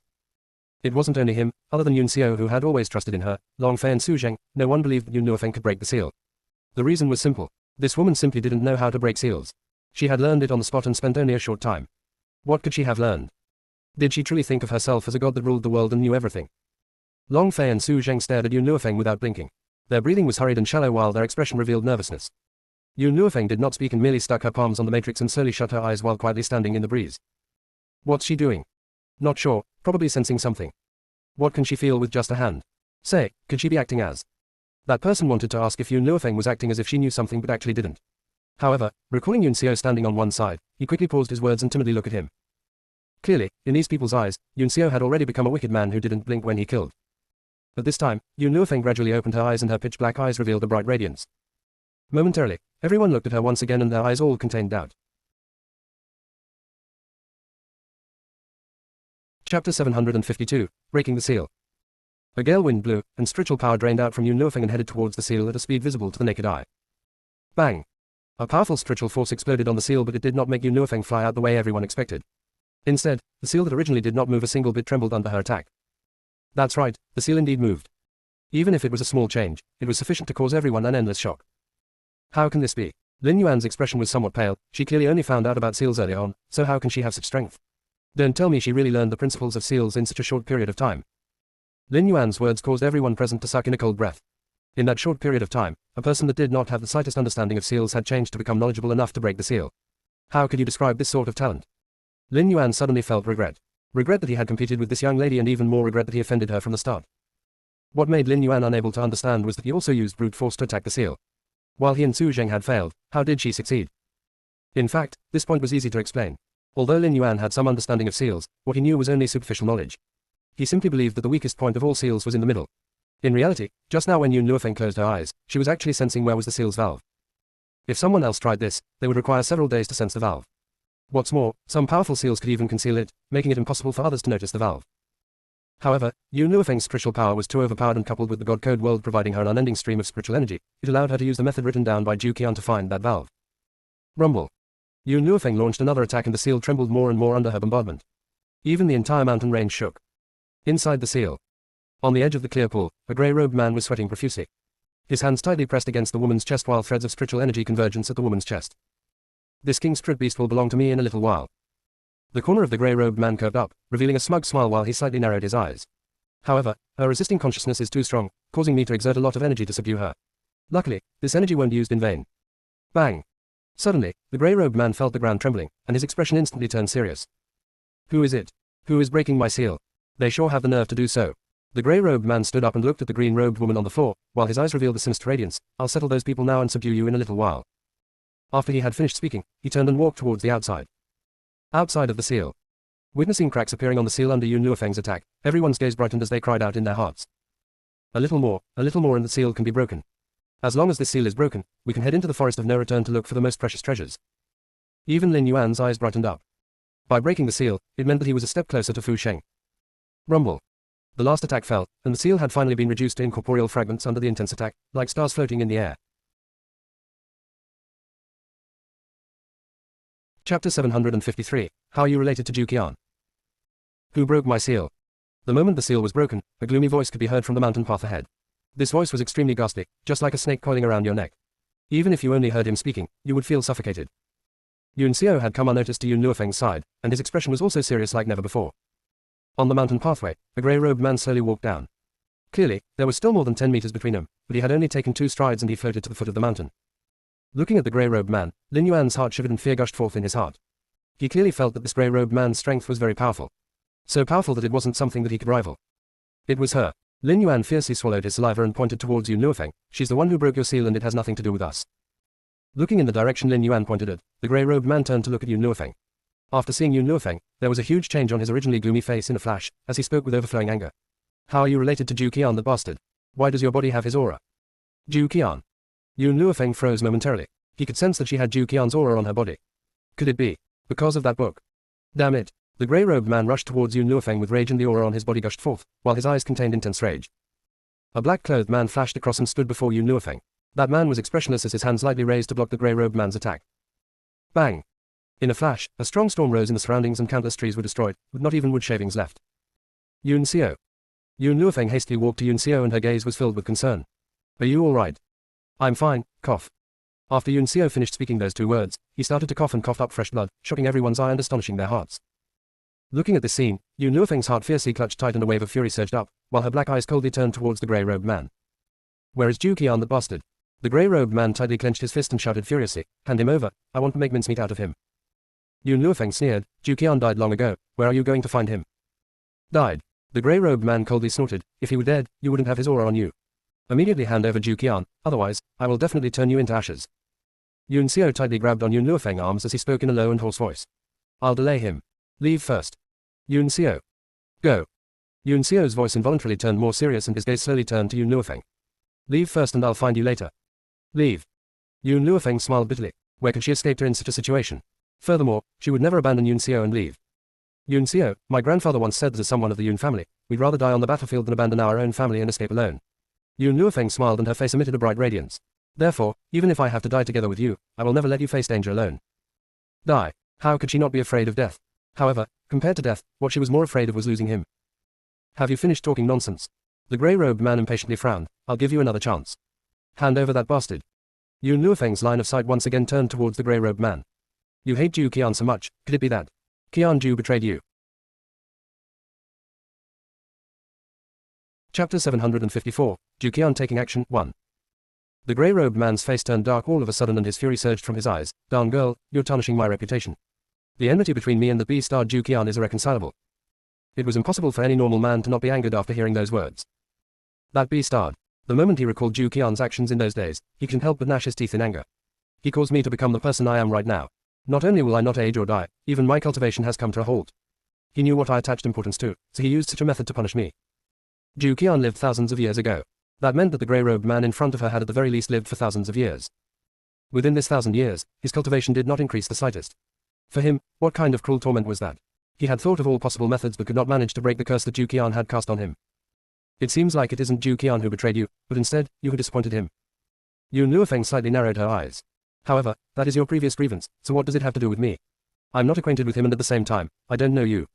It wasn't only him, other than Yun Xiao who had always trusted in her, Long Fei and Su Zheng, no one believed that Yun Luofeng could break the seal. The reason was simple. This woman simply didn't know how to break seals. She had learned it on the spot and spent only a short time. What could she have learned? Did she truly think of herself as a god that ruled the world and knew everything? Long Fei and Su Zheng stared at Yun Luofeng without blinking. Their breathing was hurried and shallow while their expression revealed nervousness. Yun Luofeng did not speak and merely stuck her palms on the matrix and slowly shut her eyes while quietly standing in the breeze. What's she doing? Not sure, probably sensing something. What can she feel with just a hand? Say, could she be acting as? That person wanted to ask if Yun Luofeng was acting as if she knew something but actually didn't. However, recalling Yun Xiao standing on one side, he quickly paused his words and timidly looked at him. Clearly, in these people's eyes, Yun Xiao had already become a wicked man who didn't blink when he killed. At this time, Yun Luofeng gradually opened her eyes and her pitch-black eyes revealed a bright radiance. Momentarily, everyone looked at her once again and their eyes all contained doubt. Chapter 752, Breaking the Seal. A gale wind blew, and spiritual power drained out from Yun Luofeng and headed towards the seal at a speed visible to the naked eye. Bang! A powerful spiritual force exploded on the seal, but it did not make Yun Luofeng fly out the way everyone expected. Instead, the seal that originally did not move a single bit trembled under her attack. That's right, the seal indeed moved. Even if it was a small change, it was sufficient to cause everyone an endless shock. How can this be? Lin Yuan's expression was somewhat pale. She clearly only found out about seals early on, so how can she have such strength? Don't tell me she really learned the principles of seals in such a short period of time. Lin Yuan's words caused everyone present to suck in a cold breath. In that short period of time, a person that did not have the slightest understanding of seals had changed to become knowledgeable enough to break the seal. How could you describe this sort of talent? Lin Yuan suddenly felt regret. Regret that he had competed with this young lady and even more regret that he offended her from the start. What made Lin Yuan unable to understand was that he also used brute force to attack the seal. While he and Su Zheng had failed, how did she succeed? In fact, this point was easy to explain. Although Lin Yuan had some understanding of seals, what he knew was only superficial knowledge. He simply believed that the weakest point of all seals was in the middle. In reality, just now when Yun Luofeng closed her eyes, she was actually sensing where was the seal's valve. If someone else tried this, they would require several days to sense the valve. What's more, some powerful seals could even conceal it, making it impossible for others to notice the valve. However, Yun Luofeng's spiritual power was too overpowered, and coupled with the God Code world providing her an unending stream of spiritual energy, it allowed her to use the method written down by Zhu Qian to find that valve. Rumble. Yun Luofeng launched another attack and the seal trembled more and more under her bombardment. Even the entire mountain range shook. Inside the seal. On the edge of the clear pool, a grey-robed man was sweating profusely. His hands tightly pressed against the woman's chest while threads of spiritual energy convergence at the woman's chest. This king's spirit beast will belong to me in a little while. The corner of the grey-robed man curved up, revealing a smug smile while he slightly narrowed his eyes. However, her resisting consciousness is too strong, causing me to exert a lot of energy to subdue her. Luckily, this energy won't be used in vain. Bang! Suddenly, the grey-robed man felt the ground trembling, and his expression instantly turned serious. Who is it? Who is breaking my seal? They sure have the nerve to do so. The grey-robed man stood up and looked at the green-robed woman on the floor, while his eyes revealed a sinister radiance. I'll settle those people now and subdue you in a little while. After he had finished speaking, he turned and walked towards the outside. Outside of the seal. Witnessing cracks appearing on the seal under Yun Luofeng's attack, everyone's gaze brightened as they cried out in their hearts. A little more, and the seal can be broken. As long as this seal is broken, we can head into the forest of no return to look for the most precious treasures. Even Lin Yuan's eyes brightened up. By breaking the seal, it meant that he was a step closer to Fu Sheng. Rumble. The last attack fell, and the seal had finally been reduced to incorporeal fragments under the intense attack, like stars floating in the air. Chapter 753, How You Related to Zhu Qian. Who broke my seal? The moment the seal was broken, a gloomy voice could be heard from the mountain path ahead. This voice was extremely ghastly, just like a snake coiling around your neck. Even if you only heard him speaking, you would feel suffocated. Yun Xiao had come unnoticed to Yun Luofeng's side, and his expression was also serious like never before. On the mountain pathway, a grey-robed man slowly walked down. Clearly, there was still more than 10 meters between them, but he had only taken 2 strides and he floated to the foot of the mountain. Looking at the grey-robed man, Lin Yuan's heart shivered and fear gushed forth in his heart. He clearly felt that this grey-robed man's strength was very powerful. So powerful that it wasn't something that he could rival. It was her. Lin Yuan fiercely swallowed his saliva and pointed towards Yun Luofeng. She's the one who broke your seal and it has nothing to do with us. Looking in the direction Lin Yuan pointed at, the grey-robed man turned to look at Yun Luofeng. After seeing Yun Luofeng, there was a huge change on his originally gloomy face in a flash, as he spoke with overflowing anger. How are you related to Zhu Qian the bastard? Why does your body have his aura? Zhu Qian. Yun Luofeng froze momentarily. He could sense that she had Zhu Qian's aura on her body. Could it be? Because of that book? Damn it. The grey-robed man rushed towards Yun Luofeng with rage and the aura on his body gushed forth, while his eyes contained intense rage. A black-clothed man flashed across and stood before Yun Luofeng. That man was expressionless as his hands lightly raised to block the grey-robed man's attack. Bang! In a flash, a strong storm rose in the surroundings and countless trees were destroyed, with not even wood shavings left. Yun Xiao. Yun Luofeng hastily walked to Yun Xiao and her gaze was filled with concern. Are you all right? I'm fine, cough. After Yun Xiao finished speaking those 2 words, he started to cough and coughed up fresh blood, shocking everyone's eye and astonishing their hearts. Looking at this scene, Yun Luofeng's heart fiercely clutched tight and a wave of fury surged up, while her black eyes coldly turned towards the grey-robed man. Where is Zhu Qian the bastard? The grey-robed man tightly clenched his fist and shouted furiously, hand him over, I want to make mincemeat out of him. Yun Luofeng sneered, Zhu Qian died long ago, where are you going to find him? Died. The grey-robed man coldly snorted, if he were dead, you wouldn't have his aura on you. Immediately hand over Zhu Qian, otherwise, I will definitely turn you into ashes. Yun Xiao tightly grabbed on Yun Luofeng's arms as he spoke in a low and hoarse voice. I'll delay him. Leave first. Yun Xiao. Go. Yun Xiao's voice involuntarily turned more serious and his gaze slowly turned to Yun Luofeng. Leave first and I'll find you later. Leave. Yun Luofeng smiled bitterly. Where could she escape her in such a situation? Furthermore, she would never abandon Yun Xiao and leave. Yun Xiao, my grandfather once said that as someone of the Yun family, we'd rather die on the battlefield than abandon our own family and escape alone. Yun Luofeng smiled and her face emitted a bright radiance. Therefore, even if I have to die together with you, I will never let you face danger alone. Die. How could she not be afraid of death? However, compared to death, what she was more afraid of was losing him. Have you finished talking nonsense? The grey-robed man impatiently frowned. I'll give you another chance. Hand over that bastard. Yun Luofeng's line of sight once again turned towards the grey-robed man. You hate Zhu Qian so much, could it be that Qian Zhu betrayed you? Chapter 754, Zhu Qian taking action, 1. The grey-robed man's face turned dark all of a sudden and his fury surged from his eyes. Darn girl, you're tarnishing my reputation. The enmity between me and the beast-starred Zhu Qian is irreconcilable. It was impossible for any normal man to not be angered after hearing those words. That beast-starred. The moment he recalled Zhu Qian's actions in those days, he couldn't help but gnash his teeth in anger. He caused me to become the person I am right now. Not only will I not age or die, even my cultivation has come to a halt. He knew what I attached importance to, so he used such a method to punish me. Zhu Qian lived thousands of years ago. That meant that the grey-robed man in front of her had at the very least lived for thousands of years. Within this 1,000 years, his cultivation did not increase the slightest. For him, what kind of cruel torment was that? He had thought of all possible methods but could not manage to break the curse that Zhu Qian had cast on him. It seems like it isn't Zhu Qian who betrayed you, but instead, you who disappointed him. Yun Luofeng slightly narrowed her eyes. However, that is your previous grievance, so what does it have to do with me? I'm not acquainted with him and at the same time, I don't know you.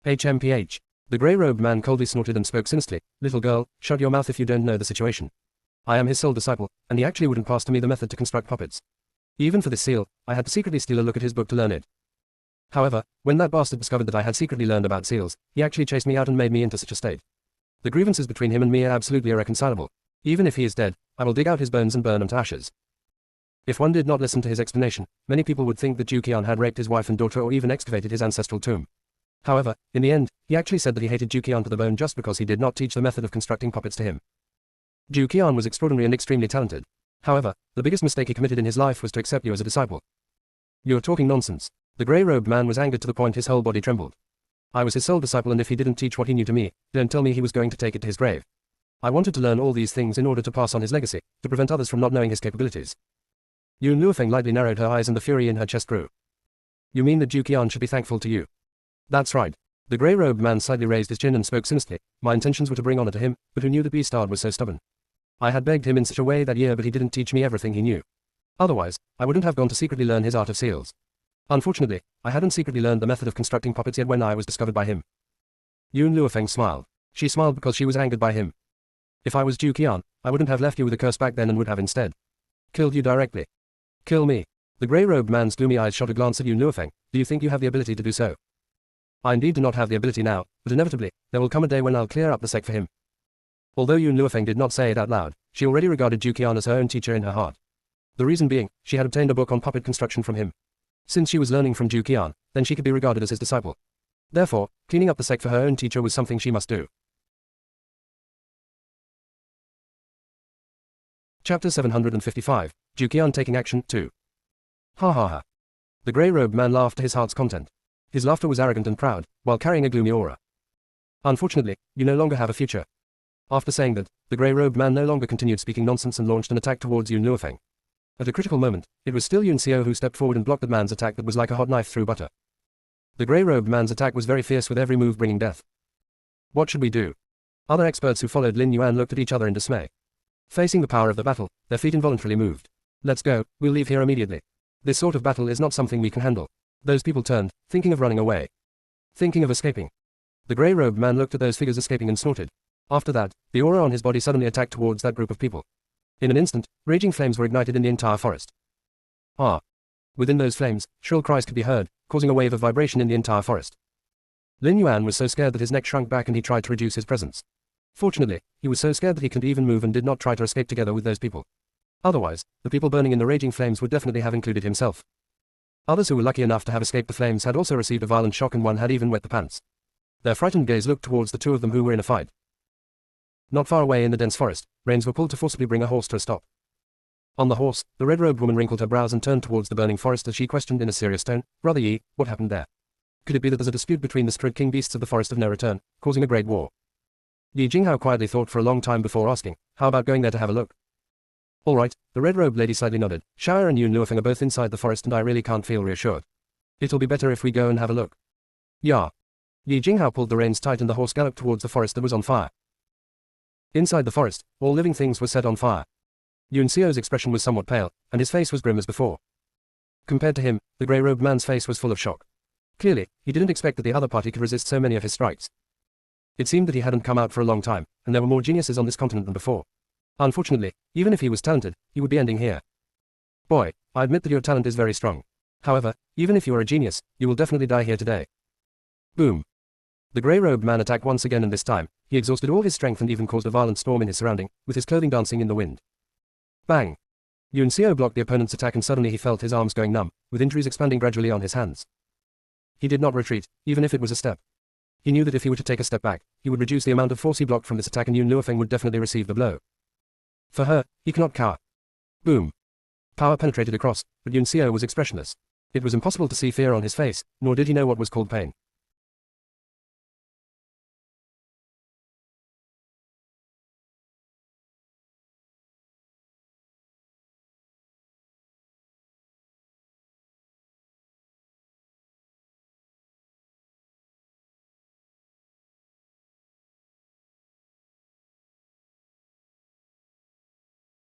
HMPH. The grey-robed man coldly snorted and spoke sinisterly. Little girl, shut your mouth if you don't know the situation. I am his sole disciple, and he actually wouldn't pass to me the method to construct puppets. Even for this seal, I had to secretly steal a look at his book to learn it. However, when that bastard discovered that I had secretly learned about seals, he actually chased me out and made me into such a state. The grievances between him and me are absolutely irreconcilable. Even if he is dead, I will dig out his bones and burn them to ashes. If one did not listen to his explanation, many people would think that Zhu Qian had raped his wife and daughter or even excavated his ancestral tomb. However, in the end, he actually said that he hated Zhu Qian to the bone just because he did not teach the method of constructing puppets to him. Zhu Qian was extraordinary and extremely talented. However, the biggest mistake he committed in his life was to accept you as a disciple. You're talking nonsense. The grey-robed man was angered to the point his whole body trembled. I was his sole disciple and if he didn't teach what he knew to me, don't tell me he was going to take it to his grave. I wanted to learn all these things in order to pass on his legacy, to prevent others from not knowing his capabilities. Yun Luofeng lightly narrowed her eyes and the fury in her chest grew. You mean that Zhu Qian should be thankful to you? That's right. The grey-robed man slightly raised his chin and spoke sinisterly. My intentions were to bring honor to him, but who knew the beast-starred was so stubborn? I had begged him in such a way that year but he didn't teach me everything he knew. Otherwise, I wouldn't have gone to secretly learn his art of seals. Unfortunately, I hadn't secretly learned the method of constructing puppets yet when I was discovered by him. Yun Luofeng smiled. She smiled because she was angered by him. If I was Zhu Qian, I wouldn't have left you with a curse back then and would have instead killed you directly. Kill me. The grey-robed man's gloomy eyes shot a glance at Yun Luofeng. Do you think you have the ability to do so? I indeed do not have the ability now, but inevitably, there will come a day when I'll clear up the sect for him. Although Yun Luofeng did not say it out loud, she already regarded Zhu Qian as her own teacher in her heart. The reason being, she had obtained a book on puppet construction from him. Since she was learning from Zhu Qian, then she could be regarded as his disciple. Therefore, cleaning up the sect for her own teacher was something she must do. Chapter 755, Zhu Qian taking action, 2. Ha ha ha. The grey-robed man laughed to his heart's content. His laughter was arrogant and proud, while carrying a gloomy aura. Unfortunately, you no longer have a future. After saying that, the grey-robed man no longer continued speaking nonsense and launched an attack towards Yun Luofeng. At a critical moment, it was still Yun Xiao who stepped forward and blocked the man's attack that was like a hot knife through butter. The grey-robed man's attack was very fierce with every move bringing death. What should we do? Other experts who followed Lin Yuan looked at each other in dismay. Facing the power of the battle, their feet involuntarily moved. Let's go, we'll leave here immediately. This sort of battle is not something we can handle. Those people turned, thinking of running away. Thinking of escaping. The grey-robed man looked at those figures escaping and snorted. After that, the aura on his body suddenly attacked towards that group of people. In an instant, raging flames were ignited in the entire forest. Ah! Within those flames, shrill cries could be heard, causing a wave of vibration in the entire forest. Lin Yuan was so scared that his neck shrunk back and he tried to reduce his presence. Fortunately, he was so scared that he couldn't even move and did not try to escape together with those people. Otherwise, the people burning in the raging flames would definitely have included himself. Others who were lucky enough to have escaped the flames had also received a violent shock and one had even wet the pants. Their frightened gaze looked towards the two of them who were in a fight. Not far away in the dense forest, reins were pulled to forcibly bring a horse to a stop. On the horse, the red-robed woman wrinkled her brows and turned towards the burning forest as she questioned in a serious tone, "Brother Yi, what happened there? Could it be that there's a dispute between the spirit king beasts of the Forest of No Return, causing a great war?" Yi Jinghao quietly thought for a long time before asking, "How about going there to have a look?" "All right," the red-robed lady slightly nodded. "Shire and Yun Luofeng are both inside the forest and I really can't feel reassured. It'll be better if we go and have a look." "Yeah." Yi Jinghao pulled the reins tight and the horse galloped towards the forest that was on fire. Inside the forest, all living things were set on fire. Yun Xiao's expression was somewhat pale, and his face was grim as before. Compared to him, the grey-robed man's face was full of shock. Clearly, he didn't expect that the other party could resist so many of his strikes. It seemed that he hadn't come out for a long time, and there were more geniuses on this continent than before. Unfortunately, even if he was talented, he would be ending here. "Boy, I admit that your talent is very strong. However, even if you are a genius, you will definitely die here today." Boom. The grey-robed man attacked once again and this time, he exhausted all his strength and even caused a violent storm in his surrounding, with his clothing dancing in the wind. Bang! Yun Xiao blocked the opponent's attack and suddenly he felt his arms going numb, with injuries expanding gradually on his hands. He did not retreat, even if it was a step. He knew that if he were to take a step back, he would reduce the amount of force he blocked from this attack and Yun Luofeng would definitely receive the blow. For her, he cannot cower. Boom. Power penetrated across, but Yun Xiao was expressionless. It was impossible to see fear on his face, nor did he know what was called pain.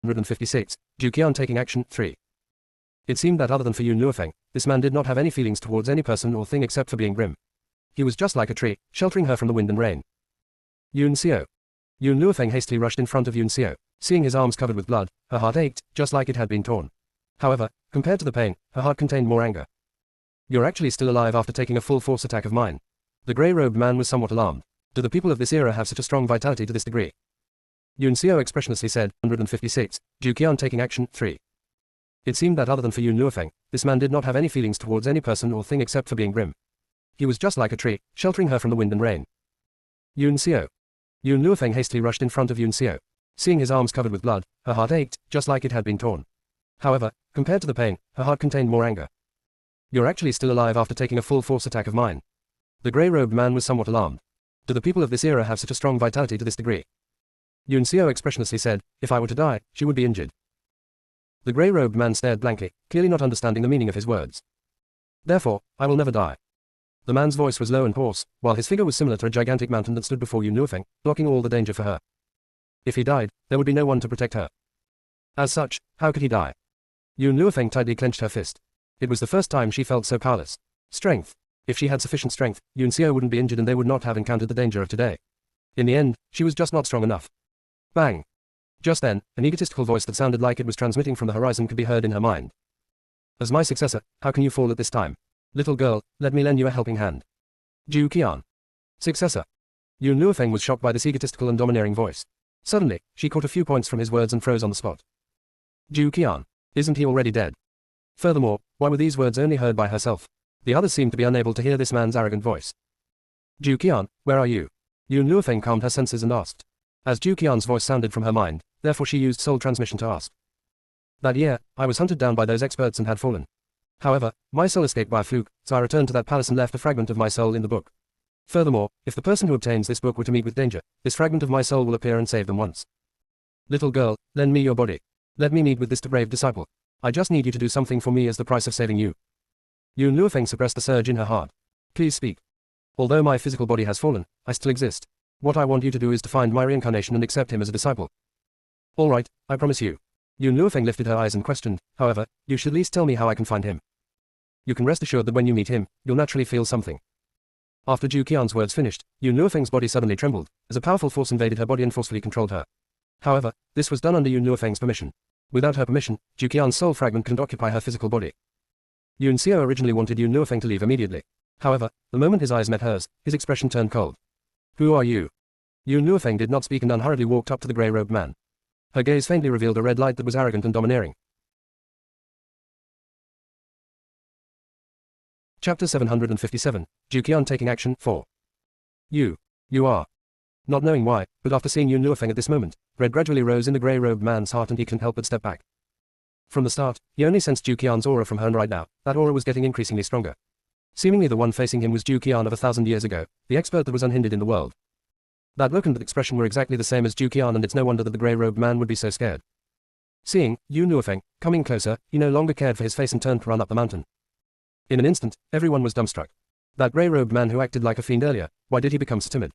"156, Zhu Qian taking action, 3. It seemed that other than for Yun Luofeng, this man did not have any feelings towards any person or thing except for being grim. He was just like a tree, sheltering her from the wind and rain. Yun Xiao. Yun Luofeng hastily rushed in front of Yun Xiao. Seeing his arms covered with blood, her heart ached, just like it had been torn. However, compared to the pain, her heart contained more anger. "You're actually still alive after taking a full force attack of mine." The grey-robed man was somewhat alarmed. Do the people of this era have such a strong vitality to this degree? Yun Xiao expressionlessly said, 156, Zhu Qian taking action, 3. It seemed that other than for Yun Luofeng, this man did not have any feelings towards any person or thing except for being grim. He was just like a tree, sheltering her from the wind and rain. Yun Xiao. Yun Luofeng hastily rushed in front of Yun Xiao. Seeing his arms covered with blood, her heart ached, just like it had been torn. However, compared to the pain, her heart contained more anger. "You're actually still alive after taking a full force attack of mine." The grey-robed man was somewhat alarmed. Do the people of this era have such a strong vitality to this degree? Yun Xiao expressionlessly said, "If I were to die, she would be injured." The grey-robed man stared blankly, clearly not understanding the meaning of his words. "Therefore, I will never die." The man's voice was low and hoarse, while his figure was similar to a gigantic mountain that stood before Yun Luofeng, blocking all the danger for her. If he died, there would be no one to protect her. As such, how could he die? Yun Luofeng tightly clenched her fist. It was the first time she felt so powerless. Strength. If she had sufficient strength, Yoon Seo wouldn't be injured and they would not have encountered the danger of today. In the end, she was just not strong enough. Bang! Just then, an egotistical voice that sounded like it was transmitting from the horizon could be heard in her mind. As my successor, how can you fall at this time? Little girl, let me lend you a helping hand. Ju Qian. Successor. Yoon Luofeng was shocked by this egotistical and domineering voice. Suddenly, she caught a few points from his words and froze on the spot. Ju Qian. Isn't he already dead? Furthermore, why were these words only heard by herself? The others seemed to be unable to hear this man's arrogant voice. Ju Qian, where are you? Yoon Luofeng calmed her senses and asked. As Ju Qian's voice sounded from her mind, therefore she used soul transmission to ask. That year, I was hunted down by those experts and had fallen. However, my soul escaped by a fluke, so I returned to that palace and left a fragment of my soul in the book. Furthermore, if the person who obtains this book were to meet with danger, this fragment of my soul will appear and save them once. Little girl, lend me your body. Let me meet with this brave disciple. I just need you to do something for me as the price of saving you. Yoon Luofeng suppressed the surge in her heart. Please speak. Although my physical body has fallen, I still exist. What I want you to do is to find my reincarnation and accept him as a disciple. All right, I promise you. Yoon Luofeng lifted her eyes and questioned, however, you should at least tell me how I can find him. You can rest assured that when you meet him, you'll naturally feel something. After Ju Qian's words finished, Yoon Luofeng's body suddenly trembled, as a powerful force invaded her body and forcefully controlled her. However, this was done under Yoon Luofeng's permission. Without her permission, Ju Qian's soul fragment couldn't occupy her physical body. Yoon Seo originally wanted Yoon Luofeng to leave immediately. However, the moment his eyes met hers, his expression turned cold. Who are you? Yoon Luofeng did not speak and unhurriedly walked up to the grey-robed man. Her gaze faintly revealed a red light that was arrogant and domineering. Chapter 757, Ju Qian taking action, 4. You are. Not knowing why, but after seeing Yoon Luofeng at this moment, dread gradually rose in the grey-robed man's heart and he couldn't help but step back. From the start, he only sensed Ju Qian's aura from her and right now, that aura was getting increasingly stronger. Seemingly the one facing him was Ju Qian of 1,000 years ago, the expert that was unhindered in the world. That look and that expression were exactly the same as Ju Qian and it's no wonder that the grey-robed man would be so scared. Seeing Yoon Luofeng coming closer, he no longer cared for his face and turned to run up the mountain. In an instant, everyone was dumbstruck. That grey-robed man who acted like a fiend earlier, why did he become so timid?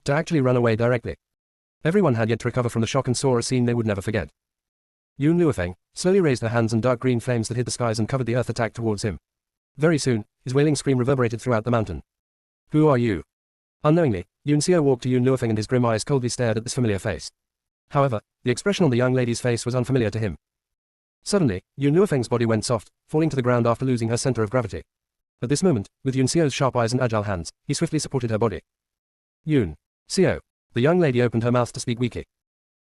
To actually run away directly. Everyone had yet to recover from the shock and saw a scene they would never forget. Yoon Luofeng slowly raised her hands and dark green flames that hid the skies and covered the earth attacked towards him. Very soon, his wailing scream reverberated throughout the mountain. Who are you? Unknowingly, Yoon Seo walked to Yoon Luofeng and his grim eyes coldly stared at this familiar face. However, the expression on the young lady's face was unfamiliar to him. Suddenly, Yoon Luofeng's body went soft, falling to the ground after losing her center of gravity. At this moment, with Yoon Seo's sharp eyes and agile hands, he swiftly supported her body. Yoon Seo. The young lady opened her mouth to speak weakly.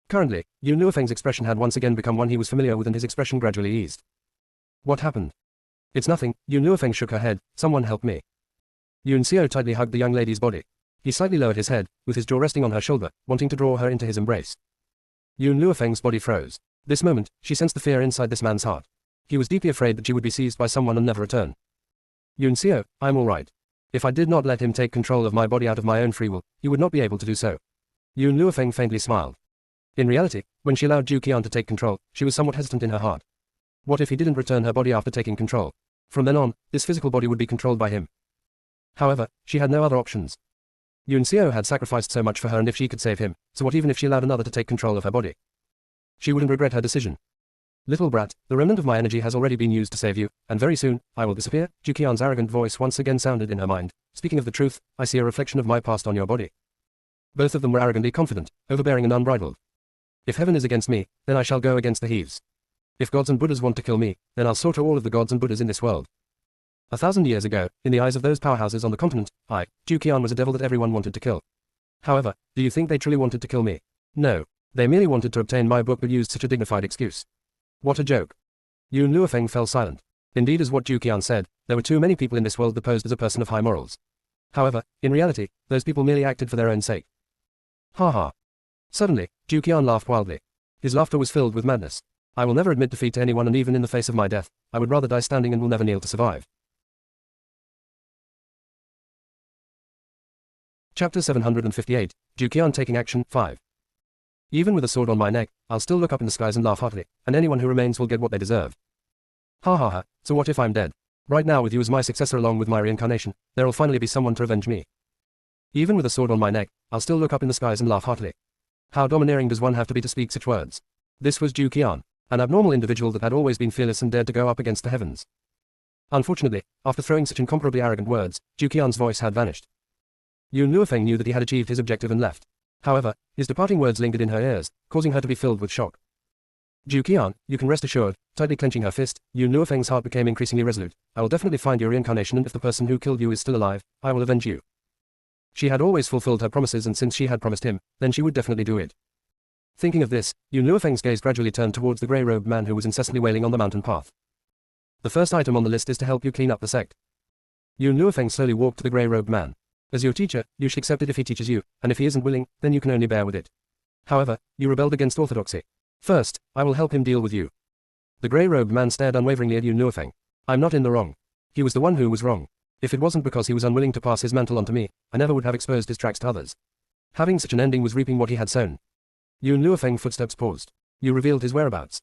Currently, Yoon Luofeng's expression had once again become one he was familiar with and his expression gradually eased. What happened? It's nothing, Yoon Luofeng shook her head, someone help me. Yoon Seo tightly hugged the young lady's body. He slightly lowered his head, with his jaw resting on her shoulder, wanting to draw her into his embrace. Yoon Luofeng's body froze. This moment, she sensed the fear inside this man's heart. He was deeply afraid that she would be seized by someone and never return. Yoon Seo, I'm all right. If I did not let him take control of my body out of my own free will, he would not be able to do so. Yoon Luofeng faintly smiled. In reality, when she allowed Ju Qian to take control, she was somewhat hesitant in her heart. What if he didn't return her body after taking control? From then on, this physical body would be controlled by him. However, she had no other options. Yoon Seo had sacrificed so much for her and if she could save him, so what even if she allowed another to take control of her body? She wouldn't regret her decision. Little brat, the remnant of my energy has already been used to save you, and very soon, I will disappear. Ju Qian's arrogant voice once again sounded in her mind. Speaking of the truth, I see a reflection of my past on your body. Both of them were arrogantly confident, overbearing and unbridled. If heaven is against me, then I shall go against the Heaves. If gods and Buddhas want to kill me, then I'll slaughter all of the gods and Buddhas in this world. 1,000 years ago, in the eyes of those powerhouses on the continent, Ju Qian was a devil that everyone wanted to kill. However, do you think they truly wanted to kill me? No. They merely wanted to obtain my book but used such a dignified excuse. What a joke. Yoon Luofeng fell silent. Indeed, as what Ju Qian said, there were too many people in this world that posed as a person of high morals. However, in reality, those people merely acted for their own sake. Ha ha. Suddenly, Ju Qian laughed wildly. His laughter was filled with madness. I will never admit defeat to anyone and even in the face of my death, I would rather die standing and will never kneel to survive. Chapter 758, Ju Qian taking action, 5. Even with a sword on my neck, I'll still look up in the skies and laugh heartily, and anyone who remains will get what they deserve. Ha ha ha, so what if I'm dead? Right now with you as my successor along with my reincarnation, there'll finally be someone to avenge me. Even with a sword on my neck, I'll still look up in the skies and laugh heartily. How domineering does one have to be to speak such words? This was Ju Qian, an abnormal individual that had always been fearless and dared to go up against the heavens. Unfortunately, after throwing such incomparably arrogant words, Zhu Qian's voice had vanished. Yun Luofeng knew that he had achieved his objective and left. However, his departing words lingered in her ears, causing her to be filled with shock. Zhu Qian, you can rest assured, tightly clenching her fist, Yun Luofeng's heart became increasingly resolute. I will definitely find your reincarnation, and if the person who killed you is still alive, I will avenge you. She had always fulfilled her promises, and since she had promised him, then she would definitely do it. Thinking of this, Yun Luofeng's gaze gradually turned towards the grey-robed man who was incessantly wailing on the mountain path. The first item on the list is to help you clean up the sect. Yun Luofeng slowly walked to the grey-robed man. As your teacher, you should accept it if he teaches you, and if he isn't willing, then you can only bear with it. However, you rebelled against orthodoxy. First, I will help him deal with you. The grey-robed man stared unwaveringly at Yun Luofeng. I'm not in the wrong. He was the one who was wrong. If it wasn't because he was unwilling to pass his mantle on to me, I never would have exposed his tracks to others. Having such an ending was reaping what he had sown. Yun Luofeng's footsteps paused. You revealed his whereabouts.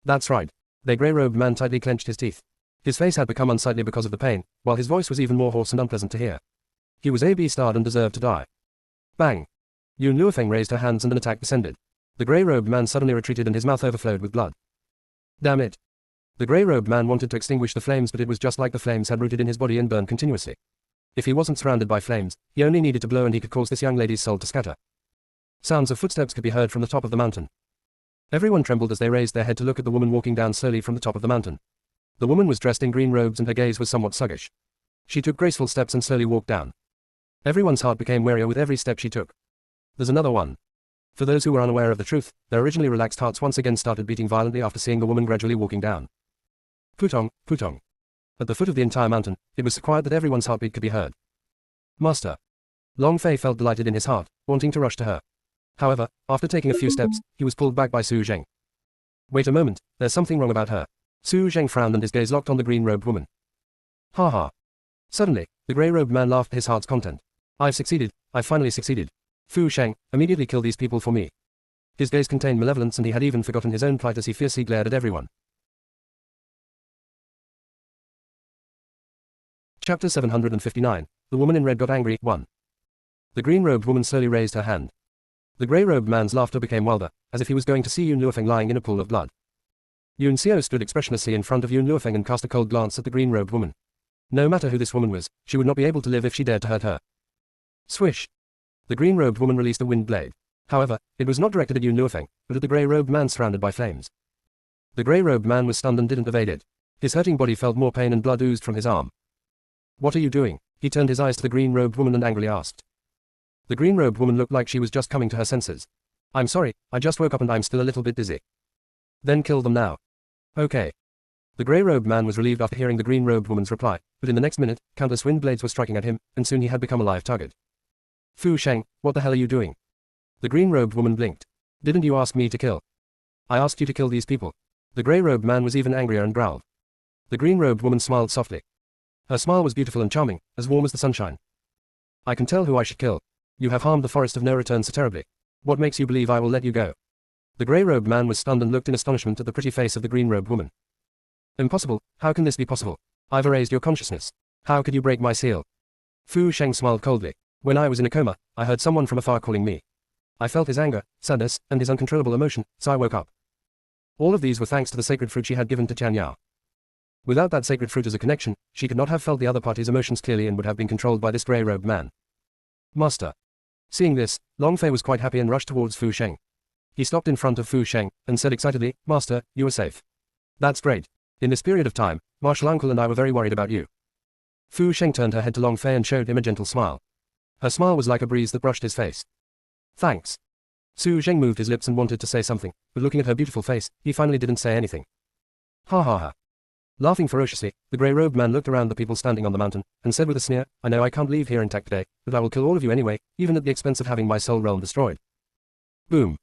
That's right. The grey-robed man tightly clenched his teeth. His face had become unsightly because of the pain, while his voice was even more hoarse and unpleasant to hear. He was AB-starred and deserved to die. Bang! Yun Luofeng raised her hands and an attack descended. The grey-robed man suddenly retreated and his mouth overflowed with blood. Damn it! The grey-robed man wanted to extinguish the flames, but it was just like the flames had rooted in his body and burned continuously. If he wasn't surrounded by flames, he only needed to blow and he could cause this young lady's soul to scatter. Sounds of footsteps could be heard from the top of the mountain. Everyone trembled as they raised their head to look at the woman walking down slowly from the top of the mountain. The woman was dressed in green robes and her gaze was somewhat sluggish. She took graceful steps and slowly walked down. Everyone's heart became warier with every step she took. There's another one. For those who were unaware of the truth, their originally relaxed hearts once again started beating violently after seeing the woman gradually walking down. Putong, Putong. At the foot of the entire mountain, it was so quiet that everyone's heartbeat could be heard. Master. Long Fei felt delighted in his heart, wanting to rush to her. However, after taking a few steps, he was pulled back by Su Zheng. Wait a moment, there's something wrong about her. Su Zheng frowned and his gaze locked on the green-robed woman. Ha ha. Suddenly, the grey-robed man laughed at his heart's content. I've succeeded, I've finally succeeded. Fu Sheng, immediately kill these people for me. His gaze contained malevolence and he had even forgotten his own plight as he fiercely glared at everyone. Chapter 759, The Woman in Red Got Angry, 1. The green-robed woman slowly raised her hand. The grey-robed man's laughter became wilder, as if he was going to see Yun Luofeng lying in a pool of blood. Yun Xiao stood expressionlessly in front of Yun Luofeng and cast a cold glance at the green-robed woman. No matter who this woman was, she would not be able to live if she dared to hurt her. Swish! The green-robed woman released a wind blade. However, it was not directed at Yun Luofeng, but at the grey-robed man surrounded by flames. The grey-robed man was stunned and didn't evade it. His hurting body felt more pain and blood oozed from his arm. What are you doing? He turned his eyes to the green-robed woman and angrily asked. The green-robed woman looked like she was just coming to her senses. I'm sorry, I just woke up and I'm still a little bit dizzy. Then kill them now. Okay. The grey-robed man was relieved after hearing the green-robed woman's reply, but in the next minute, countless wind blades were striking at him, and soon he had become a live target. Fu Sheng, what the hell are you doing? The green-robed woman blinked. Didn't you ask me to kill? I asked you to kill these people. The grey-robed man was even angrier and growled. The green-robed woman smiled softly. Her smile was beautiful and charming, as warm as the sunshine. I can tell who I should kill. You have harmed the forest of no return so terribly. What makes you believe I will let you go? The grey-robed man was stunned and looked in astonishment at the pretty face of the green-robed woman. Impossible, how can this be possible? I've erased your consciousness. How could you break my seal? Fu Sheng smiled coldly. When I was in a coma, I heard someone from afar calling me. I felt his anger, sadness, and his uncontrollable emotion, so I woke up. All of these were thanks to the sacred fruit she had given to Tian Yao. Without that sacred fruit as a connection, she could not have felt the other party's emotions clearly and would have been controlled by this grey-robed man. Master. Seeing this, Long Fei was quite happy and rushed towards Fu Sheng. He stopped in front of Fu Sheng, and said excitedly, Master, you are safe. That's great. In this period of time, Martial Uncle and I were very worried about you. Fu Sheng turned her head to Long Fei and showed him a gentle smile. Her smile was like a breeze that brushed his face. Thanks. Su Zheng moved his lips and wanted to say something, but looking at her beautiful face, he finally didn't say anything. Ha ha ha. Laughing ferociously, the grey-robed man looked around the people standing on the mountain, and said with a sneer, I know I can't leave here intact today, but I will kill all of you anyway, even at the expense of having my soul realm destroyed. Boom.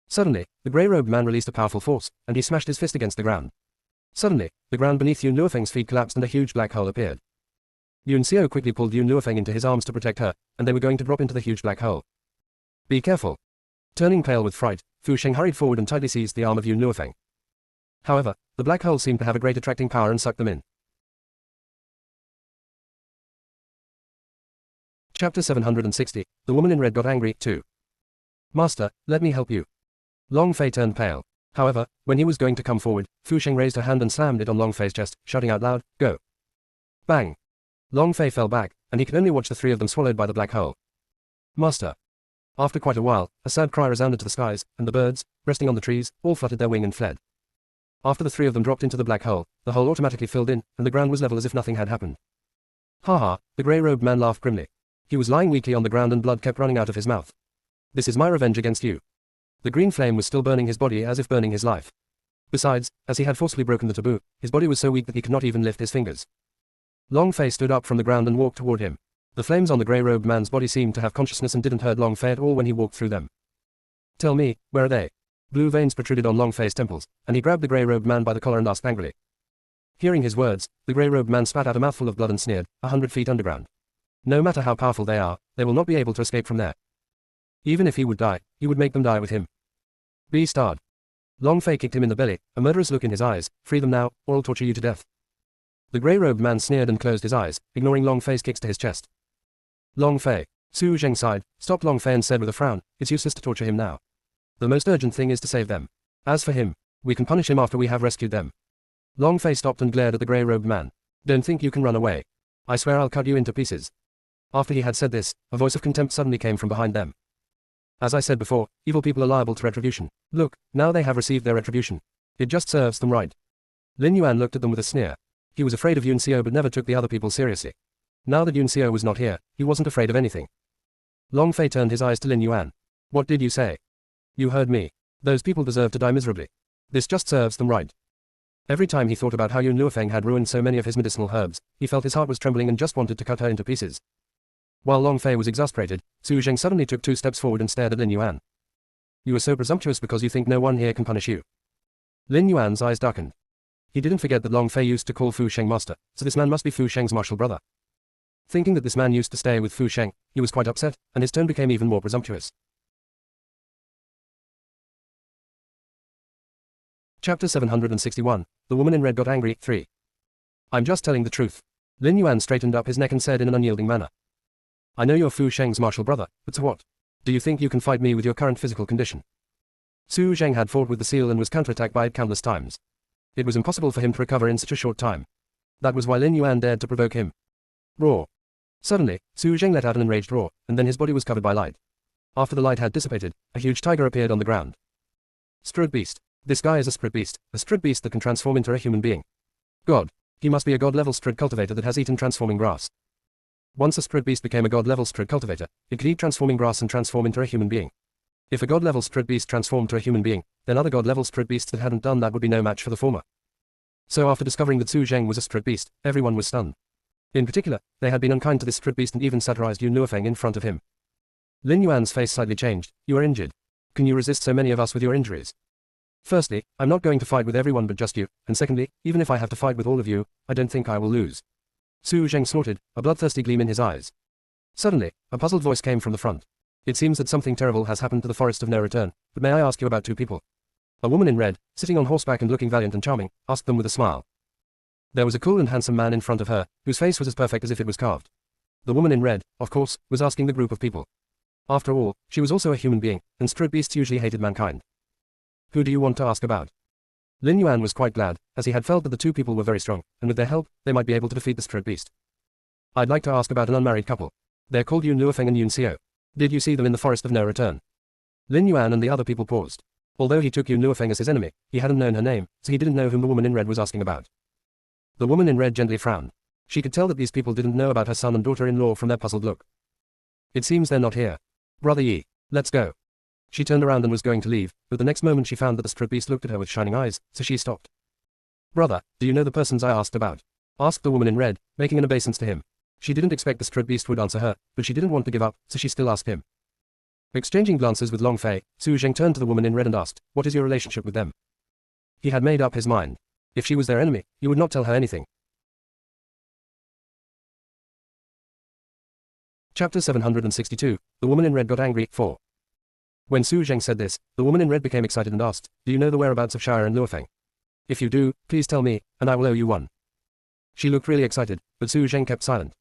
Suddenly, the grey-robed man released a powerful force, and he smashed his fist against the ground. Suddenly, the ground beneath Yun Luofeng's feet collapsed and a huge black hole appeared. Yun Xiao quickly pulled Yun Luofeng into his arms to protect her, and they were going to drop into the huge black hole. Be careful. Turning pale with fright, Fu Sheng hurried forward and tightly seized the arm of Yun Luofeng. However, the black hole seemed to have a great attracting power and sucked them in. Chapter 760, The Woman in Red Got Angry, 2. Master, let me help you. Long Fei turned pale. However, when he was going to come forward, Fu Sheng raised her hand and slammed it on Long Fei's chest, shouting out loud, Go. Bang! Long Fei fell back, and he could only watch the three of them swallowed by the black hole. Master. After quite a while, a sad cry resounded to the skies, and the birds, resting on the trees, all fluttered their wing and fled. After the three of them dropped into the black hole, the hole automatically filled in, and the ground was level as if nothing had happened. Ha ha, the grey-robed man laughed grimly. He was lying weakly on the ground and blood kept running out of his mouth. This is my revenge against you. The green flame was still burning his body as if burning his life. Besides, as he had forcefully broken the taboo, his body was so weak that he could not even lift his fingers. Long Fei stood up from the ground and walked toward him. The flames on the grey-robed man's body seemed to have consciousness and didn't hurt Long Fei at all when he walked through them. Tell me, where are they? Blue veins protruded on Long Fei's temples, and he grabbed the grey-robed man by the collar and asked angrily. Hearing his words, the grey-robed man spat out a mouthful of blood and sneered, 100 feet underground. No matter how powerful they are, they will not be able to escape from there. Even if he would die, he would make them die with him. Beastard. Long Fei kicked him in the belly, a murderous look in his eyes. Free them now, or I'll torture you to death. The grey-robed man sneered and closed his eyes, ignoring Long Fei's kicks to his chest. Long Fei. Su Zheng sighed, stopped Long Fei and said with a frown, it's useless to torture him now. The most urgent thing is to save them. As for him, we can punish him after we have rescued them. Long Fei stopped and glared at the grey-robed man. Don't think you can run away. I swear I'll cut you into pieces. After he had said this, a voice of contempt suddenly came from behind them. As I said before, evil people are liable to retribution. Look, now they have received their retribution. It just serves them right. Lin Yuan looked at them with a sneer. He was afraid of Yun Xiao but never took the other people seriously. Now that Yun Xiao was not here, he wasn't afraid of anything. Long Fei turned his eyes to Lin Yuan. What did you say? You heard me. Those people deserve to die miserably. This just serves them right. Every time he thought about how Yun Luofeng had ruined so many of his medicinal herbs, he felt his heart was trembling and just wanted to cut her into pieces. While Long Fei was exasperated, Su Zheng suddenly took 2 steps forward and stared at Lin Yuan. You are so presumptuous because you think no one here can punish you. Lin Yuan's eyes darkened. He didn't forget that Long Fei used to call Fu Sheng master, so this man must be Fu Sheng's martial brother. Thinking that this man used to stay with Fu Sheng, he was quite upset, and his tone became even more presumptuous. Chapter 761, The Woman in Red Got Angry, 3. I'm just telling the truth. Lin Yuan straightened up his neck and said in an unyielding manner. I know you're Fu Sheng's martial brother, but so what? Do you think you can fight me with your current physical condition? Su Zheng had fought with the seal and was counterattacked by it countless times. It was impossible for him to recover in such a short time. That was why Lin Yuan dared to provoke him. Roar. Suddenly, Su Zheng let out an enraged roar, and then his body was covered by light. After the light had dissipated, a huge tiger appeared on the ground. Strud beast. This guy is a Strud beast that can transform into a human being. God. He must be a god-level Strud cultivator that has eaten transforming grass. Once a Strud beast became a god-level Strud cultivator, it could eat transforming grass and transform into a human being. If a god-level Strud beast transformed to a human being, then other god-level Strud beasts that hadn't done that would be no match for the former. So after discovering that Su Zheng was a Strud beast, everyone was stunned. In particular, they had been unkind to this Strud beast and even satirized Yun Luofeng in front of him. Lin Yuan's face slightly changed. You are injured. Can you resist so many of us with your injuries? Firstly, I'm not going to fight with everyone but just you, and secondly, even if I have to fight with all of you, I don't think I will lose. Su Zheng snorted, a bloodthirsty gleam in his eyes. Suddenly, a puzzled voice came from the front. It seems that something terrible has happened to the Forest of No Return, but may I ask you about 2 people? A woman in red, sitting on horseback and looking valiant and charming, asked them with a smile. There was a cool and handsome man in front of her, whose face was as perfect as if it was carved. The woman in red, of course, was asking the group of people. After all, she was also a human being, and Strud beasts usually hated mankind. Who do you want to ask about? Lin Yuan was quite glad, as he had felt that the 2 people were very strong, and with their help, they might be able to defeat the Strud beast. I'd like to ask about an unmarried couple. They're called Yun Luofeng and Yun Xiao. Did you see them in the Forest of No Return? Lin Yuan and the other people paused. Although he took Yun Luofeng as his enemy, he hadn't known her name, so he didn't know whom the woman in red was asking about. The woman in red gently frowned. She could tell that these people didn't know about her son and daughter-in-law from their puzzled look. It seems they're not here. Brother Yi, let's go. She turned around and was going to leave, but the next moment she found that the Strud beast looked at her with shining eyes, so she stopped. Brother, do you know the persons I asked about? Asked the woman in red, making an obeisance to him. She didn't expect the Strud beast would answer her, but she didn't want to give up, so she still asked him. Exchanging glances with Long Fei, Su Zheng turned to the woman in red and asked, what is your relationship with them? He had made up his mind. If she was their enemy, he would not tell her anything. Chapter 762, The Woman in Red Got Angry, 4. When Su Zheng said this, the woman in red became excited and asked, do you know the whereabouts of Shire and Luofeng? If you do, please tell me, and I will owe you one. She looked really excited, but Su Zheng kept silent.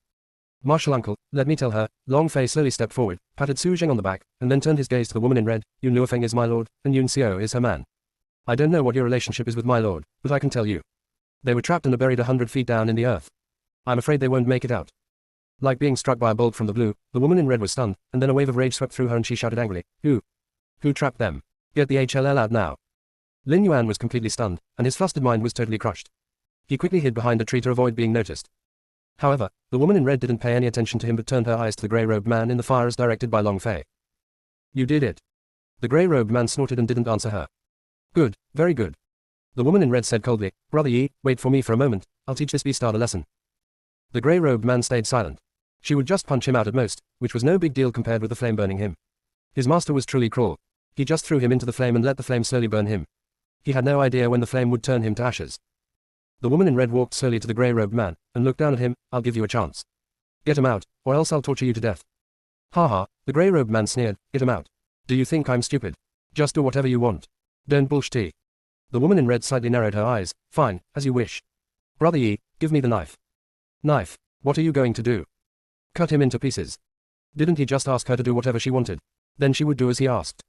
Martial uncle, let me tell her. Long Fei slowly stepped forward, patted Su Zheng on the back, and then turned his gaze to the woman in red. Yun Luofeng is my lord, and Yun Xiao is her man. I don't know what your relationship is with my lord, but I can tell you. They were trapped and are buried 100 feet down in the earth. I'm afraid they won't make it out. Like being struck by a bolt from the blue, the woman in red was stunned, and then a wave of rage swept through her and she shouted angrily, Who trapped them? Get the HLL out now. Lin Yuan was completely stunned, and his flustered mind was totally crushed. He quickly hid behind a tree to avoid being noticed. However, the woman in red didn't pay any attention to him but turned her eyes to the grey-robed man in the fire as directed by Long Fei. You did it. The grey-robed man snorted and didn't answer her. Good, very good. The woman in red said coldly, Brother Yi, wait for me for a moment, I'll teach this beast a lesson. The grey-robed man stayed silent. She would just punch him out at most, which was no big deal compared with the flame burning him. His master was truly cruel. He just threw him into the flame and let the flame slowly burn him. He had no idea when the flame would turn him to ashes. The woman in red walked slowly to the grey-robed man, and looked down at him, I'll give you a chance. Get him out, or else I'll torture you to death. Ha ha, the grey-robed man sneered, get him out. Do you think I'm stupid? Just do whatever you want. Don't bullshit. The woman in red slightly narrowed her eyes, fine, as you wish. Brother Yi, give me the knife. Knife, what are you going to do? Cut him into pieces. Didn't he just ask her to do whatever she wanted? Then she would do as he asked.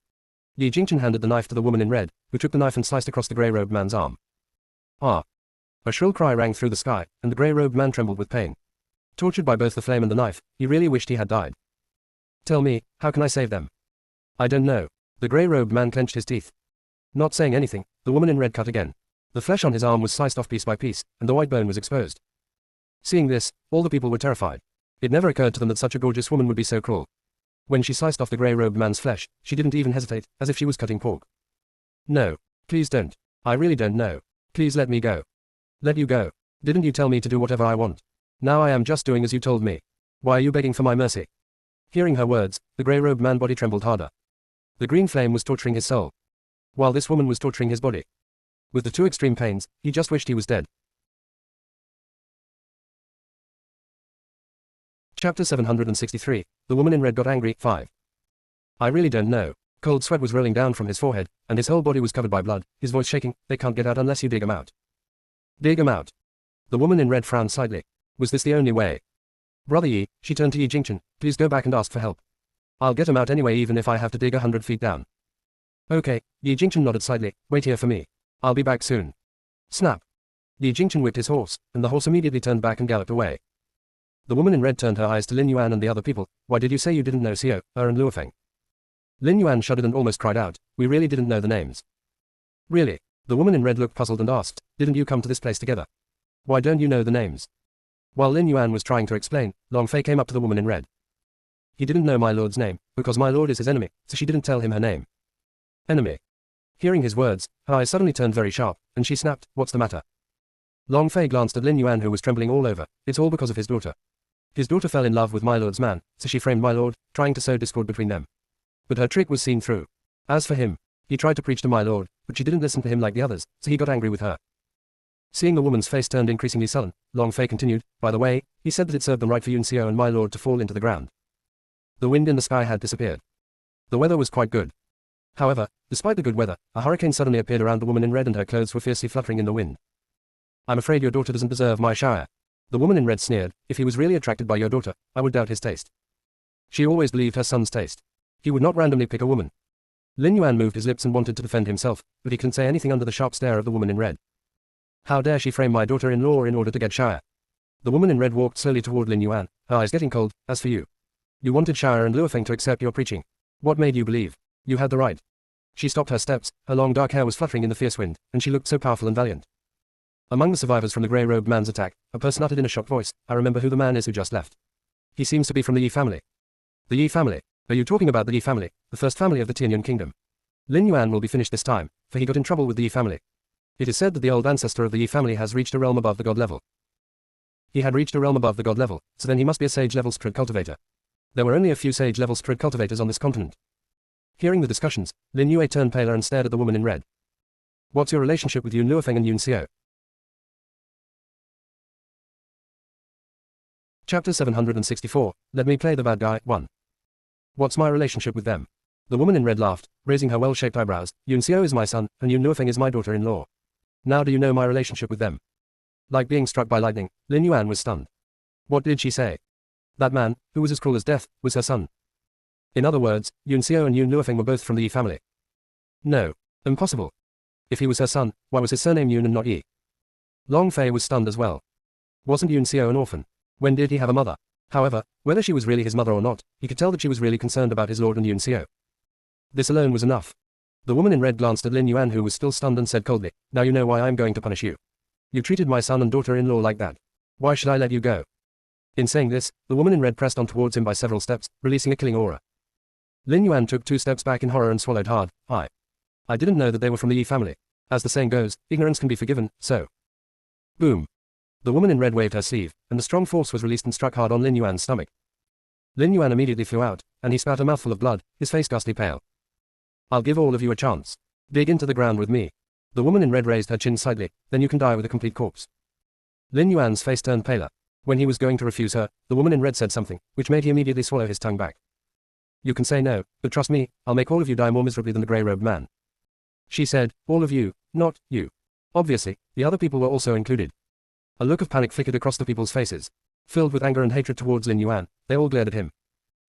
Yi Jingchen handed the knife to the woman in red, who took the knife and sliced across the grey-robed man's arm. Ah! A shrill cry rang through the sky, and the grey-robed man trembled with pain. Tortured by both the flame and the knife, he really wished he had died. Tell me, how can I save them? I don't know. The grey-robed man clenched his teeth. Not saying anything, the woman in red cut again. The flesh on his arm was sliced off piece by piece, and the white bone was exposed. Seeing this, all the people were terrified. It never occurred to them that such a gorgeous woman would be so cruel. When she sliced off the grey-robed man's flesh, she didn't even hesitate, as if she was cutting pork. No. Please don't. I really don't know. Please let me go. Let you go. Didn't you tell me to do whatever I want? Now I am just doing as you told me. Why are you begging for my mercy? Hearing her words, the grey-robed man's body trembled harder. The green flame was torturing his soul, while this woman was torturing his body. With the two extreme pains, he just wished he was dead. Chapter 763, The Woman in Red Got Angry, 5. I really don't know. Cold sweat was rolling down from his forehead, and his whole body was covered by blood, his voice shaking, they can't get out unless you dig 'em out. Dig 'em out. The woman in red frowned slightly. Was this the only way? Brother Yi, she turned to Yi Jingchen, please go back and ask for help. I'll get 'em out anyway even if I have to dig 100 feet down. Okay, Yi Jingchen nodded slightly, wait here for me. I'll be back soon. Snap. Yi Jingchen whipped his horse, and the horse immediately turned back and galloped away. The woman in red turned her eyes to Lin Yuan and the other people, why did you say you didn't know Xiao, and Luofeng? Lin Yuan shuddered and almost cried out, we really didn't know the names. Really? The woman in red looked puzzled and asked, didn't you come to this place together? Why don't you know the names? While Lin Yuan was trying to explain, Long Fei came up to the woman in red. He didn't know my lord's name, because my lord is his enemy, so she didn't tell him her name. Enemy. Hearing his words, her eyes suddenly turned very sharp, and she snapped, what's the matter? Long Fei glanced at Lin Yuan who was trembling all over, it's all because of his daughter. His daughter fell in love with my lord's man, so she framed my lord, trying to sow discord between them. But her trick was seen through. As for him, he tried to preach to my lord, but she didn't listen to him like the others, so he got angry with her. Seeing the woman's face turned increasingly sullen, Long Fei continued, by the way, he said that it served them right for Yun Xiao and my lord to fall into the ground. The wind in the sky had disappeared. The weather was quite good. However, despite the good weather, a hurricane suddenly appeared around the woman in red and her clothes were fiercely fluttering in the wind. I'm afraid your daughter doesn't deserve my shower. The woman in red sneered, if he was really attracted by your daughter, I would doubt his taste. She always believed her son's taste. He would not randomly pick a woman. Lin Yuan moved his lips and wanted to defend himself, but he couldn't say anything under the sharp stare of the woman in red. How dare she frame my daughter-in-law in order to get shower? The woman in red walked slowly toward Lin Yuan, her eyes getting cold, as for you. You wanted Shower and Luofeng to accept your preaching. What made you believe? You had the right. She stopped her steps, her long dark hair was fluttering in the fierce wind, and she looked so powerful and valiant. Among the survivors from the grey-robed man's attack, a person uttered in a shocked voice, I remember who the man is who just left. He seems to be from the Yi family. The Yi family? Are you talking about the Yi family, the first family of the Tianyun kingdom? Lin Yuan will be finished this time, for he got in trouble with the Yi family. It is said that the old ancestor of the Yi family has reached a realm above the god level. He had reached a realm above the god level, so then he must be a sage-level spirit cultivator. There were only a few sage-level spirit cultivators on this continent. Hearing the discussions, Lin Yue turned paler and stared at the woman in red. What's your relationship with Yun Luofeng and Yun Xiao? Chapter 764, Let Me Play the Bad Guy, 1. What's my relationship with them? The woman in red laughed, raising her well-shaped eyebrows, Yun Xiao is my son, and Yun Luofeng is my daughter-in-law. Now do you know my relationship with them? Like being struck by lightning, Lin Yuan was stunned. What did she say? That man, who was as cruel as death, was her son. In other words, Yun Xiao and Yun Luofeng were both from the Yi family. No. Impossible. If he was her son, why was his surname Yun and not Yi? Long Fei was stunned as well. Wasn't Yun Xiao an orphan? When did he have a mother? However, whether she was really his mother or not, he could tell that she was really concerned about his lord and Yun Xiao. This alone was enough. The woman in red glanced at Lin Yuan, who was still stunned, and said coldly, "Now you know why I am going to punish you. You treated my son and daughter-in-law like that. Why should I let you go?" In saying this, the woman in red pressed on towards him by several steps, releasing a killing aura. Lin Yuan took 2 steps back in horror and swallowed hard. I didn't know that they were from the Yi family. As the saying goes, ignorance can be forgiven, so. Boom. The woman in red waved her sleeve, and the strong force was released and struck hard on Lin Yuan's stomach. Lin Yuan immediately flew out, and he spat a mouthful of blood, his face ghastly pale. "I'll give all of you a chance. Dig into the ground with me." The woman in red raised her chin slightly, "Then you can die with a complete corpse." Lin Yuan's face turned paler. When he was going to refuse her, the woman in red said something, which made he immediately swallow his tongue back. "You can say no, but trust me, I'll make all of you die more miserably than the grey-robed man." She said, "All of you, not you." Obviously, the other people were also included. A look of panic flickered across the people's faces. Filled with anger and hatred towards Lin Yuan, they all glared at him.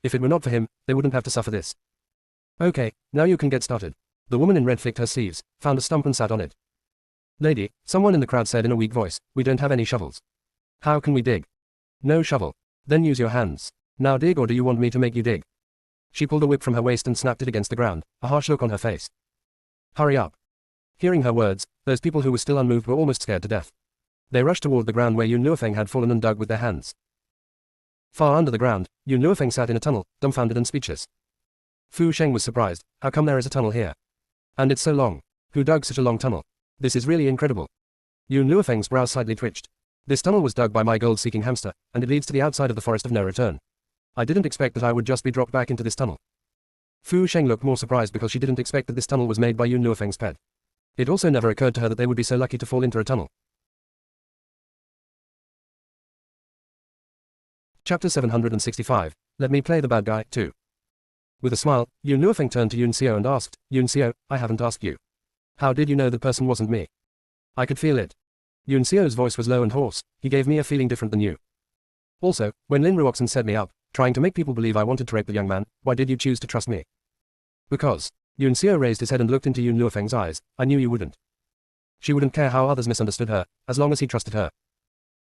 If it were not for him, they wouldn't have to suffer this. "Okay, now you can get started." The woman in red flicked her sleeves, found a stump and sat on it. "Lady," someone in the crowd said in a weak voice, "we don't have any shovels." "How can we dig?" "No shovel. Then use your hands. Now dig, or do you want me to make you dig?" She pulled a whip from her waist and snapped it against the ground, a harsh look on her face. "Hurry up." Hearing her words, those people who were still unmoved were almost scared to death. They rushed toward the ground where Yun Luofeng had fallen and dug with their hands. Far under the ground, Yun Luofeng sat in a tunnel, dumbfounded and speechless. Fu Sheng was surprised. "How come there is a tunnel here? And it's so long. Who dug such a long tunnel? This is really incredible." Yun Luofeng's brows slightly twitched. "This tunnel was dug by my gold-seeking hamster, and it leads to the outside of the forest of no return. I didn't expect that I would just be dropped back into this tunnel." Fu Sheng looked more surprised because she didn't expect that this tunnel was made by Yun Luofeng's pet. It also never occurred to her that they would be so lucky to fall into a tunnel. Chapter 765. Let me play the bad guy, too. With a smile, Yun Luofeng turned to Yun Xiao and asked, "Yun Xiao, I haven't asked you. How did you know that person wasn't me?" "I could feel it." Yun Xiao's voice was low and hoarse. "He gave me a feeling different than you. Also, when Lin Ruoxin set me up, trying to make people believe I wanted to rape the young man, why did you choose to trust me?" "Because." Yun Xiao raised his head and looked into Yun Luofeng's eyes. "I knew you wouldn't. She wouldn't care how others misunderstood her, as long as he trusted her."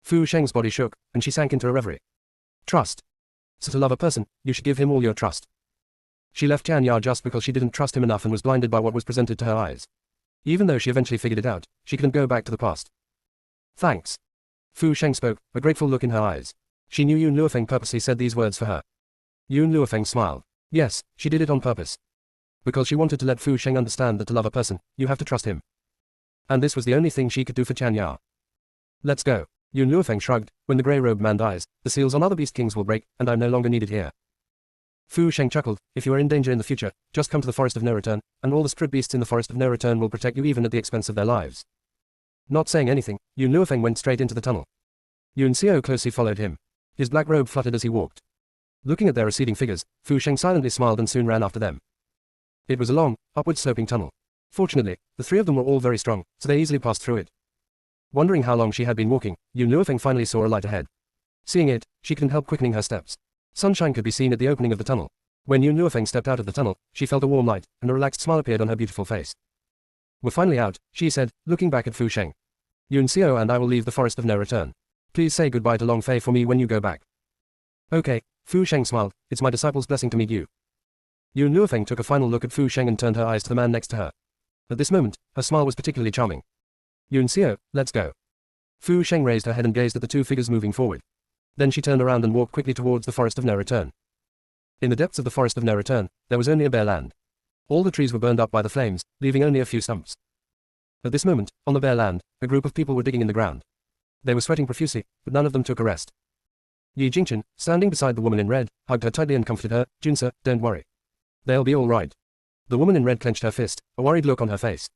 Fu Sheng's body shook, and she sank into a reverie. "Trust. So to love a person, you should give him all your trust." She left Tian Ya just because she didn't trust him enough and was blinded by what was presented to her eyes. Even though she eventually figured it out, she couldn't go back to the past. "Thanks." Fu Sheng spoke, a grateful look in her eyes. She knew Yun Luofeng purposely said these words for her. Yun Luofeng smiled. Yes, she did it on purpose. Because she wanted to let Fu Sheng understand that to love a person, you have to trust him. And this was the only thing she could do for Tian Ya. "Let's go." Yun Luofeng shrugged. "When the grey-robed man dies, the seals on other beast kings will break, and I'm no longer needed here." Fu Sheng chuckled. "If you are in danger in the future, just come to the Forest of No Return, and all the spirit beasts in the Forest of No Return will protect you even at the expense of their lives." Not saying anything, Yun Luofeng went straight into the tunnel. Yun Xiao closely followed him. His black robe fluttered as he walked. Looking at their receding figures, Fu Sheng silently smiled and soon ran after them. It was a long, upward-sloping tunnel. Fortunately, the three of them were all very strong, so they easily passed through it. Wondering how long she had been walking, Yun Luofeng finally saw a light ahead. Seeing it, she couldn't help quickening her steps. Sunshine could be seen at the opening of the tunnel. When Yun Luofeng stepped out of the tunnel, she felt a warm light, and a relaxed smile appeared on her beautiful face. "We're finally out," she said, looking back at Fu Sheng. "Yun Xiao and I will leave the Forest of No Return. Please say goodbye to Long Fei for me when you go back." "Okay," Fu Sheng smiled. "It's my disciple's blessing to meet you." Yun Luofeng took a final look at Fu Sheng and turned her eyes to the man next to her. At this moment, her smile was particularly charming. "Yun Xiao, let's go." Fu Sheng raised her head and gazed at the two figures moving forward. Then she turned around and walked quickly towards the Forest of No Return. In the depths of the Forest of No Return, there was only a bare land. All the trees were burned up by the flames, leaving only a few stumps. At this moment, on the bare land, a group of people were digging in the ground. They were sweating profusely, but none of them took a rest. Yi Jingchen, standing beside the woman in red, hugged her tightly and comforted her. "Junsa, don't worry. They'll be all right." The woman in red clenched her fist, a worried look on her face.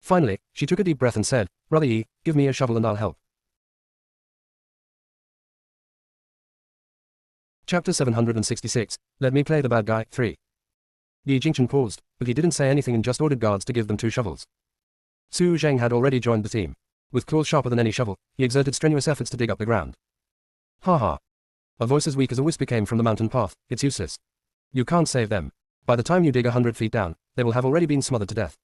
Finally, she took a deep breath and said, "Brother Yi, give me a shovel and I'll help." Chapter 766. Let me play the bad guy, 3. Yi Jingchen paused, but he didn't say anything and just ordered guards to give them 2 shovels. Su Zheng had already joined the team. With claws sharper than any shovel, he exerted strenuous efforts to dig up the ground. "Ha ha." A voice as weak as a whisper came from the mountain path. "It's useless. You can't save them. By the time you dig 100 feet down, they will have already been smothered to death."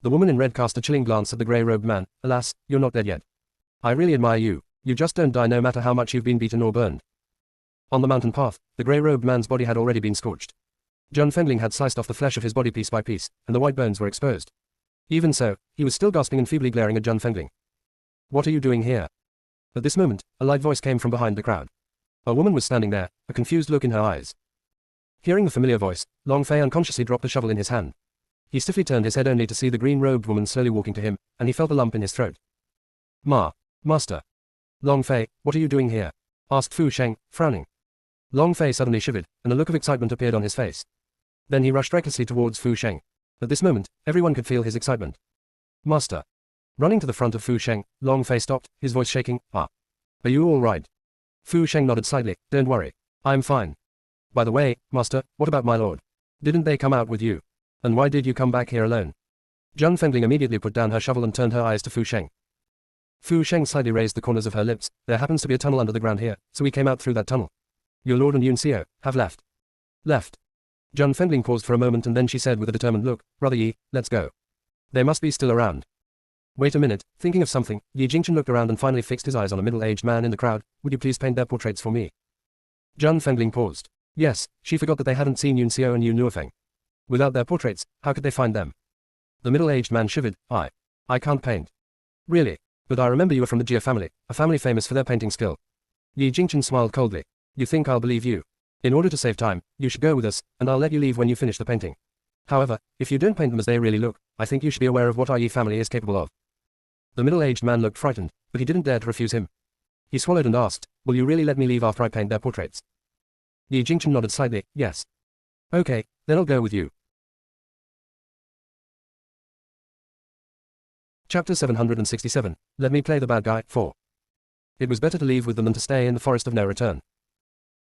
The woman in red cast a chilling glance at the grey-robed man. "Alas, you're not dead yet. I really admire you." You just don't die no matter how much you've been beaten or burned. On the mountain path, the grey-robed man's body had already been scorched. John Fengling had sliced off the flesh of his body piece by piece, and the white bones were exposed. Even so, he was still gasping and feebly glaring at John Fengling. What are you doing here? At this moment, a light voice came from behind the crowd. A woman was standing there, a confused look in her eyes. Hearing the familiar voice, Long Fei unconsciously dropped the shovel in his hand. He stiffly turned his head only to see the green-robed woman slowly walking to him, and he felt a lump in his throat. Master. Long Fei, what are you doing here? Asked Fu Sheng, frowning. Long Fei suddenly shivered, and a look of excitement appeared on his face. Then he rushed recklessly towards Fu Sheng. At this moment, everyone could feel his excitement. Master. Running to the front of Fu Sheng, Long Fei stopped, his voice shaking. Are you all right? Fu Sheng nodded slightly. Don't worry. I'm fine. By the way, Master, what about my lord? Didn't they come out with you? And why did you come back here alone? John Fengling immediately put down her shovel and turned her eyes to Fu Sheng. Fu Sheng slightly raised the corners of her lips. There happens to be a tunnel under the ground here, so we came out through that tunnel. Your lord and Yun Xiao have left. Left. John Fengling paused for a moment and then she said with a determined look, Brother Yi, let's go. They must be still around. Wait a minute, thinking of something, Yi Jingchen looked around and finally fixed his eyes on a middle-aged man in the crowd. Would you please paint their portraits for me? John Fengling paused. Yes, she forgot that they hadn't seen Yun Xiao and Yun Luofeng. Without their portraits, how could they find them? The middle-aged man shivered. I can't paint. Really? But I remember you were from the Jia family, a family famous for their painting skill. Yi Jingchen smiled coldly. You think I'll believe you? In order to save time, you should go with us, and I'll let you leave when you finish the painting. However, if you don't paint them as they really look, I think you should be aware of what our Yi family is capable of. The middle-aged man looked frightened, but he didn't dare to refuse him. He swallowed and asked, will you really let me leave after I paint their portraits? Yi Jingchen nodded slightly. Yes. Okay, then I'll go with you. Chapter 767. Let me play the bad guy. 4. It was better to leave with them than to stay in the forest of no return.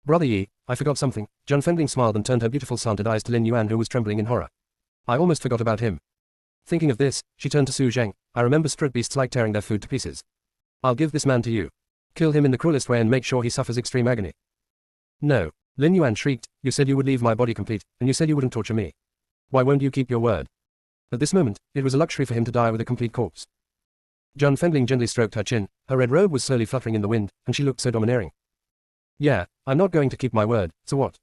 Brother Yi, I forgot something. John Fengling smiled and turned her beautiful slanted eyes to Lin Yuan, who was trembling in horror. I almost forgot about him. Thinking of this, she turned to Su Zheng. I remember spirit beasts like tearing their food to pieces. I'll give this man to you. Kill him in the cruelest way and make sure he suffers extreme agony. No. Lin Yuan shrieked. You said you would leave my body complete, and you said you wouldn't torture me. Why won't you keep your word? At this moment, it was a luxury for him to die with a complete corpse. John Fengling gently stroked her chin. Her red robe was slowly fluttering in the wind, and she looked so domineering. Yeah, I'm not going to keep my word, so what?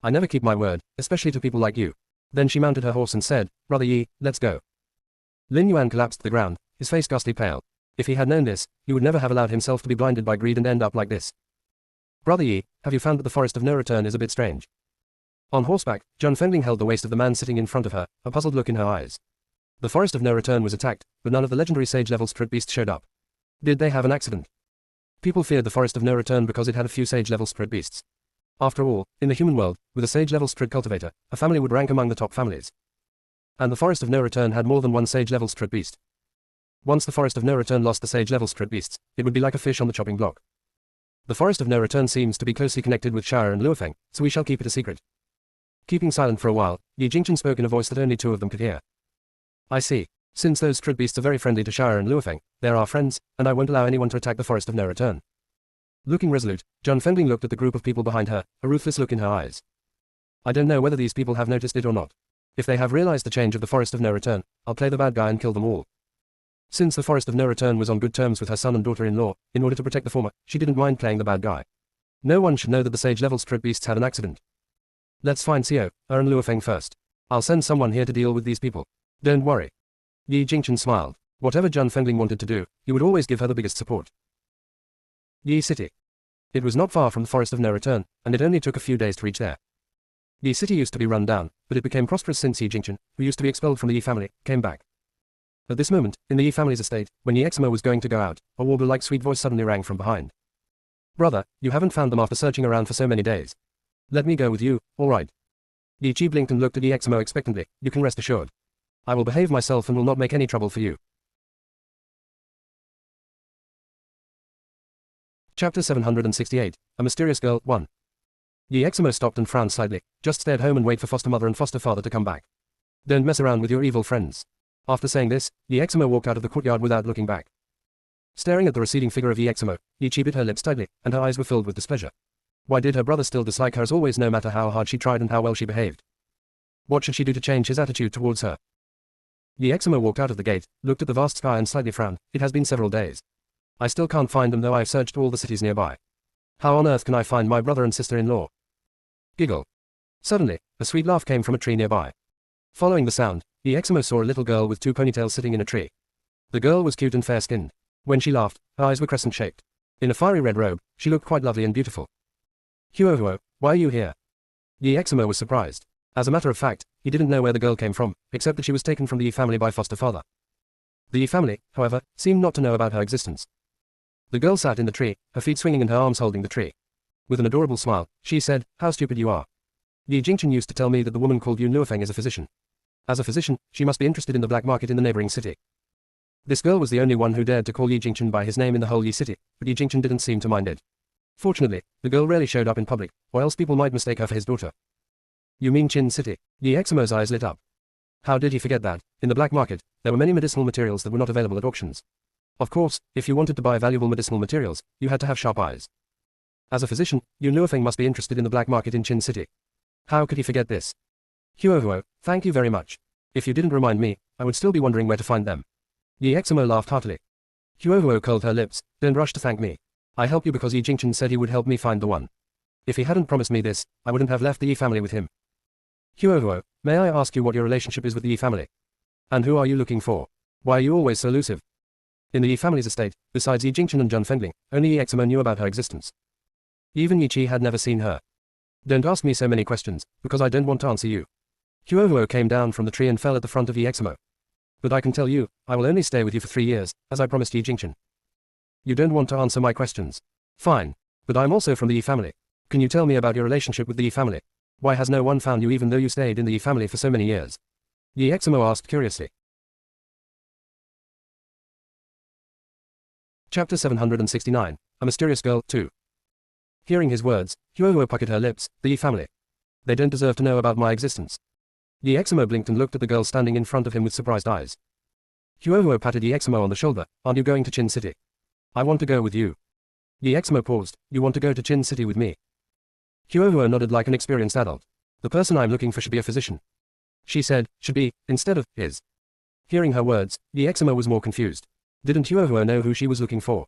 I never keep my word, especially to people like you. Then she mounted her horse and said, Brother Yi, let's go. Lin Yuan collapsed to the ground, his face ghastly pale. If he had known this, he would never have allowed himself to be blinded by greed and end up like this. Brother Yi, have you found that the forest of no return is a bit strange? On horseback, John Fengling held the waist of the man sitting in front of her, a puzzled look in her eyes. The forest of no return was attacked, but none of the legendary sage-level spirit beasts showed up. Did they have an accident? People feared the forest of no return because it had a few sage-level spirit beasts. After all, in the human world, with a sage-level spirit cultivator, a family would rank among the top families. And the forest of no return had more than one sage-level spirit beast. Once the forest of no return lost the sage-level spirit beasts, it would be like a fish on the chopping block. The forest of no return seems to be closely connected with Shire and Luofeng, so we shall keep it a secret. Keeping silent for a while, Yi Jingchen spoke in a voice that only two of them could hear. I see. Since those spirit beasts are very friendly to Shire and Luofeng, they're our friends, and I won't allow anyone to attack the forest of no return. Looking resolute, John Fengling looked at the group of people behind her, a ruthless look in her eyes. I don't know whether these people have noticed it or not. If they have realized the change of the forest of no return, I'll play the bad guy and kill them all. Since the forest of no return was on good terms with her son and daughter-in-law, in order to protect the former, she didn't mind playing the bad guy. No one should know that the sage-level spirit beasts had an accident. Let's find Xiao, and Luofeng first. I'll send someone here to deal with these people. Don't worry. Yi Jingchen smiled. Whatever John Fengling wanted to do, he would always give her the biggest support. Yi City. It was not far from the forest of no return, and it only took a few days to reach there. Yi City used to be run down, but it became prosperous since Yi Jingchen, who used to be expelled from the Yi family, came back. At this moment, in the Yi family's estate, when Yi Eximo was going to go out, a warble-like sweet voice suddenly rang from behind. Brother, you haven't found them after searching around for so many days. Let me go with you, all right. Yi Chi blinked and looked at Yi Eximo expectantly. You can rest assured. I will behave myself and will not make any trouble for you. Chapter 768. A Mysterious Girl, 1. Yi Eximo stopped and frowned slightly. Just stay at home and wait for foster mother and foster father to come back. Don't mess around with your evil friends. After saying this, Yi Eximo walked out of the courtyard without looking back. Staring at the receding figure of Yi Eximo, Yi Chi bit her lips tightly, and her eyes were filled with displeasure. Why did her brother still dislike her as always, no matter how hard she tried and how well she behaved? What should she do to change his attitude towards her? Yi Eximo walked out of the gate, looked at the vast sky and slightly frowned. It has been several days. I still can't find them though I've searched all the cities nearby. How on earth can I find my brother and sister-in-law? Giggle. Suddenly, a sweet laugh came from a tree nearby. Following the sound, Ieximo saw a little girl with 2 ponytails sitting in a tree. The girl was cute and fair-skinned. When she laughed, her eyes were crescent-shaped. In a fiery red robe, she looked quite lovely and beautiful. Huohuo, why are you here? Ieximo was surprised. As a matter of fact, he didn't know where the girl came from, except that she was taken from the Yi family by foster father. The Yi family, however, seemed not to know about her existence. The girl sat in the tree, her feet swinging and her arms holding the tree. With an adorable smile, she said, "How stupid you are. Yi Jingchen used to tell me that the woman called Yun Luofeng is a physician. As a physician, she must be interested in the black market in the neighboring city." This girl was the only one who dared to call Yi Jingchen by his name in the whole Yi city, but Yi Jingchen didn't seem to mind it. Fortunately, the girl rarely showed up in public, or else people might mistake her for his daughter. You mean Qin City? Ieximo's eyes lit up. How did he forget that, in the black market, there were many medicinal materials that were not available at auctions. Of course, if you wanted to buy valuable medicinal materials, you had to have sharp eyes. As a physician, Yun Luofeng must be interested in the black market in Qin City. How could he forget this? Huohuo, thank you very much. If you didn't remind me, I would still be wondering where to find them. Ieximo laughed heartily. Huohuo curled her lips, "Don't rush to thank me. I help you because Yi Jingchen said he would help me find the one. If he hadn't promised me this, I wouldn't have left the Yi family with him." Huohuo, may I ask you what your relationship is with the Yi family? And who are you looking for? Why are you always so elusive? In the Yi family's estate, besides Yi Jingchen and Zheng Fengling, only Ieximo knew about her existence. Even Yi Qi had never seen her. Don't ask me so many questions, because I don't want to answer you. Huohuo came down from the tree and fell at the front of Ieximo. But I can tell you, I will only stay with you for 3 years, as I promised Yi Jingchen. You don't want to answer my questions. Fine. But I'm also from the Yi family. Can you tell me about your relationship with the Yi family? Why has no one found you even though you stayed in the Yi family for so many years? Ieximo asked curiously. Chapter 769, A Mysterious Girl, 2. Hearing his words, Huohuo puckered her lips, the Yi family. They don't deserve to know about my existence. Ieximo blinked and looked at the girl standing in front of him with surprised eyes. Huohuo patted Ieximo on the shoulder, "Aren't you going to Qin City?" "I want to go with you." Ieximo paused, "You want to go to Qin City with me?" Huohuo nodded like an experienced adult. "The person I'm looking for should be a physician." She said, "should be," instead of, "is." Hearing her words, Ieximo was more confused. Didn't Huohuo know who she was looking for?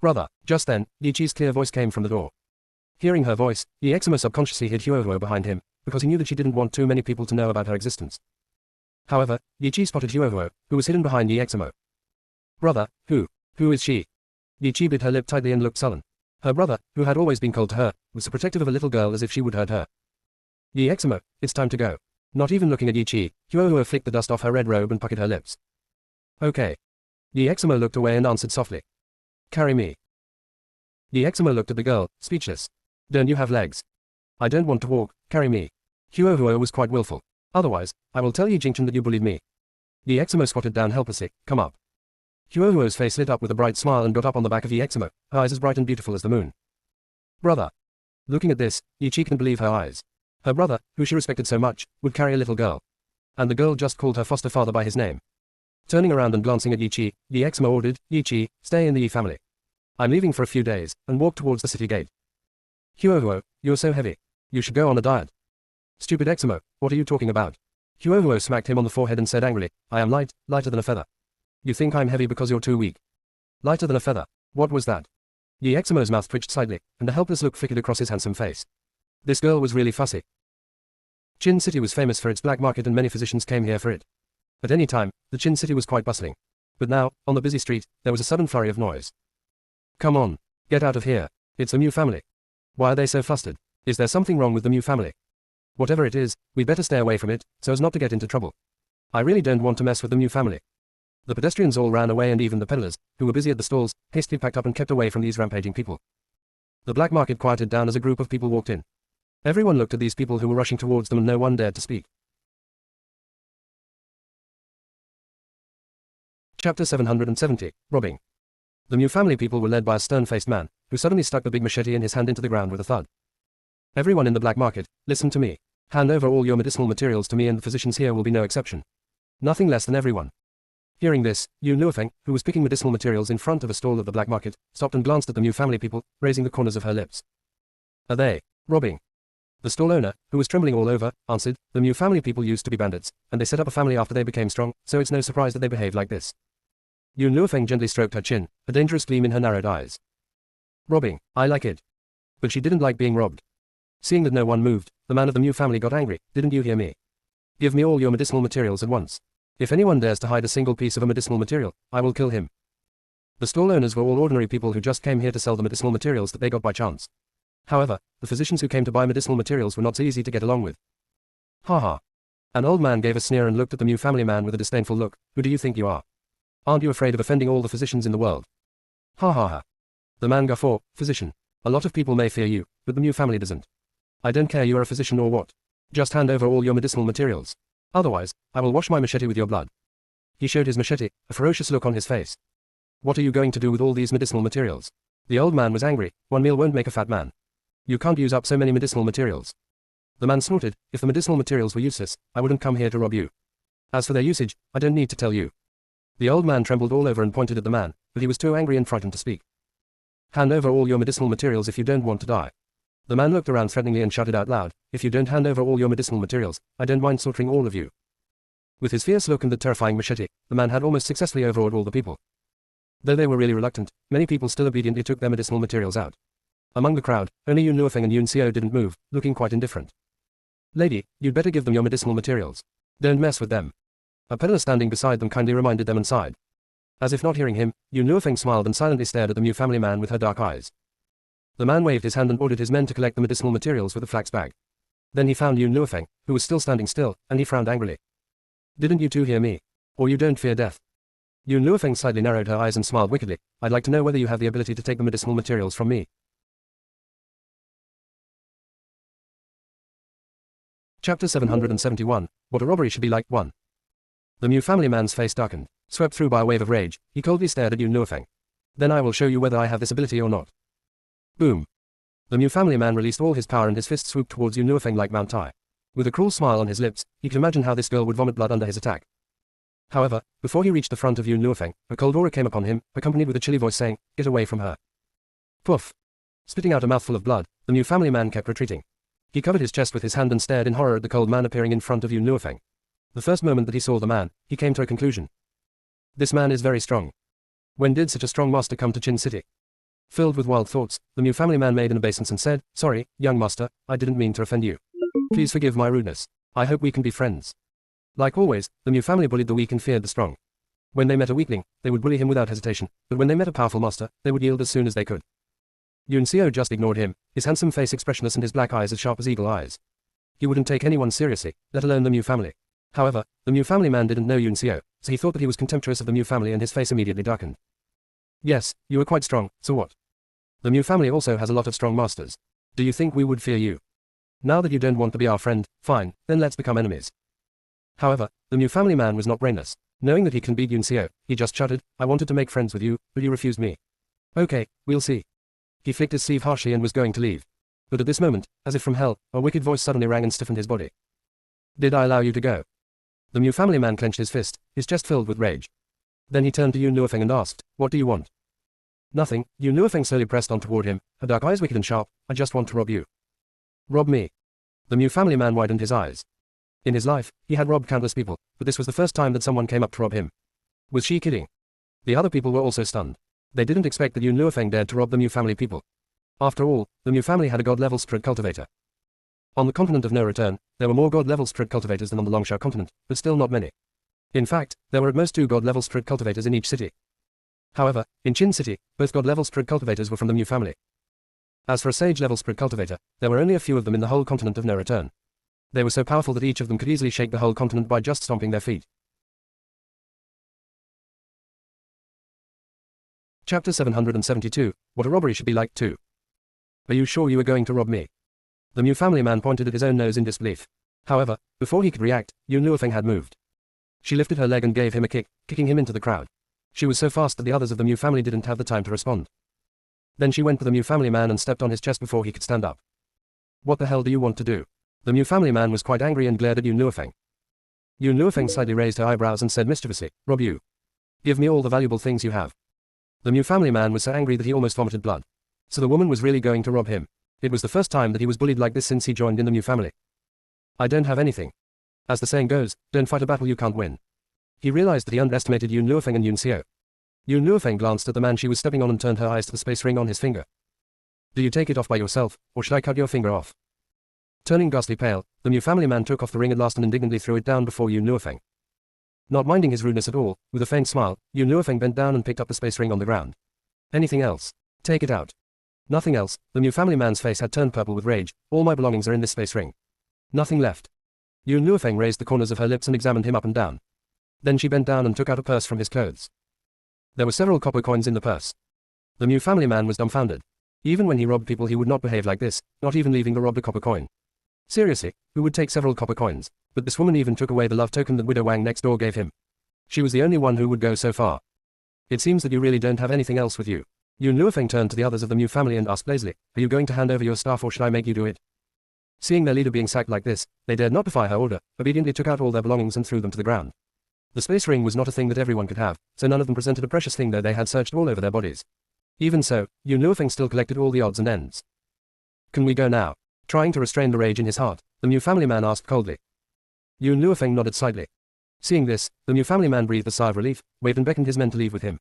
Brother, just then, Yi Qi's clear voice came from the door. Hearing her voice, Ieximo subconsciously hid Huohuo behind him, because he knew that she didn't want too many people to know about her existence. However, Yi Qi spotted Huohuo, who was hidden behind Ieximo. "Brother, who is she?" Yi Qi bit her lip tightly and looked sullen. Her brother, who had always been cold to her, was so protective of a little girl as if she would hurt her. "Ieximo, it's time to go." Not even looking at Yi Qi, Huohuo flicked the dust off her red robe and puckered her lips. "Okay." Ieximo looked away and answered softly. "Carry me." Ieximo looked at the girl, speechless. "Don't you have legs?" "I don't want to walk, carry me." Huohuo was quite willful. "Otherwise, I will tell Yi Jingchen that you bullied me." Ieximo squatted down helplessly, "Come up." Huohuo's face lit up with a bright smile and got up on the back of Ieximo, her eyes as bright and beautiful as the moon. "Brother." Looking at this, Yi Qi couldn't believe her eyes. Her brother, who she respected so much, would carry a little girl. And the girl just called her foster father by his name. Turning around and glancing at Yi Qi, Ieximo ordered, "Yi Qi, stay in the Yi family. I'm leaving for a few days," and walked towards the city gate. "Huohuo, you're so heavy. You should go on a diet." "Stupid Eximo, what are you talking about?" Huohuo smacked him on the forehead and said angrily, "I am light, lighter than a feather. You think I'm heavy because you're too weak." "Lighter than a feather? What was that?" Ieximo's mouth twitched slightly, and a helpless look flickered across his handsome face. This girl was really fussy. Qin City was famous for its black market and many physicians came here for it. At any time, the Qin City was quite bustling. But now, on the busy street, there was a sudden flurry of noise. "Come on, get out of here. It's the Mu family. Why are they so flustered? Is there something wrong with the Mu family? Whatever it is, we better stay away from it, so as not to get into trouble. I really don't want to mess with the Mu family." The pedestrians all ran away and even the peddlers, who were busy at the stalls, hastily packed up and kept away from these rampaging people. The black market quieted down as a group of people walked in. Everyone looked at these people who were rushing towards them and no one dared to speak. Chapter 770, Robbing. The Mu family people were led by a stern-faced man, who suddenly stuck the big machete in his hand into the ground with a thud. "Everyone in the black market, listen to me. Hand over all your medicinal materials to me and the physicians here will be no exception. Nothing less than everyone." Hearing this, Yun Luofeng, who was picking medicinal materials in front of a stall of the black market, stopped and glanced at the Mu family people, raising the corners of her lips. "Are they robbing?" The stall owner, who was trembling all over, answered, "The Mu family people used to be bandits, and they set up a family after they became strong, so it's no surprise that they behave like this." Yun Luofeng gently stroked her chin, a dangerous gleam in her narrowed eyes. Robbing, I like it. But she didn't like being robbed. Seeing that no one moved, the man of the Mu family got angry. Didn't you hear me? Give me all your medicinal materials at once. If anyone dares to hide a single piece of a medicinal material, I will kill him. The stall owners were all ordinary people who just came here to sell the medicinal materials that they got by chance. However, the physicians who came to buy medicinal materials were not so easy to get along with. Ha ha. An old man gave a sneer and looked at the Mu family man with a disdainful look. Who do you think you are? Aren't you afraid of offending all the physicians in the world? Ha ha ha. The man guffawed. Physician. A lot of people may fear you, but the Mu family doesn't. I don't care you are a physician or what. Just hand over all your medicinal materials. Otherwise, I will wash my machete with your blood. He showed his machete, a ferocious look on his face. What are you going to do with all these medicinal materials? The old man was angry. One meal won't make a fat man. You can't use up so many medicinal materials. The man snorted. If the medicinal materials were useless, I wouldn't come here to rob you. As for their usage, I don't need to tell you. The old man trembled all over and pointed at the man, but he was too angry and frightened to speak. Hand over all your medicinal materials if you don't want to die. The man looked around threateningly and shouted out loud, if you don't hand over all your medicinal materials, I don't mind slaughtering all of you. With his fierce look and the terrifying machete, the man had almost successfully overawed all the people. Though they were really reluctant, many people still obediently took their medicinal materials out. Among the crowd, only Yun Luofeng and Yun Xiao didn't move, looking quite indifferent. Lady, you'd better give them your medicinal materials. Don't mess with them. A peddler standing beside them kindly reminded them and sighed. As if not hearing him, Yun Luofeng smiled and silently stared at the Mu family man with her dark eyes. The man waved his hand and ordered his men to collect the medicinal materials with a flax bag. Then he found Yun Luofeng, who was still standing still, and he frowned angrily. Didn't you two hear me? Or you don't fear death? Yun Luofeng slightly narrowed her eyes and smiled wickedly. I'd like to know whether you have the ability to take the medicinal materials from me. Chapter 771, What a Robbery Should Be Like. 1. The Mu family man's face darkened. Swept through by a wave of rage, he coldly stared at Yun Luofeng. Then I will show you whether I have this ability or not. Boom. The Mu family man released all his power and his fist swooped towards Yun Luofeng like Mount Tai. With a cruel smile on his lips, he could imagine how this girl would vomit blood under his attack. However, before he reached the front of Yun Luofeng, a cold aura came upon him, accompanied with a chilly voice saying, Get away from her. Poof. Spitting out a mouthful of blood, the Mu family man kept retreating. He covered his chest with his hand and stared in horror at the cold man appearing in front of Yun Luofeng. The first moment that he saw the man, he came to a conclusion. This man is very strong. When did such a strong master come to Qin City? Filled with wild thoughts, the Mu family man made an obeisance and said, Sorry, young master, I didn't mean to offend you. Please forgive my rudeness. I hope we can be friends. Like always, the Mu family bullied the weak and feared the strong. When they met a weakling, they would bully him without hesitation, but when they met a powerful master, they would yield as soon as they could. Yun Xiao just ignored him, his handsome face expressionless and his black eyes as sharp as eagle eyes. He wouldn't take anyone seriously, let alone the Mu family. However, the Mu family man didn't know Yun Xiao, so he thought that he was contemptuous of the Mu family and his face immediately darkened. Yes, you are quite strong, so what? The Mu family also has a lot of strong masters. Do you think we would fear you? Now that you don't want to be our friend, fine, then let's become enemies. However, the Mu family man was not brainless. Knowing that he can beat Yun Xiao, he just shuddered, I wanted to make friends with you, but you refused me. Okay, we'll see. He flicked his sleeve harshly and was going to leave. But at this moment, as if from hell, a wicked voice suddenly rang and stiffened his body. Did I allow you to go? The Mu family man clenched his fist, his chest filled with rage. Then he turned to Yun Luofeng and asked, What do you want? Nothing. Yun Luofeng slowly pressed on toward him, her dark eyes wicked and sharp. I just want to rob you. Rob me. The Mu family man widened his eyes. In his life, he had robbed countless people, but this was the first time that someone came up to rob him. Was she kidding? The other people were also stunned. They didn't expect that Yun Luofeng dared to rob the Mu family people. After all, the Mu family had a god-level spirit cultivator. On the continent of No Return, there were more god-level spirit cultivators than on the Longsha continent, but still not many. In fact, there were at most 2 god-level spirit cultivators in each city. However, in Qin City, both god-level spirit cultivators were from the Mu family. As for a sage-level spirit cultivator, there were only a few of them in the whole continent of No Return. They were so powerful that each of them could easily shake the whole continent by just stomping their feet. Chapter 772, What a Robbery Should Be Like. 2. Are you sure you are going to rob me? The Mu family man pointed at his own nose in disbelief. However, before he could react, Yun Luofeng had moved. She lifted her leg and gave him a kick, kicking him into the crowd. She was so fast that the others of the Mu family didn't have the time to respond. Then she went to the Mu family man and stepped on his chest before he could stand up. What the hell do you want to do? The Mu family man was quite angry and glared at Yun Luofeng. Yun Luofeng slightly raised her eyebrows and said mischievously, Rob you. Give me all the valuable things you have. The Mu family man was so angry that he almost vomited blood. So the woman was really going to rob him. It was the first time that he was bullied like this since he joined in the Mu family. I don't have anything. As the saying goes, don't fight a battle you can't win. He realized that he underestimated Yun Luofeng and Yun Xiao. Yun Luofeng glanced at the man she was stepping on and turned her eyes to the space ring on his finger. Do you take it off by yourself, or should I cut your finger off? Turning ghastly pale, the Mu family man took off the ring at last and indignantly threw it down before Yun Luofeng. Not minding his rudeness at all, with a faint smile, Yun Luofeng bent down and picked up the space ring on the ground. Anything else? Take it out. Nothing else. The Mu family man's face had turned purple with rage. All my belongings are in this space ring. Nothing left. Yun Luofeng raised the corners of her lips and examined him up and down. Then she bent down and took out a purse from his clothes. There were several copper coins in the purse. The Mu family man was dumbfounded. Even when he robbed people he would not behave like this, not even leaving to rob a copper coin. Seriously, who would take several copper coins? But this woman even took away the love token that Widow Wang next door gave him. She was the only one who would go so far. It seems that you really don't have anything else with you. Yun Luofeng turned to the others of the Mu family and asked lazily, are you going to hand over your staff or should I make you do it? Seeing their leader being sacked like this, they dared not defy her order, obediently took out all their belongings and threw them to the ground. The space ring was not a thing that everyone could have, so none of them presented a precious thing though they had searched all over their bodies. Even so, Yun Luofeng still collected all the odds and ends. Can we go now? Trying to restrain the rage in his heart, the Mu family man asked coldly. Yun Luofeng nodded slightly. Seeing this, the Mu family man breathed a sigh of relief, waved and beckoned his men to leave with him.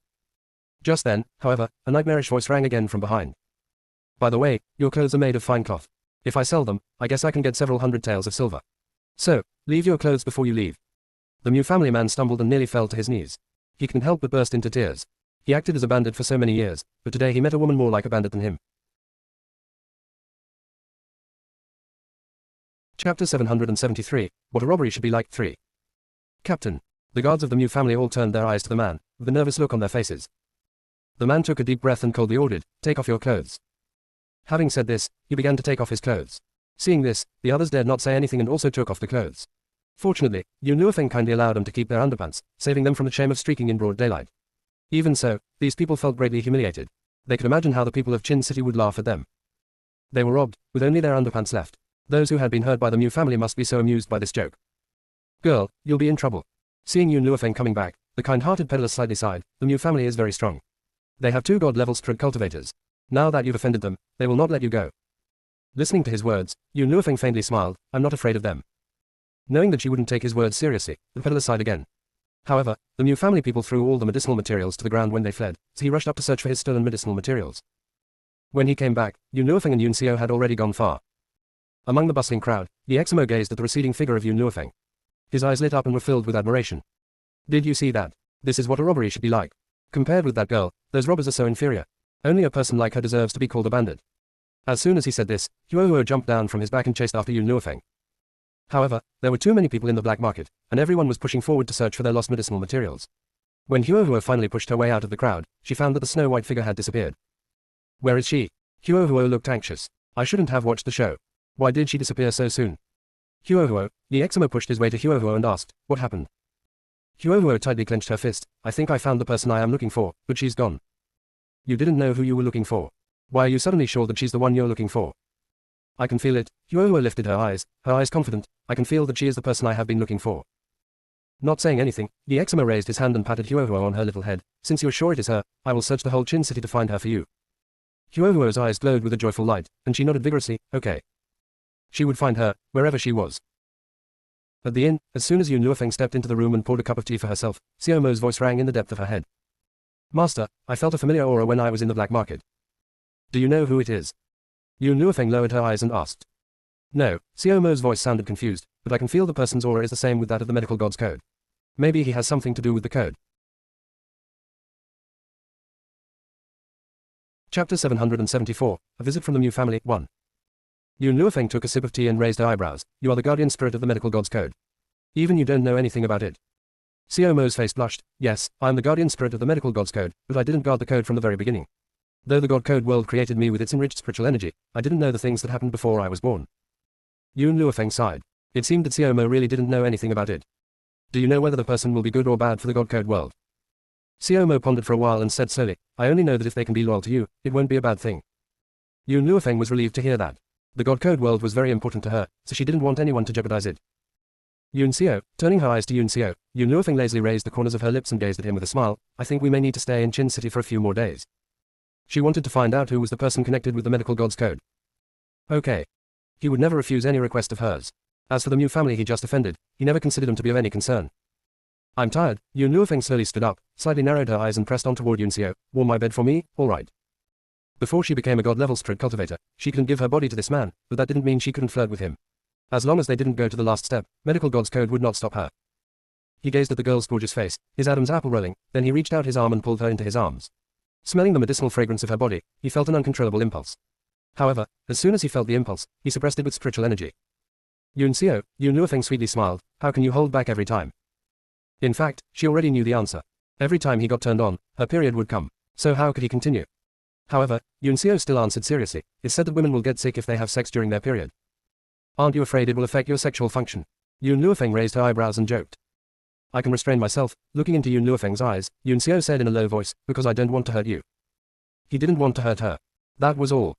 Just then, however, a nightmarish voice rang again from behind. By the way, your clothes are made of fine cloth. If I sell them, I guess I can get several hundred taels of silver. So, leave your clothes before you leave. The Mu family man stumbled and nearly fell to his knees. He couldn't help but burst into tears. He acted as a bandit for so many years, but today he met a woman more like a bandit than him. Chapter 773, What a Robbery Should Be Like 3. Captain. The guards of the Mu family all turned their eyes to the man, with a nervous look on their faces. The man took a deep breath and coldly ordered, take off your clothes. Having said this, he began to take off his clothes. Seeing this, the others dared not say anything and also took off the clothes. Fortunately, Yun Luofeng kindly allowed them to keep their underpants, saving them from the shame of streaking in broad daylight. Even so, these people felt greatly humiliated. They could imagine how the people of Qin City would laugh at them. They were robbed, with only their underpants left. Those who had been hurt by the Mu family must be so amused by this joke. Girl, you'll be in trouble. Seeing Yun Luofeng coming back, the kind-hearted peddler slightly sighed. The Mu family is very strong. They have 2 god-level strud cultivators. Now that you've offended them, they will not let you go. Listening to his words, Yun Luofeng faintly smiled, I'm not afraid of them. Knowing that she wouldn't take his words seriously, the peddler sighed again. However, the Mu family people threw all the medicinal materials to the ground when they fled, so he rushed up to search for his stolen medicinal materials. When he came back, Yun Luofeng and Yun Xiao had already gone far. Among the bustling crowd, the Eximo gazed at the receding figure of Yun Luofeng. His eyes lit up and were filled with admiration. Did you see that? This is what a robbery should be like. Compared with that girl, those robbers are so inferior. Only a person like her deserves to be called a bandit. As soon as he said this, Huohuo jumped down from his back and chased after Yun Luofeng. However, there were too many people in the black market, and everyone was pushing forward to search for their lost medicinal materials. When Huohuo finally pushed her way out of the crowd, she found that the snow-white figure had disappeared. Where is she? Huohuo looked anxious. I shouldn't have watched the show. Why did she disappear so soon? Huohuo, the Eximo pushed his way to Huohuo and asked, what happened? Huohuo tightly clenched her fist. I think I found the person I am looking for, but she's gone. You didn't know who you were looking for. Why are you suddenly sure that she's the one you're looking for? I can feel it. Huohuo lifted her eyes confident. I can feel that she is the person I have been looking for. Not saying anything, the Eximo raised his hand and patted Huohuo on her little head. Since you're sure it is her, I will search the whole Qin City to find her for you. Huohuo's eyes glowed with a joyful light, and she nodded vigorously, okay. She would find her, wherever she was. At the inn, as soon as Yun Luofeng stepped into the room and poured a cup of tea for herself, Xiaomo's voice rang in the depth of her head. Master, I felt a familiar aura when I was in the black market. Do you know who it is? Yun Luofeng lowered her eyes and asked. No, Xiaomo's voice sounded confused, but I can feel the person's aura is the same with that of the medical god's code. Maybe he has something to do with the code. Chapter 774, A Visit from the Mu Family, 1. Yun Luofeng took a sip of tea and raised her eyebrows. You are the guardian spirit of the medical god's code. Even you don't know anything about it. Xiaomo's face blushed. Yes, I am the guardian spirit of the medical god's code, but I didn't guard the code from the very beginning. Though the god code world created me with its enriched spiritual energy, I didn't know the things that happened before I was born. Yun Luofeng sighed. It seemed that Xiaomo really didn't know anything about it. Do you know whether the person will be good or bad for the god code world? Xiaomo pondered for a while and said slowly, I only know that if they can be loyal to you, it won't be a bad thing. Yun Luofeng was relieved to hear that. The god code world was very important to her, so she didn't want anyone to jeopardize it. Yun Xiao, turning her eyes to Yun Xiao, Yun Luofeng lazily raised the corners of her lips and gazed at him with a smile. I think we may need to stay in Qin City for a few more days. She wanted to find out who was the person connected with the medical god's code. Okay. He would never refuse any request of hers. As for the Mu family he just offended, he never considered them to be of any concern. I'm tired. Yun Luofeng slowly stood up, slightly narrowed her eyes and pressed on toward Yun Xiao. Warm my bed for me, all right. Before she became a god-level spirit cultivator, she couldn't give her body to this man, but that didn't mean she couldn't flirt with him. As long as they didn't go to the last step, medical god's code would not stop her. He gazed at the girl's gorgeous face, his Adam's apple rolling, then he reached out his arm and pulled her into his arms. Smelling the medicinal fragrance of her body, he felt an uncontrollable impulse. However, as soon as he felt the impulse, he suppressed it with spiritual energy. Yun Xiao, Yun Luofeng sweetly smiled. How can you hold back every time? In fact, she already knew the answer. Every time he got turned on, her period would come. So how could he continue? However, Yun Xiao still answered seriously. It's said that women will get sick if they have sex during their period. Aren't you afraid it will affect your sexual function? Yun Luofeng raised her eyebrows and joked. I can restrain myself. Looking into Yun Luofeng's eyes, Yun Xiao said in a low voice, because I don't want to hurt you. He didn't want to hurt her. That was all.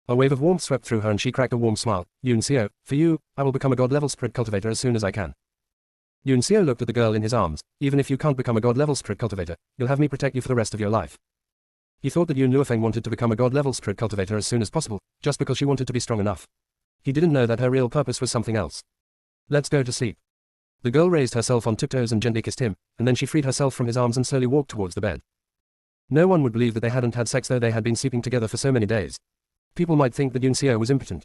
A wave of warmth swept through her and she cracked a warm smile. Yun Xiao, for you, I will become a god-level spirit cultivator as soon as I can. Yun Xiao looked at the girl in his arms. Even if you can't become a god-level spirit cultivator, you'll have me protect you for the rest of your life. He thought that Yun Luofeng wanted to become a god-level spirit cultivator as soon as possible, just because she wanted to be strong enough. He didn't know that her real purpose was something else. Let's go to sleep. The girl raised herself on tiptoes and gently kissed him, and then she freed herself from his arms and slowly walked towards the bed. No one would believe that they hadn't had sex though they had been sleeping together for so many days. People might think that Yun Xiao was impotent.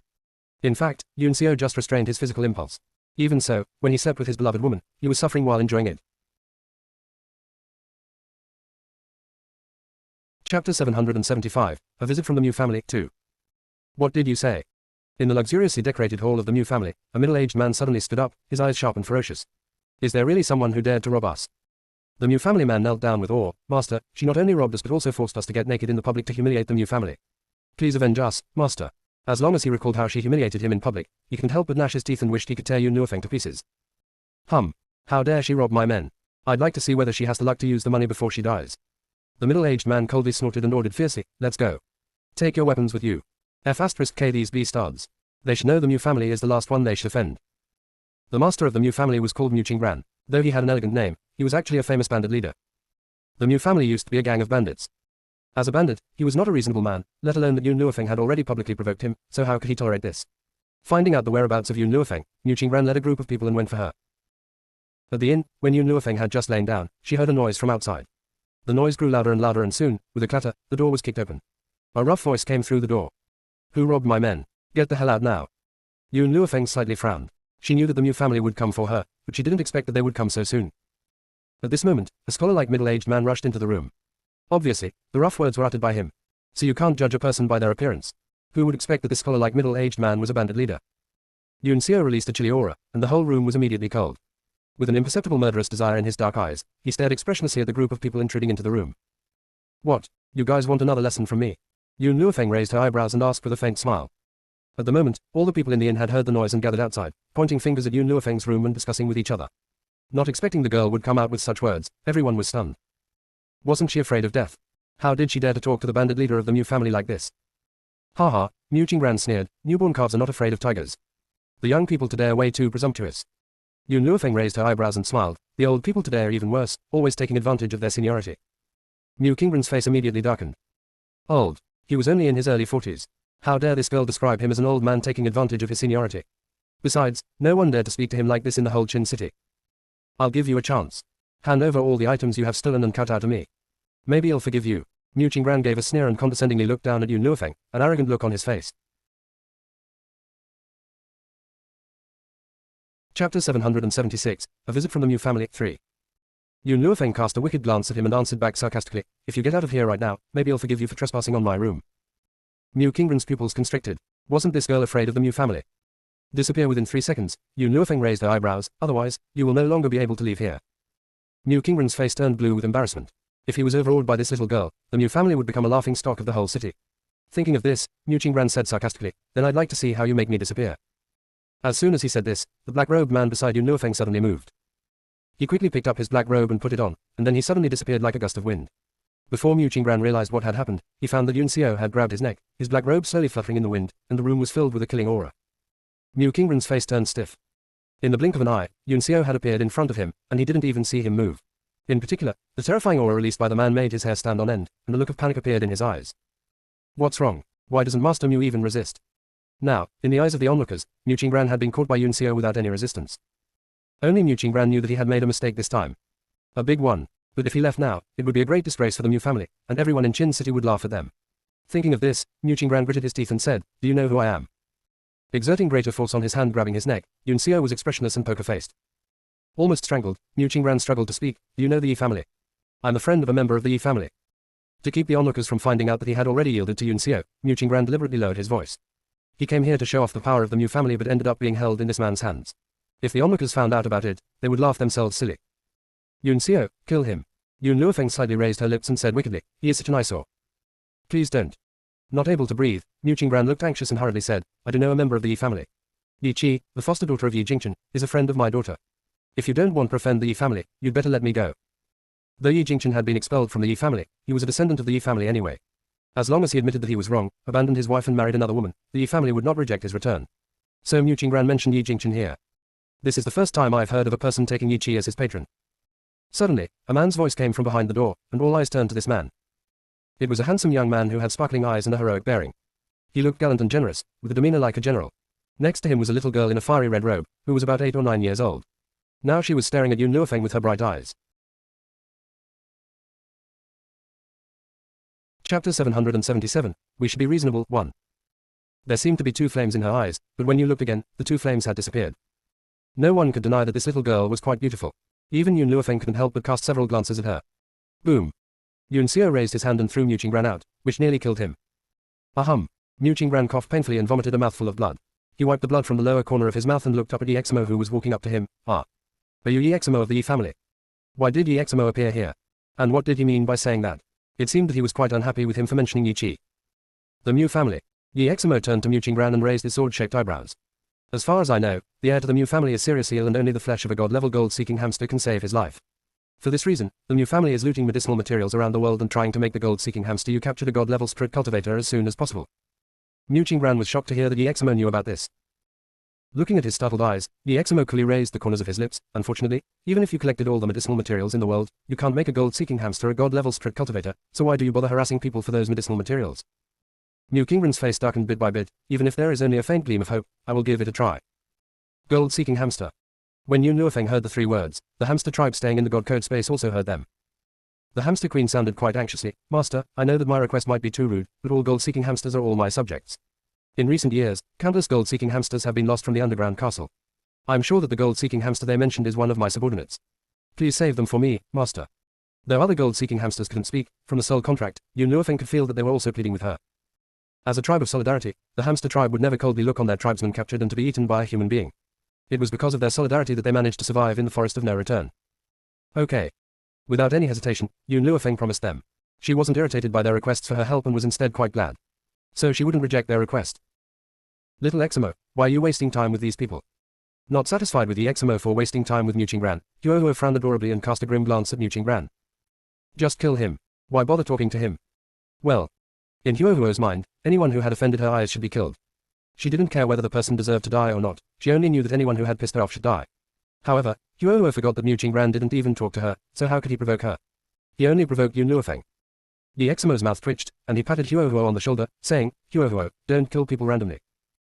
In fact, Yun Xiao just restrained his physical impulse. Even so, when he slept with his beloved woman, he was suffering while enjoying it. Chapter 775, A Visit from the Mu Family, 2. What did you say? In the luxuriously decorated hall of the Mu family, a middle-aged man suddenly stood up, his eyes sharp and ferocious. Is there really someone who dared to rob us? The Mu family man knelt down with awe. Master, she not only robbed us but also forced us to get naked in the public to humiliate the Mu family. Please avenge us, Master. As long as he recalled how she humiliated him in public, he couldn't help but gnash his teeth and wished he could tear Yun Luofeng to pieces. How dare she rob my men? I'd like to see whether she has the luck to use the money before she dies. The middle-aged man coldly snorted and ordered fiercely, let's go. Take your weapons with you. F**k these bastards. They should know the Mu family is the last one they should offend. The master of the Mu family was called Mu Qingran. Though he had an elegant name, he was actually a famous bandit leader. The Mu family used to be a gang of bandits. As a bandit, he was not a reasonable man, let alone that Yun Luofeng had already publicly provoked him, so how could he tolerate this? Finding out the whereabouts of Yun Luofeng, Mu Qingran led a group of people and went for her. At the inn, when Yun Luofeng had just lain down, she heard a noise from outside. The noise grew louder and louder and soon, with a clatter, the door was kicked open. A rough voice came through the door. Who robbed my men? Get the hell out now. Yun Luofeng slightly frowned. She knew that the Mu family would come for her, but she didn't expect that they would come so soon. At this moment, a scholar-like middle-aged man rushed into the room. Obviously, the rough words were uttered by him. So you can't judge a person by their appearance. Who would expect that this scholar-like middle-aged man was a bandit leader? Yun Xiao released a chilly aura, and the whole room was immediately cold. With an imperceptible murderous desire in his dark eyes, he stared expressionlessly at the group of people intruding into the room. What? You guys want another lesson from me? Yun Luofeng raised her eyebrows and asked with a faint smile. At the moment, all the people in the inn had heard the noise and gathered outside, pointing fingers at Yun Luofeng's room and discussing with each other. Not expecting the girl would come out with such words, everyone was stunned. Wasn't she afraid of death? How did she dare to talk to the bandit leader of the Mu family like this? Haha, Mu Qingran sneered, newborn calves are not afraid of tigers. The young people today are way too presumptuous. Yun Luofeng raised her eyebrows and smiled, the old people today are even worse, always taking advantage of their seniority. Mu Qingran's face immediately darkened. Old. He was only in his early 40s. How dare this girl describe him as an old man taking advantage of his seniority? Besides, no one dared to speak to him like this in the whole Qin city. I'll give you a chance. Hand over all the items you have stolen and cut out to me. Maybe I'll forgive you. Mu Qingran gave a sneer and condescendingly looked down at Yun Luofeng, an arrogant look on his face. Chapter 776, A Visit from the Mu Family, 3. Yun Luofeng cast a wicked glance at him and answered back sarcastically, if you get out of here right now, maybe I'll forgive you for trespassing on my room. Mu Qingran's pupils constricted. Wasn't this girl afraid of the Mu family? Disappear within 3 seconds. Yun Luofeng raised her eyebrows, otherwise, you will no longer be able to leave here. Mu Qingran's face turned blue with embarrassment. If he was overawed by this little girl, the Mu family would become a laughing stock of the whole city. Thinking of this, Mu Qingran said sarcastically, then I'd like to see how you make me disappear. As soon as he said this, the black-robed man beside Yun Luofeng suddenly moved. He quickly picked up his black robe and put it on, and then he suddenly disappeared like a gust of wind. Before Mu Qingran realized what had happened, he found that Yun Xiao had grabbed his neck, his black robe slowly fluttering in the wind, and the room was filled with a killing aura. Mu Qingran's face turned stiff. In the blink of an eye, Yun Xiao had appeared in front of him, and he didn't even see him move. In particular, the terrifying aura released by the man made his hair stand on end, and a look of panic appeared in his eyes. What's wrong? Why doesn't Master Mu even resist? Now, in the eyes of the onlookers, Mu Qingran had been caught by Yun Xiao without any resistance. Only Mu Qingran knew that he had made a mistake this time. A big one. But if he left now, it would be a great disgrace for the Mu family, and everyone in Chin City would laugh at them. Thinking of this, Mu Qingran gritted his teeth and said, "Do you know who I am?" Exerting greater force on his hand grabbing his neck, Yun Xiao was expressionless and poker-faced. Almost strangled, Mu Qingran struggled to speak. "Do you know the Yi family? I'm the friend of a member of the Yi family." To keep the onlookers from finding out that he had already yielded to Yun Xiao, Mu Qingran deliberately lowered his voice. He came here to show off the power of the Mu family but ended up being held in this man's hands. If the onlookers found out about it, they would laugh themselves silly. "Yun Xiao, kill him." Yun Luofeng slightly raised her lips and said wickedly, "He is such an eyesore." "Please don't." Not able to breathe, Mu Qingran looked anxious and hurriedly said, "I do know a member of the Yi family. Yi Qi, the foster daughter of Yi Jingchen, is a friend of my daughter. If you don't want to offend the Yi family, you'd better let me go." Though Yi Jingchen had been expelled from the Yi family, he was a descendant of the Yi family anyway. As long as he admitted that he was wrong, abandoned his wife and married another woman, the Yi family would not reject his return. So Mu Qingran mentioned Yi Jingchen here. "This is the first time I've heard of a person taking Yi Qi as his patron." Suddenly, a man's voice came from behind the door, and all eyes turned to this man. It was a handsome young man who had sparkling eyes and a heroic bearing. He looked gallant and generous, with a demeanor like a general. Next to him was a little girl in a fiery red robe, who was about 8 or 9 years old. Now she was staring at Yun Luofeng with her bright eyes. Chapter 777, We Should Be Reasonable, 1. There seemed to be 2 flames in her eyes, but when you looked again, the 2 flames had disappeared. No one could deny that this little girl was quite beautiful. Even Yun Luofeng couldn't help but cast several glances at her. Boom. Yun Xiao raised his hand and threw Mu Qingran out, which nearly killed him. Ahem. Mu Qingran coughed painfully and vomited a mouthful of blood. He wiped the blood from the lower corner of his mouth and looked up at Yi Eximo who was walking up to him. "Ah. Are you Yi Eximo of the Yi family? Why did Yi Eximo appear here? And what did he mean by saying that?" It seemed that he was quite unhappy with him for mentioning Yi Qi. "The Mu family." Yi Eximo turned to Mu Qingran and raised his sword-shaped eyebrows. "As far as I know, the heir to the Mu family is seriously ill and only the flesh of a god-level gold-seeking hamster can save his life. For this reason, the Mu family is looting medicinal materials around the world and trying to make the gold-seeking hamster you captured a god-level spirit cultivator as soon as possible." Mu Qingran was shocked to hear that Yi Eximo knew about this. Looking at his startled eyes, Yi Eximo coolly raised the corners of his lips. "Unfortunately, even if you collected all the medicinal materials in the world, you can't make a gold-seeking hamster a god-level spirit cultivator, so why do you bother harassing people for those medicinal materials?" Mu Qingran's face darkened bit by bit. "Even if there is only a faint gleam of hope, I will give it a try." Gold-seeking hamster. When Yun Luofeng heard the 3 words, the hamster tribe staying in the god code space also heard them. The hamster queen sounded quite anxiously. "Master, I know that my request might be too rude, but all gold-seeking hamsters are all my subjects. In recent years, countless gold-seeking hamsters have been lost from the underground castle. I'm sure that the gold-seeking hamster they mentioned is one of my subordinates. Please save them for me, master." Though other gold-seeking hamsters couldn't speak, from the soul contract, Yun Luofeng could feel that they were also pleading with her. As a tribe of solidarity, the hamster tribe would never coldly look on their tribesmen captured and to be eaten by a human being. It was because of their solidarity that they managed to survive in the forest of no return. "Okay." Without any hesitation, Yun Luofeng promised them. She wasn't irritated by their requests for her help and was instead quite glad. So she wouldn't reject their request. "Little Eximo, why are you wasting time with these people?" Not satisfied with Yi Eximo for wasting time with Mu Qingran, Huohuo frowned adorably and cast a grim glance at Mu Qingran. "Just kill him. Why bother talking to him?" Well, in Huohuo's mind, anyone who had offended her eyes should be killed. She didn't care whether the person deserved to die or not, she only knew that anyone who had pissed her off should die. However, Huohuo forgot that Mu Qingran didn't even talk to her, so how could he provoke her? He only provoked Yun Luofeng. Yi Eximo's mouth twitched, and he patted Huohuo on the shoulder, saying, "Huohuo, don't kill people randomly.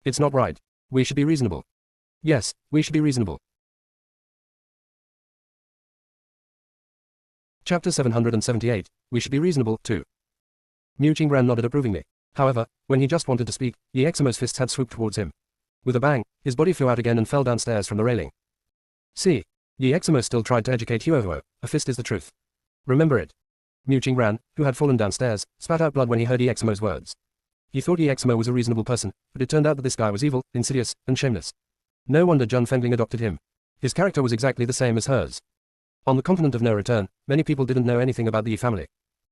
It's not right. We should be reasonable." "Yes, we should be reasonable." Chapter 778, We Should Be Reasonable, 2. Mu Qingran nodded approvingly. However, when he just wanted to speak, Yi Eximo's fists had swooped towards him. With a bang, his body flew out again and fell downstairs from the railing. "See." Yi Eximo still tried to educate Huohuo, "A fist is the truth. Remember it." Mu Qingran, who had fallen downstairs, spat out blood when he heard Yi Eximo's words. He thought Yi Eximo was a reasonable person, but it turned out that this guy was evil, insidious, and shameless. No wonder Zhang Fengling adopted him. His character was exactly the same as hers. On the continent of no return, many people didn't know anything about the Yi family.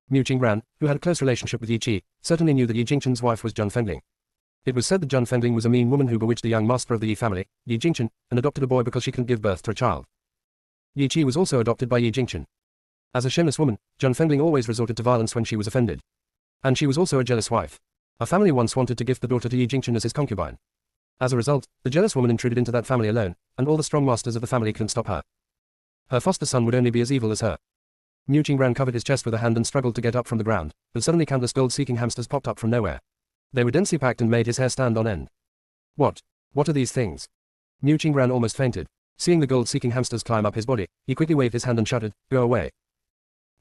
Mu Qingran, who had a close relationship with Yi Qi, certainly knew that Yi Jingchen's wife was Zhang Fengling. It was said that Zhang Fengling was a mean woman who bewitched the young master of the Yi family, Yi Jingchen, and adopted a boy because she couldn't give birth to a child. Yi Qi was also adopted by Yi Jingchen. As a shameless woman, Zhang Fengling always resorted to violence when she was offended. And she was also a jealous wife. A family once wanted to gift the daughter to Yi Jingchen as his concubine. As a result, the jealous woman intruded into that family alone, and all the strong masters of the family couldn't stop her. Her foster son would only be as evil as her. Mu Qingran covered his chest with a hand and struggled to get up from the ground, but suddenly countless gold-seeking hamsters popped up from nowhere. They were densely packed and made his hair stand on end. What are these things?" Mu Qingran almost fainted. Seeing the gold-seeking hamsters climb up his body, he quickly waved his hand and shouted, "Go away."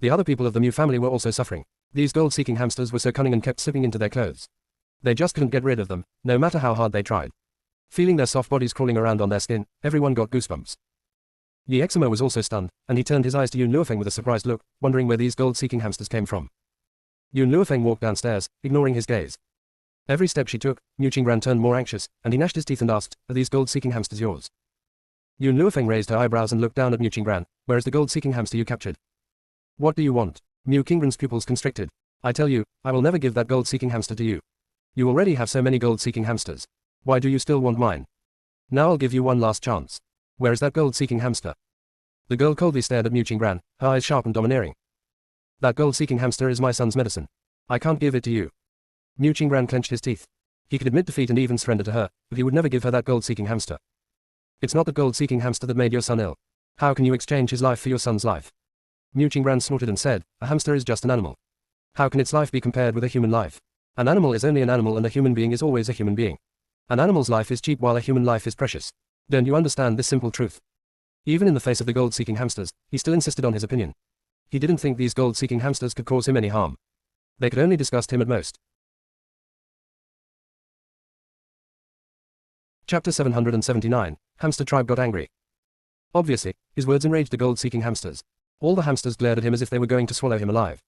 The other people of the Mew family were also suffering. These gold-seeking hamsters were so cunning and kept slipping into their clothes. They just couldn't get rid of them, no matter how hard they tried. Feeling their soft bodies crawling around on their skin, everyone got goosebumps. Yi Eximo was also stunned, and he turned his eyes to Yun Luofeng with a surprised look, wondering where these gold-seeking hamsters came from. Yun Luofeng walked downstairs, ignoring his gaze. Every step she took, Mu Qingran turned more anxious, and he gnashed his teeth and asked, "Are these gold-seeking hamsters yours?" Yun Luofeng raised her eyebrows and looked down at Mu Qingran. "Where is the gold-seeking hamster you captured?" "What do you want?" Mu Qingran's pupils constricted. "I tell you, I will never give that gold-seeking hamster to you. You already have so many gold-seeking hamsters. Why do you still want mine? Now I'll give you one last chance. Where is that gold-seeking hamster?" The girl coldly stared at Mu Qingran, her eyes sharp and domineering. "That gold-seeking hamster is my son's medicine. I can't give it to you." Mu Qingran clenched his teeth. He could admit defeat and even surrender to her, but he would never give her that gold-seeking hamster. "It's not the gold-seeking hamster that made your son ill. How can you exchange his life for your son's life?" Mu Qingran snorted and said, "A hamster is just an animal. How can its life be compared with a human life? An animal is only an animal and a human being is always a human being. An animal's life is cheap while a human life is precious. Don't you understand this simple truth?" Even in the face of the gold-seeking hamsters, he still insisted on his opinion. He didn't think these gold-seeking hamsters could cause him any harm. They could only disgust him at most. Chapter 779, Hamster Tribe got angry. Obviously, his words enraged the gold-seeking hamsters. All the hamsters glared at him as if they were going to swallow him alive.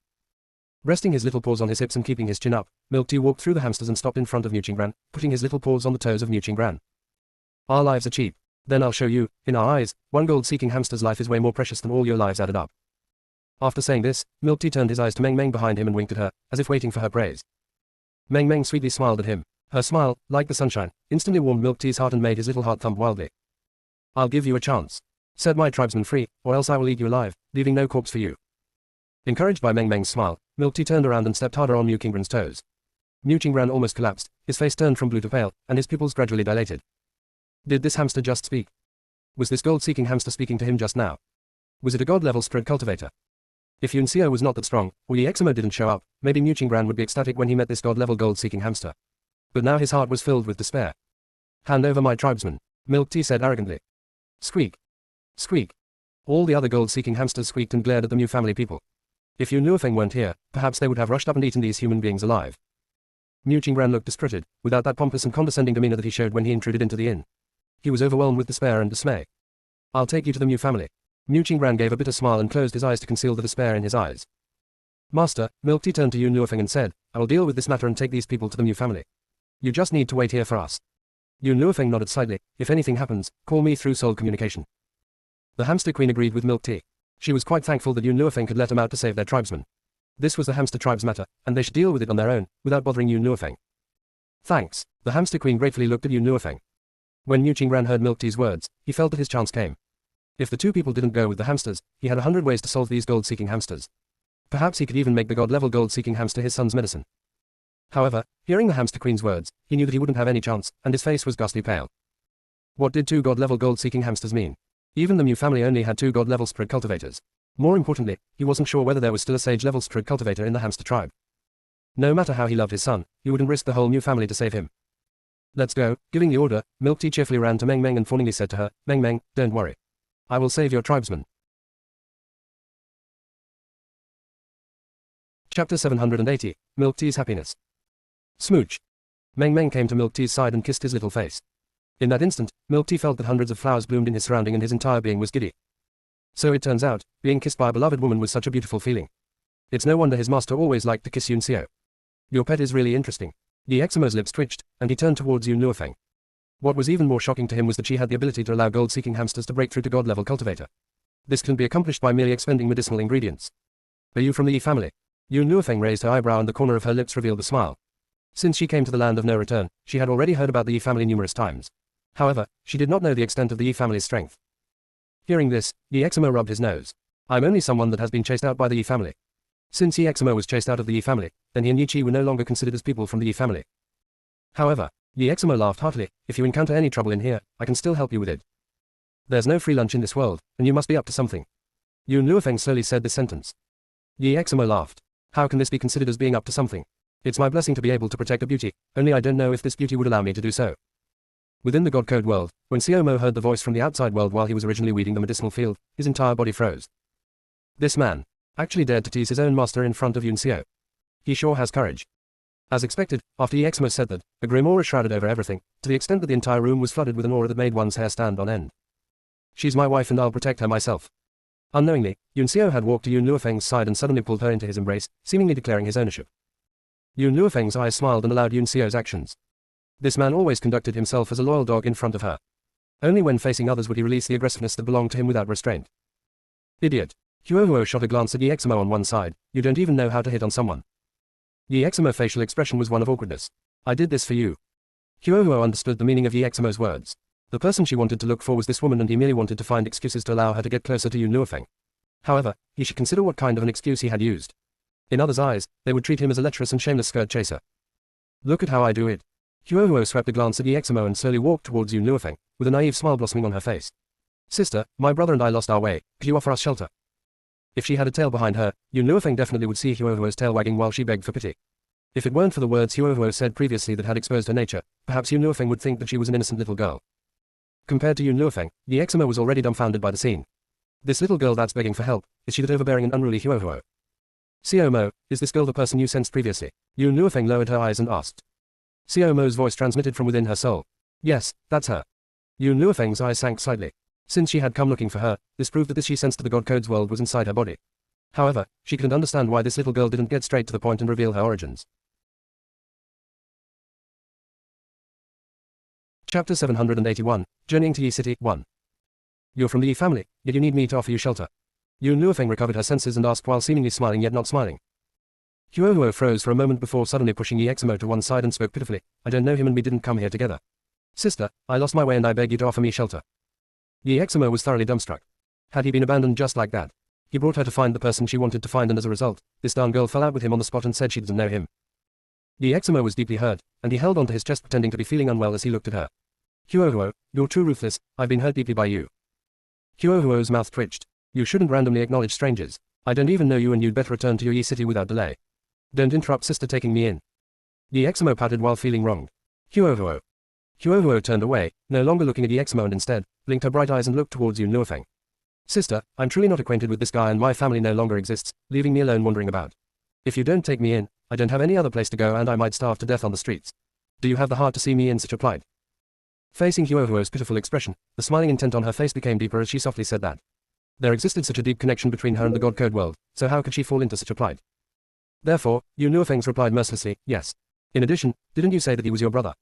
Resting his little paws on his hips and keeping his chin up, Milk Tea walked through the hamsters and stopped in front of Mu Qingran, putting his little paws on the toes of Mu Qingran. "Our lives are cheap. Then I'll show you, in our eyes, one gold-seeking hamster's life is way more precious than all your lives added up." After saying this, Milk Tea turned his eyes to Meng Meng behind him and winked at her, as if waiting for her praise. Meng Meng sweetly smiled at him. Her smile, like the sunshine, instantly warmed Milk Tea's heart and made his little heart thump wildly. "I'll give you a chance. Set my tribesmen free, or else I will eat you alive, leaving no corpse for you." Encouraged by Meng Meng's smile, Milk Tea turned around and stepped harder on Mu Qingran's toes. Mu Qingran almost collapsed, his face turned from blue to pale, and his pupils gradually dilated. Did this hamster just speak? Was this gold-seeking hamster speaking to him just now? Was it a god-level spirit cultivator? If Yun Xiao was not that strong, or Yi Eximo didn't show up, maybe Mu Qingran would be ecstatic when he met this god-level gold-seeking hamster. But now his heart was filled with despair. "Hand over my tribesmen," Milk Tea said arrogantly. Squeak. Squeak. All the other gold-seeking hamsters squeaked and glared at the Mew family people. If Yun Luofeng weren't here, perhaps they would have rushed up and eaten these human beings alive. Mu Qingran looked distraught, without that pompous and condescending demeanor that he showed when he intruded into the inn. He was overwhelmed with despair and dismay. "I'll take you to the Mew family." Mu Qingran gave a bitter smile and closed his eyes to conceal the despair in his eyes. "Master," Milk Tea turned to Yun Luofeng and said, "I will deal with this matter and take these people to the Mew family. You just need to wait here for us." Yun Luofeng nodded slightly. "If anything happens, call me through soul communication." The hamster queen agreed with Milk Tea. She was quite thankful that Yun Luofeng could let them out to save their tribesmen. This was the hamster tribe's matter, and they should deal with it on their own, without bothering Yun Luofeng. "Thanks." The hamster queen gratefully looked at Yun Luofeng. When Mu Qingran heard Milk Tea's words, he felt that his chance came. If the two people didn't go with the hamsters, he had 100 ways to solve these gold-seeking hamsters. Perhaps he could even make the god-level gold-seeking hamster his son's medicine. However, hearing the hamster queen's words, he knew that he wouldn't have any chance, and his face was ghastly pale. What did two god-level gold-seeking hamsters mean? Even the Mew family only had two god-level spirit cultivators. More importantly, he wasn't sure whether there was still a sage-level spirit cultivator in the hamster tribe. No matter how he loved his son, he wouldn't risk the whole Mew family to save him. "Let's go." Giving the order, Milk Tea cheerfully ran to Meng Meng and fawningly said to her, "Meng Meng, don't worry. I will save your tribesmen." Chapter 780, Milk Tea's Happiness. Smooch. Meng Meng came to Milk Tea's side and kissed his little face. In that instant, Milk Tea felt that hundreds of flowers bloomed in his surrounding and his entire being was giddy. So it turns out, being kissed by a beloved woman was such a beautiful feeling. It's no wonder his master always liked to kiss Yun Xiao. "Your pet is really interesting." Yi Eximo's lips twitched, and he turned towards Yun Luofeng. What was even more shocking to him was that she had the ability to allow gold-seeking hamsters to break through to god-level cultivator. This couldn't be accomplished by merely expending medicinal ingredients. "Are you from the Yi family?" Yun Luofeng raised her eyebrow and the corner of her lips revealed a smile. Since she came to the land of no return, she had already heard about the Yi family numerous times. However, she did not know the extent of the Yi family's strength. Hearing this, Yi Eximo rubbed his nose. "I'm only someone that has been chased out by the Yi family." Since Yi Eximo was chased out of the Yi family, then he and Yi Qi were no longer considered as people from the Yi family. However, Yi Eximo laughed heartily. "If you encounter any trouble in here, I can still help you with it. There's no free lunch in this world, and you must be up to something." Yun Luofeng slowly said this sentence. Yi Eximo laughed. "How can this be considered as being up to something? It's my blessing to be able to protect a beauty, only I don't know if this beauty would allow me to do so." Within the God Code world, when Xiaomo heard the voice from the outside world while he was originally weeding the medicinal field, his entire body froze. This man actually dared to tease his own master in front of Yun Xiao. He sure has courage. As expected, after Exmo said that, a grim aura shrouded over everything, to the extent that the entire room was flooded with an aura that made one's hair stand on end. She's my wife and I'll protect her myself. Unknowingly, Yun Xiao had walked to Yun Luofeng's side and suddenly pulled her into his embrace, seemingly declaring his ownership. Yun Luofeng's eyes smiled and allowed Yun Xiao's actions. This man always conducted himself as a loyal dog in front of her. Only when facing others would he release the aggressiveness that belonged to him without restraint. Idiot. Huohuo shot a glance at Exmo on one side. You don't even know how to hit on someone. Exmo's facial expression was one of awkwardness. I did this for you. Huohuo understood the meaning of Exmo's words. The person she wanted to look for was this woman and he merely wanted to find excuses to allow her to get closer to Yun Luofeng. However, he should consider what kind of an excuse he had used. In others' eyes, they would treat him as a lecherous and shameless skirt chaser. Look at how I do it. Huohuo swept a glance at Exmo and slowly walked towards Yun Luofeng, with a naive smile blossoming on her face. Sister, my brother and I lost our way, could you offer us shelter? If she had a tail behind her, Yun Luofeng definitely would see Huohuo's tail wagging while she begged for pity. If it weren't for the words Huohuo said previously that had exposed her nature, perhaps Yun Luofeng would think that she was an innocent little girl. Compared to Yun Luofeng, Exmo was already dumbfounded by the scene. This little girl that's begging for help, is she that overbearing and unruly Huohuo? Xiaomo, is this girl the person you sensed previously? Yun Luofeng lowered her eyes and asked. Xiaomo's voice transmitted from within her soul. Yes, that's her. Yun Luofeng's eyes sank slightly. Since she had come looking for her, this proved that this she sensed to the God Code's world was inside her body. However, she couldn't understand why this little girl didn't get straight to the point and reveal her origins. Chapter 781, Journeying to Yi City, 1. You're from the Yi family, yet you need me to offer you shelter. Yun Luofeng recovered her senses and asked while seemingly smiling yet not smiling. Huohuo froze for a moment before suddenly pushing Exmo to one side and spoke pitifully. I don't know him and we didn't come here together. Sister, I lost my way and I beg you to offer me shelter. Exmo was thoroughly dumbstruck. Had he been abandoned just like that? He brought her to find the person she wanted to find and as a result, this darn girl fell out with him on the spot and said she doesn't know him. Exmo was deeply hurt, and he held onto his chest pretending to be feeling unwell as he looked at her. Huohuo, you're too ruthless, I've been hurt deeply by you. Huohuo's mouth twitched. You shouldn't randomly acknowledge strangers. I don't even know you and you'd better return to your Yi city without delay. Don't interrupt sister taking me in. Exmo pouted while feeling wronged. Huohuo. Huohuo turned away, no longer looking at Exmo and instead, blinked her bright eyes and looked towards Yun Luofeng. Sister, I'm truly not acquainted with this guy and my family no longer exists, leaving me alone wandering about. If you don't take me in, I don't have any other place to go and I might starve to death on the streets. Do you have the heart to see me in such a plight? Facing Huohuo's pitiful expression, the smiling intent on her face became deeper as she softly said that. There existed such a deep connection between her and the God Code world, so how could she fall into such a plight? Therefore, Yun Luofeng replied mercilessly, yes. In addition, didn't you say that he was your brother?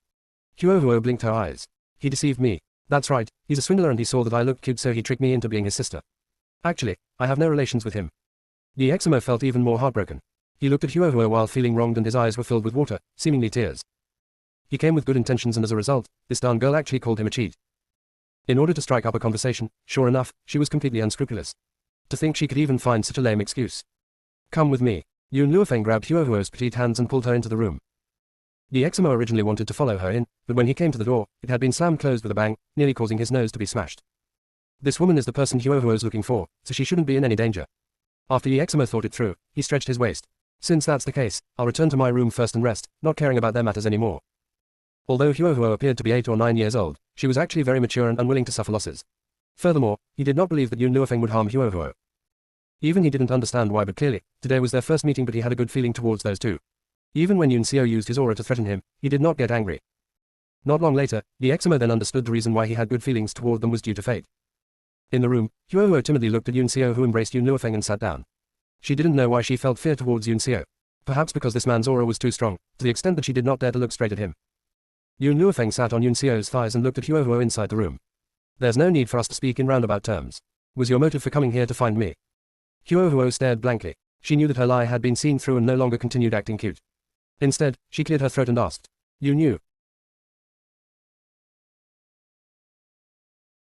Huohuo blinked her eyes. He deceived me. That's right, he's a swindler and he saw that I looked cute so he tricked me into being his sister. Actually, I have no relations with him. Exmo felt even more heartbroken. He looked at Huohuo while feeling wronged and his eyes were filled with water, seemingly tears. He came with good intentions and as a result, this darn girl actually called him a cheat. In order to strike up a conversation, sure enough, she was completely unscrupulous. To think she could even find such a lame excuse. Come with me. Yun Luofeng grabbed Huohuo's petite hands and pulled her into the room. Exmo originally wanted to follow her in, but when he came to the door, it had been slammed closed with a bang, nearly causing his nose to be smashed. This woman is the person Huohuo's looking for, so she shouldn't be in any danger. After Exmo thought it through, he stretched his waist. Since that's the case, I'll return to my room first and rest, not caring about their matters anymore. Although Huohuo appeared to be 8 or 9 years old, she was actually very mature and unwilling to suffer losses. Furthermore, he did not believe that Yun Luofeng would harm Huohuo. Even he didn't understand why, but clearly, today was their first meeting, but he had a good feeling towards those two. Even when Yun Xiao used his aura to threaten him, he did not get angry. Not long later, Exmo then understood the reason why he had good feelings toward them was due to fate. In the room, Huohuo timidly looked at Yun Xiao who embraced Yun Luofeng and sat down. She didn't know why she felt fear towards Yun Xiao. Perhaps because this man's aura was too strong, to the extent that she did not dare to look straight at him. Yun Luofeng sat on Yun Xiao's thighs and looked at Huohuo inside the room. There's no need for us to speak in roundabout terms. Was your motive for coming here to find me? Huohuo stared blankly. She knew that her lie had been seen through and no longer continued acting cute. Instead, she cleared her throat and asked, You knew?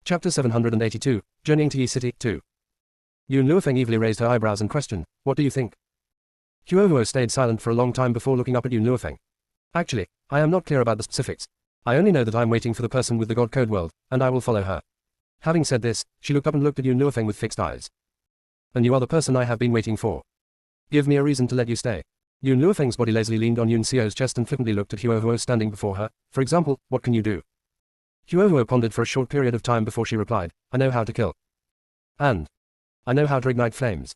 Chapter 782, Journeying to Yi City, 2. Yun Luofeng evilly raised her eyebrows and questioned, What do you think? Huohuo stayed silent for a long time before looking up at Yun Luofeng. Actually, I am not clear about the specifics. I only know that I'm waiting for the person with the God Code world, and I will follow her. Having said this, she looked up and looked at Yun Luofeng with fixed eyes. And you are the person I have been waiting for. Give me a reason to let you stay. Yun Luofeng's body lazily leaned on Yun Xiao's chest and flippantly looked at Huohuo standing before her. For example, what can you do? Huohuo pondered for a short period of time before she replied, I know how to kill. And I know how to ignite flames.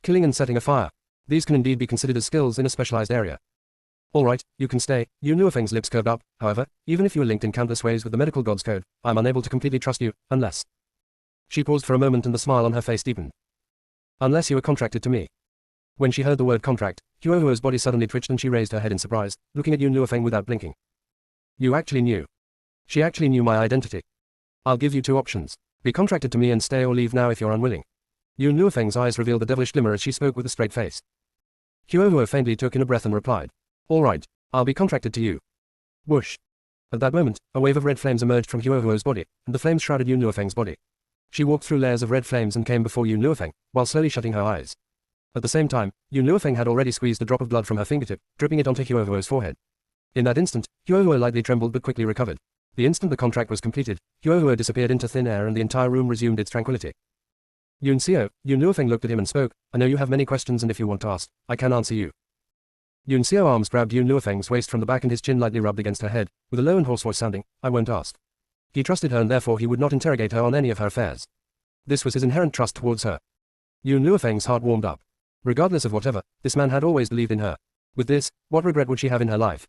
Killing and setting a fire. These can indeed be considered as skills in a specialized area. All right, you can stay. Yu Nuofeng's lips curved up. However, even if you are linked in countless ways with the medical god's code, I am unable to completely trust you, unless. She paused for a moment and the smile on her face deepened. Unless you are contracted to me. When she heard the word contract, Huohuo's body suddenly twitched and she raised her head in surprise, looking at Yu Nuofeng without blinking. You actually knew. She actually knew my identity. I'll give you two options. Be contracted to me and stay or leave now if you're unwilling. Yu Nuofeng's eyes revealed a devilish glimmer as she spoke with a straight face. Huohuo faintly took in a breath and replied. All right, I'll be contracted to you. Whoosh. At that moment, a wave of red flames emerged from Huohuo's body, and the flames shrouded Yu Nuofeng's body. She walked through layers of red flames and came before Yu Nuofeng, while slowly shutting her eyes. At the same time, Yu Nuofeng had already squeezed a drop of blood from her fingertip, dripping it onto Huohuo's forehead. In that instant, Huohuo lightly trembled but quickly recovered. The instant the contract was completed, Huohuo disappeared into thin air and the entire room resumed its tranquility. Yun Xiao, Yu Nuofeng looked at him and spoke, I know you have many questions and if you want to ask, I can answer you. Yun Xiao's arms grabbed Yu Nuofeng's waist from the back and his chin lightly rubbed against her head, with a low and hoarse voice sounding, I won't ask. He trusted her and therefore he would not interrogate her on any of her affairs. This was his inherent trust towards her. Yu Nuofeng's heart warmed up. Regardless of whatever, this man had always believed in her. With this, what regret would she have in her life?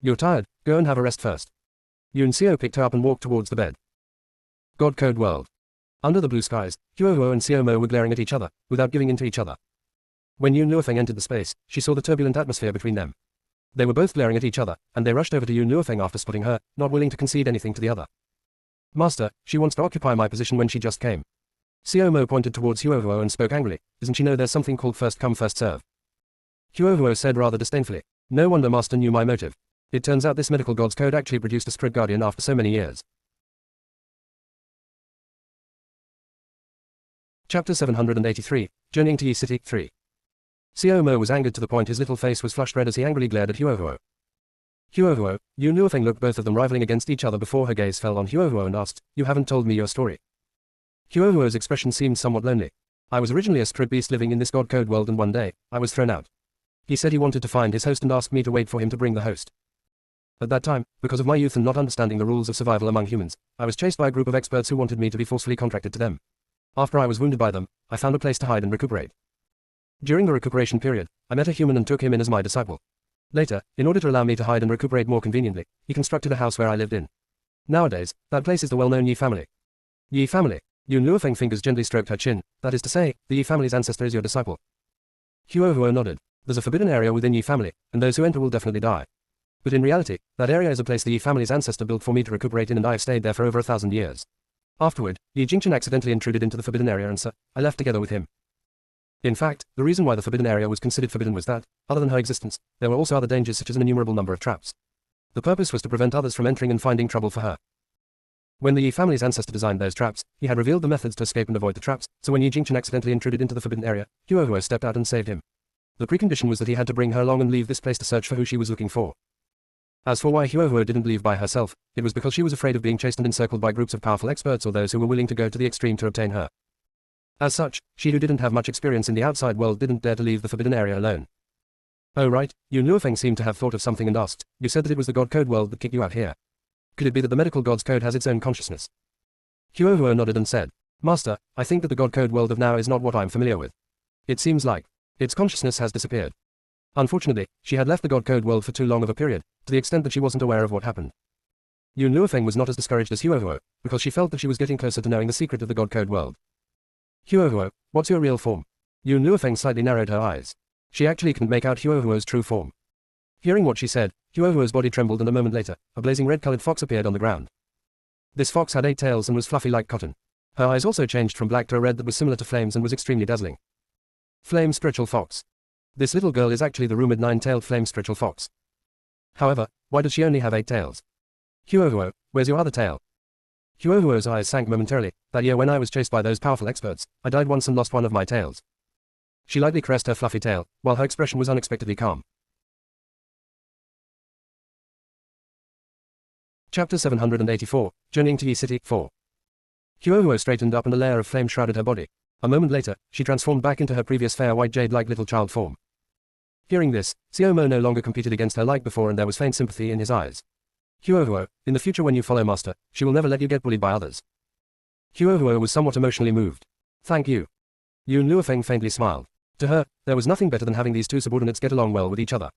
You're tired, go and have a rest first. Yun Xiao picked her up and walked towards the bed. God Code World. Under the blue skies, Huohuo and Xiao Mo were glaring at each other, without giving in to each other. When Yu Nuofeng entered the space, she saw the turbulent atmosphere between them. They were both glaring at each other, and they rushed over to Yu Nuofeng after spotting her, not willing to concede anything to the other. Master, she wants to occupy my position when she just came. Xiao Mo pointed towards Huohuo and spoke angrily, doesn't she know there's something called first come first serve? Huohuo said rather disdainfully, no wonder Master knew my motive. It turns out this medical god's code actually produced a spirit guardian after so many years. Chapter 783, Journeying to Yi City, 3. Xiao Mo was angered to the point his little face was flushed red as he angrily glared at Huohuo. Huohuo, Yu Nuofeng looked both of them rivaling against each other before her gaze fell on Huohuo and asked, you haven't told me your story. Huohuo's expression seemed somewhat lonely. I was originally a spirit beast living in this god code world and one day, I was thrown out. He said he wanted to find his host and asked me to wait for him to bring the host. At that time, because of my youth and not understanding the rules of survival among humans, I was chased by a group of experts who wanted me to be forcefully contracted to them. After I was wounded by them, I found a place to hide and recuperate. During the recuperation period, I met a human and took him in as my disciple. Later, in order to allow me to hide and recuperate more conveniently, he constructed a house where I lived in. Nowadays, that place is the well-known Yi family. Yi family. Yu Nuofeng fingers gently stroked her chin, that is to say, the Yi family's ancestor is your disciple. Huohuo nodded. There's a forbidden area within Yi family, and those who enter will definitely die. But in reality, that area is a place the Yi family's ancestor built for me to recuperate in and I have stayed there for over 1,000 years. Afterward, Yi Jingchen accidentally intruded into the forbidden area and so, I left together with him. In fact, the reason why the forbidden area was considered forbidden was that, other than her existence, there were also other dangers such as an innumerable number of traps. The purpose was to prevent others from entering and finding trouble for her. When the Yi family's ancestor designed those traps, he had revealed the methods to escape and avoid the traps, so when Yi Jingchen accidentally intruded into the forbidden area, Huohuo stepped out and saved him. The precondition was that he had to bring her along and leave this place to search for who she was looking for. As for why Huohuo didn't leave by herself, it was because she was afraid of being chased and encircled by groups of powerful experts or those who were willing to go to the extreme to obtain her. As such, she who didn't have much experience in the outside world didn't dare to leave the forbidden area alone. Oh right, Yu Nuofeng seemed to have thought of something and asked, you said that it was the god code world that kicked you out here. Could it be that the medical god's code has its own consciousness? Huohuo nodded and said, Master, I think that the god code world of now is not what I'm familiar with. It seems like its consciousness has disappeared. Unfortunately, she had left the god code world for too long of a period, to the extent that she wasn't aware of what happened. Yu Nuofeng was not as discouraged as Huohuo, because she felt that she was getting closer to knowing the secret of the god code world. Huohuo, what's your real form? Yu Nuofeng slightly narrowed her eyes. She actually couldn't make out Huohuo's true form. Hearing what she said, Huohuo's body trembled and a moment later, a blazing red-colored fox appeared on the ground. This fox had 8 tails and was fluffy like cotton. Her eyes also changed from black to a red that was similar to flames and was extremely dazzling. Flame Spiritual Fox. This little girl is actually the rumored 9-tailed flame spiritual fox. However, why does she only have 8 tails? Huohuo, where's your other tail? Huohuo's eyes sank momentarily. That year when I was chased by those powerful experts, I died once and lost one of my tails. She lightly caressed her fluffy tail, while her expression was unexpectedly calm. Chapter 784, Journeying to Yi City, 4. Huohuo straightened up and a layer of flame shrouded her body. A moment later, she transformed back into her previous fair white jade-like little child form. Hearing this, Xiao Mo no longer competed against her like before and there was faint sympathy in his eyes. Huohuo, in the future when you follow Master, she will never let you get bullied by others. Huohuo was somewhat emotionally moved. Thank you. Yun Luofeng faintly smiled. To her, there was nothing better than having these two subordinates get along well with each other.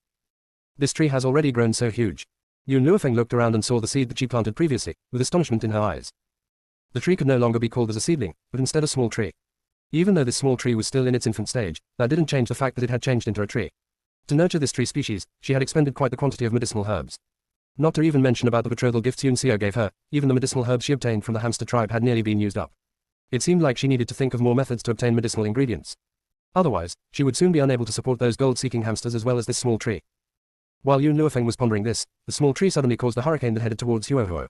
This tree has already grown so huge. Yun Luofeng looked around and saw the seed that she planted previously, with astonishment in her eyes. The tree could no longer be called as a seedling, but instead a small tree. Even though this small tree was still in its infant stage, that didn't change the fact that it had changed into a tree. To nurture this tree species, she had expended quite the quantity of medicinal herbs. Not to even mention about the betrothal gifts Yun Xiao gave her, even the medicinal herbs she obtained from the hamster tribe had nearly been used up. It seemed like she needed to think of more methods to obtain medicinal ingredients. Otherwise, she would soon be unable to support those gold-seeking hamsters as well as this small tree. While Yun Luofeng was pondering this, the small tree suddenly caused a hurricane that headed towards Huohuo.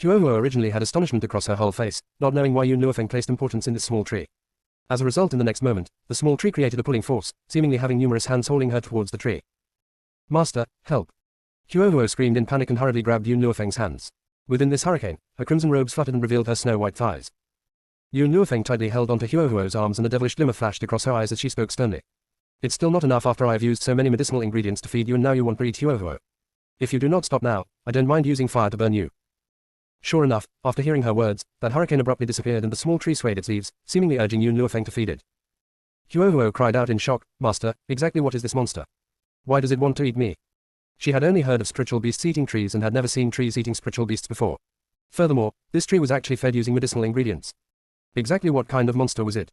Huohuo originally had astonishment across her whole face, not knowing why Yun Luofeng placed importance in this small tree. As a result, in the next moment, the small tree created a pulling force, seemingly having numerous hands holding her towards the tree. Master, help! Huohuo screamed in panic and hurriedly grabbed Yun Luofeng's hands. Within this hurricane, her crimson robes fluttered and revealed her snow-white thighs. Yun Luofeng tightly held onto Huohuo's arms and a devilish glimmer flashed across her eyes as she spoke sternly. It's still not enough after I have used so many medicinal ingredients to feed you and now you want to eat Huohuo. If you do not stop now, I don't mind using fire to burn you. Sure enough, after hearing her words, that hurricane abruptly disappeared and the small tree swayed its leaves, seemingly urging Yun Luofeng to feed it. Huohuo cried out in shock, Master, exactly what is this monster? Why does it want to eat me? She had only heard of spiritual beasts eating trees and had never seen trees eating spiritual beasts before. Furthermore, this tree was actually fed using medicinal ingredients. Exactly what kind of monster was it?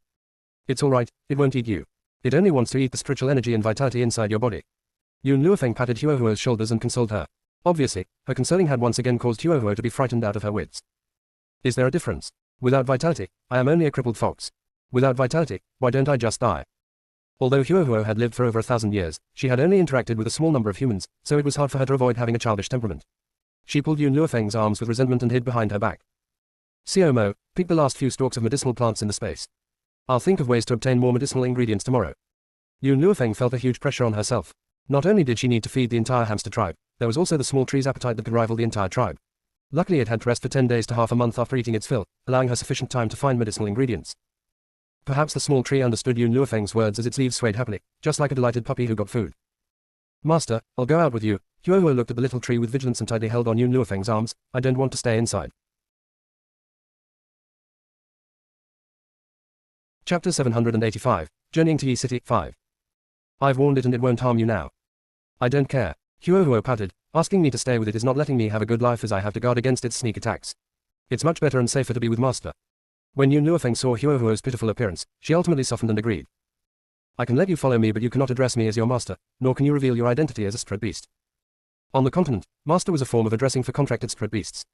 It's alright, it won't eat you. It only wants to eat the spiritual energy and vitality inside your body. Yun Luofeng patted Huohuo's shoulders and consoled her. Obviously, her consoling had once again caused Huohuo to be frightened out of her wits. Is there a difference? Without vitality, I am only a crippled fox. Without vitality, why don't I just die? Although Huohuo had lived for over 1,000 years, she had only interacted with a small number of humans, so it was hard for her to avoid having a childish temperament. She pulled Yun Luofeng's arms with resentment and hid behind her back. Xiaomo, pick the last few stalks of medicinal plants in the space. I'll think of ways to obtain more medicinal ingredients tomorrow. Yun Luofeng felt a huge pressure on herself. Not only did she need to feed the entire hamster tribe, there was also the small tree's appetite that could rival the entire tribe. Luckily it had to rest for 10 days to half a month after eating its fill, allowing her sufficient time to find medicinal ingredients. Perhaps the small tree understood Yun Luofeng's words as its leaves swayed happily, just like a delighted puppy who got food. Master, I'll go out with you. Huohuo looked at the little tree with vigilance and tightly held on Yun Luofeng's arms. I don't want to stay inside. Chapter 785, Journeying to Yi City, 5. I've warned it and it won't harm you now. I don't care. Huohuo pouted, asking me to stay with it is not letting me have a good life as I have to guard against its sneak attacks. It's much better and safer to be with Master. When Yun Luofeng saw Huohuo's pitiful appearance, she ultimately softened and agreed. I can let you follow me but you cannot address me as your master, nor can you reveal your identity as a spirit beast. On the continent, master was a form of addressing for contracted spirit beasts.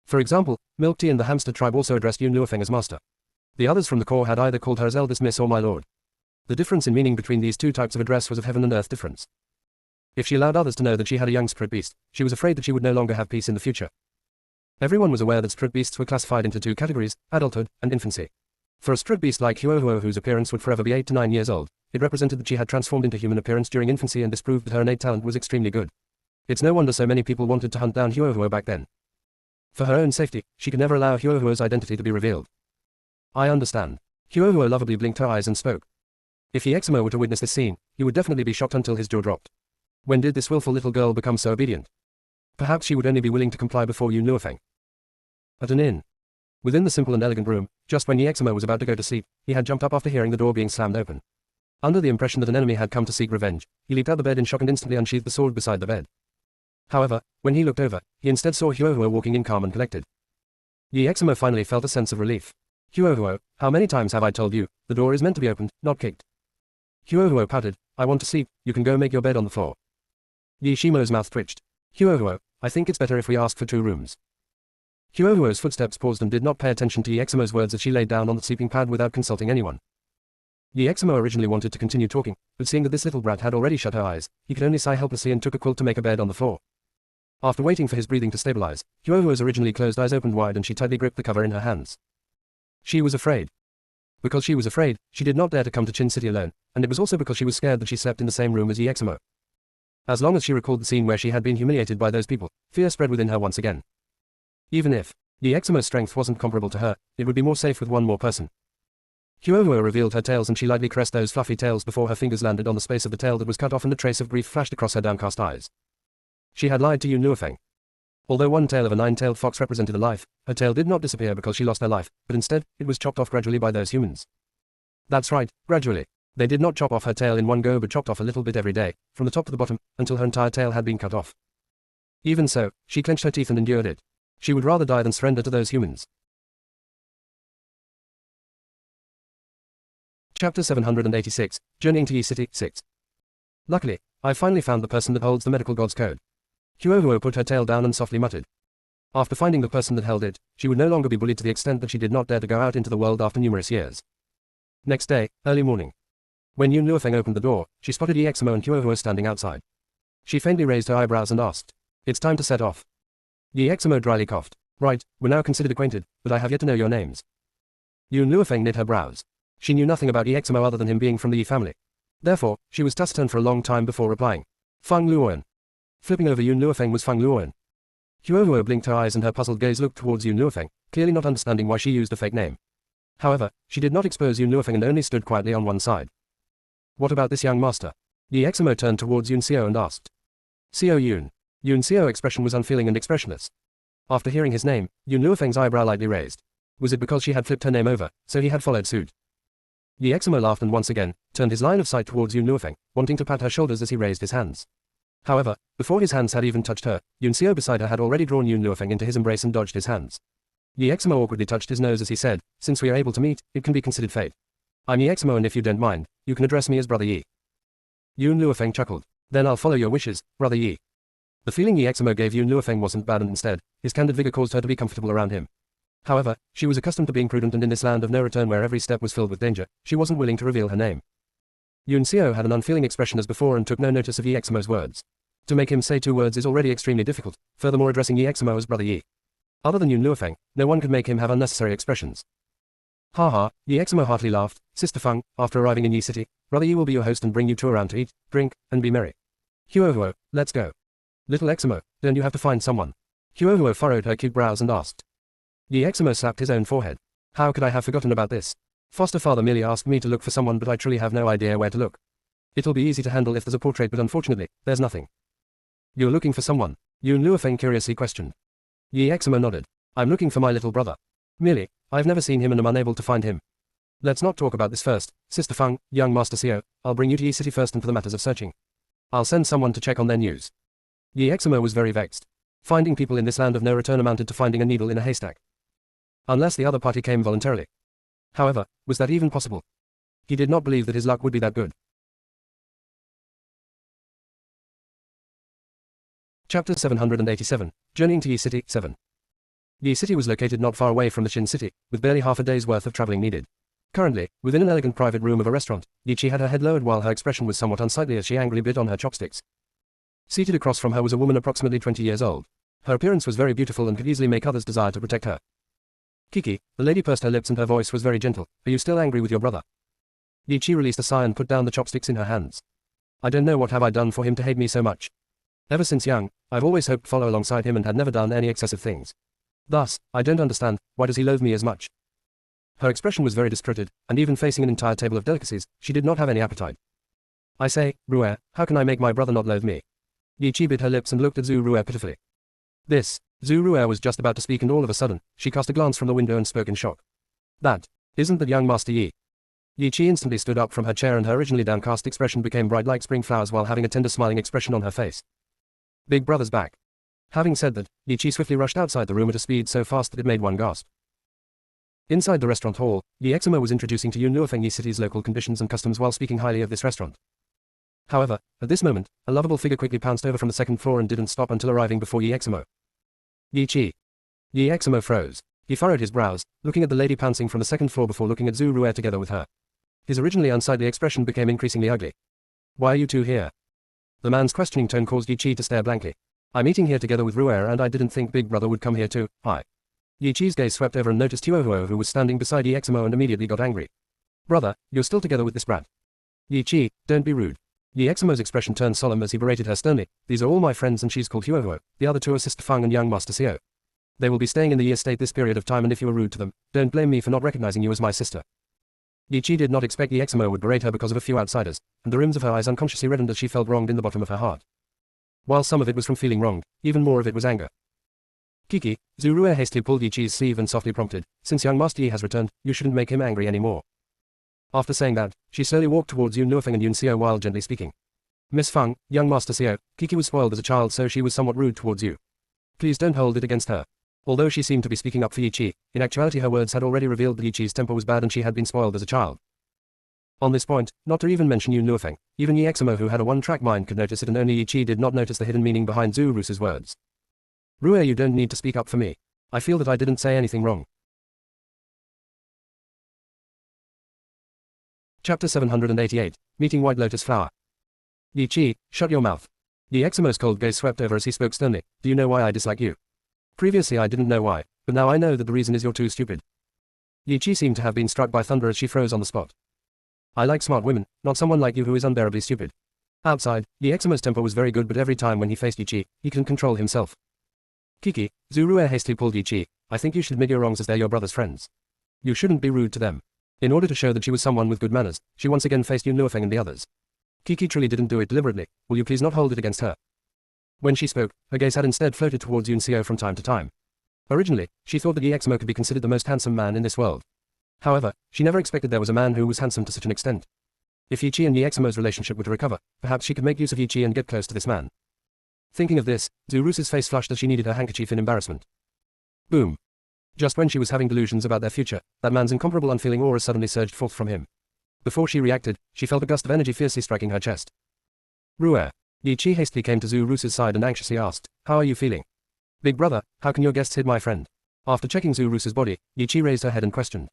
For example, Milk Tea and the hamster tribe also addressed Yun Luofeng as master. The others from the core had either called her as Eldest Miss or My Lord. The difference in meaning between these two types of address was of heaven and earth difference. If she allowed others to know that she had a young spirit beast, she was afraid that she would no longer have peace in the future. Everyone was aware that spirit beasts were classified into two categories, adulthood and infancy. For a spirit beast like Huohuo whose appearance would forever be 8 to 9 years old, it represented that she had transformed into human appearance during infancy and this proved that her innate talent was extremely good. It's no wonder so many people wanted to hunt down Huohuo back then. For her own safety, she could never allow Huohuo's identity to be revealed. I understand. Huohuo lovably blinked her eyes and spoke. If Yi Eximo were to witness this scene, he would definitely be shocked until his jaw dropped. When did this willful little girl become so obedient? Perhaps she would only be willing to comply before Yun Luofeng. At an inn. Within the simple and elegant room, just when Yi Eximo was about to go to sleep, he had jumped up after hearing the door being slammed open. Under the impression that an enemy had come to seek revenge, he leaped out the bed in shock and instantly unsheathed the sword beside the bed. However, when he looked over, he instead saw Huohuo walking in calm and collected. Yi Eximo finally felt a sense of relief. Huohuo, how many times have I told you, the door is meant to be opened, not kicked. Huohuo pouted, I want to sleep, you can go make your bed on the floor. Yi Shimo's mouth twitched. Huohuo, I think it's better if we ask for 2 rooms. Huohuo's footsteps paused and did not pay attention to Yi Eximo's words as she laid down on the sleeping pad without consulting anyone. Yi Eximo originally wanted to continue talking, but seeing that this little brat had already shut her eyes, he could only sigh helplessly and took a quilt to make a bed on the floor. After waiting for his breathing to stabilize, Huohuo's originally closed eyes opened wide and she tightly gripped the cover in her hands. She was afraid. Because she was afraid, she did not dare to come to Qin City alone, and it was also because she was scared that she slept in the same room as Yi Eximo. As long as she recalled the scene where she had been humiliated by those people, fear spread within her once again. Even if Yi Eximo's strength wasn't comparable to her, it would be more safe with one more person. Huohuo revealed her tails and she lightly caressed those fluffy tails before her fingers landed on the space of the tail that was cut off and a trace of grief flashed across her downcast eyes. She had lied to Yun Luofeng. Although one tail of a nine-tailed fox represented a life, her tail did not disappear because she lost her life, but instead, it was chopped off gradually by those humans. That's right, gradually. They did not chop off her tail in one go but chopped off a little bit every day, from the top to the bottom, until her entire tail had been cut off. Even so, she clenched her teeth and endured it. She would rather die than surrender to those humans. Chapter 786, Journeying to Yi City, 6. Luckily, I finally found the person that holds the medical god's code. Huohuo put her tail down and softly muttered. After finding the person that held it, she would no longer be bullied to the extent that she did not dare to go out into the world after numerous years. Next day, early morning. When Yun Luofeng opened the door, she spotted Eximo and Huohuo standing outside. She faintly raised her eyebrows and asked, "It's time to set off." Eximo dryly coughed. "Right, we're now considered acquainted, but I have yet to know your names." Yun Luofeng knit her brows. She knew nothing about Eximo other than him being from the Yi family. Therefore, she was taciturn for a long time before replying. "Feng Luoen." Flipping over Yun Luofeng was Feng Luoen. Huohuo blinked her eyes and her puzzled gaze looked towards Yun Luofeng, clearly not understanding why she used a fake name. However, she did not expose Yun Luofeng and only stood quietly on one side. "What about this young master?" Eximo turned towards Yun Xiao and asked. "Xiao Yun." Yun Xiao's expression was unfeeling and expressionless. After hearing his name, Yun Luofeng's eyebrow lightly raised. Was it because she had flipped her name over, so he had followed suit? Eximo laughed and once again, turned his line of sight towards Yun Luofeng, wanting to pat her shoulders as he raised his hands. However, before his hands had even touched her, Yun Xiao beside her had already drawn Yun Luofeng into his embrace and dodged his hands. Eximo awkwardly touched his nose as he said, "Since we are able to meet, it can be considered fate. I'm Eximo and if you don't mind, you can address me as Brother Yi." Yun Luofeng chuckled. "Then I'll follow your wishes, Brother Yi." The feeling Eximo gave Yun Luofeng wasn't bad and instead, his candid vigor caused her to be comfortable around him. However, she was accustomed to being prudent and in this land of no return where every step was filled with danger, she wasn't willing to reveal her name. Yun Xiao had an unfeeling expression as before and took no notice of Eximo's words. To make him say two words is already extremely difficult, furthermore addressing Eximo as Brother Yi. Other than Yun Luofeng, no one could make him have unnecessary expressions. "Ha ha," Eximo heartily laughed. "Sister Feng, after arriving in Yi City, Brother Yi will be your host and bring you two around to eat, drink, and be merry. Huohuo, let's go." "Little Eximo, don't you have to find someone?" Huohuo furrowed her cute brows and asked. Eximo slapped his own forehead. "How could I have forgotten about this? Foster father merely asked me to look for someone but I truly have no idea where to look. It'll be easy to handle if there's a portrait but unfortunately, there's nothing." "You're looking for someone?" Yun Luofeng curiously questioned. Eximo nodded. "I'm looking for my little brother. Merely, I've never seen him and am unable to find him. Let's not talk about this first, Sister Feng, young Master Xiao, I'll bring you to Yi City first and for the matters of searching. I'll send someone to check on their news." Eximo was very vexed. Finding people in this land of no return amounted to finding a needle in a haystack. Unless the other party came voluntarily. However, was that even possible? He did not believe that his luck would be that good. Chapter 787, Journeying to Yi City, 7. Yi City was located not far away from the Shin City, with barely half a day's worth of traveling needed. Currently, within an elegant private room of a restaurant, Yichi had her head lowered while her expression was somewhat unsightly as she angrily bit on her chopsticks. Seated across from her was a woman approximately 20 years old. Her appearance was very beautiful and could easily make others desire to protect her. "Kiki," the lady pursed her lips and her voice was very gentle, "are you still angry with your brother?" Yichi released a sigh and put down the chopsticks in her hands. "I don't know what have I done for him to hate me so much. Ever since young, I've always hoped to follow alongside him and had never done any excessive things. Thus, I don't understand, why does he loathe me as much?" Her expression was very distraught, and even facing an entire table of delicacies, she did not have any appetite. "I say, Ruer, how can I make my brother not loathe me?" Yichi bit her lips and looked at Zhu Ruer pitifully. Zhu Ruer was just about to speak and all of a sudden, she cast a glance from the window and spoke in shock. "That isn't that young Master Yi." Yichi instantly stood up from her chair and her originally downcast expression became bright like spring flowers while having a tender smiling expression on her face. "Big brother's back." Having said that, Yichi swiftly rushed outside the room at a speed so fast that it made one gasp. Inside the restaurant hall, Eximo was introducing to Yun Luofeng Yi City's local conditions and customs while speaking highly of this restaurant. However, at this moment, a lovable figure quickly pounced over from the second floor and didn't stop until arriving before Eximo. "Yichi." Eximo froze. He furrowed his brows, looking at the lady pouncing from the second floor before looking at Zhu Ruer together with her. His originally unsightly expression became increasingly ugly. "Why are you two here?" The man's questioning tone caused Yichi to stare blankly. "I'm eating here together with Ruer and I didn't think Big Brother would come here too, hi." Yichi's gaze swept over and noticed Huohuo who was standing beside Eximo and immediately got angry. "Brother, you're still together with this brat." "Yichi, don't be rude." Eximo's expression turned solemn as he berated her sternly. "These are all my friends and she's called Huohuo, the other two are Sister Feng and young Master Xiao. They will be staying in the Yi estate this period of time and if you are rude to them, don't blame me for not recognizing you as my sister." Yichi did not expect Eximo would berate her because of a few outsiders, and the rims of her eyes unconsciously reddened as she felt wronged in the bottom of her heart. While some of it was from feeling wronged, even more of it was anger. Kiki, Zhu Rue hastily pulled Yi Chi's sleeve and softly prompted, since young Master Yi has returned, you shouldn't make him angry anymore. After saying that, she slowly walked towards Yun Luofeng and Yun Xiao while gently speaking. Miss Feng, young Master Xiao, Kiki was spoiled as a child so she was somewhat rude towards you. Please don't hold it against her. Although she seemed to be speaking up for Yi Chi, in actuality her words had already revealed that Yi Chi's temper was bad and she had been spoiled as a child. On this point, not to even mention Yun Luofeng, even Yi Eximo who had a one-track mind could notice it and only Yi Chi did not notice the hidden meaning behind Zhu Rusu's words. Rue, you don't need to speak up for me. I feel that I didn't say anything wrong. Chapter 788, Meeting White Lotus Flower. Yi Chi, shut your mouth. Yi Eximo's cold gaze swept over as he spoke sternly, do you know why I dislike you? Previously I didn't know why, but now I know that the reason is you're too stupid. Yi Chi seemed to have been struck by thunder as she froze on the spot. I like smart women, not someone like you who is unbearably stupid. Outside, Yi Eximo's temper was very good but every time when he faced Yi Chi, he couldn't control himself. Kiki, Zhu Rue hastily pulled Yi Chi, I think you should admit your wrongs as they're your brother's friends. You shouldn't be rude to them. In order to show that she was someone with good manners, she once again faced Yun Luofeng and the others. Kiki truly didn't do it deliberately, will you please not hold it against her? When she spoke, her gaze had instead floated towards Yun Xiao from time to time. Originally, she thought that Yi Eximo could be considered the most handsome man in this world. However, she never expected there was a man who was handsome to such an extent. If Yi Chi and Yi Eximo's relationship were to recover, perhaps she could make use of Yi Chi and get close to this man. Thinking of this, Zhu Rusu's face flushed as she needed her handkerchief in embarrassment. Boom. Just when she was having delusions about their future, that man's incomparable unfeeling aura suddenly surged forth from him. Before she reacted, she felt a gust of energy fiercely striking her chest. Rue. Yi Chi hastily came to Zhu Rusu's side and anxiously asked, how are you feeling? Big brother, how can your guests hit my friend? After checking Zhu Rusu's body, Yi Chi raised her head and questioned.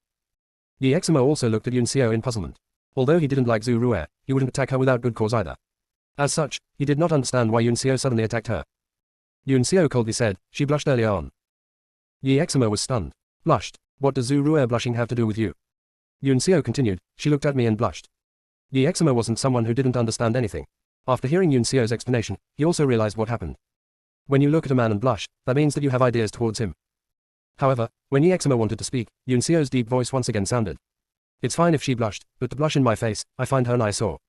Yi Eximo also looked at Yun Xiao in puzzlement. Although he didn't like Zhu Rue, he wouldn't attack her without good cause either. As such, he did not understand why Yun Xiao suddenly attacked her. Yun Xiao coldly said, she blushed earlier on. Yi Eximo was stunned. Blushed. What does Zhu Rue blushing have to do with you? Yun Xiao continued, she looked at me and blushed. Yi Eximo wasn't someone who didn't understand anything. After hearing Yun Xiao's explanation, he also realized what happened. When you look at a man and blush, that means that you have ideas towards him. However, when Yi Eximo wanted to speak, Yun Xiao's deep voice once again sounded. It's fine if she blushed, but to blush in my face, I find her an eyesore.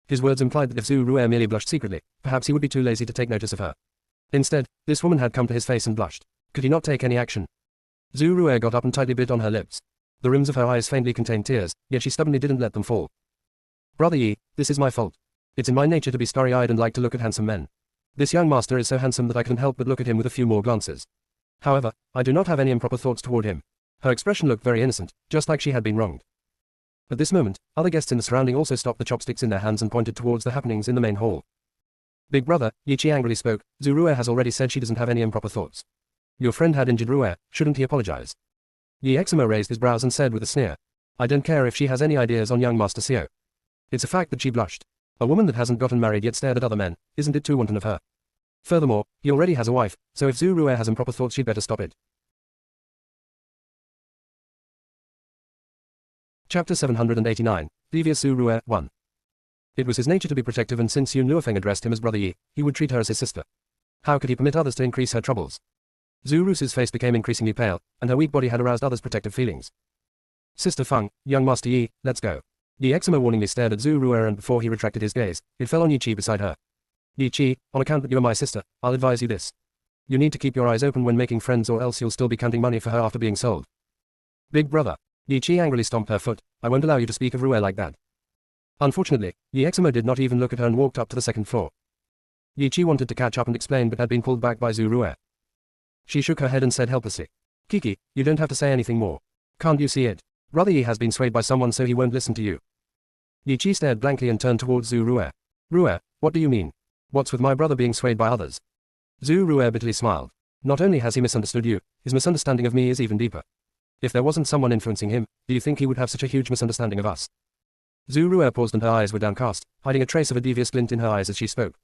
His words implied that if Zhu Rue merely blushed secretly, perhaps he would be too lazy to take notice of her. Instead, this woman had come to his face and blushed. Could he not take any action? Zhu Rue got up and tightly bit on her lips. The rims of her eyes faintly contained tears, yet she stubbornly didn't let them fall. Brother Yi, this is my fault. It's in my nature to be starry-eyed and like to look at handsome men. This young master is so handsome that I couldn't help but look at him with a few more glances. However, I do not have any improper thoughts toward him. Her expression looked very innocent, just like she had been wronged. At this moment, other guests in the surrounding also stopped the chopsticks in their hands and pointed towards the happenings in the main hall. Big brother, Yi Chi angrily spoke, Zhu Rue has already said she doesn't have any improper thoughts. Your friend had injured Rue, shouldn't he apologize? Yi Eximo raised his brows and said with a sneer. I don't care if she has any ideas on young Master Xiao. It's a fact that she blushed. A woman that hasn't gotten married yet stared at other men, isn't it too wanton of her? Furthermore, he already has a wife, so if Zhu Rue has improper thoughts she'd better stop it. Chapter 789, Devious Zhu Rue, 1. It was his nature to be protective and since Yun Luofeng addressed him as Brother Yi, he would treat her as his sister. How could he permit others to increase her troubles? Zhu Rusu's face became increasingly pale, and her weak body had aroused others' protective feelings. Sister Feng, young Master Yi, let's go. Yi Eximo warningly stared at Zhu Rue and before he retracted his gaze, it fell on Yi Chi beside her. Yi Chi, on account that you are my sister, I'll advise you this. You need to keep your eyes open when making friends or else you'll still be counting money for her after being sold. Big brother. Yi Chi angrily stomped her foot, I won't allow you to speak of Rue like that. Unfortunately, Yi Eximo did not even look at her and walked up to the second floor. Yi Chi wanted to catch up and explain but had been pulled back by Zhu Rue. She shook her head and said helplessly. Kiki, you don't have to say anything more. Can't you see it? Brother Yi has been swayed by someone so he won't listen to you. Yi Chi stared blankly and turned towards Zhu Rue. Rue, what do you mean? What's with my brother being swayed by others? Zhu Rue bitterly smiled. Not only has he misunderstood you, his misunderstanding of me is even deeper. If there wasn't someone influencing him, do you think he would have such a huge misunderstanding of us? Zhu Rue paused and her eyes were downcast, hiding a trace of a devious glint in her eyes as she spoke.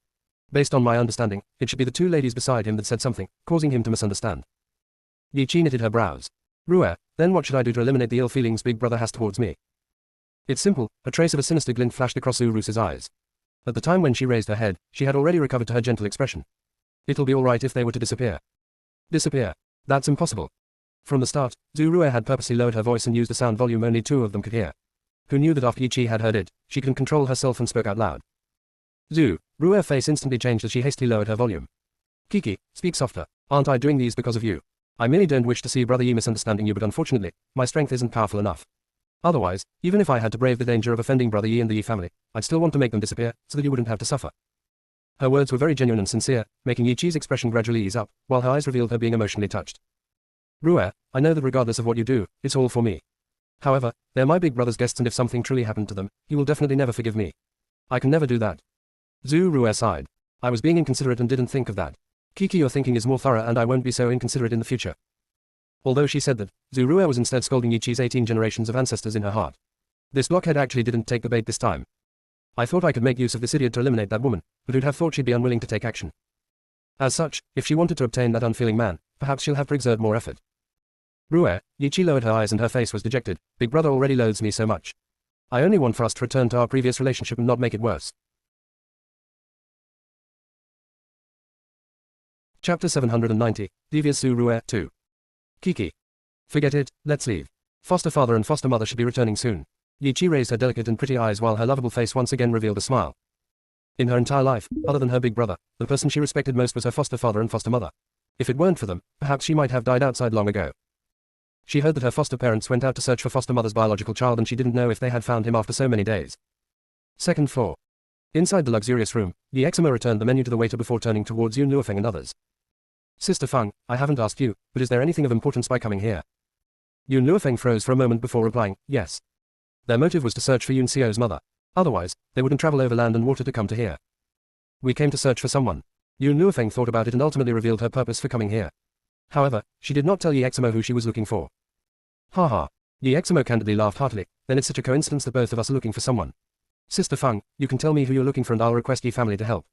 Based on my understanding, it should be the two ladies beside him that said something, causing him to misunderstand. Yi Chi knitted her brows. Rue, then what should I do to eliminate the ill feelings Big Brother has towards me? It's simple, a trace of a sinister glint flashed across Zhu Rusu's eyes. At the time when she raised her head, she had already recovered to her gentle expression. It'll be alright if they were to disappear. Disappear? That's impossible. From the start, Zhu Rue had purposely lowered her voice and used a sound volume only two of them could hear. Who knew that after Yi Chi had heard it, she couldn't control herself and spoke out loud. Zhu, Rue's face instantly changed as she hastily lowered her volume. Kiki, speak softer. Aren't I doing these because of you? I merely don't wish to see Brother Yi misunderstanding you, but unfortunately, my strength isn't powerful enough. Otherwise, even if I had to brave the danger of offending Brother Yi and the Yi family, I'd still want to make them disappear, so that you wouldn't have to suffer. Her words were very genuine and sincere, making Yi Qi's expression gradually ease up, while her eyes revealed her being emotionally touched. Ru'er, I know that regardless of what you do, it's all for me. However, they're my big brother's guests, and if something truly happened to them, he will definitely never forgive me. I can never do that. Zhu Ru'er sighed. I was being inconsiderate and didn't think of that. Kiki, your thinking is more thorough, and I won't be so inconsiderate in the future. Although she said that, Zhu Ru'er was instead scolding Yi Qi's 18 generations of ancestors in her heart. This blockhead actually didn't take the bait this time. I thought I could make use of this idiot to eliminate that woman, but who'd have thought she'd be unwilling to take action. As such, if she wanted to obtain that unfeeling man, perhaps she'll have to exert more effort. Ru'er, Yi Qi lowered her eyes and her face was dejected. Big brother already loathes me so much. I only want for us to return to our previous relationship and not make it worse. Chapter 790, Devious Zhu Ru'er 2. Kiki. Forget it, let's leave. Foster father and foster mother should be returning soon. Yi Qi raised her delicate and pretty eyes while her lovable face once again revealed a smile. In her entire life, other than her big brother, the person she respected most was her foster father and foster mother. If it weren't for them, perhaps she might have died outside long ago. She heard that her foster parents went out to search for foster mother's biological child, and she didn't know if they had found him after so many days. Second floor. Inside the luxurious room, Yi Eximo returned the menu to the waiter before turning towards Yun Luofeng and others. Sister Feng, I haven't asked you, but is there anything of importance by coming here? Yun Luofeng froze for a moment before replying, yes. Their motive was to search for Yun Xiao's mother. Otherwise, they wouldn't travel over land and water to come to here. We came to search for someone. Yun Luofeng thought about it and ultimately revealed her purpose for coming here. However, she did not tell Yi Eximo who she was looking for. Ha ha. Yi Eximo candidly laughed heartily, then it's such a coincidence that both of us are looking for someone. Sister Feng, you can tell me who you're looking for and I'll request Yi family to help.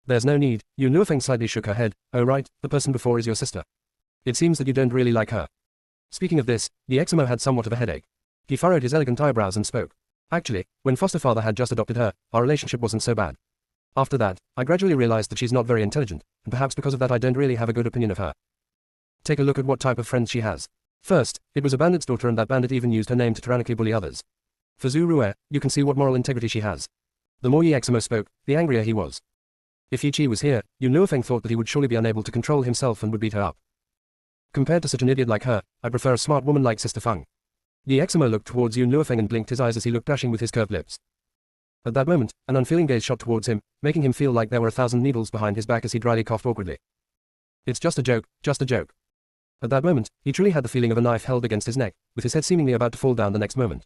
There's no need. Yun Luofeng slightly shook her head. Oh right, the person before is your sister. It seems that you don't really like her. Speaking of this, Yi Eximo had somewhat of a headache. He furrowed his elegant eyebrows and spoke. Actually, when foster father had just adopted her, our relationship wasn't so bad. After that, I gradually realized that she's not very intelligent, and perhaps because of that I don't really have a good opinion of her. Take a look at what type of friends she has. First, it was a bandit's daughter, and that bandit even used her name to tyrannically bully others. For Zhu Ru'er, you can see what moral integrity she has. The more Yi Eximo spoke, the angrier he was. If Yi Qi was here, Yun Luofeng thought that he would surely be unable to control himself and would beat her up. Compared to such an idiot like her, I prefer a smart woman like Sister Feng. Yi Eximo looked towards Yun Luofeng and blinked his eyes as he looked dashing with his curved lips. At that moment, an unfeeling gaze shot towards him, making him feel like there were 1,000 needles behind his back as he dryly coughed awkwardly. It's just a joke, just a joke. At that moment, he truly had the feeling of a knife held against his neck, with his head seemingly about to fall down the next moment.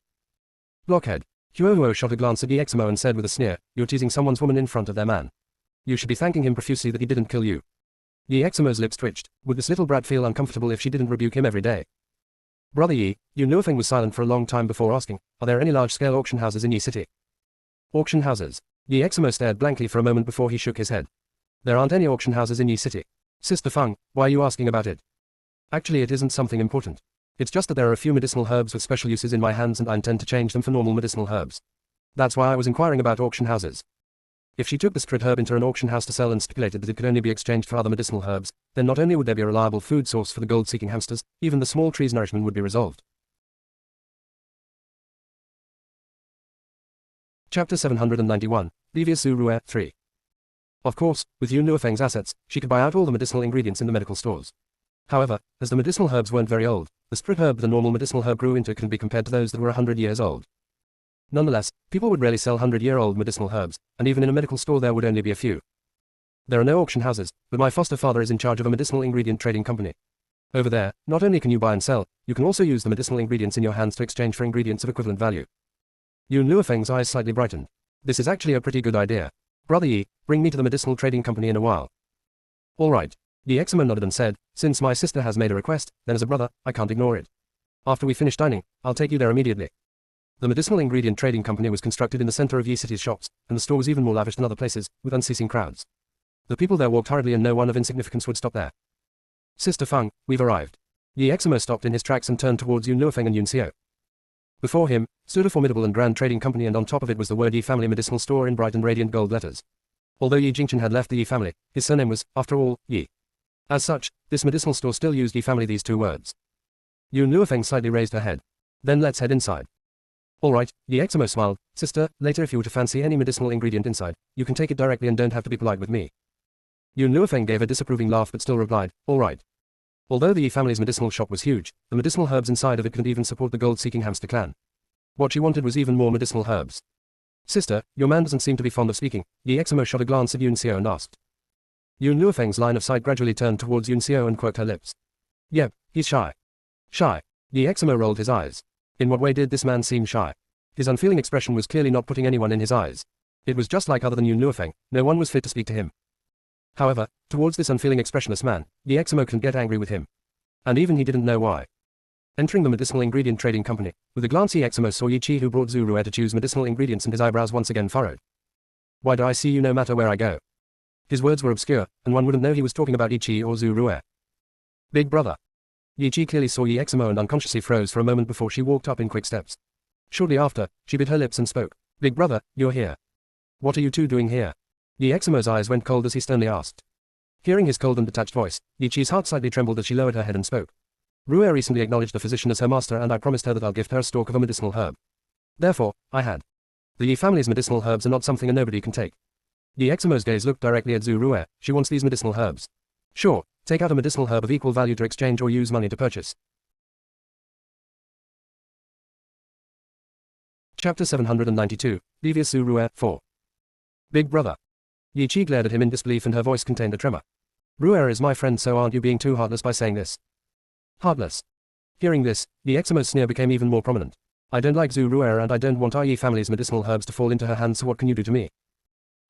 Blockhead. Huo shot a glance at Yi Eximo and said with a sneer, you're teasing someone's woman in front of their man. You should be thanking him profusely that he didn't kill you. Yi Eximo's lips twitched. Would this little brat feel uncomfortable if she didn't rebuke him every day? Brother Yi, Yun Luofeng was silent for a long time before asking, are there any large-scale auction houses in Yi City? Auction houses? Yi Eximo stared blankly for a moment before he shook his head. There aren't any auction houses in Yi City. Sister Feng, why are you asking about it? Actually, it isn't something important. It's just that there are a few medicinal herbs with special uses in my hands and I intend to change them for normal medicinal herbs. That's why I was inquiring about auction houses. If she took the spirit herb into an auction house to sell and stipulated that it could only be exchanged for other medicinal herbs, then not only would there be a reliable food source for the gold-seeking hamsters, even the small tree's nourishment would be resolved. Chapter 791, Devious Zhu Ru'er 3. Of course, with Yun Luofeng's assets, she could buy out all the medicinal ingredients in the medical stores. However, as the medicinal herbs weren't very old, the spirit herb that a normal medicinal herb grew into couldn't be compared to those that were 100 years old. Nonetheless, people would rarely sell 100-year-old medicinal herbs, and even in a medical store there would only be a few. There are no auction houses, but my foster father is in charge of a medicinal ingredient trading company. Over there, not only can you buy and sell, you can also use the medicinal ingredients in your hands to exchange for ingredients of equivalent value. Yun Luofeng's eyes slightly brightened. This is actually a pretty good idea. Brother Yi, bring me to the medicinal trading company in a while. All right. Yi Eximo nodded and said, since my sister has made a request, then as a brother, I can't ignore it. After we finish dining, I'll take you there immediately. The medicinal ingredient trading company was constructed in the center of Yi City's shops, and the store was even more lavish than other places, with unceasing crowds. The people there walked hurriedly and no one of insignificance would stop there. Sister Feng, we've arrived. Yi Eximo stopped in his tracks and turned towards Yun Luofeng and Yun Xiao. Before him, stood a formidable and grand trading company, and on top of it was the word Yi Family Medicinal Store in bright and radiant gold letters. Although Yi Jingchen had left the Yi family, his surname was, after all, Yi. As such, this medicinal store still used Yi family these two words. Yun Luofeng slightly raised her head. Then let's head inside. All right, Yi Eximo smiled. Sister, later if you were to fancy any medicinal ingredient inside, you can take it directly and don't have to be polite with me. Yun Luofeng gave a disapproving laugh but still replied, all right. Although the Yi family's medicinal shop was huge, the medicinal herbs inside of it couldn't even support the gold-seeking hamster clan. What she wanted was even more medicinal herbs. Sister, your man doesn't seem to be fond of speaking. Yi Eximo shot a glance at Yun Xiao and asked. Yun Luofeng's line of sight gradually turned towards Yun Xiao and quirked her lips. Yep, he's shy. Shy. Yi Eximo rolled his eyes. In what way did this man seem shy? His unfeeling expression was clearly not putting anyone in his eyes. It was just like other than Yun Luofeng, no one was fit to speak to him. However, towards this unfeeling expressionless man, Yi Eximo couldn't get angry with him. And even he didn't know why. Entering the medicinal ingredient trading company, with a glance Yi Eximo saw Yi Chi who brought Zhu Rue to choose medicinal ingredients and his eyebrows once again furrowed. Why do I see you no matter where I go? His words were obscure, and one wouldn't know he was talking about Yi Chi or Zhu Rue. Big brother. Yi Chi clearly saw Yi Eximo and unconsciously froze for a moment before she walked up in quick steps. Shortly after, she bit her lips and spoke. Big brother, you're here. What are you two doing here? Yi Eximo's eyes went cold as he sternly asked. Hearing his cold and detached voice, Yi Chi's heart slightly trembled as she lowered her head and spoke. Rue recently acknowledged the physician as her master and I promised her that I'll gift her a stalk of a medicinal herb. Therefore, I had. The Yi family's medicinal herbs are not something a nobody can take. Yi Eximo's gaze looked directly at Zhu Rue. She wants these medicinal herbs. Sure, take out a medicinal herb of equal value to exchange or use money to purchase. Chapter 792, Devious Zhu Rue, 4. Big brother. Yi Chi glared at him in disbelief and her voice contained a tremor. Rue is my friend, so aren't you being too heartless by saying this? Heartless. Hearing this, Yi Eximo's sneer became even more prominent. I don't like Zhu Rue and I don't want our Yi family's medicinal herbs to fall into her hands, so what can you do to me?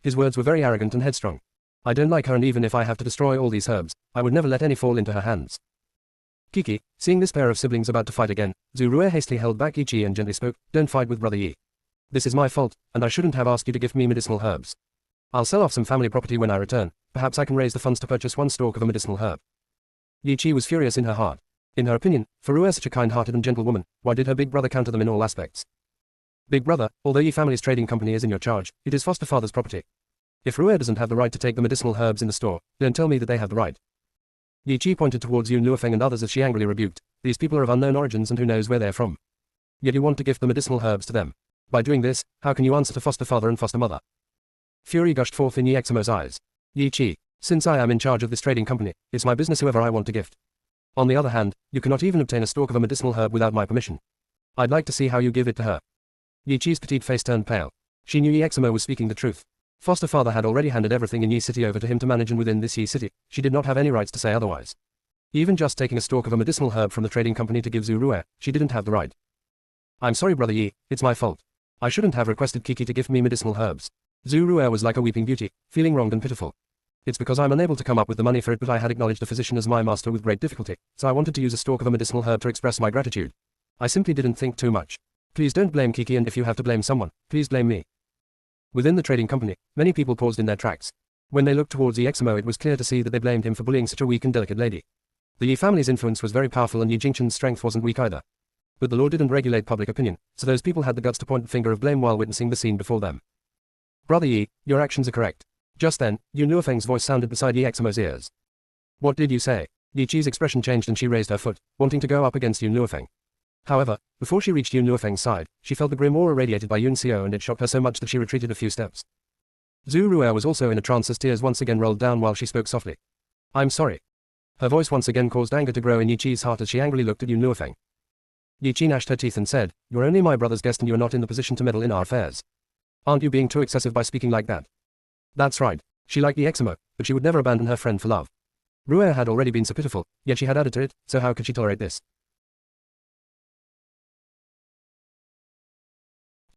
His words were very arrogant and headstrong. I don't like her, and even if I have to destroy all these herbs, I would never let any fall into her hands. Kiki, seeing this pair of siblings about to fight again, Zhu Rue hastily held back Yi Chi and gently spoke, don't fight with brother Yi. This is my fault, and I shouldn't have asked you to gift me medicinal herbs. I'll sell off some family property when I return, perhaps I can raise the funds to purchase one stalk of a medicinal herb. Yi Chi was furious in her heart. In her opinion, for Rue such a kind-hearted and gentle woman, why did her big brother counter them in all aspects? Big brother, although Yi family's trading company is in your charge, it is foster father's property. If Rue doesn't have the right to take the medicinal herbs in the store, then tell me that they have the right. Yi Chi pointed towards Yun Luofeng and others as she angrily rebuked, these people are of unknown origins and who knows where they're from. Yet you want to gift the medicinal herbs to them. By doing this, how can you answer to foster father and foster mother? Fury gushed forth in Yi Eximo's eyes. Yi Chi, since I am in charge of this trading company, it's my business whoever I want to gift. On the other hand, you cannot even obtain a stalk of a medicinal herb without my permission. I'd like to see how you give it to her. Yi Chi's petite face turned pale. She knew Yi Eximo was speaking the truth. Foster father had already handed everything in Yi City over to him to manage, and within this Yi City, she did not have any rights to say otherwise. Even just taking a stalk of a medicinal herb from the trading company to give Zhu Rue, she didn't have the right. I'm sorry brother Yi, it's my fault. I shouldn't have requested Kiki to gift me medicinal herbs. Zhu Rue was like a weeping beauty, feeling wronged and pitiful. It's because I'm unable to come up with the money for it, but I had acknowledged the physician as my master with great difficulty, so I wanted to use a stalk of a medicinal herb to express my gratitude. I simply didn't think too much. Please don't blame Kiki, and if you have to blame someone, please blame me. Within the trading company, many people paused in their tracks. When they looked towards Yi Eximo, it was clear to see that they blamed him for bullying such a weak and delicate lady. The Yi family's influence was very powerful and Yi Jingchen's strength wasn't weak either. But the law didn't regulate public opinion, so those people had the guts to point the finger of blame while witnessing the scene before them. Brother Yi, your actions are correct. Just then, Yun Luofeng's voice sounded beside Yi Eximo's ears. What did you say? Yi Chi's expression changed and she raised her foot, wanting to go up against Yun Luofeng. However, before she reached Yun Luofeng's side, she felt the grim aura radiated by Yun Xiao and it shocked her so much that she retreated a few steps. Zhu Rue was also in a trance as tears once again rolled down while she spoke softly. I'm sorry. Her voice once again caused anger to grow in Yi Chi's heart as she angrily looked at Yun Luofeng. Yi Chi gnashed her teeth and said, you're only my brother's guest and you are not in the position to meddle in our affairs. Aren't you being too excessive by speaking like that? That's right. She liked Yi Eximo, but she would never abandon her friend for love. Rue had already been so pitiful, yet she had added to it, so how could she tolerate this?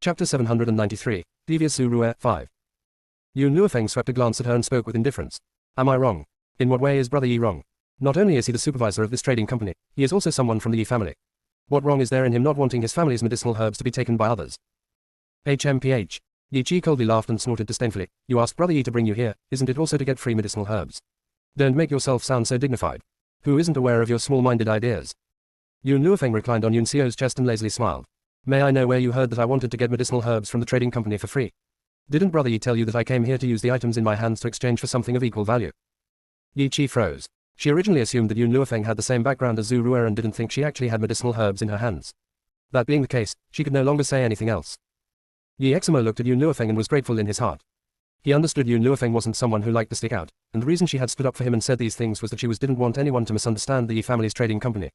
Chapter 793, Devious Zhu Rue, 5. Yun Luofeng swept a glance at her and spoke with indifference. Am I wrong? In what way is brother Yi wrong? Not only is he the supervisor of this trading company, he is also someone from the Yi family. What wrong is there in him not wanting his family's medicinal herbs to be taken by others? HMPH. Yi Chi coldly laughed and snorted disdainfully. You asked brother Yi to bring you here, isn't it also to get free medicinal herbs? Don't make yourself sound so dignified. Who isn't aware of your small-minded ideas? Yun Luofeng reclined on Yun Xiao's chest and lazily smiled. May I know where you heard that I wanted to get medicinal herbs from the trading company for free? Didn't brother Yi tell you that I came here to use the items in my hands to exchange for something of equal value? Yi Chi froze. She originally assumed that Yun Luofeng had the same background as Zhu Rue and didn't think she actually had medicinal herbs in her hands. That being the case, she could no longer say anything else. Yi Eximo looked at Yun Luofeng and was grateful in his heart. He understood Yun Luofeng wasn't someone who liked to stick out, and the reason she had stood up for him and said these things was that she didn't want anyone to misunderstand the Yi family's trading company.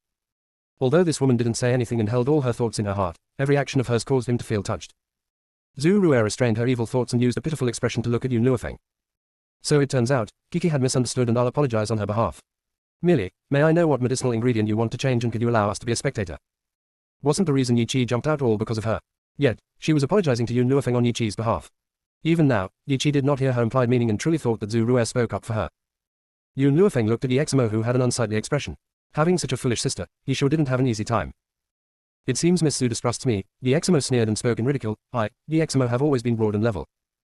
Although this woman didn't say anything and held all her thoughts in her heart, every action of hers caused him to feel touched. Zhu Rue restrained her evil thoughts and used a pitiful expression to look at Yun Luofeng. So it turns out, Kiki had misunderstood and I'll apologize on her behalf. Merely, may I know what medicinal ingredient you want to change and could you allow us to be a spectator? Wasn't the reason Yi Qi jumped out all because of her? Yet, she was apologizing to Yun Luofeng on Yi Qi's behalf. Even now, Yi Qi did not hear her implied meaning and truly thought that Zhu Rue spoke up for her. Yun Luofeng looked at Yi Eximo who had an unsightly expression. Having such a foolish sister, he sure didn't have an easy time. It seems Miss Zhu distrusts me, Yi Eximo sneered and spoke in ridicule. I, Yi Eximo have always been broad and level.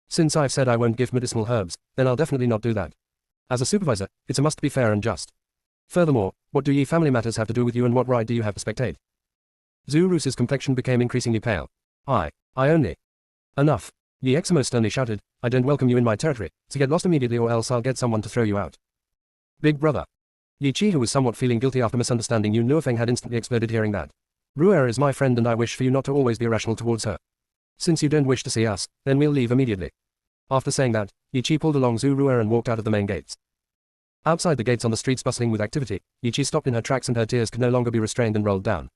Since I've said I won't give medicinal herbs, then I'll definitely not do that. As a supervisor, it's a must be fair and just. Furthermore, what do Yi family matters have to do with you and what right do you have to spectate? Zhu Rue's complexion became increasingly pale. I only. Enough. Yi Eximo sternly shouted, I don't welcome you in my territory, so get lost immediately or else I'll get someone to throw you out. Big brother. Yi Qi, who was somewhat feeling guilty after misunderstanding Yun Luofeng, had instantly exploded hearing that. Rue is my friend and I wish for you not to always be irrational towards her. Since you don't wish to see us, then we'll leave immediately. After saying that, Yi Qi pulled along Zhu Rue and walked out of the main gates. Outside the gates on the streets bustling with activity, Yi Qi stopped in her tracks and her tears could no longer be restrained and rolled down.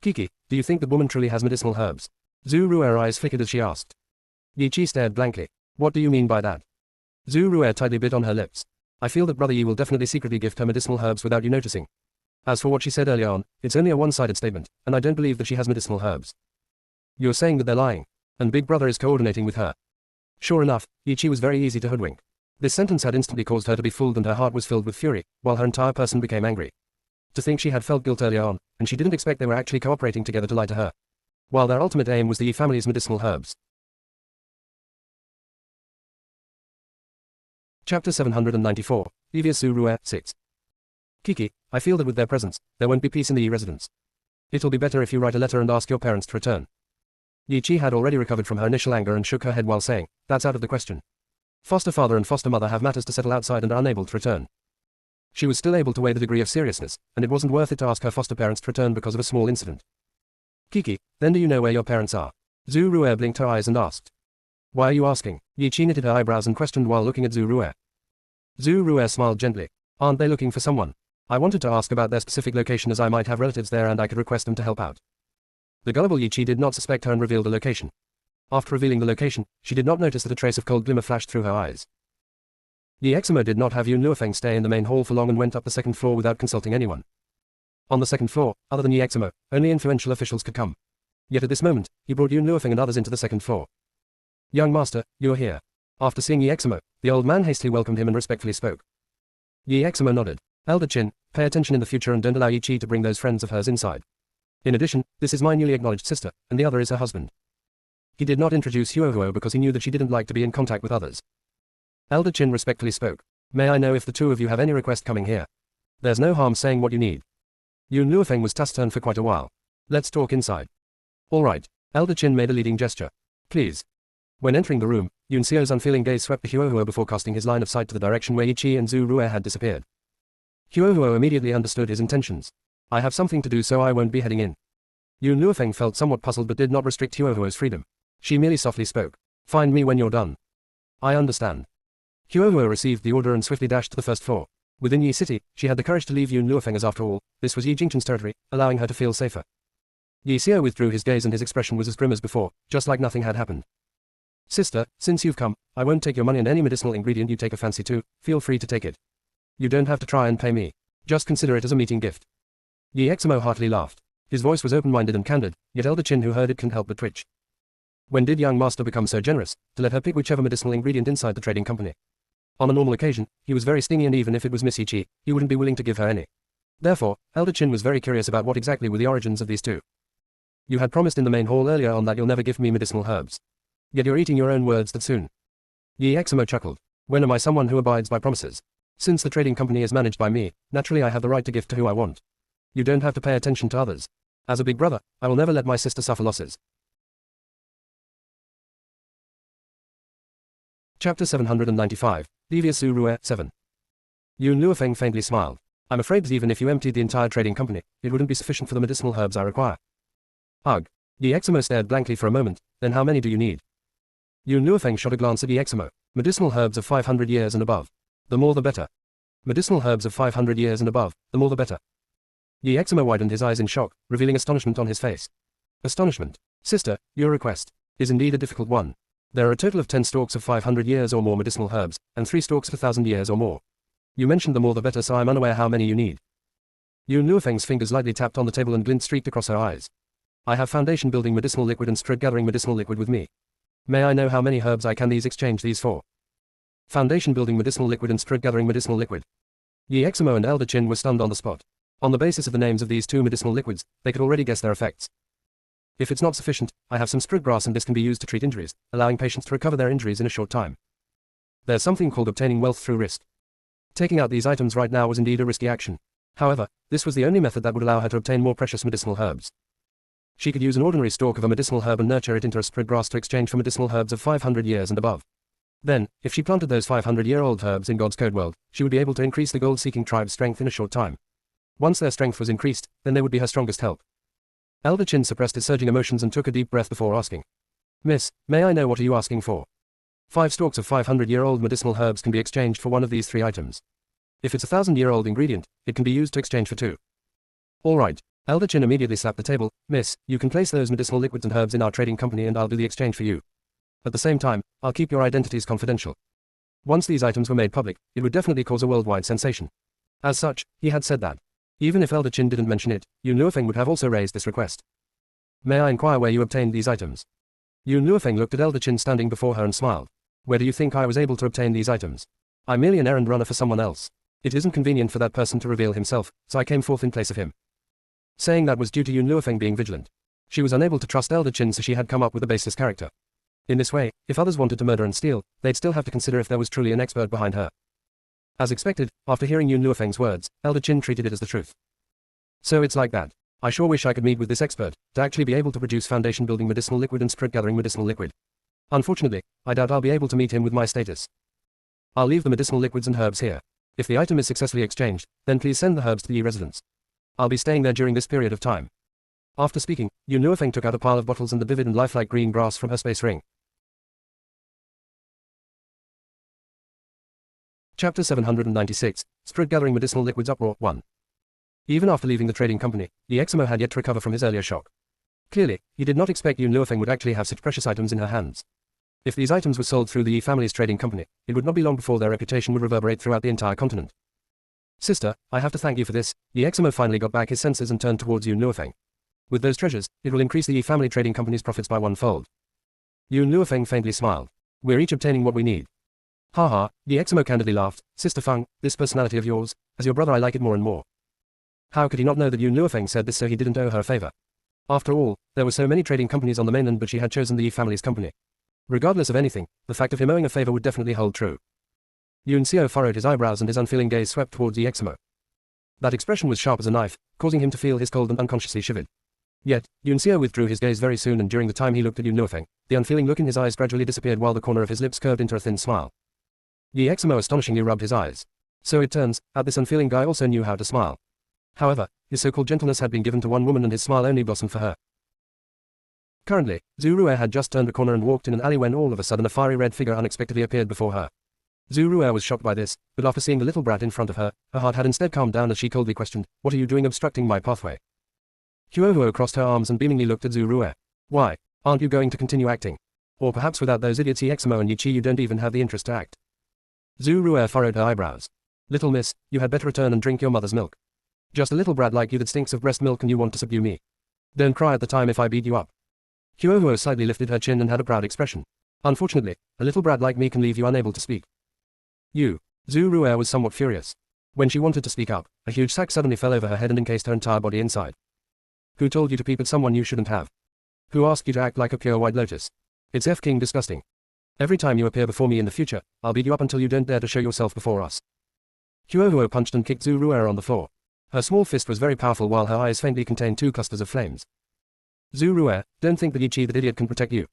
Kiki, do you think the woman truly has medicinal herbs? Zhu Rue's eyes flickered as she asked. Yi Qi stared blankly. What do you mean by that? Zhu Rue tightly bit on her lips. I feel that Brother Yi will definitely secretly gift her medicinal herbs without you noticing. As for what she said earlier on, it's only a one-sided statement, and I don't believe that she has medicinal herbs. You're saying that they're lying, and Big Brother is coordinating with her. Sure enough, Yi Qi was very easy to hoodwink. This sentence had instantly caused her to be fooled and her heart was filled with fury, while her entire person became angry. To think she had felt guilt earlier on, and she didn't expect they were actually cooperating together to lie to her. While their ultimate aim was the Yi family's medicinal herbs. Chapter 794, Devious Zhu Rue, 6. Kiki, I feel that with their presence, there won't be peace in the Yi residence. It'll be better if you write a letter and ask your parents to return. Yi Qi had already recovered from her initial anger and shook her head while saying, that's out of the question. Foster father and foster mother have matters to settle outside and are unable to return. She was still able to weigh the degree of seriousness, and it wasn't worth it to ask her foster parents to return because of a small incident. Kiki, then do you know where your parents are? Zhu Rue blinked her eyes and asked. Why are you asking? Yi Qi knitted her eyebrows and questioned while looking at Zhu Rue. Zhu Rue smiled gently. Aren't they looking for someone? I wanted to ask about their specific location as I might have relatives there and I could request them to help out. The gullible Yi Qi did not suspect her and revealed the location. After revealing the location, she did not notice that a trace of cold glimmer flashed through her eyes. Yi Eximo did not have Yun Luofeng stay in the main hall for long and went up the second floor without consulting anyone. On the second floor, other than Yi Eximo, only influential officials could come. Yet at this moment, he brought Yun Luofeng and others into the second floor. Young master, you're here. After seeing Yi Eximo, the old man hastily welcomed him and respectfully spoke. Yi Eximo nodded. Elder Qin, pay attention in the future and don't allow Yi Qi to bring those friends of hers inside. In addition, this is my newly acknowledged sister, and the other is her husband. He did not introduce Huohuo because he knew that she didn't like to be in contact with others. Elder Qin respectfully spoke. May I know if the two of you have any request coming here? There's no harm saying what you need. Yun Luofeng was taciturn for quite a while. Let's talk inside. All right. Elder Qin made a leading gesture. Please. When entering the room, Yun Xiao's unfeeling gaze swept the Huohuo before casting his line of sight to the direction where Yi Qi and Zhu Rue had disappeared. Huohuo immediately understood his intentions. I have something to do so I won't be heading in. Yun Luofeng felt somewhat puzzled but did not restrict Huohuo's freedom. She merely softly spoke. Find me when you're done. I understand. Huohuo received the order and swiftly dashed to the first floor. Within Yi City, she had the courage to leave Yun Luofeng as after all, this was Yi Jingchen's territory, allowing her to feel safer. Yi Xiao withdrew his gaze and his expression was as grim as before, just like nothing had happened. Sister, since you've come, I won't take your money and any medicinal ingredient you take a fancy to, feel free to take it. You don't have to try and pay me. Just consider it as a meeting gift. Yi Eximo heartily laughed. His voice was open-minded and candid, yet Elder Qin who heard it couldn't help but twitch. When did young master become so generous, to let her pick whichever medicinal ingredient inside the trading company? On a normal occasion, he was very stingy and even if it was Miss Yi Qi, he wouldn't be willing to give her any. Therefore, Elder Qin was very curious about what exactly were the origins of these two. You had promised in the main hall earlier on that you'll never give me medicinal herbs. Yet you're eating your own words that soon. Yi Eximo chuckled. When am I someone who abides by promises? Since the trading company is managed by me, naturally I have the right to gift to who I want. You don't have to pay attention to others. As a big brother, I will never let my sister suffer losses. Chapter 795, Devious Zhu Rue, 7. Yun Luofeng faintly smiled. I'm afraid that even if you emptied the entire trading company, it wouldn't be sufficient for the medicinal herbs I require. Ugh. Yi Eximo stared blankly for a moment, then how many do you need? Yun Luofeng shot a glance at Yi Eximo. Medicinal herbs of 500 years and above. The more the better. Medicinal herbs of 500 years and above, the more the better. Yi Eximo widened his eyes in shock, revealing astonishment on his face. Astonishment. Sister, your request is indeed a difficult one. There are a total of 10 stalks of 500 years or more medicinal herbs, and 3 stalks of 1,000 years or more. You mentioned the more the better, so I'm unaware how many you need. Yun Luofeng's fingers lightly tapped on the table and glint streaked across her eyes. I have foundation building medicinal liquid and strip gathering medicinal liquid with me. May I know how many herbs I can exchange these for? Foundation building medicinal liquid and strip gathering medicinal liquid. Yi Eximo and Elder Chin were stunned on the spot. On the basis of the names of these 2 medicinal liquids, they could already guess their effects. If it's not sufficient, I have some strip grass and this can be used to treat injuries, allowing patients to recover their injuries in a short time. There's something called obtaining wealth through risk. Taking out these items right now was indeed a risky action. However, this was the only method that would allow her to obtain more precious medicinal herbs. She could use an ordinary stalk of a medicinal herb and nurture it into a strip grass to exchange for medicinal herbs of 500 years and above. Then, if she planted those 500-year-old herbs in God's code world, she would be able to increase the gold-seeking tribe's strength in a short time. Once their strength was increased, then they would be her strongest help. Elder Chin suppressed his surging emotions and took a deep breath before asking. Miss, may I know what are you asking for? 5 stalks of 500-year-old medicinal herbs can be exchanged for one of these 3 items. If it's a 1,000-year-old ingredient, it can be used to exchange for 2. All right. Elder Chin immediately slapped the table. Miss, you can place those medicinal liquids and herbs in our trading company and I'll do the exchange for you. At the same time, I'll keep your identities confidential. Once these items were made public, it would definitely cause a worldwide sensation. As such, he had said that. Even if Elder Chin didn't mention it, Yun Luofeng would have also raised this request. May I inquire where you obtained these items? Yun Luofeng looked at Elder Chin standing before her and smiled. Where do you think I was able to obtain these items? I'm merely an errand runner for someone else. It isn't convenient for that person to reveal himself, so I came forth in place of him. Saying that was due to Yun Luofeng being vigilant. She was unable to trust Elder Chin, so she had come up with a baseless character. In this way, if others wanted to murder and steal, they'd still have to consider if there was truly an expert behind her. As expected, after hearing Yun Luofeng's words, Elder Chin treated it as the truth. So it's like that. I sure wish I could meet with this expert, to actually be able to produce foundation building medicinal liquid and strip gathering medicinal liquid. Unfortunately, I doubt I'll be able to meet him with my status. I'll leave the medicinal liquids and herbs here. If the item is successfully exchanged, then please send the herbs to the Yi residence. I'll be staying there during this period of time. After speaking, Yun Luofeng took out a pile of bottles and the vivid and lifelike green grass from her space ring. Chapter 796, Strip Gathering Medicinal Liquids Uproar 1. Even after leaving the trading company, Yi Eximo had yet to recover from his earlier shock. Clearly, he did not expect Yun Luofeng would actually have such precious items in her hands. If these items were sold through the Yi family's trading company, it would not be long before their reputation would reverberate throughout the entire continent. Sister, I have to thank you for this. Yi Eximo finally got back his senses and turned towards Yun Luofeng. With those treasures, it will increase the Yi family trading company's profits by 1-fold. Yun Luofeng faintly smiled. We're each obtaining what we need. Haha, Yi Eximo candidly laughed. Sister Feng, this personality of yours, as your brother I like it more and more. How could he not know that Yun Luofeng said this so he didn't owe her a favor? After all, there were so many trading companies on the mainland, but she had chosen the Yi family's company. Regardless of anything, the fact of him owing a favor would definitely hold true. Yun Xiao furrowed his eyebrows and his unfeeling gaze swept towards Yi Eximo. That expression was sharp as a knife, causing him to feel his cold and unconsciously shivered. Yet, Yun Xiao withdrew his gaze very soon, and during the time he looked at Yun Luofeng, the unfeeling look in his eyes gradually disappeared while the corner of his lips curved into a thin smile. Yi Eximo astonishingly rubbed his eyes. So it turns out this unfeeling guy also knew how to smile. However, his so-called gentleness had been given to one woman and his smile only blossomed for her. Currently, Zhu Ru'er had just turned a corner and walked in an alley when all of a sudden a fiery red figure unexpectedly appeared before her. Zhu Ru'er was shocked by this, but after seeing the little brat in front of her, her heart had instead calmed down as she coldly questioned, "What are you doing obstructing my pathway?" Huohuo crossed her arms and beamingly looked at Zhu Ru'er. "Why, aren't you going to continue acting? Or perhaps without those idiots Yi Eximo and Yi Chi you don't even have the interest to act." Zhu Ru'er furrowed her eyebrows. "Little miss, you had better return and drink your mother's milk. Just a little brat like you that stinks of breast milk and you want to subdue me. Don't cry at the time if I beat you up." Huohuo slightly lifted her chin and had a proud expression. "Unfortunately, a little brat like me can leave you unable to speak." "You." Zhu Ru'er was somewhat furious. When she wanted to speak up, a huge sack suddenly fell over her head and encased her entire body inside. "Who told you to peep at someone you shouldn't have? Who asked you to act like a pure white lotus? It's F-King disgusting. Every time you appear before me in the future, I'll beat you up until you don't dare to show yourself before us." Huohuo punched and kicked Zhu Ru'er on the floor. Her small fist was very powerful while her eyes faintly contained 2 clusters of flames. "Zhu Ru'er, don't think that Yi Chi that idiot can protect you.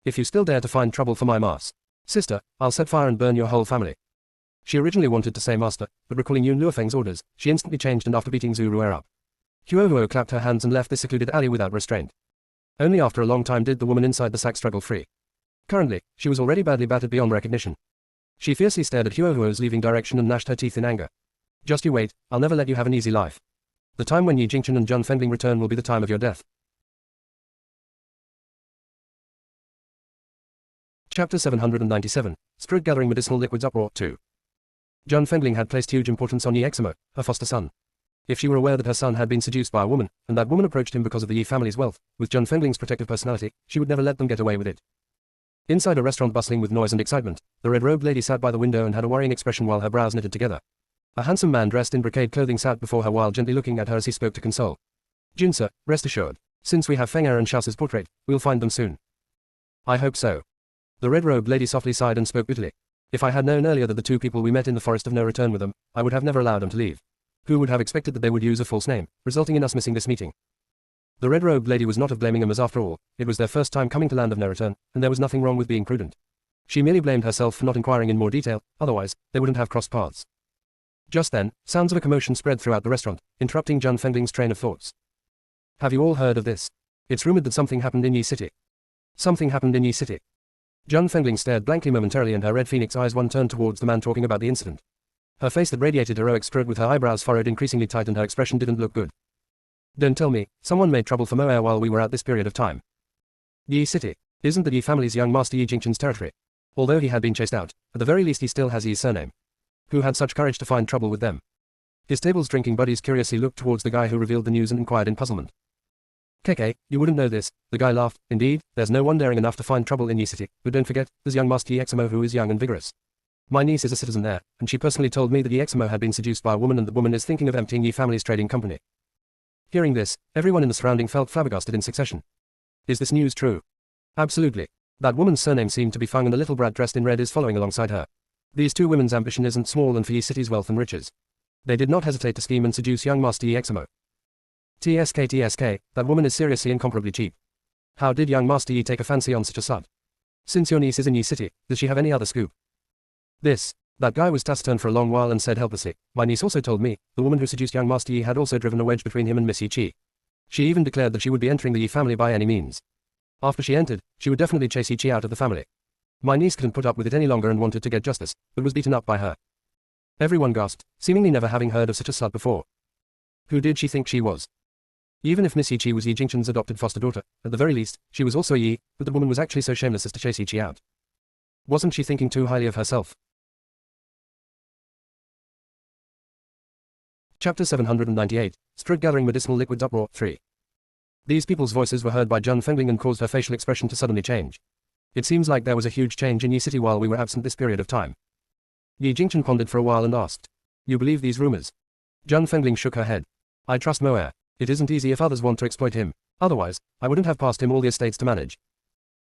If you still dare to find trouble for my mas, sister, I'll set fire and burn your whole family." She originally wanted to say master, but recalling Yun Luofeng's orders, she instantly changed and after beating Zhu Ru'er up. Huohuo clapped her hands and left the secluded alley without restraint. Only after a long time did the woman inside the sack struggle free. Currently, she was already badly battered beyond recognition. She fiercely stared at Huohuo's leaving direction and gnashed her teeth in anger. Just you wait, I'll never let you have an easy life. The time when Yi Jingchen and Zhang Fengling return will be the time of your death. Chapter 797, Spirit Gathering Medicinal Liquids Uproar 2. Zhang Fengling had placed huge importance on Yi Eximo, her foster son. If she were aware that her son had been seduced by a woman, and that woman approached him because of the Yi family's wealth, with Zhang Fengling's protective personality, she would never let them get away with it. Inside a restaurant bustling with noise and excitement, the red-robed lady sat by the window and had a worrying expression while her brows knitted together. A handsome man dressed in brocade clothing sat before her while gently looking at her as he spoke to console. Junsa, rest assured. Since we have Feng Er and Shao's portrait, we'll find them soon. I hope so. The red-robed lady softly sighed and spoke bitterly. If I had known earlier that the two people we met in the forest of no return were them, I would have never allowed them to leave. Who would have expected that they would use a false name, resulting in us missing this meeting? The red-robed lady was not of blaming them, as after all, it was their first time coming to land of no return, and there was nothing wrong with being prudent. She merely blamed herself for not inquiring in more detail, otherwise, they wouldn't have crossed paths. Just then, sounds of a commotion spread throughout the restaurant, interrupting Zhang Fengling's train of thoughts. Have you all heard of this? It's rumored that something happened in Yi City. Something happened in Yi City. Zhang Fengling stared blankly momentarily, and her red phoenix eyes one turned towards the man talking about the incident. Her face that radiated heroic spirit with her eyebrows furrowed increasingly tight and her expression didn't look good. Don't tell me, someone made trouble for Moer while we were at this period of time. Yi City. Isn't that Yi family's young master Yi Jingchen's territory? Although he had been chased out, at the very least he still has Yi's surname. Who had such courage to find trouble with them? His table's drinking buddies curiously looked towards the guy who revealed the news and inquired in puzzlement. Keke, you wouldn't know this, the guy laughed. Indeed, there's no one daring enough to find trouble in Yi City, but don't forget, there's young Master Yi Eximo who is young and vigorous. My niece is a citizen there, and she personally told me that Yi Eximo had been seduced by a woman and the woman is thinking of emptying Yi family's trading company. Hearing this, everyone in the surrounding felt flabbergasted in succession. Is this news true? Absolutely. That woman's surname seemed to be Feng, and the little brat dressed in red is following alongside her. These two women's ambition isn't small, and for Yi City's wealth and riches. They did not hesitate to scheme and seduce young Master Yi Eximo. TSK, that woman is seriously incomparably cheap. How did young Master Yi take a fancy on such a slut? Since your niece is in Yi City, does she have any other scoop? That guy was taciturn for a long while and said helplessly, my niece also told me, the woman who seduced young Master Yi had also driven a wedge between him and Miss Yi Chi. She even declared that she would be entering the Yi family by any means. After she entered, she would definitely chase Yi Chi out of the family. My niece couldn't put up with it any longer and wanted to get justice, but was beaten up by her. Everyone gasped, seemingly never having heard of such a slut before. Who did she think she was? Even if Miss Yi Chi was Yi Jingchen's adopted foster daughter, at the very least, she was also Yi, but the woman was actually so shameless as to chase Yi Chi out. Wasn't she thinking too highly of herself? Chapter 798, Spirit Gathering Medicinal Liquids Uproar 3. These people's voices were heard by Zhang Fengling and caused her facial expression to suddenly change. It seems like there was a huge change in Yi City while we were absent this period of time. Yi Jingchen pondered for a while and asked, you believe these rumors? Zhang Fengling shook her head. I trust Moer. It isn't easy if others want to exploit him. Otherwise, I wouldn't have passed him all the estates to manage.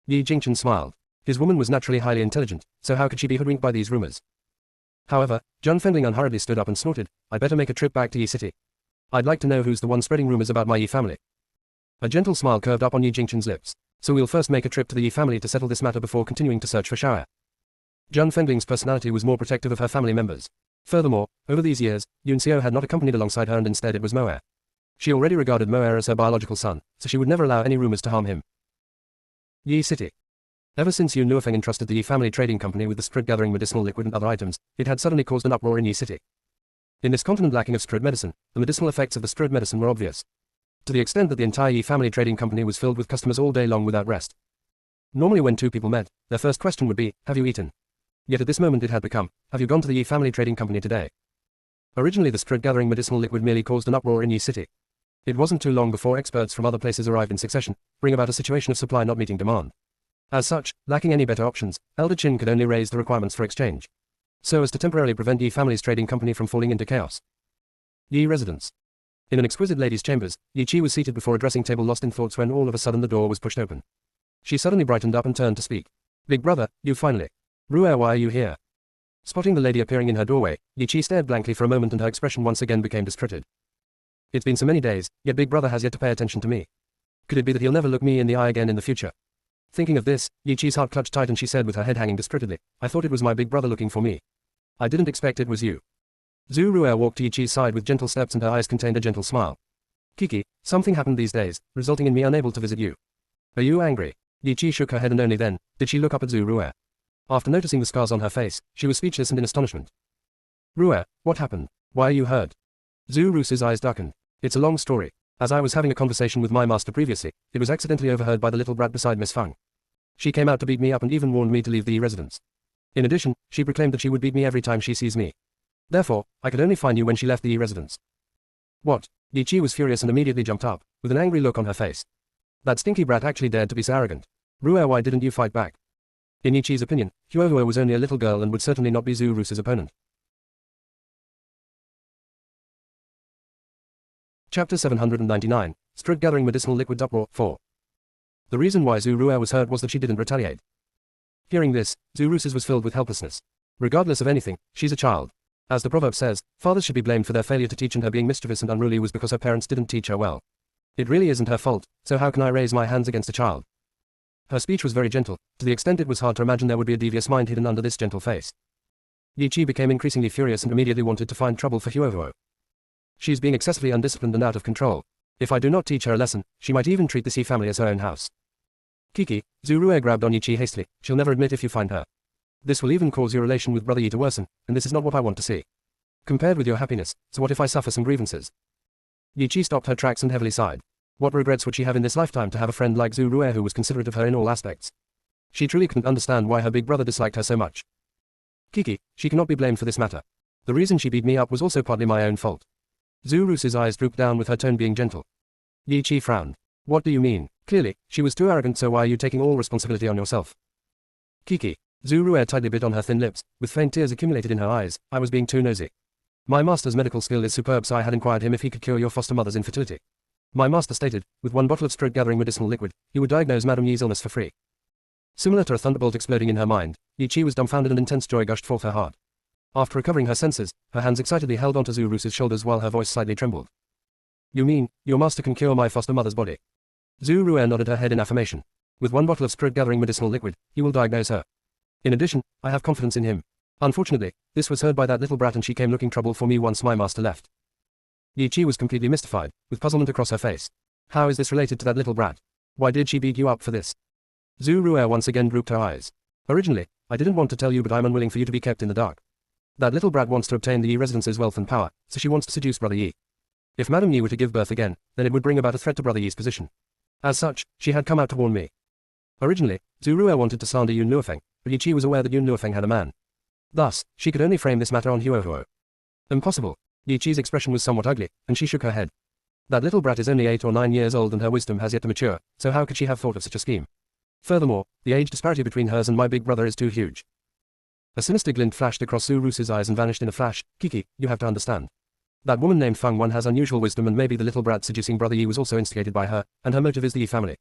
Yi Jingchen smiled. His woman was naturally highly intelligent, so how could she be hoodwinked by these rumors? However, Zhang Fengling unhurriedly stood up and snorted, I'd better make a trip back to Yi City. I'd like to know who's the one spreading rumors about my Yi family. A gentle smile curved up on Yi Jingchen's lips. So we'll first make a trip to the Yi family to settle this matter before continuing to search for Shao. Zhang Fengling's personality was more protective of her family members. Furthermore, over these years, Yun Xiao had not accompanied alongside her and instead it was Moer. She already regarded Moer as her biological son, so she would never allow any rumors to harm him. Yi City. Ever since Yun Luofeng entrusted the Yi family trading company with the spirit gathering medicinal liquid and other items, it had suddenly caused an uproar in Yi City. In this continent lacking of spirit medicine, the medicinal effects of the spirit medicine were obvious. To the extent that the entire Yi family trading company was filled with customers all day long without rest. Normally when two people met, their first question would be, have you eaten? Yet at this moment it had become, have you gone to the Yi family trading company today? Originally the spirit gathering medicinal liquid merely caused an uproar in Yi City. It wasn't too long before experts from other places arrived in succession, bring about a situation of supply not meeting demand. As such, lacking any better options, Elder Qin could only raise the requirements for exchange. So as to temporarily prevent Yi family's trading company from falling into chaos. Yi residence. In an exquisite lady's chambers, Yi Chi was seated before a dressing table lost in thoughts when all of a sudden the door was pushed open. She suddenly brightened up and turned to speak. Big brother, you finally. Ruer, why are you here? Spotting the lady appearing in her doorway, Yi Chi stared blankly for a moment and her expression once again became dispirited. It's been so many days, yet Big Brother has yet to pay attention to me. Could it be that he'll never look me in the eye again in the future? Thinking of this, Yi Chi's heart clutched tight and she said with her head hanging dispiritedly, I thought it was my big brother looking for me. I didn't expect it was you. Zhu Ruer walked to Yi Chi's side with gentle steps and her eyes contained a gentle smile. Kiki, something happened these days, resulting in me unable to visit you. Are you angry? Yi Chi shook her head and only then did she look up at Zhu Ruer. After noticing the scars on her face, she was speechless and in astonishment. Rue, what happened? Why are you hurt? Zhu Ruse's eyes darkened. It's a long story. As I was having a conversation with my master previously, it was accidentally overheard by the little brat beside Miss Feng. She came out to beat me up and even warned me to leave the residence. In addition, she proclaimed that she would beat me every time she sees me. Therefore, I could only find you when she left the residence. What? Yi Qi was furious and immediately jumped up, with an angry look on her face. That stinky brat actually dared to be so arrogant. Rue, why didn't you fight back? In Yi Qi's opinion, Huohuo was only a little girl and would certainly not be Zhu Ruse's opponent. Chapter 799, Strud Gathering Medicinal Liquids Uproar 4. The reason why Zhu Rue was hurt was that she didn't retaliate. Hearing this, Zhu Ruse's was filled with helplessness. Regardless of anything, she's a child. As the proverb says, fathers should be blamed for their failure to teach, and her being mischievous and unruly was because her parents didn't teach her well. It really isn't her fault, so how can I raise my hands against a child? Her speech was very gentle, to the extent it was hard to imagine there would be a devious mind hidden under this gentle face. Yi Qi became increasingly furious and immediately wanted to find trouble for Huohuo. She's being excessively undisciplined and out of control. If I do not teach her a lesson, she might even treat the Xi family as her own house. Kiki, Zhu Rue grabbed on Yi Qi hastily. She'll never admit if you find her. This will even cause your relation with Brother Yi to worsen, and this is not what I want to see. Compared with your happiness, so what if I suffer some grievances? Yi Qi stopped her tracks and heavily sighed. What regrets would she have in this lifetime to have a friend like Zhu Rue who was considerate of her in all aspects? She truly couldn't understand why her big brother disliked her so much. Kiki, she cannot be blamed for this matter. The reason she beat me up was also partly my own fault. Zhu Ruse's eyes drooped down with her tone being gentle. Yi Qi frowned. What do you mean? Clearly, she was too arrogant, so why are you taking all responsibility on yourself? Kiki. Zhu Rue tightly bit on her thin lips, with faint tears accumulated in her eyes. I was being too nosy. My master's medical skill is superb, so I had inquired him if he could cure your foster mother's infertility. My master stated, with 1 bottle of Strud Gathering Medicinal Liquid, he would diagnose Madame Yi's illness for free. Similar to a thunderbolt exploding in her mind, Yi Qi was dumbfounded and intense joy gushed forth her heart. After recovering her senses, her hands excitedly held onto Zhu Ruse's shoulders while her voice slightly trembled. You mean, your master can cure my foster mother's body? Zhu Rue nodded her head in affirmation. With 1 bottle of Strud Gathering Medicinal Liquid, he will diagnose her. In addition, I have confidence in him. Unfortunately, this was heard by that little brat and she came looking trouble for me once my master left. Yi Qi was completely mystified, with puzzlement across her face. How is this related to that little brat? Why did she beat you up for this? Zhu Rue once again drooped her eyes. Originally, I didn't want to tell you, but I'm unwilling for you to be kept in the dark. That little brat wants to obtain the Yi residence's wealth and power, so she wants to seduce Brother Yi. If Madame Yi were to give birth again, then it would bring about a threat to Brother Yi's position. As such, she had come out to warn me. Originally, Zhu Rue wanted to slander Yun Luofeng, but Yi Qi was aware that Yun Luofeng had a man. Thus, she could only frame this matter on Huohuo. Impossible. Yi Qi's expression was somewhat ugly, and she shook her head. That little brat is only 8 or 9 years old and her wisdom has yet to mature, so how could she have thought of such a scheme? Furthermore, the age disparity between hers and my big brother is too huge. A sinister glint flashed across Zhu Ruse's eyes and vanished in a flash. Kiki, you have to understand. That woman named Feng Wan has unusual wisdom, and maybe the little brat seducing Brother Yi was also instigated by her, and her motive is the Yi family.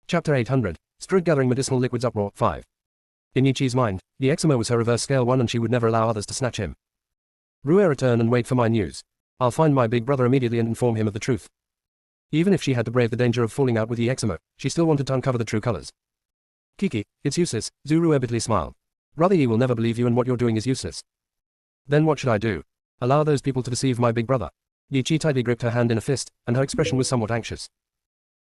Chapter 800, Strud Gathering Medicinal Liquids Uproar 5. In Yi Qi's mind, the eczema was her reverse scale 1 and she would never allow others to snatch him. Rue, return and wait for my news. I'll find my big brother immediately and inform him of the truth. Even if she had to brave the danger of falling out with the eczema, she still wanted to uncover the true colors. Kiki, it's useless, Zhu Rue bitterly smiled. Brother Yi will never believe you and what you're doing is useless. Then what should I do? Allow those people to deceive my big brother? Yi Qi tightly gripped her hand in a fist, and her expression was somewhat anxious.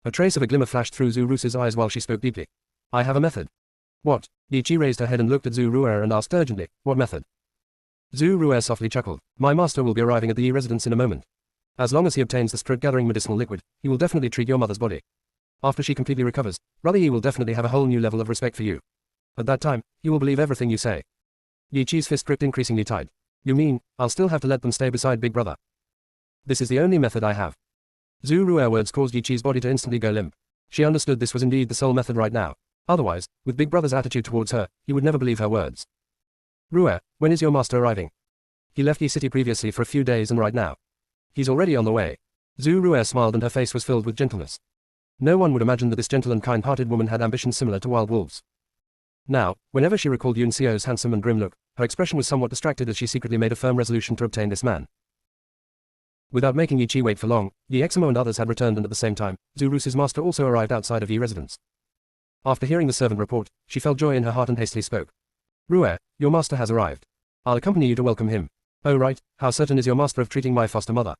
A trace of a glimmer flashed through Zhu Ruse's eyes while she spoke deeply. I have a method. What? Yi Qi raised her head and looked at Zhu Rue and asked urgently, what method? Zhu Rue softly chuckled. My master will be arriving at the Yi residence in a moment. As long as he obtains the Strud Gathering Medicinal Liquid, he will definitely treat your mother's body. After she completely recovers, Brother Yi will definitely have a whole new level of respect for you. At that time, he will believe everything you say. Yi Qi's fist gripped increasingly tight. You mean, I'll still have to let them stay beside Big Brother? This is the only method I have. Zhu Rue's words caused Yi Qi's body to instantly go limp. She understood this was indeed the sole method right now. Otherwise, with Big Brother's attitude towards her, he would never believe her words. Rue, when is your master arriving? He left Yi City previously for a few days and right now. He's already on the way. Zhu Rue smiled and her face was filled with gentleness. No one would imagine that this gentle and kind-hearted woman had ambitions similar to wild wolves. Now, whenever she recalled Yun Xiao's handsome and grim look, her expression was somewhat distracted as she secretly made a firm resolution to obtain this man. Without making Yi Qi wait for long, Yi Eximo and others had returned, and at the same time, Zhu Ruse's master also arrived outside of Yi residence. After hearing the servant report, she felt joy in her heart and hastily spoke. Rue, your master has arrived. I'll accompany you to welcome him. Oh right, how certain is your master of treating my foster mother?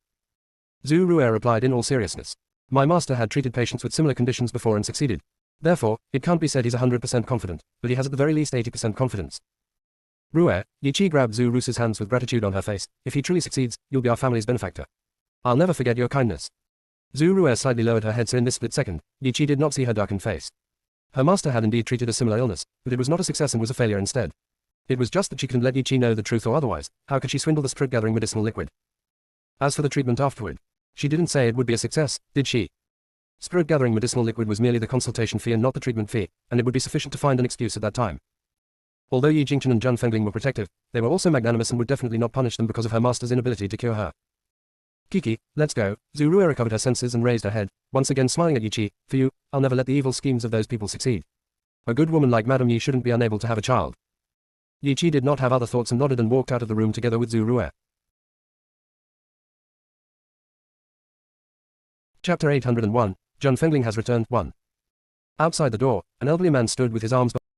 Zhu Rue replied in all seriousness. My master had treated patients with similar conditions before and succeeded. Therefore, it can't be said he's 100% confident, but he has at the very least 80% confidence. Rue, Yi Chi grabbed Zhu Ruse's hands with gratitude on her face. If he truly succeeds, you'll be our family's benefactor. I'll never forget your kindness. Zhu Rue slightly lowered her head, so in this split second, Yi Chi did not see her darkened face. Her master had indeed treated a similar illness, but it was not a success and was a failure instead. It was just that she couldn't let Yi Chi know the truth, or otherwise, how could she swindle the spirit-gathering medicinal liquid? As for the treatment afterward, she didn't say it would be a success, did she? Spirit-gathering medicinal liquid was merely the consultation fee and not the treatment fee, and it would be sufficient to find an excuse at that time. Although Yi Jingchen and Zhang Fengling were protective, they were also magnanimous and would definitely not punish them because of her master's inability to cure her. Kiki, let's go. Zhu Rue recovered her senses and raised her head, once again smiling at Yi Chi. For you, I'll never let the evil schemes of those people succeed. A good woman like Madame Yi shouldn't be unable to have a child. Yi Chi did not have other thoughts and nodded and walked out of the room together with Zhu Rue. Chapter 801, Zhang Fengling has returned. 1. Outside the door, an elderly man stood with his arms